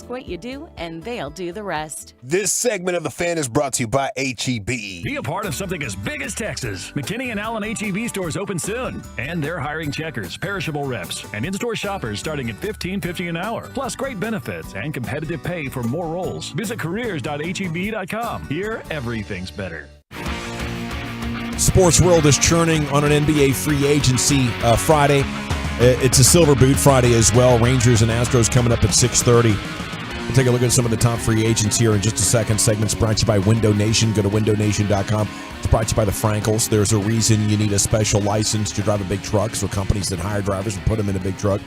What you do, and they'll do the rest. This segment of The Fan is brought to you by H-E-B. Be a part of something as big as Texas. McKinney and Allen H-E-B stores open soon. And they're hiring checkers, perishable reps, and in-store shoppers starting at $15.50 an hour. Plus great benefits and competitive pay for more roles. Visit careers.heb.com. Here, everything's better. Sports world is churning on an NBA free agency Friday. It's a Silver Boot Friday as well. Rangers and Astros coming up at 6:30. We'll take a look at some of the top free agents here in just a second. Segment's brought to you by Window Nation. Go to windownation.com. It's brought to you by the Frankels. There's a reason you need a special license to drive a big truck, so companies that hire drivers and put them in a big truck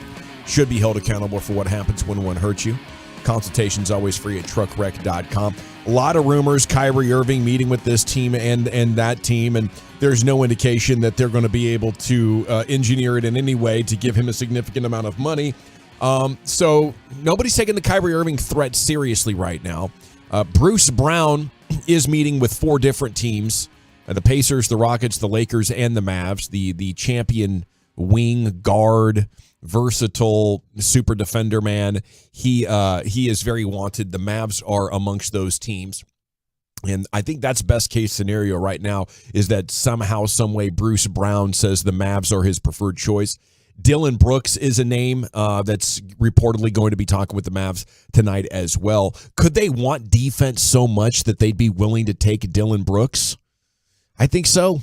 should be held accountable for what happens when one hurts you. Consultation's always free at truckwreck.com. A lot of rumors, Kyrie Irving meeting with this team and that team, and there's no indication that they're going to be able to engineer it in any way to give him a significant amount of money. So nobody's taking the Kyrie Irving threat seriously right now. Bruce Brown is meeting with 4 different teams, the Pacers, the Rockets, the Lakers, and the Mavs, the champion wing guard, versatile super defender man. He is very wanted. The Mavs are amongst those teams. And I think that's best case scenario right now is that somehow, some way, Bruce Brown says the Mavs are his preferred choice. Dillon Brooks is a name that's reportedly going to be talking with the Mavs tonight as well. Could they want defense so much that they'd be willing to take Dillon Brooks? I think so.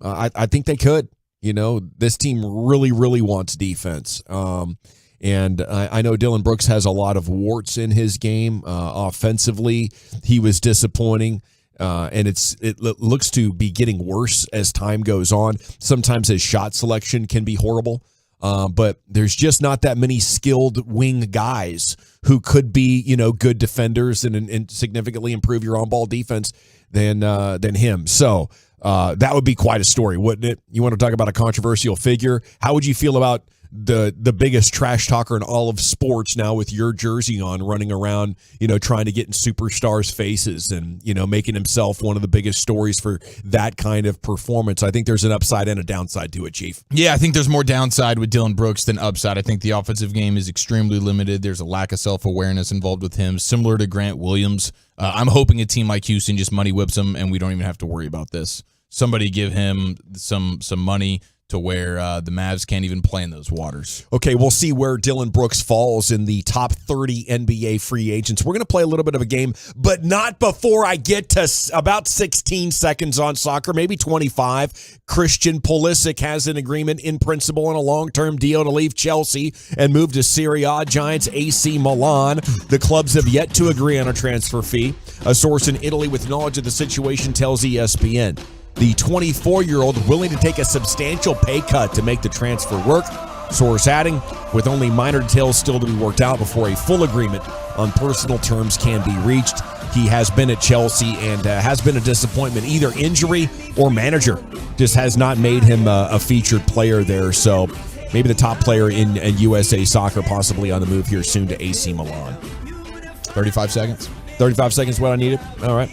I think they could. You know, this team really, really wants defense. And I know Dillon Brooks has a lot of warts in his game. Offensively, he was disappointing. And it looks to be getting worse as time goes on. Sometimes his shot selection can be horrible. But there's just not that many skilled wing guys who could be, good defenders and significantly improve your on-ball defense than him. So that would be quite a story, wouldn't it? You want to talk about a controversial figure? How would you feel about the biggest trash talker in all of sports now with your jersey on, running around, trying to get in superstars' faces and, making himself one of the biggest stories for that kind of performance. I think there's an upside and a downside to it, Chief. Yeah, I think there's more downside with Dylan Brooks than upside. I think the offensive game is extremely limited. There's a lack of self-awareness involved with him, similar to Grant Williams. I'm hoping a team like Houston just money whips him and we don't even have to worry about this. Somebody give him some money to where the Mavs can't even play in those waters. Okay, we'll see where Dylan Brooks falls in the top 30 NBA free agents. We're going to play a little bit of a game, but not before I get to about 16 seconds on soccer, maybe 25. Christian Pulisic has an agreement in principle and a long-term deal to leave Chelsea and move to Serie A giants AC Milan. The clubs have yet to agree on a transfer fee. A source in Italy with knowledge of the situation tells ESPN. The 24-year-old willing to take a substantial pay cut to make the transfer work. Source adding, with only minor details still to be worked out before a full agreement on personal terms can be reached. He has been at Chelsea and has been a disappointment. Either injury or manager just has not made him a featured player there. So maybe the top player in USA soccer, possibly on the move here soon to AC Milan. 35 seconds. 35 seconds what I needed? All right.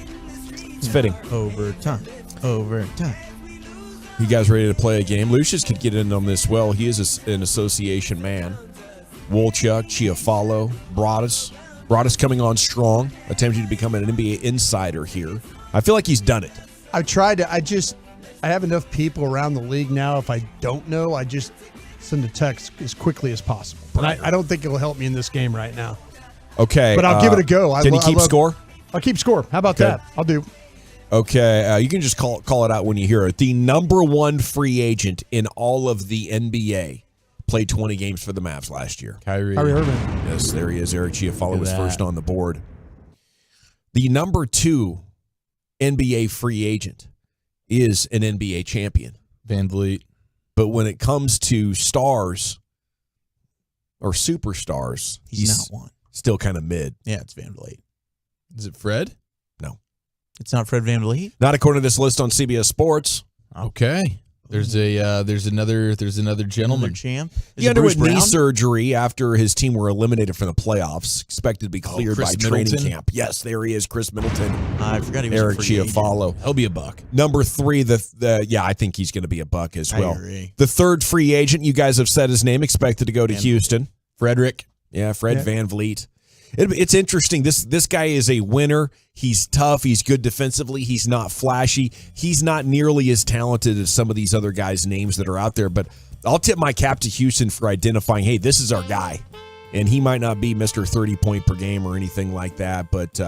It's fitting. Overtime. You guys ready to play a game? Lucius could get in on this well. He is an association man. Wolchuk, Chiafalo, Broadus. Broadus coming on strong, attempting to become an NBA insider here. I feel like he's done it. I've tried to. I have enough people around the league now. If I don't know, I just send a text as quickly as possible. And I don't think it'll help me in this game right now. Okay. But I'll give it a go. Can you keep score? I'll keep score. How about that? I'll do. Okay, you can just call it out when you hear it. The number one free agent in all of the NBA played 20 games for the Mavs last year. Kyrie Irving. Yes, there he is. Eric Chiafalo was first on the board. The number two NBA free agent is an NBA champion. Van Vliet. But when it comes to stars or superstars, he's not one. Still kind of mid. Yeah, it's Van Vliet. Is it Fred? No. It's not Fred Van Vliet? Not according to this list on CBS Sports. Okay. There's another gentleman. Champ? He underwent knee surgery after his team were eliminated from the playoffs. Expected to be cleared by training camp. Yes, there he is, Chris Middleton. I forgot he was Eric a free Chiafalo. agent. He'll be a buck. Number three, I think he's going to be a buck as well. I agree. The third free agent, you guys have said his name, expected to go to Houston. Frederick. Yeah, Fred Van Vliet. It's interesting. This guy is a winner. He's tough. He's good defensively. He's not flashy. He's not nearly as talented as some of these other guys' names that are out there. But I'll tip my cap to Houston for identifying, hey, this is our guy. And he might not be Mr. 30-point per game or anything like that, but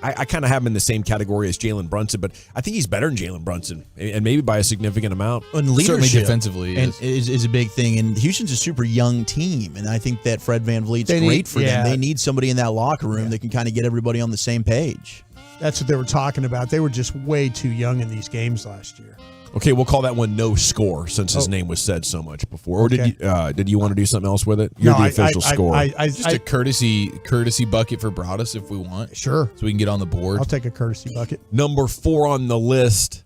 I kind of have him in the same category as Jalen Brunson, but I think he's better than Jalen Brunson, and maybe by a significant amount. And leadership certainly defensively is a big thing. And Houston's a super young team, and I think that Fred Van Vliet's great for them. They need somebody in that locker room that can kind of get everybody on the same page. That's what they were talking about. They were just way too young in these games last year. Okay, we'll call that one no score since his name was said so much before. Or did you want to do something else with it? You're the official score. Just a courtesy bucket for Broadus if we want. Sure. So we can get on the board. I'll take a courtesy bucket. Number 4 on the list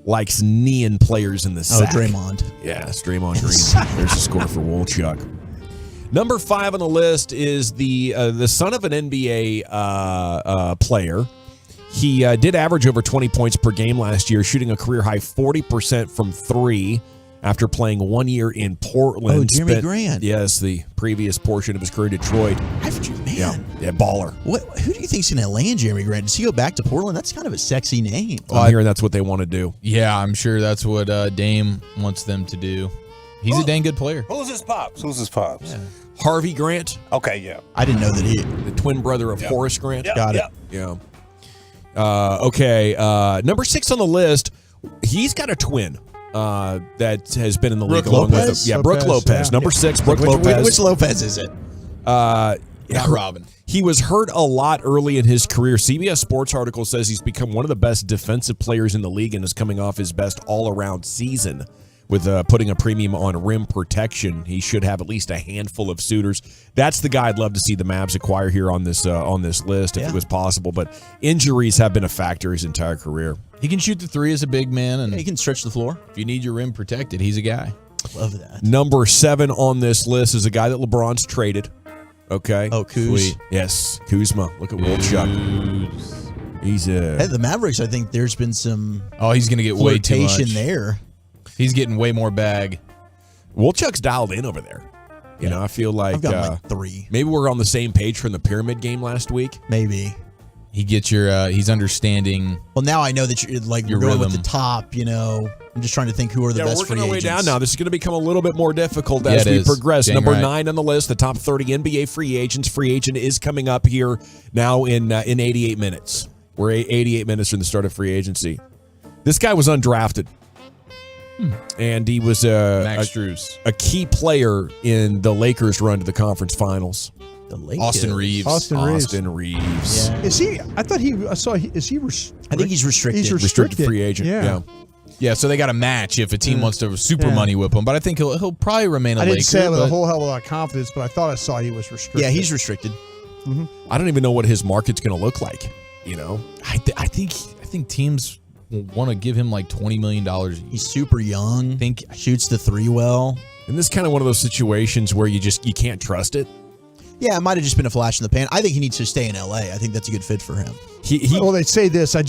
likes kneeing players in the sack. Draymond. Yes, Draymond Green. There's a score for Wolchuk. Number 5 on the list is the son of an NBA player. He did average over 20 points per game last year, shooting a career-high 40% from 3 after playing 1 year in Portland. Oh, Jeremy Grant. Yes, the previous portion of his career in Detroit. Man. Yeah, baller. Who do you think's going to land Jeremy Grant? Does he go back to Portland? That's kind of a sexy name. Well, I'm hearing that's what they want to do. Yeah, I'm sure that's what Dame wants them to do. He's a dang good player. Who's his pops? Yeah. Harvey Grant. Okay, yeah. I didn't know that the twin brother of Horace Grant. Got it. Yeah. Okay. Number 6 on the list. He's got a twin that has been in the league along with him. Yeah, Brooke Lopez. Number 6, Brooke Lopez. Which Lopez is it? Not Robin. He was hurt a lot early in his career. CBS Sports article says he's become one of the best defensive players in the league and is coming off his best all-around season. With putting a premium on rim protection, he should have at least a handful of suitors. That's the guy I'd love to see the Mavs acquire here on this list if it was possible. But injuries have been a factor his entire career. He can shoot the 3 as a big man, and he can stretch the floor. If you need your rim protected, he's a guy. Love that. Number 7 on this list is a guy that LeBron's traded. Okay. Oh, Kuz. Sweet. Yes, Kuzma. Look at Wolchuk. He's Hey, the Mavericks, I think there's been some he's going to get way too much. there. He's getting way more bag. Wolchuk's dialed in over there. You know, I feel like, I've got like 3. Maybe we're on the same page from the pyramid game last week. Maybe. He gets he's understanding. Well, now I know that you're like your you're going with rhythm. the top, I'm just trying to think who are the best working free our way agents. down now. This is going to become a little bit more difficult Yeah, as it we is. progress. Dang Number right. 9 on the list, the top 30 NBA free agents. Free agent is coming up here now in 88 minutes. We're 88 minutes from the start of free agency. This guy was undrafted. And he was Max Strus. a key player in the Lakers' run to the conference finals. The Lakers. Austin Reeves. Austin Reeves. Is he? I thought I saw. Is he? I think he's restricted. He's Restricted free agent. Yeah. Yeah, so they got a match if a team wants to super money whip him, but I think he'll probably remain a I Laker. didn't say it with a but- whole hell of a lot of confidence, but I thought I saw he was restricted. Yeah, he's restricted. I don't even know what his market's going to look like. I think teams want to give him like $20 million. He's super young. Shoots the 3 well. And this is kind of one of those situations where you can't trust it. Yeah, it might have just been a flash in the pan. I think he needs to stay in LA. I think that's a good fit for him. Well, they say this. I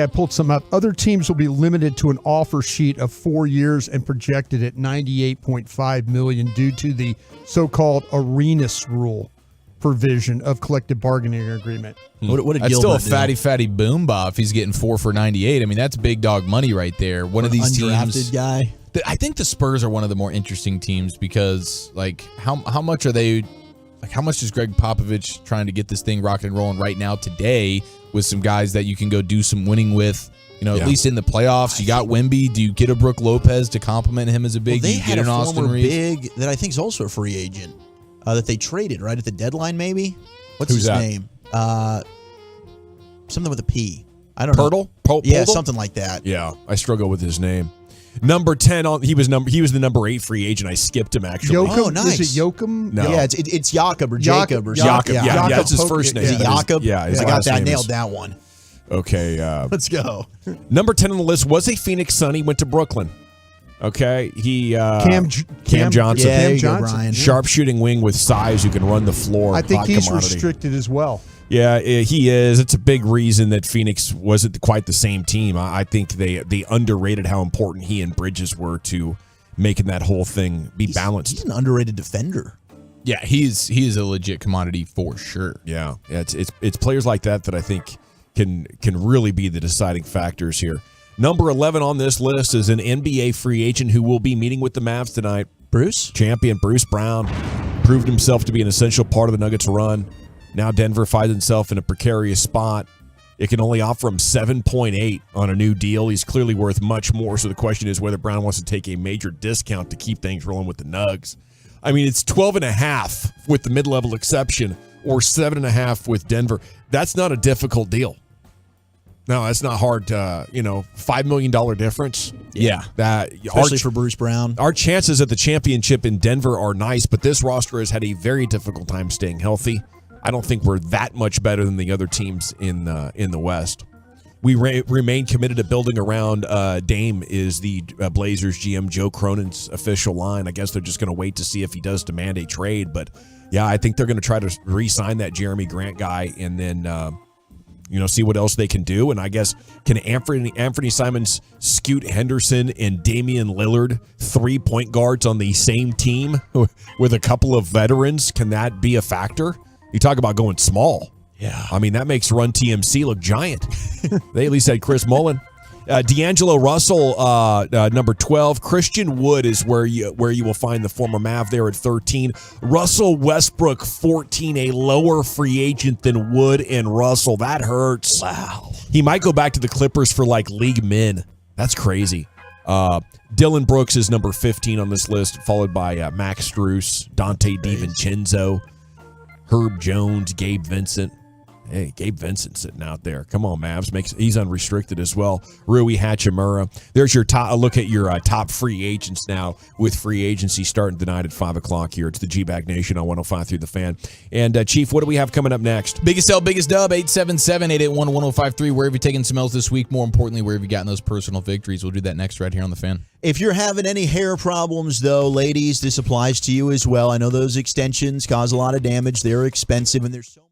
pulled some up. Other teams will be limited to an offer sheet of 4 years and projected at $98.5 million due to the so-called Arenas rule provision of collective bargaining agreement. What did That's still a Gilbert fatty boom bop if he's getting 4 for 98. I mean, that's big dog money right there. One of these undrafted teams. guy. I think the Spurs are one of the more interesting teams because, like, how much are they? Like, how much is Greg Popovich trying to get this thing rocking and rolling right now today with some guys that you can go do some winning with? At least in the playoffs. You got Wemby. Do you get a Brook Lopez to compliment him as a big? Well, they do you had get an a Austin former Reeves? big that I think is also a free agent that they traded right at the deadline. Maybe what's Who's his that? name? Something with a P. I don't know. Poeltl? Something like that. Yeah, I struggle with his name. Number 10 he was the number 8 free agent. I skipped him actually. Yoakum? Oh, nice. Is it Yoakum? No. Yeah, it's Jakob or Jacob or something. Jakob. Yeah, that's his first name. Is it Jakob? Yeah, his I got last that. name Nailed is- that one. Okay. Let's go. Number 10 on the list was a Phoenix Sun. He went to Brooklyn. Okay. He Cam Johnson. Yeah, Cam you go, Johnson. Brian. Sharpshooting wing with size who can run the floor. I think hot he's commodity. restricted as well. Yeah, he is. It's a big reason that Phoenix wasn't quite the same team. I think they underrated how important he and Bridges were to making that whole thing be balanced. He's an underrated defender. Yeah, he is a legit commodity for sure. Yeah, it's players like that I think can really be the deciding factors here. Number 11 on this list is an NBA free agent who will be meeting with the Mavs tonight. Champion Bruce Brown proved himself to be an essential part of the Nuggets' run. Now Denver finds himself in a precarious spot. It can only offer him 7.8 on a new deal. He's clearly worth much more, so the question is whether Brown wants to take a major discount to keep things rolling with the Nugs. I mean, it's 12.5 with the mid-level exception or 7.5 with Denver. That's not a difficult deal. No, that's not hard to, $5 million difference. Yeah. Especially for Bruce Brown. Our chances at the championship in Denver are nice, but this roster has had a very difficult time staying healthy. I don't think we're that much better than the other teams in the West. We remain committed to building around Dame is the Blazers GM Joe Cronin's official line. I guess they're just going to wait to see if he does demand a trade. But, yeah, I think they're going to try to re-sign that Jeremy Grant guy and then, see what else they can do. And I guess can Anthony Simons, Scoot Henderson, and Damian Lillard, 3 point guards on the same team with a couple of veterans, can that be a factor? You talk about going small. Yeah. I mean, that makes Run TMC look giant. They at least had Chris Mullin. D'Angelo Russell, number 12. Christian Wood is where you will find the former Mav there at 13. Russell Westbrook, 14, a lower free agent than Wood and Russell. That hurts. Wow. He might go back to the Clippers for like league min. That's crazy. Dylan Brooks is number 15 on this list, followed by Max Strus, Dante DiVincenzo, Herb Jones, Gabe Vincent. Hey, Gabe Vincent sitting out there. Come on, Mavs. He's unrestricted as well. Rui Hachimura. There's your top. Look at your top free agents now with free agency starting tonight at 5 o'clock here. It's the G-Bag Nation on 105.3 The Fan. And, Chief, what do we have coming up next? Biggest L, biggest dub, 877-881-1053. Where have you taken some L's this week? More importantly, where have you gotten those personal victories? We'll do that next right here on The Fan. If you're having any hair problems, though, ladies, this applies to you as well. I know those extensions cause a lot of damage. They're expensive, and there's so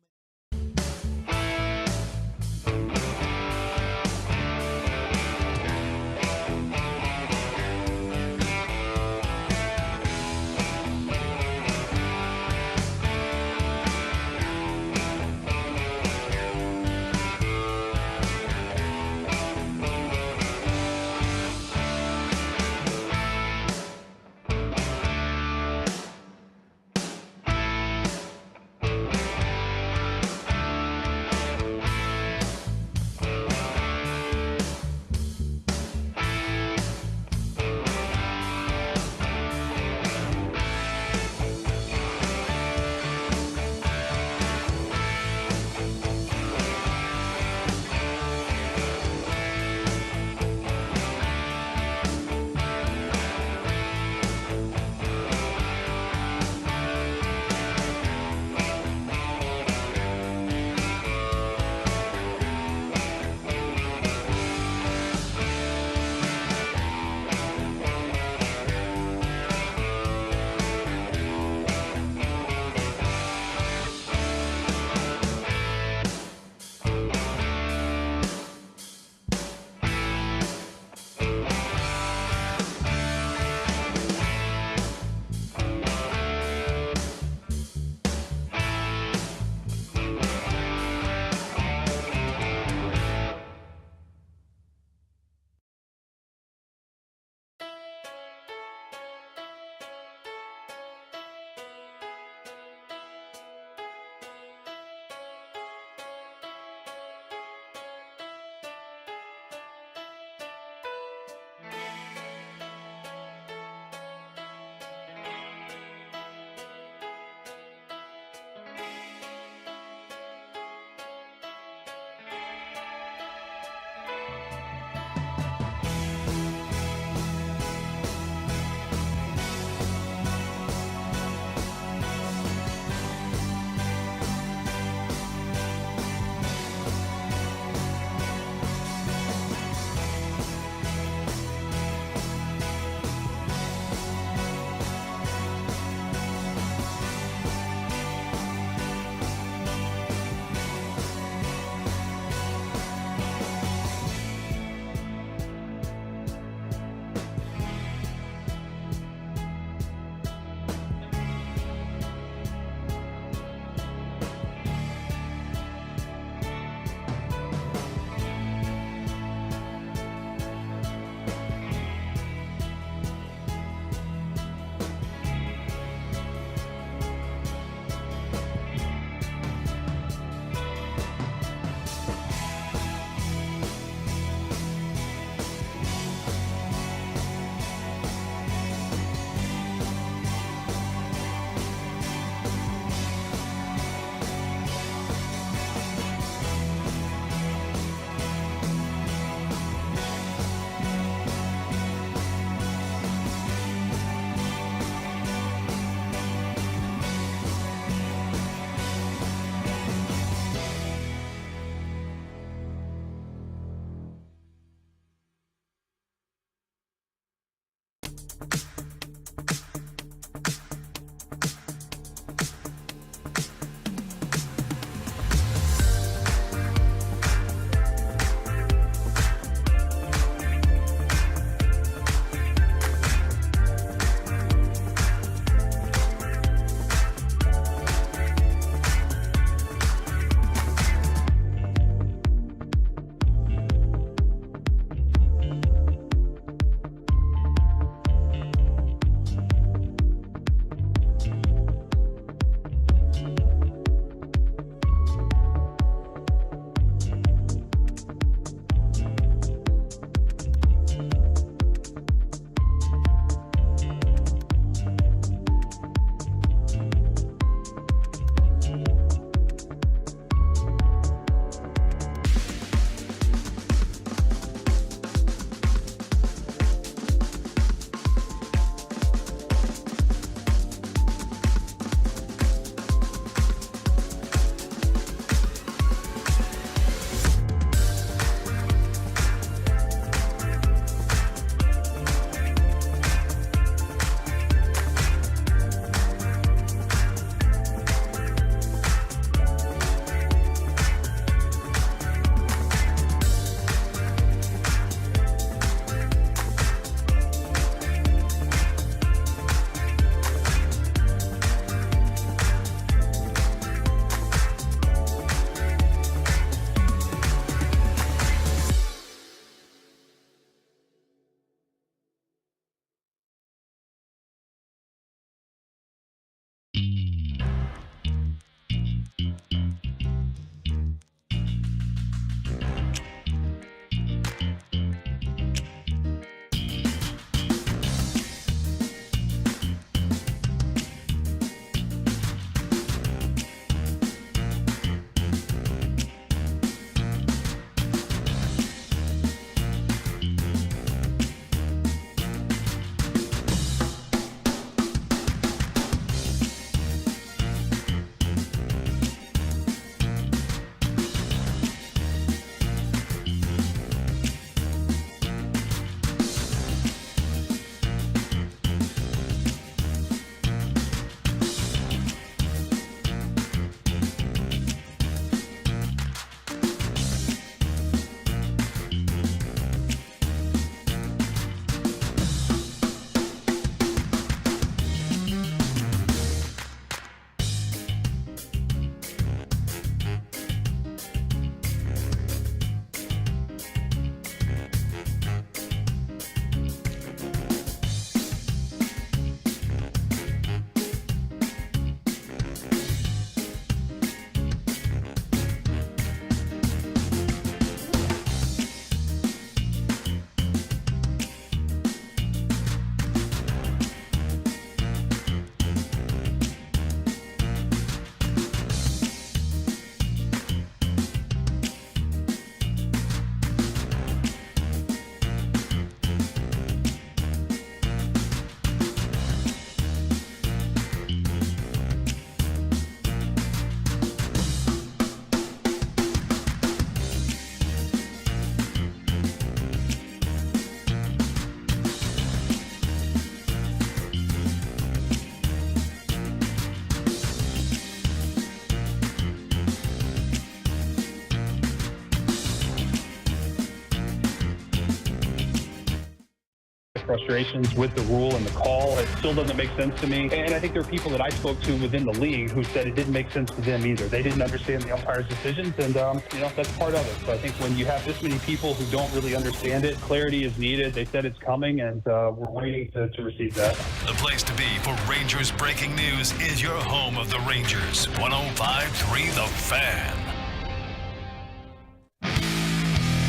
frustrations with the rule and the call. It still doesn't make sense to me. And I think there are people that I spoke to within the league who said it didn't make sense to them either. They didn't understand the umpire's decisions, and that's part of it. So I think when you have this many people who don't really understand it, clarity is needed. They said it's coming, and we're waiting to receive that. The place to be for Rangers breaking news is your home of the Rangers. 105.3 The Fan.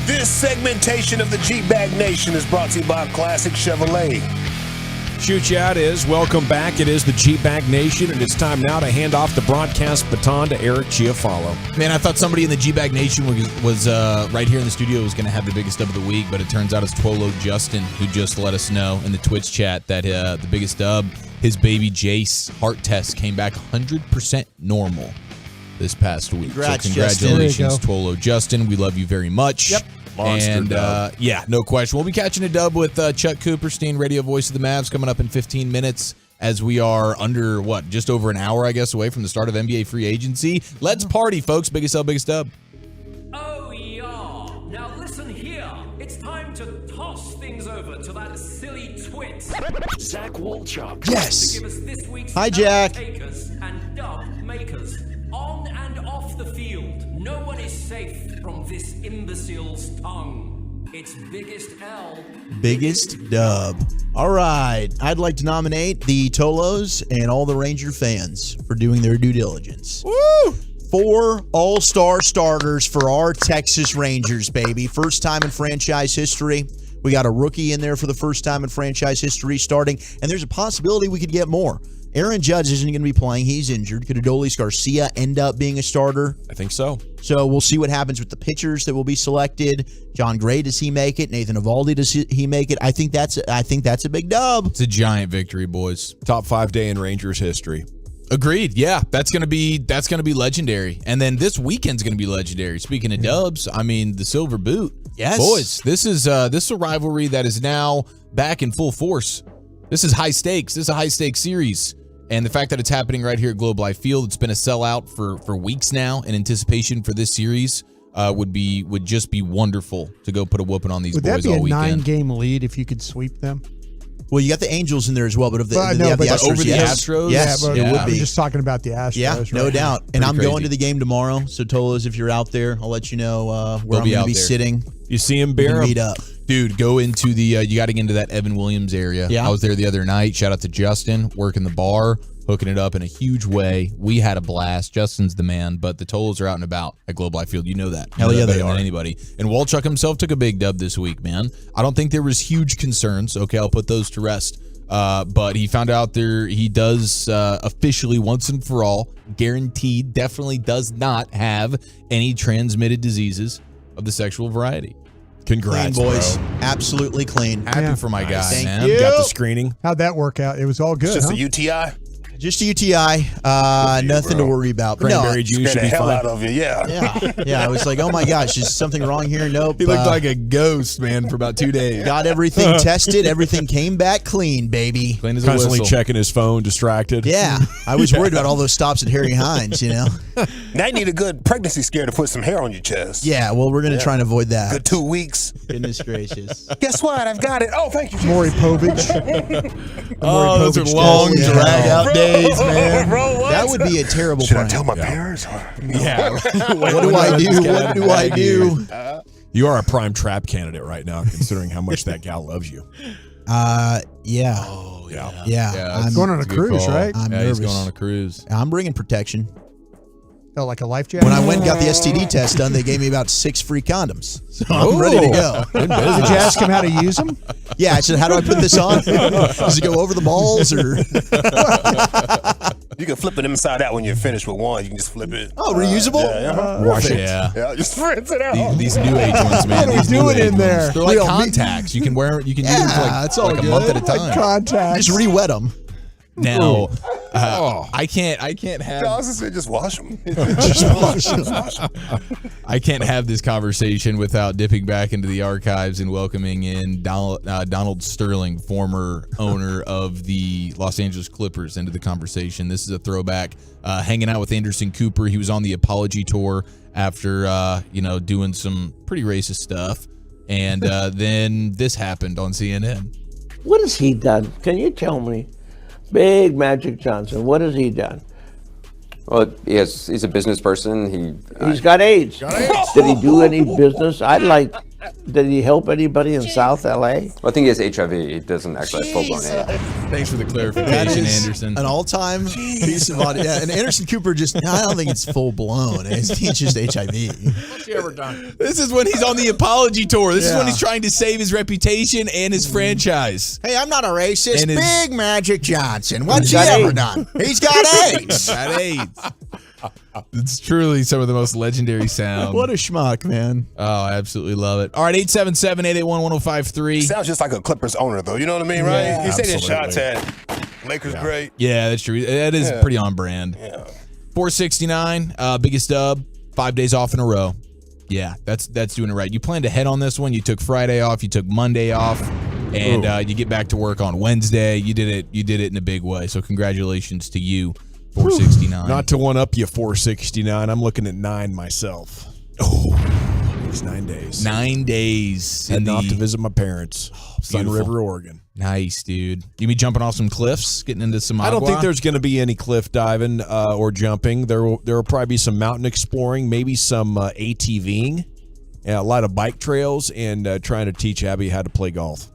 This segmentation of the G-Bag Nation is brought to you by Classic Chevrolet. Shoot ya, it is. Welcome back. It is the G-Bag Nation, and it's time now to hand off the broadcast baton to Eric Chiafalo. Man, I thought somebody in the G-Bag Nation was right here in the studio was going to have the biggest dub of the week, but it turns out it's Twolo Justin who just let us know in the Twitch chat that the biggest dub, his baby Jace heart test came back 100% normal this past week. Congrats, so congratulations, Justin. Twolo Justin. We love you very much. Yep. Monster and dub. yeah, no question. We'll be catching a dub with Chuck Cooperstein, radio voice of the Mavs, coming up in 15 minutes as we are under, just over an hour, I guess, away from the start of NBA free agency. Let's party, folks. Biggest dub, biggest dub. Oh, yeah. Now listen here. It's time to toss things over to that silly twit, Zach Walchuk. Yes. To give us this week's Hi, Jack. takers and dub makers. On and off the field, no one is safe from this imbecile's tongue. It's biggest L. Biggest dub. All right. I'd like to nominate the Tolos and all the Ranger fans for doing their due diligence. Woo! 4 all-star starters for our Texas Rangers, baby. First time in franchise history. We got a rookie in there for the first time in franchise history starting, and there's a possibility we could get more. Aaron Judge isn't going to be playing. He's injured. Could Adolis Garcia end up being a starter? I think so. So we'll see what happens with the pitchers that will be selected. John Gray, does he make it? Nathan Eovaldi, does he make it? I think that's a big dub. It's a giant victory, boys. Top 5 day in Rangers history. Agreed. Yeah, that's gonna be legendary. And then this weekend's gonna be legendary. Speaking of dubs, I mean the Silver Boot. Yes, boys. This is a rivalry that is now back in full force. This is high stakes. This is a high stakes series. And the fact that it's happening right here at Globe Life Field, it's been a sellout for weeks now in anticipation for this series. Would just be wonderful to go put a whooping on these boys all weekend. Would that be a 9-game lead if you could sweep them? Well, you got the Angels in there as well, but the Astros, over the Astros, yes, yeah, it would I'm be. just talking about the Astros. Yeah, no right doubt. And I'm going to the game tomorrow. So Tolos, if you're out there, I'll let you know where I'm going to be sitting. You see him, bear meet up. Dude, go into the you got to get into that Evan Williams area. Yeah. I was there the other night. Shout out to Justin, working the bar, hooking it up in a huge way. We had a blast. Justin's the man, but the Tolos are out and about at Globe Life Field. You know that. Hell yeah, they are. are. Than anybody. And Walchuk himself took a big dub this week, man. I don't think there was huge concerns. Okay, I'll put those to rest. But he found out he does officially once and for all, guaranteed, definitely does not have any transmitted diseases of the sexual variety. Congrats, clean, boys. bro. Absolutely clean. Happy for my guy, Thank man. you. Got the screening. How'd that work out? It was all good. Just huh? a UTI. Just a UTI. Nothing to worry about. But Cranberry juice Scared should the be hell fine. out of you, yeah. Yeah. I was like, oh my gosh, is something wrong here? Nope. He looked like a ghost, man, for about 2 days. Got everything tested. Everything came back clean, baby. Clean as a Constantly whistle. checking his phone, distracted. Yeah. I was worried about all those stops at Harry Hines, you know? Now you need a good pregnancy scare to put some hair on your chest. Yeah, well, we're going to try and avoid that. Good 2 weeks. Goodness gracious. Guess what? I've got it. Oh, thank you. Maury Povich. Oh, those are Povich long test. drag-out days, man. Bro, what? That would be a terrible Should I prank. tell my parents? Yeah. What do I do? What do I do? You are a prime trap candidate right now, considering how much that gal loves you. Yeah. Oh, yeah. Yeah. I'm Going on a That's good cruise, call. right? I'm Yeah, he's nervous. going on a cruise. I'm bringing protection. Oh, like a life jacket? When I went and got the STD test done, they gave me about 6 free condoms. So I'm ready to go. Did you ask him how to use them? Yeah, I said, how do I put this on? Does it go over the balls or? You can flip it inside out when you're finished with one. You can just flip it. Oh, reusable? Wash it. Yeah. Yeah, just rinse it out. These new age ones, man. What are we These new doing age in there? ones. They're like Real contacts. You can wear. You can use them for Yeah, it's all like a good. month at a time. Like contacts. Just re-wet them. Now, I can't have. Dawson said just wash them. I can't have this conversation without dipping back into the archives and welcoming in Donald Sterling, former owner of the Los Angeles Clippers, into the conversation. This is a throwback. Hanging out with Anderson Cooper. He was on the apology tour after doing some pretty racist stuff, and then this happened on CNN. What has he done? Can you tell me? Big Magic Johnson, what has he done? Well, he's a business person. He's got AIDS. Did he do any business? Did he help anybody in South LA? Well, I think he has HIV. He doesn't actually have full-blown AIDS. Thanks for the clarification, That is Anderson. an all-time piece of audio. Yeah, and Anderson Cooper I don't think it's full-blown. It's just HIV. What's he ever done? This is when he's on the apology tour. This is when he's trying to save his reputation and his franchise. Hey, I'm not a racist. And Big Magic Johnson. What's he ever done? He's got AIDS. Got AIDS. It's truly some of the most legendary sound. What a schmuck, man. Oh, I absolutely love it. All right, 877-881-1053. Sounds just like a Clippers owner, though. You know what I mean, right? Yeah, He said his absolutely. shots at Lakers great. Yeah, that's true. That is pretty on brand. Yeah. 469, biggest dub, 5 days off in a row. Yeah, that's doing it right. You planned ahead on this one. You took Friday off. You took Monday off. And you get back to work on Wednesday. You did it in a big way. So congratulations to you. 469. Not to one up you, 469. I'm looking at 9 myself. Oh, it's 9 days. 9 days. Heading off to visit my parents. Sun beautiful. River, Oregon. Nice, dude. You be jumping off some cliffs, getting into some agua? I don't think there's going to be any cliff diving or jumping. There will probably be some mountain exploring, maybe some ATVing, and a lot of bike trails, and trying to teach Abby how to play golf.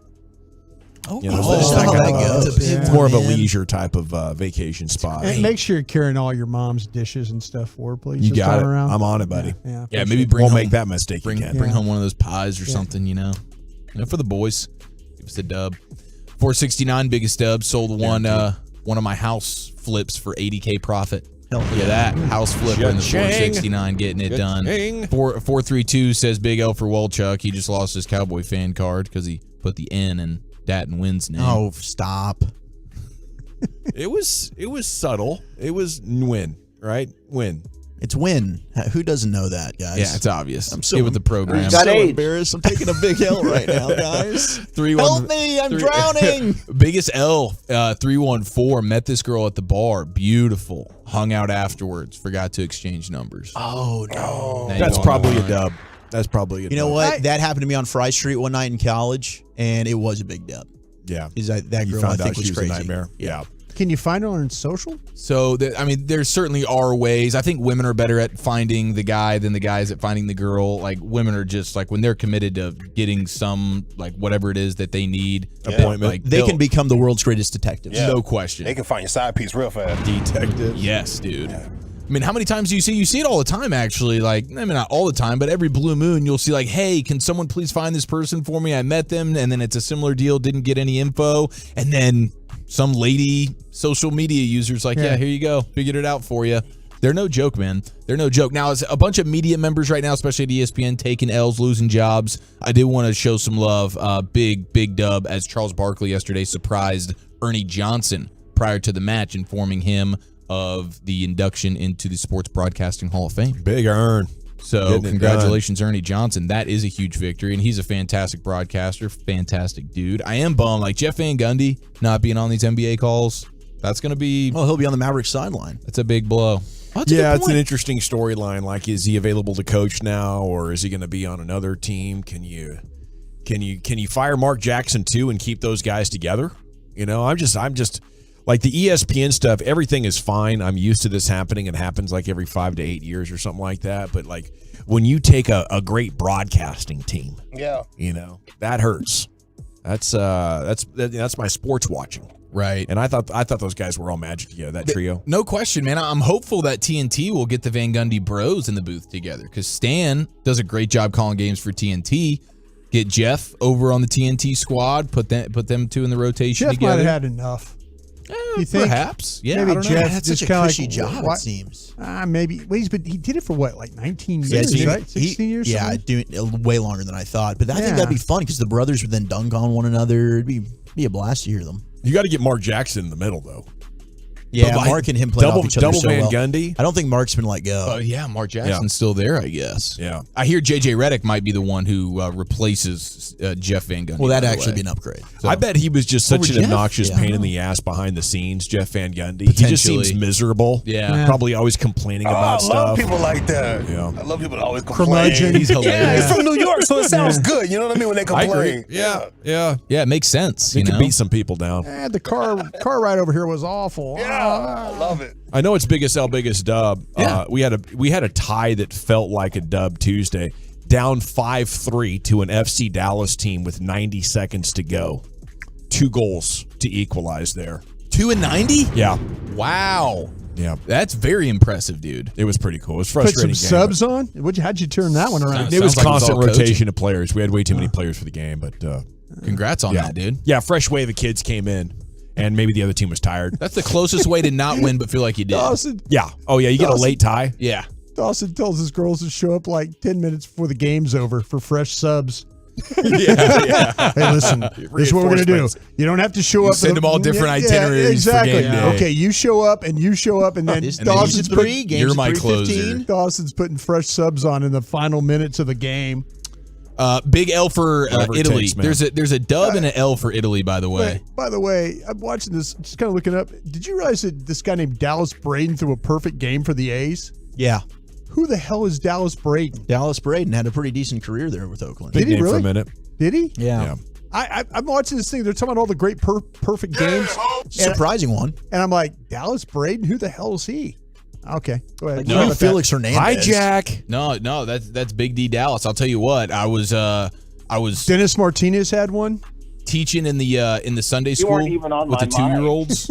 Oh, It's more of a leisure type of vacation spot. And make sure you're carrying all your mom's dishes and stuff for her, please. You this got time it. around. I'm on it, buddy. Yeah, Yeah, maybe bring Won't home, make that mistake Bring again. home one of those pies or something, you know for the boys. Give us a dub. 469 biggest dub. Sold one of my house flips for $80K profit. Hell yeah, that house flipper in the 469 getting it done. 432 says Big L for Wolchuk. He just lost his Cowboy fan card because he put the N in Datton Wynn's name. Oh, stop. It was subtle. It was Win, right? Win. It's Win. Who doesn't know that, guys? Yeah, it's obvious. I'm so Get with the program. I'm so embarrassed. I'm taking a big L right now, guys. Help me! I'm drowning. Biggest L. 314 met this girl at the bar. Beautiful. Hung out afterwards. Forgot to exchange numbers. Oh no. That's probably a dub. That's probably a dub. You know what? That happened to me on Fry Street one night in college, and it was a big dub. Yeah. That You girl, found I think, out she was was a crazy. nightmare. Yeah. Can you find her on social? So, there certainly are ways. I think women are better at finding the guy than the guys at finding the girl. Like, women are just, like, when they're committed to getting some, like, whatever it is that they need. Appointment. Like, They can become the world's greatest detectives. No question. They can find your side piece real fast. Detective. Yes, dude. I mean, how many times do you see? You see it all the time, actually. Like, I mean, not all the time, but every blue moon, you'll see, like, hey, can someone please find this person for me? I met them, and then it's a similar deal, didn't get any info, and then some lady social media user's like, yeah, here you go. Figured it out for you. They're no joke, man. They're no joke. Now, as a bunch of media members right now, especially at ESPN, taking L's, losing jobs, I did want to show some love. Big dub, as Charles Barkley yesterday surprised Ernie Johnson prior to the match, informing him of the induction into the Sports Broadcasting Hall of Fame. Big earn. So congratulations, Ernie Johnson. That is a huge victory, and he's a fantastic broadcaster, fantastic dude. I am bummed, like Jeff Van Gundy not being on these NBA calls. That's going to be... Well, he'll be on the Mavericks sideline. That's a big blow. It's an interesting storyline. Like, is he available to coach now, or is he going to be on another team? Can you fire Mark Jackson too and keep those guys together? You know, I'm just like the ESPN stuff. Everything is fine. I'm used to this happening. It happens like every 5 to 8 years or something like that. But like when you take a great broadcasting team, you know, that hurts. That's my sports watching. Right. And I thought those guys were all magic together, that trio. No question, man. I'm hopeful that TNT will get the Van Gundy bros in the booth together, because Stan does a great job calling games for TNT. Get Jeff over on the TNT squad, put them two in the rotation Jeff together. might have had enough. You think? Perhaps. Yeah, Maybe I don't know. Jeff That's just such a kind of cushy like, job, what? it seems. Maybe. Well, but he did it for what, like 19 years, right? 16 years? Yeah, something? doing way longer than I thought. But I think that'd be fun because the brothers would then dunk on one another. It'd be a blast to hear them. You got to get Mark Jackson in the middle, though. Yeah, But Mark and him play off each other double so Van well. Gundy. I don't think Mark's been let go. Yeah, Mark Jackson's still there, I guess. Yeah. I hear J.J. Redick might be the one who replaces Jeff Van Gundy. Well, that'd by the actually way. be an upgrade. I bet he was just such Over an Jeff? obnoxious Yeah. pain in the ass behind the scenes, Jeff Van Gundy. He just seems Potentially. miserable. Yeah. Probably always complaining about I stuff. love people like that. Yeah. I love people that always complain. Curmudgeon. He's hilarious. Yeah, he's from New York, so it sounds good. You know what I mean? When they I complain. agree. Yeah. Yeah. Yeah, it makes sense. He You can know? beat some people down. The car ride over here was awful. Yeah, I love it. I know it's biggest L, biggest dub. Yeah. We had a tie that felt like a dub Tuesday. Down 5-3 to an FC Dallas team with 90 seconds to go. 2 goals to equalize there. 2 and 90? Yeah. Wow. Yeah. That's very impressive, dude. It was pretty cool. It was Put frustrating. some game, subs on. How'd you turn that one around? It was Sounds like it's constant all rotation coaching. of players. We had way too many players for the game, but Congrats on yeah. that, dude. Yeah, fresh wave of kids came in, and maybe the other team was tired. That's the closest way to not win, but feel like you did. Dawson, Yeah. Oh, yeah, you get a late tie. Yeah. Dawson tells his girls to show up like 10 minutes before the game's over for fresh subs. Yeah. Hey, listen, this is what we're going to do. Reinforcements. You don't have to show You up. send them all different itineraries for exactly. game day. Okay, you show up, and then Games Dawson's at 3, games You're at my 3:15. closer. Dawson's putting fresh subs on in the final minutes of the game. Big L for Whatever it Italy. takes, man. There's a dub and an L for Italy, by the way. By the way, I'm watching this, just kind of looking up. Did you realize that this guy named Dallas Braden threw a perfect game for the A's? Yeah. Who the hell is Dallas Braden? Dallas Braden had a pretty decent career there with Oakland. Big Did he name really? for a minute. Did he? Yeah. I'm watching this thing. They're talking about all the great perfect games. Surprising one. And I'm like, Dallas Braden? Who the hell is he? Okay, go ahead. Like, Sorry about Felix Hernandez. Hijack. No, that's Big D Dallas. I'll tell you what. I was Dennis Martinez had one. teaching in the Sunday school weren't even on with the my mind. 2-year-olds.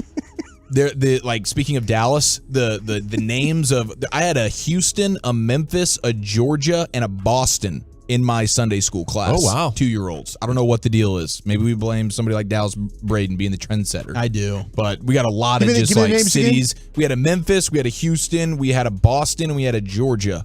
The like speaking of Dallas, the names of I had a Houston, a Memphis, a Georgia, and a Boston in my Sunday school class. Oh, wow. 2-year-olds. I don't know what the deal is. Maybe we blame somebody like Dallas Braden being the trendsetter. I do. But we got a lot of just like cities. We had a Memphis, we had a Houston, we had a Boston, and we had a Georgia.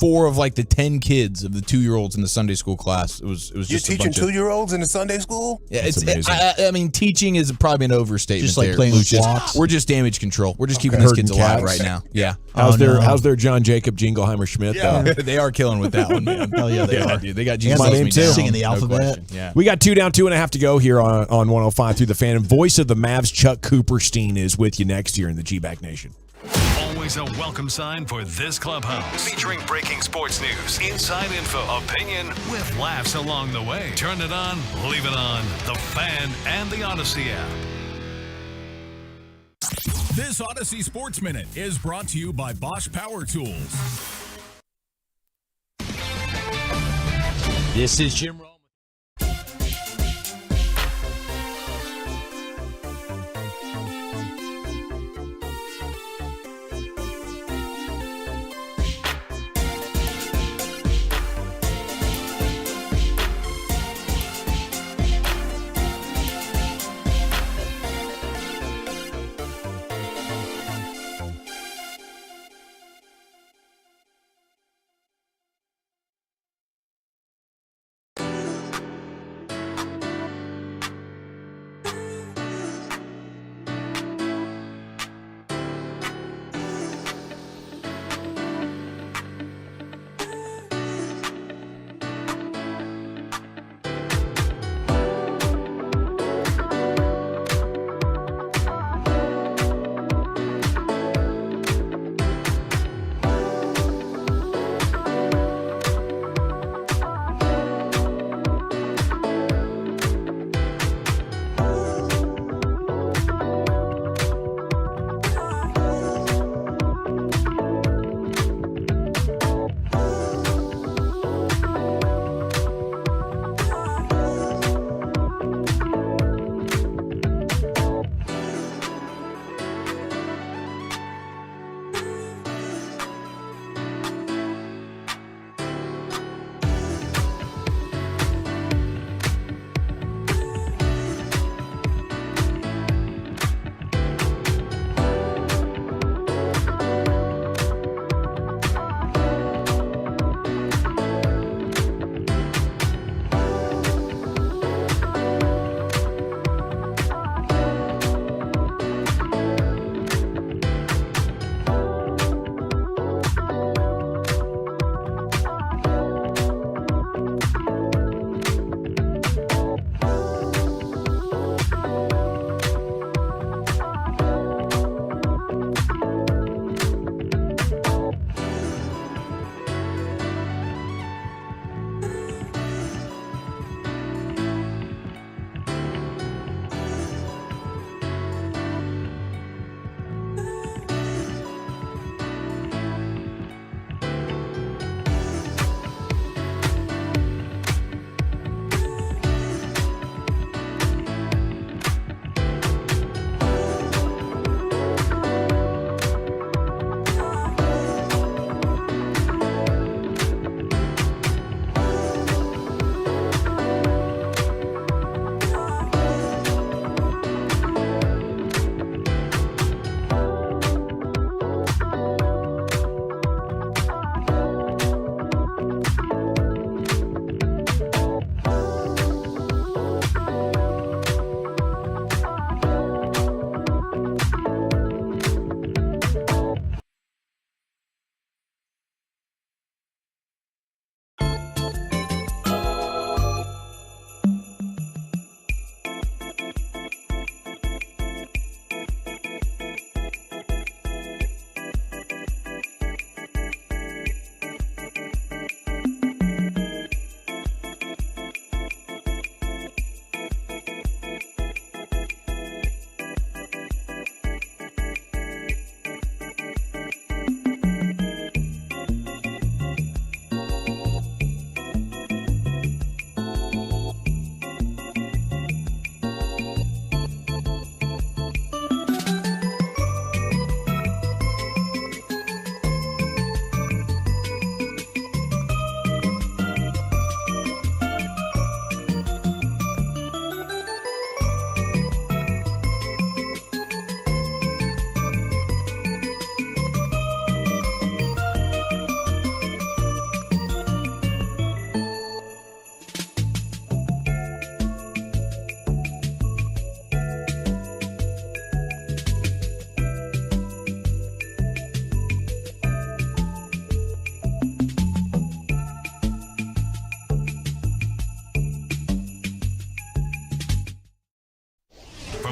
4 of like the 10 kids of the 2-year-olds in the Sunday school class. It was You're just teaching a bunch of, 2-year-olds in the Sunday school? yeah, That's it's amazing. I mean, teaching is probably an overstatement. Just like there, playing with Lucius. blocks? We're just damage control. We're just keeping these Herding kids alive cats. right now. Yeah. How's their John Jacob Jingleheimer Schmidt though? They are killing with that one, man. Hell yeah, they are. Dude. They got And Jesus my Loves name Me too. Down. Singing the No alphabet. question. Yeah. We got 2 down, 2.5 to go here on 105 through the fan. And voice of the Mavs, Chuck Cooperstein, is with you next year in the G-Back Nation. Always a welcome sign for this clubhouse. Featuring breaking sports news, inside info, opinion, with laughs along the way. Turn it on, leave it on. The Fan and the Odyssey app. This Odyssey Sports Minute is brought to you by Bosch Power Tools. This is Jim Rome.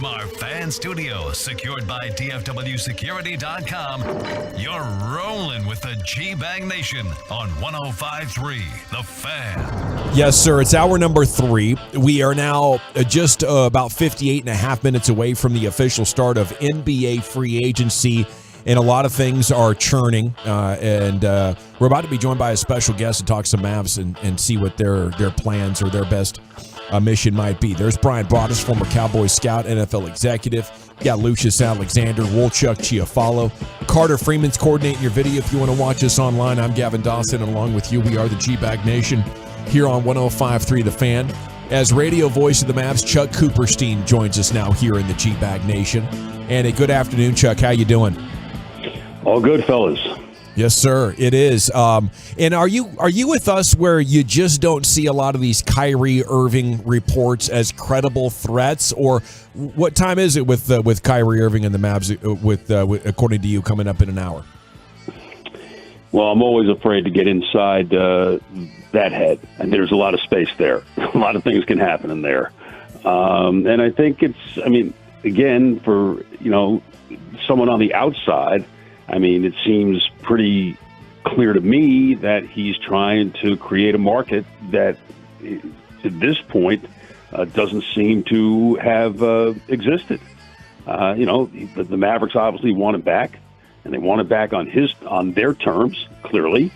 From our fan studio, secured by DFWsecurity.com, you're rolling with the G-Bag Nation on 105.3 The Fan. Yes, sir. It's hour number 3. We are now just about 58 and a half minutes away from the official start of NBA free agency, and a lot of things are churning. And we're about to be joined by a special guest to talk some Mavs and see what their plans or their best mission might be. There's Brian Broaddus, former Cowboys scout, NFL executive. You got Lucius Alexander, Wolchuk Chiafalo. Carter Freeman's coordinating your video if you want to watch us online. I'm Gavin Dawson, and along with you, we are the G-Bag Nation here on 105.3 The Fan. As radio voice of the Mavs, Chuck Cooperstein joins us now here in the G-Bag Nation. And a good afternoon, Chuck. How you doing? All good, fellas. Yes, sir, it is. And are you with us where you just don't see a lot of these Kyrie Irving reports as credible threats, or what time is it with Kyrie Irving and the Mavs? With according to you, coming up in an hour. Well, I'm always afraid to get inside that head, and there's a lot of space there. A lot of things can happen in there, and I think it's. I mean, again, for someone on the outside. I mean, it seems pretty clear to me that he's trying to create a market that, to this point, doesn't seem to have existed. The Mavericks obviously want it back, and they want it back on their terms, clearly.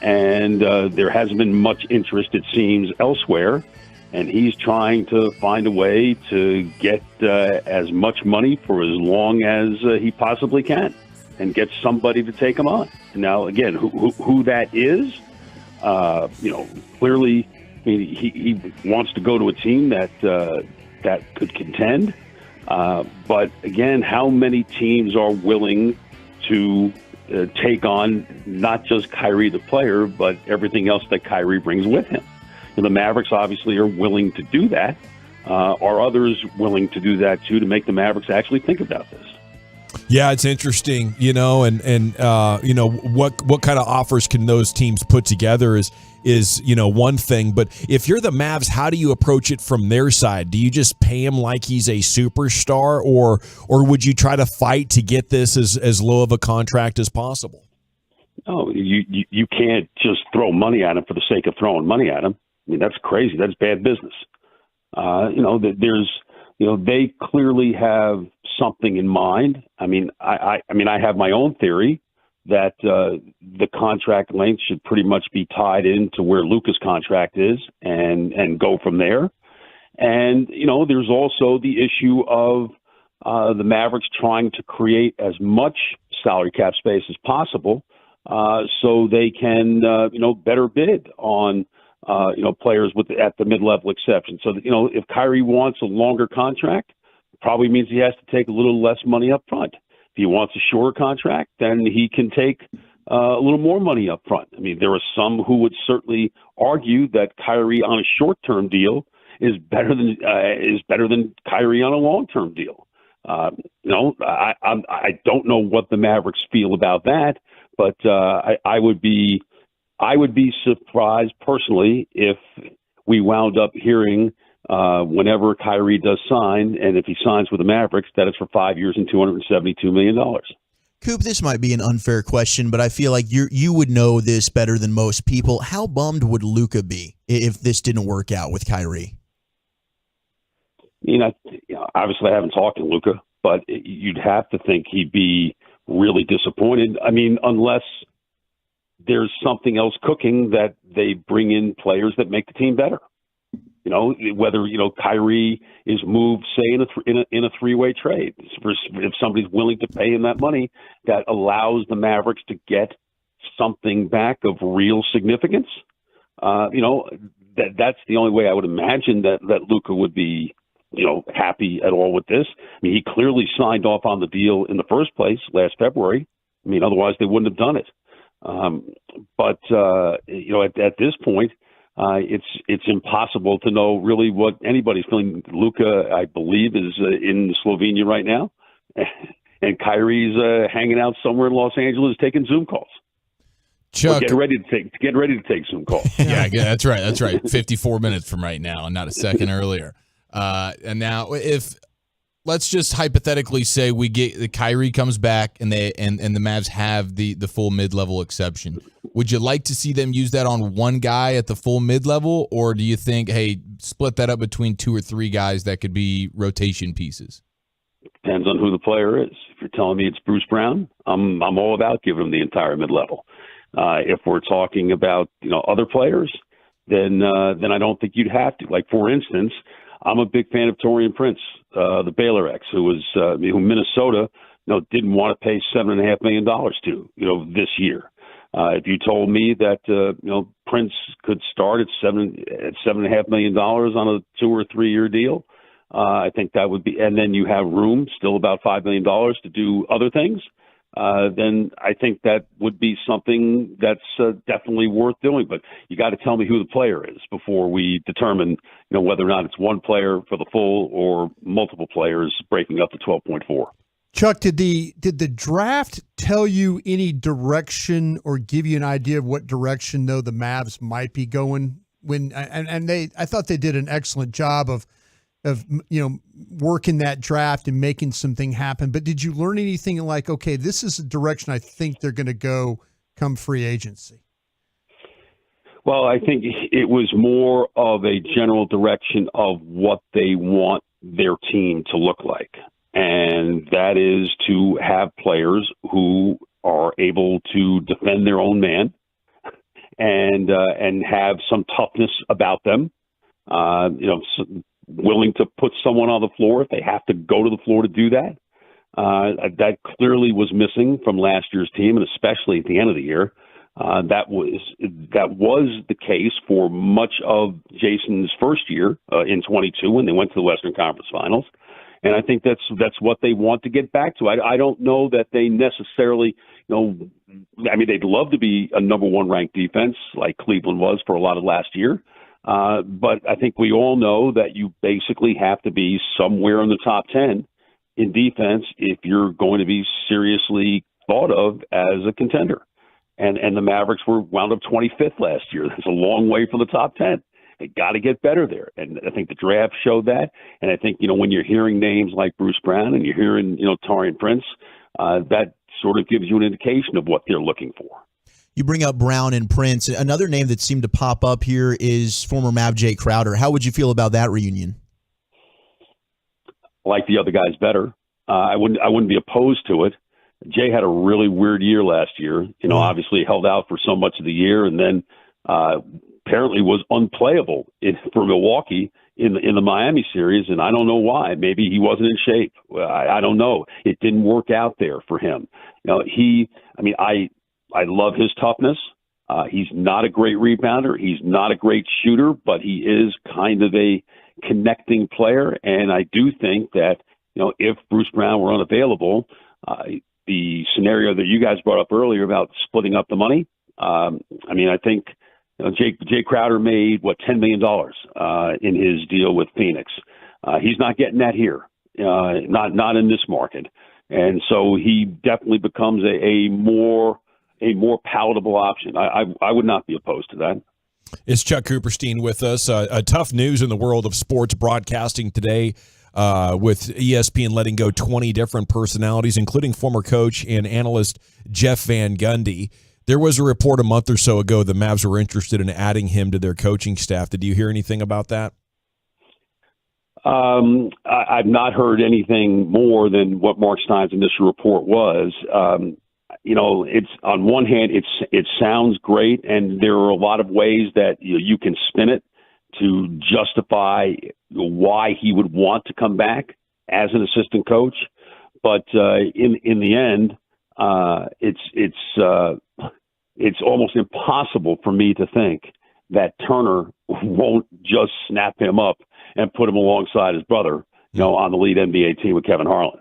And there hasn't been much interest, it seems, elsewhere. And he's trying to find a way to get as much money for as long as he possibly can. And get somebody to take him on. Now, again, who that is, clearly, I mean, he wants to go to a team that could contend. But again, how many teams are willing to take on not just Kyrie the player, but everything else that Kyrie brings with him? And the Mavericks obviously are willing to do that. Are others willing to do that too, to make the Mavericks actually think about this? Yeah, it's interesting, and what kind of offers can those teams put together is one thing. But if you're the Mavs, how do you approach it from their side? Do you just pay him like he's a superstar, or would you try to fight to get this as low of a contract as possible? No, you can't just throw money at him for the sake of throwing money at him. I mean, that's crazy. That's bad business. They clearly have something in mind. I mean, I have my own theory that the contract length should pretty much be tied into where Luka's contract is and go from there. And, there's also the issue of the Mavericks trying to create as much salary cap space as possible so they can, better bid on players at the mid-level exception. So, if Kyrie wants a longer contract, probably means he has to take a little less money up front. If he wants a shorter contract, then he can take a little more money up front. I mean, there are some who would certainly argue that Kyrie on a short-term deal is better than Kyrie on a long-term deal. I don't know what the Mavericks feel about that, but I would be surprised personally if we wound up hearing whenever Kyrie does sign, and if he signs with the Mavericks, that it's for 5 years and $272 million. Coop, this might be an unfair question, but I feel like you would know this better than most people. How bummed would Luka be if this didn't work out with Kyrie? Obviously I haven't talked to Luka, but you'd have to think he'd be really disappointed. I mean, unless there's something else cooking that they bring in players that make the team better. Whether Kyrie is moved, say, in a three-way trade, if somebody's willing to pay him that money, that allows the Mavericks to get something back of real significance. That's the only way I would imagine that Luka would be, happy at all with this. I mean, he clearly signed off on the deal in the first place last February. I mean, otherwise they wouldn't have done it. At this point, it's impossible to know really what anybody's feeling. Luka, I believe, is in Slovenia right now, and Kyrie's hanging out somewhere in Los Angeles taking Zoom calls. Chuck, get ready to take Zoom calls. Yeah, that's right. 54 minutes from right now, and not a second earlier. And now, if let's just hypothetically say we get the Kyrie comes back and the Mavs have the full mid-level exception. Would you like to see them use that on one guy at the full mid-level, or do you think, hey, split that up between 2 or 3 guys that could be rotation pieces? Depends on who the player is. If you're telling me it's Bruce Brown, I'm all about giving him the entire mid-level. If we're talking about other players, then I don't think you'd have to. Like, for instance, I'm a big fan of Taurean Prince, the Baylor ex, who Minnesota didn't want to pay $7.5 million to this year. If you told me that Prince could start at $7.5 million on a 2 or 3 year deal, I think that would be, and then you have room, still about $5 million to do other things. Then I think that would be something that's definitely worth doing. But you got to tell me who the player is before we determine, whether or not it's one player for the full or multiple players breaking up to 12.4. Chuck, did the draft tell you any direction or give you an idea of what direction though the Mavs might be going? I thought they did an excellent job of working that draft and making something happen. But did you learn anything like, okay, this is the direction I think they're going to go come free agency? Well, I think it was more of a general direction of what they want their team to look like. And that is to have players who are able to defend their own man and have some toughness about them. Willing to put someone on the floor if they have to go to the floor to do that. That clearly was missing from last year's team, and especially at the end of the year. That was the case for much of Jason's first year in 22 when they went to the Western Conference Finals. And I think that's what they want to get back to. I don't know that they necessarily, they'd love to be a number 1 ranked defense like Cleveland was for a lot of last year. But I think we all know that you basically have to be somewhere in the top 10 in defense if you're going to be seriously thought of as a contender. And the Mavericks were wound up 25th last year. That's a long way from the top 10. They got to get better there. And I think the draft showed that. And I think, when you're hearing names like Bruce Brown and you're hearing, Taurean Prince, that sort of gives you an indication of what they're looking for. You bring up Brown and Prince. Another name that seemed to pop up here is former Mav Jay Crowder. How would you feel about that reunion? I like the other guys better. I wouldn't be opposed to it. Jay had a really weird year last year. Obviously held out for so much of the year, and then apparently was unplayable for Milwaukee in the Miami series, and I don't know why. Maybe he wasn't in shape. I don't know. It didn't work out there for him. I love his toughness. He's not a great rebounder. He's not a great shooter, but he is kind of a connecting player. And I do think that, if Bruce Brown were unavailable, the scenario that you guys brought up earlier about splitting up the money, I think Jay Crowder made, $10 million in his deal with Phoenix. He's not getting that here, not in this market. And so he definitely becomes a more palatable option. I would not be opposed to that. It's Chuck Cooperstein with us. Tough news in the world of sports broadcasting today with ESPN letting go 20 different personalities, including former coach and analyst Jeff Van Gundy. There was a report a month or so ago the Mavs were interested in adding him to their coaching staff. Did you hear anything about that? I've not heard anything more than what Mark Stein's initial report was. It's on one hand, it sounds great, and there are a lot of ways that you can spin it to justify why he would want to come back as an assistant coach. But in the end, it's almost impossible for me to think that Turner won't just snap him up and put him alongside his brother, on the lead NBA team with Kevin Harlan.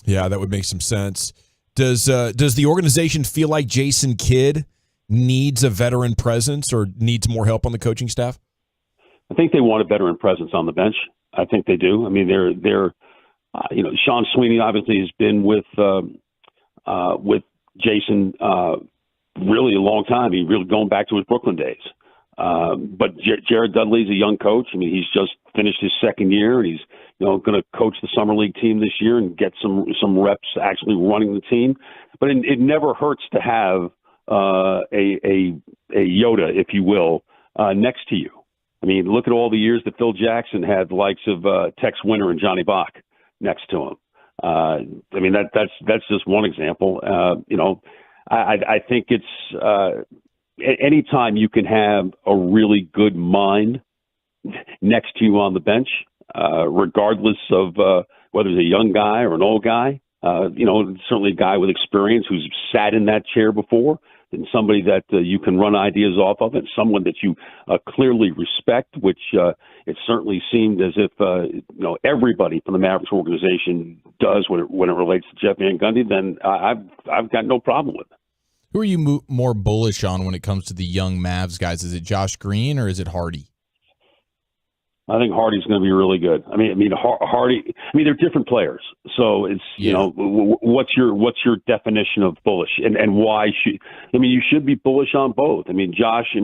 Yeah, that would make some sense. Does the organization feel like Jason Kidd needs a veteran presence or needs more help on the coaching staff? I think they want a veteran presence on the bench. I think they do. I mean, they're Sean Sweeney obviously has been with Jason really a long time. He really going back to his Brooklyn days. But Jared Dudley's a young coach. I mean, he's just finished his second year, and he's going to coach the summer league team this year and get some reps actually running the team. But it never hurts to have a Yoda, if you will, next to you. I mean, look at all the years that Phil Jackson had the likes of Tex Winter and Johnny Bach next to him. I mean, that's just one example. I think it's anytime you can have a really good mind next to you on the bench, regardless of whether it's a young guy or an old guy, certainly a guy with experience who's sat in that chair before, and somebody that you can run ideas off of, and someone that you clearly respect, which it certainly seemed as if everybody from the Mavericks organization does when it relates to Jeff Van Gundy. Then I've got no problem with it. Who are you more bullish on when it comes to the young Mavs guys? Is it Josh Green or is it Hardy? I think Hardy's going to be really good. I mean, Hardy. I mean, they're different players, so it's what's your definition of bullish, and why should? I mean, you should be bullish on both. I mean, Josh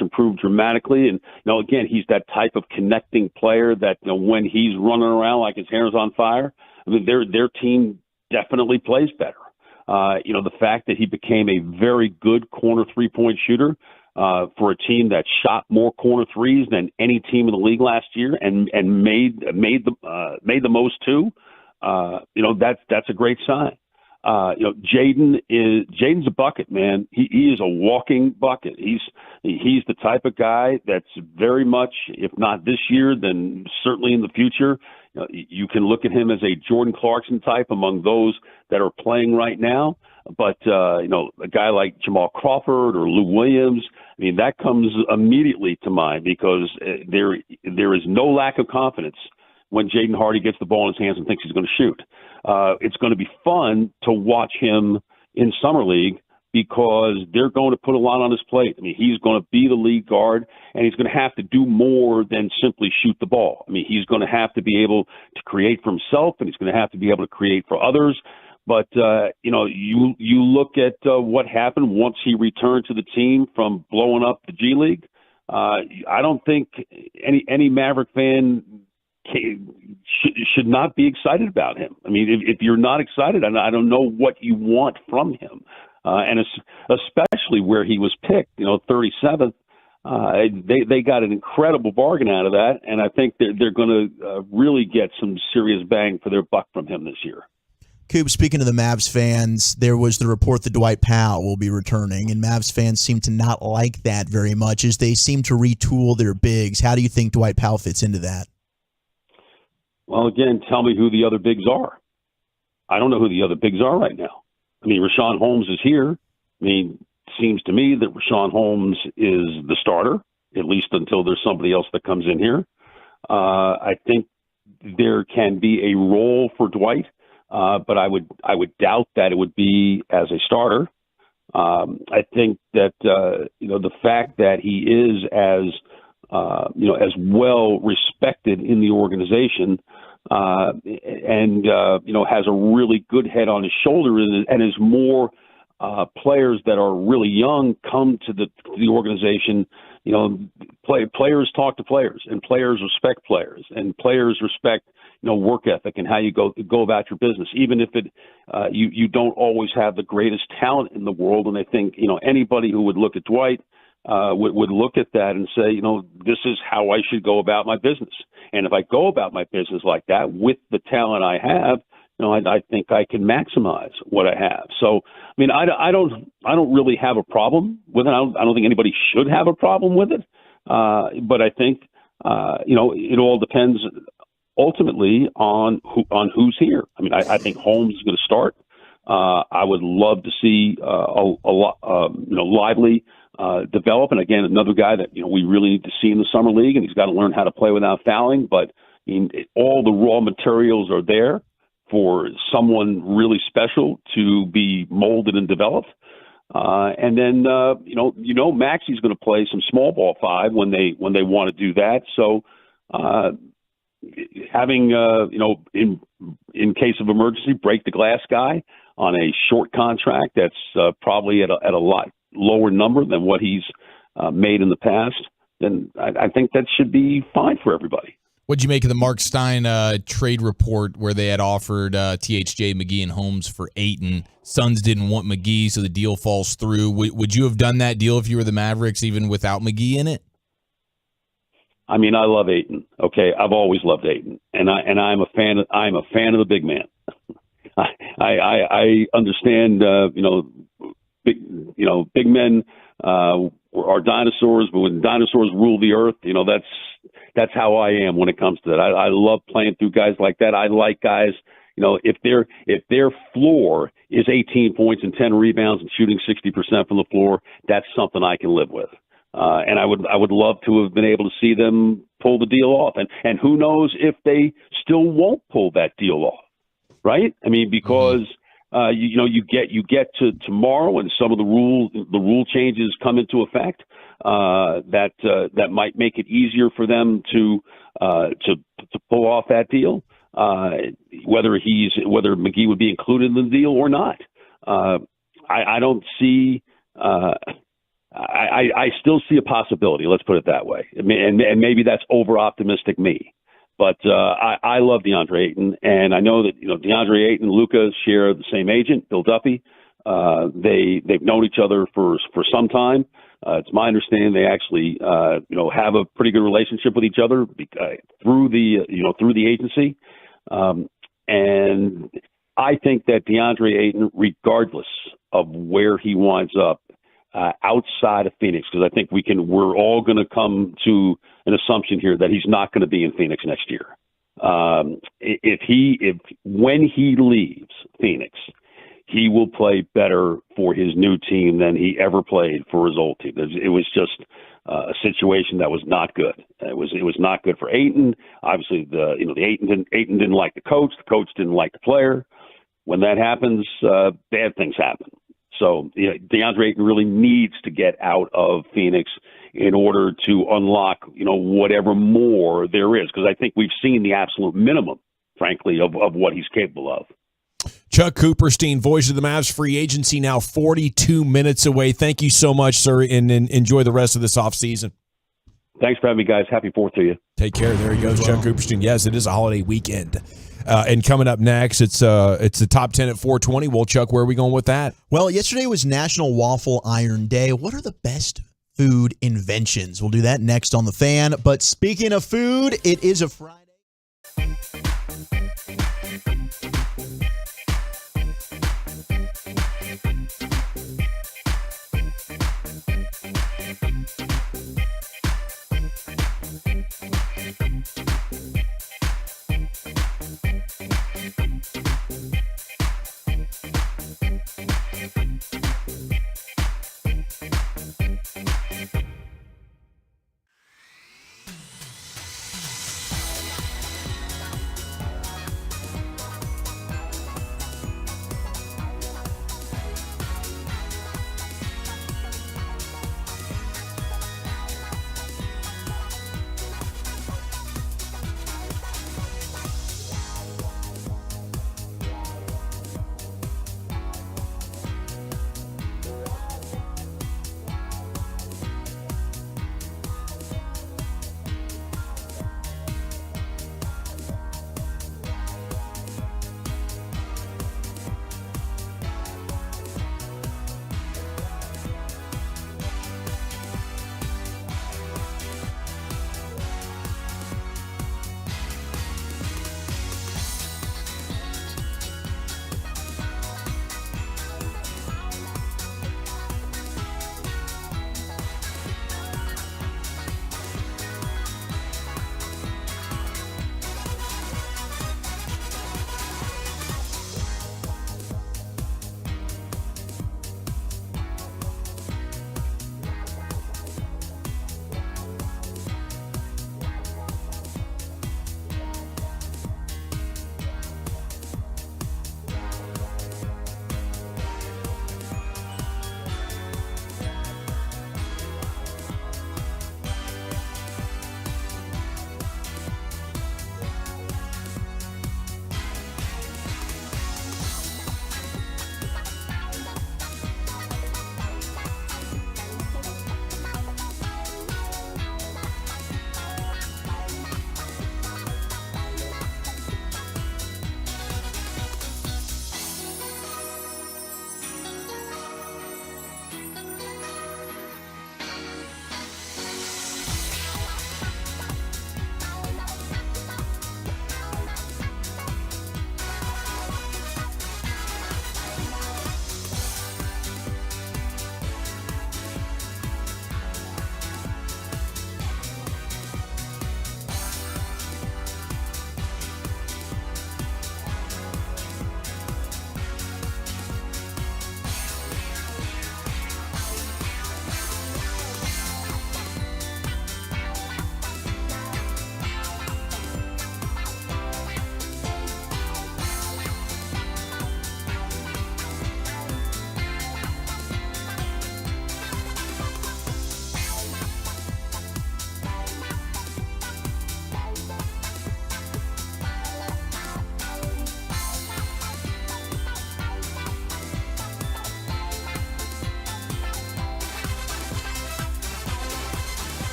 improved dramatically, and again, he's that type of connecting player that when he's running around like his hair's on fire, I mean, their team definitely plays better. The fact that he became a very good corner 3-point shooter. For a team that shot more corner threes than any team in the league last year, and made the most too, that's a great sign. Jaden's a bucket, man. He is a walking bucket. He's the type of guy that's very much, if not this year, then certainly in the future. You can look at him as a Jordan Clarkson type among those that are playing right now. But, a guy like Jamal Crawford or Lou Williams, I mean, that comes immediately to mind because there is no lack of confidence when Jaden Hardy gets the ball in his hands and thinks he's going to shoot. It's going to be fun to watch him in Summer League because they're going to put a lot on his plate. I mean, he's going to be the lead guard, and he's going to have to do more than simply shoot the ball. I mean, he's going to have to be able to create for himself, and he's going to have to be able to create for others. But, you look at what happened once he returned to the team from blowing up the G League. I don't think any Maverick fan should not be excited about him. I mean, if you're not excited, I don't know what you want from him. And especially where he was picked, 37th. They got an incredible bargain out of that, and I think they're going to really get some serious bang for their buck from him this year. Coop, speaking to the Mavs fans, there was the report that Dwight Powell will be returning, and Mavs fans seem to not like that very much as they seem to retool their bigs. How do you think Dwight Powell fits into that? Well, again, tell me who the other bigs are. I don't know who the other bigs are right now. I mean, Rashawn Holmes is here. I mean, it seems to me that Rashawn Holmes is the starter, at least until there's somebody else that comes in here. I think there can be a role for Dwight. But I would doubt that it would be as a starter. I think that the fact that he is as well respected in the organization and has a really good head on his shoulder, and as more players that are really young come to the organization. Players talk to players, and players respect players, and players respect work ethic and how you go about your business, even if you don't always have the greatest talent in the world. And I think anybody who would look at Dwight would look at that and say, this is how I should go about my business. And if I go about my business like that with the talent I have, I think I can maximize what I have. So, I mean, I don't really have a problem with it. I don't think anybody should have a problem with it. But I think, it all depends ultimately on who's here. I mean, I think Holmes is going to start. I would love to see a lot, Lively develop. And again, another guy that we really need to see in the summer league, and he's got to learn how to play without fouling. But all the raw materials are there for someone really special to be molded and developed. And then Maxi's going to play some small ball 5 when they want to do that. So having in case of emergency, break the glass guy on a short contract that's probably at a lot lower number than what he's made in the past. then I think that should be fine for everybody. What'd you make of the Mark Stein trade report where they had offered THJ, McGee, and Holmes for Ayton? Suns didn't want McGee, so the deal falls through. Would you have done that deal if you were the Mavericks, even without McGee in it? I mean, I love Ayton. Okay, I've always loved Ayton, and I'm a fan. I'm a fan of the big man. I understand. Big men are dinosaurs, but when dinosaurs rule the earth, that's how I am when it comes to that. I love playing through guys like that. I like guys. If their floor is 18 points and 10 rebounds and shooting 60% from the floor, that's something I can live with. And I would love to have been able to see them pull the deal off. And who knows if they still won't pull that deal off, right? I mean, because you get to tomorrow and some of the rule changes come into effect that might make it easier for them to pull off that deal. Whether McGee would be included in the deal or not, I don't see. I still see a possibility. Let's put it that way. And maybe that's over optimistic me, but I love DeAndre Ayton, and I know that DeAndre Ayton and Luka share the same agent, Bill Duffy. They've known each other for some time. It's my understanding they actually have a pretty good relationship with each other through the agency. And I think that DeAndre Ayton, regardless of where he winds up outside of Phoenix, because I think we're all going to come to an assumption here that he's not going to be in Phoenix next year. When he leaves Phoenix, he will play better for his new team than he ever played for his old team. It was just a situation that was not good. It was not good for Ayton. Obviously, Ayton didn't like the coach. The coach didn't like the player. When that happens, bad things happen. So DeAndre Ayton really needs to get out of Phoenix in order to unlock whatever more there is, because I think we've seen the absolute minimum, frankly, of what he's capable of. Chuck Cooperstein, voice of the Mavs free agency, now 42 minutes away. Thank you so much, sir, and enjoy the rest of this offseason. Thanks for having me, guys. Happy 4th to you. Take care. There he goes, Chuck Cooperstein. Yes, it is a holiday weekend. And coming up next, it's the top 10 at 420. Well, Chuck, where are we going with that? Well, yesterday was National Waffle Iron Day. What are the best food inventions? We'll do that next on The Fan. But speaking of food, it is a Friday.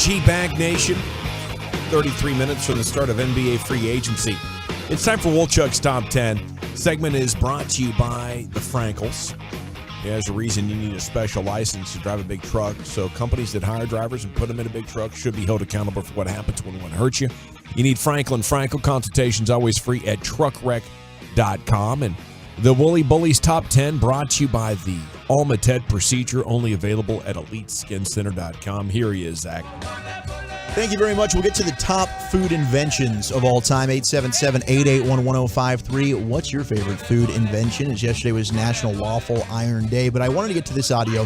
G-Bag Nation. 33 minutes from the start of NBA free agency. It's time for Wolchuk's Top 10. Segment is brought to you by the Frankels. There's a reason you need a special license to drive a big truck, so companies that hire drivers and put them in a big truck should be held accountable for what happens when one hurts you. You need Franklin. Frankel consultations always free at truckwreck.com. And the Woolly Bullies Top 10 brought to you by the Almated procedure, only available at EliteSkinCenter.com. Here he is, Zach. Thank you very much. We'll get to the top food inventions of all time. 877-881-1053. What's your favorite food invention? As yesterday was National Waffle Iron Day, but I wanted to get to this audio.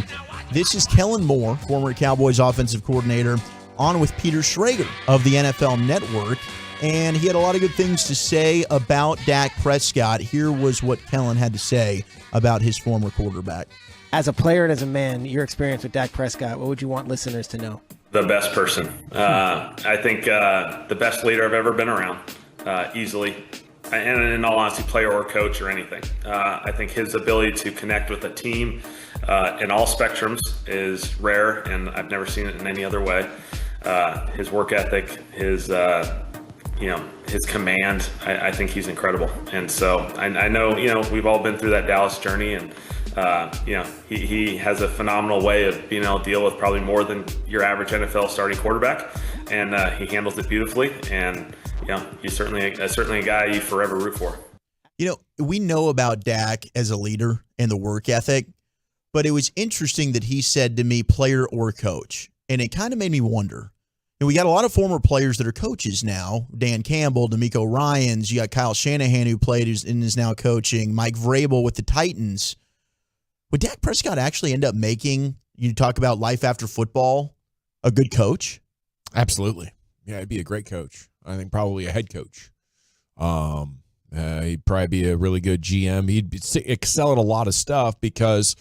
This is Kellen Moore, former Cowboys offensive coordinator, on with Peter Schrager of the NFL Network, and he had a lot of good things to say about Dak Prescott. Here was what Kellen had to say about his former quarterback. As a player and as a man, your experience with Dak Prescott, what would you want listeners to know? The best person. I think the best leader I've ever been around, easily. And in all honesty, player or coach or anything. I think his ability to connect with a team in all spectrums is rare, and I've never seen it in any other way. His work ethic, his command, I think he's incredible. And so I know, we've all been through that Dallas journey, and he has a phenomenal way of being able to deal with probably more than your average NFL starting quarterback, and he handles it beautifully. And he's certainly a guy you forever root for. We know about Dak as a leader and the work ethic, but it was interesting that he said to me, player or coach, and it kind of made me wonder. We got a lot of former players that are coaches now. Dan Campbell, D'Amico Ryans. You got Kyle Shanahan, who played and is now coaching. Mike Vrabel with the Titans. Would Dak Prescott actually end up making, you talk about life after football, a good coach? Absolutely. Yeah, he'd be a great coach. I think probably a head coach. He'd probably be a really good GM. He'd excel at a lot of stuff because,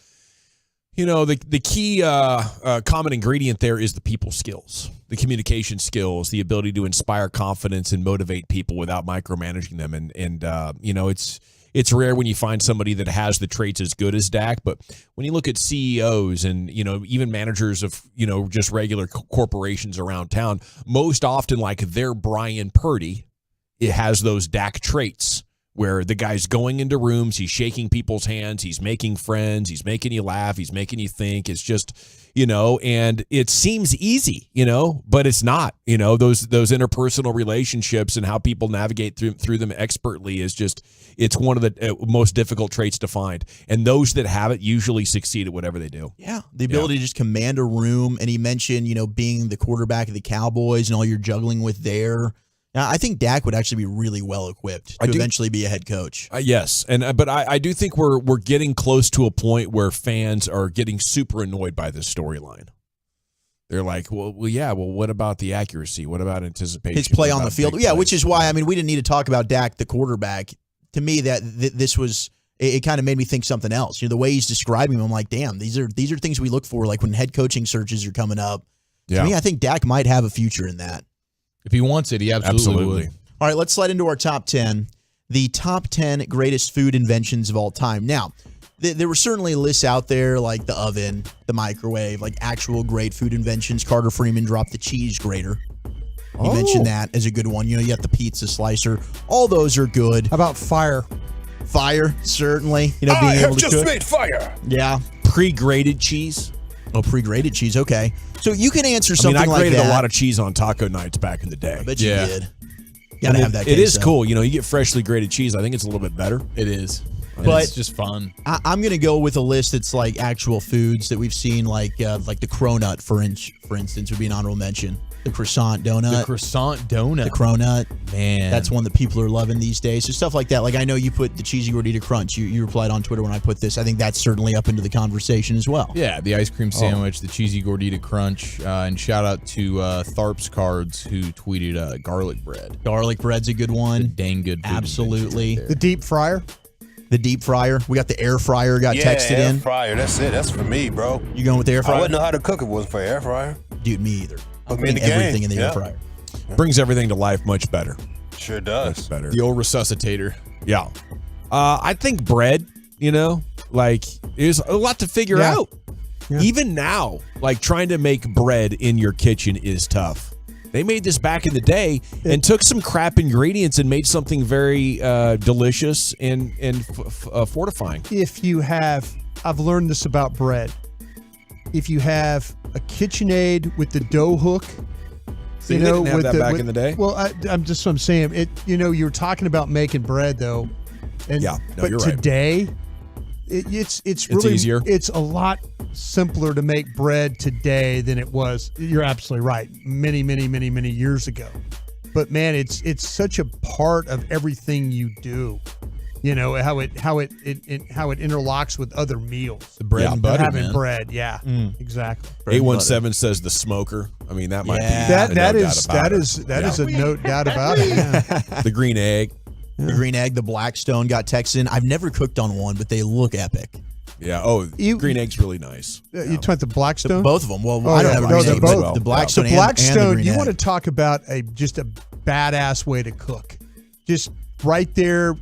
the key common ingredient there is the people skills, the communication skills, the ability to inspire confidence and motivate people without micromanaging them. And it's rare when you find somebody that has the traits as good as Dak. But when you look at CEOs and, even managers of, just regular corporations around town, most often like their Brian Purdy, it has those Dak traits where the guy's going into rooms, he's shaking people's hands, he's making friends, he's making you laugh, he's making you think. It's just, and it seems easy, but it's not. Those interpersonal relationships and how people navigate through them expertly is just, it's one of the most difficult traits to find. And those that have it usually succeed at whatever they do. Yeah, the ability to just command a room. And he mentioned, being the quarterback of the Cowboys and all you're juggling with there. Now, I think Dak would actually be really well equipped to eventually be a head coach. Yes, but I do think we're getting close to a point where fans are getting super annoyed by this storyline. They're like, well, what about the accuracy? What about anticipation? His play on the field, which is why we didn't need to talk about Dak, the quarterback. To me, this was it kind of made me think something else. The way he's describing him, I'm like, damn, these are things we look for, like when head coaching searches are coming up. To me, I think Dak might have a future in that. If he wants it, he absolutely would. All right, let's slide into our top 10. The top 10 greatest food inventions of all time. Now, there were certainly lists out there like the oven, the microwave, like actual great food inventions. Carter Freeman dropped the cheese grater. He mentioned that as a good one. You got the pizza slicer. All those are good. How about fire? Fire, certainly. Being able to cook. Made fire. Yeah. Pre-grated cheese. Oh, pre-grated cheese. Okay. So you can answer something like that. I grated a lot of cheese on taco nights back in the day. I bet you did. You gotta have that. It is cool. You get freshly grated cheese. I think it's a little bit better. It is. But it's just fun. I'm going to go with a list that's like actual foods that we've seen, like the cronut, for instance, would be an honorable mention. The croissant donut. The croissant donut. The cronut. Man. That's one that people are loving these days. So stuff like that. Like I know you put the cheesy gordita crunch. You replied on Twitter when I put this. I think that's certainly up into the conversation as well. Yeah, the ice cream sandwich, the cheesy gordita crunch, and shout out to Tharps Cards who tweeted garlic bread. Garlic bread's a good one. It's a dang good food. Absolutely. The deep fryer. The deep fryer. We got the air fryer texted in. Air fryer. That's it. That's for me, bro. You going with the air fryer? I wouldn't know how to cook it wasn't for air fryer. Dude, me either. Put I'm putting everything in the air fryer. Brings everything to life much better. Sure does. Much better. The old resuscitator. Yeah. I think bread, there's a lot to figure out. Yeah. Even now, like trying to make bread in your kitchen is tough. They made this back in the day and took some crap ingredients and made something very delicious and fortifying. If you have, I've learned this about bread. If you have a KitchenAid with the dough hook, So you didn't have that back in the day? Well, I'm just what I'm saying. It, you were talking about making bread though, and but you're right. today, it's really easier. It's a lot simpler to make bread today than it was. You're absolutely right. Many years ago. But man, it's such a part of everything you do. You know how it interlocks with other meals. The bread and butter, having man. bread, yeah, exactly. 817 says the smoker. I mean, that might be that is a no doubt about it. Yeah. The green egg. The green egg, the Blackstone got texted in. I've never cooked on one, but they look epic. Yeah. Oh, green egg's really nice. You talking the Blackstone? Both of them. Well, I don't have a green egg, both. but the Blackstone The Blackstone, and the green you egg. want to talk about just a badass way to cook. Just right there,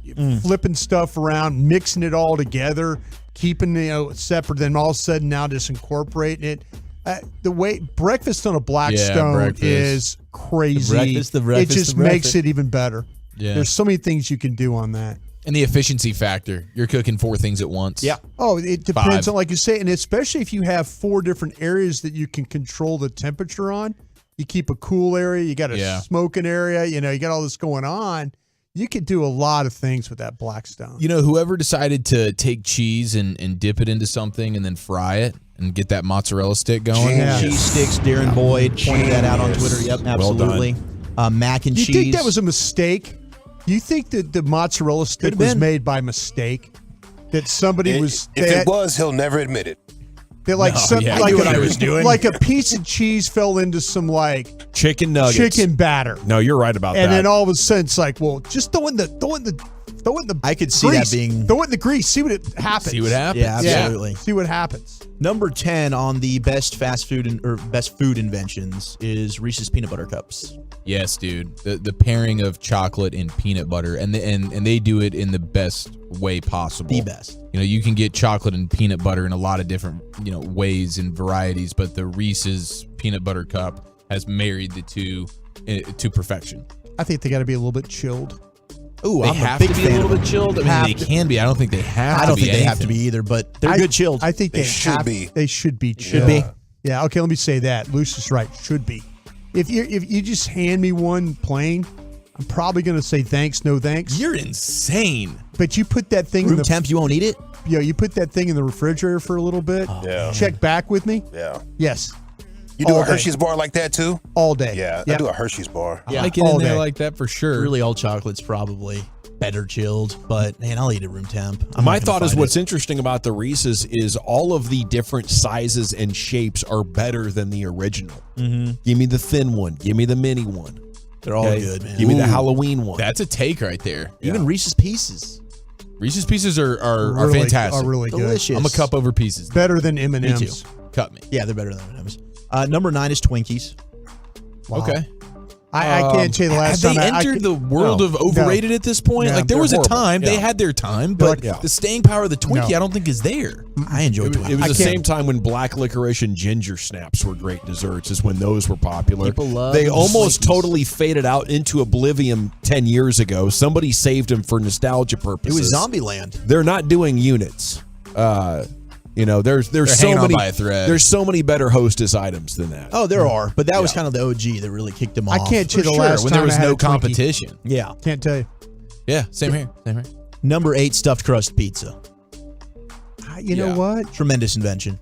flipping stuff around, mixing it all together, keeping separate, then all of a sudden now just incorporating it. The way breakfast on a Blackstone is crazy. The breakfast, it just makes it even better. Yeah. There's so many things you can do on that. And the efficiency factor. You're cooking 4 things at once. Yeah. Oh, it depends 5. on, like you say, and especially if you have 4 different areas that you can control the temperature on. You keep a cool area, you got a smoking area, you got all this going on. You could do a lot of things with that Blackstone. Whoever decided to take cheese and dip it into something and then fry it and get that mozzarella stick going. Cheese sticks, Darren Boyd pointed that out on Twitter. Yep, absolutely. Mac and you cheese. You think that was a mistake? You think that the mozzarella stick was made by mistake? That somebody was... If it was, he'll never admit it. They're like what I was doing. Like a piece of cheese fell into some chicken nuggets, chicken batter. No, you're right about that. And then all of a sudden, it's like, well, just throw in the. I could see grease. that being. Throw it in the grease. See what happens. See what happens. Yeah, absolutely. Yeah, see what happens. Number 10 on the best fast food or best food inventions is Reese's peanut butter cups. Yes, dude. The pairing of chocolate and peanut butter, and they do it in the best way possible. The best. You can get chocolate and peanut butter in a lot of different ways and varieties, but the Reese's peanut butter cup has married the two to perfection. I think they got to be a little bit chilled. Ooh, they I'm have a big to be a fan little of bit chilled. I mean, they can be. I don't think they have. I don't to think be they have to anything. be either, but they're good chilled. I think they should be. They should be chilled. Should be. Yeah. Okay. Let me say that. Luce is right. Should be. If you just hand me one plain, I'm probably going to say thanks, no thanks. You're insane. But you put that thing Room in the temp, you won't eat it? Yeah, you put that thing in the refrigerator for a little bit. Yeah. Check back with me. Yeah. Yes. You do All a day. Hershey's bar like that too? All day. Yeah, Yep. I do a Hershey's bar. I like it in there like that for sure. Really, all chocolate's probably better chilled, but man, I'll eat it room temp. My thought is what's interesting about the Reese's is all of the different sizes and shapes are better than the original. Mm-hmm. Give me the thin one. Give me the mini one. They're all good, man. Give me the Halloween one. That's a take right there. Even Reese's Pieces. Reese's Pieces are Really- fantastic. are really good. Delicious. I'm a cup over Pieces. Better than Me M&M's. too. Cut me. Yeah, they're better than M&M's. Number 9 is Twinkies. Wow. Okay. I can't tell you the last Have time. they entered the world of overrated at this point? No, like there they're was a horrible. time they Yeah. had their time, but Yeah. the staying power of the Twinkie, No. I don't think is there. I enjoy It Twinkies. was the can't- same time when black licorice and ginger snaps were great desserts, is when those were popular. People love They the almost Twinkies. totally faded out into oblivion 10 years ago. Somebody saved them for nostalgia It purposes. was Zombieland. They're not doing units. There's They're so hanging on many by a thread. There's so many better Hostess items than that. Oh, there are, but that was kind of the OG that really kicked them off. I can't tell you the Sure, last when time there was I had no a Twinkie. competition. Yeah. Can't tell you. Yeah, same here. Same here. Number 8, stuffed crust pizza. You know what? Tremendous invention.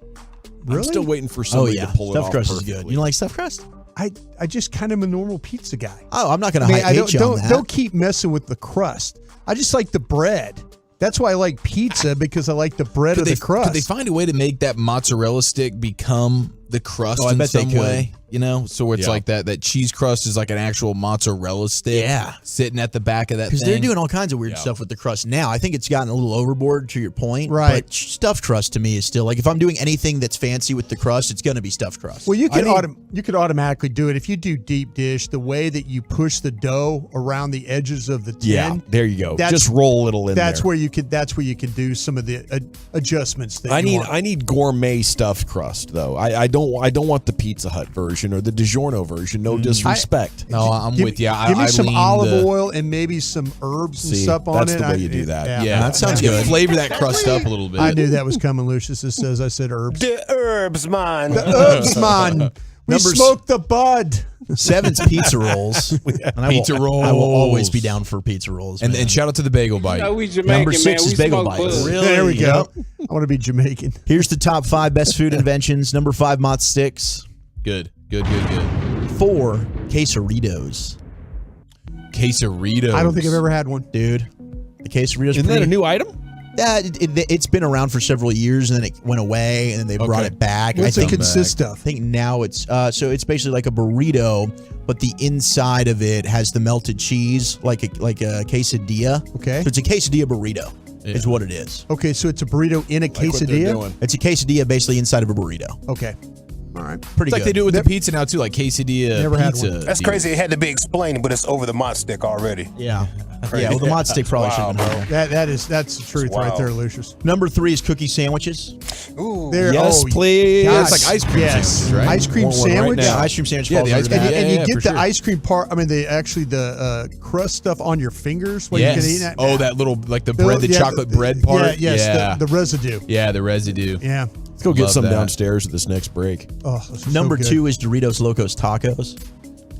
Really? I'm still waiting for Oh somebody yeah, to pull it stuffed off crust perfectly. is good. You don't like stuffed crust? I just kind of am a normal pizza guy. Oh, I'm not going I to mean, I hate you on that. don't keep messing with the crust. I just like the bread. That's why I like pizza, because I like the bread of the crust. Could they find a way to make that mozzarella stick become the crust Oh, I in bet they some could. way? You know, so it's like that cheese crust is like an actual mozzarella stick sitting at the back of that thing. Because they're doing all kinds of weird stuff with the crust now. I think it's gotten a little overboard to your point. Right. But stuffed crust to me is still, like, if I'm doing anything that's fancy with the crust, it's going to be stuffed crust. Well, you could automatically do it. If you do deep dish, the way that you push the dough around the edges of the tin. Yeah, there you go. Just roll a little in that's there. Where you could. That's where you can do some of the adjustments. That I need gourmet stuffed crust though. I don't want the Pizza Hut version or the DiGiorno version. No disrespect. I'm with you. Give me some olive oil and maybe some herbs and stuff on that's it. the way you do that. Yeah, that sounds good. Flavor that crust up a little bit. I knew that was coming, Lucius. As I said herbs. The herbs, man. The herbs, man. We smoked the bud. 7's pizza rolls. Pizza rolls. I will always be down for pizza rolls. And shout out to the Bagel Bite. No, we Jamaican, Number 6 man. is We Bagel smoke Bites. bud. Really? There we go. I want to be Jamaican. Here's the top 5 best food inventions. Number 5, mott sticks. Good. 4, quesaritos. Quesaritos. I don't think I've ever had one. Dude, the quesaritos. Isn't that a new item? Yeah, it's been around for several years, and then it went away, and then they brought it back. What's it consist of? I think now it's so it's basically like a burrito, but the inside of it has the melted cheese, like a quesadilla. Okay, so it's a quesadilla burrito. Yeah. Is what it is. Okay, so it's a burrito in a quesadilla. It's a quesadilla basically inside of a burrito. Okay. All right. Pretty it's like good. they do it with the pizza now too, like quesadilla Never had pizza. one. That's crazy. It had to be explained, but it's over the mott stick already. Yeah. Yeah, well, the mott stick probably should have been over. That's the truth right there, Lucius. Number 3 is cookie sandwiches. Ooh. Yes, please. Gosh, It's like ice cream sandwiches, right? Ice cream Want one right sandwich. now. Yeah, ice cream sandwich. Yeah, falls the ice under cream- that. And you for get the sure. ice cream part. I mean, the crust stuff on your fingers when you can eat that. Oh, that little like the bread, the chocolate bread part. Yeah, yes, the residue. Yeah, the residue. Yeah. Let's go get Love some that. downstairs at this next break. Oh, this is Number so good. 2 is Doritos Locos Tacos.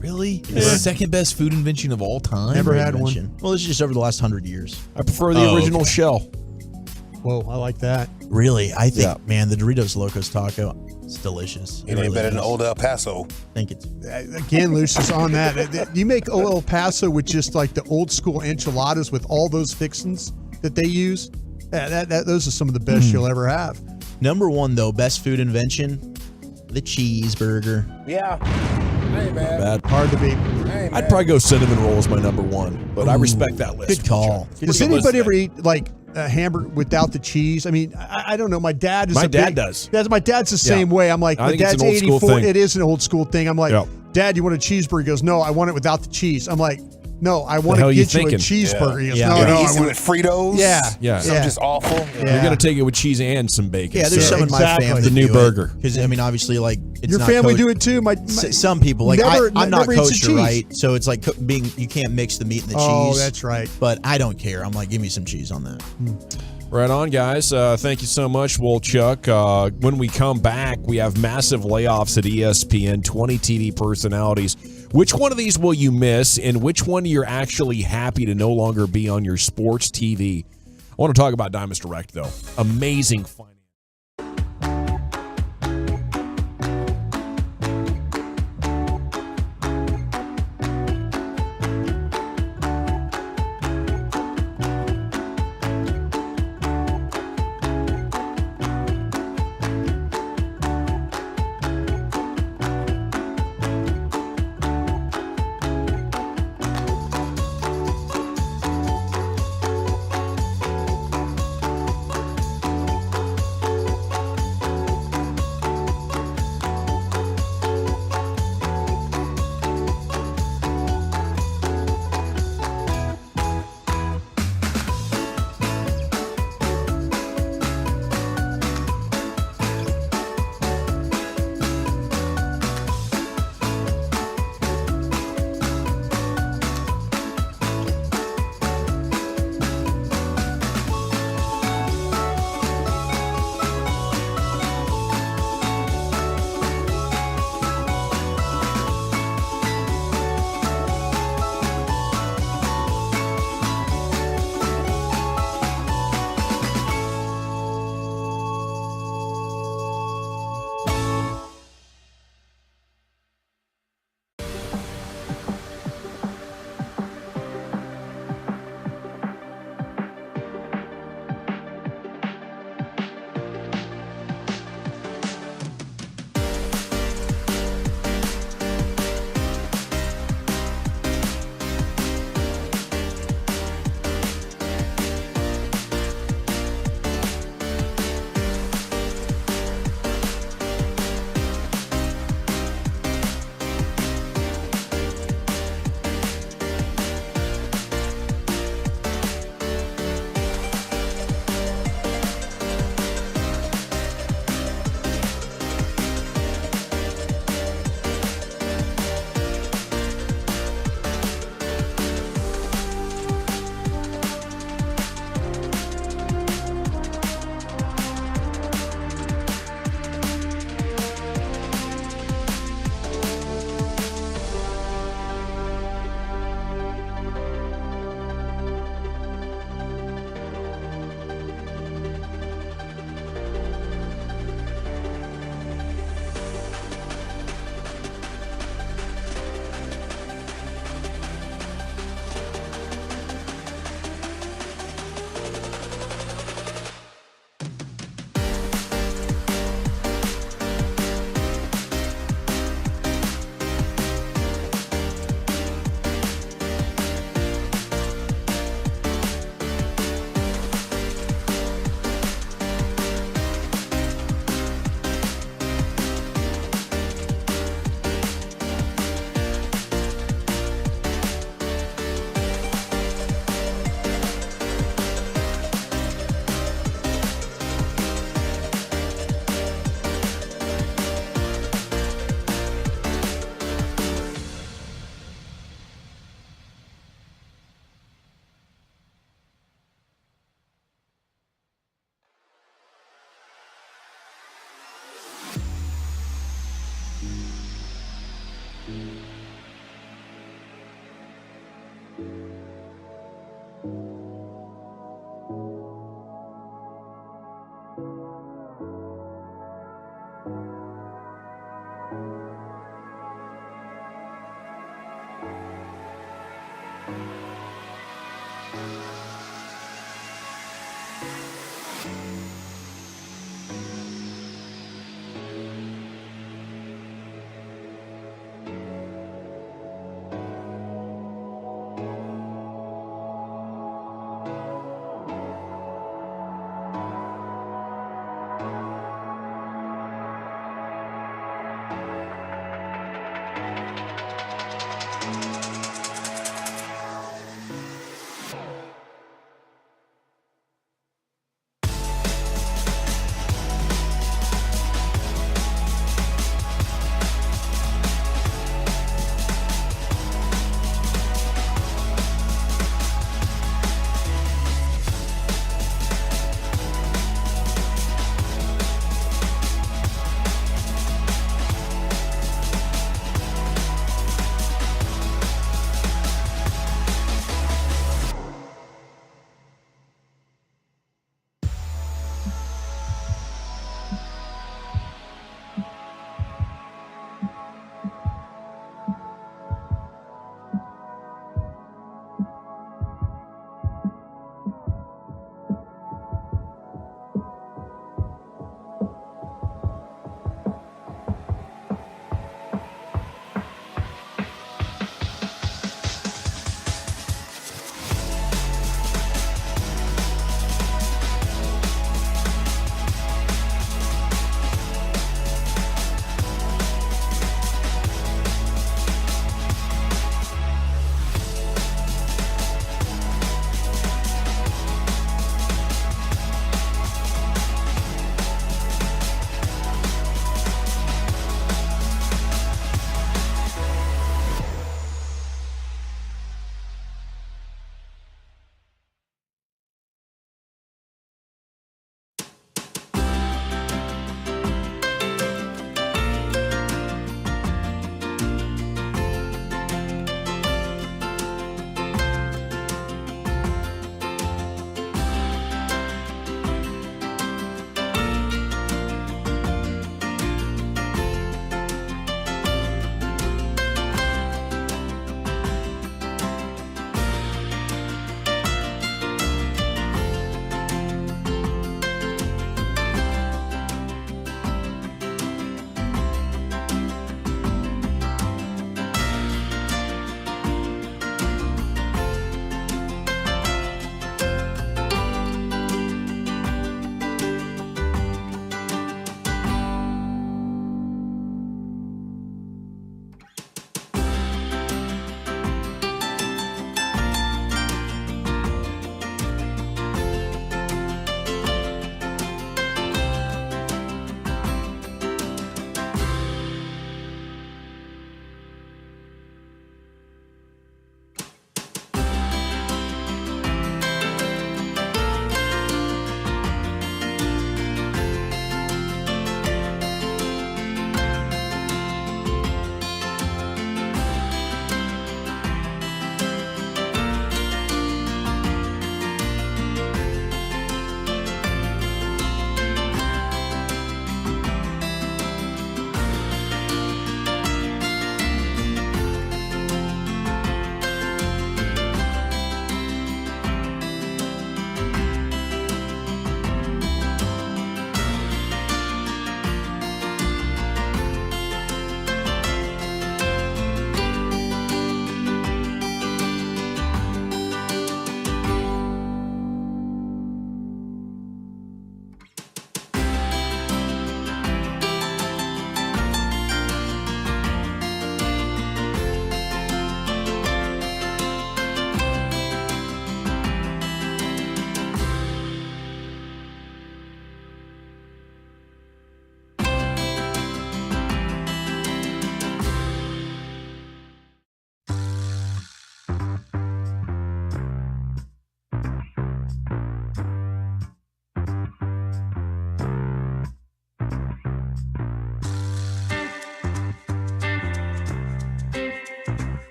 Really? The second best food invention of all time. Never had one. Well, this is just over the last 100 years. I prefer the original shell. Whoa, I like that. Really, I think, man, the Doritos Locos Taco, it's delicious. It ain't better than old El Paso. I think it's. Again, Lucius, on that. You make El Paso with just like the old school enchiladas with all those fixings that they use. Those are some of the best you'll ever have. Number 1, though, best food invention, the cheeseburger. Yeah. Ain't bad. Bad. Hard to beat. I'd probably go cinnamon roll as my number 1, but I respect that list. Good call. Does anybody ever eat like a hamburger without the cheese? I mean, I don't know. My dad is. My dad does. My dad's the same way. I'm like, I my think it's dad's an old school 84. thing. It is an old school thing. I'm like, Yeah. Dad, you want a cheeseburger? He goes, no, I want it without the cheese. I'm like, no, I want hell to you get you a thinking? cheeseburger. He goes, Yeah. no, Yeah, no, he I eats it want with Fritos. Yeah. Something just awful. Yeah. You're going to take it with cheese and some bacon. Yeah, there's so- some in my exactly. family. The new burger. Because, I mean, obviously, like, it's Your not family coach- do it too. My Some people, like, never- I'm not never eats the kosher, cheese. right? So it's like you can't mix the meat and the cheese. Oh, that's right. But I don't care. I'm like, give me some cheese on that. Right on, guys. Thank you so much, Wolchuk. When we come back, we have massive layoffs at ESPN, 20 TV personalities. Which one of these will you miss, and which one you're actually happy to no longer be on your sports TV? I want to talk about Diamonds Direct, though. Amazing finance.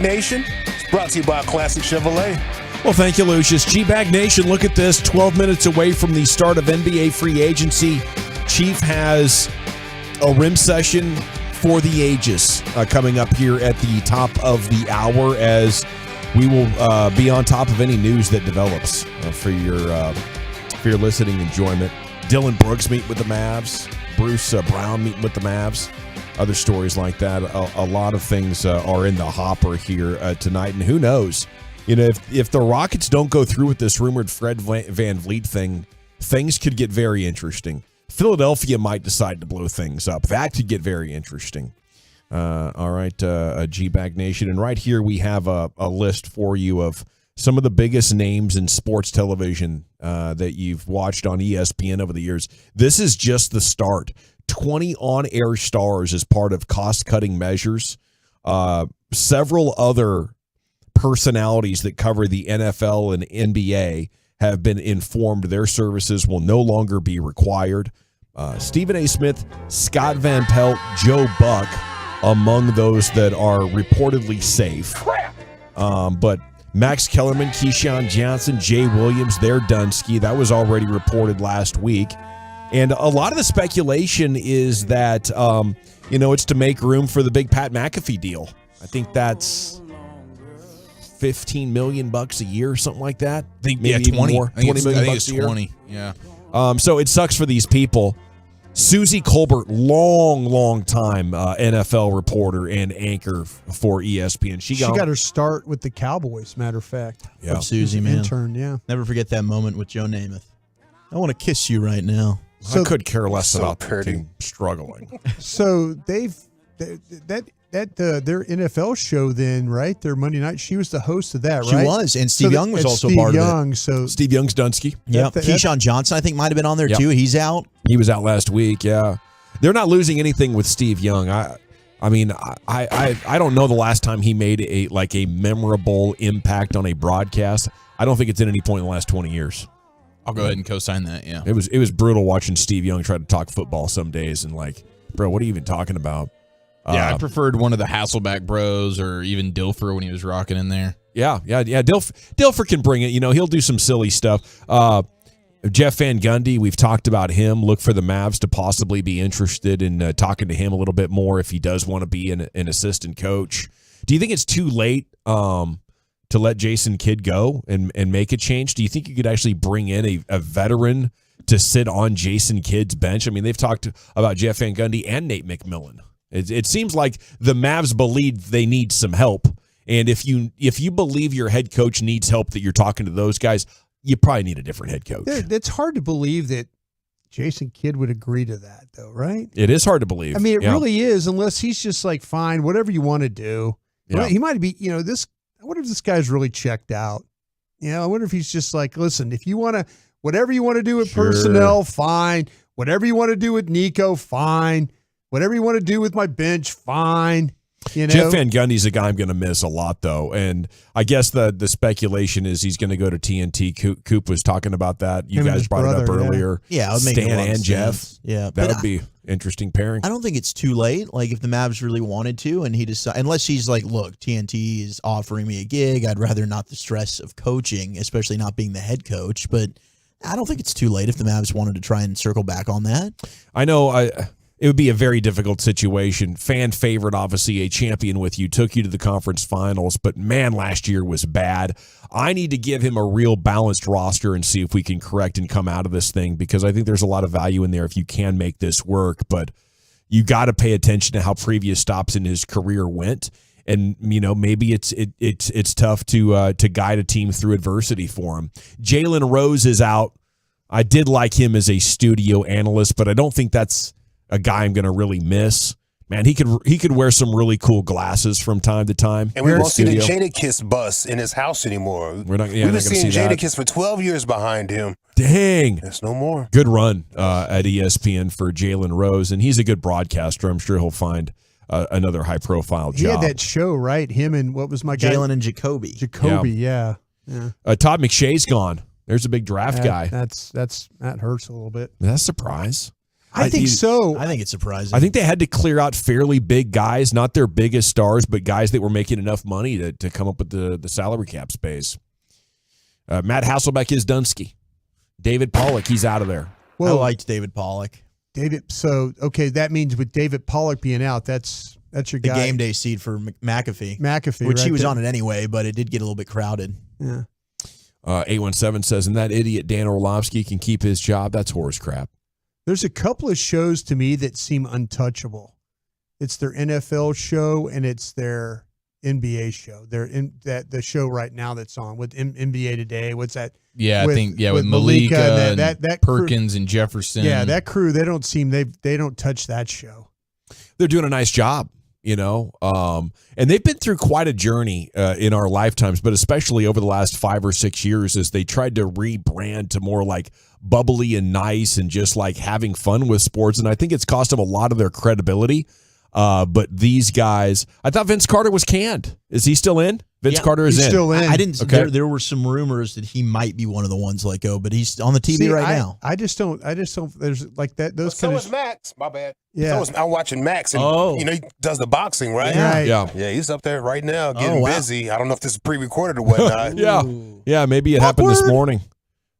Nation. It's brought to you by Classic Chevrolet. Well, thank you, Lucius. G-Bag Nation, look at this. 12 minutes away from the start of NBA free agency. Chief has a rim session for the ages coming up here at the top of the hour, as we will be on top of any news that develops for your listening enjoyment. Dylan Brooks meeting with the Mavs. Bruce Brown meeting with the Mavs. Other stories like that. A lot of things are in the hopper here tonight, and who knows? You know, if the Rockets don't go through with this rumored Fred Van Vliet thing, things could get very interesting. Philadelphia might decide to blow things up. That could get very interesting. All right, G-Bag Nation. And right here we have a list for you of some of the biggest names in sports television that you've watched on ESPN over the years. This is just the start. 20 on-air stars as part of cost-cutting measures. Several other personalities that cover the NFL and NBA have been informed their services will no longer be required. Stephen A. Smith, Scott Van Pelt, Joe Buck, among those that are reportedly safe. But Max Kellerman, Keyshawn Johnson, Jay Williams, they're Dunsky. That was already reported last week. And a lot of the speculation is that, it's to make room for the big Pat McAfee deal. I think that's $15 million a year, something like that. I think, maybe 20 more. $20 million I think it's a year. 20. Yeah. So it sucks for these people. Susie Colbert, long time NFL reporter and anchor for ESPN. She got her start with the Cowboys, matter of fact. Yeah. Susie, man. Intern, yeah. Never forget that moment with Joe Namath. I want to kiss you right now. I could care less about their team struggling. So their NFL show then, right? Their Monday night. She was the host of that, right? She was, and Steve Young was also part of it. So Steve Young's Dunsky. Yeah, Keyshawn Johnson, I think, might have been on there too. He's out. He was out last week. Yeah, they're not losing anything with Steve Young. I don't know the last time he made a memorable impact on a broadcast. I don't think it's at any point in the last 20 years. I'll go ahead and co-sign that. Yeah, it was brutal watching Steve Young try to talk football some days and bro, what are you even talking about? Yeah, I preferred one of the Hasselback bros or even Dilfer when he was rocking in there. Yeah. Dilfer can bring it. He'll do some silly stuff. Jeff Van Gundy, we've talked about him. Look for the Mavs to possibly be interested in talking to him a little bit more if he does want to be an assistant coach. Do you think it's too late to let Jason Kidd go and make a change? Do you think you could actually bring in a veteran to sit on Jason Kidd's bench? I mean, they've talked about Jeff Van Gundy and Nate McMillan. It seems like the Mavs believe they need some help. And if you believe your head coach needs help, that you're talking to those guys, you probably need a different head coach. It's hard to believe that Jason Kidd would agree to that, though, right? It is hard to believe. I mean, it really is, unless he's just like, fine, whatever you want to do. Yeah. He might be, I wonder if this guy's really checked out. I wonder if he's just like, listen, if you want to, whatever you want to do with personnel, fine. Whatever you want to do with Nico, fine. Whatever you want to do with my bench, fine. Jeff Van Gundy's a guy I'm going to miss a lot, though. And I guess the speculation is he's going to go to TNT. Coop was talking about that. You guys brought it up earlier. Yeah, it would make Stan a lot and of Jeff. sense. Yeah, that would be interesting pairing. I don't think it's too late. Like, if the Mavs really wanted to, and he decides, unless he's like, look, TNT is offering me a gig. I'd rather not the stress of coaching, especially not being the head coach. But I don't think it's too late if the Mavs wanted to try and circle back on that. I know. It would be a very difficult situation. Fan favorite, obviously a champion with you, took you to the conference finals, but man, last year was bad. I need to give him a real balanced roster and see if we can correct and come out of this thing, because I think there's a lot of value in there if you can make this work. But you got to pay attention to how previous stops in his career went. And, maybe it's tough to guide a team through adversity for him. Jalen Rose is out. I did like him as a studio analyst, but I don't think that's a guy I'm going to really miss. Man, he could wear some really cool glasses from time to time. And we won't see the Jadakiss bus in his house anymore. We've been seeing Jadakiss for 12 years behind him. Dang. There's no more. Good run at ESPN for Jalen Rose, and he's a good broadcaster. I'm sure he'll find another high-profile job. He had that show, right? Him and what was my guy? Jalen and Jacoby. Yeah. Todd McShay's gone. There's a big draft guy. That hurts a little bit. That's a surprise. I think so. I think it's surprising. I think they had to clear out fairly big guys, not their biggest stars, but guys that were making enough money to come up with the salary cap space. Matt Hasselbeck is Dunsky. David Pollock, he's out of there. I liked David Pollock. That means with David Pollock being out, that's your guy. The game day seed for McAfee. Which he was on it anyway, but it did get a little bit crowded. Yeah. 817 says, and that idiot Dan Orlovsky can keep his job. That's horse crap. There's a couple of shows to me that seem untouchable. It's their NFL show and it's their NBA show. The show right now that's on with NBA Today. What's that? Yeah, I think with Malika and that Perkins crew, and Jefferson. Yeah, that crew. They don't touch that show. They're doing a nice job, and they've been through quite a journey in our lifetimes, but especially over the last 5 or 6 years as they tried to rebrand to more like bubbly and nice and just like having fun with sports. And I think it's cost them a lot of their credibility. But these guys, I thought Vince Carter was canned. Is he still in? Vince Carter is still in. I didn't. Okay. There were some rumors that he might be one of the ones let go, but he's on the TV now. I just don't. There's like that. Those So kind is Max. My bad. Yeah. I'm watching Max, and he does the boxing, right? Yeah. Yeah, he's up there right now getting busy. I don't know if this is pre-recorded or whatnot. Yeah, maybe it happened this morning.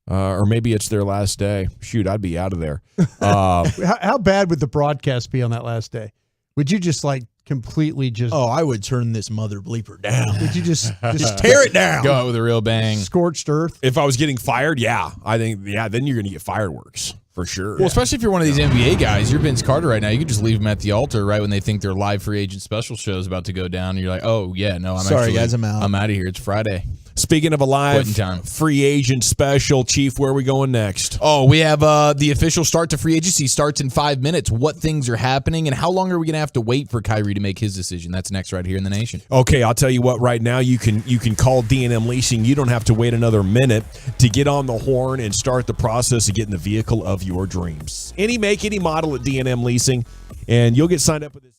Or maybe it's their last day. Shoot, I'd be out of there. How bad would the broadcast be on that last day? Would you just like completely just? Oh, I would turn this mother bleeper down. Would you just tear it down? Go out with a real bang. Scorched earth. If I was getting fired, I think then you're going to get fireworks for sure. Well, especially if you're one of these NBA guys, you're Vince Carter right now. You could just leave them at the altar right when they think their live free agent special show is about to go down. And you're like, oh yeah, no, Sorry, guys, I'm out. I'm out of here. It's Friday. Speaking of a live Quitting time. free agent special, Chief, where are we going next? Oh, we have the official start to free agency starts in 5 minutes. What things are happening and how long are we going to have to wait for Kyrie to make his decision? That's next right here in the Nation. Okay, I'll tell you what. Right now, you can call D&M Leasing. You don't have to wait another minute to get on the horn and start the process of getting the vehicle of your dreams. Any make, any model at D&M Leasing, and you'll get signed up with this.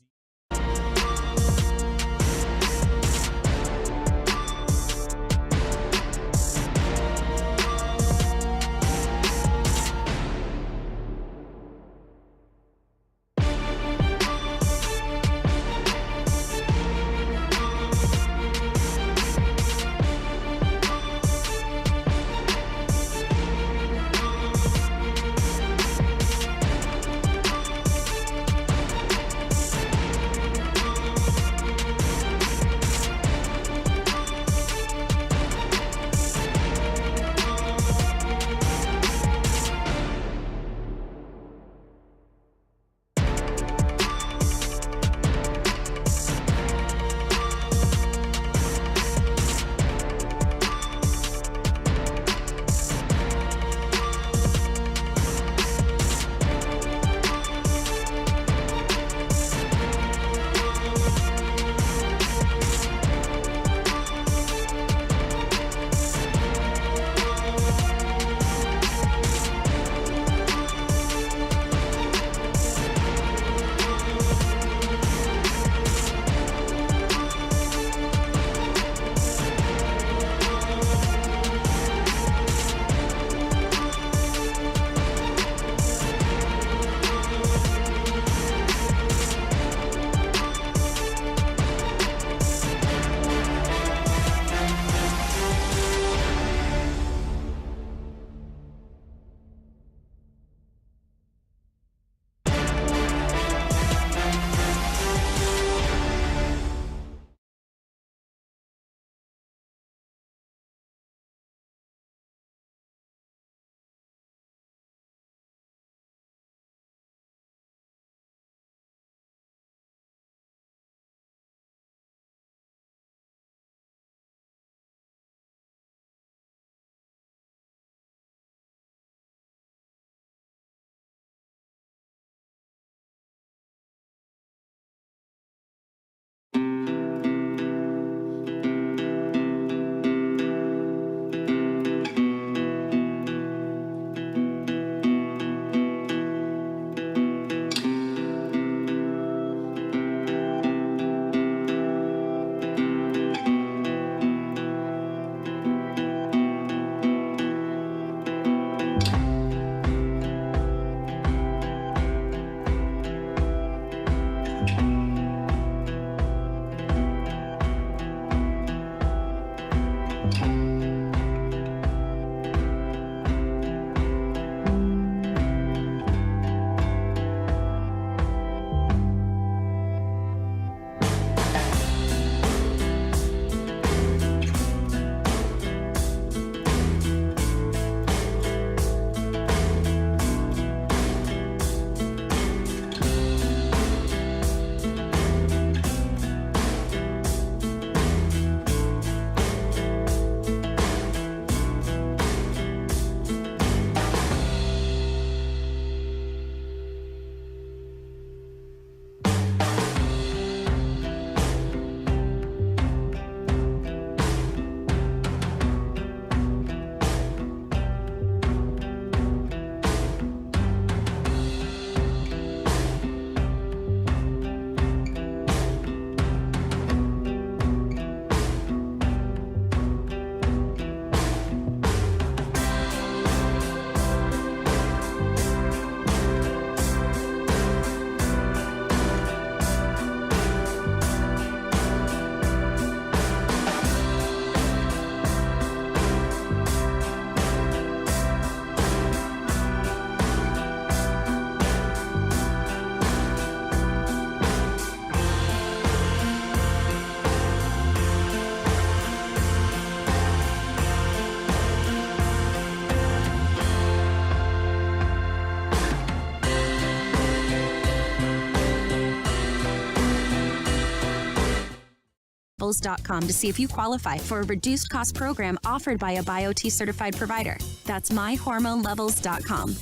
myhormonlevels.com to see if you qualify for a reduced cost program offered by a BioT certified provider. That's myhormonlevels.com.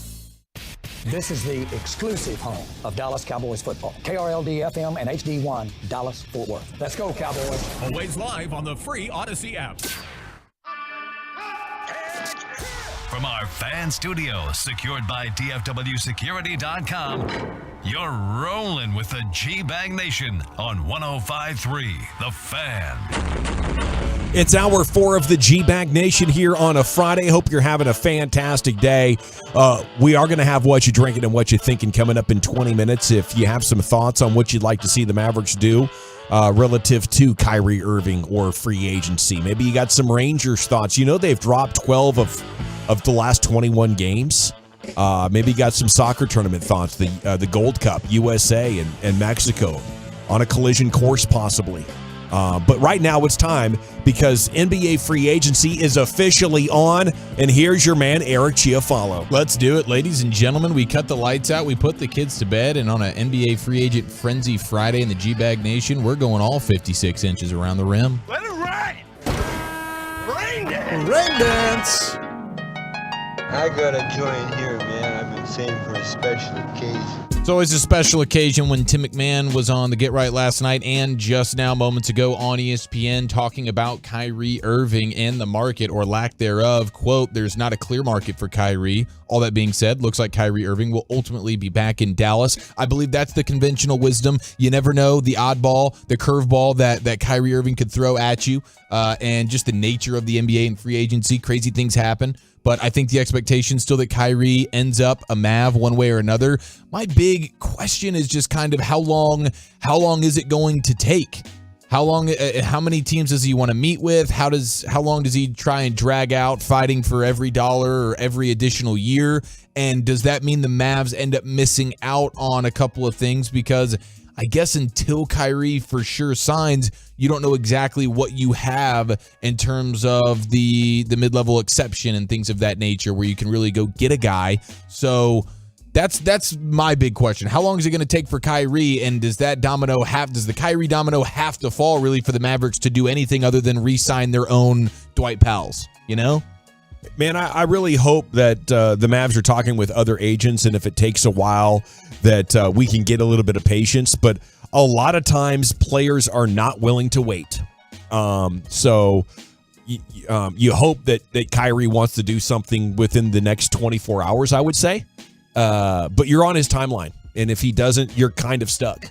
This is the exclusive home of Dallas Cowboys football. KRLD FM and HD1, Dallas, Fort Worth. Let's go, Cowboys. Always live on the free Odyssey app. From our fan studio, secured by DFWsecurity.com, you're rolling with the G-Bag Nation on 105.3 The Fan. It's hour 4 of the G-Bag Nation here on a Friday. Hope you're having a fantastic day. We are going to have What You Drinking and What You Thinking coming up in 20 minutes. If you have some thoughts on what you'd like to see the Mavericks do relative to Kyrie Irving or free agency. Maybe you got some Rangers thoughts. You know they've dropped 12 of the last 21 games. Maybe you got some soccer tournament thoughts. The Gold Cup, USA and Mexico on a collision course possibly. But right now it's time because NBA free agency is officially on, and here's your man, Eric Chiafalo. Let's do it, ladies and gentlemen. We cut the lights out, we put the kids to bed, and on an NBA free agent frenzy Friday in the G-Bag Nation, we're going all 56 inches around the rim. Let it rain! Rain dance! Rain dance! I got a joint here, man. I've been saving for a special occasion. It's always a special occasion when Tim McMahon was on the Get Right last night and just now moments ago on ESPN talking about Kyrie Irving and the market or lack thereof. Quote, there's not a clear market for Kyrie. All that being said, looks like Kyrie Irving will ultimately be back in Dallas. I believe that's the conventional wisdom. You never know the oddball, the curveball that Kyrie Irving could throw at you, and just the nature of the NBA and free agency. Crazy things happen. But I think the expectation is still that Kyrie ends up a Mav one way or another. My big question is just kind of how long is it going to take? How many teams does he want to meet with? How long does he try and drag out fighting for every dollar or every additional year? And does that mean the Mavs end up missing out on a couple of things? Because I guess until Kyrie for sure signs, you don't know exactly what you have in terms of the mid-level exception and things of that nature where you can really go get a guy. So that's my big question. How long is it going to take for Kyrie, and does the Kyrie domino have to fall really for the Mavericks to do anything other than re-sign their own Dwight Powells, you know? Man, I really hope that the Mavs are talking with other agents, and if it takes a while, that we can get a little bit of patience. But a lot of times, players are not willing to wait. So you hope that Kyrie wants to do something within the next 24 hours, I would say. But you're on his timeline, and if he doesn't, you're kind of stuck.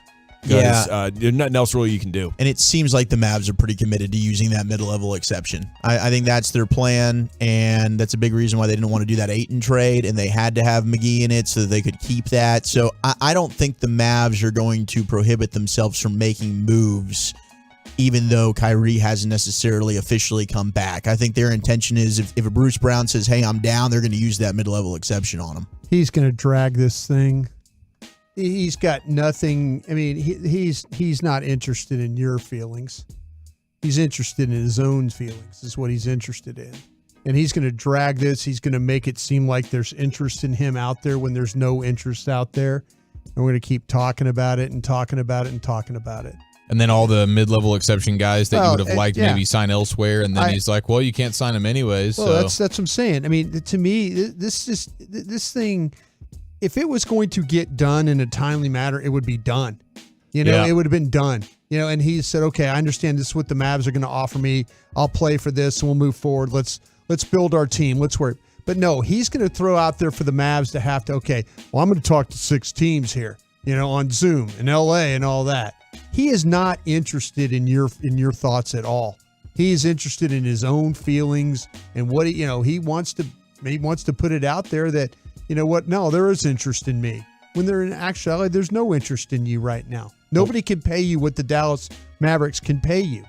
Yeah, there's nothing else really you can do. And it seems like the Mavs are pretty committed to using that mid-level exception. I think that's their plan, and that's a big reason why they didn't want to do that Ayton trade, and they had to have McGee in it so that they could keep that. So I don't think the Mavs are going to prohibit themselves from making moves, even though Kyrie hasn't necessarily officially come back. I think their intention is if Bruce Brown says, hey, I'm down, they're going to use that mid-level exception on him. He's going to drag this thing. He's got nothing. I mean, he's not interested in your feelings. He's interested in his own feelings is what he's interested in. And he's going to drag this. He's going to make it seem like there's interest in him out there when there's no interest out there. And we're going to keep talking about it and talking about it and talking about it. And then all the mid-level exception guys that you would have liked maybe sign elsewhere, and then he's like, well, you can't sign them anyways. Well, that's what I'm saying. I mean, to me, this thing, if it was going to get done in a timely manner, it would be done. It would have been done. And he said, okay, I understand this is what the Mavs are going to offer me. I'll play for this and we'll move forward. Let's build our team. Let's work. But no, he's going to throw out there for the Mavs to have to, okay, well, I'm going to talk to 6 teams here, on Zoom in LA and all that. He is not interested in your thoughts at all. He is interested in his own feelings and what he wants to put it out there that, no, there is interest in me. When in actuality, there's no interest in you right now. Nobody can pay you what the Dallas Mavericks can pay you.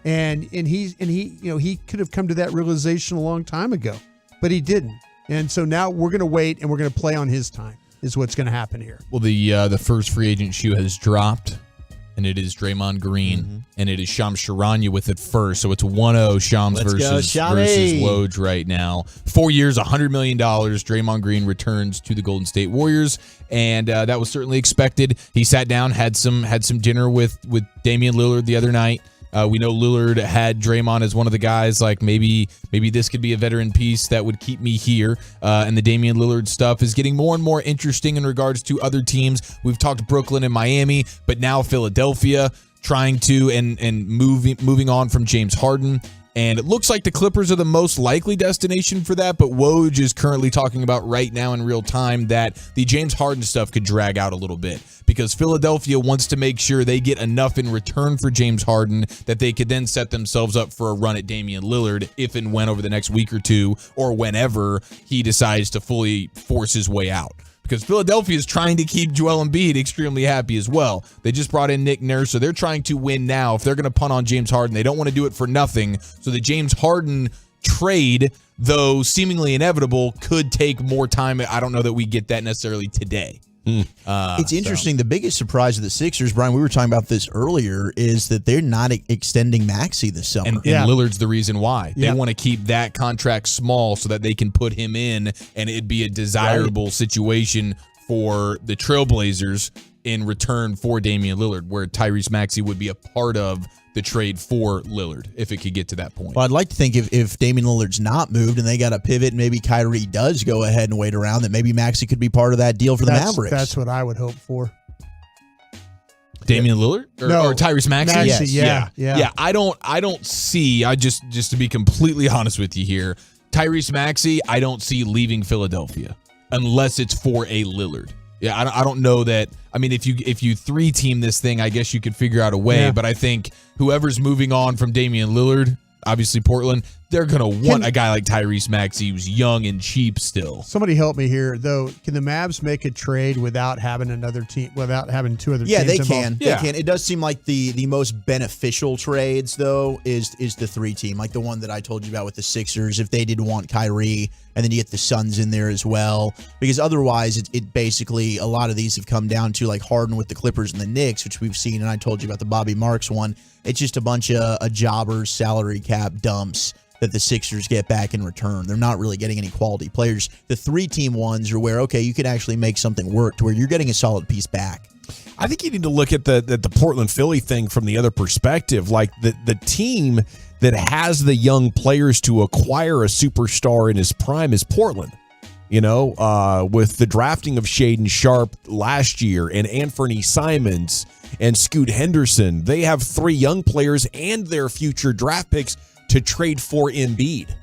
And he could have come to that realization a long time ago, but he didn't. And so now we're going to wait and we're going to play on his time is what's going to happen here. Well, the first free agent shoe has dropped, and it is Draymond Green, and it is Shams Charania with it first. So it's 1-0 Shams versus Woj right now. 4 years, $100 million. Draymond Green returns to the Golden State Warriors, and that was certainly expected. He sat down, had some dinner with Damian Lillard the other night, We know Lillard had Draymond as one of the guys, like maybe this could be a veteran piece that would keep me here. And the Damian Lillard stuff is getting more and more interesting in regards to other teams. We've talked Brooklyn and Miami, but now Philadelphia trying to and moving on from James Harden. And it looks like the Clippers are the most likely destination for that, but Woj is currently talking about right now in real time that the James Harden stuff could drag out a little bit because Philadelphia wants to make sure they get enough in return for James Harden that they could then set themselves up for a run at Damian Lillard if and when over the next week or two or whenever he decides to fully force his way out. Because Philadelphia is trying to keep Joel Embiid extremely happy as well. They just brought in Nick Nurse, so they're trying to win now. If they're going to punt on James Harden, they don't want to do it for nothing. So the James Harden trade, though seemingly inevitable, could take more time. I don't know that we get that necessarily today. It's interesting. The biggest surprise of the Sixers, Brian, we were talking about this earlier, is that they're not extending Maxey this summer. And Lillard's the reason why. They want to keep that contract small so that they can put him in, and it'd be a desirable situation for the Trailblazers in return for Damian Lillard, where Tyrese Maxey would be a part of the trade for Lillard if it could get to that point. Well, I'd like to think if Damian Lillard's not moved and they got to pivot and maybe Kyrie does go ahead and wait around, that maybe Maxey could be part of that deal for the Mavericks. That's what I would hope for. Damian Lillard or Tyrese Maxey? Yes. Yeah. I don't see. Just to be completely honest with you here, Tyrese Maxey, I don't see leaving Philadelphia unless it's for a Lillard. Yeah, I don't know that. I mean, if you three-team this thing, I guess you could figure out a way. Yeah. But I think whoever's moving on from Damian Lillard, obviously Portland, they're going to want a guy like Tyrese Maxey who's young and cheap still. Somebody help me here, though. Can the Mavs make a trade without having another team, without having two other teams? Yeah, they involved? can. Yeah. They can. It does seem like the most beneficial trades, though, is the three-team, like the one that I told you about with the Sixers, if they did want Kyrie, and then you get the Suns in there as well. Because otherwise, it basically, a lot of these have come down to like Harden with the Clippers and the Knicks, which we've seen, and I told you about the Bobby Marks one. It's just a bunch of jobbers, salary cap dumps that the Sixers get back in return. They're not really getting any quality players. The three-team ones are where, okay, you can actually make something work to where you're getting a solid piece back. I think you need to look at the Portland-Philly thing from the other perspective. Like the team that has the young players to acquire a superstar in his prime is Portland. You know, with the drafting of Shaedon Sharpe last year and Anthony Simons and Scoot Henderson, they have three young players and their future draft picks to trade for Embiid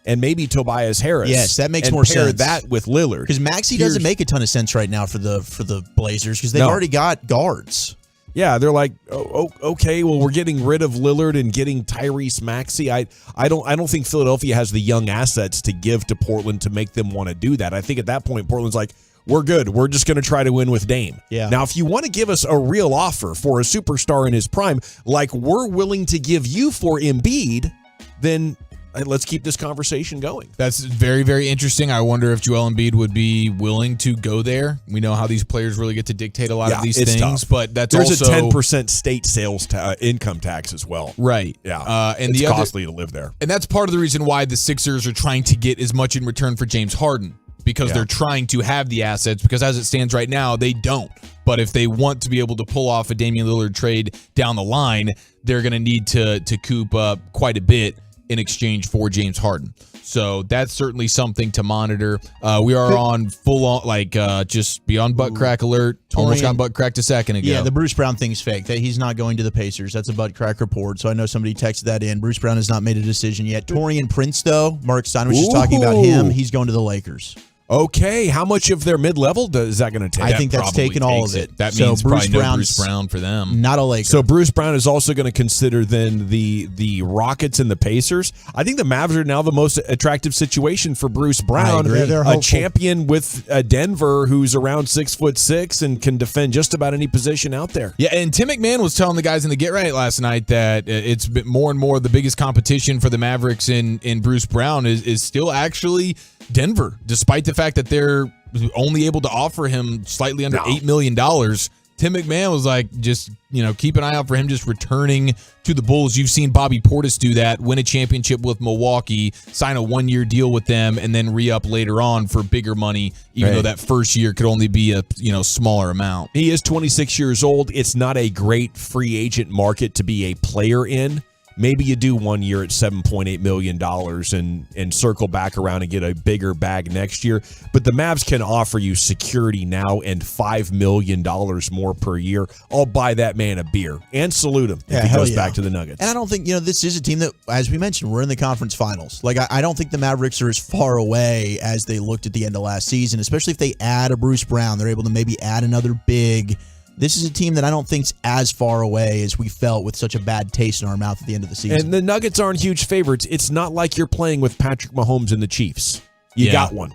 and maybe Tobias Harris. Yes, that makes more sense. Pair that with Lillard. Because Maxey doesn't make a ton of sense right now for the Blazers because they've already got guards. Yeah, they're like, oh, okay, well, we're getting rid of Lillard and getting Tyrese Maxey. I don't think Philadelphia has the young assets to give to Portland to make them want to do that. I think at that point, Portland's like, we're good. We're just going to try to win with Dame. Yeah. Now, if you want to give us a real offer for a superstar in his prime, like we're willing to give you for Embiid, then let's keep this conversation going. That's very, very interesting. I wonder if Joel Embiid would be willing to go there. We know how these players really get to dictate a lot of these things, tough. But there's a 10% state sales income tax as well. Right. Yeah. And it's costly to live there. And that's part of the reason why the Sixers are trying to get as much in return for James Harden, because they're trying to have the assets, because as it stands right now, they don't. But if they want to be able to pull off a Damian Lillard trade down the line, they're going to need to coop up quite a bit in exchange for James Harden. So that's certainly something to monitor. We are on full on, just beyond butt crack alert. Almost got butt cracked a second ago. Yeah, the Bruce Brown thing's fake. He's not going to the Pacers. That's a butt crack report. So I know somebody texted that in. Bruce Brown has not made a decision yet. Taurean Prince, though, Mark Stein was just talking about him. He's going to the Lakers. Okay, how much of their mid-level is that going to take? I think that's taking all of it. That means probably no Bruce Brown for them. Not a Laker. So Bruce Brown is also going to consider then the Rockets and the Pacers. I think the Mavs are now the most attractive situation for Bruce Brown, a champion with Denver who's around 6'6" and can defend just about any position out there. Yeah, and Tim McMahon was telling the guys in the Get Right last night that it's been more and more the biggest competition for the Mavericks in Bruce Brown is still actually Denver, despite the fact that they're only able to offer him slightly under $8 million. Tim McMahon was like, just, keep an eye out for him just returning to the Bulls. You've seen Bobby Portis do that, win a championship with Milwaukee, sign a 1-year deal with them, and then re-up later on for bigger money, even though that first year could only be a smaller amount. He is 26 years old. It's not a great free agent market to be a player in. Maybe you do 1 year at $7.8 million and circle back around and get a bigger bag next year. But the Mavs can offer you security now and $5 million more per year. I'll buy that man a beer and salute him if he goes back to the Nuggets. And I don't think, this is a team that, as we mentioned, we're in the conference finals. Like, I don't think the Mavericks are as far away as they looked at the end of last season, especially if they add a Bruce Brown. They're able to maybe add another big. This is a team that I don't think's as far away as we felt with such a bad taste in our mouth at the end of the season. And the Nuggets aren't huge favorites. It's not like you're playing with Patrick Mahomes and the Chiefs. You got one.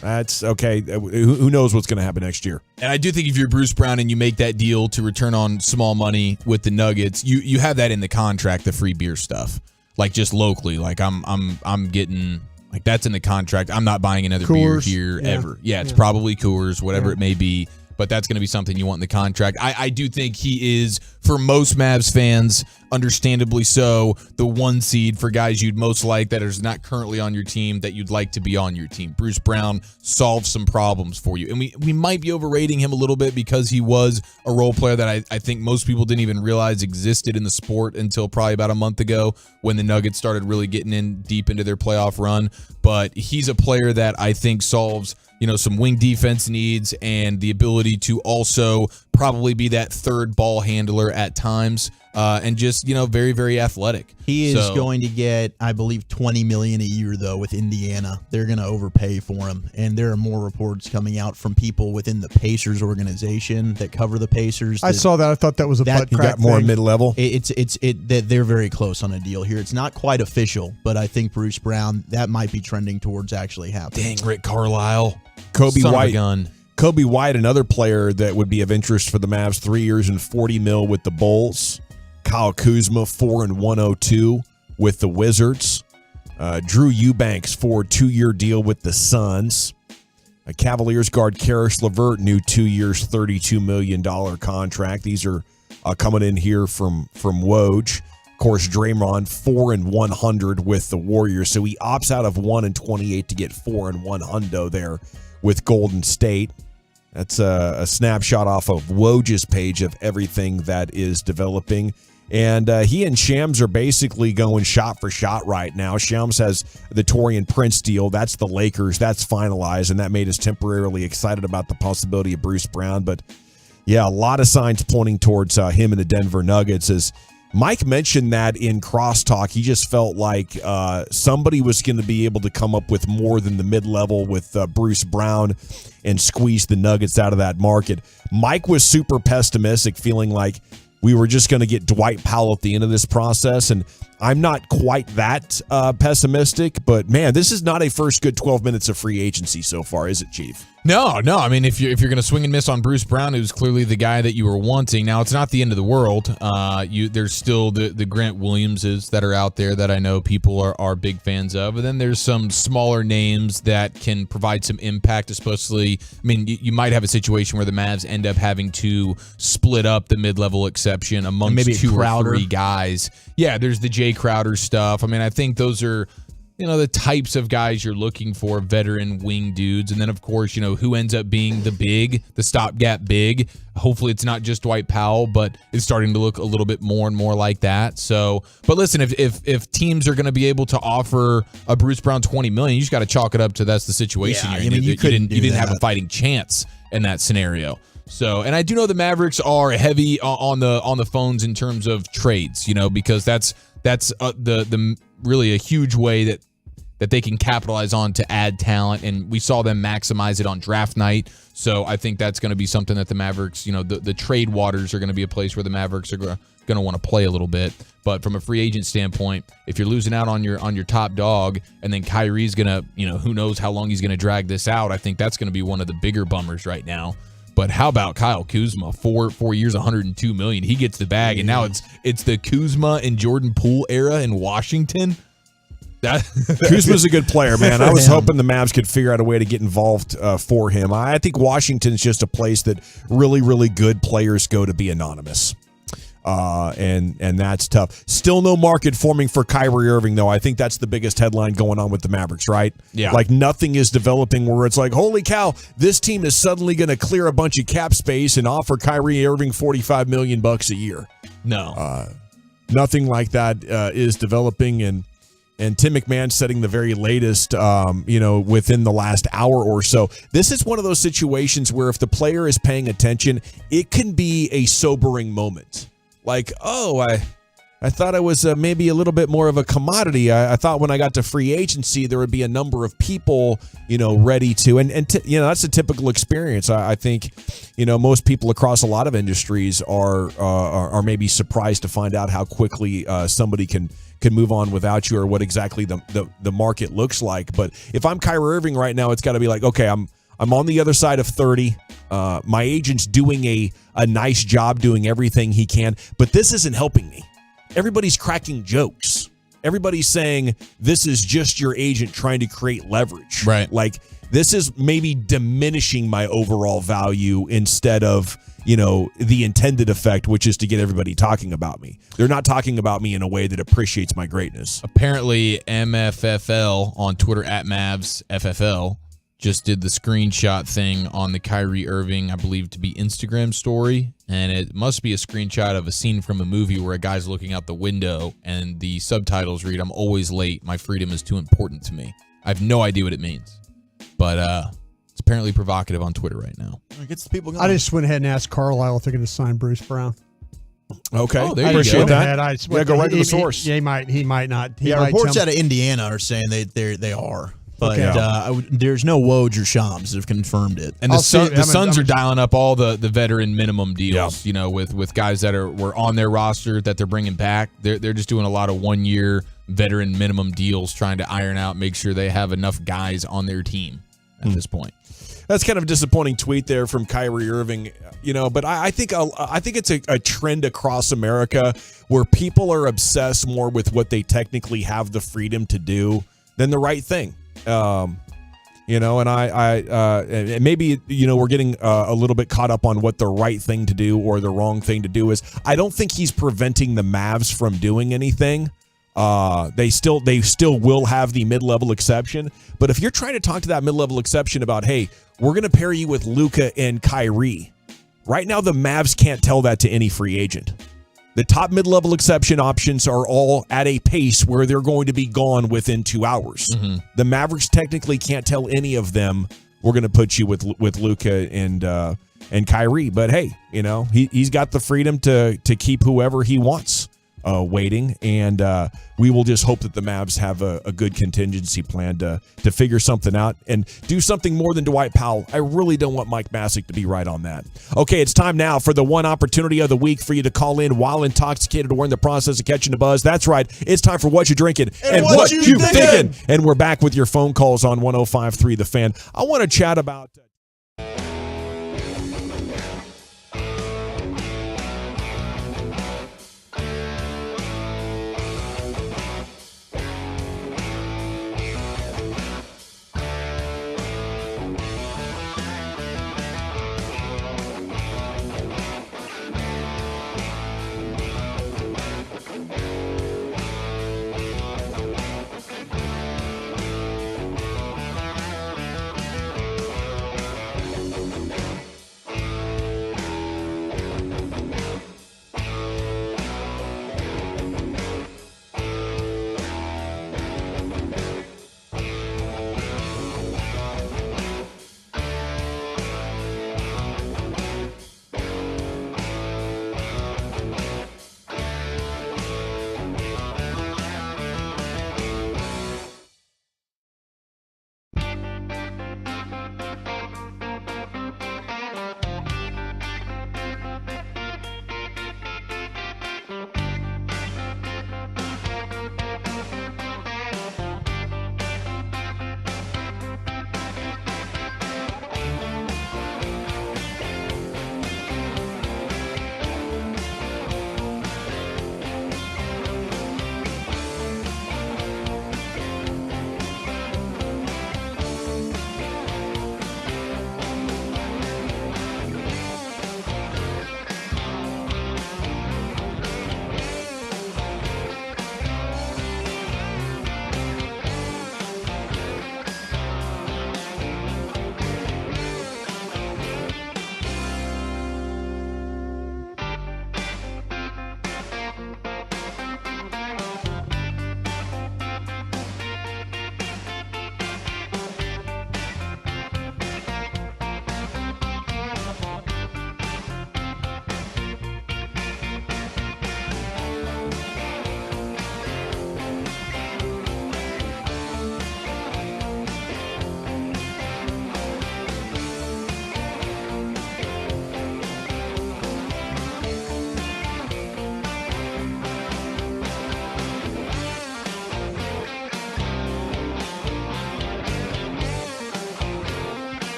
That's okay. Who knows what's going to happen next year? And I do think if you're Bruce Brown and you make that deal to return on small money with the Nuggets, you have that in the contract, the free beer stuff, like just locally. Like I'm getting, like, that's in the contract. I'm not buying another beer here ever. Yeah, it's probably Coors, whatever it may be. But that's going to be something you want in the contract. I do think he is, for most Mavs fans, understandably so, the 1 seed for guys you'd most like that is not currently on your team that you'd like to be on your team. Bruce Brown solves some problems for you. And we might be overrating him a little bit because he was a role player that I think most people didn't even realize existed in the sport until probably about a month ago when the Nuggets started really getting in deep into their playoff run. But he's a player that I think solves some wing defense needs and the ability to also probably be that third ball handler at times, and just, very, very athletic. He is going to get, I believe, $20 million a year, though, with Indiana. They're going to overpay for him. And there are more reports coming out from people within the Pacers organization that cover the Pacers. I saw that. I thought that was a butt crack. Got more mid-level. They're very close on a deal here. It's not quite official, but I think Bruce Brown, that might be trending towards actually happening. Dang, Rick Carlisle. Kobe Son White. Of a gun. Kobe White, another player that would be of interest for the Mavs, 3 years and $40 million with the Bulls. Kyle Kuzma, 4-102 with the Wizards. Drew Eubanks for a 2-year deal with the Suns. Cavaliers guard Karis LeVert, new 2 years, $32 million contract. These are coming in here from Woj. Of course, Draymond, 4-100 with the Warriors. So he opts out of 1-28 to get 4-100 there with Golden State. That's a snapshot off of Woj's page of everything that is developing. And he and Shams are basically going shot for shot right now. Shams has the Taurean Prince deal. That's the Lakers. That's finalized, and that made us temporarily excited about the possibility of Bruce Brown. But, yeah, a lot of signs pointing towards him and the Denver Nuggets. As Mike mentioned that in crosstalk, he just felt like somebody was going to be able to come up with more than the mid-level with Bruce Brown and squeeze the Nuggets out of that market. Mike was super pessimistic, feeling like we were just going to get Dwight Powell at the end of this process, and I'm not quite that pessimistic, but, man, this is not a first good 12 minutes of free agency so far, is it, Chief? No. I mean, if you're going to swing and miss on Bruce Brown, who's clearly the guy that you were wanting, now it's not the end of the world. There's still the Grant Williamses that are out there that I know people are big fans of, and then there's some smaller names that can provide some impact, especially, I mean, you might have a situation where the Mavs end up having to split up the mid-level exception amongst maybe 2 Crowder. or 3 guys. Yeah, there's the Jay Crowder stuff. I mean, I think those are, the types of guys you're looking for, veteran wing dudes. And then, of course, who ends up being the stopgap big. Hopefully it's not just Dwight Powell, but it's starting to look a little bit more and more like that. So, but listen, if teams are going to be able to offer a Bruce Brown $20 million, you just got to chalk it up to that's the situation. Yeah, you're in. You didn't have a fighting chance in that scenario. So, and I do know the Mavericks are heavy on the phones in terms of trades, because that's the really a huge way that they can capitalize on to add talent, and we saw them maximize it on draft night. So I think that's going to be something that the Mavericks, the trade waters are going to be a place where the Mavericks are going to want to play a little bit. But from a free agent standpoint, if you're losing out on your top dog, and then Kyrie's going to, who knows how long he's going to drag this out, I think that's going to be one of the bigger bummers right now. But how about Kyle Kuzma? 4 years, $102 million. He gets the bag, and now it's the Kuzma and Jordan Poole era in Washington. Kuzma's a good player, man. I was hoping the Mavs could figure out a way to get involved for him. I think Washington's just a place that really, really good players go to be anonymous. And that's tough. Still no market forming for Kyrie Irving, though. I think that's the biggest headline going on with the Mavericks, right? Yeah. Like nothing is developing where it's like, holy cow, this team is suddenly going to clear a bunch of cap space and offer Kyrie Irving $45 million a year. No. Nothing like that is developing, and Tim McMahon setting the very latest, within the last hour or so. This is one of those situations where if the player is paying attention, it can be a sobering moment. Like, I thought I was maybe a little bit more of a commodity. I thought when I got to free agency, there would be a number of people, ready to, and that's a typical experience. I think, most people across a lot of industries are maybe surprised to find out how quickly somebody can move on without you, or what exactly the market looks like. But if I'm Kyrie Irving right now, it's got to be like, okay, I'm on the other side of 30. My agent's doing a nice job doing everything he can, but this isn't helping me. Everybody's cracking jokes. Everybody's saying this is just your agent trying to create leverage. Right. Like this is maybe diminishing my overall value instead of, the intended effect, which is to get everybody talking about me. They're not talking about me in a way that appreciates my greatness. Apparently, MFFL on Twitter @MavsFFL just did the screenshot thing on the Kyrie Irving, I believe to be Instagram story. And it must be a screenshot of a scene from a movie where a guy's looking out the window and the subtitles read, "I'm always late. My freedom is too important to me." I have no idea what it means. But it's apparently provocative on Twitter right now. It gets the people going. I just went ahead and asked Carlisle if they're going to sign Bruce Brown. Okay. Oh, there you Appreciate go. that. Go right to the source. He might not. Reports out of Indiana are saying they are. But there's no Woj or Shams that have confirmed it. And the Suns are dialing up all the veteran minimum deals, with guys that were on their roster that they're bringing back. They're just doing a lot of 1 year veteran minimum deals, trying to iron out, make sure they have enough guys on their team at this point. That's kind of a disappointing tweet there from Kyrie Irving, but I think it's a trend across America where people are obsessed more with what they technically have the freedom to do than the right thing. And maybe, we're getting a little bit caught up on what the right thing to do or the wrong thing to do is. I don't think he's preventing the Mavs from doing anything. They still will have the mid-level exception. But if you're trying to talk to that mid-level exception about, hey, we're going to pair you with Luka and Kyrie, right now the Mavs can't tell that to any free agent. The top mid-level exception options are all at a pace where they're going to be gone within 2 hours. Mm-hmm. The Mavericks technically can't tell any of them, we're going to put you with Luka and Kyrie. But hey, he's got the freedom to keep whoever he wants waiting, and we will just hope that the Mavs have a good contingency plan to figure something out and do something more than Dwight Powell. I really don't want Mike Masick to be right on that. Okay, it's time now for the one opportunity of the week for you to call in while intoxicated or in the process of catching a buzz. That's right. It's time for What You Drinking and What You Thinking. And we're back with your phone calls on 105.3 The Fan. I want to chat about